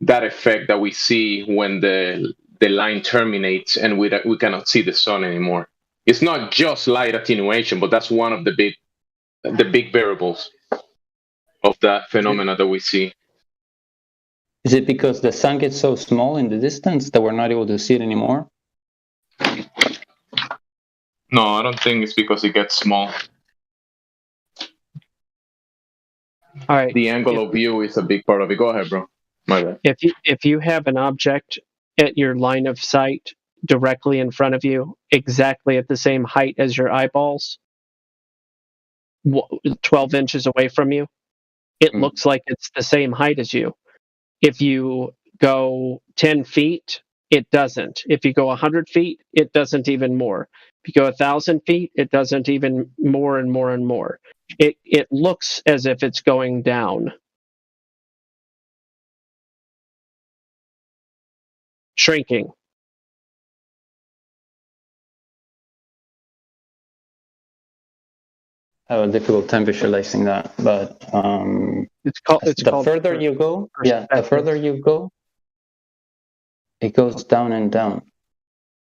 that effect that we see when the line terminates and we cannot see the sun anymore. It's not just light attenuation, but that's one of the big variables of that phenomena that we see. Is it because the sun gets so small in the distance that we're not able to see it anymore? No, I don't think it's because it gets small. All right. The angle of view is a big part of it. Go ahead, bro. My bad. If you have an object at your line of sight directly in front of you, exactly at the same height as your eyeballs, 12 inches away from you, it looks like it's the same height as you. If you go 10 feet, it doesn't. If you go 100 feet, it doesn't even more. If you go 1,000 feet, it doesn't even more and more and more. It looks as if it's going down. Shrinking. I have a difficult time visualizing that, but it's called the further you go, the further you go, it goes down and down.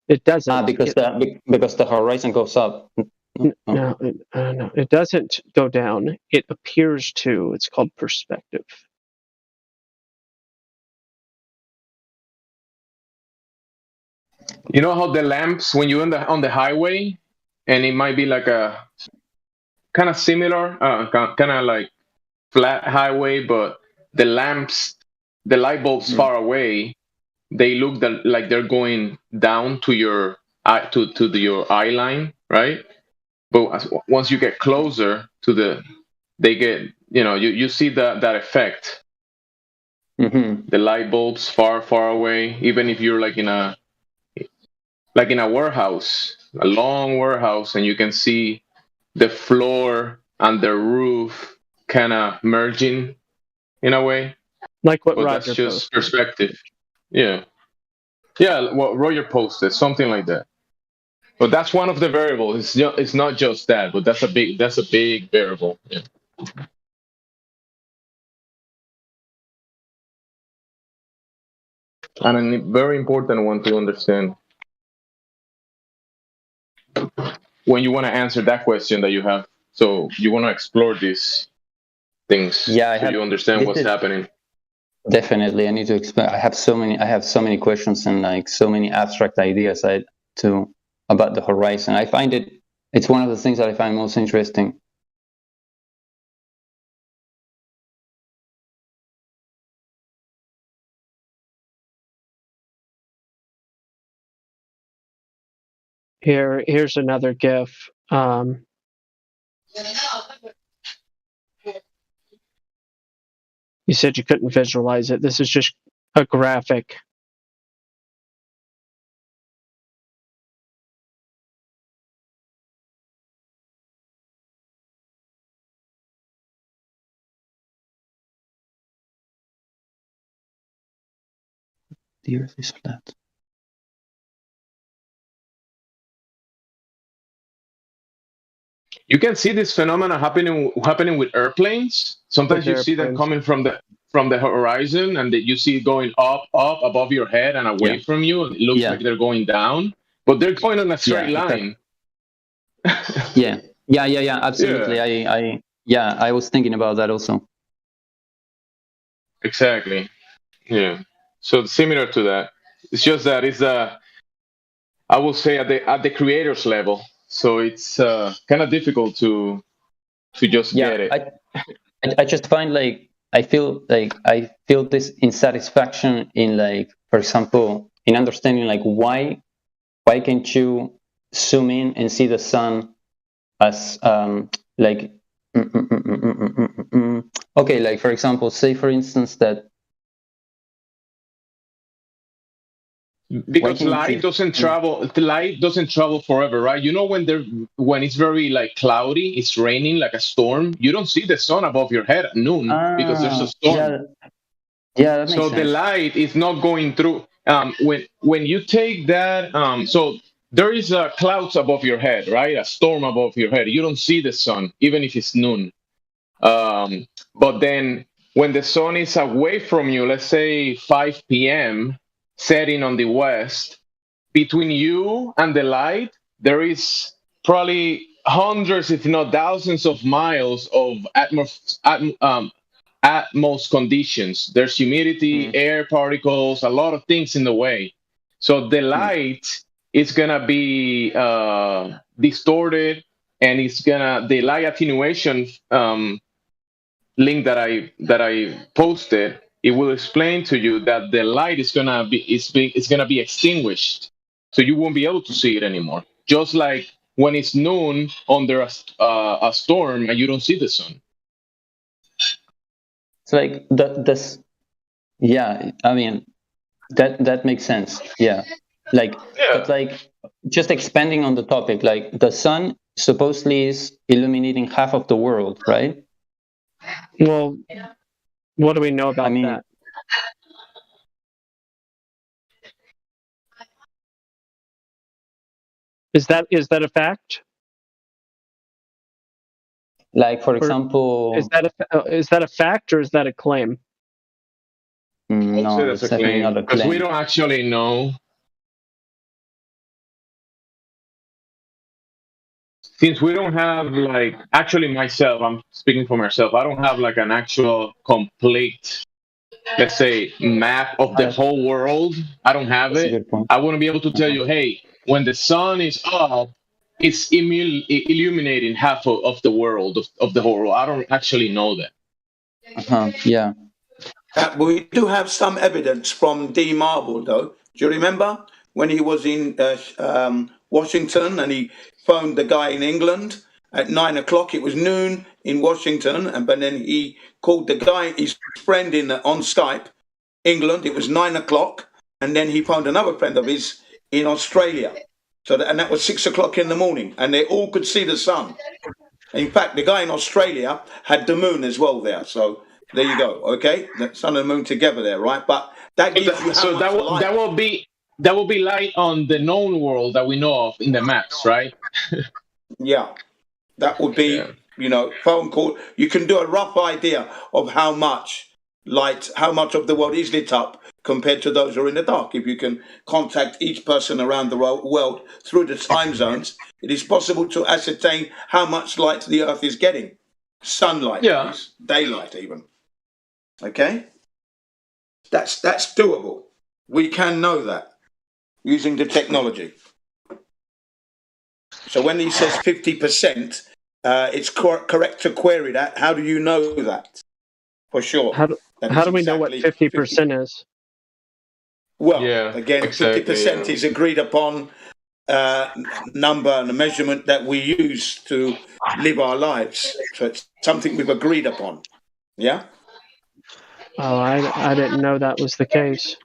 It doesn't because the horizon goes up. No, it doesn't go down. It appears to. It's called perspective. You know how the lamps, when you're on the highway, and it might be like a kind of similar, kind of like flat highway, but the lamps, the light bulbs far away, they look like they're going down to your eye, to your eye line, right? But once you get closer to they get, you see that effect. Mm-hmm. The light bulbs far away, even if you're like in a warehouse, a long warehouse, and you can see the floor and the roof kind of merging in a way. Like what but Roger that's just posted. Perspective. Yeah, what Roger posted, something like that. But that's one of the variables. It's not just that, but that's a big variable. Yeah. And a very important one to understand when you want to answer that question that you have. So you want to explore these things, so you understand what's happening. Definitely, I need to explain. I have so many questions and like so many abstract ideas about the horizon. I find it's one of the things that I find most interesting. Here's another GIF. You said you couldn't visualize it. This is just a graphic. The Earth is flat. You can see this phenomena happening with airplanes. Sometimes you see them coming from the horizon, and you see it going up above your head and away from you. It looks like they're going down, but they're going on a straight line. Yeah, absolutely. I was thinking about that also. Exactly. Yeah. So similar to that. It's just that it's I will say at the creator's level. So it's kind of difficult to just get it. I just find like I feel this insatisfaction in, like, for example, in understanding like why can't you zoom in and see the sun as like okay, like for example, say for instance that because light doesn't travel. The light doesn't travel forever, right? You know, when it's very like cloudy, it's raining like a storm. You don't see the sun above your head at noon because there's a storm. Yeah, that makes so sense. The light is not going through. When you take that, so there is clouds above your head, right? A storm above your head. You don't see the sun even if it's noon. But then when the sun is away from you, let's say 5 p.m. setting on the west, between you and the light, there is probably hundreds, if not thousands of miles of atmos conditions. There's humidity, air particles, a lot of things in the way. So the light is gonna be distorted, and the light attenuation link that I posted, it will explain to you that the light is gonna be extinguished, so you won't be able to see it anymore. Just like when it's noon under a storm and you don't see the sun. It's like this. Yeah, I mean that makes sense. Yeah, but like just expanding on the topic, like the sun supposedly is illuminating half of the world, right? Well, what do we know about that? Is that a fact? Like, for example, is that a fact or is that a claim? No, that's a claim, because we don't actually know. Since we don't have actually myself, I'm speaking for myself, I don't have like an actual complete, let's say, map of the whole world. I don't have it. I wouldn't be able to tell you, hey, when the sun is up, it's illuminating half of the world, of the whole world. I don't actually know that. Yeah. We do have some evidence from D. Marble, though. Do you remember when he was in Washington and he phoned the guy in England at 9 o'clock? It was noon in Washington, but then he called the guy, his friend, on Skype, England. It was 9 o'clock, and then he phoned another friend of his in Australia. And that was 6 o'clock in the morning, and they all could see the sun. In fact, the guy in Australia had the moon as well there. So there you go. Okay, the sun and moon together there, right? But that gives you that will be light on the known world that we know of in the maps, right? Yeah, that would be phone call. You can do a rough idea of how much of the world is lit up compared to those who are in the dark. If you can contact each person around the world through the time zones, it is possible to ascertain how much light the Earth is getting. Sunlight, daylight even. Okay? That's doable. We can know that using the technology. So when he says 50%, it's correct to query that. How do you know that? For sure. How do we know what 50% is? Well, again, 50% is agreed upon number and a measurement that we use to live our lives. So it's something we've agreed upon. Yeah? Oh, I didn't know that was the case.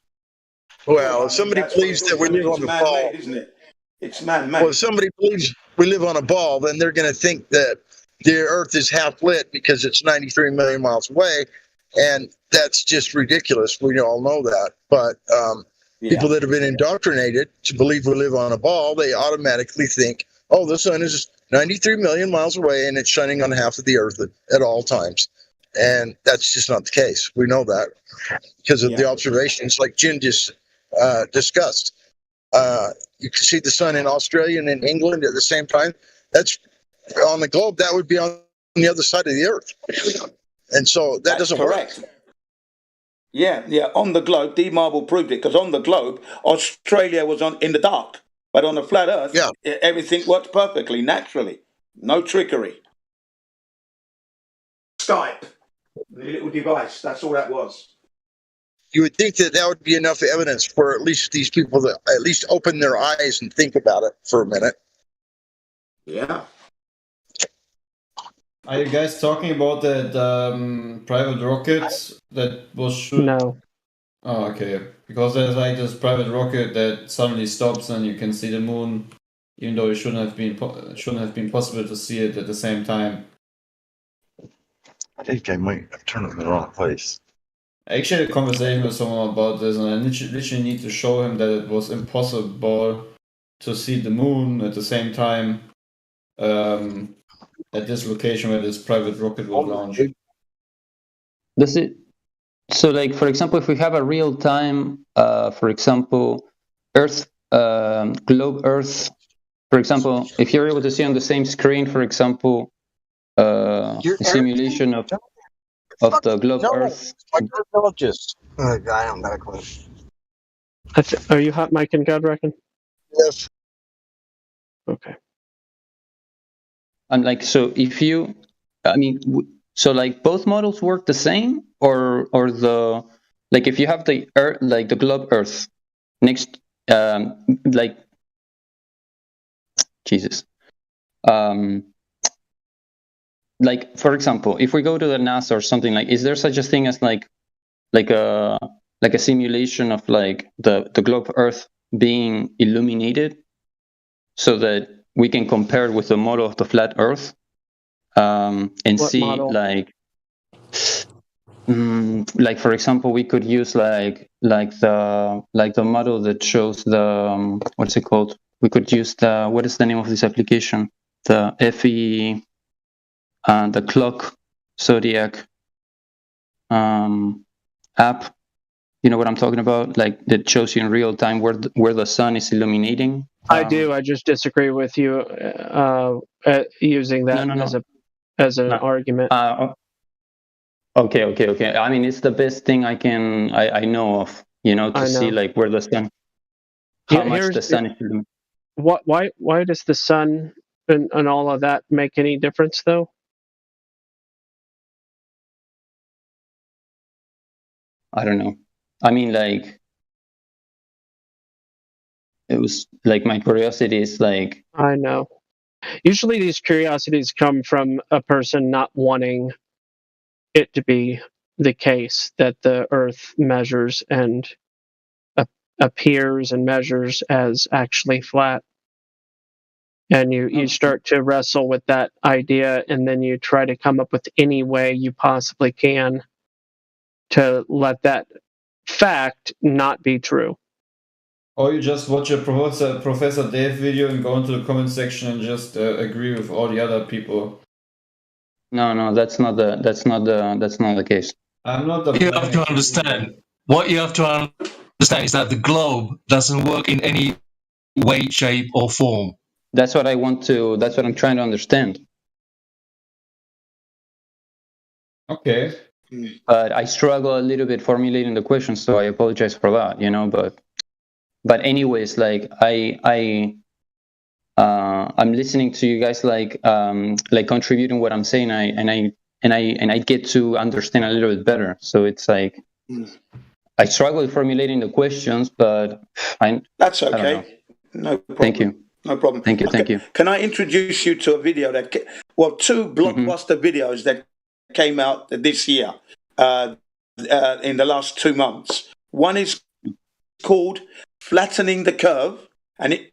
Well, if somebody believes that we live on a ball, isn't it? It's man-made. Well, if somebody believes we live on a ball, then they're going to think that the Earth is half lit because it's 93 million miles away, and that's just ridiculous. We all know that. But people that have been indoctrinated to believe we live on a ball, they automatically think, oh, the sun is 93 million miles away, and it's shining on half of the Earth at all times. And that's just not the case. We know that because of the observations like Jim just discussed. You can see the sun in Australia and in England at the same time. That's on the globe. That would be on the other side of the Earth. And so that doesn't work. Yeah, on the globe, D Marble proved it, because on the globe, Australia was in the dark. But on the flat Earth, everything worked perfectly, naturally. No trickery. Skype, the little device, that's all that was. You would think that would be enough evidence for at least these people to at least open their eyes and think about it for a minute. Yeah. Are you guys talking about that private rocket that was shooting? No. Oh, okay. Because there's like this private rocket that suddenly stops and you can see the moon, even though it shouldn't have been possible to see it at the same time. I think I might have turned it in the wrong place. I actually had a conversation with someone about this, and I literally need to show him that it was impossible to see the moon at the same time at this location where this private rocket was launched. Does it? So, like, for example, if we have a real time, for example, Earth, globe Earth, for example, if you're able to see on the same screen, for example, a simulation of the globe Earth. Like archaeologists. I don't got a clue. Are you hot mic and God reckon? Yes. Okay. And like, so if you, I mean, so like both models work the same, or the, like if you have the Earth, like the globe Earth next, like, Jesus, like for example, if we go to the NASA or something, like, is there such a thing as like a simulation of like the globe Earth being illuminated, so that we can compare it with the model of the flat Earth, and What see model? like for example, we could use like the model that shows the what's it called? We could use the, what is the name of this application? The FE, the clock zodiac app. You know what I'm talking about? Like that shows you in real time where the sun is illuminating. I do. I just disagree with you at using that as an argument. Okay. I mean, it's the best thing I know of. You know, to see like where the sun, how much the sun is illuminating. Why does the sun and all of that make any difference though? I don't know. I mean, like, it was like my curiosity is like. I know. Usually these curiosities come from a person not wanting it to be the case that the Earth measures and appears and measures as actually flat. And you start to wrestle with that idea, and then you try to come up with any way you possibly can to let that fact not be true. Or you just watch a Professor Dave video and go into the comment section and just agree with all the other people. No, that's not the case. I'm not the. You have to understand. What you have to understand is that the globe doesn't work in any way, shape, or form. That's what I'm trying to understand. Okay. But I struggle a little bit formulating the question, so I apologize for that. You know, but anyways, like I'm listening to you guys, like contributing what I'm saying, and I get to understand a little bit better. So it's like I struggle with formulating the questions, but that's okay. No problem. Thank you. No problem. Thank you. Thank you. Can I introduce you to a video two blockbuster videos that came out this year in the last 2 months. One is called Flattening the Curve, and it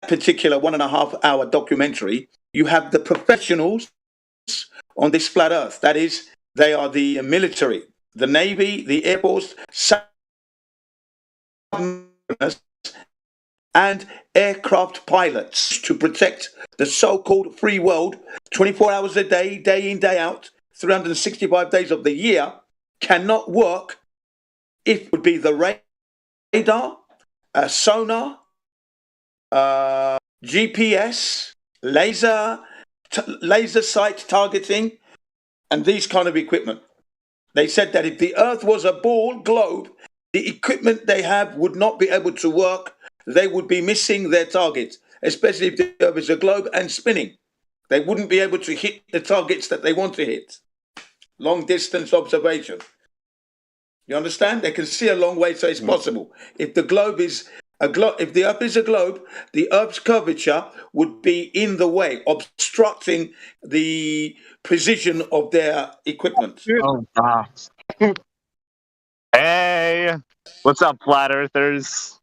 particular 1.5 hour documentary, you have the professionals on this flat Earth. That is, they are the military, the Navy, the Air Force, and aircraft pilots to protect the so-called free world 24 hours a day, day in, day out, 365 days of the year, cannot work if it would be the radar, sonar, GPS, laser sight targeting, and these kind of equipment. They said that if the Earth was a ball globe, the equipment they have would not be able to work. They would be missing their targets, especially if the Earth is a globe and spinning. They wouldn't be able to hit the targets that they want to hit. Long distance observation. You understand? They can see a long way, so it's possible. If the globe is if the Earth is a globe, the Earth's curvature would be in the way, obstructing the precision of their equipment. Oh, wow. Hey, what's up, flat earthers?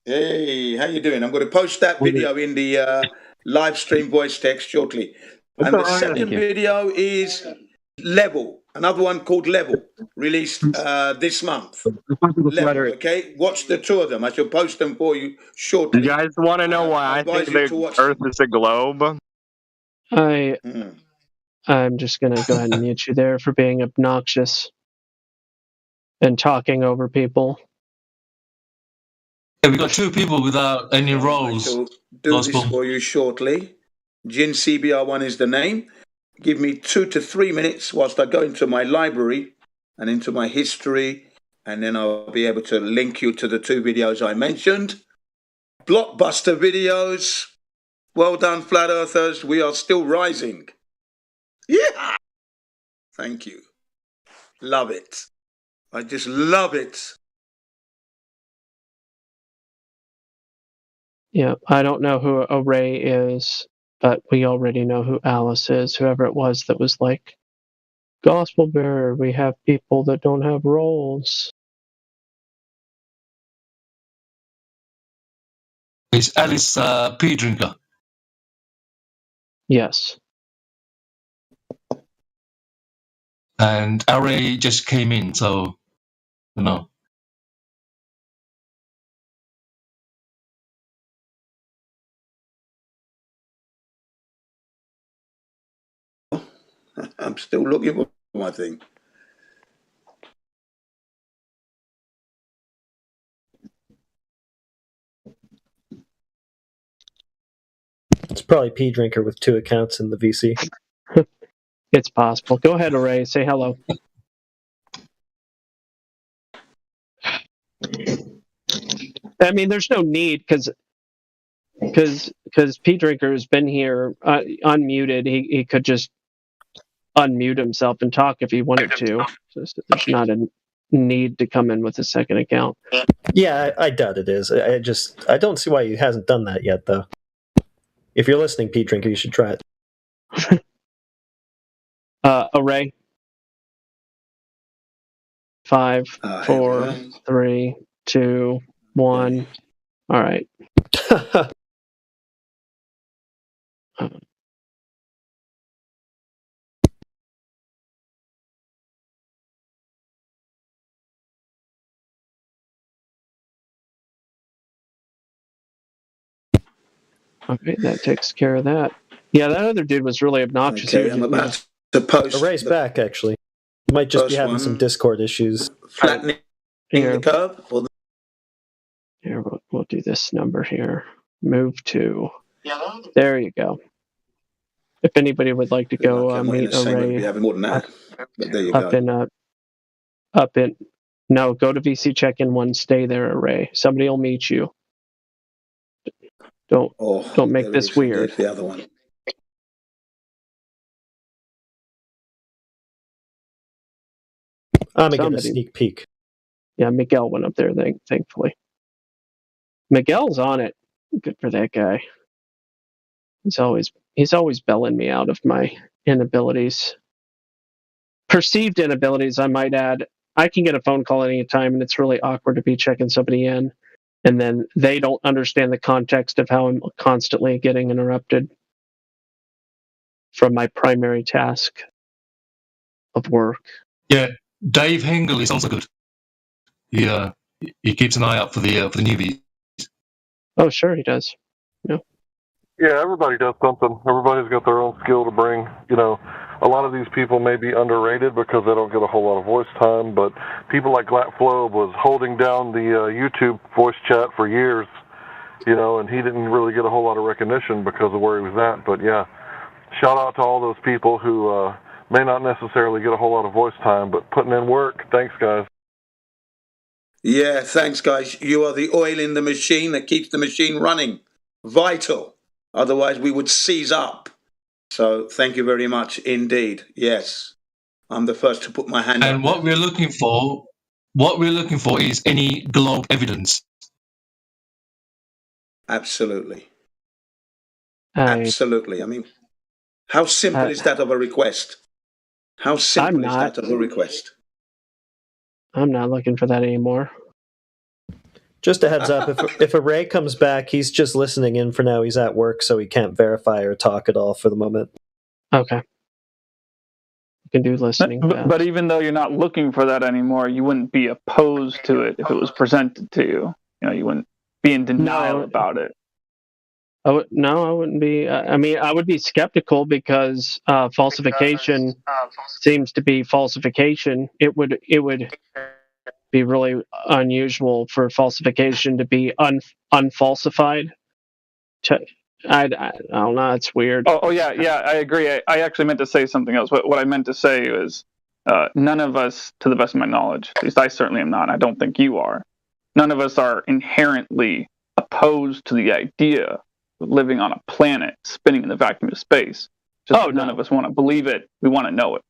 Hey, how you doing? I'm going to post that video in the live stream voice text shortly. And the second video is Level, another one called Level, released this month. Level, okay? Watch the two of them. I shall post them for you shortly. You guys want to know why I think the Earth is a globe? I'm just going to go ahead and mute you there for being obnoxious and talking over people. Yeah, we got two people without any roles. I shall do this for you shortly. Jin CBR1 is the name. Give me 2 to 3 minutes whilst I go into my library and into my history, and then I'll be able to link you to the two videos I mentioned. Blockbuster videos. Well done, Flat Earthers. We are still rising. Yeah! Thank you. Love it. I just love it. Yeah, I don't know who Array is, but we already know who Alice is, whoever it was that was like, Gospel Bearer, we have people that don't have roles. Is Alice Pea Drinker? Yes. And Array just came in, so, you know. I'm still looking for my thing. It's probably Pea Drinker with 2 accounts in the VC. It's possible. Go ahead, Array. Say hello. I mean, there's no need because Pea Drinker has been here unmuted. He could just unmute himself and talk if he wanted to. So there's not a need to come in with a second account. Yeah, I doubt it is. I don't see why he hasn't done that yet, though. If you're listening, Pea Drinker, you should try it. Array. 5, 4, 3, 2, 1. All right. Okay, that takes care of that. Yeah, that other dude was really obnoxious. Okay, I'm about to post. Array's back, actually. You might just be having some Discord issues. Flattening the curve? Here, we'll do this number here. Move to. There you go. If anybody would like to go meet Array up in no, go to VC check-in 1, stay there, Array. Somebody will meet you. Don't make this weird. The other one. I'm gonna get a sneak peek. Yeah, Miguel went up there, thankfully. Miguel's on it. Good for that guy. He's always belling me out of my inabilities. Perceived inabilities, I might add. I can get a phone call at any time, and it's really awkward to be checking somebody in, and then they don't understand the context of how I'm constantly getting interrupted from my primary task of work. Yeah, Dave Hengel is also good. He keeps an eye out for the newbies. Oh, sure he does. Yeah. Yeah, everybody does something. Everybody's got their own skill to bring. You know, a lot of these people may be underrated because they don't get a whole lot of voice time, but people like Glatflobe was holding down the YouTube voice chat for years, you know, and he didn't really get a whole lot of recognition because of where he was at. But yeah, shout out to all those people who may not necessarily get a whole lot of voice time, but putting in work. Thanks, guys. Yeah, thanks, guys. You are the oil in the machine that keeps the machine running. Vital. Otherwise, we would seize up. So thank you very much indeed. Yes, I'm the first to put my hand up. And what we're looking for is any globe evidence. Absolutely. Absolutely. I mean, how simple is that of a request? How simple is that of a request? I'm not looking for that anymore. Just a heads up, if a Ray comes back, he's just listening in for now. He's at work, so he can't verify or talk at all for the moment. Okay. You can do listening. But even though you're not looking for that anymore, you wouldn't be opposed to it if it was presented to you. You know, you wouldn't be in denial about it. No, I wouldn't be. I mean, I would be skeptical because falsification seems to be falsification. It would be really unusual for falsification to be unfalsified. I don't know. It's weird. Oh yeah, I agree. I actually meant to say something else. What I meant to say is none of us, to the best of my knowledge, at least I certainly am not, and I don't think you are, none of us are inherently opposed to the idea of living on a planet spinning in the vacuum of space. Just none of us want to believe it. We want to know it.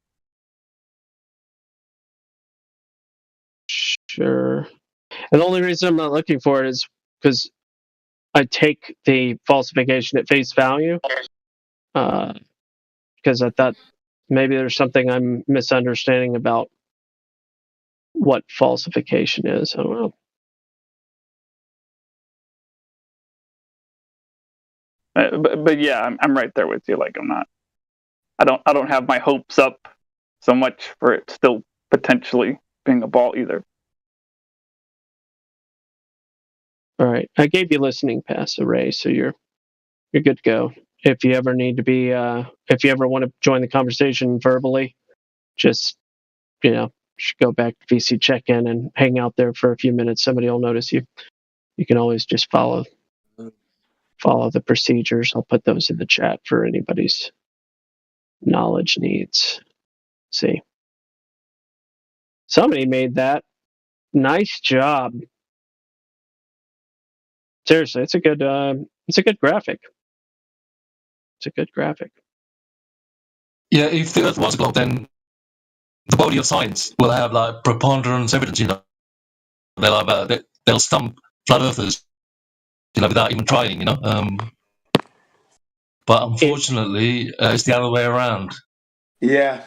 Sure. And the only reason I'm not looking for it is because I take the falsification at face value. Because I thought maybe there's something I'm misunderstanding about what falsification is. I don't know. But yeah, I'm right there with you. Like I don't have my hopes up so much for it still potentially being a ball either. All right, I gave you listening pass, Ray, so you're good to go. If you ever need to be, if you ever want to join the conversation verbally, just go back to VC check-in and hang out there for a few minutes. Somebody will notice you. You can always just follow the procedures. I'll put those in the chat for anybody's knowledge needs. Let's see, somebody made that. Nice job. Seriously, it's a good graphic. It's a good graphic. Yeah, if the Earth was a globe, then the body of science will have like preponderance evidence. They'll stump flat earthers, without even trying. But unfortunately, it's the other way around. Yeah.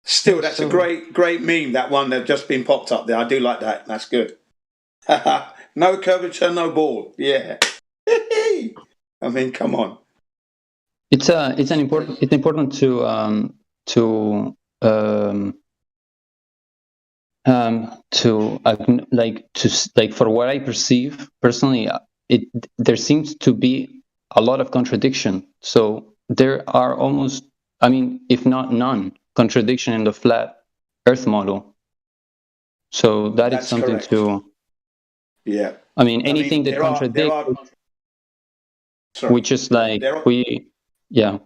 Still, that's a great meme. That one that's just been popped up there. I do like that. That's good. No curvature, no ball. Yeah. I mean, come on. It's important for what I perceive personally, there seems to be a lot of contradiction. So there are almost, if not none, contradiction in the flat Earth model. So that's something correct. Yeah. Anything that contradicts, which is like yeah.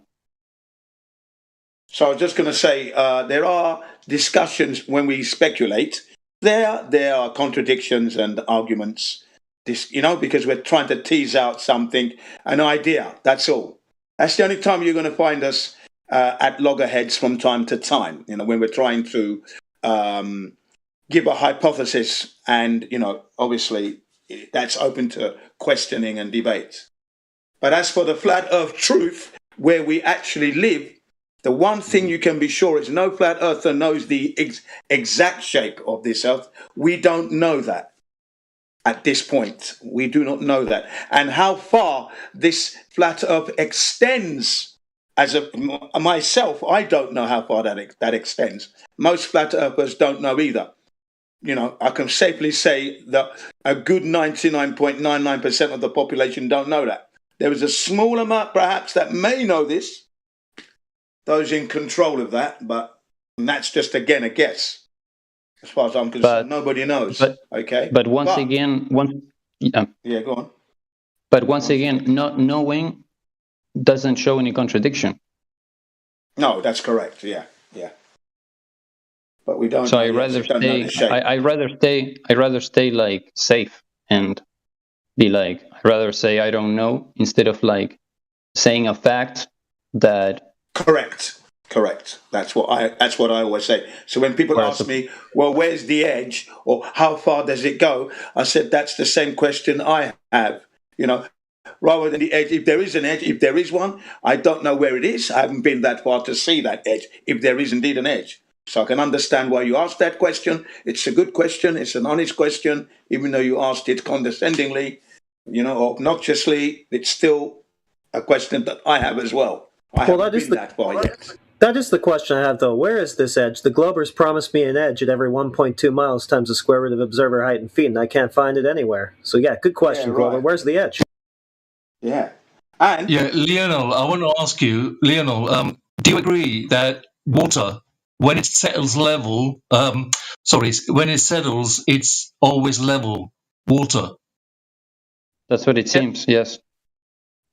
So I was just going to say, there are discussions when we speculate. There are contradictions and arguments, because we're trying to tease out something, an idea. That's all. That's the only time you're going to find us at loggerheads from time to time. When we're trying to give a hypothesis, and obviously that's open to questioning and debate. But as for the flat Earth truth, where we actually live, the one thing you can be sure is no flat earther knows the exact shape of this Earth. We don't know that at this point. We do not know that. And how far this flat Earth extends, myself, I don't know how far that extends. Most flat earthers don't know either. I can safely say that a good 99.99% of the population don't know that. There is a small amount, perhaps, that may know this, those in control of that, but that's just, again, a guess. As far as I'm concerned, nobody knows. Okay. But once again, yeah, go on. But once again, not knowing doesn't show any contradiction. No, that's correct. Yeah. Yeah. But we don't. So I rather stay. I rather stay like safe and be like. I rather say I don't know instead of like saying a fact that. Correct. That's what I always say. So when people ask me, well, where's the edge, or how far does it go? I said that's the same question I have. You know, rather than the edge, if there is an edge, if there is one, I don't know where it is. I haven't been that far to see that edge, if there is indeed an edge. So I can understand why you asked that question. It's a good question. It's an honest question, even though you asked it condescendingly, you know, or obnoxiously. It's still a question that I have as well. I haven't been that far yet. That is the question I have, though. Where is this edge? The Globers promised me an edge at every 1.2 miles times the square root of observer height in feet, and I can't find it anywhere. So, yeah, good question, Yeah, Glober. right. Where's the edge? Yeah. And Lionel, I want to ask you, Lionel, do you agree that water, when it settles level, when it settles, it's always level water? That's what it seems, yes.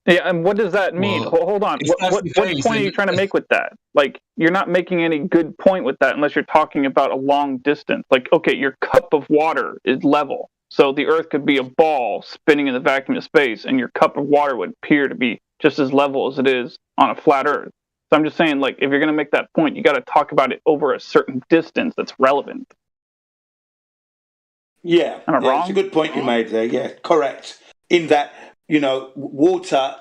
Yeah, and what does that mean? Well, Hold on. if What that's the point case, are you trying to make with that? Like, you're not making any good point with that unless you're talking about a long distance. Like, okay, your cup of water is level. So the Earth could be a ball spinning in the vacuum of space, and your cup of water would appear to be just as level as it is on a flat Earth. So I'm just saying, like, if you're going to make that point, you got to talk about it over a certain distance that's relevant. yeah, Am I wrong? it's a good point you made there. Yeah, correct. In that, you know, water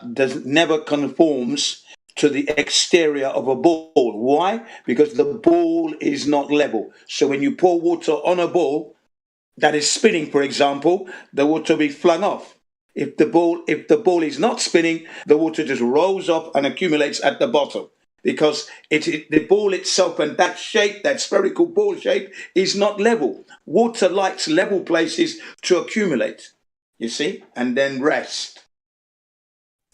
never conforms to the exterior of a ball. Why? Because the ball is not level. So when you pour water on a ball that is spinning, for example, the water will be flung off. If the ball is not spinning, the water just rolls off and accumulates at the bottom. Because the ball itself and that shape, that spherical ball shape, is not level. Water likes level places to accumulate, you see, and then rest.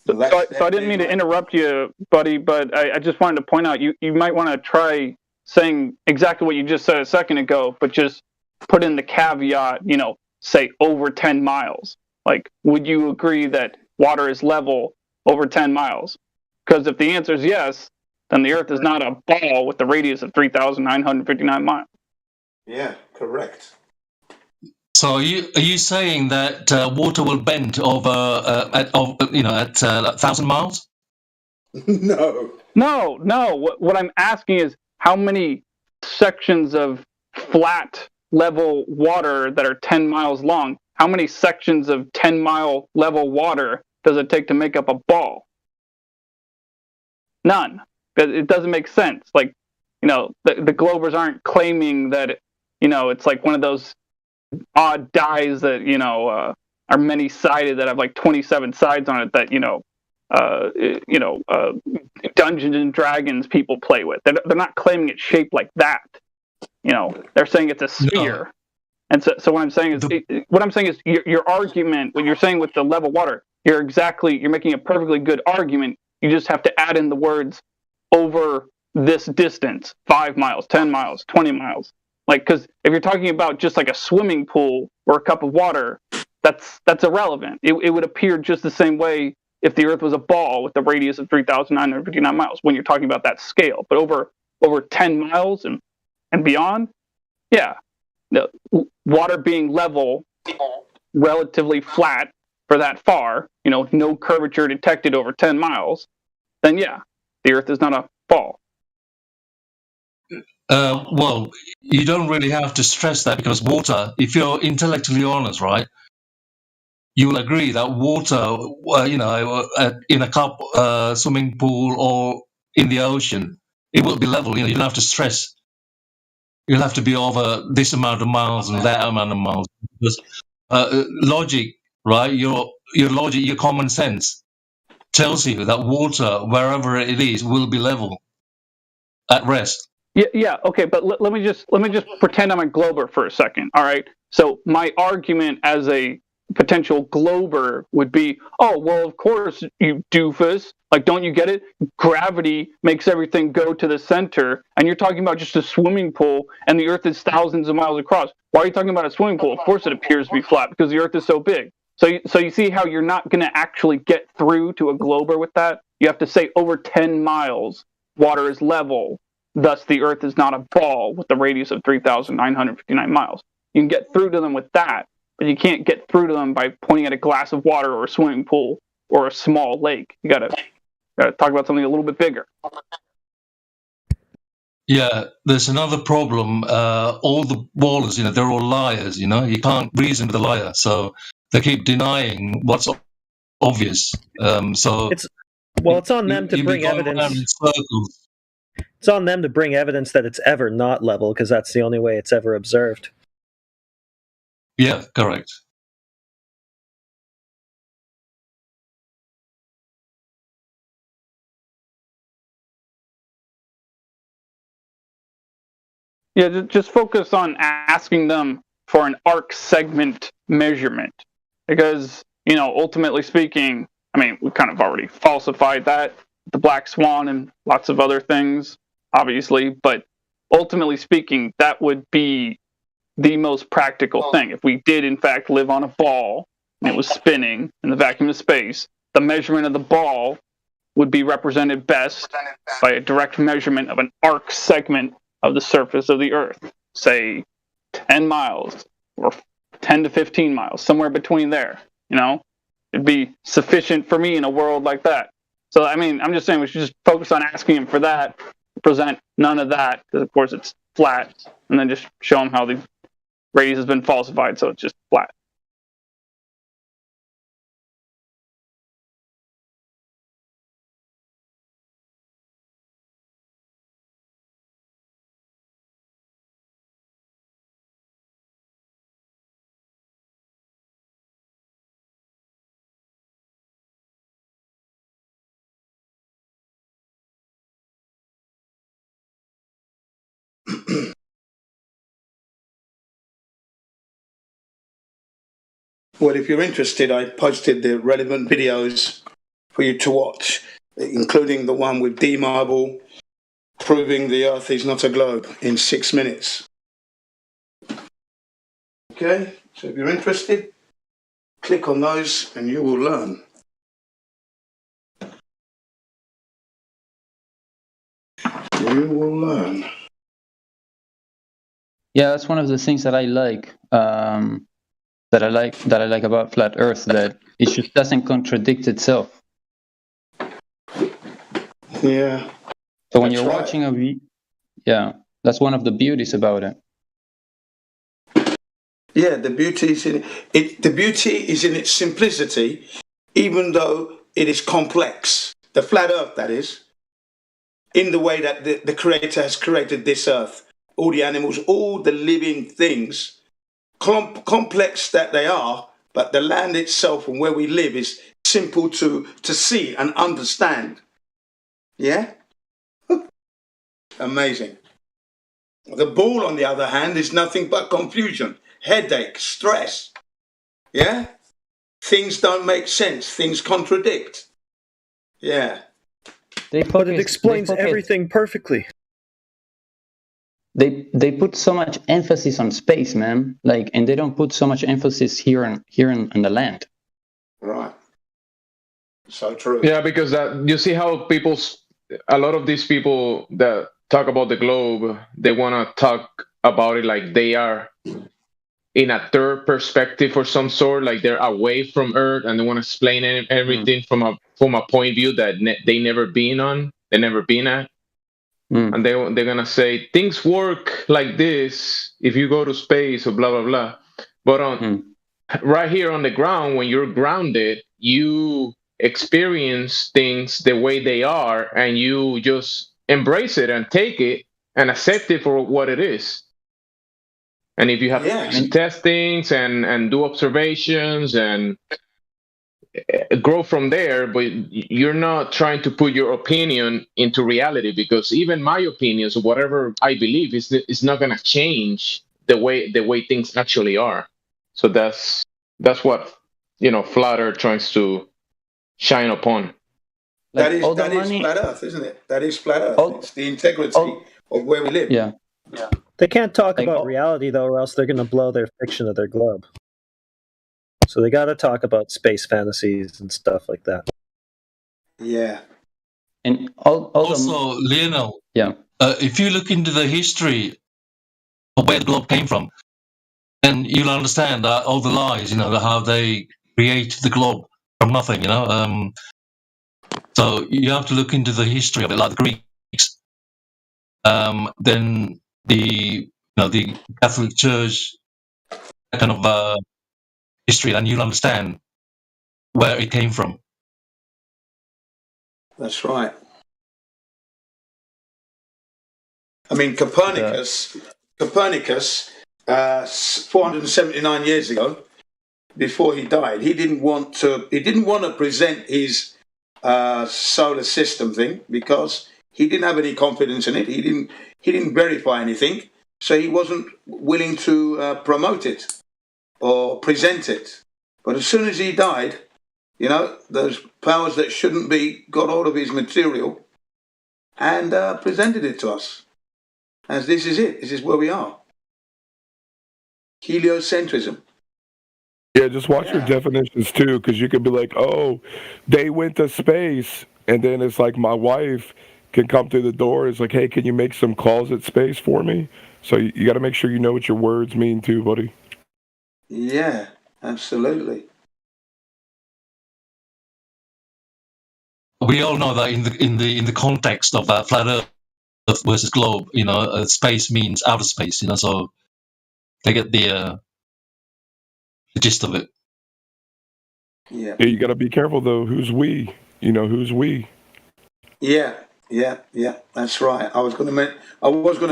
So I didn't mean to interrupt you, buddy, but I just wanted to point out you might want to try saying exactly what you just said a second ago, but just put in the caveat, you know, say over 10 miles. Like, would you agree that water is level over 10 miles? Because if the answer is yes, then the Earth is not a ball with the radius of 3,959 miles. Yeah, correct. So are you saying that water will bend over at 1,000 miles? No. What I'm asking is how many sections of flat level water that are 10 miles long, how many sections of 10-mile level water does it take to make up a ball? None. Because it doesn't make sense. Like, you know, the Globers aren't claiming that, you know, it's like one of those odd dies that, you know, are many-sided that have like 27 sides on it that, Dungeons and Dragons people play with. They're not claiming it's shaped like that. You know, they're saying it's a sphere. No. And so what I'm saying is, your argument, what you're saying with the level water, you're making a perfectly good argument. You just have to add in the words over this distance, 5 miles, 10 miles, 20 miles. Like, because if you're talking about just like a swimming pool or a cup of water, that's irrelevant. It would appear just the same way if the Earth was a ball with a radius of 3,959 miles when you're talking about that scale. But over 10 miles and beyond, yeah, the water being level, relatively flat for that far, you know, no curvature detected over 10 miles, then yeah, the Earth is not a ball. Well, you don't really have to stress that because water, if you're intellectually honest, right, you will agree that water, in a cup, swimming pool, or in the ocean, it will be level. You don't have to stress. You'll have to be over this amount of miles and that amount of miles. Because logic, right? Your logic, your common sense tells you that water, wherever it is, will be level at rest. Yeah, okay, but let me just pretend I'm a Glober for a second, all right? So my argument as a potential Glober would be, oh, well, of course, you doofus. Like, don't you get it? Gravity makes everything go to the center, and you're talking about just a swimming pool, and the Earth is thousands of miles across. Why are you talking about a swimming pool? Of course it appears to be flat, because the Earth is so big. So you see how you're not going to actually get through to a Glober with that? You have to say over 10 miles, water is level. Thus, the Earth is not a ball with a radius of 3,959 miles. You can get through to them with that, but you can't get through to them by pointing at a glass of water or a swimming pool or a small lake. You gotta talk about something a little bit bigger. Yeah, there's another problem. All the ballers, they're all liars. You can't reason with a liar, so they keep denying what's obvious. So it's on them to bring evidence. It's on them to bring evidence that it's ever not level, because that's the only way it's ever observed. Yeah, correct. Yeah, just focus on asking them for an arc segment measurement. Because, ultimately speaking, we kind of already falsified that, the black swan and lots of other things, obviously, but ultimately speaking, that would be the most practical thing. If we did, in fact, live on a ball and it was spinning in the vacuum of space, the measurement of the ball would be represented best by a direct measurement of an arc segment of the surface of the Earth, say 10 miles or 10 to 15 miles, somewhere between there. It'd be sufficient for me in a world like that. So, I'm just saying we should just focus on asking him for that, present none of that, because of course it's flat, and then just show him how the radius has been falsified, so it's just flat. Well, if you're interested, I posted the relevant videos for you to watch, including the one with D Marble proving the Earth is not a globe in 6 minutes. Okay, so if you're interested, click on those and you will learn. You will learn. Yeah, that's one of the things that I like. That I like about flat Earth, that it just doesn't contradict itself. Yeah. So when you're watching a video, that's one of the beauties about it. Yeah, the beauty is in it. The beauty is in its simplicity, even though it is complex. The flat Earth, that is, in the way that the Creator has created this Earth, all the animals, all the living things. Complex that they are, but the land itself and where we live is simple to see and understand. Yeah? Amazing. The ball, on the other hand, is nothing but confusion, headache, stress. Yeah? Things don't make sense. Things contradict. Yeah. But it explains everything perfectly. They put so much emphasis on space, man. And they don't put so much emphasis here in the land. Right. So true. Yeah, because you see how a lot of these people that talk about the globe, they want to talk about it like they are in a third perspective or some sort, like they're away from Earth, and they want to explain everything from a point of view that they never been at. And they're gonna say things work like this if you go to space or blah blah blah. But right here on the ground, when you're grounded, you experience things the way they are, and you just embrace it and take it and accept it for what it is. And if you have to test things and do observations and grow from there, but you're not trying to put your opinion into reality, because even my opinions or whatever I believe is not going to change the way things actually are. So that's what Flat Earth tries to shine upon. That is flat Earth, isn't it? That is flat Earth. It's the integrity of where we live. Yeah. They can't talk about reality, though, or else they're going to blow their fiction of their globe. So they got to talk about space fantasies and stuff like that. Yeah. And also, Lionel. Yeah. if you look into the history of where the globe came from, then you'll understand all the lies, how they create the globe from nothing, So you have to look into the history of it, like the Greeks. Then the Catholic Church, that kind of history, and you'll understand where it came from. That's right. I mean, Copernicus, 479 years ago, before he died, he didn't want to present his solar system thing because he didn't have any confidence in it. He didn't verify anything, so he wasn't willing to promote it or present it. But as soon as he died, those powers that shouldn't be got hold of his material and presented it to us. As this is it. This is where we are. Heliocentrism. Yeah, just watch your definitions too, because you could be like, oh, they went to space, and then it's like my wife can come through the door. It's like, hey, can you make some closet space for me? So you got to make sure you know what your words mean too, buddy. Yeah, absolutely. We all know that in the context of that flat Earth versus globe, space means outer space, so they get the gist of it. Yeah. You got to be careful though. Who's we? Who's we? Yeah. That's right. I was going to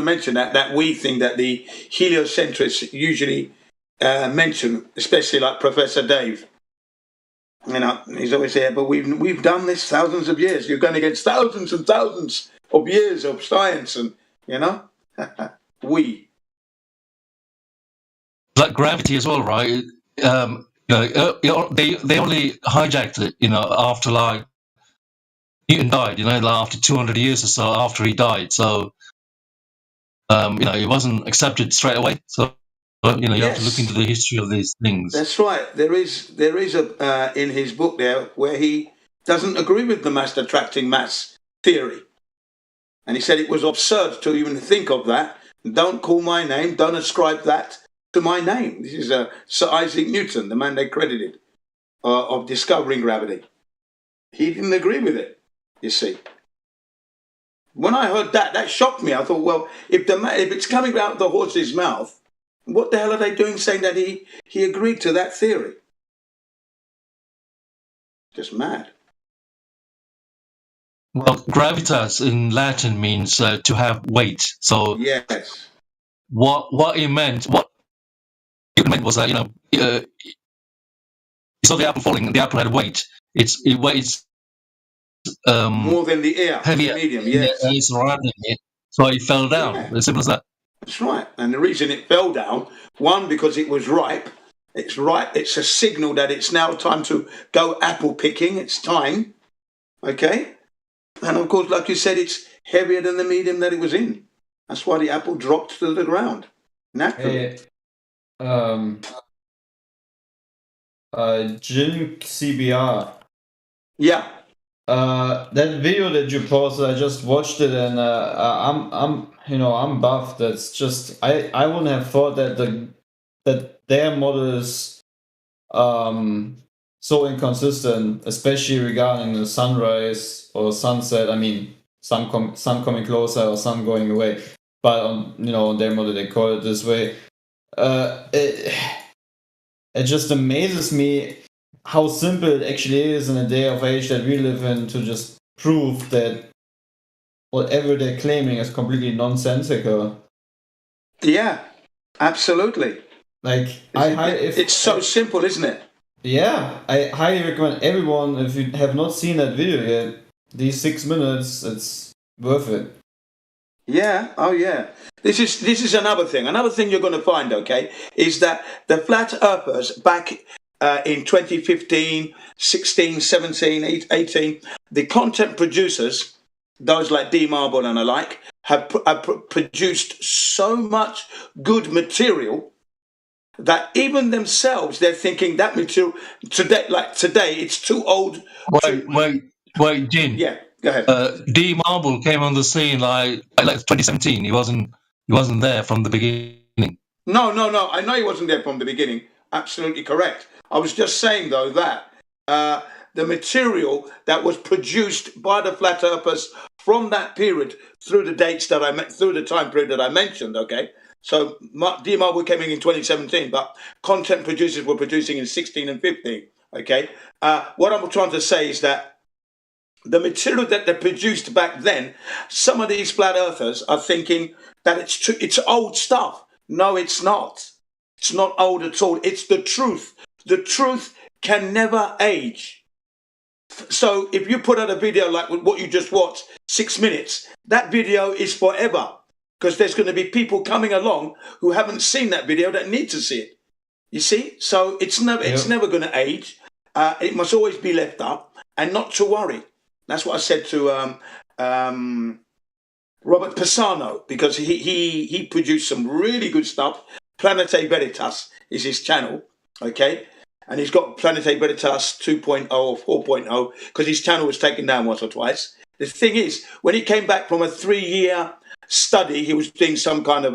mention that we thing that the heliocentrists usually mention, especially like Professor Dave. He's always there, but we've done this thousands of years. You're going against thousands and thousands of years of science, and we. Like gravity as well, right? They only hijacked it, after like Newton died, like after 200 years or so after he died. So, it wasn't accepted straight away. So, you have to look into the history of these things. That's right. There is a in his book there where he doesn't agree with the mass attracting mass theory, and he said it was absurd to even think of that. Don't call my name. Don't ascribe that to my name. This is Sir Isaac Newton, the man they credited of discovering gravity. He didn't agree with it. You see, when I heard that shocked me. I thought, well, if it's coming out of the horse's mouth, what the hell are they doing saying that he agreed to that theory? Just mad. Well, gravitas in Latin means to have weight. So yes, what it meant was that you saw the apple falling. The apple had weight. It weighs more than the air, heavier, medium. Yes, surrounding it. So it fell down. Yeah. As simple as that. That's right. And the reason it fell down, one, because it was ripe. It's ripe. It's a signal that it's now time to go apple picking. It's time. Okay? And of course, like you said, it's heavier than the medium that it was in. That's why the apple dropped to the ground. Naturally. Jin CBR. Yeah. That video that you posted, I just watched it, and I'm buffed. That's just I wouldn't have thought that their model is so inconsistent, especially regarding the sunrise or sunset. I mean, sun coming closer or sun going away, but on their model they call it this way. It just amazes me how simple it actually is in a day of age that we live in to just prove that whatever they're claiming is completely nonsensical. Yeah, absolutely. Like it's so simple, isn't it? Yeah, I highly recommend everyone, if you have not seen that video yet, these 6 minutes, it's worth it. Yeah, oh yeah. This is another thing. Another thing you're going to find, okay, is that the flat earthers back in 2015, 16, 17, 18, the content producers, those like D Marble and alike, have produced so much good material that even themselves, they're thinking that material today, it's too old. Wait, Jin. Yeah. Go ahead. D Marble came on the scene like 2017. He wasn't there from the beginning. No. I know he wasn't there from the beginning. Absolutely correct. I was just saying, though, that the material that was produced by the Flat Earthers from that period through the dates that through the time period that I mentioned, okay? So D Marble came in 2017, but content producers were producing in 16 and 15, okay? What I'm trying to say is that the material that they produced back then, some of these Flat Earthers are thinking that it's old stuff. No, it's not. It's not old at all. It's the truth. The truth can never age. So if you put out a video like what you just watched, 6 minutes, that video is forever, because there's going to be people coming along who haven't seen that video that need to see it. You see? So it's never going to age. It must always be left up, and not to worry. That's what I said to Robert Pisano, because he produced some really good stuff. Planete Veritas is his channel, okay? And he's got Planete Veritas 2.0 or 4.0, because his channel was taken down once or twice. The thing is, when he came back from a 3-year study, he was doing some kind of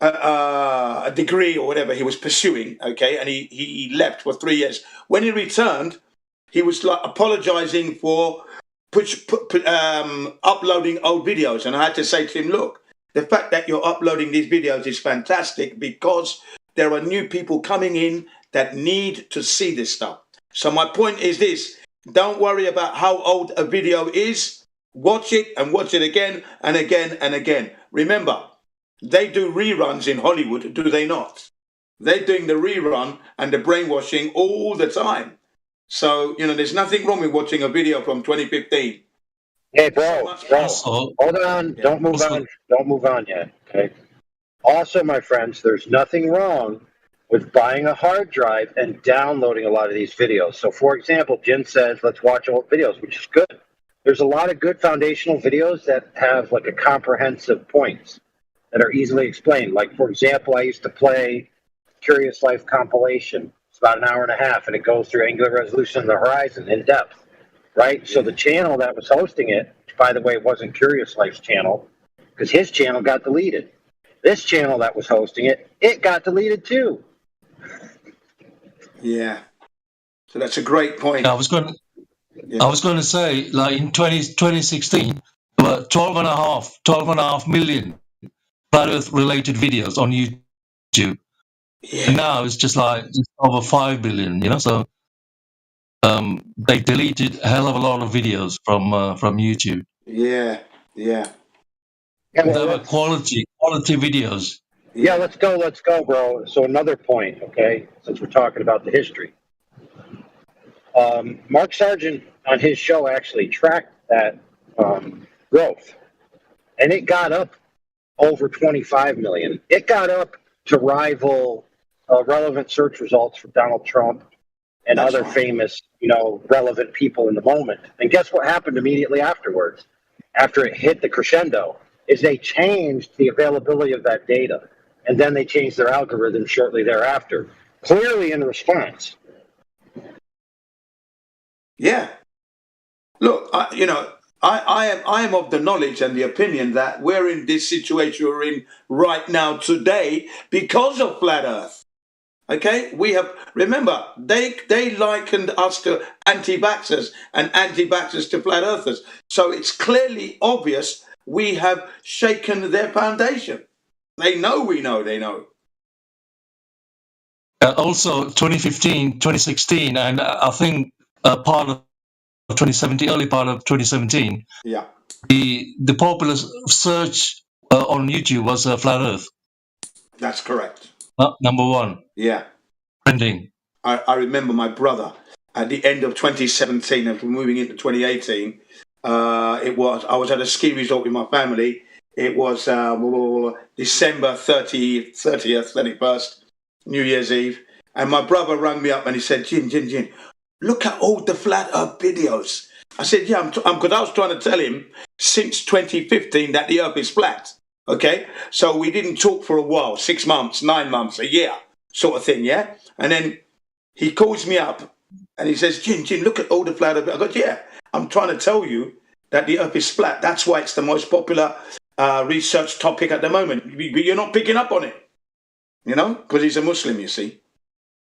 a degree or whatever he was pursuing, okay? And he left for 3 years. When he returned, he was like apologizing for uploading old videos. And I had to say to him, look, the fact that you're uploading these videos is fantastic, because there are new people coming in that need to see this stuff. So my point is this: don't worry about how old a video is. Watch it and watch it again and again and again. Remember, they do reruns in Hollywood, do they not? They're doing the rerun and the brainwashing all the time. So, there's nothing wrong with watching a video from 2015. Hey, bro, hold on. Don't move on. Don't move on yet, okay? Also, my friends, there's nothing wrong with buying a hard drive and downloading a lot of these videos. So, for example, Jin says, let's watch old videos, which is good. There's a lot of good foundational videos that have like a comprehensive points that are easily explained. Like, for example, I used to play Curious Life compilation. It's about an hour and a half, and it goes through angular resolution of the horizon in depth, right? So the channel that was hosting it, which, by the way, wasn't Curious Life's channel, because his channel got deleted. This channel that was hosting it, it got deleted too. Yeah. So that's a great point. I was going to say, like in 2016, about 12.5 million Flat Earth related videos on YouTube. Yeah. And now it's just over 5 billion, so they deleted a hell of a lot of videos from YouTube. Yeah. They were quality videos. Yeah, let's go, bro. So another point, okay, since we're talking about the history. Mark Sargent on his show actually tracked that growth, and it got up over 25 million. It got up to rival relevant search results for Donald Trump and other famous, relevant people in the moment. And guess what happened immediately afterwards? After it hit the crescendo, is they changed the availability of that data, and then they changed their algorithm shortly thereafter, clearly in response. Yeah. Look, I am of the knowledge and the opinion that we're in this situation we're in right now today because of Flat Earth. Okay, remember, they likened us to anti-vaxxers and anti-vaxxers to Flat Earthers. So it's clearly obvious we have shaken their foundation. They know we know they know. Also, 2015, 2016, and I think part of 2017, early part of 2017. Yeah. The popular search on YouTube was Flat Earth. That's correct. Number one. Yeah. Trending. I remember my brother at the end of 2017, and moving into 2018. I was at a ski resort with my family. It was December 30th, 31st, New Year's Eve. And my brother rang me up and he said, Jin, look at all the Flat Earth videos. I said, yeah, because I was trying to tell him since 2015 that the Earth is flat. Okay? So we didn't talk for a while, 6 months, 9 months, a year sort of thing, yeah? And then he calls me up And he says, Jin, look at all the flat earth. I go, yeah, I'm trying to tell you that the earth is flat. That's why it's the most popular research topic at the moment. But you're not picking up on it, you know, because he's a Muslim, you see,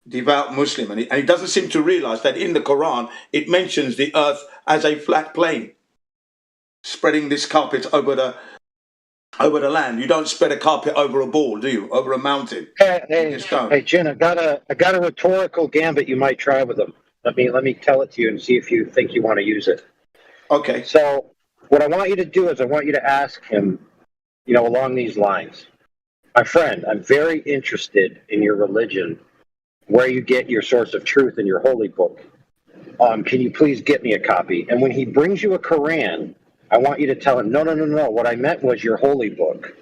devout Muslim. And he doesn't seem to realize that in the Quran, it mentions the earth as a flat plane, spreading this carpet over the land. You don't spread a carpet over a ball, do you? Over a mountain. Hey, Jin, I got a rhetorical gambit you might try with him. Let me tell it to you and see if you think you want to use it. Okay. So what I want you to do is I want you to ask him, you know, along these lines. My friend, I'm very interested in your religion, where you get your source of truth in your holy book. Can you please get me a copy? And when he brings you a Quran, I want you to tell him, no. What I meant was your holy book,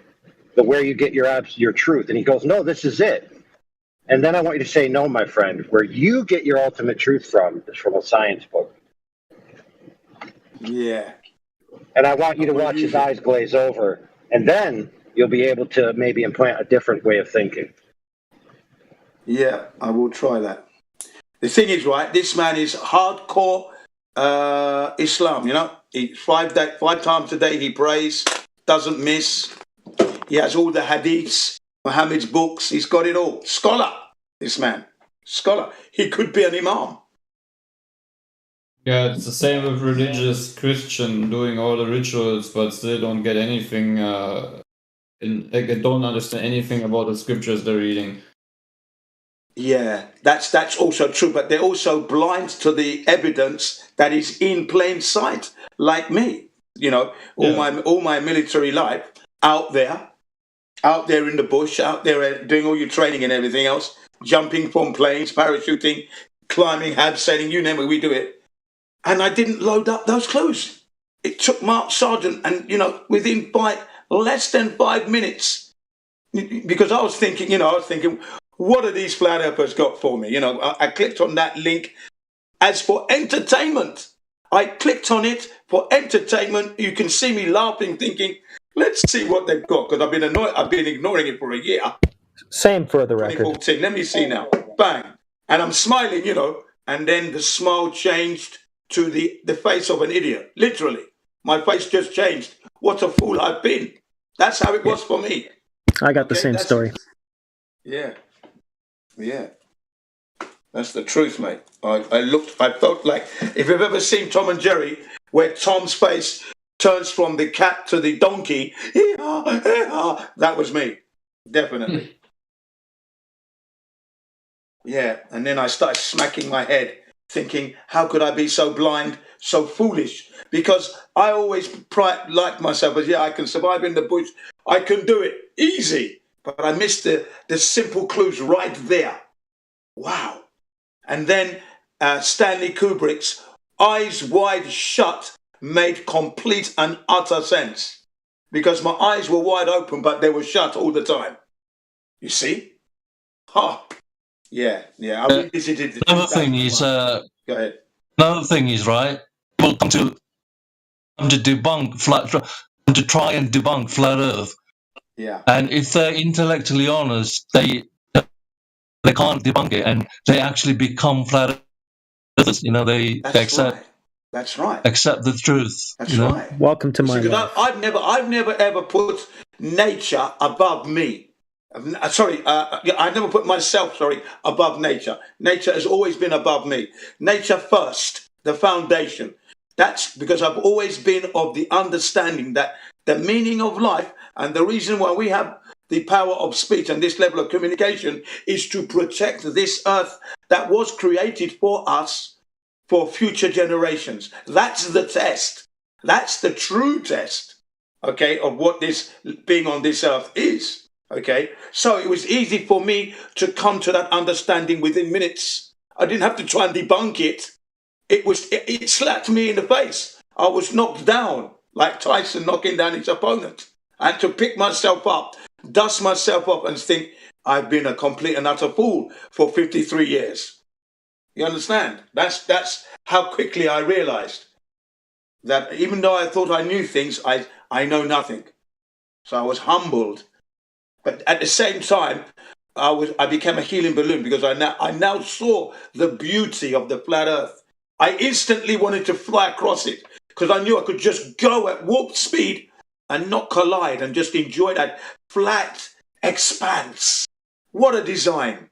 where you get your truth. And he goes, no, this is it. And then I want you to say, no, my friend, where you get your ultimate truth from is from a science book. Yeah. And I want you to watch his eyes glaze over. And then you'll be able to maybe implant a different way of thinking. Yeah, I will try that. The thing is, right, this man is hardcore Islam, you know. He 5 times a day he prays, doesn't miss. He has all the hadiths, Muhammad's books. He's got it all. Scholar, this man. Scholar. He could be an imam. Yeah, it's the same with religious Christian doing all the rituals, but still don't get anything. Don't understand anything about the scriptures they're reading. Yeah, that's also true, but they're also blind to the evidence that is in plain sight, like me. You know, all my military life out there in the bush, out there doing all your training and everything else, jumping from planes, parachuting, climbing, abseiling, you name it, we do it. And I didn't load up those clues. It took Mark Sargent, and you know, within less than 5 minutes, because I was thinking, what have these flat earthers got for me? You know, I clicked on that link as for entertainment. I clicked on it for entertainment. You can see me laughing, thinking, let's see what they've got, because I've been ignoring it for a year. Same for the record. 2014. Let me see now. Bang. And I'm smiling, you know, and then the smile changed to the face of an idiot. Literally. My face just changed. What a fool I've been. That's how it was for me. I got the same story. Yeah. Yeah. That's the truth, mate. I felt like, if you've ever seen Tom and Jerry, where Tom's face turns from the cat to the donkey, that was me. Definitely. Yeah. And then I started smacking my head, thinking, how could I be so blind, so foolish? Because I always liked myself as, I can survive in the bush. I can do it easy. But I missed the simple clues right there. Wow. And then Stanley Kubrick's Eyes Wide Shut made complete and utter sense. Because my eyes were wide open, but they were shut all the time. You see? Yeah. I revisited Another thing is, go ahead. Another thing is, right, people come to try and debunk flat Earth. Yeah. And if they're intellectually honest, they can't debunk it, and they actually become flat earthers. You know, they accept. Right. That's right. Accept the truth. That's right. Welcome to my life. I've never ever put nature above me. I never put myself, above nature. Nature has always been above me. Nature first, the foundation. That's because I've always been of the understanding that the meaning of life and the reason why we have the power of speech and this level of communication is to protect this earth that was created for us for future generations. That's the test. That's the true test, of what this being on this earth is. So it was easy for me to come to that understanding within minutes. I didn't have to try and debunk it. It slapped me in the face. I was knocked down like Tyson knocking down his opponent. I had to pick myself up, dust myself up, and think, I've been a complete and utter fool for 53 years. You understand? That's how quickly I realized that even though I thought I knew things, I know nothing. So I was humbled. But at the same time, I became a helium balloon because I now saw the beauty of the flat Earth. I instantly wanted to fly across it because I knew I could just go at warp speed and not collide and just enjoy that flat expanse. What a design.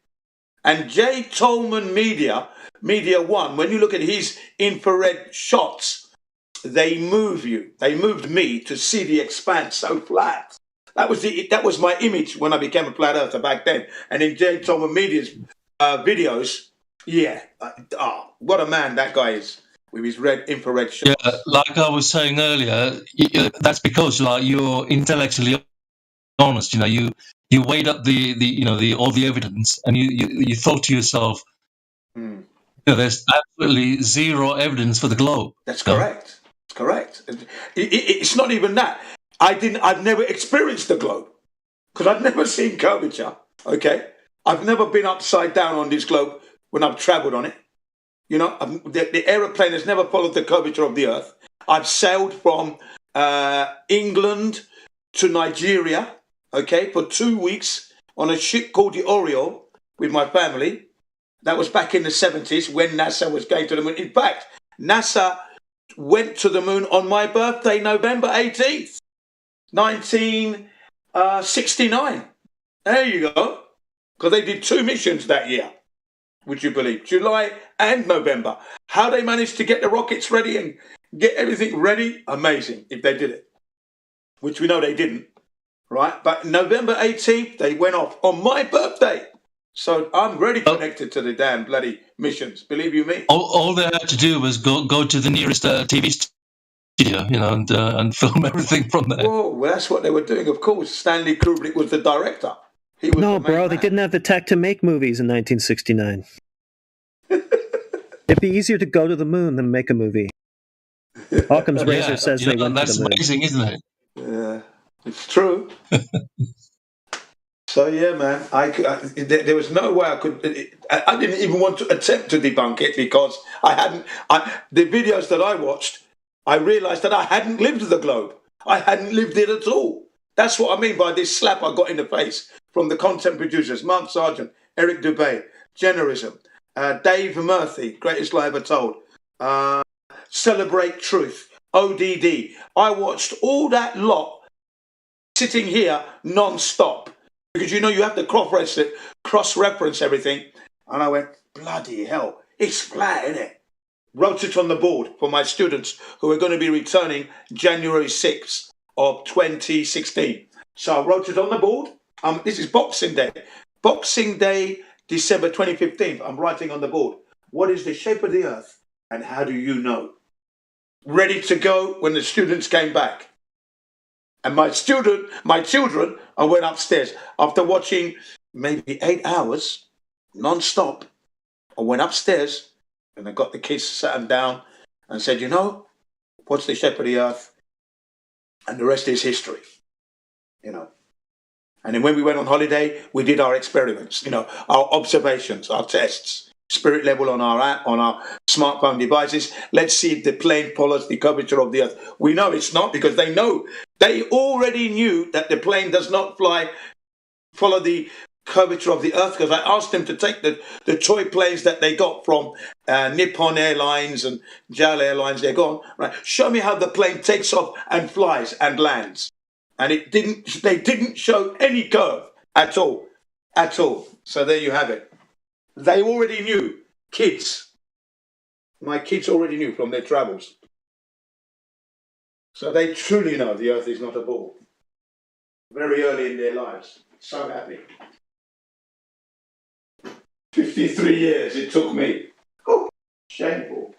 And J. Tolman Media One, when you look at his infrared shots, they move you. They moved me to see the expanse so flat. That was my image when I became a flat earther back then. And in J. Tolman Media's videos, yeah, what a man that guy is with his infrared shots. Yeah, like I was saying earlier, that's because like you're intellectually honest. You know, you weighed up the all the evidence, and you thought to yourself, there's absolutely zero evidence for the globe. That's correct. It's correct. It's not even that. I've never experienced the globe because I've never seen curvature. Okay, I've never been upside down on this globe when I've travelled on it. You know, the aeroplane has never followed the curvature of the Earth. I've sailed from England to Nigeria, okay, for 2 weeks on a ship called the Oriole with my family. That was back in the 70s when NASA was going to the moon. In fact, NASA went to the moon on my birthday, November 18th, 1969. There you go. Because they did 2 missions that year, would you believe? July and November. How they managed to get the rockets ready and get everything ready, amazing if they did it. Which we know they didn't, right? But November 18th, they went off on my birthday. So I'm really connected to the damn bloody missions, believe you me. All they had to do was go to the nearest TV studio, you know, and film everything from there. Oh, well, that's what they were doing, of course. Stanley Kubrick was the director. He was No, bro, they didn't have the tech to make movies in 1969. It'd be easier to go to the moon than make a movie. Occam's razor says they went to the moon. That's amazing, isn't it? Yeah, it's true. So yeah, man, there was no way I could. I didn't even want to attempt to debunk it because the videos that I watched, I realised that I hadn't lived the globe. I hadn't lived it at all. That's what I mean by this slap I got in the face from the content producers: Mark Sargent, Eric Dubay, Generism, Dave Murphy, Greatest Lie Ever Told, Celebrate Truth, ODD. I watched all that lot sitting here non-stop. Because you know you have to cross-reference everything. And I went, bloody hell, it's flat, isn't it? Wrote it on the board for my students who are going to be returning January 6th of 2016. So I wrote it on the board. This is Boxing Day. Boxing Day, December 2015. I'm writing on the board. What is the shape of the Earth and how do you know? Ready to go when the students came back. And my children, I went upstairs after watching maybe 8 hours non-stop. I went upstairs and I got the kids, sat them down and said, you know, what's the shape of the Earth? And the rest is history, you know. And then when we went on holiday, we did our experiments, you know, our observations, our tests. Spirit level on our smartphone devices. Let's see if the plane follows the curvature of the Earth. We know it's not because they already knew that the plane does not follow the curvature of the Earth because I asked them to take the toy planes that they got from Nippon Airlines and JAL Airlines. They're gone, right? Show me how the plane takes off and flies and lands. And they didn't show any curve at all. So there you have it. They already knew, kids. My kids already knew from their travels. So they truly know the Earth is not a ball. Very early in their lives. So happy. 53 years it took me. Oh, shameful.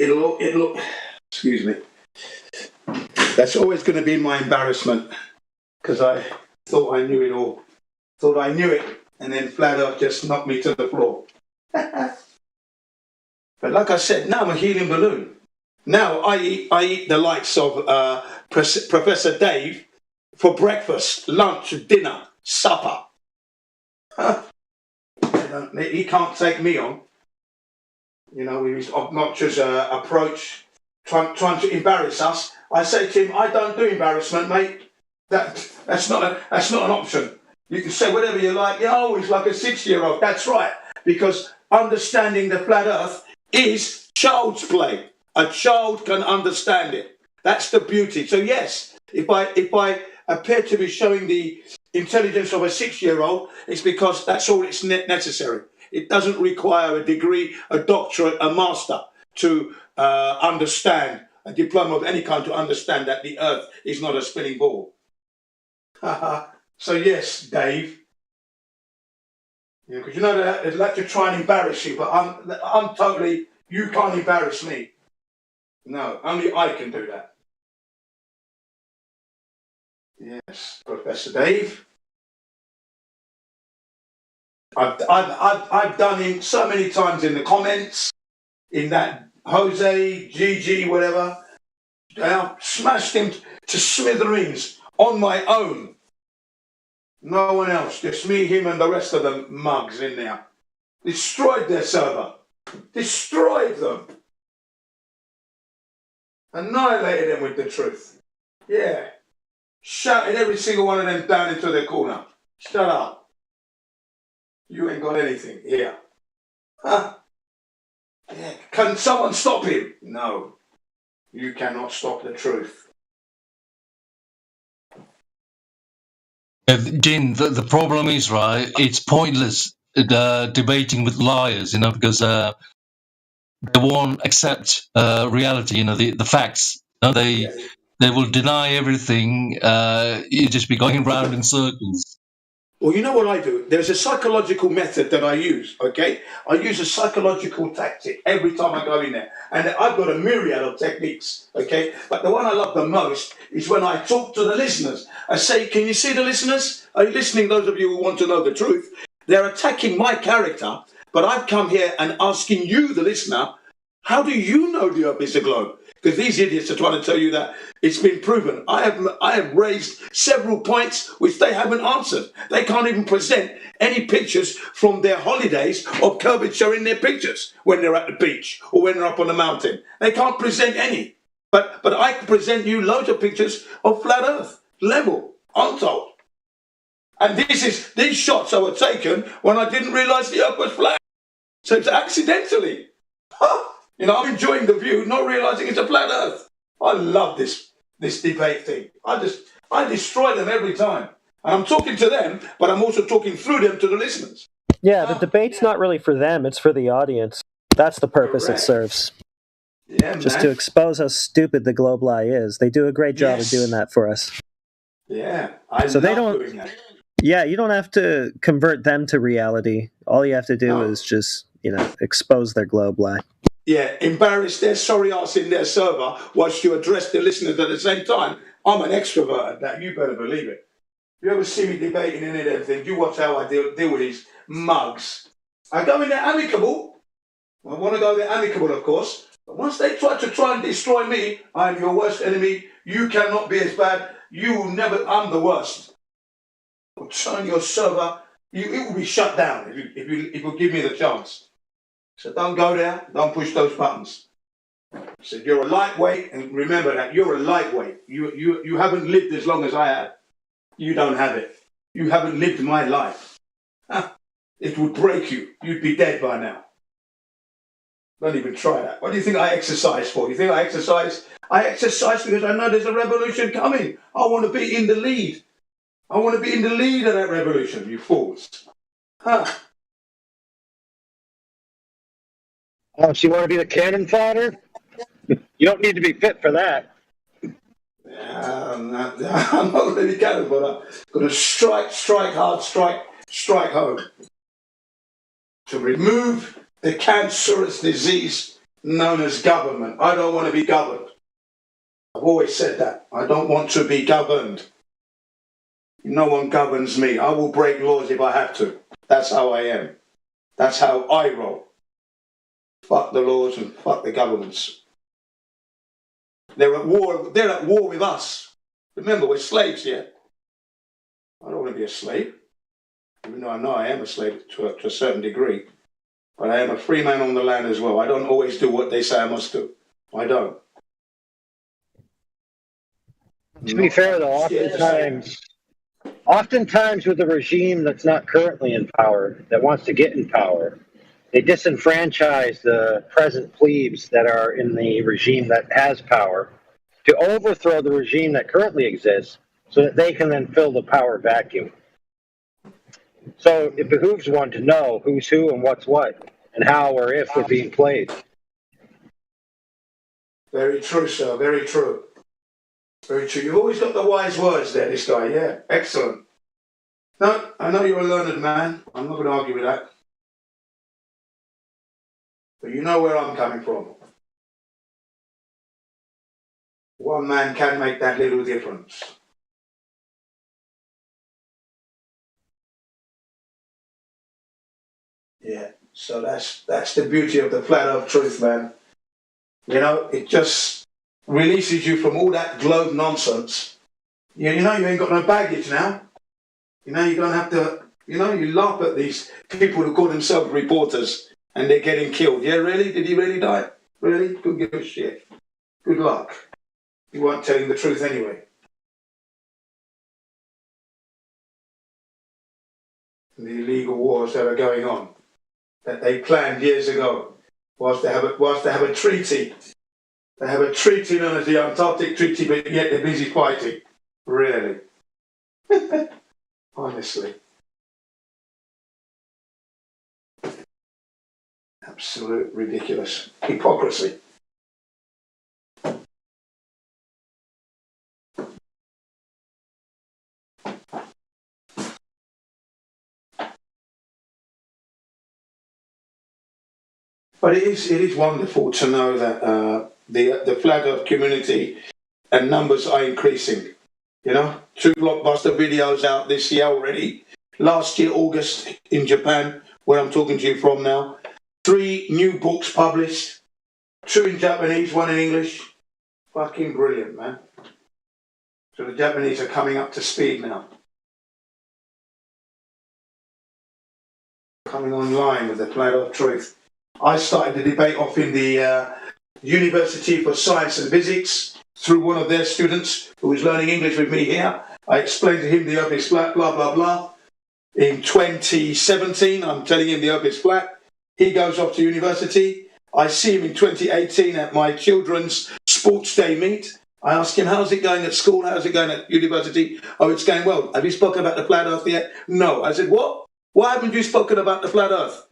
It'll excuse me. That's always going to be my embarrassment, because I thought I knew it all. Thought I knew it, and then Flat Earth just knocked me to the floor. But like I said, now I'm a helium balloon. Now I eat the likes of Professor Dave for breakfast, lunch, dinner, supper. He can't take me on. You know, with his obnoxious approach, trying to embarrass us. I say to him, I don't do embarrassment, mate. That's not an option. You can say whatever you like. You're always like a 6-year-old. That's right, because understanding the flat Earth is child's play. A child can understand it. That's the beauty. So yes, if I appear to be showing the intelligence of a 6-year-old, it's because that's all it's necessary. It doesn't require a degree, a doctorate, a master to understand, a diploma of any kind to understand that the Earth is not a spinning ball. So yes, Dave. Because you know they'd like to try and embarrass you, but I'm totally. You can't embarrass me. No, only I can do that. Yes, Professor Dave. I've done him so many times in the comments, in that Jose, Gigi, whatever. I've smashed him to smithereens on my own. No one else, just me, him, and the rest of the mugs in there. Destroyed their server. Destroyed them. Annihilated them with the truth. Yeah. Shouted every single one of them down into their corner. Shut up. You ain't got anything here. Huh? Yeah. Can someone stop him? No. You cannot stop the truth. Jin, the problem is, right, it's pointless debating with liars, because they won't accept reality, the facts. They will deny everything. You just be going round in circles. Well, you know what I do? There's a psychological method that I use, okay? I use a psychological tactic every time I go in there. And I've got a myriad of techniques, okay? But the one I love the most is when I talk to the listeners. I say, can you see the listeners? Are you listening, those of you who want to know the truth? They're attacking my character, but I've come here and asking you, the listener, how do you know the Earth is a globe? Because these idiots are trying to tell you that it's been proven. I have raised several points which they haven't answered. They can't even present any pictures from their holidays of curvature in their pictures when they're at the beach or when they're up on the mountain. They can't present any. But I can present you loads of pictures of flat Earth, level, untold. And these shots I were taken when I didn't realise the Earth was flat. So it's accidentally. I'm enjoying the view, not realising it's a flat Earth. I love this debate thing. I destroy them every time. And I'm talking to them, but I'm also talking through them to the listeners. Yeah, the debate's not really for them, it's for the audience. That's the purpose it serves. Yeah, Just to expose how stupid the globe lie is. They do a great job of doing that for us. Yeah, I love doing that. Yeah, you don't have to convert them to reality. All you have to do is just, expose their globe lie. Yeah, embarrass their sorry ass in their server whilst you address the listeners at the same time. I'm an extrovert at that, you better believe it. If you ever see me debating any of them things, you watch how I deal with these mugs. I go in there amicable. I want to go there amicable, of course. But once they try and destroy me, I am your worst enemy. You cannot be as bad. You will never, I'm the worst. I'll turn your server, it will be shut down if you give me the chance. So don't go there, don't push those buttons. So you're a lightweight, and remember that you're a lightweight. You haven't lived as long as I have. You don't have it. You haven't lived my life. It would break you. You'd be dead by now. Don't even try that. What do you think I exercise for? You think I exercise? I exercise because I know there's a revolution coming. I want to be in the lead. I want to be in the lead of that revolution, you fools. Oh, so you want to be the cannon fodder? You don't need to be fit for that. I'm not going to be cannon fodder. I'm going to strike hard, strike home. To remove the cancerous disease known as government. I don't want to be governed. I've always said that. I don't want to be governed. No one governs me. I will break laws if I have to. That's how I am. That's how I roll. Fuck the laws and fuck the governments. They're at war. They're at war with us. Remember, we're slaves here. I don't want to be a slave. Even though I know I am a slave to a certain degree. But I am a free man on the land as well. I don't always do what they say I must do. I don't. To be fair, though, oftentimes with a regime that's not currently in power, that wants to get in power, they disenfranchise the present plebes that are in the regime that has power to overthrow the regime that currently exists so that they can then fill the power vacuum. So it behooves one to know who's who and what's what and how or if they're being played. Very true, sir. Very true. Very true. You've always got the wise words there, this guy. Yeah, excellent. No, I know you're a learned man. I'm not going to argue with that. But you know where I'm coming from. One man can make that little difference. Yeah, so that's the beauty of the flat earth truth, man. You know, it just releases you from all that globe nonsense. You know, you ain't got no baggage now. You know, you don't have to, you know, you laugh at these people who call themselves reporters and they're getting killed. Yeah, really? Did he really die? Really? Couldn't give a shit. Good luck. You weren't telling the truth anyway. The illegal wars that are going on, that they planned years ago, whilst they have a treaty. They have a treaty known as the Antarctic Treaty, but yet they're busy fighting. Really? Honestly. Absolute ridiculous. Hypocrisy. But it is wonderful to know that the flat earth community and numbers are increasing. You know, 2 blockbuster videos out this year already. Last year, August, in Japan, where I'm talking to you from now. 3 new books published. 2 in Japanese, 1 in English. Fucking brilliant, man. So the Japanese are coming up to speed now. Coming online with the flat earth truth. I started the debate off in the University for Science and Physics through one of their students who was learning English with me here. I explained to him the earth is flat, blah, blah, blah. In 2017, I'm telling him the earth is flat. He goes off to university. I see him in 2018 at my children's sports day meet. I ask him, how's it going at school? How's it going at university? Oh, it's going well. Have you spoken about the flat earth yet? No. I said, what? Why haven't you spoken about the flat earth?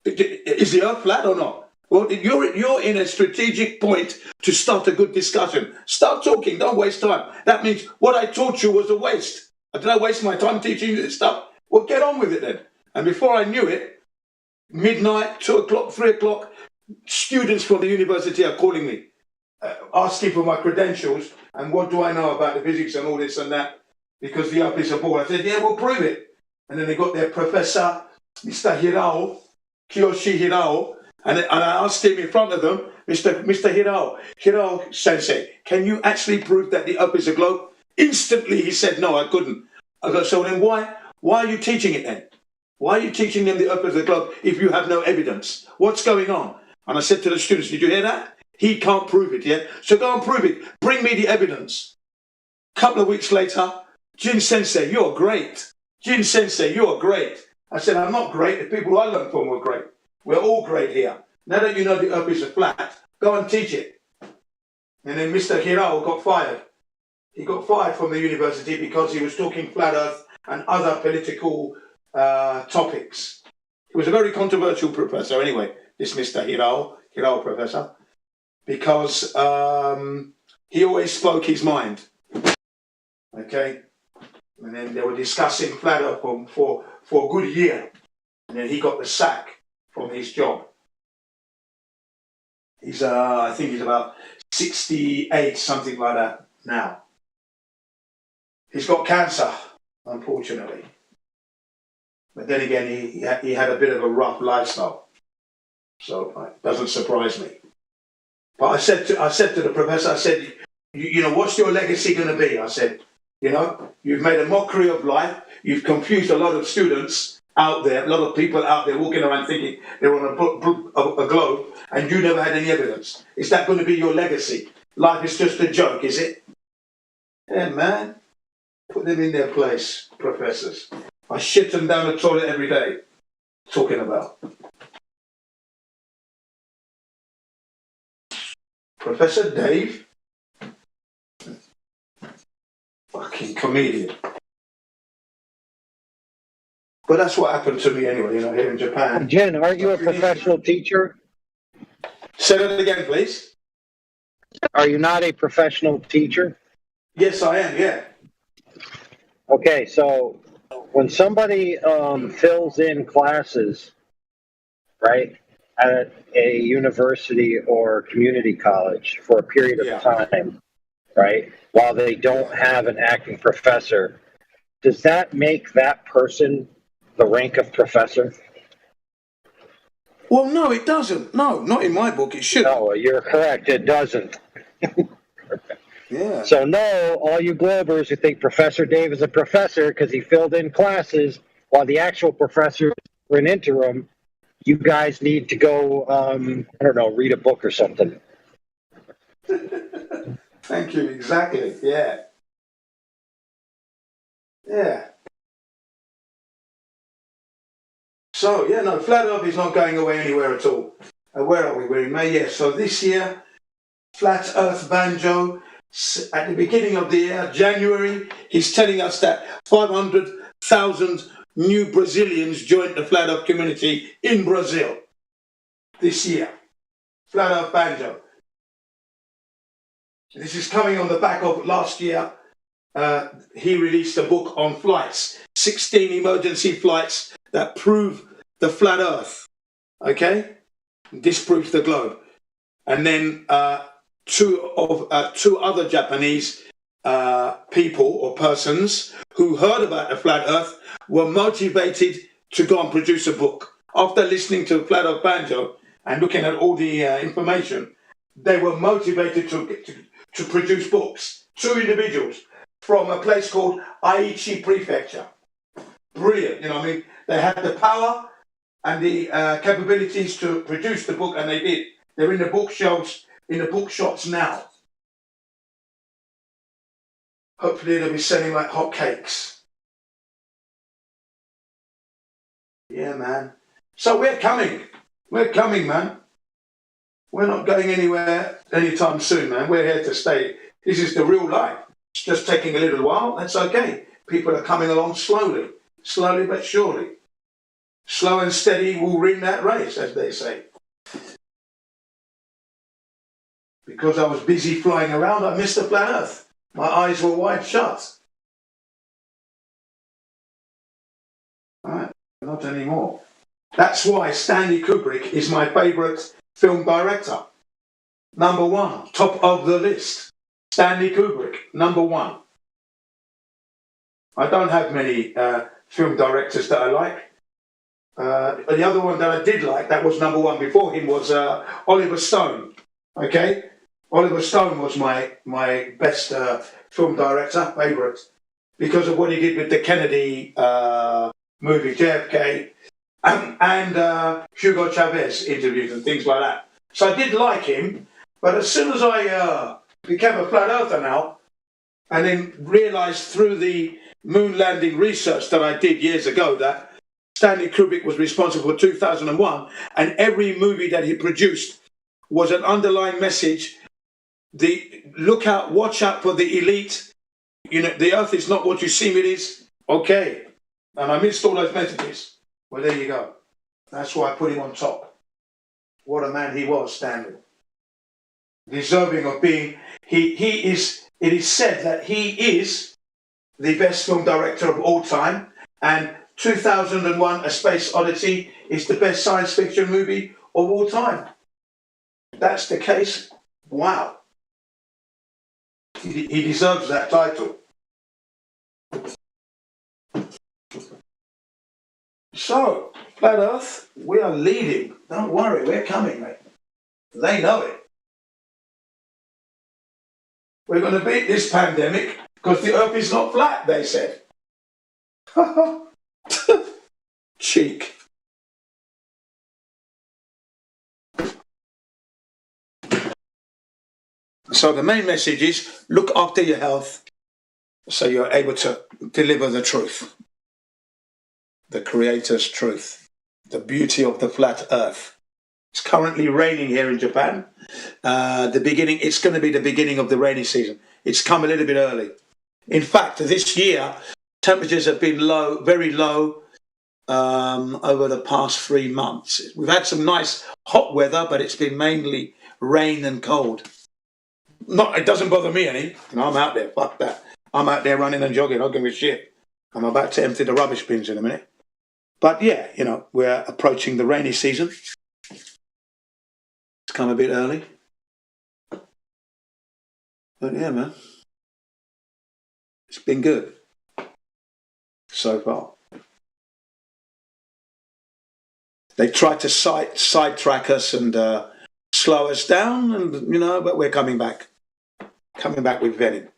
Is the earth flat or not? Well, you're in a strategic point to start a good discussion. Start talking, don't waste time. That means what I taught you was a waste. Did I waste my time teaching you this stuff? Well, get on with it then. And before I knew it, midnight, 2 o'clock, 3 o'clock, students from the university are calling me, asking for my credentials and what do I know about the physics and all this and that, because the earth is a ball. I said, yeah, we'll prove it. And then they got their professor, Mr. Hirao, Kiyoshi Hirao, and I asked him in front of them, Mr. Hirao Sensei, can you actually prove that the earth is a globe? Instantly he said, no, I couldn't. I go, so then why are you teaching it then? Why are you teaching them the earth is a globe if you have no evidence? What's going on? And I said to the students, did you hear that? He can't prove it yet. So go and prove it. Bring me the evidence. A couple of weeks later, Jin Sensei, you're great. Jin Sensei, you're great. I said, I'm not great. The people I learned from were great. We're all great here. Now that you know the earth is a flat, go and teach it. And then Mr. Hirao got fired. He got fired from the university because he was talking flat earth and other political topics. He was a very controversial professor anyway, this Mr. Hirao professor, because he always spoke his mind. Okay? And then they were discussing flat earth for a good year. And then he got the sack from his job. He's, I think he's about 68, something like that now. He's got cancer, unfortunately. But then again, he had a bit of a rough lifestyle. So it doesn't surprise me. But I said to the professor, I said, you know, what's your legacy going to be? I said, you know, you've made a mockery of life. You've confused a lot of students out there, a lot of people out there walking around thinking they're on a globe, and you never had any evidence. Is that going to be your legacy? Life is just a joke, is it? Yeah, man. Put them in their place, professors. I shit them down the toilet every day. Talking about. Professor Dave? Fucking comedian. But that's what happened to me anyway, you know, here in Japan. Jen, aren't you a professional teacher? Say that again, please. Are you not a professional teacher? Yes, I am, yeah. Okay, so when somebody fills in classes, right, at a university or community college for a period of time, right, while they don't have an acting professor, does that make that person the rank of professor? Well, no, it doesn't. No, not in my book. It should. No, you're correct. It doesn't. Yeah. So no, all you Globers who think Professor Dave is a professor because he filled in classes while the actual professors were an interim, you guys need to go, I don't know, read a book or something. Thank you. Exactly. Yeah. Yeah. So, yeah, no, Flat Earth is not going away anywhere at all. Where are we? We're in May, yes. So this year, Flat Earth Banjo, at the beginning of the year, January, he's telling us that 500,000 new Brazilians joined the Flat Earth community in Brazil this year. Flat Earth Banjo. This is coming on the back of last year. He released a book on flights, 16 emergency flights that prove the flat Earth, okay? Disproves the globe. And then two other Japanese people or persons who heard about the flat Earth were motivated to go and produce a book. After listening to Flat Earth Banjo and looking at all the information, they were motivated to produce books. Two individuals from a place called Aichi Prefecture. Brilliant, you know what I mean? They had the power and the capabilities to produce the book, and they did. They're in the bookshelves, in the bookshops now. Hopefully they'll be selling like hotcakes. Yeah, man. So we're coming. We're coming, man. We're not going anywhere anytime soon, man. We're here to stay. This is the real life. It's just taking a little while. That's okay. People are coming along slowly. Slowly but surely. Slow and steady will win that race, as they say. Because I was busy flying around, I missed the flat Earth. My eyes were wide shut. All right, not anymore. That's why Stanley Kubrick is my favourite film director. Number one, top of the list. Stanley Kubrick, number one. I don't have many film directors that I like. The other one that I did like, that was number one before him, was Oliver Stone. Okay? Oliver Stone was my best film director, favourite, because of what he did with the Kennedy movie, JFK, and Hugo Chavez interviews and things like that. So I did like him, but as soon as I became a flat earther now, and then realised through the moon landing research that I did years ago that Stanley Kubrick was responsible for 2001, and every movie that he produced was an underlying message. Look out, watch out for the elite. You know, the earth is not what you seem it is. Okay. And I missed all those messages. Well, there you go. That's why I put him on top. What a man he was, Stanley. Deserving of being, it is said that he is the best film director of all time, and 2001 A Space Odyssey is the best science fiction movie of all time. If that's the case, wow. He deserves that title. So, Flat Earth, we are leading. Don't worry, we're coming, mate. They know it. We're going to beat this pandemic because the Earth is not flat, they said. Cheek. So the main message is look after your health so you're able to deliver the truth, the Creator's truth, the beauty of the flat Earth. It's currently raining here in Japan. It's going to be the beginning of the rainy season. It's come a little bit early. In fact, this year, temperatures have been low, very low, over the past 3 months. We've had some nice hot weather, but it's been mainly rain and cold. It doesn't bother me any. I'm out there. Fuck that. I'm out there running and jogging. I don't give a shit. I'm about to empty the rubbish bins in a minute. But yeah, we're approaching the rainy season. It's come a bit early. But yeah, man. It's been good so far. They tried to sidetrack us and slow us down, and but we're coming back. Coming back with venom.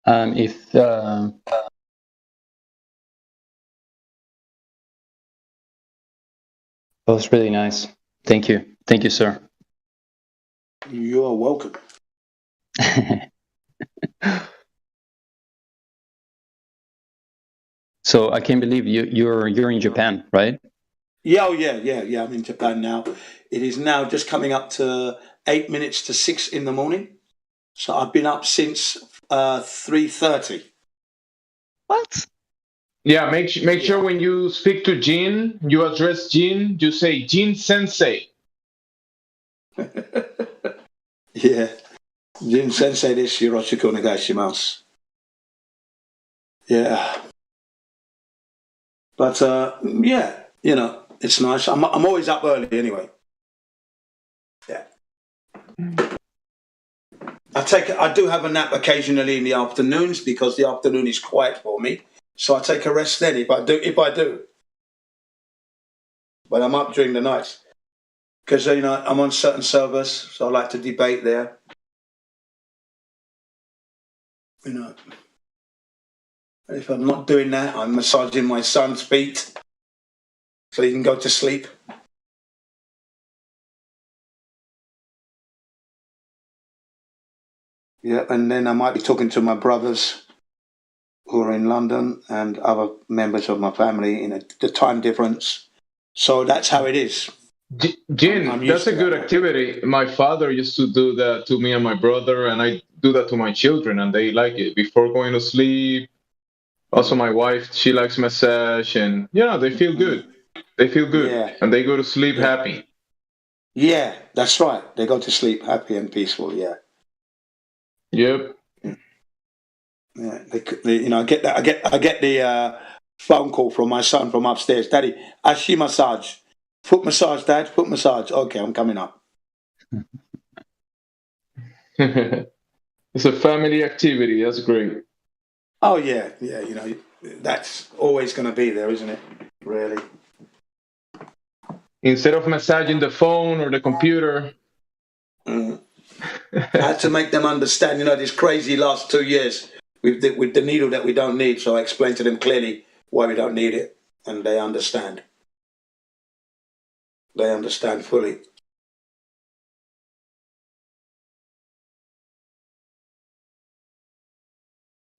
That was really nice. Thank you, sir. You're welcome. So I can't believe you're in Japan, right? Yeah, I'm in Japan now. It is now just coming up to 8 minutes to 6 in the morning. So I've been up since 3:30. What? Yeah, make sure when you speak to Jin, you address Jin, you say Jin Sensei. Yeah. Jin Sensei desu, yoroshiku onegaishimasu. Yeah. But yeah, it's nice. I'm always up early anyway. Yeah. I do have a nap occasionally in the afternoons because the afternoon is quiet for me. So I take a rest then if I do. But I'm up during the night because I'm on certain servers, so I like to debate there. If I'm not doing that, I'm massaging my son's feet so he can go to sleep. Yeah, and then I might be talking to my brothers who are in London and other members of my family in the time difference. So that's how it is. Jin, that's a good activity. My father used to do that to me and my brother, and I do that to my children, and they like it. Before going to sleep, also my wife, she likes massage, and they feel good. They feel good, and they go to sleep happy. Yeah, that's right. They go to sleep happy and peaceful. Yeah. Yep. Yeah, I get that. I get the phone call from my son from upstairs. Daddy, Ashi massage, foot massage, Dad, foot massage. Okay, I'm coming up. It's a family activity. That's great. Oh yeah. That's always going to be there, isn't it? Really. Instead of massaging the phone or the computer. I had to make them understand, this crazy last 2 years with the needle that we don't need. So I explained to them clearly why we don't need it, and they understand. They understand fully.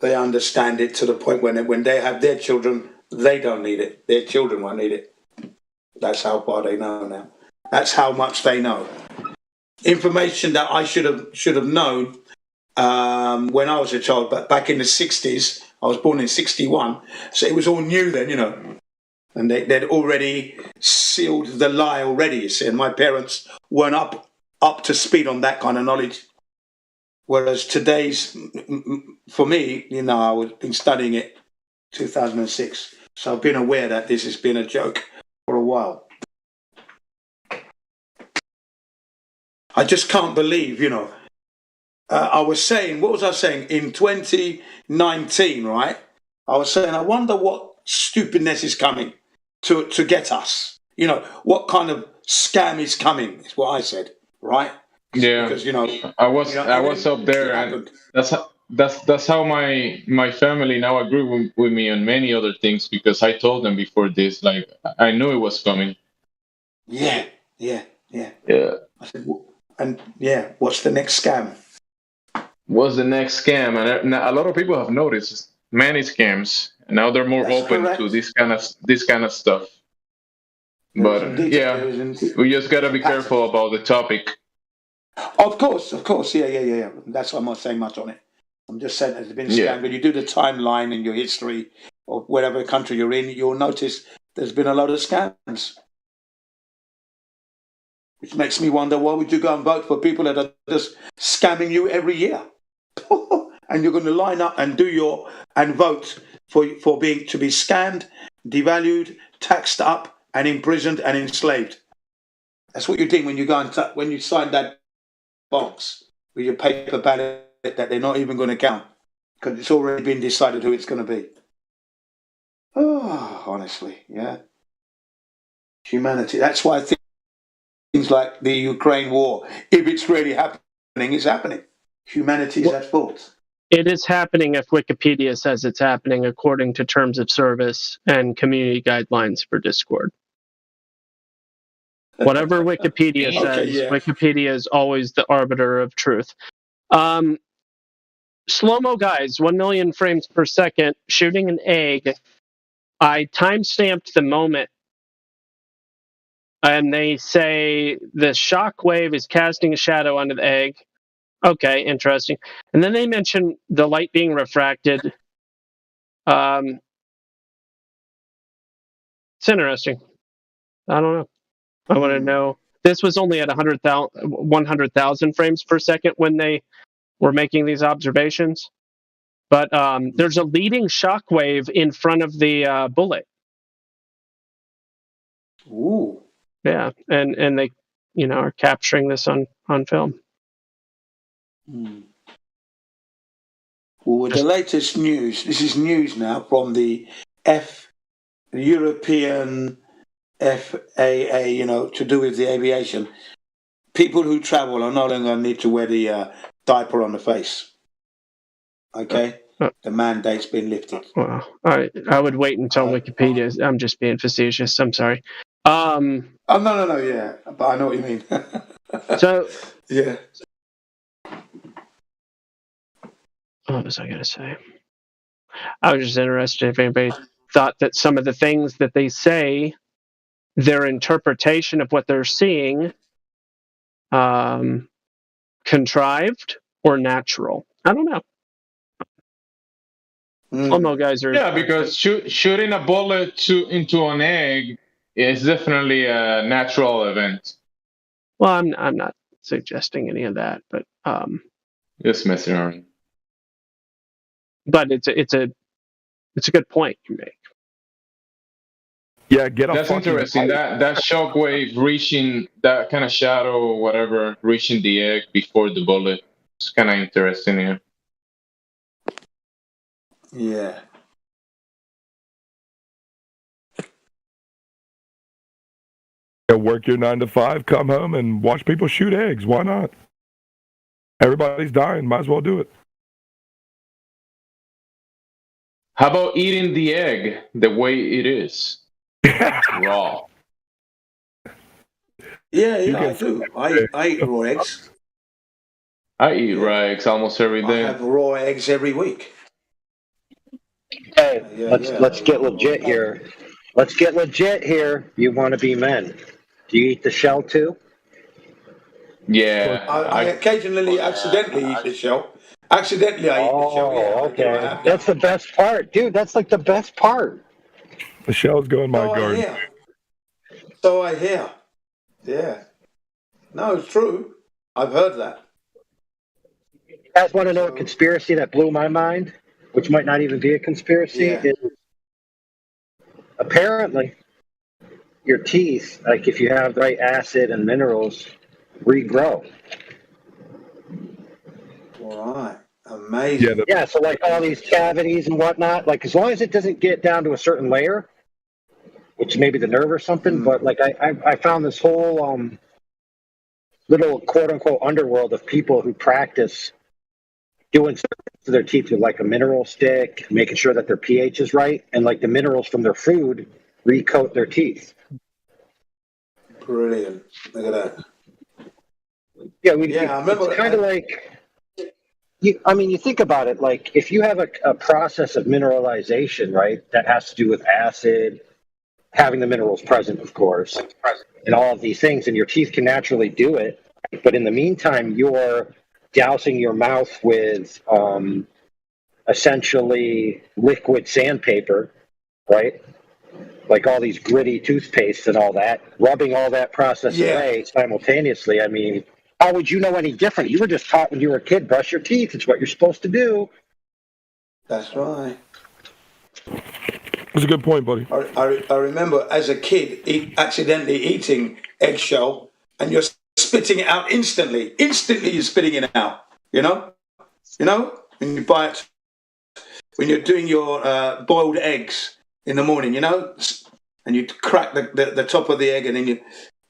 They understand it to the point when they have their children, they don't need it. Their children won't need it. That's how far they know now. That's how much they know. Information that I should have known when I was a child, but back in the 60s, I was born in 61, so it was all new then, you know. And they'd already sealed the lie already, you see, and my parents weren't up to speed on that kind of knowledge. Whereas today's, for me, you know, I've been studying it 2006, so I've been aware that this has been a joke for a while. I just can't believe, you know. I was saying, what was I saying? In 2019, right? I was saying, I wonder what stupidness is coming to get us. You know, what kind of scam is coming, is what I said, right? Yeah, because you know, I was up there, and that's how my family now agree with me on many other things, because I told them before this, like, I knew it was coming. Yeah. Yeah. I said, and yeah, what's the next scam? What's the next scam? And a lot of people have noticed many scams, and now they're more open to this kind of stuff. But yeah, we just gotta be careful about the topic. Of course, yeah. That's why I'm not saying much on it. I'm just saying there's been a scam. When you do the timeline in your history of whatever country you're in, you'll notice there's been a lot of scams. Which makes me wonder, why would you go and vote for people that are just scamming you every year? And you're going to line up and vote for to be scammed, devalued, taxed up, and imprisoned and enslaved. That's what you're doing when you go and when you sign that box with your paper ballot that they're not even going to count, because it's already been decided who it's going to be. Oh, honestly, yeah. Humanity. That's why I think things like the Ukraine war, if it's really happening, it's happening. Humanity is at fault. It is happening if Wikipedia says it's happening according to terms of service and community guidelines for Discord. Whatever Wikipedia says, Wikipedia is always the arbiter of truth. Slow-mo guys, 1 million frames per second, shooting an egg. I timestamped the moment, and they say the shock wave is casting a shadow onto the egg. Okay, interesting. And then they mention the light being refracted. It's interesting. I don't know. I want to know. This was only at 100,000 frames per second when they were making these observations. But there's a leading shock wave in front of the bullet. Ooh. Yeah, and they, are capturing this on film. Well, with the latest news, this is news now from the European FAA, to do with the aviation. People who travel are no longer need to wear the diaper on the face. Okay? The mandate's been lifted. Well, I would wait until Wikipedia. I'm just being facetious. I'm sorry. No, yeah. But I know what you mean. So... Yeah. What was I going to say? I was just interested if anybody thought that some of the things that they say, their interpretation of what they're seeing, contrived or natural. I don't know. Slow-mo guys are... Yeah, because shooting a bullet into an egg is definitely a natural event. Well, I'm not suggesting any of that, but just messing around. But it's a good point you make. Yeah, That's interesting. That shockwave reaching that kind of shadow or whatever, reaching the egg before the bullet. It's kind of interesting here. Yeah. Work your 9 to 5, come home and watch people shoot eggs. Why not? Everybody's dying. Might as well do it. How about eating the egg the way it is, raw? Yeah, I do. I eat raw eggs. I eat raw eggs almost every I day. have raw eggs every week. Hey, let's get legit here. Let's get legit here. You want to be men? Do you eat the shell too? Yeah. I occasionally accidentally eat the shell. Accidentally, I eat the shell. Yeah, okay. That's the best part, dude. That's like the best part. The shells go in my garden. So I hear. Yeah. No, it's true. I've heard that. You guys want to know a conspiracy that blew my mind, which might not even be a conspiracy? Yeah. Is apparently your teeth, like if you have the right acid and minerals, regrow. All right. Amazing. Yeah, so like all these cavities and whatnot, like as long as it doesn't get down to a certain layer, which may be the nerve or something, but like I found this whole little quote unquote underworld of people who practice doing something to their teeth with like a mineral stick, making sure that their pH is right, and like the minerals from their food recoat their teeth. Brilliant. Look at that. Yeah, I remember. It's kind of like, you think about it, like if you have a process of mineralization, right, that has to do with acid, having the minerals present, of course, and all of these things, and your teeth can naturally do it. But in the meantime, you're dousing your mouth with essentially liquid sandpaper, right? Like all these gritty toothpaste and all that, rubbing all that process away simultaneously. I mean, how would you know any different? You were just taught when you were a kid, brush your teeth. It's what you're supposed to do. That's right. That's a good point, buddy. I remember as a kid accidentally eating eggshell, and you're spitting it out instantly. Instantly, you're spitting it out. You know, when you buy it, when you're doing your boiled eggs in the morning, and you crack the top of the egg, and then you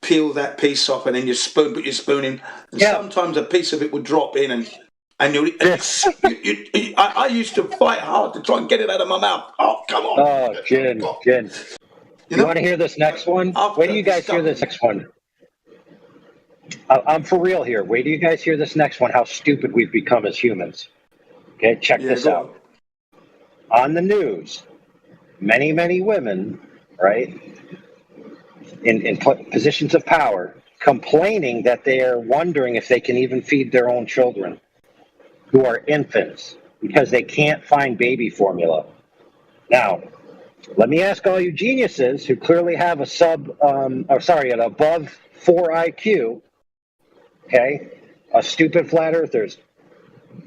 peel that piece off, and then put your spoon in, and sometimes a piece of it would drop in, and I used to fight hard to try and get it out of my mouth. Oh, come on! Oh, Jen. You want to hear this next one? Wait do you guys hear this next one? I'm for real here. Wait do you guys hear this next one? How stupid we've become as humans. Okay, check this out. On the news, many women, right, in positions of power, complaining that they are wondering if they can even feed their own children who are infants because they can't find baby formula. Now, let me ask all you geniuses who clearly have an above 4 IQ, okay, a stupid flat earthers.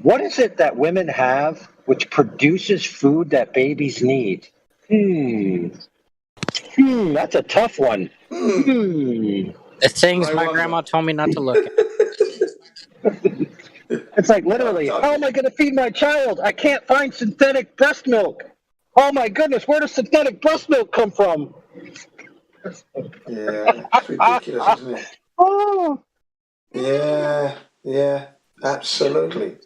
What is it that women have which produces food that babies need? That's a tough one. The things my grandma told me not to look at. It's like literally, how am I going to feed my child? I can't find synthetic breast milk. Oh my goodness, where does synthetic breast milk come from? Yeah, it's ridiculous, isn't it? Oh. Yeah, absolutely.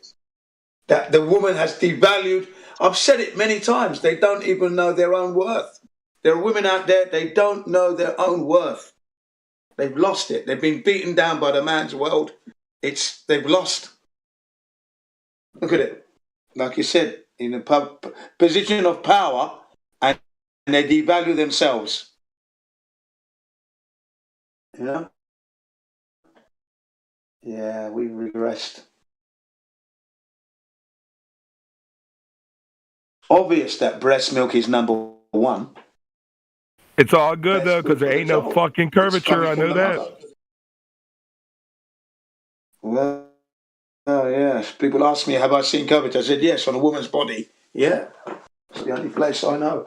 That the woman has devalued. I've said it many times. They don't even know their own worth. There are women out there, they don't know their own worth. They've lost it. They've been beaten down by the man's world. They've lost. Look at it. Like you said, in a position of power, and they devalue themselves. Yeah, we regressed. Obvious that breast milk is number one. It's all good though, because there ain't no fucking curvature. I know that. Well, oh yes. People ask me, have I seen curvature? I said yes, on a woman's body. Yeah, it's the only place I know.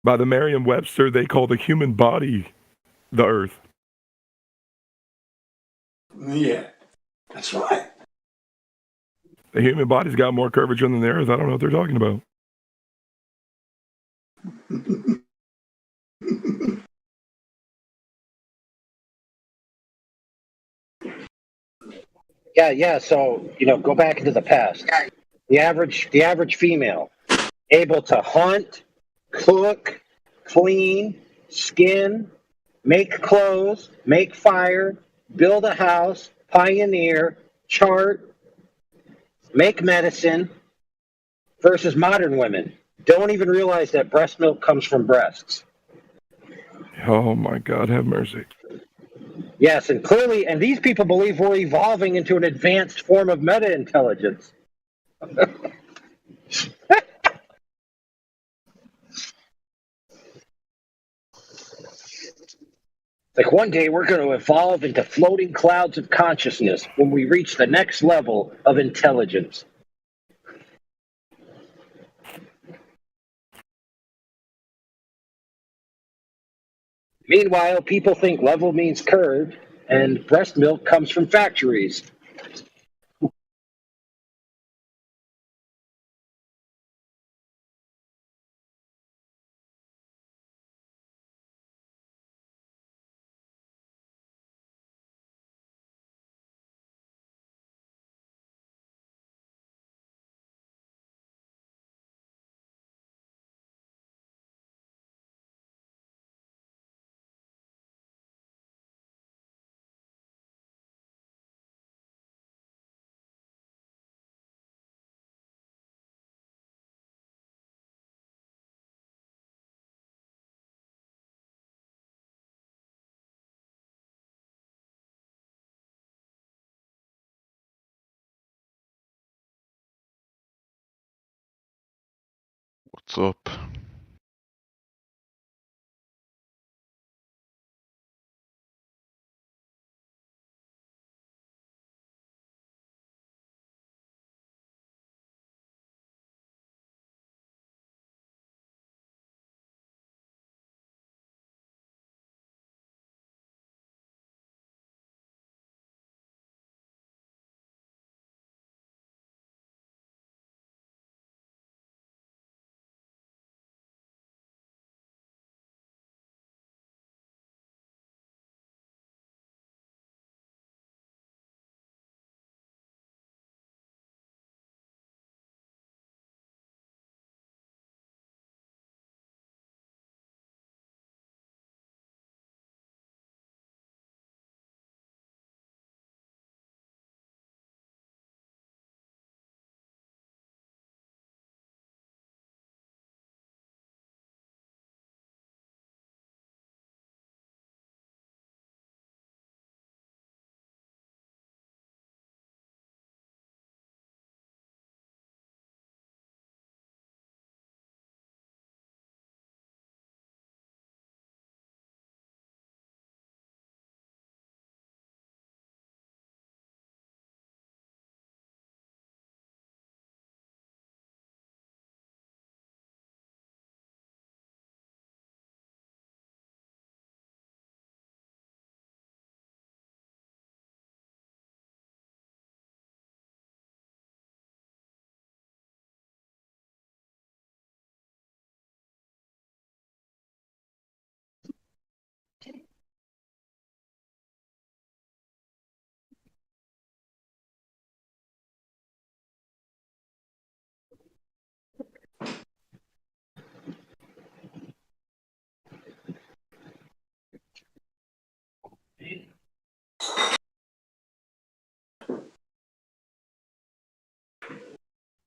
By the Merriam-Webster, they call the human body the Earth. Yeah, that's right. The human body's got more curvature than the Earth. I don't know what they're talking about. Yeah. So go back into the past. The average female, able to hunt, cook, clean, skin, make clothes, make fire, build a house, pioneer, chart, make medicine, versus modern women. Don't even realize that breast milk comes from breasts. Oh my God, have mercy. Yes, and clearly, and these people believe we're evolving into an advanced form of meta-intelligence. Like one day we're going to evolve into floating clouds of consciousness when we reach the next level of intelligence. Meanwhile, people think level means curved, and breast milk comes from factories. What's up?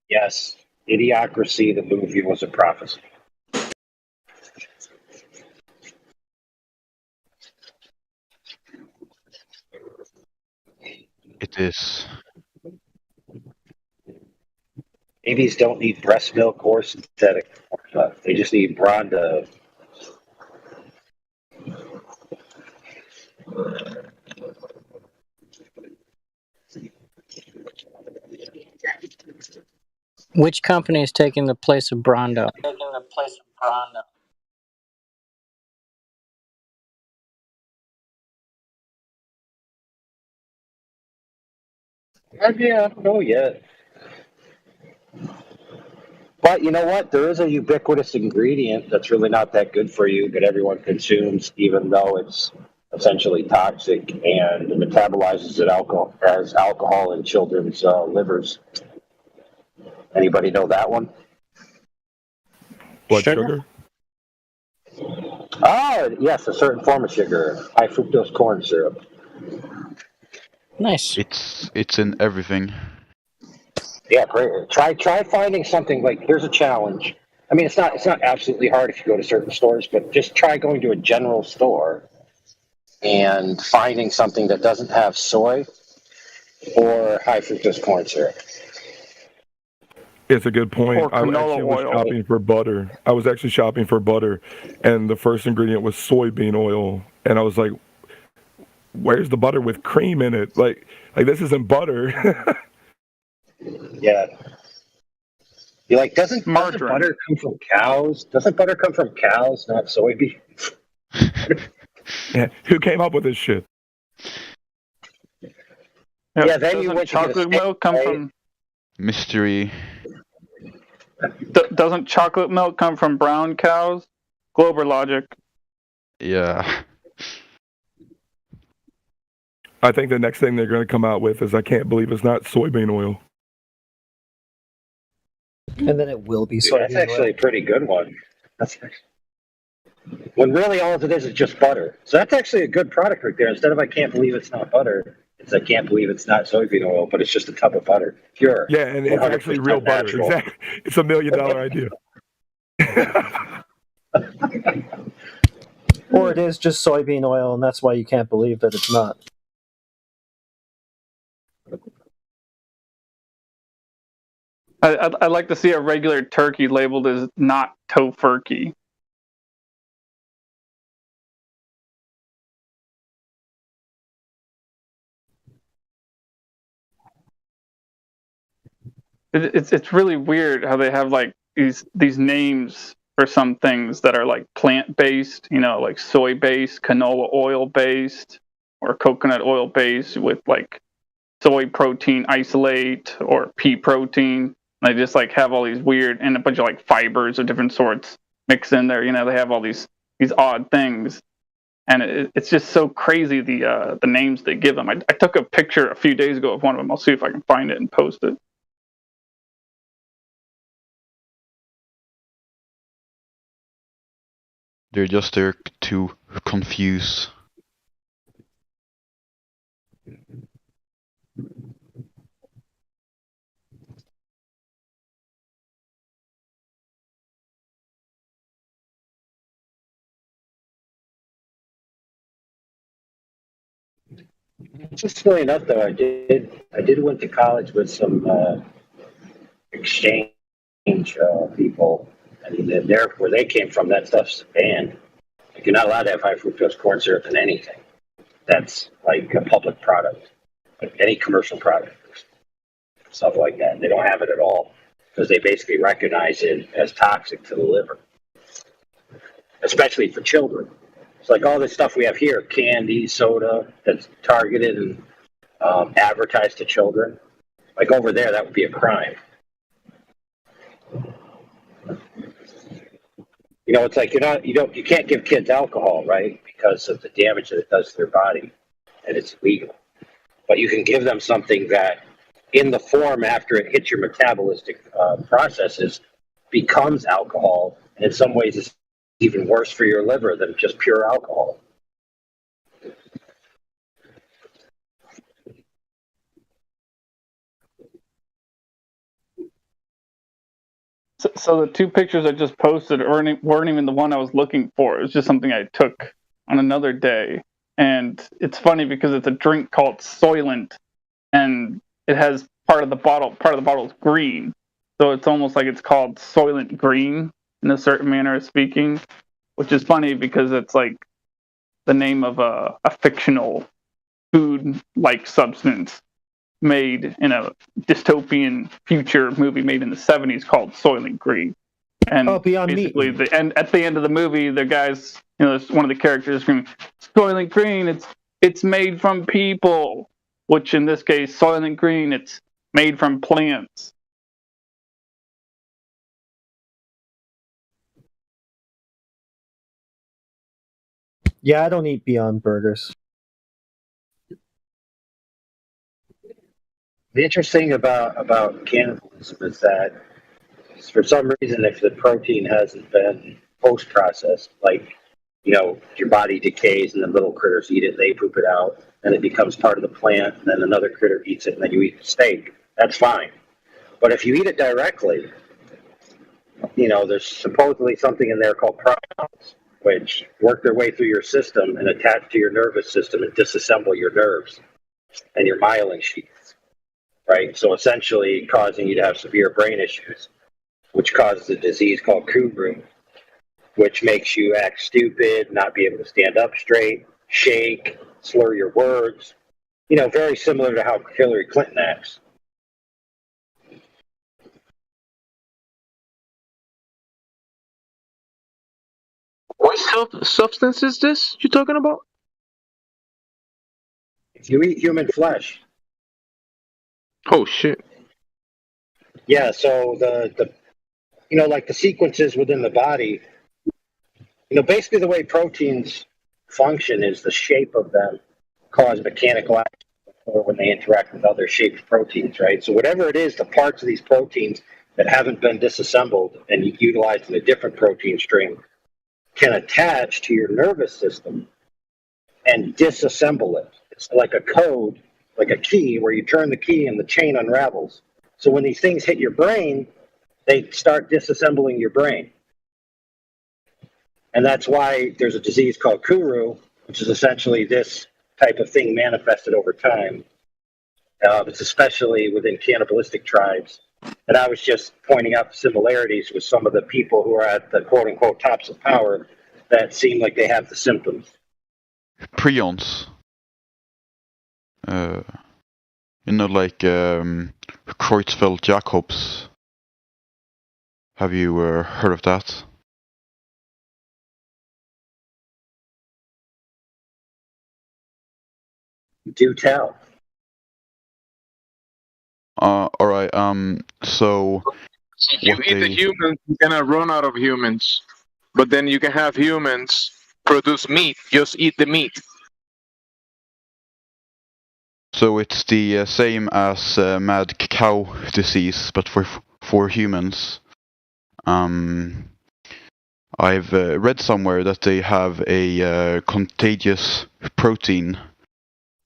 Yes, Idiocracy, the movie, was a prophecy. It is. Babies don't need breast milk or synthetic formula. They just need Bronda. Which company is taking the place of Brondo? Yeah, I don't know yet. But you know what? There is a ubiquitous ingredient that's really not that good for you, that everyone consumes, even though it's essentially toxic and metabolizes as alcohol in children's livers. Anybody know that one? What, Sugar? Oh, yes, a certain form of sugar, high fructose corn syrup. Nice. It's in everything. Yeah, great. Try finding something like, here's a challenge. I mean, it's not absolutely hard if you go to certain stores, but just try going to a general store and finding something that doesn't have soy or high fructose corn syrup. It's a good point. Or I canola actually was oil. shopping for butter. I was actually shopping for butter, and the first ingredient was soybean oil. And I was like, where's the butter with cream in it? Like this isn't butter. Yeah. You're like, doesn't butter come from cows? Doesn't butter come from cows, not soybeans? Yeah, who came up with this shit? Yeah, then you Doesn't went to get a chocolate steak, milk come right? from? Mystery. Doesn't chocolate milk come from brown cows? Glober logic. Yeah. I think the next thing they're going to come out with is, I can't believe it's not soybean oil. And then it will be Dude, soybean that's actually a pretty good one. When really all of it is just butter. So that's actually a good product right there. Instead of I can't believe it's not butter, it's I can't believe it's not soybean oil, but it's just a tub of butter. Pure. Yeah, and it's actually real 100% butter. natural. Exactly. It's $1 million idea. Or it is just soybean oil, and that's why you can't believe that it's not. I'd like to see a regular turkey labeled as not tofurkey. It's really weird how they have like these names for some things that are like plant based, like soy based, canola oil based, or coconut oil based with like soy protein isolate or pea protein. They just like have all these weird and a bunch of like fibers of different sorts mixed in there. They have all these odd things, and it's just so crazy the names they give them. I took a picture a few days ago of one of them. I'll see if I can find it and post it. They're just there to confuse. Interestingly enough, though, I did went to college with some exchange people, and there where they came from, that stuff's banned. Like, you're not allowed to have high fructose corn syrup in anything. That's like a public product, like any commercial product, stuff like that. They don't have it at all because they basically recognize it as toxic to the liver, especially for children. It's like all this stuff we have here, candy, soda, that's targeted and advertised to children. Like over there, that would be a crime. It's like you can't give kids alcohol, right? Because of the damage that it does to their body, and it's illegal. But you can give them something that, in the form after it hits your metabolistic processes, becomes alcohol, and in some ways is even worse for your liver than just pure alcohol. So the two pictures I just posted weren't even the one I was looking for. It was just something I took on another day. And it's funny because it's a drink called Soylent, and it has part of the bottle is green. So it's almost like it's called Soylent Green in a certain manner of speaking, which is funny because it's like the name of a fictional food-like substance made in a dystopian future movie made in the 70s called Soylent Green. And Beyond basically Meat. At the end of the movie, the guys, there's one of the characters screaming, Soylent Green, it's made from people, which in this case, Soylent Green, it's made from plants. Yeah, I don't eat Beyond Burgers. The interesting about cannibalism is that for some reason, if the protein hasn't been post-processed, like, your body decays and then little critters eat it, they poop it out, and it becomes part of the plant, and then another critter eats it, and then you eat the steak, that's fine. But if you eat it directly, there's supposedly something in there called prions, which work their way through your system and attach to your nervous system and disassemble your nerves and your myelin sheaths, right? So essentially causing you to have severe brain issues, which causes a disease called Kuru, which makes you act stupid, not be able to stand up straight, shake, slur your words, very similar to how Hillary Clinton acts. What substance is this you're talking about? If you eat human flesh. Oh, shit. Yeah, so the like the sequences within the body, basically the way proteins function is the shape of them cause mechanical action when they interact with other shaped proteins, right? So whatever it is, the parts of these proteins that haven't been disassembled and utilized in a different protein stream can attach to your nervous system and disassemble it. It's like a code, like a key, where you turn the key and the chain unravels. So when these things hit your brain, they start disassembling your brain. And that's why there's a disease called Kuru, which is essentially this type of thing manifested over time. It's especially within cannibalistic tribes. And I was just pointing out the similarities with some of the people who are at the quote-unquote tops of power that seem like they have the symptoms. Prions. Like Creutzfeldt-Jacobs. Have you heard of that? Do tell. All right. So If you eat the humans, you're gonna run out of humans. But then you can have humans produce meat. Just eat the meat. So it's the same as mad cow disease, but for humans. I've read somewhere that they have a contagious protein.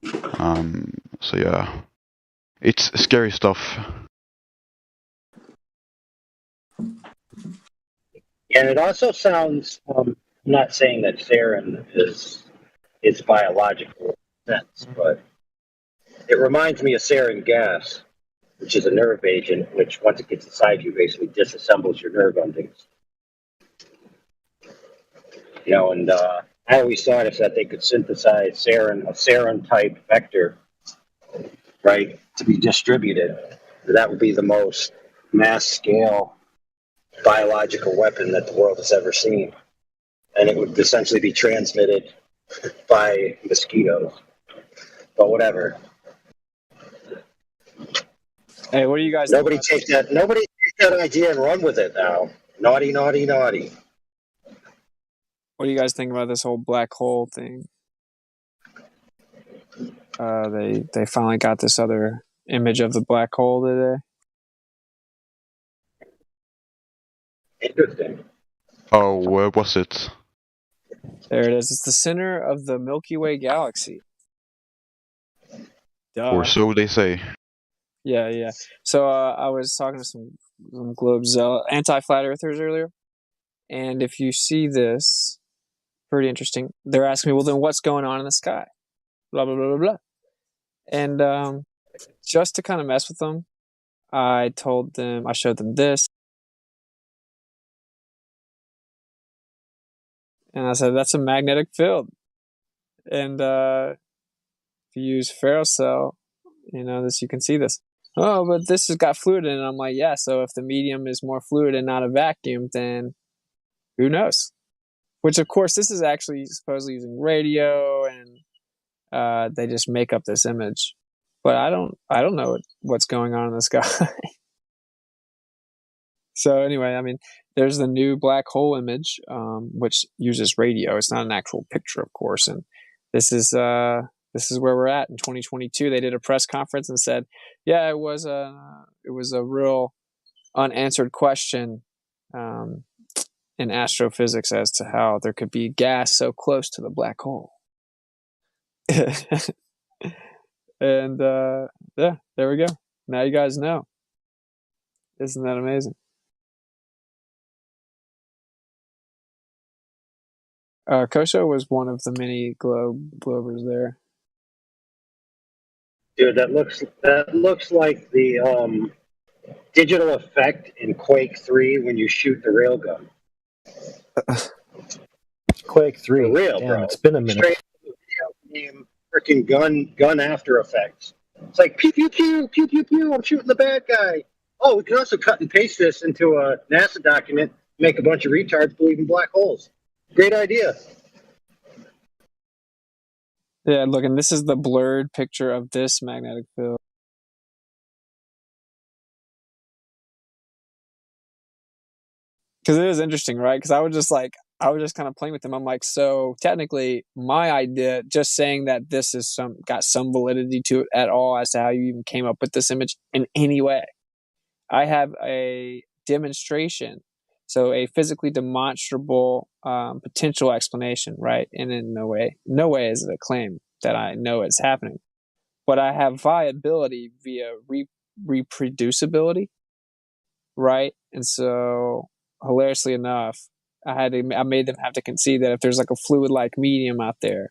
So yeah, it's scary stuff. And it also sounds, I'm not saying that sarin is biological in a sense, but it reminds me of sarin gas, which is a nerve agent, which once it gets inside you, basically disassembles your nerve endings. And I always thought if that they could synthesize sarin, a sarin type vector, right, to be distributed, that would be the most mass scale biological weapon that the world has ever seen. And it would essentially be transmitted by mosquitoes. But whatever. Hey, what do you guys Nobody take that idea and run with it now. Naughty, naughty, naughty. What do you guys think about this whole black hole thing? They finally got this other image of the black hole today. Interesting. Oh, where was it? There it is. It's the center of the Milky Way galaxy. Duh. Or so they say. Yeah. So I was talking to some Globe anti-flat earthers earlier, and if you see this, pretty interesting. They're asking me, well, then what's going on in the sky? Blah blah blah blah blah. And just to kind of mess with them, I showed them this, and I said that's a magnetic field, and if you use ferrocell, you can see this. Oh, but this has got fluid in it. I'm like, yeah, so if the medium is more fluid and not a vacuum, then who knows? Which, of course, this is actually supposedly using radio, and they just make up this image. But I don't know what's going on in the sky. So anyway, there's the new black hole image, which uses radio. It's not an actual picture, of course, and this is where we're at in 2022. They did a press conference and said, yeah, it was a real unanswered question in astrophysics as to how there could be gas so close to the black hole. And yeah, there we go. Now you guys know. Isn't that amazing? Kosho was one of the many globers there. Dude, that looks like the digital effect in Quake 3 when you shoot the railgun. Quake 3. For real, Damn, bro. it's been a minute. Straight game, freaking gun After Effects. It's like pew pew pew pew pew pew. I'm shooting the bad guy. Oh, we can also cut and paste this into a NASA document. Make a bunch of retards believe in black holes. Great idea. Yeah, look, and this is the blurred picture of this magnetic field. Because it is interesting, right? Because I was just kind of playing with them. I'm like, so technically, my idea, just saying that this is got some validity to it at all as to how you even came up with this image in any way. I have a demonstration, so a physically demonstrable potential explanation, right? And in no way is it a claim that I know it's happening, but I have viability via reproducibility, right? And so, hilariously enough, I made them have to concede that if there's like a fluid-like medium out there,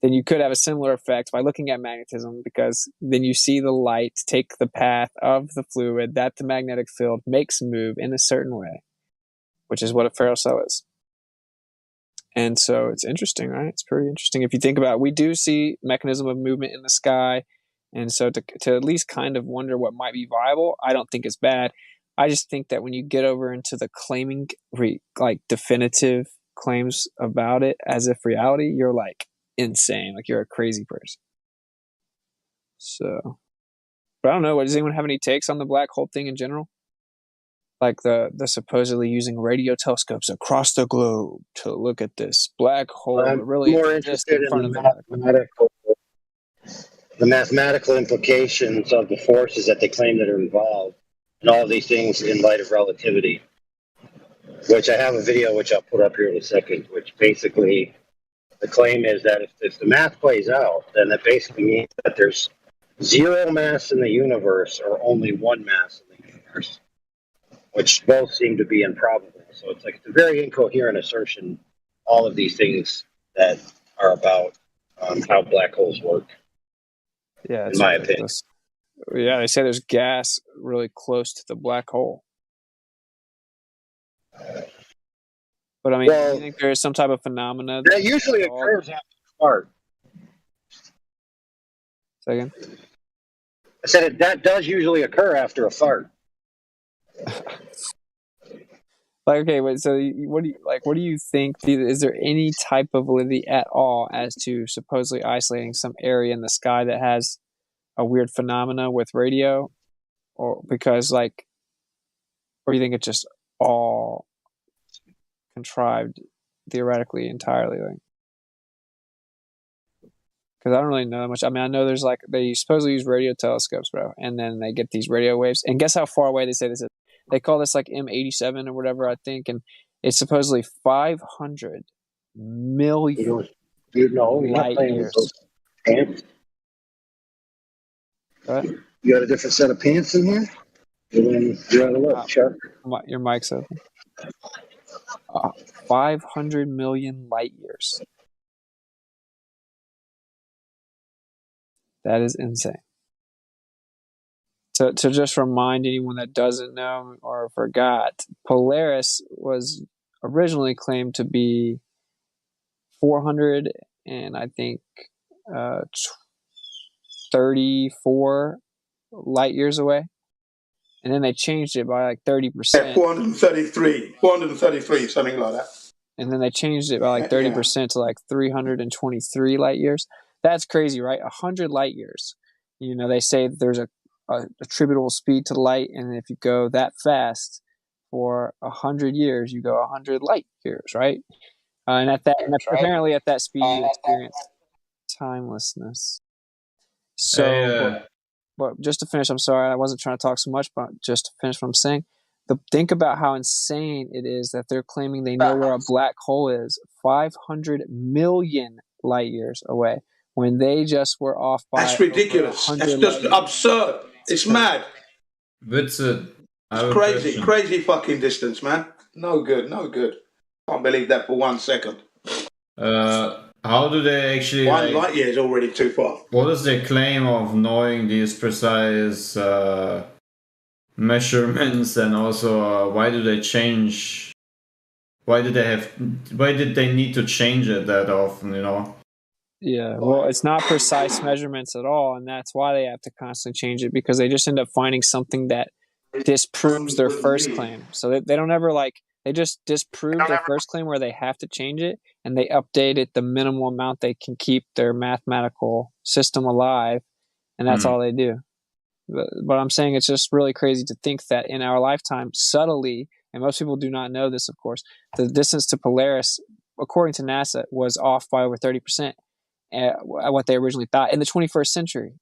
then you could have a similar effect by looking at magnetism, because then you see the light take the path of the fluid that the magnetic field makes move in a certain way, which is what a ferrocell is. And so it's interesting, right? It's pretty interesting. If you think about it, we do see mechanism of movement in the sky. And so to at least kind of wonder what might be viable, I don't think it's bad. I just think that when you get over into the claiming, like definitive claims about it as if reality, you're like insane. Like you're a crazy person. So, but I don't know. Does anyone have any takes on the black hole thing in general? Like the supposedly using radio telescopes across the globe to look at this black hole. I'm really more interested in the mathematical implications of the forces that they claim that are involved, and all of these things in light of relativity. Which I have a video which I'll put up here in a second. Which basically, the claim is that if the math plays out, then that basically means that there's zero mass in the universe or only one mass in the universe, which both seem to be improbable. So it's a very incoherent assertion, all of these things that are about how black holes work. Yeah, in my opinion. Yeah, they say there's gas really close to the black hole. But I mean, do you think there is some type of phenomena that usually occurs after a fart? Second. I said that does usually occur after a fart. Like, okay, wait. So, what do you think? Is there any type of validity at all as to supposedly isolating some area in the sky that has a weird phenomena with radio, or because or you think it's just all contrived theoretically entirely? Because I don't really know that much. I mean, I know there's they supposedly use radio telescopes, bro, and then they get these radio waves. And guess how far away they say this is? They call this M87 or whatever, I think, and it's supposedly 500 million light years. Pants. What? You got a different set of pants in here? You're out of luck, Chuck. Your mic's open. 500 million light years. That is insane. To just remind anyone that doesn't know or forgot, Polaris was originally claimed to be 400 and I think 34 light years away, and then they changed it by 30%. Yeah, 433, something like that. And then they changed it by 30% to 323 light years. That's crazy, right? 100 light years. They say there's a attributable speed to light, and if you go that fast for 100 years, you go 100 light years, right? And apparently at that speed, you experience timelessness. So, but just to finish, I'm sorry, I wasn't trying to talk so much, but just to finish what I'm saying, think about how insane it is that they're claiming they know where a black hole is 500 million light years away when they just were off by. That's ridiculous. That's just absurd. It's mad. It's crazy, crazy fucking distance, man. No good, no good. Can't believe that for 1 second. How do they actually? One light year is already too far. What is their claim of knowing these precise measurements, and also why do they change? Why did they need to change it that often? You know. Yeah, well, it's not precise measurements at all, and that's why they have to constantly change it, because they just end up finding something that disproves their first claim. So they don't ever they just disprove their first claim where they have to change it, and they update it the minimal amount they can keep their mathematical system alive, and that's all they do. But I'm saying it's just really crazy to think that in our lifetime, subtly, and most people do not know this, of course, the distance to Polaris, according to NASA, was off by over 30%. What they originally thought in the 21st century.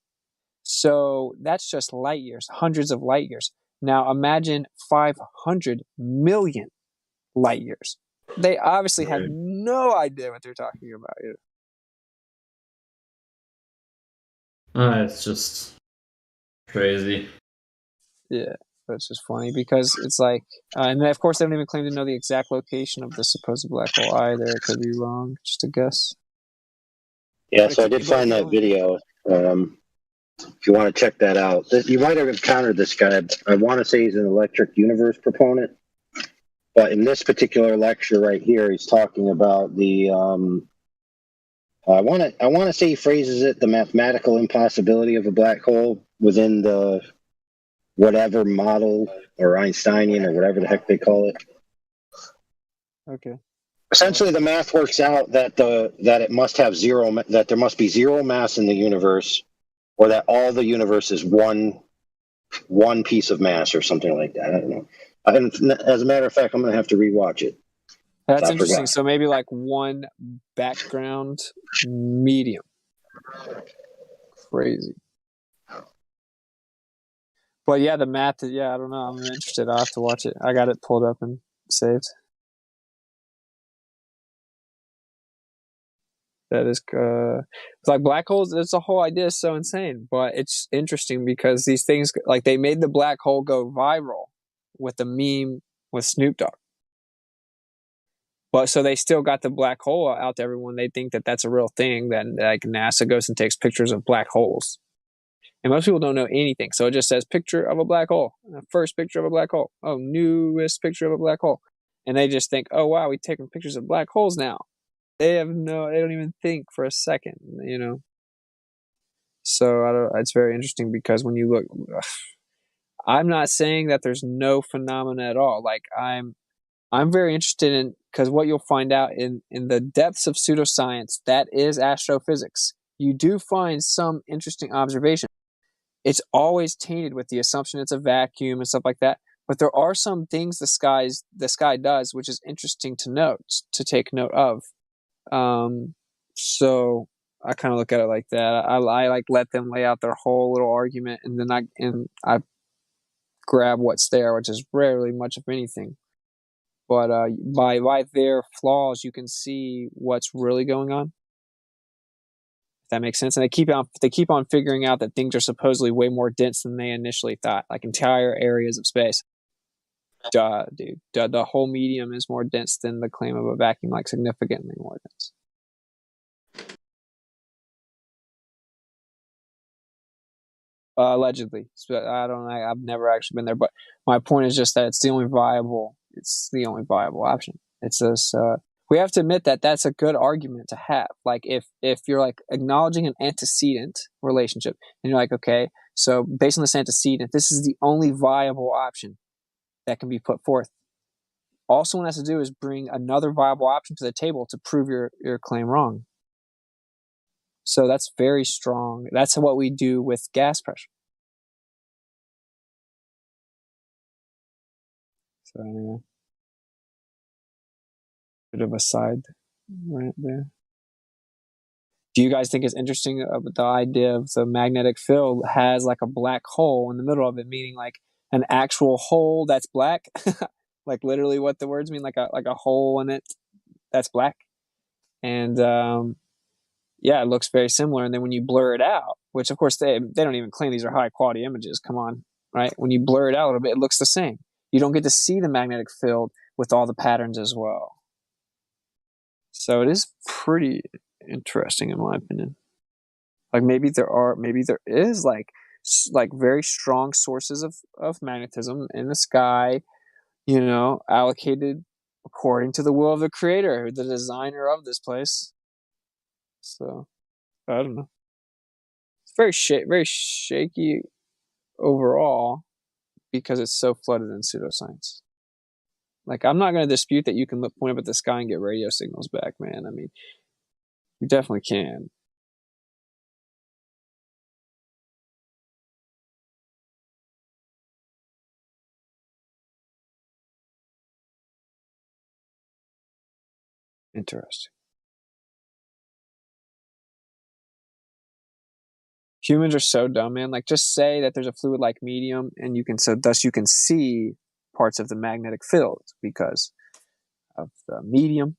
So that's just light years, hundreds of light years. Now imagine 500 million light years. They obviously have no idea what they're talking about. It's just crazy. Yeah, but it's just funny because it's like, and then of course they don't even claim to know the exact location of the supposed black hole either. It could be wrong, just a guess. Yeah, so I did find that video. If you want to check that out, you might have encountered this guy. I want to say he's an electric universe proponent, but in this particular lecture right here, he's talking about the. I want to say he phrases it the mathematical impossibility of a black hole within the whatever model or Einsteinian or whatever the heck they call it. Okay. Essentially, the math works out that it must have that there must be zero mass in the universe, or that all the universe is one piece of mass or something like that. I don't know. And as a matter of fact, I'm going to have to rewatch it. That's interesting. So maybe like one background medium. Crazy. But yeah, the math. Yeah, I don't know. I'm interested. I'll have to watch it. I got it pulled up and saved. That is, it's like black holes. It's the whole idea is so insane, but it's interesting because these things, like they made the black hole go viral with the meme with Snoop Dogg. But so they still got the black hole out to everyone. They think that that's a real thing. That like NASA goes and takes pictures of black holes, and most people don't know anything. So it just says picture of a black hole, first picture of a black hole, oh newest picture of a black hole, and they just think, oh wow, we're taking pictures of black holes now. They don't even think for a second, you know. So it's very interesting because when you look, I'm not saying that there's no phenomena at all. Like I'm very interested in, because what you'll find out in the depths of pseudoscience, that is astrophysics. You do find some interesting observation. It's always tainted with the assumption it's a vacuum and stuff like that. But there are some things the sky does, which is interesting to take note of. So I kind of look at it like that. I like let them lay out their whole little argument, and then I grab what's there, which is rarely much of anything. But by their flaws, you can see what's really going on. If that makes sense. And they keep on figuring out that things are supposedly way more dense than they initially thought, like entire areas of space. Duh, dude. The whole medium is more dense than the claim of a vacuum, like significantly more dense. Allegedly. So I don't know. I've never actually been there, but my point is just that it's the only viable option. It's this, we have to admit that that's a good argument to have. Like if you're like acknowledging an antecedent relationship and you're like, okay, so based on this antecedent, this is the only viable option that can be put forth. All someone has to do is bring another viable option to the table to prove your claim wrong. So that's very strong. That's what we do with gas pressure. So anyway, bit of a side right there. Do you guys think it's interesting the idea of the magnetic field has like a black hole in the middle of it, meaning like an actual hole that's black, like literally what the words mean, like a hole in it that's black. And yeah, it looks very similar. And then when you blur it out, which of course they don't even claim these are high quality images. Come on, right? When you blur it out a little bit, it looks the same. You don't get to see the magnetic field with all the patterns as well. So it is pretty interesting in my opinion. Like maybe there is like very strong sources of magnetism in the sky, you know, allocated according to the will of the creator, the designer of this place. So I don't know. It's very shaky overall because it's so flooded in pseudoscience. Like, I'm not going to dispute that you can point up at the sky and get radio signals back, man. I mean, you definitely can. Interesting. Humans are so dumb, man. Like, just say that there's a fluid-like medium, and thus you can see parts of the magnetic field because of the medium.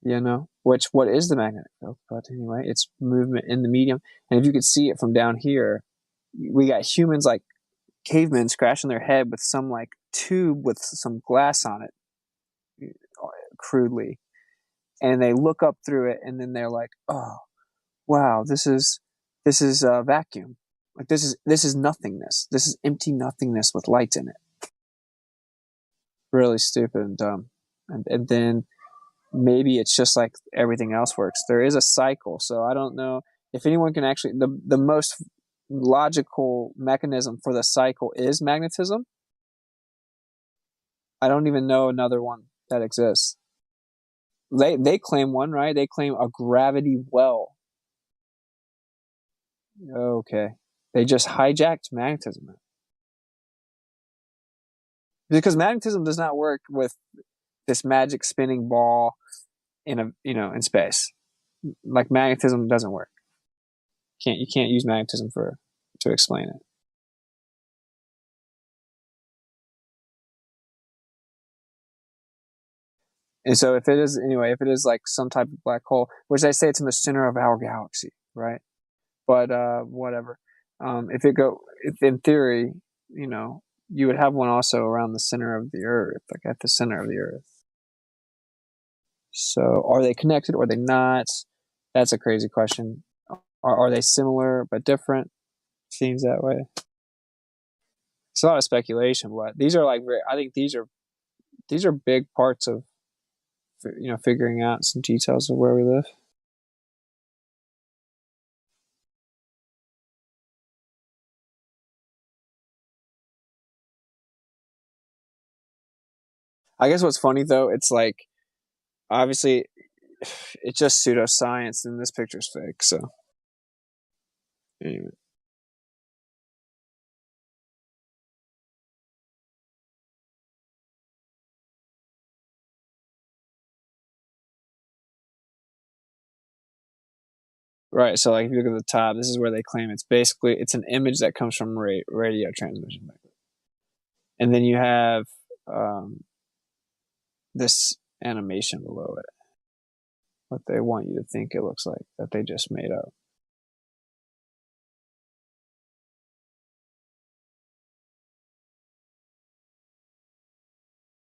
You know, what is the magnetic field? But anyway, it's movement in the medium. And if you could see it from down here, we got humans like cavemen scratching their head with some like tube with some glass on it, crudely, and they look up through it, and then they're like, "Oh, wow, this is a vacuum. Like this is nothingness. This is empty nothingness with light in it." Really stupid and dumb. And then maybe it's just like everything else works. There is a cycle, so I don't know if anyone can actually. The most logical mechanism for the cycle is magnetism. I don't even know another one that exists. They claim one, right? They claim a gravity well. Okay. They just hijacked magnetism. Because magnetism does not work with this magic spinning ball in space. Like, magnetism doesn't work. You can't use magnetism to explain it. And so if it is like some type of black hole, which they say it's in the center of our galaxy, right? But whatever. If in theory, you know, you would have one also around the center of the Earth, like at the center of the Earth. So are they connected or are they not? That's a crazy question. Are they similar but different? Seems that way. It's a lot of speculation, but these are like I think these are big parts of, you know, figuring out some details of where we live. I guess what's funny though, it's like, obviously it's just pseudoscience and this picture's fake, so anyway. Right, so like if you look at the top, this is where they claim it's an image that comes from radio transmission. And then you have this animation below it, what they want you to think it looks like, that they just made up.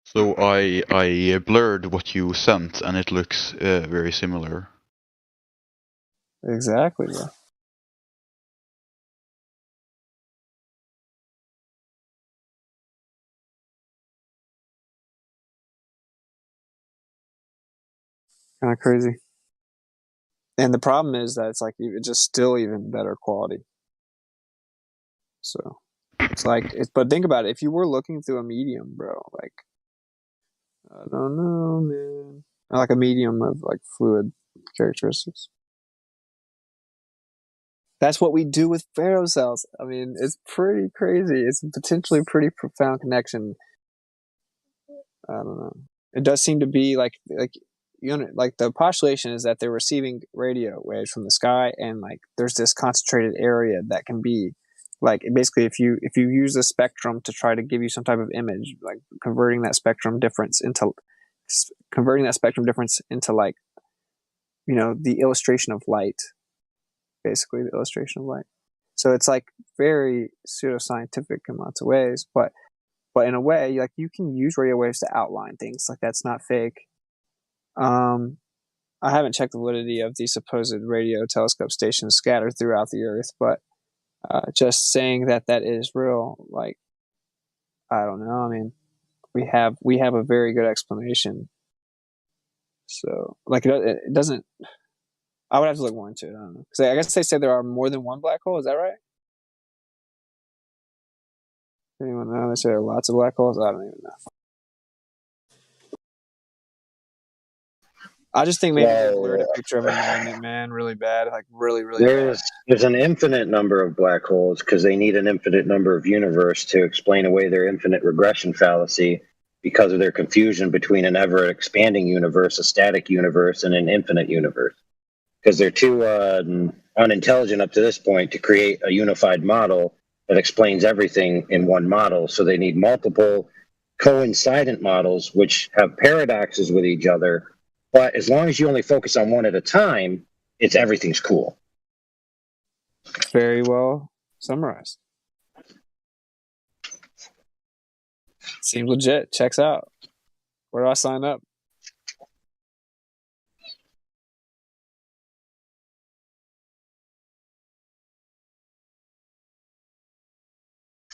So I blurred what you sent, and it looks very similar. Exactly, yeah. Kind of crazy. And the problem is that it's like it's just still even better quality. So it's like, but think about it. If you were looking through a medium, bro, like, I don't know, man. Like a medium of like fluid characteristics. That's what we do with ferrocells. I mean, it's pretty crazy. It's a potentially pretty profound connection. I don't know. It does seem to be like the postulation is that they're receiving radio waves from the sky, and like there's this concentrated area that can be Like basically, if you use a spectrum to try to give you some type of image, like converting that spectrum difference into like, the illustration of light, basically the illustration of light. So it's like very pseudoscientific in lots of ways, but in a way, like you can use radio waves to outline things. Like that's not fake. I haven't checked the validity of the supposed radio telescope stations scattered throughout the Earth, but just saying that is real, like, I don't know. I mean, we have a very good explanation. So, like, it doesn't. I would have to look more into it. I don't know, because I guess they say there are more than one black hole. Is that right? Anyone know? They say there are lots of black holes. I don't even know. I just think maybe they blurred a picture of a magnet, man, really bad, like really bad. There's an infinite number of black holes because they need an infinite number of universe to explain away their infinite regression fallacy because of their confusion between an ever-expanding universe, a static universe, and an infinite universe. Because they're too unintelligent up to this point to create a unified model that explains everything in one model. So they need multiple coincident models which have paradoxes with each other. But as long as you only focus on one at a time, everything's cool. Very well summarized. Seems legit. Checks out. Where do I sign up?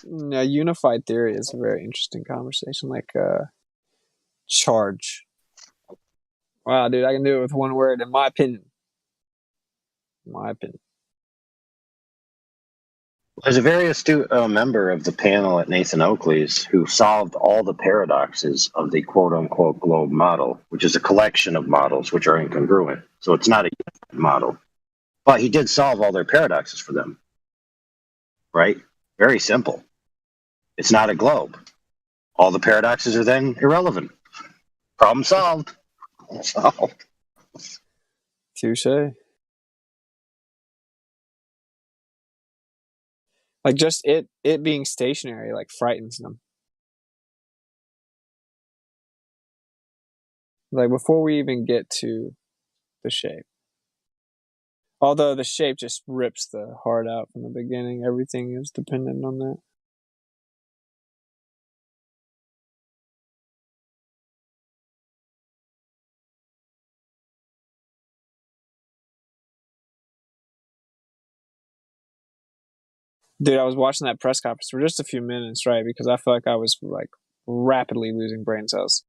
Yeah, unified theory is a very interesting conversation. Like charge. Wow, dude, I can do it with one word, in my opinion. There's a very astute member of the panel at Nathan Oakley's who solved all the paradoxes of the quote-unquote globe model, which is a collection of models which are incongruent. So it's not a unified model. But he did solve all their paradoxes for them. Right? Very simple. It's not a globe. All the paradoxes are then irrelevant. Problem solved. Solved. Touche. Like just it being stationary like frightens them. Like before we even get to the shape. Although the shape just rips the heart out from the beginning, everything is dependent on that. Dude, I was watching that press conference for just a few minutes, right? Because I felt like I was like rapidly losing brain cells.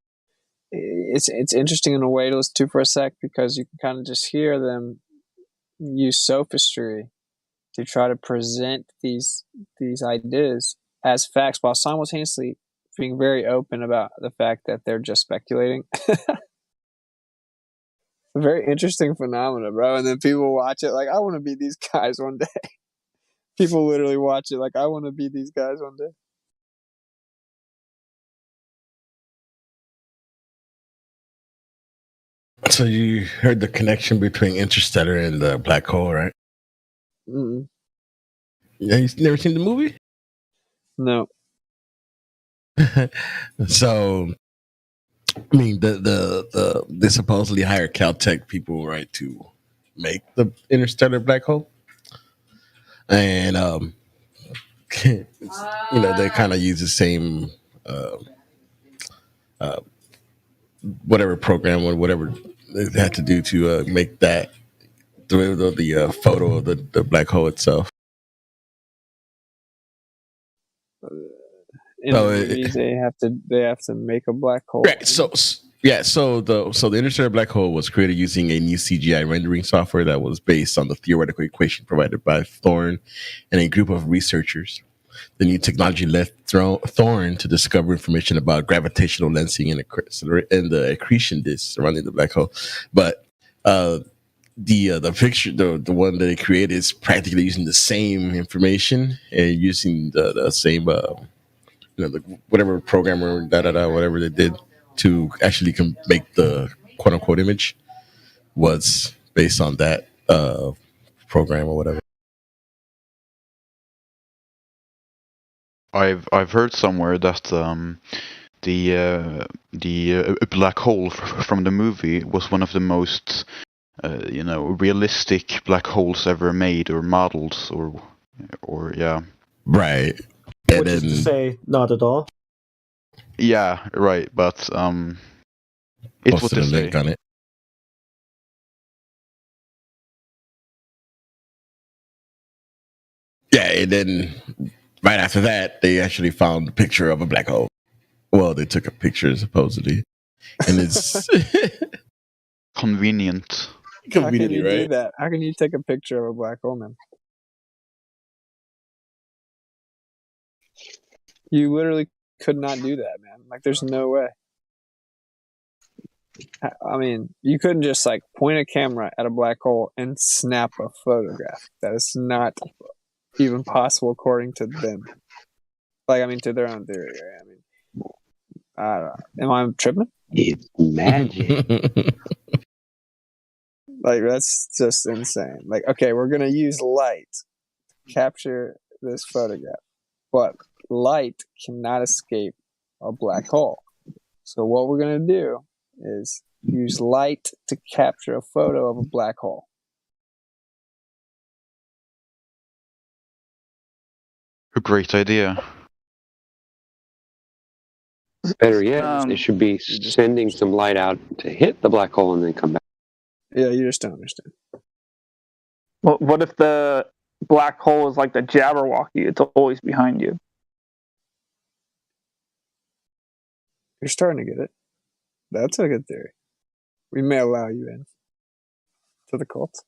It's interesting in a way to listen to for a sec because you can kind of just hear them use sophistry to try to present these ideas as facts while simultaneously being very open about the fact that they're just speculating. A very interesting phenomena, bro. And then people watch it like, I want to be these guys one day. People literally watch it like, I want to be these guys one day. So you heard the connection between Interstellar and the black hole, right? Mm-mm. Yeah, you've never seen the movie? No. So, I mean, they supposedly hired Caltech people, right, to make the interstellar black hole, and they kind of use the same whatever program or whatever they had to do to make that the photo of the black hole itself. In the movies, they have to make a black hole. Right. So the interstellar black hole was created using a new CGI rendering software that was based on the theoretical equation provided by Thorne and a group of researchers. The new technology led Thorne to discover information about gravitational lensing and the accretion disk surrounding the black hole. But the picture, the one that they created, is practically using the same information and using the same whatever programmer whatever they did to actually make the quote unquote image was based on that program or whatever. I've heard somewhere that the black hole from the movie was one of the most realistic black holes ever made or modeled or yeah. Right. Which is to say, not at all. Yeah, right, but it's what they Posted a say. link on it. Yeah, and then right after that, they actually found a picture of a black hole. Well, they took a picture supposedly, and it's convenient. How can you do that? How can you take a picture of a black hole, man? You literally could not do that, man. Like, there's no way. I mean, you couldn't just like point a camera at a black hole and snap a photograph. That is not even possible according to them. Like, I mean, to their own theory. Right? I mean, I don't know. Am I tripping? It's magic. Like, that's just insane. Like, okay, we're gonna use light to capture this photograph, but light cannot escape a black hole. So what we're gonna do is use light to capture a photo of a black hole. A great idea. Better yet, they should be sending some light out to hit the black hole and then come back. Yeah, you just don't understand. Well, what if the black hole is like the Jabberwocky? It's always behind you. You're starting to get it. That's a good theory. We may allow you in to the cult.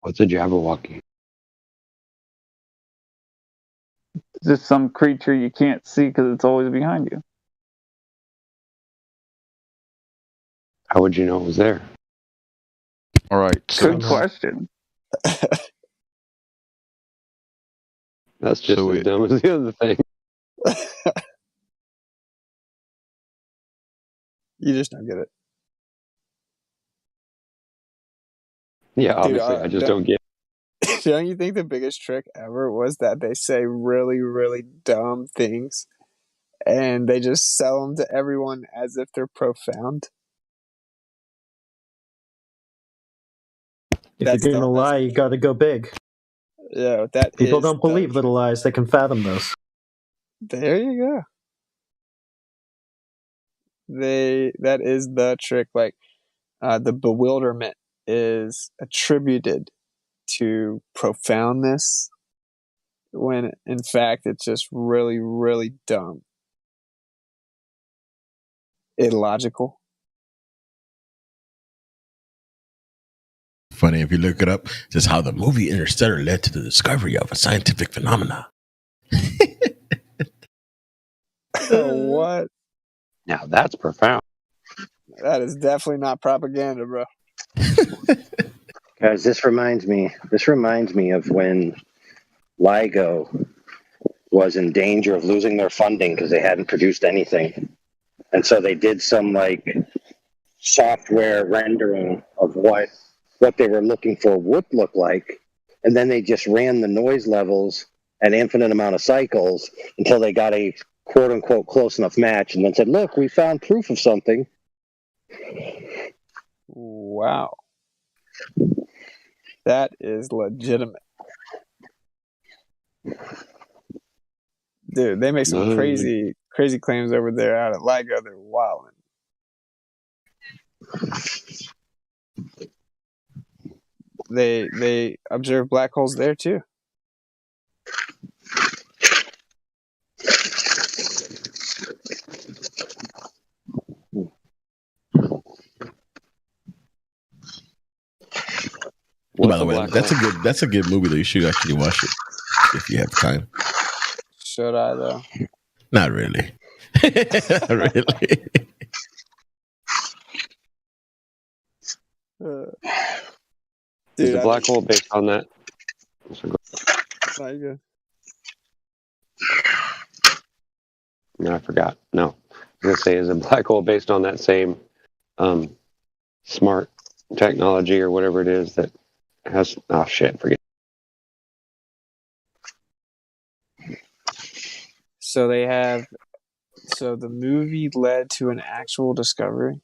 What's a Jabberwocky? It's just some creature you can't see because it's always behind you. How would you know it was there? All right. Good question. That's just as dumb as the other thing. You just don't get it. Yeah, Dude, obviously, I just don't get it. Don't you think the biggest trick ever was that they say really, really dumb things and they just sell them to everyone as if they're profound? If you're gonna lie, you gotta go big. Yeah, that People is don't believe little lies; they can fathom those. There you go. That is the trick. Like, the bewilderment is attributed to profoundness when in fact it's just really, really dumb. Illogical. Funny if you look it up, just how the movie Interstellar led to the discovery of a scientific phenomena. What? Now that's profound. That is definitely not propaganda, bro. Guys, this reminds me of when LIGO was in danger of losing their funding because they hadn't produced anything. And so they did some like software rendering of what they were looking for would look like. And then they just ran the noise levels an infinite amount of cycles until they got a quote unquote close enough match and then said, look, we found proof of something. Wow. That is legitimate. Dude, they make some crazy claims over there out at LIGO. They're wild. They observe black holes there too. By the way, that's a good movie though. You should actually watch it if you have time. Should I though? Not really. Not really. Is the black hole based on that? Not good. No, I forgot. No, I was gonna say, is a black hole based on that same smart technology or whatever it is that has oh shit, forget. So they have. So the movie led to an actual discovery.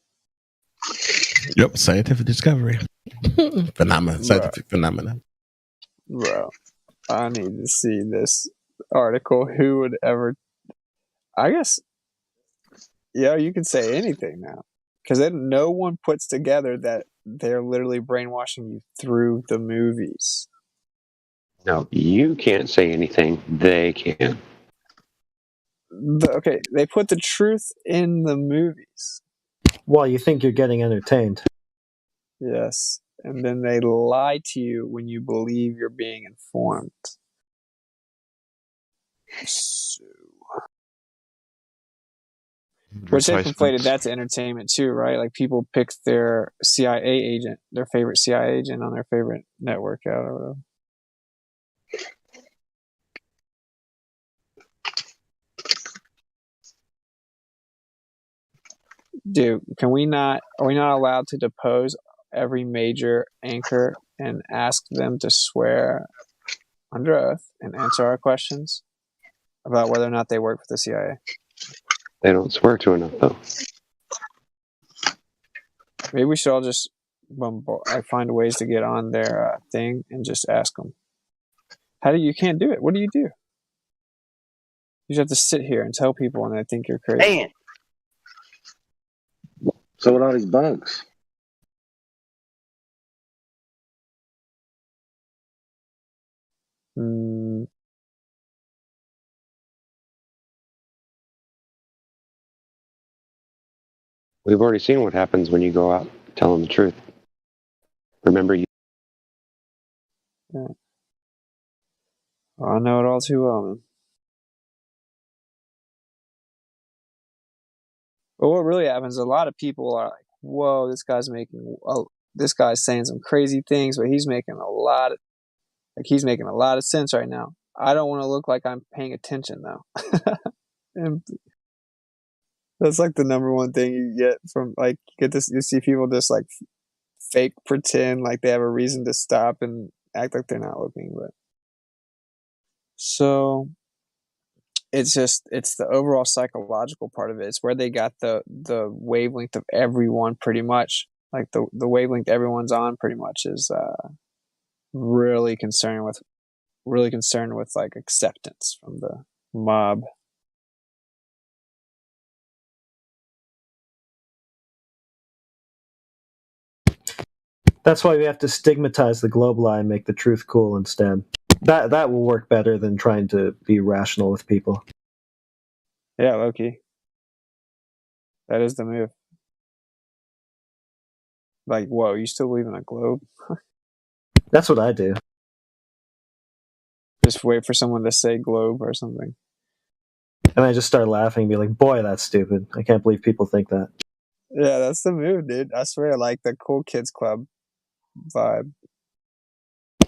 Yep, scientific discovery. Phenomenon, scientific phenomenon. Bro, I need to see this article. Who would ever? I guess, yeah, you can say anything now, because then no one puts together that they're literally brainwashing you through the movies. No, you can't say anything. They can. Okay, they put the truth in the movies. Well, you think you're getting entertained. Yes, and then they lie to you when you believe you're being informed. So, which they conflated that to entertainment too, right? Like people pick their CIA agent, their favorite CIA agent on their favorite network out or whatever. Dude, are we not allowed to depose every major anchor and ask them to swear under oath and answer our questions about whether or not they work for the CIA? They don't swear to enough, though. Maybe we should all just find ways to get on their thing and just ask them. You can't do it. What do? You just have to sit here and tell people, and I think you're crazy. Man. So what are all these bugs? We've already seen what happens when you go out telling the truth. Remember you. Yeah. I know it all too well, man. But what really happens, a lot of people are like, whoa, this guy's saying some crazy things, but he's making a lot of sense right now. I don't want to look like I'm paying attention though. And that's like the number one thing you get from you see people just like fake pretend like they have a reason to stop and act like they're not looking, but so it's the overall psychological part of it. It's where they got the wavelength of everyone pretty much. Like the wavelength everyone's on pretty much is really concerned with like acceptance from the mob. That's why we have to stigmatize the globe lie and make the truth cool instead. That will work better than trying to be rational with people. Yeah, Loki. That is the move. Like, whoa, you still believe in a globe? That's what I do. Just wait for someone to say globe or something. And I just start laughing and be like, boy, that's stupid. I can't believe people think that. Yeah, that's the move, dude. I swear, like the cool kids club vibe.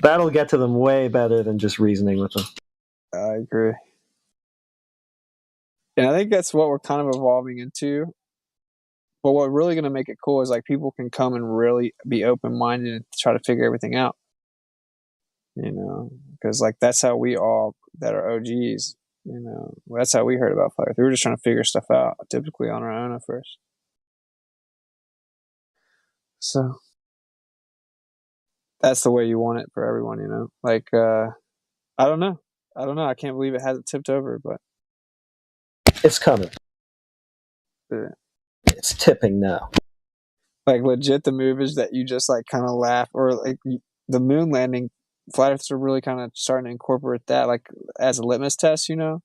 That'll get to them way better than just reasoning with them. I agree. And I think that's what we're kind of evolving into. But what really going to make it cool is like people can come and really be open-minded and try to figure everything out. You know, because like that's how we all that are OGs, you know, that's how we heard about Flat Earth. We were just trying to figure stuff out, typically on our own at first. So that's the way you want it for everyone, you know. Like, I don't know. I can't believe it hasn't tipped over, but it's coming. It's tipping now. Like legit, the move is that you just like kind of laugh, or like the moon landing. Flat Earthers are really kind of starting to incorporate that, like as a litmus test, you know.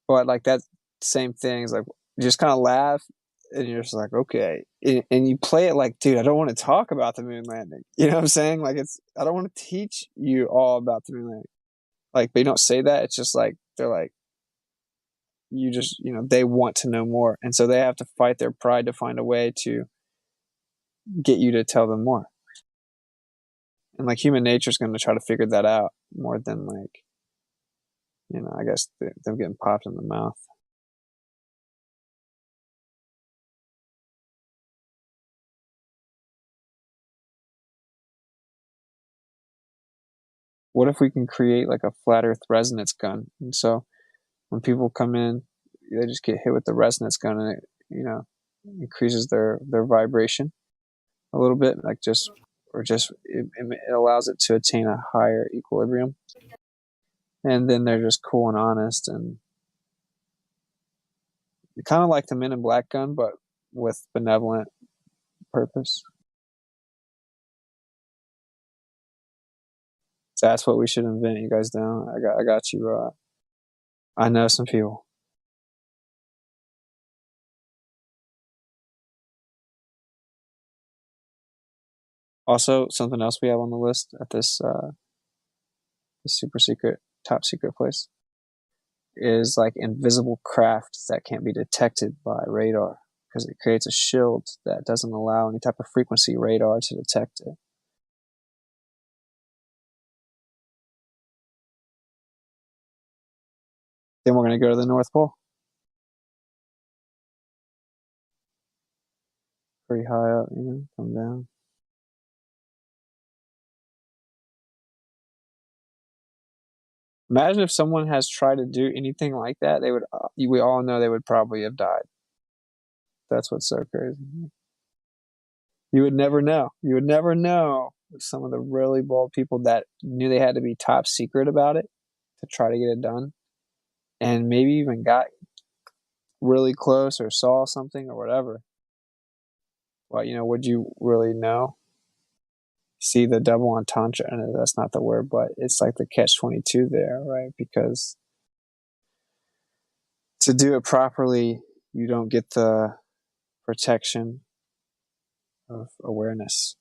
But like that same thing is like you just kind of laugh, and you're just like, okay, and you play it like, dude, I don't want to talk about the moon landing. You know what I'm saying? Like I don't want to teach you all about the moon landing. Like, but you don't say that. It's just like they're like, you just, you know, they want to know more, and so they have to fight their pride to find a way to get you to tell them more. And like human nature is going to try to figure that out more than like, you know, I guess them getting popped in the mouth. what if we can create like a flat Earth resonance gun? And so when people come in, they just get hit with the resonance gun, and it, you know, increases their vibration a little bit, like it allows it to attain a higher equilibrium, and then they're just cool and honest, and kind of like the Men in Black gun, but with benevolent purpose. So that's what we should invent. You guys down? I got you. I know some people. Also, something else we have on the list at this super secret, top secret place is like invisible craft that can't be detected by radar, because it creates a shield that doesn't allow any type of frequency radar to detect it. Then we're going to go to the North Pole. Pretty high up, you know, come down. Imagine if someone has tried to do anything like that, they would. We all know they would probably have died. That's what's so crazy. You would never know. You would never know some of the really bold people that knew they had to be top secret about it to try to get it done, and maybe even got really close or saw something or whatever. Well, you know, would you really know? See the double entendre, and that's not the word, but it's like the catch-22 there, right? Because to do it properly, you don't get the protection of awareness.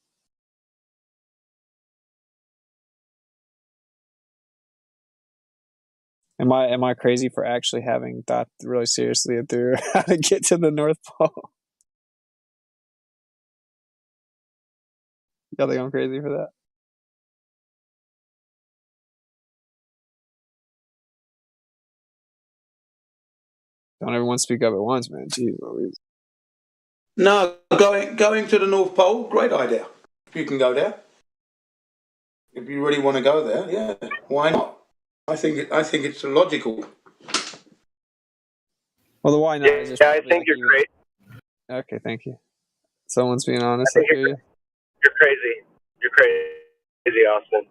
Am I crazy for actually having thought really seriously through how to get to the North Pole? Y'all think I'm crazy for that? Don't everyone speak up at once, man. Jeez Louise. No, going to the North Pole, great idea. If you can go there, if you really want to go there, yeah, why not? I think it's logical. Well, the why not is just I think you're great. Okay, thank you. Someone's being honest. I think you're crazy. You're crazy, Austin.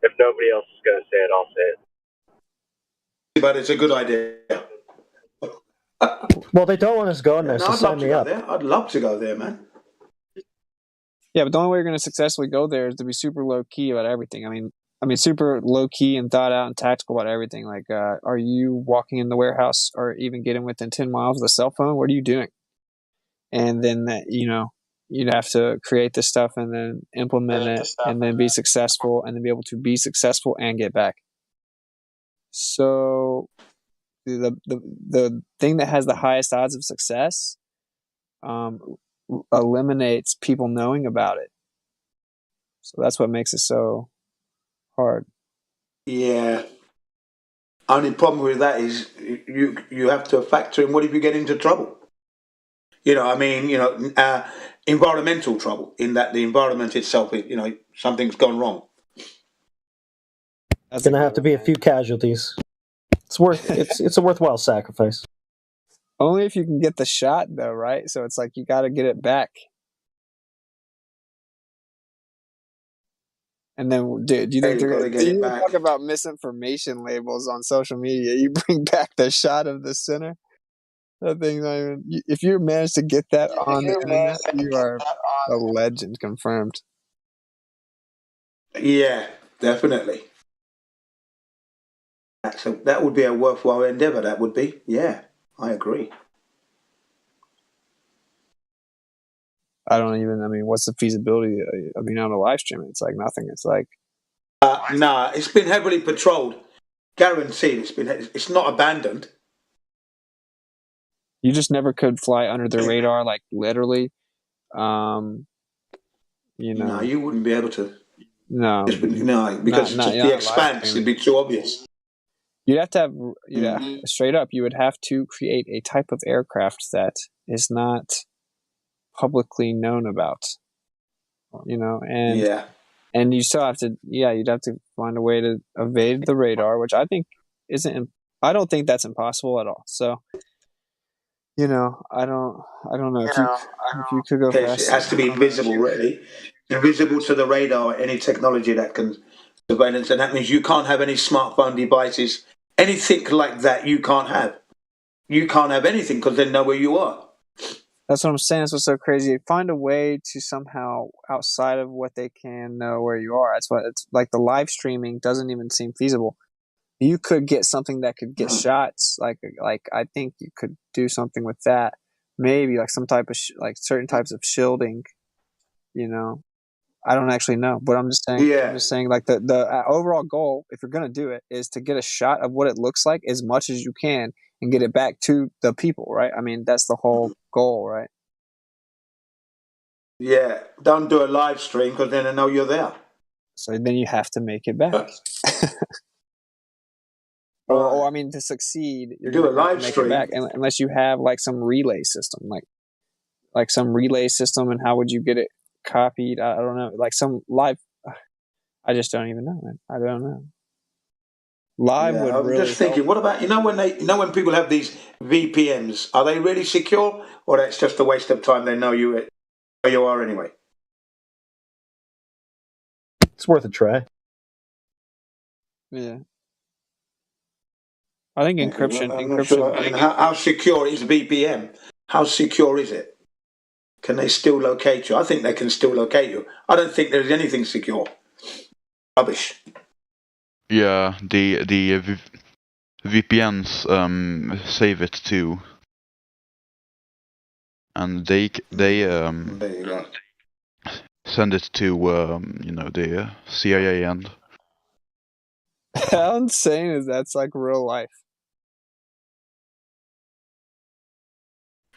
If nobody else is going to say it, I'll say it. But it's a good idea. Well, they don't want us going there, so I'd sign love to me go up. there. I'd love to go there, man. Yeah, but the only way you're going to successfully go there is to be super low key about everything. I mean, super low key and thought out and tactical about everything. Like, are you walking in the warehouse or even getting within 10 miles of the cell phone? What are you doing? And then that, you know, you'd have to create this stuff and then implement it and then be successful and then be able to be successful and get back. So the thing that has the highest odds of success eliminates people knowing about it. So that's what makes it so hard. Yeah. Only problem with that is you have to factor in what if you get into trouble. You know, I mean, you know, environmental trouble in that the environment itself, you know, something's gone wrong. There's going to have to be a few casualties. It's a worthwhile sacrifice. Only if you can get the shot, though, right? So it's like you got to get it back. And then, dude, do you think they're going to talk about misinformation labels on social media? You bring back the shot of the center. That thing's not even. If you manage to get that on the internet, you are a legend, confirmed. Yeah, definitely. So that would be a worthwhile endeavor. That would be. Yeah, I agree. I mean, what's the feasibility of being able to live stream it? It's like nothing. It's like. Nah, it's been heavily patrolled. Guaranteed. It's not abandoned. You just never could fly under the radar, like literally. You know. No, you wouldn't be able to. No. Because the expanse would be too obvious. You'd have to have, straight up, you would have to create a type of aircraft that is not publicly known about, you know, and and you still have to, you'd have to find a way to evade the radar, which I think isn't. I don't think that's impossible at all. So, I don't know if you could go Okay, fast. it has to be invisible, really. Invisible to the radar, any technology that can surveillance, and that means you can't have any smartphone devices, anything like that. You can't have. You can't have anything because they know where you are. That's what I'm saying. That's what's so crazy. Find a way to somehow, outside of what they can, know where you are. That's what it's like. The live streaming doesn't even seem feasible. You could get something that could get shots. Like I think you could do something with that. Maybe like some type of like certain types of shielding. I don't actually know, but I'm just saying. Yeah. I'm just saying, like the overall goal, if you're gonna do it, is to get a shot of what it looks like as much as you can and get it back to the people, right? I mean, that's the whole goal, right? Yeah, don't do a live stream because then they know you're there. So then you have to make it back. Or I mean, to succeed, you're do a gonna have to live make stream. it back, unless you have like some relay system, like some relay system. And how would you get it copied? I don't know. Like some live. I just don't even know, man. I don't know. Live would I'm really just thinking, what about when people have these VPNs, are they really secure, or that's just a waste of time? They know you where you are anyway. It's worth a try. Yeah. I think encryption. I'm not sure. I mean, how secure is VPN? How secure is it? Can they still locate you? I think they can still locate you. I don't think there's anything secure. Rubbish. Yeah, the VPNs save it too, and they send it to the CIA and. How insane is that's like real life?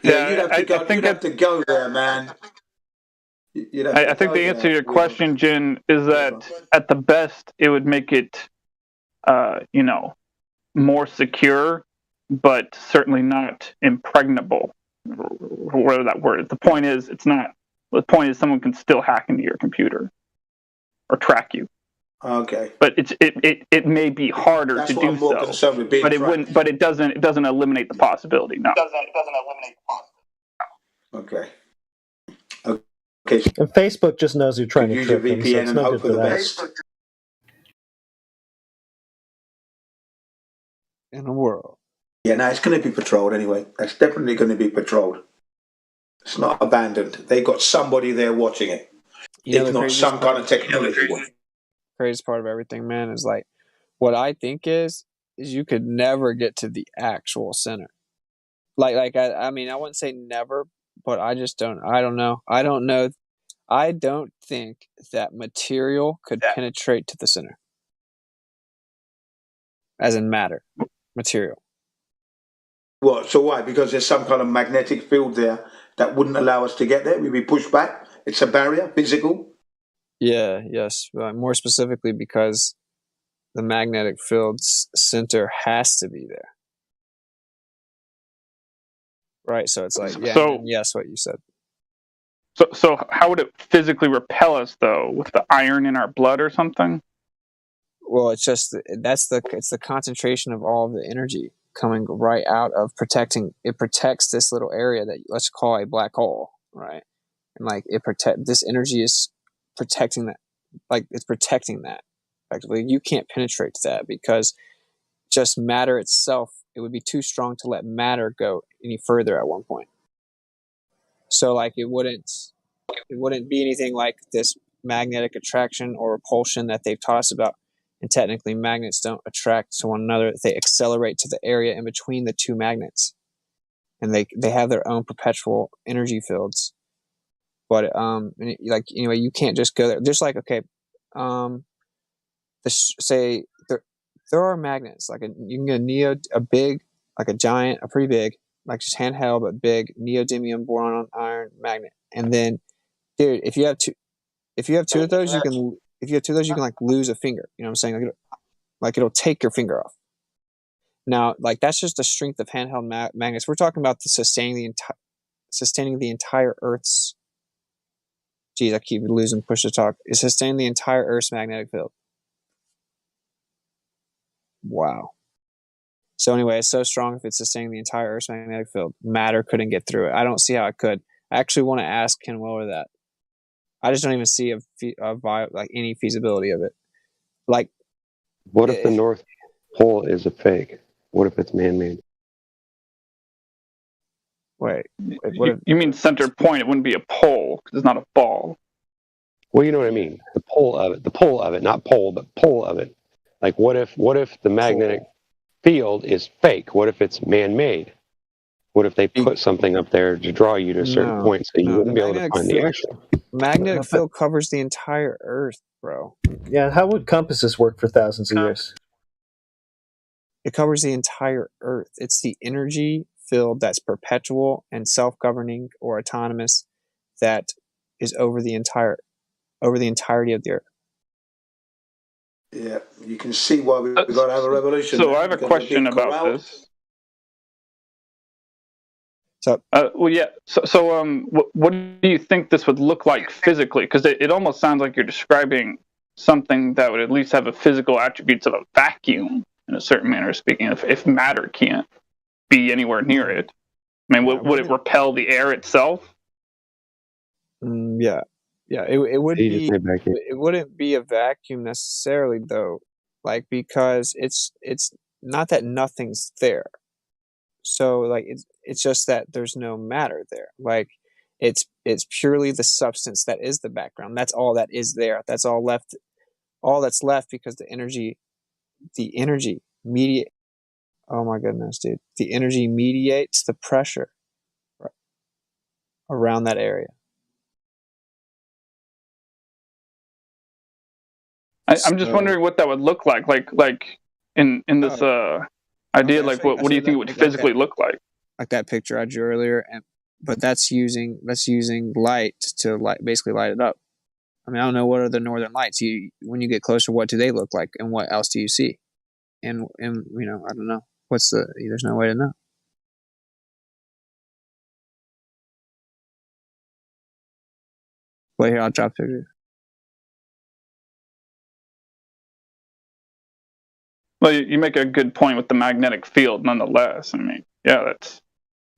Yeah, you'd have to go there, man. I think the answer to your question, Jin, is that at the best it would make it, more secure, but certainly not impregnable. Whatever that word is. The point is, it's not. The point is, someone can still hack into your computer or track you. Okay. But it may be harder That's to what do I'm more so. concerned with being But it tracked. wouldn't. But it doesn't eliminate the possibility. No. Okay. And Facebook just knows you're trying to Use your trick them, so VPN it's and no hope good for for the that. best. In the world. Yeah, no, it's going to be patrolled anyway. That's definitely going to be patrolled. It's not abandoned. They got somebody there watching it. If not some kind of technology. Craziest part of everything, man, is like what I think is you could never get to the actual center. I mean, I wouldn't say never, but I don't know. I don't think that material could penetrate to the center. As in material. What? So why? Because there's some kind of magnetic field there that wouldn't allow us to get there. We'd be pushed back. It's a barrier, physical. Yeah, yes. More specifically, because the magnetic field's center has to be there. Right, so it's like, yes, what you said. So how would it physically repel us, though? With the iron in our blood or something? Well, it's just it's the concentration of all of the energy coming right out of protecting. It protects this little area that let's call a black hole, right? And like this energy is protecting that. Like it's protecting that. Effectively, you can't penetrate that because just matter itself, it would be too strong to let matter go any further at one point. So like it wouldn't be anything like this magnetic attraction or repulsion that they've taught us about. And technically magnets don't attract to one another. They accelerate to the area in between the two magnets. And they have their own perpetual energy fields. But anyway, you can't just go there. Just like, okay, say there are magnets, like you can get a pretty big, like just handheld but big neodymium boron on iron magnet. And then, dude, if you have two of those, you can like lose a finger. You know what I'm saying? Like it'll take your finger off. Now, like that's just the strength of handheld magnets. We're talking about sustaining the entire Earth's Geez, I keep losing push to talk. It sustained the entire Earth's magnetic field. Wow. So anyway, it's so strong if it's sustaining the entire Earth's magnetic field. Matter couldn't get through it. I don't see how it could. I actually want to ask Ken Willer that. I just don't even see any feasibility of it. Like, what if the North Pole is a fake? What if it's man-made? Wait, you mean center point? It wouldn't be a pole because it's not a ball. Well, you know what I mean. The pole of it, not pole, but pole of it. Like, what if the magnetic field is fake? What if it's man-made? What if they put something up there to draw you to a certain point so you wouldn't be able to find the actual? Magnetic field covers the entire Earth, bro. Yeah, how would compasses work for thousands of years? It covers the entire Earth. It's the energy field that's perpetual and self-governing or autonomous that is over the entirety of the Earth. Yeah, you can see why we've got to have a revolution. So I have a question about this. So, what do you think this would look like physically? Because it almost sounds like you're describing something that would at least have a physical attributes of a vacuum, in a certain manner of speaking, if matter can't be anywhere near it. I mean, would it repel the air itself? Yeah, it would be. It wouldn't be a vacuum necessarily, though, like, because it's not that nothing's there. So, like, it's just that there's no matter there. Like, it's purely the substance that is the background. That's all that is there. That's all left. All that's left because the energy mediate. Oh my goodness, dude! The energy mediates the pressure around that area. I'm just wondering what that would look like. Like in this idea. Like, what do you think it would physically look like? Like that picture I drew earlier, but that's using light to basically light it up. I mean, I don't know what are the northern lights. When you get closer, what do they look like, and what else do you see? And I don't know. There's no way to know. Wait here, I'll drop a picture. Well, you make a good point with the magnetic field, nonetheless. I mean, yeah, that's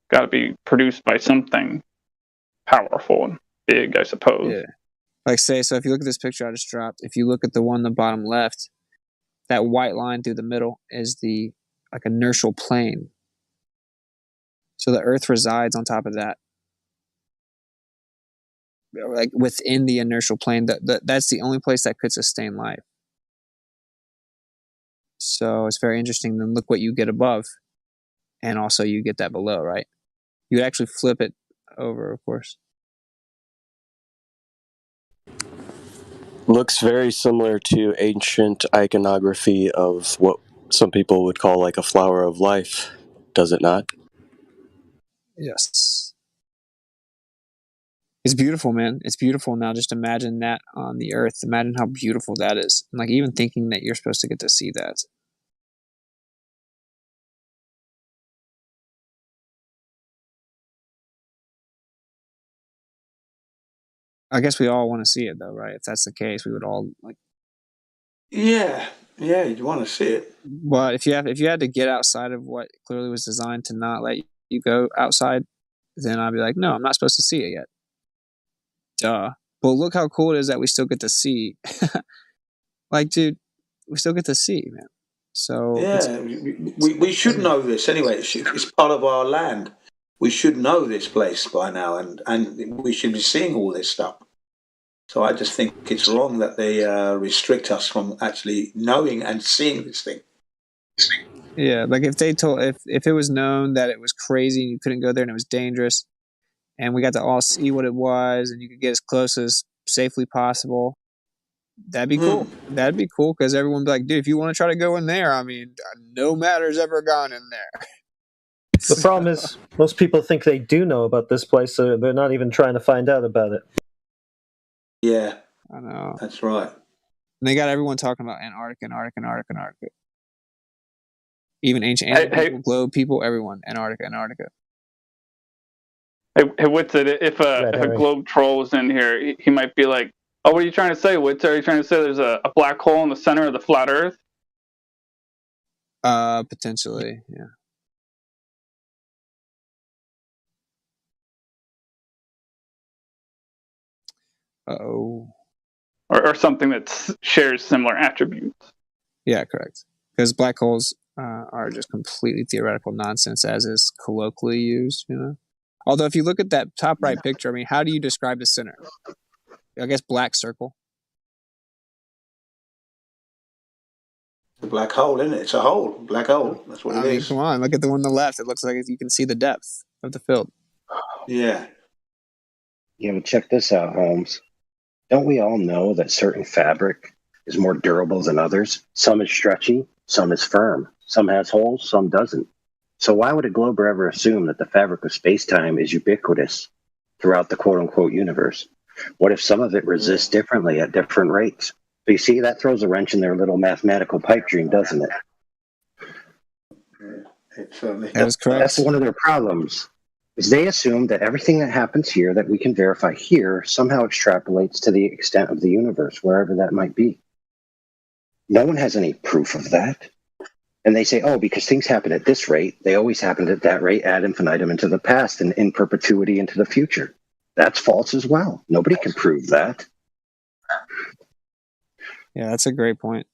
got to be produced by something powerful and big, I suppose. Yeah. Like, so if you look at this picture I just dropped, if you look at the one on the bottom left, that white line through the middle is the inertial plane. So the Earth resides on top of that, like within the inertial plane. That's the only place that could sustain life. So it's very interesting. Then look what you get above, and also you get that below, right? You would actually flip it over, of course. Looks very similar to ancient iconography of what some people would call like a flower of life, does it not? Yes. It's beautiful, man. It's beautiful. Now just imagine that on the Earth. Imagine how beautiful that is. And like, even thinking that you're supposed to get to see that. I guess we all want to see it, though, right? If that's the case, we would all like. Yeah, you want to see it. But if you had to get outside of what clearly was designed to not let you go outside, then I'd be like, no, I'm not supposed to see it yet. Duh. But look how cool it is that we still get to see. Like, dude, we still get to see, man. So yeah, we should know this anyway. It's part of our land. We should know this place by now, and we should be seeing all this stuff. So I just think it's wrong that they restrict us from actually knowing and seeing this thing. Yeah, like if it was known that it was crazy and you couldn't go there and it was dangerous, and we got to all see what it was and you could get as close as safely possible, that'd be cool. That'd be cool because everyone would be like, dude, if you want to try to go in there, I mean, no matter's ever gone in there. The problem is most people think they do know about this place, so they're not even trying to find out about it. Yeah, I know. That's right. And they got everyone talking about Antarctica. Even ancient globe people, everyone. Antarctica. Hey, Witsit, if a globe troll was in here, he might be like, "Oh, what are you trying to say, Witsit? Are you trying to say there's a black hole in the center of the flat Earth?" Potentially, yeah. Uh-oh. Or something that shares similar attributes. Yeah, correct. Because black holes are just completely theoretical nonsense, as is colloquially used. Although, if you look at that top right picture, I mean, how do you describe the center? I guess black circle. It's a black hole, isn't it? It's a hole, black hole. That's what it is. Come on, look at the one on the left. It looks like you can see the depth of the field. Yeah. Yeah, but check this out, Holmes. Don't we all know that certain fabric is more durable than others? Some is stretchy, some is firm, some has holes, some doesn't. So why would a glober ever assume that the fabric of space-time is ubiquitous throughout the quote-unquote universe? What if some of it resists differently at different rates? So you see, that throws a wrench in their little mathematical pipe dream, doesn't it? That is correct. That's one of their problems. Is they assume that everything that happens here that we can verify here somehow extrapolates to the extent of the universe, wherever that might be. No one has any proof of that. And they say, oh, because things happen at this rate, they always happened at that rate ad infinitum into the past and in perpetuity into the future. That's false as well. Nobody can prove that. Yeah, that's a great point.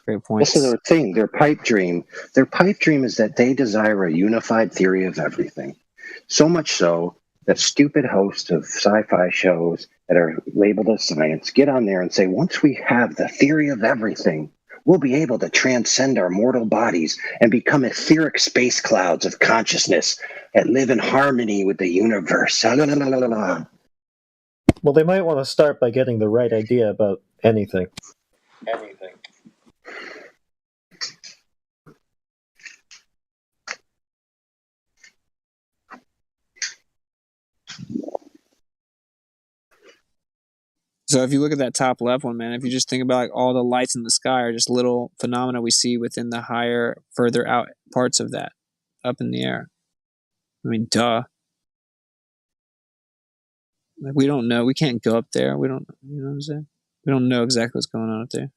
Great point. This is their thing, their pipe dream. Their pipe dream is that they desire a unified theory of everything. So much so that stupid hosts of sci-fi shows that are labeled as science get on there and say, once we have the theory of everything, we'll be able to transcend our mortal bodies and become etheric space clouds of consciousness that live in harmony with the universe. Well, they might want to start by getting the right idea about anything. So if you look at that top left one, man, if you just think about like all the lights in the sky are just little phenomena we see within the higher, further out parts of that, up in the air. I mean, duh. Like we don't know. We can't go up there. We don't. You know what I'm saying? We don't know exactly what's going on up there.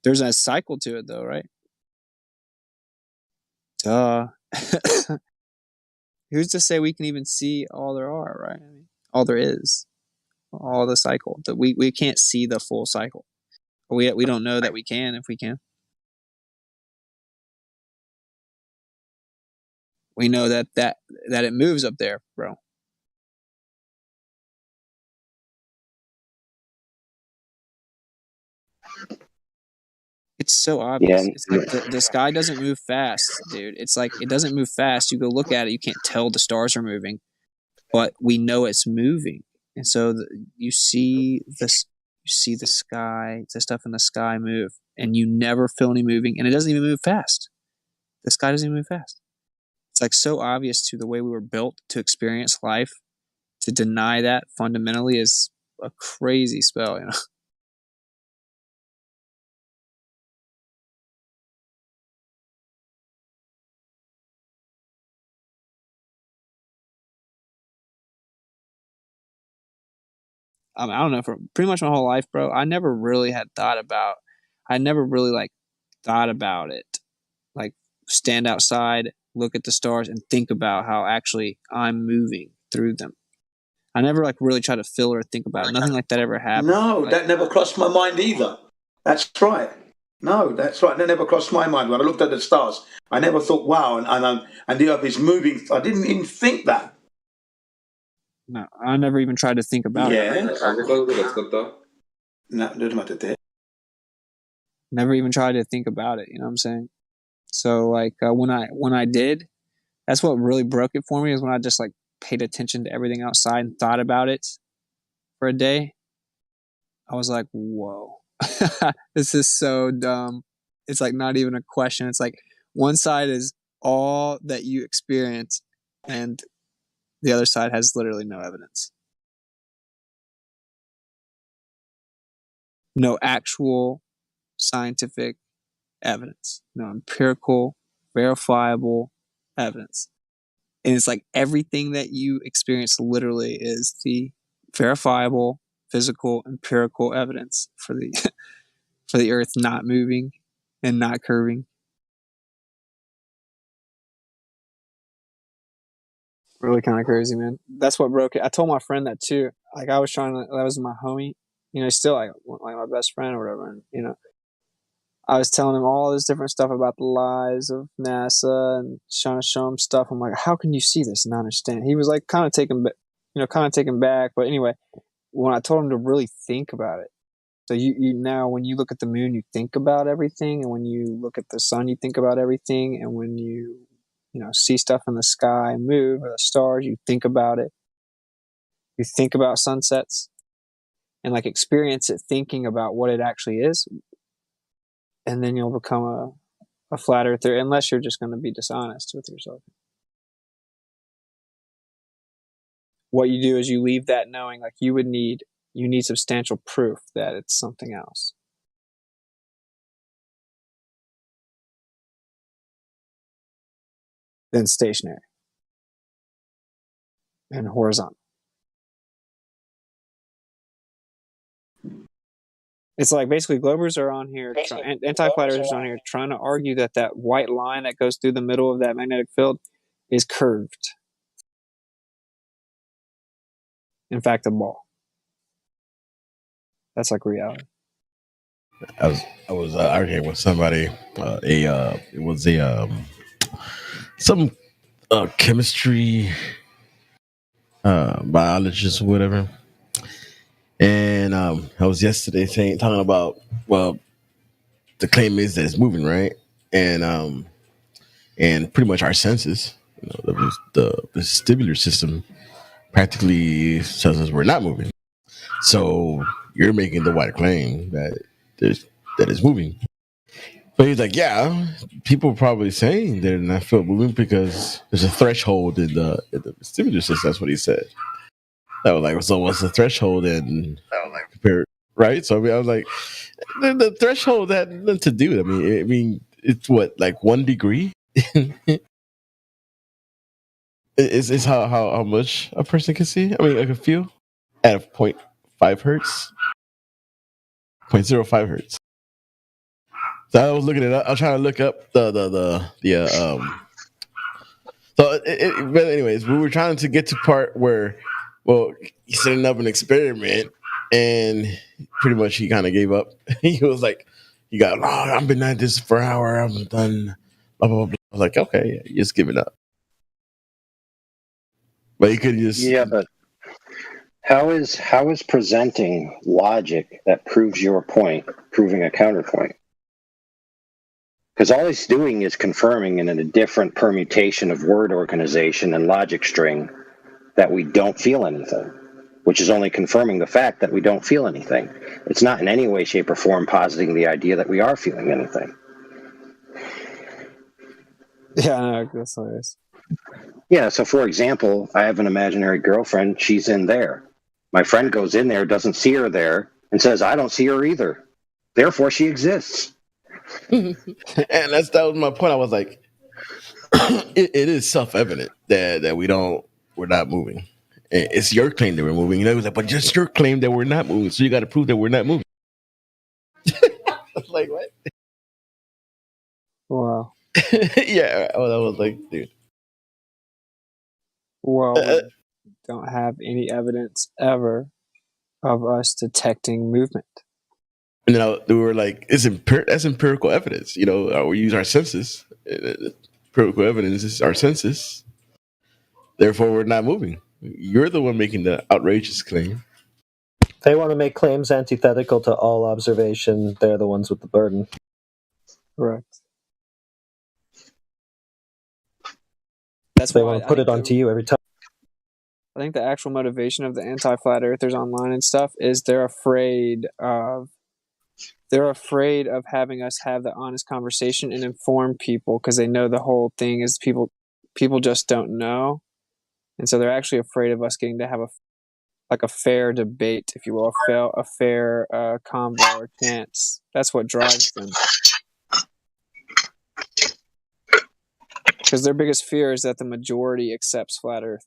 There's a cycle to it, though, right? Duh. Who's to say we can even see all there are, right? I mean, all there is, all the cycle. That we can't see the full cycle. We don't know that we can if we can. We know that it moves up there, bro. It's so obvious. Yeah. It's like the sky doesn't move fast, dude. It's like it doesn't move fast. You go look at it, you can't tell the stars are moving, but we know it's moving. And so you see this, you see the sky, the stuff in the sky move, and you never feel any moving, and it doesn't even move fast. The sky doesn't even move fast. It's like so obvious to the way we were built to experience life. To deny that fundamentally is a crazy spell, you know. I don't know, for pretty much my whole life, bro, I never really thought about it. Like stand outside, look at the stars and think about how actually I'm moving through them. I never like really try to feel or think about it. Nothing like that ever happened. No, that never crossed my mind either. That's right. No, that's right. That never crossed my mind when I looked at the stars. I never thought, wow, and the earth is moving. I didn't even think that. No, I never even tried to think about it. Never even tried to think about it. You know what I'm saying? So like when I did, that's what really broke it for me is when I just like paid attention to everything outside and thought about it for a day. I was like, whoa, this is so dumb. It's like not even a question. It's like one side is all that you experience and the other side has literally no evidence. No actual scientific evidence. No empirical, verifiable evidence. And it's like everything that you experience literally is the verifiable, physical, empirical evidence for the for the Earth not moving and not curving. Really kind of crazy, man. That's what broke it. I told my friend that too. Like I was trying to, that was my homie. You know, he's still like my best friend or whatever. And, you know, I was telling him all this different stuff about the lies of NASA and trying to show him stuff. I'm like, how can you see this and not understand? He was like kind of taken back. But anyway, when I told him to really think about it, so you now when you look at the moon, you think about everything, and when you look at the sun, you think about everything, and when you see stuff in the sky move or the stars, you think about it. You think about sunsets and like experience it thinking about what it actually is. And then you'll become a flat earther, unless you're just going to be dishonest with yourself. What you do is you leave that knowing like you need substantial proof that it's something else. Then stationary and horizontal. It's like basically Globers are on here, anti-flat earthers are on here trying to argue that white line that goes through the middle of that magnetic field is curved. In fact, a ball. That's like reality. I was arguing with somebody. It was some chemistry biologist or whatever. And I was yesterday talking about, well, the claim is that it's moving, right? And pretty much our senses, the vestibular system practically tells us we're not moving. So you're making the white claim that it's moving. But he's like, yeah, people are probably saying they're not feel moving because there's a threshold in the vestibular system. That's what he said. I was like, so what's the threshold? And compared, right? So I was like, the threshold had nothing to do with it. I mean, it's what, like 1 degree? Is how much a person can see? I mean, I can feel at a 0.5 hertz, 0.05 hertz. So I was looking it up. I was trying to look up but anyways, we were trying to get to part where, well, he's setting up an experiment, and pretty much he kind of gave up. He was like, I've been at this for an hour. I'm done. Blah, blah, blah. I was like, okay, yeah, just give it up. But you could just... Yeah, but how is presenting logic that proves your point proving a counterpoint? Because all he's doing is confirming in a different permutation of word organization and logic string that we don't feel anything, which is only confirming the fact that we don't feel anything. It's not in any way, shape, or form positing the idea that we are feeling anything. Yeah, no, that's hilarious. Yeah, so for example, I have an imaginary girlfriend. She's in there. My friend goes in there, doesn't see her there, and says, I don't see her either. Therefore, she exists. And that was my point. I was like, it is self-evident that we're not moving. It's your claim that we're moving. It was like, but just your claim that we're not moving. So you got to prove that we're not moving. I was like, what? Wow. Yeah, I was like, dude. Well, we don't have any evidence ever of us detecting movement. And then we were like, that's empirical evidence. We use our senses. Empirical evidence is our senses. Therefore, we're not moving. You're the one making the outrageous claim. They want to make claims antithetical to all observation. They're the ones with the burden. Correct. That's why they want to put it onto you every time. I think the actual motivation of the anti-flat earthers online and stuff is they're afraid of having us have the honest conversation and inform people, because they know the whole thing is people just don't know, and so they're actually afraid of us getting to have a fair debate, if you will, a fair convo or chance. That's what drives them. Because their biggest fear is that the majority accepts flat Earth.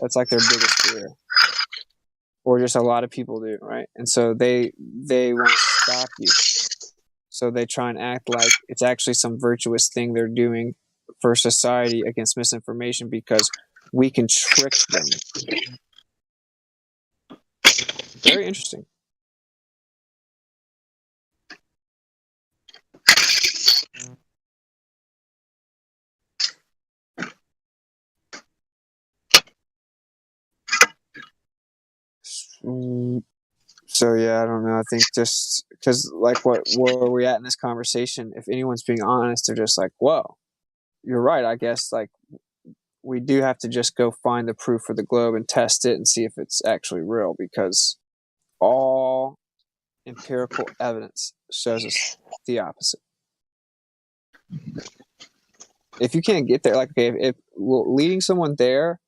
That's like their biggest fear, or just a lot of people do, right? And so they want to stop you. So they try and act like it's actually some virtuous thing they're doing for society against misinformation because we can trick them. Very interesting. So yeah, I don't know. I think just because like where are we at in this conversation? If anyone's being honest, they're just like, "Whoa, you're right." I guess like we do have to just go find the proof for the globe and test it and see if it's actually real, because all empirical evidence shows us the opposite. If you can't get there, like okay, if leading someone there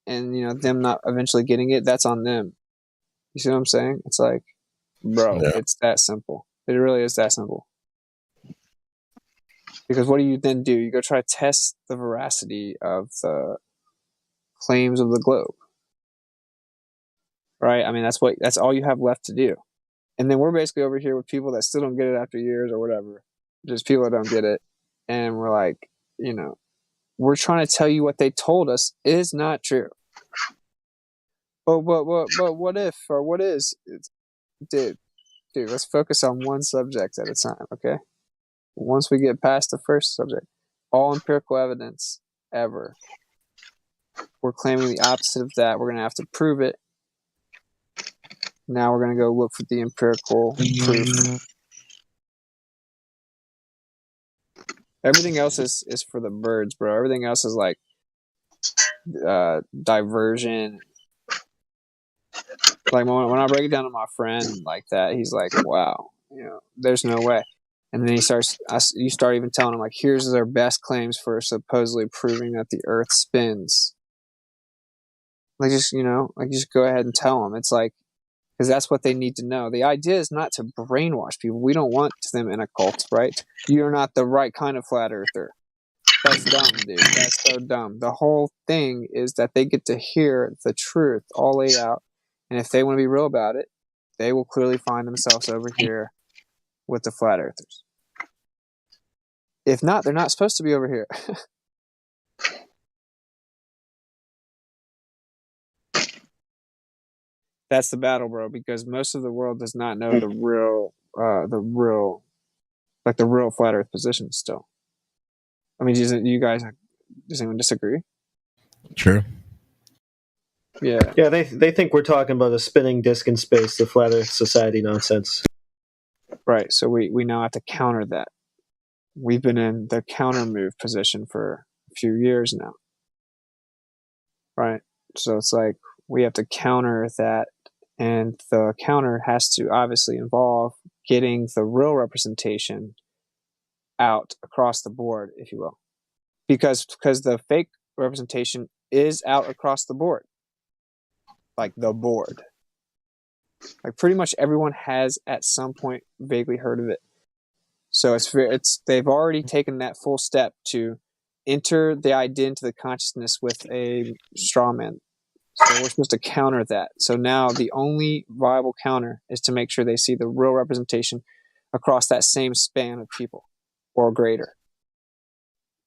and them not eventually getting it, that's on them. You see what I'm saying? It's like, bro, It's that simple. It really is that simple. Because what do you then do? You go try to test the veracity of the claims of the globe. Right? I mean, that's all you have left to do. And then we're basically over here with people that still don't get it after years or whatever. Just people that don't get it. And we're like, we're trying to tell you what they told us is not true. But what if, or what is? Dude, let's focus on one subject at a time, okay? Once we get past the first subject, all empirical evidence ever, we're claiming the opposite of that. We're going to have to prove it. Now we're going to go look for the empirical proof. Everything else is for the birds, bro. Everything else is like diversion. Like when I break it down to my friend like that, he's like, "Wow, there's no way." And then you start even telling him like, "Here's their best claims for supposedly proving that the Earth spins." Like just go ahead and tell them. It's like, because that's what they need to know. The idea is not to brainwash people. We don't want them in a cult, right? You're not the right kind of flat earther. That's dumb, dude. That's so dumb. The whole thing is that they get to hear the truth all laid out. And if they want to be real about it, they will clearly find themselves over here with the flat earthers. If not, they're not supposed to be over here. That's the battle, bro, because most of the world does not know the real flat earth position still. I mean, does anyone disagree? Sure. Yeah. Yeah, they think we're talking about a spinning disc in space, the flat earth society nonsense. Right, so we now have to counter that. We've been in the counter move position for a few years now. Right? So it's like we have to counter that, and the counter has to obviously involve getting the real representation out across the board, if you will. Because the fake representation is out across the board. Like the board. Like pretty much everyone has at some point vaguely heard of it. So they've already taken that full step to enter the idea into the consciousness with a straw man. So we're supposed to counter that. So now the only viable counter is to make sure they see the real representation across that same span of people or greater.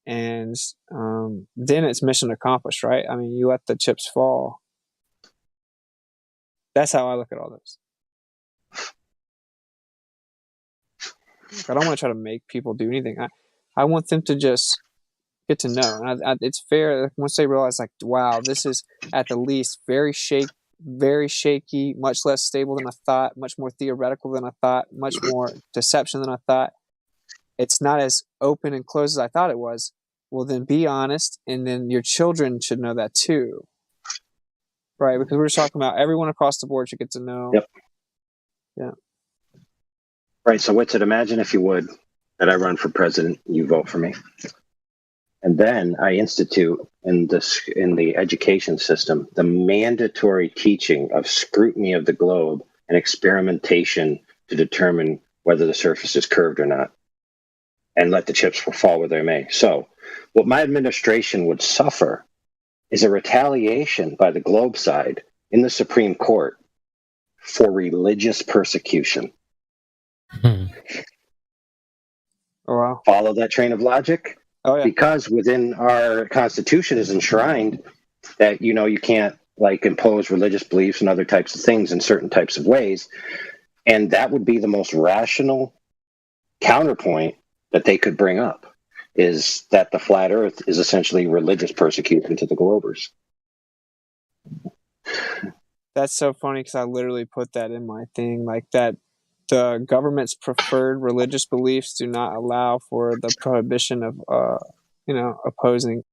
And then it's mission accomplished, right? I mean, you let the chips fall. That's how I look at all this. I don't want to try to make people do anything. I want them to just get to know. And it's fair once they realize, like, wow, this is at the least very shaky, much less stable than I thought, much more theoretical than I thought, much more deception than I thought. It's not as open and closed as I thought it was. Well, then be honest, and then your children should know that too. Right? Because we're just talking about everyone across the board should get to know. Yep. Yeah. Right. So, Whitsett, imagine if you would that I run for president, you vote for me. And then I institute in the education system the mandatory teaching of scrutiny of the globe and experimentation to determine whether the surface is curved or not, and let the chips fall where they may. So What my administration would suffer is a retaliation by the globe side in the Supreme Court for religious persecution. Oh, wow. Follow that train of logic? Oh, yeah. Because within our Constitution is enshrined that, you can't impose religious beliefs and other types of things in certain types of ways. And that would be the most rational counterpoint that they could bring up, is that the flat earth is essentially religious persecution to the Globers. That's so funny because I literally put that in my thing, like that the government's preferred religious beliefs do not allow for the prohibition of, opposing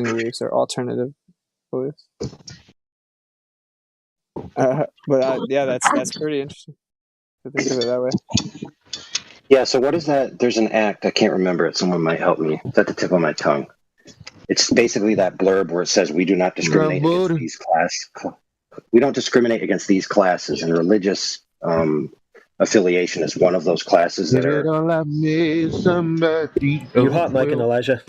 beliefs or alternative beliefs. That's pretty interesting to think of it that way. Yeah, so what is that? There's an act, I can't remember it. Someone might help me. It's at the tip of my tongue. It's basically that blurb where it says we do not discriminate against these we don't discriminate against these classes, and religious affiliation is one of those classes that are. You hot, Mike and Elijah.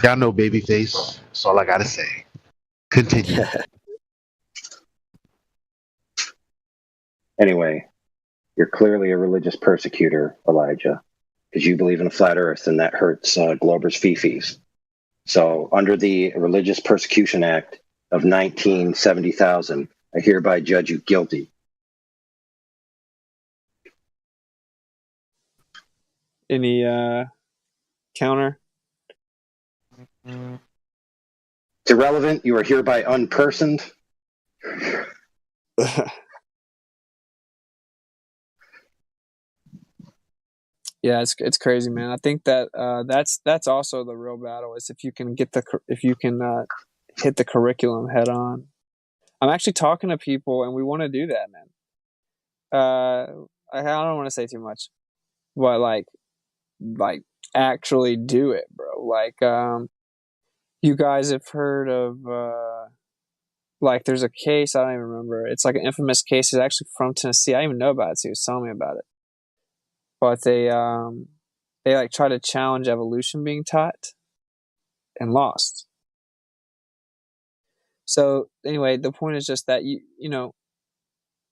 Y'all know Babyface. That's all I gotta say. Continue. Anyway, you're clearly a religious persecutor, Elijah, because you believe in a flat earth, and that hurts Glober's fifis. So under the Religious Persecution Act of 1970,000, I hereby judge you guilty. Any counter? It's irrelevant. You are hereby unpersoned. Yeah, it's crazy, man. I think that that's also the real battle, is if you can hit the curriculum head on. I'm actually talking to people, and we want to do that, man. I don't want to say too much, but like actually do it, bro. Like, you guys have heard of there's a case, I don't even remember. It's like an infamous case. It's actually from Tennessee. I didn't even know about it. So he was telling me about it. But they try to challenge evolution being taught and lost. So anyway, the point is just that you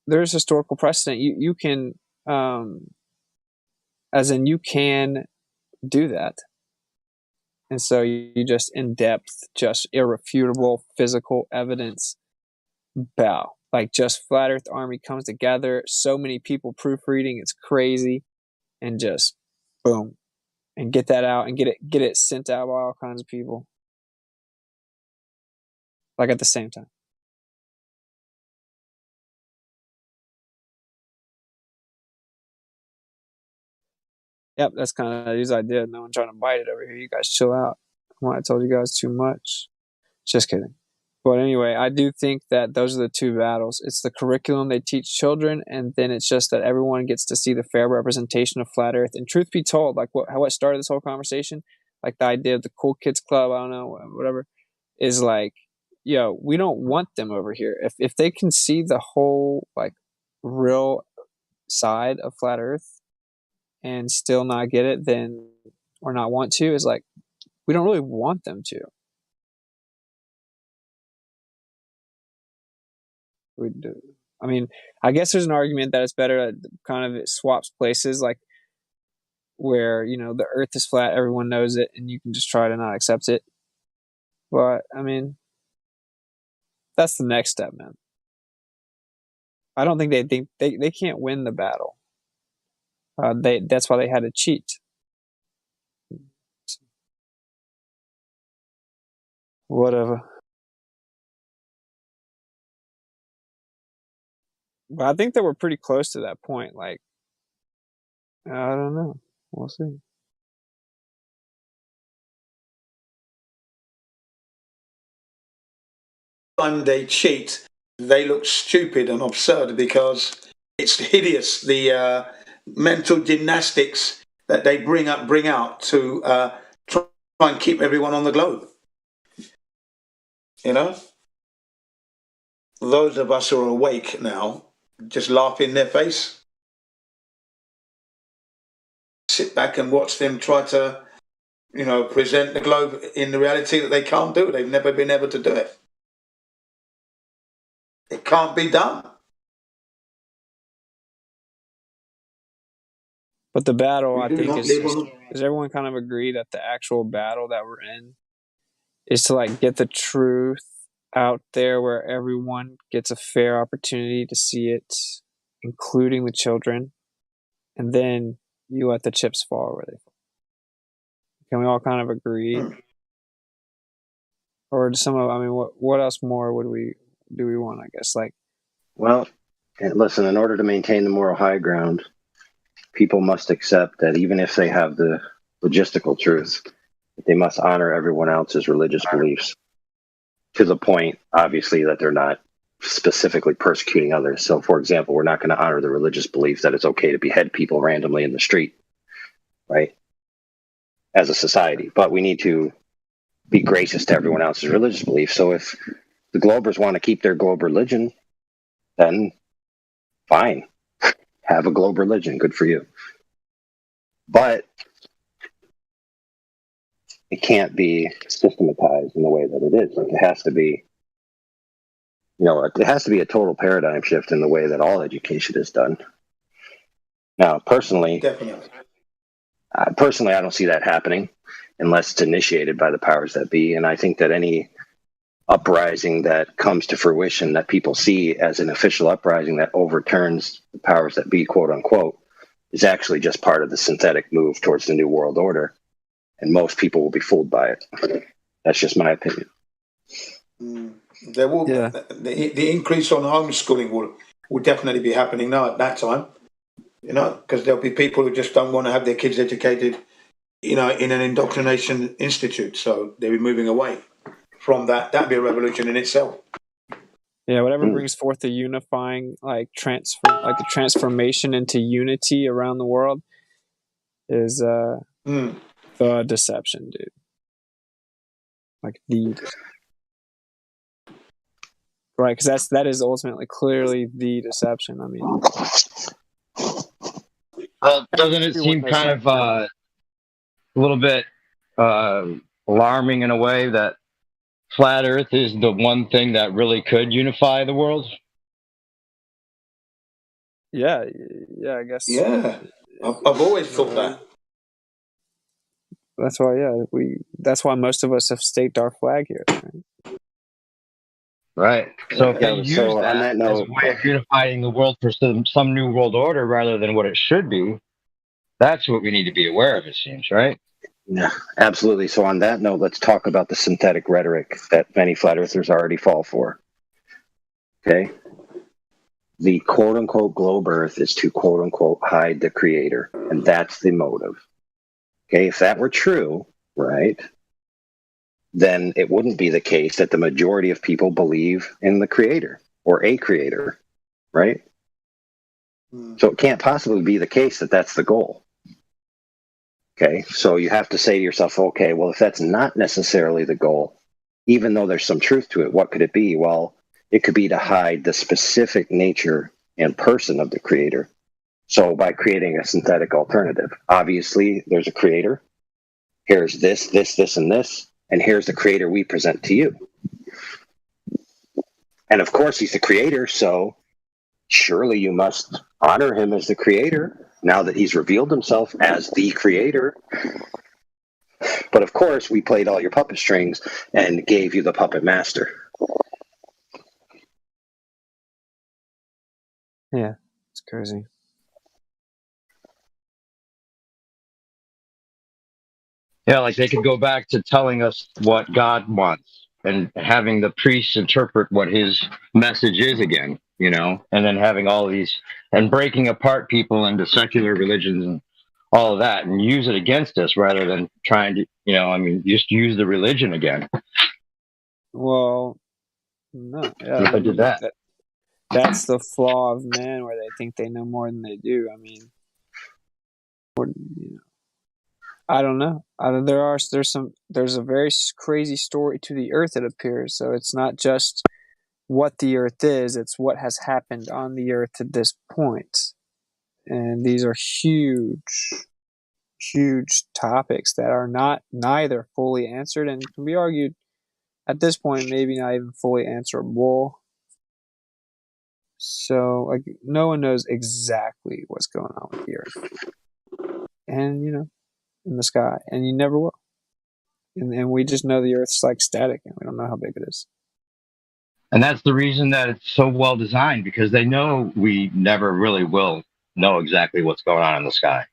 there's historical precedent. You can as in you can do that. And so you just in-depth, just irrefutable physical evidence bow. Like just Flat Earth Army comes together, so many people proofreading, it's crazy, and just boom. And get that out and get it sent out by all kinds of people. Like at the same time. Yep, that's kind of his idea. No one trying to bite it over here. You guys chill out. I told you guys too much. Just kidding. But anyway, I do think that those are the two battles. It's the curriculum they teach children, and then it's just that everyone gets to see the fair representation of Flat Earth. And truth be told, like how it started this whole conversation, like the idea of the Cool Kids Club, I don't know, whatever, is like, we don't want them over here. If they can see the whole like real side of Flat Earth and still not get it, then or not want to, is like, we don't really want them to. We do. I mean, I guess there's an argument that it's better that kind of it swaps places, like where, the earth is flat, everyone knows it, and you can just try to not accept it. But, I mean, that's the next step, man. I don't think they can't win the battle. That's why they had to cheat. Whatever. But I think that we're pretty close to that point. Like, I don't know. We'll see. Time they cheat, they look stupid and absurd because it's hideous. The mental gymnastics that they bring out to try and keep everyone on the globe. Those of us who are awake now just laugh in their face. Sit back and watch them try to, present the globe in the reality that they can't do. They've never been able to do it. It can't be done. But the battle, I We do think, not live on does everyone kind of agree that the actual battle that we're in is to like get the truth out there where everyone gets a fair opportunity to see it, including the children, and then you let the chips fall where they fall. Can we all kind of agree? Or what else more do we want, I guess? Like, Well, listen, in order to maintain the moral high ground, people must accept that even if they have the logistical truth, they must honor everyone else's religious beliefs to the point, obviously, that they're not specifically persecuting others. So, for example, we're not going to honor the religious belief that it's okay to behead people randomly in the street, right? As a society. But we need to be gracious to everyone else's religious belief. So if the Globers want to keep their globe religion, then fine. Have a globe religion. Good for you. But it can't be systematized in the way that it is. Like, it has to be, it has to be a total paradigm shift in the way that all education is done. Now, personally, Definitely. I don't see that happening unless it's initiated by the powers that be. And I think that any uprising that comes to fruition that people see as an official uprising that overturns the powers that be, quote unquote, is actually just part of the synthetic move towards the New World Order. And most people will be fooled by it. That's just my opinion. There will the increase on homeschooling will definitely be happening now at that time. Because there'll be people who just don't want to have their kids educated, in an indoctrination institute. So they'll be moving away from that. That'd be a revolution in itself. Yeah, whatever brings forth the unifying, the transformation into unity around the world is the deception, dude. Like the right, because that is ultimately clearly the deception. I mean, well, doesn't it seem kind of a little bit alarming in a way that flat Earth is the one thing that really could unify the world? Yeah, I guess. Yeah, I've always thought that. That's why, that's why most of us have staked our flag here. Right. So if they use that as a way of unifying the world for some new world order rather than what it should be, that's what we need to be aware of, it seems, right? Yeah, absolutely. So on that note, let's talk about the synthetic rhetoric that many flat earthers already fall for. Okay? The quote-unquote globe Earth is to quote-unquote hide the creator, and that's the motive. Okay, if that were true, right, then it wouldn't be the case that the majority of people believe in the creator or a creator, right? So it can't possibly be the case that that's the goal. Okay, so you have to say to yourself, okay, well, if that's not necessarily the goal, even though there's some truth to it, what could it be? Well, it could be to hide the specific nature and person of the creator. So by creating a synthetic alternative, obviously there's a creator. Here's this, and this, and here's the creator we present to you. And of course, he's the creator, so surely you must honor him as the creator now that he's revealed himself as the creator. But of course, we played all your puppet strings and gave you the puppet master. Yeah, it's crazy. Yeah, like they could go back to telling us what God wants and having the priests interpret what his message is again, and then having all these and breaking apart people into secular religions and all of that and use it against us rather than trying to, just use the religion again. Well, no. Yeah, if I did that. That's the flaw of man, where they think they know more than they do. I mean, I don't know. There's a very crazy story to the Earth, it appears. So it's not just what the Earth is. It's what has happened on the Earth to this point. And these are huge topics that are neither fully answered and can be argued at this point, maybe not even fully answerable. So, like, no one knows exactly what's going on with the Earth. And, you know, in the sky. And you never will. And we just know the Earth's like static and we don't know how big it is. And that's the reason that it's so well designed, because they know we never really will know exactly what's going on in the sky.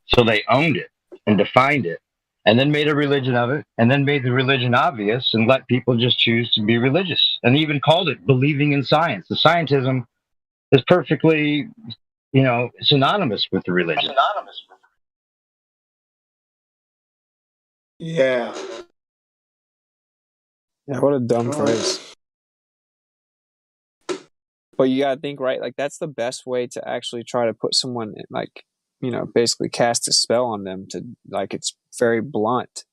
So they owned it and defined it, and then made a religion of it, and then made the religion obvious and let people just choose to be religious, and even called it believing in science. The scientism is perfectly, you know, synonymous with the religion. Yeah. Yeah, what a dumb phrase. But you gotta think, right? Like, that's the best way to actually try to put someone, like, you know, basically cast a spell on them. To, like, it's very blunt.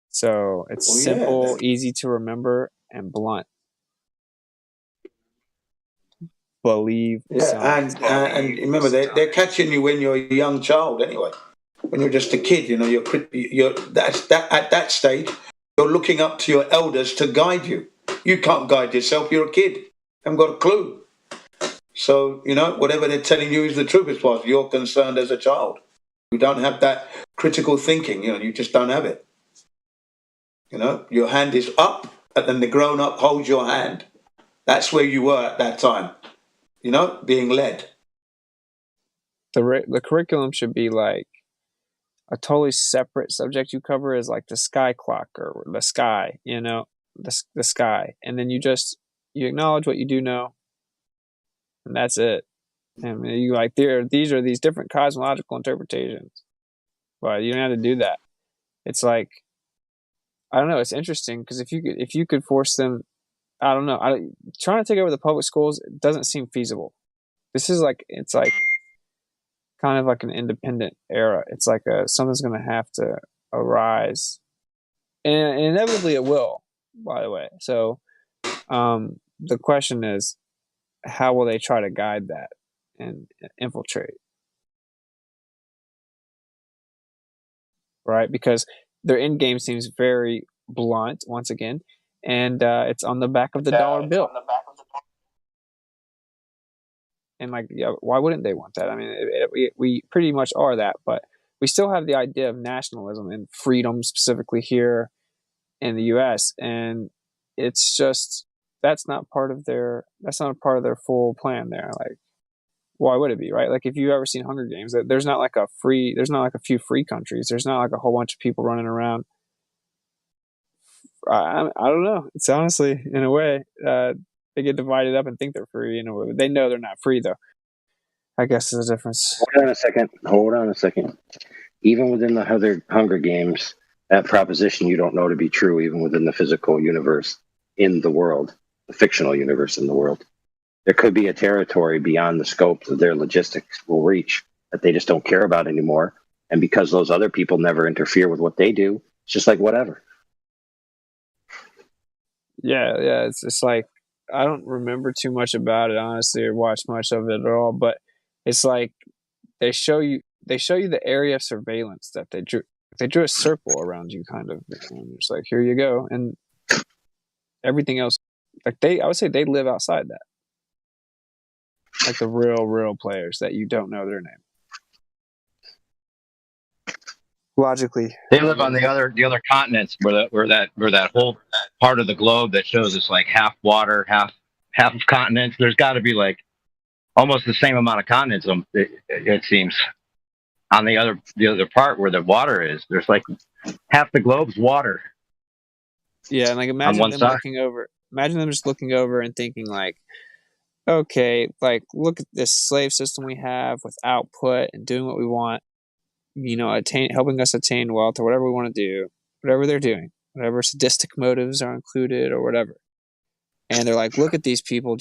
So it's simple, easy to remember, and blunt. Believe. Yeah, and remember, they're catching you when you're a young child anyway. When you're just a kid, you know, at that stage, you're looking up to your elders to guide you. You can't guide yourself. You're a kid. You haven't got a clue. So, you know, whatever they're telling you is the truth as far as you're concerned as a child. You don't have that critical thinking, you know, you just don't have it. You know, your hand is up, and then the grown-up holds your hand. That's where you were at that time, you know, being led. The curriculum should be like a totally separate subject you cover is like the sky clock or the sky, you know, the sky. And then you acknowledge what you do know, and that's it. And you like, these are these different cosmological interpretations, but you don't have to do that. It's like, I don't know. It's interesting because if you could force them, I don't know. Trying to take over the public schools doesn't seem feasible. This is like, it's like kind of like an independent era. It's like something's going to have to arise, and inevitably it will. By the way, so the question is, how will they try to guide that and infiltrate? Right, because their end game seems very blunt once again, and it's on the back of the dollar bill. And like, yeah, why wouldn't they want that? I mean, we pretty much are that, but we still have the idea of nationalism and freedom, specifically here in the U.S. And it's just that's not a part of their full plan there. Like, why would it be, right? Like, if you've ever seen Hunger Games, there's not like a few free countries. There's not like a whole bunch of people running around. I don't know. It's honestly, in a way, they get divided up and think they're free. In a way, they know they're not free, though. I guess there's a difference. Hold on a second. Even within the Hunger Games, that proposition you don't know to be true, even within the physical universe in the world, the fictional universe in the world. There could be a territory beyond the scope that their logistics will reach that they just don't care about anymore. And because those other people never interfere with what they do, it's just like whatever. Yeah. It's just like, I don't remember too much about it, honestly, or watch much of it at all. But it's like they show you the area of surveillance that they drew. They drew a circle around you, kind of. And it's like, here you go, and everything else, like I would say they live outside that. Like the real players that you don't know their name. Logically, they live on the other continents where that whole part of the globe that shows it's like half water, half continents. There's got to be like almost the same amount of continents. It seems on the other part where the water is. There's like half the globe's water. Yeah, and like imagine them just looking over and thinking like, okay, like look at this slave system we have with output and doing what we want. You know, helping us attain wealth or whatever we want to do, whatever they're doing, whatever sadistic motives are included or whatever. And they're like, look at these people,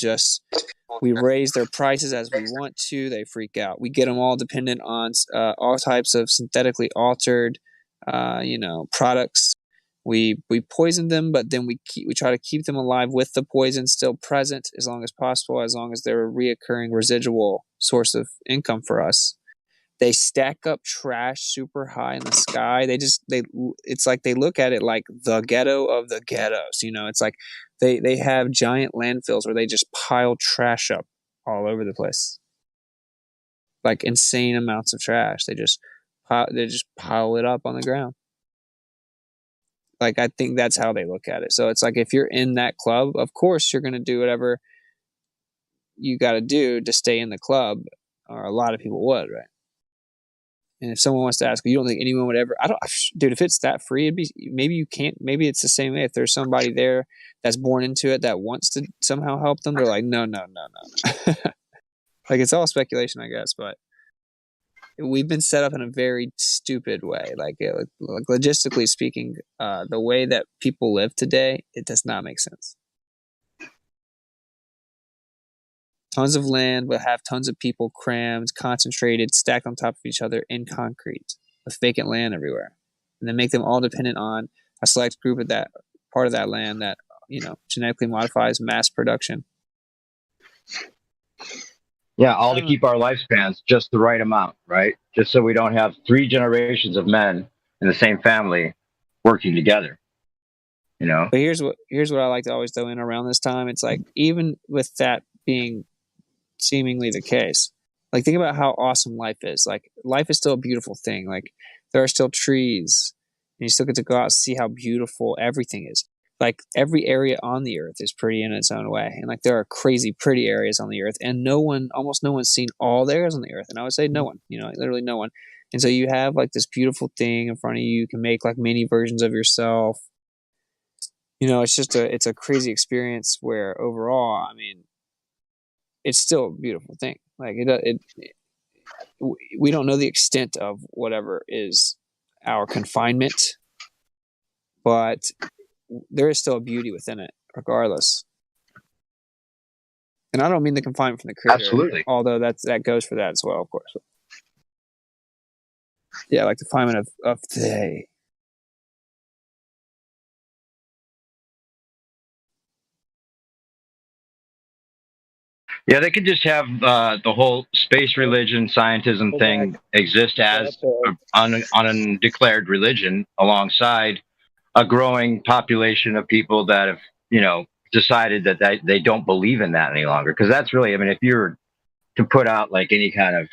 we raise their prices as we want to. They freak out. We get them all dependent on all types of synthetically altered, products. We poison them, but then we try to keep them alive with the poison still present as long as possible, as long as they're a reoccurring residual source of income for us. They stack up trash super high in the sky. It's like they look at it like the ghetto of the ghettos. It's like they have giant landfills where they just pile trash up all over the place, like insane amounts of trash. They just pile it up on the ground. Like, I think that's how they look at it. So it's like, if you're in that club, of course you're going to do whatever you got to do to stay in the club, or a lot of people would, right? And if someone wants to ask, you don't think anyone would ever? Dude, if it's that free, maybe you can't. Maybe it's the same way. If there's somebody there that's born into it that wants to somehow help them, they're like, no. Like, it's all speculation, I guess, but we've been set up in a very stupid way. Like logistically speaking, the way that people live today, it does not make sense. Tons of land, but have tons of people crammed, concentrated, stacked on top of each other in concrete, with vacant land everywhere, and then make them all dependent on a select group of that part of that land that genetically modifies mass production. Yeah, all to keep our lifespans just the right amount, right? Just so we don't have 3 generations of men in the same family working together. But here's what I like to always throw in around this time. It's like, even with that being seemingly the case, like, think about how awesome life is. Like, life is still a beautiful thing. Like, there are still trees, and you still get to go out and see how beautiful everything is. Like, every area on the earth is pretty in its own way, and like, there are crazy pretty areas on the earth, and almost no one's seen all the areas on the earth, and I would say no one, literally no one. And so you have like this beautiful thing in front of you. You can make like mini versions of yourself. It's a crazy experience where overall, I mean, it's still a beautiful thing. Like, we don't know the extent of whatever is our confinement, but there is still a beauty within it, regardless. And I don't mean the confinement from the creator. Absolutely. Although that goes for that as well, of course. Yeah, like the confinement of they. Yeah, they could just have the whole space religion, scientism thing exist as an undeclared religion alongside a growing population of people that have, decided that they don't believe in that any longer. Because that's really, I mean, if you're to put out like any kind of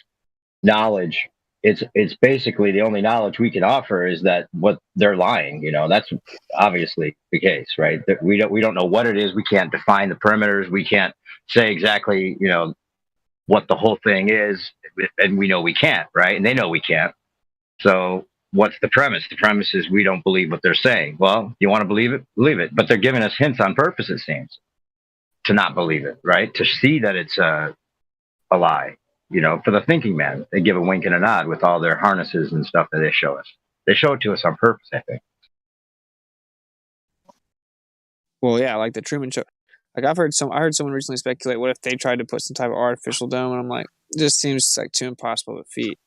knowledge, it's basically the only knowledge we can offer is that what they're lying. That's obviously the case, right? That we don't know what it is. We can't define the perimeters. We can't say exactly, what the whole thing is, and we know we can't, right? And they know we can't. So what's the premise? The premise is we don't believe what they're saying. Well, you want to believe it? Believe it. But they're giving us hints on purpose, it seems, to not believe it, right? To see that it's a lie. For the thinking man, they give a wink and a nod with all their harnesses and stuff that they show us. They show it to us on purpose, I think. Well, yeah, like the Truman Show. Like, I heard someone recently speculate, what if they tried to put some type of artificial dome? And I'm like, this seems like too impossible to defeat.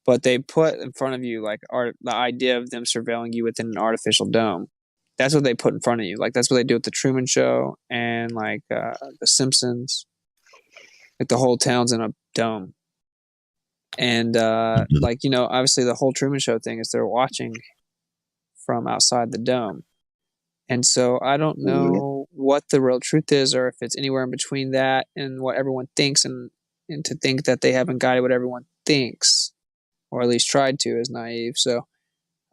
But they put in front of you like the idea of them surveilling you within an artificial dome. That's what they put in front of you. Like, that's what they do with the Truman Show and like the Simpsons. Like, the whole town's in a dome. And like, obviously the whole Truman Show thing is they're watching from outside the dome. And so I don't know what the real truth is, or if it's anywhere in between that and what everyone thinks, and to think that they haven't guided what everyone thinks, or at least tried to, is naive. So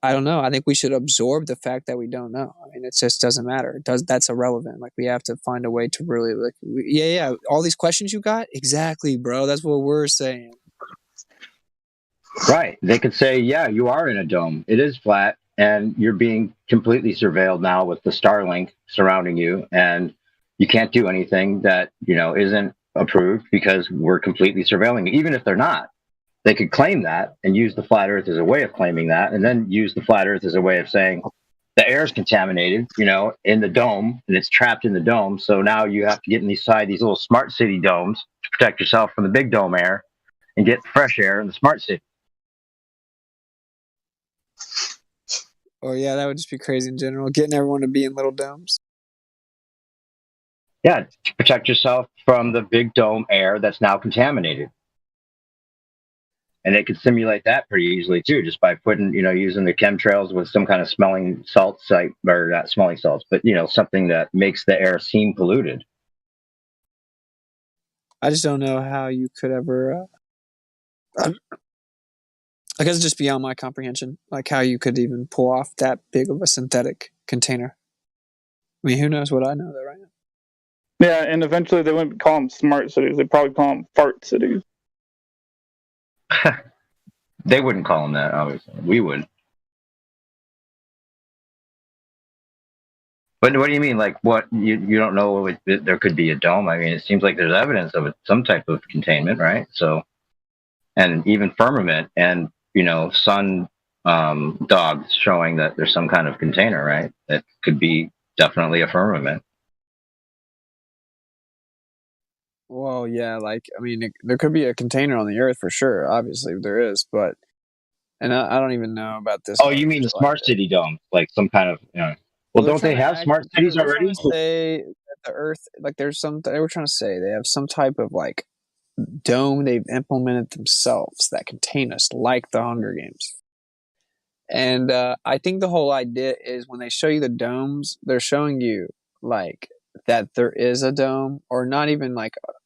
I don't know. I think we should absorb the fact that we don't know. I mean, it just doesn't matter. That's irrelevant. Like, we have to find a way to really, like, yeah. All these questions you got? Exactly, bro. That's what we're saying. Right. They could say, yeah, you are in a dome. It is flat, and you're being completely surveilled now with the Starlink surrounding you, and you can't do anything that, isn't approved because we're completely surveilling you, even if they're not. They could claim that and use the flat earth as a way of claiming that, and then use the flat earth as a way of saying the air is contaminated, in the dome, and it's trapped in the dome. So now you have to get inside these little smart city domes to protect yourself from the big dome air and get fresh air in the smart city. Or yeah, that would just be crazy in general. Getting everyone to be in little domes. Yeah, to protect yourself from the big dome air that's now contaminated. And they could simulate that pretty easily too, just by using the chemtrails with some kind of smelling salts, or not smelling salts, but something that makes the air seem polluted. I just don't know how you could ever. I guess it's just beyond my comprehension, like how you could even pull off that big of a synthetic container. I mean, who knows what I know though, right now? Yeah, and eventually they wouldn't call them smart cities. They'd probably call them fart cities. They wouldn't call them that, obviously. We would. But what do you mean? Like, what? You don't know there could be a dome? I mean, it seems like there's evidence of it, some type of containment, right? So, and even firmament and, sun dogs showing that there's some kind of container, right? That could be definitely a firmament. Well, yeah, there could be a container on the Earth for sure. Obviously, there is, but I don't even know about this. Oh, you mean the smart city dome, like some kind of? Well, don't they have smart cities already? Trying to say that the Earth, they were trying to say they have some type of dome they've implemented themselves that contain us, like the Hunger Games. And I think the whole idea is when they show you the domes, they're showing you that there is a dome, or not even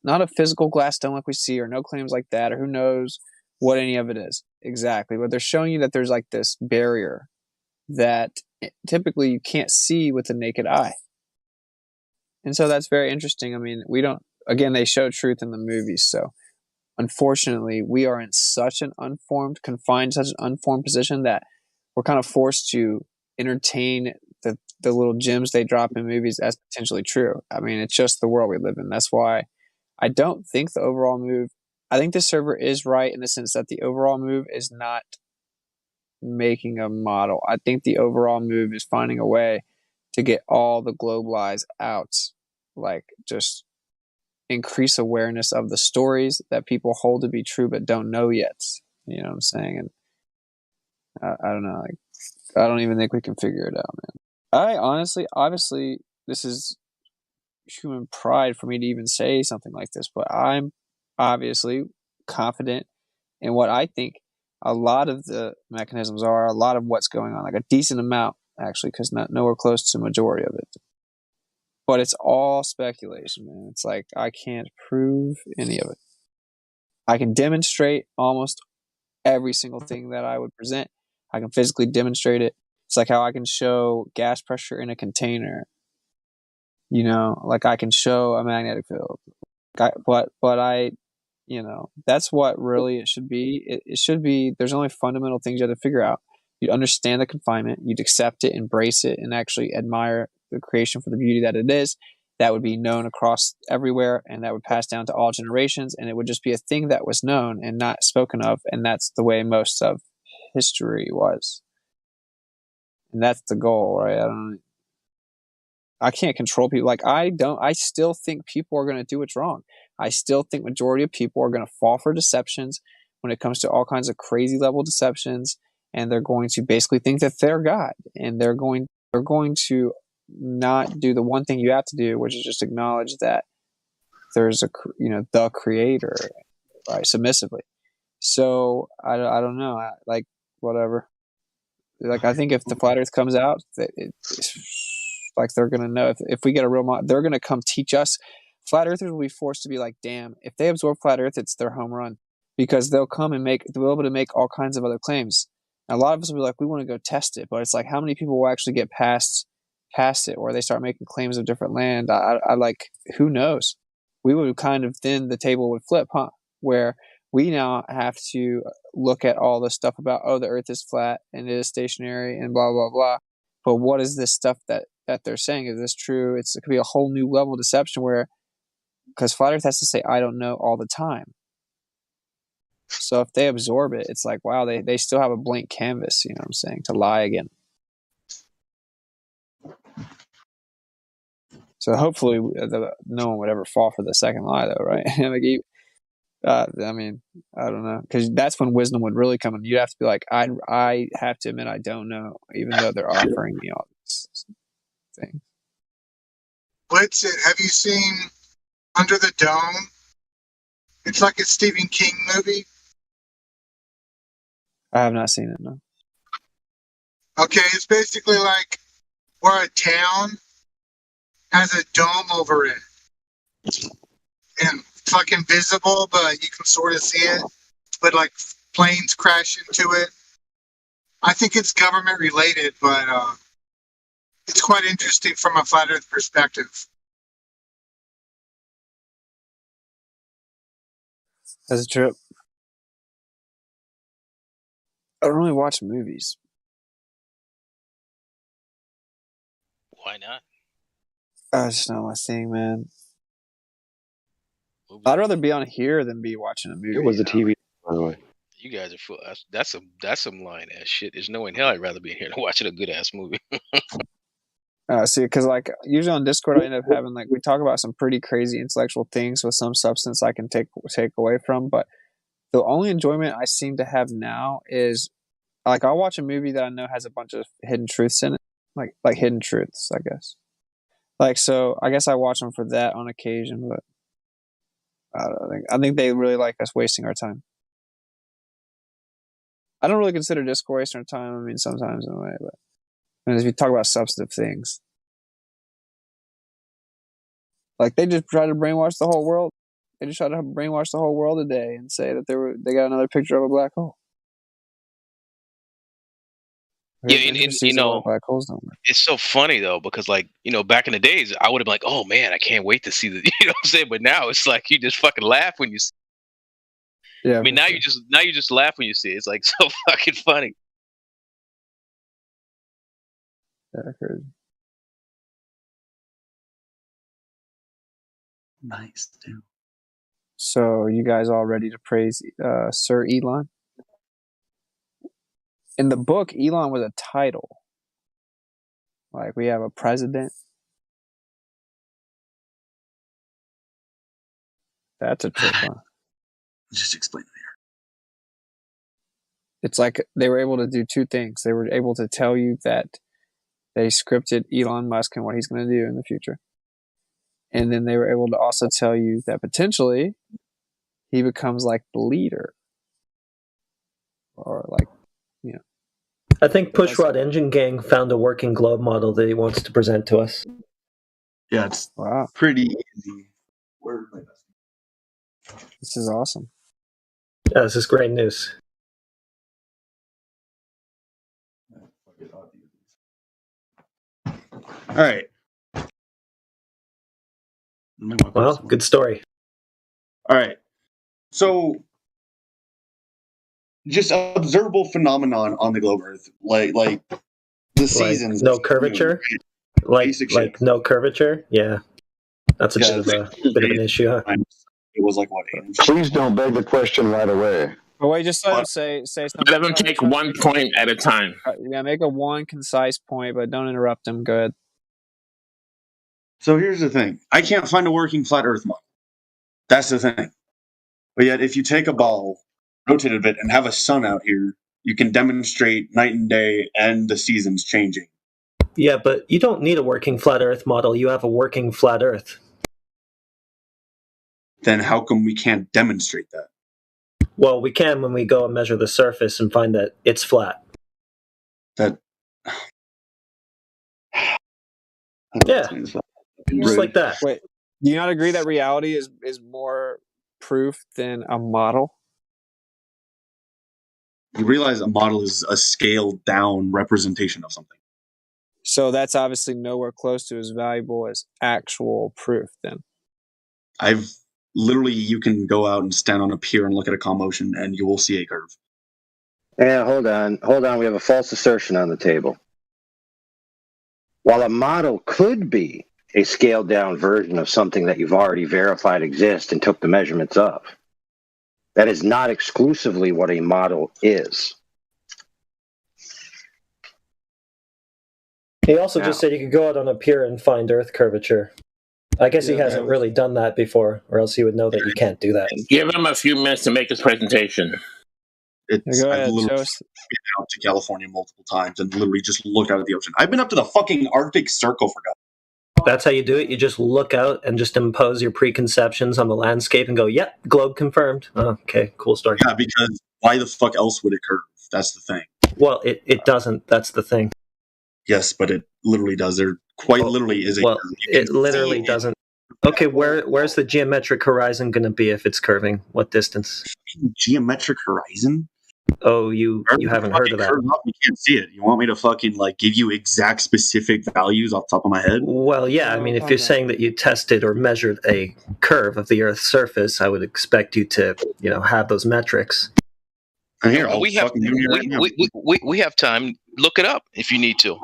not a physical glass dome like we see, or no claims like that, or who knows what any of it is exactly. But they're showing you that there's this barrier that typically you can't see with the naked eye. And so that's very interesting. I mean, they show truth in the movies. So unfortunately, we are in such an confined position that we're kind of forced to entertain the little gems they drop in movies as potentially true. I mean, it's just the world we live in. That's why I don't think the overall move, I think the server is right in the sense that the overall move is not making a model. I think the overall move is finding a way to get all the globe lies out, just increase awareness of the stories that people hold to be true but don't know yet. You know what I'm saying? And I don't know. I don't even think we can figure it out, man. I honestly, obviously, this is human pride for me to even say something like this, but I'm obviously confident in what I think a lot of the mechanisms are, a lot of what's going on, a decent amount, actually, because nowhere close to the majority of it. But it's all speculation, man. It's I can't prove any of it. I can demonstrate almost every single thing that I would present. I can physically demonstrate it. It's like how I can show gas pressure in a container. I can show a magnetic field. That's what really it should be. It should be, there's only fundamental things you have to figure out. You'd understand the confinement, you'd accept it, embrace it, and actually admire the creation for the beauty that it is. That would be known across everywhere, and that would pass down to all generations, and it would just be a thing that was known and not spoken of, and that's the way most of history was. And that's the goal, right? I can't control people. I still think people are going to do what's wrong. I still think majority of people are going to fall for deceptions when it comes to all kinds of crazy level deceptions, and they're going to basically think that they're God, and they're going to not do the one thing you have to do, which is just acknowledge that there's the creator, right, submissively. So I don't know, whatever. I think if the flat Earth comes out, they're gonna know if we get a real they're gonna come teach us. Flat Earthers will be forced to be damn, if they absorb flat Earth, it's their home run, because they'll come and they'll be able to make all kinds of other claims. And a lot of us will be we want to go test it, but it's how many people will actually get past it, or they start making claims of different land. Who knows? We would then the table would flip, huh? Where we now have to look at all this stuff about, the Earth is flat and it is stationary and blah, blah, blah. But what is this stuff that they're saying? Is this true? It could be a whole new level of deception because flat Earth has to say, I don't know, all the time. So if they absorb it, it's wow, they still have a blank canvas, you know what I'm saying, to lie again. So hopefully no one would ever fall for the second lie, though, right? I mean, I don't know, because that's when wisdom would really come in. You'd have to be like, I have to admit I don't know, even though they're offering me all these things. Blitzen, have you seen Under the Dome? It's like a Stephen King movie. I have not seen it, no. Okay, it's basically like where a town has a dome over it. And it's like invisible, but you can sort of see it. But like planes crash into it. I think it's government related, but it's quite interesting from a flat Earth perspective. That's a trip. I don't really watch movies. Why not? That's just not my thing, man. I'd rather be on here than be watching a movie. It was a TV, by the way. You guys are full. That's some lying ass shit. There's no in hell I'd rather be in here than watching a good ass movie. See, because like usually on Discord, I end up having like we talk about some pretty crazy intellectual things with some substance I can take away from. But the only enjoyment I seem to have now is like I'll watch a movie that I know has a bunch of hidden truths in it, like hidden truths, I guess. Like so, I guess I watch them for that on occasion, but I think they really like us wasting our time. I don't really consider Discord wasting our time. I mean, sometimes in a way, but if you talk about substantive things, like they just try to brainwash the whole world. They just try to brainwash the whole world today and say that they got another picture of a black hole. Yeah, and you know, black holes don't work. it's so funny though because like back in the days I would have been like, oh man, I can't wait to see the you know what I'm saying. But now it's like you just fucking laugh when you see. Yeah, I mean, now you just laugh when you see it. It's like so fucking funny. Yeah, crazy. Nice, dude. So, you guys all ready to praise Sir Elon? In the book, Elon was a title. Like, we have a president. That's a trick, huh? Just explain it here. It's like they were able to do two things. They were able to tell you that they scripted Elon Musk and what he's going to do in the future. And then they were able to also tell you that potentially he becomes like the leader. Or like, you know. I think Pushrod Engine Gang found a working globe model that he wants to present to us. Yeah, it's wow. Pretty easy. This is awesome. Yeah, this is great news. All right. Well, good story. All right. So, just observable phenomenon on the globe Earth, like the seasons. No curvature. Like no curvature. Yeah, that's a bit of an issue. Huh? It was like what? Please don't beg the question right away. But wait, just let him say something. Let him take one point at a time. Yeah, make a one concise point, but don't interrupt him. Go ahead. So here's the thing. I can't find a working flat Earth model. That's the thing. But yet, if you take a ball, rotate it a bit, and have a sun out here, you can demonstrate night and day and the seasons changing. Yeah, but you don't need a working flat Earth model. You have a working flat Earth. Then how come we can't demonstrate that? Well, we can when we go and measure the surface and find that it's flat. That. Yeah. Just like that. Wait, do you not agree that reality is more proof than a model? You realize a model is a scaled down representation of something. So that's obviously nowhere close to as valuable as actual proof then. You can go out and stand on a pier and look at a calm ocean and you will see a curve. Yeah, hold on. We have a false assertion on the table. While a model could be a scaled down version of something that you've already verified exists and took the measurements of, that is not exclusively what a model is. He also just said you could go out on a pier and find Earth curvature. I guess he hasn't really done that before, or else he would know that you can't do that. Give him a few minutes to make his presentation. I've literally Joe. been out to California multiple times and literally just looked out at the ocean. I've been up to the fucking Arctic Circle for God. That's how you do it? You just look out and just impose your preconceptions on the landscape and go, yep, globe confirmed. Oh, okay, cool story. Yeah, because why the fuck else would it curve? That's the thing. Well, it doesn't. That's the thing. Yes, but it literally does. There quite literally is a Well, curve. it literally doesn't. Okay, where's the geometric horizon going to be if it's curving? What distance? Geometric horizon? Oh, you haven't heard of that? Up, you can't see it. You want me to fucking give you exact specific values off the top of my head? Well, yeah. I mean, if you're saying that you tested or measured a curve of the Earth's surface, I would expect you to, have those metrics. And here, we have time. Look it up if you need to.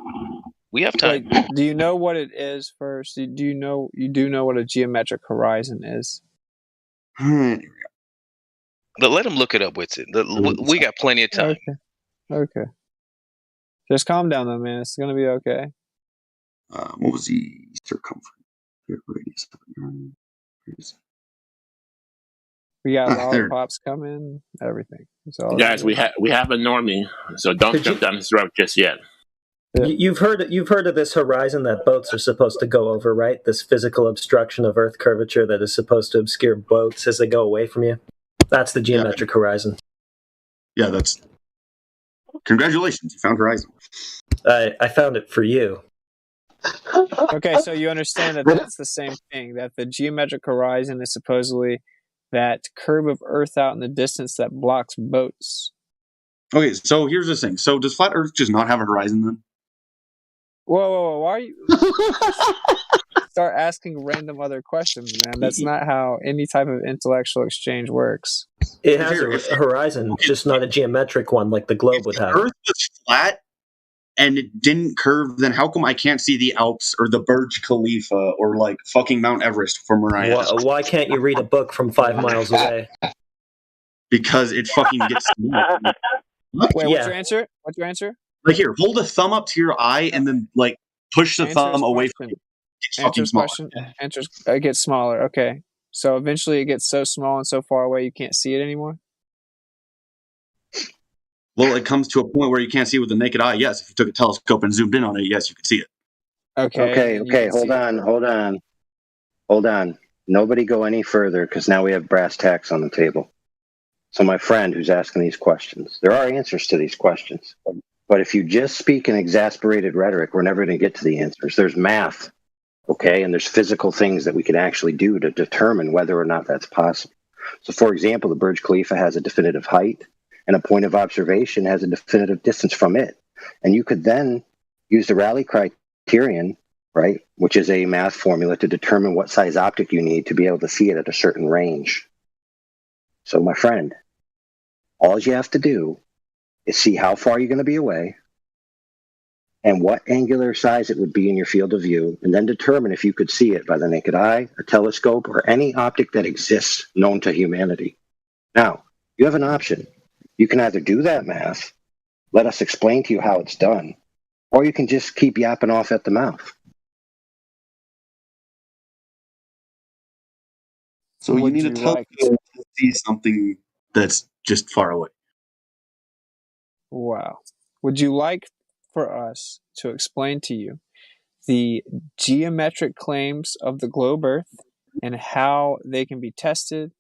We have time. Wait, do you know what it is first? You do know what a geometric horizon is? Let him look it up with it. We got plenty of time. Okay. Just calm down, though, man. It's gonna be okay. What was the circumference? Radius. We got lollipops coming. Everything. Guys, we have a normie, so don't jump down his throat just yet. Yeah. You've heard of this horizon that boats are supposed to go over, right? This physical obstruction of Earth curvature that is supposed to obscure boats as they go away from you. That's the geometric horizon. Yeah, that's. Congratulations, you found horizon. I found it for you. Okay, so you understand that that's the same thing. That the geometric horizon is supposedly that curve of Earth out in the distance that blocks boats. Okay, so here's the thing. So does flat Earth just not have a horizon then? Whoa! Why are you start asking random other questions, man? That's not how any type of intellectual exchange works. It has a horizon, just not a geometric one like the globe would have. If Earth was flat and it didn't curve, then how come I can't see the Alps or the Burj Khalifa or fucking Mount Everest from where I am? Why can't you read a book from 5 miles away? Because it fucking gets. Wait, what's your answer? Here, hold a thumb up to your eye and then push the thumb away from you. It's fucking small. It gets smaller. Okay, so eventually it gets so small and so far away you can't see it anymore. Well, it comes to a point where you can't see it with the naked eye. Yes, if you took a telescope and zoomed in on it, yes, you could see it. Okay. Hold on. Nobody go any further because now we have brass tacks on the table. So my friend who's asking these questions, there are answers to these questions. But if you just speak in exasperated rhetoric, we're never going to get to the answers. There's math, okay? And there's physical things that we can actually do to determine whether or not that's possible. So, for example, the Burj Khalifa has a definitive height, and a point of observation has a definitive distance from it. And you could then use the Rayleigh criterion, right, which is a math formula to determine what size optic you need to be able to see it at a certain range. So, my friend, all you have to do is see how far you're going to be away and what angular size it would be in your field of view, and then determine if you could see it by the naked eye, a telescope, or any optic that exists known to humanity. Now, you have an option. You can either do that math, let us explain to you how it's done, or you can just keep yapping off at the mouth. So you need a telescope to see something that's just far away. Wow. Would you like for us to explain to you the geometric claims of the globe Earth and how they can be tested?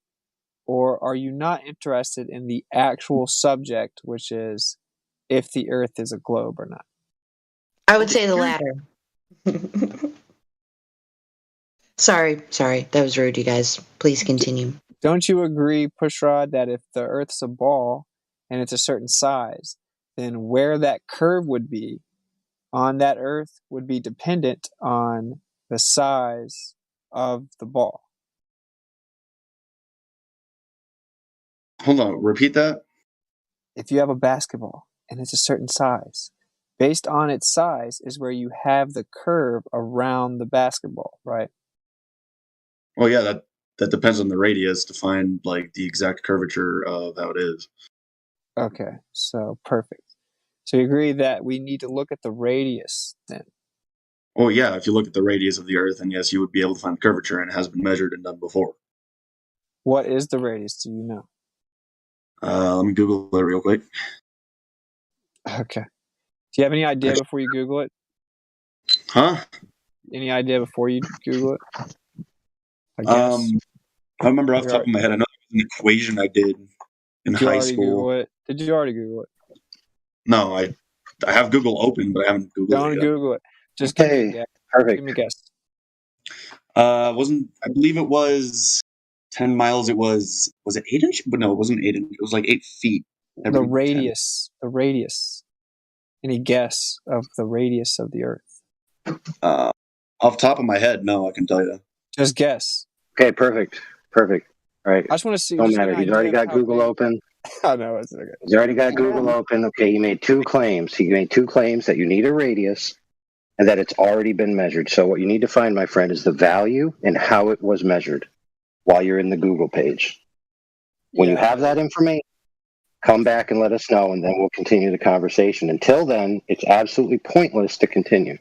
Or are you not interested in the actual subject, which is if the Earth is a globe or not? I would say the latter. Sorry. That was rude, you guys. Please continue. Don't you agree, Pushrod, that if the Earth's a ball and it's a certain size, then where that curve would be on that Earth would be dependent on the size of the ball? Hold on, repeat that? If you have a basketball and it's a certain size, based on its size is where you have the curve around the basketball, right? Well, yeah, that depends on the radius to find the exact curvature of how it is. Okay, so perfect. So you agree that we need to look at the radius then? Oh yeah, if you look at the radius of the Earth, and yes, you would be able to find curvature, and it has been measured and done before. What is the radius? Do you know? Let me Google it real quick. Okay. Do you have any idea before you Google it? Huh? Any idea before you Google it? I guess. I remember off the top of my head. I know there was an equation I did in Did you high already school. Google it? Did you already Google it? No, I have Google open, but I haven't Googled Don't it yet. Google it. Just give me a guess. Perfect. Give me a guess. I believe it was 10 miles. It was it 8 inch? But no, it wasn't 8 inch. It was like 8 feet. The radius. The radius. Any guess of the radius of the Earth? Off the top of my head, no, I can tell you. Just guess. Okay, perfect. All right. I just want to see. Don't just matter. get an He's already idea of got how Google big- open. I know it's okay. He's already got Google open. Okay, he made 2 claims. He made 2 claims that you need a radius and that it's already been measured. So what you need to find, my friend, is the value and how it was measured while you're in the Google page. When you have that information, come back and let us know, and then we'll continue the conversation. Until then, it's absolutely pointless to continue.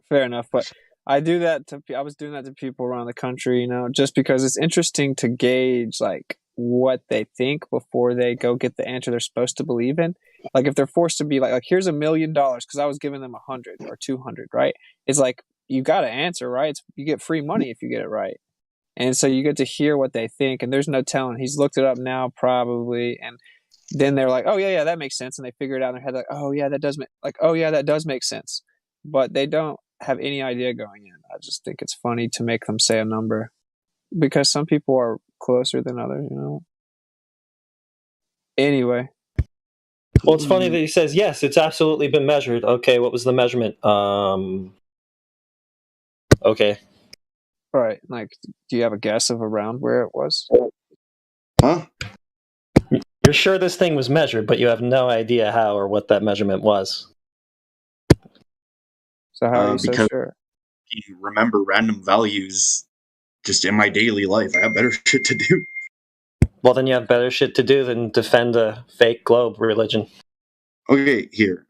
Fair enough, but I do that to. I was doing that to people around the country, just because it's interesting to gauge like what they think before they go get the answer they're supposed to believe in. Like if they're forced to be like here's $1 million because I was giving them 100 or 200, right? It's like you got to answer, right? You get free money if you get it right, and so you get to hear what they think. And there's no telling. He's looked it up now, probably, and then they're like, oh yeah, that makes sense, and they figure it out in their head, like, oh yeah, that does make sense, but they don't have any idea going in. I just think it's funny to make them say a number because some people are closer than others, Anyway. Well, it's funny that he says, yes, it's absolutely been measured. Okay, what was the measurement? Okay. All right, like, do you have a guess of around where it was? Huh? You're sure this thing was measured, but you have no idea how or what that measurement was. So how are you so because sure? I remember random values just in my daily life. I have better shit to do. Well, then you have better shit to do than defend a fake globe religion. Okay, here.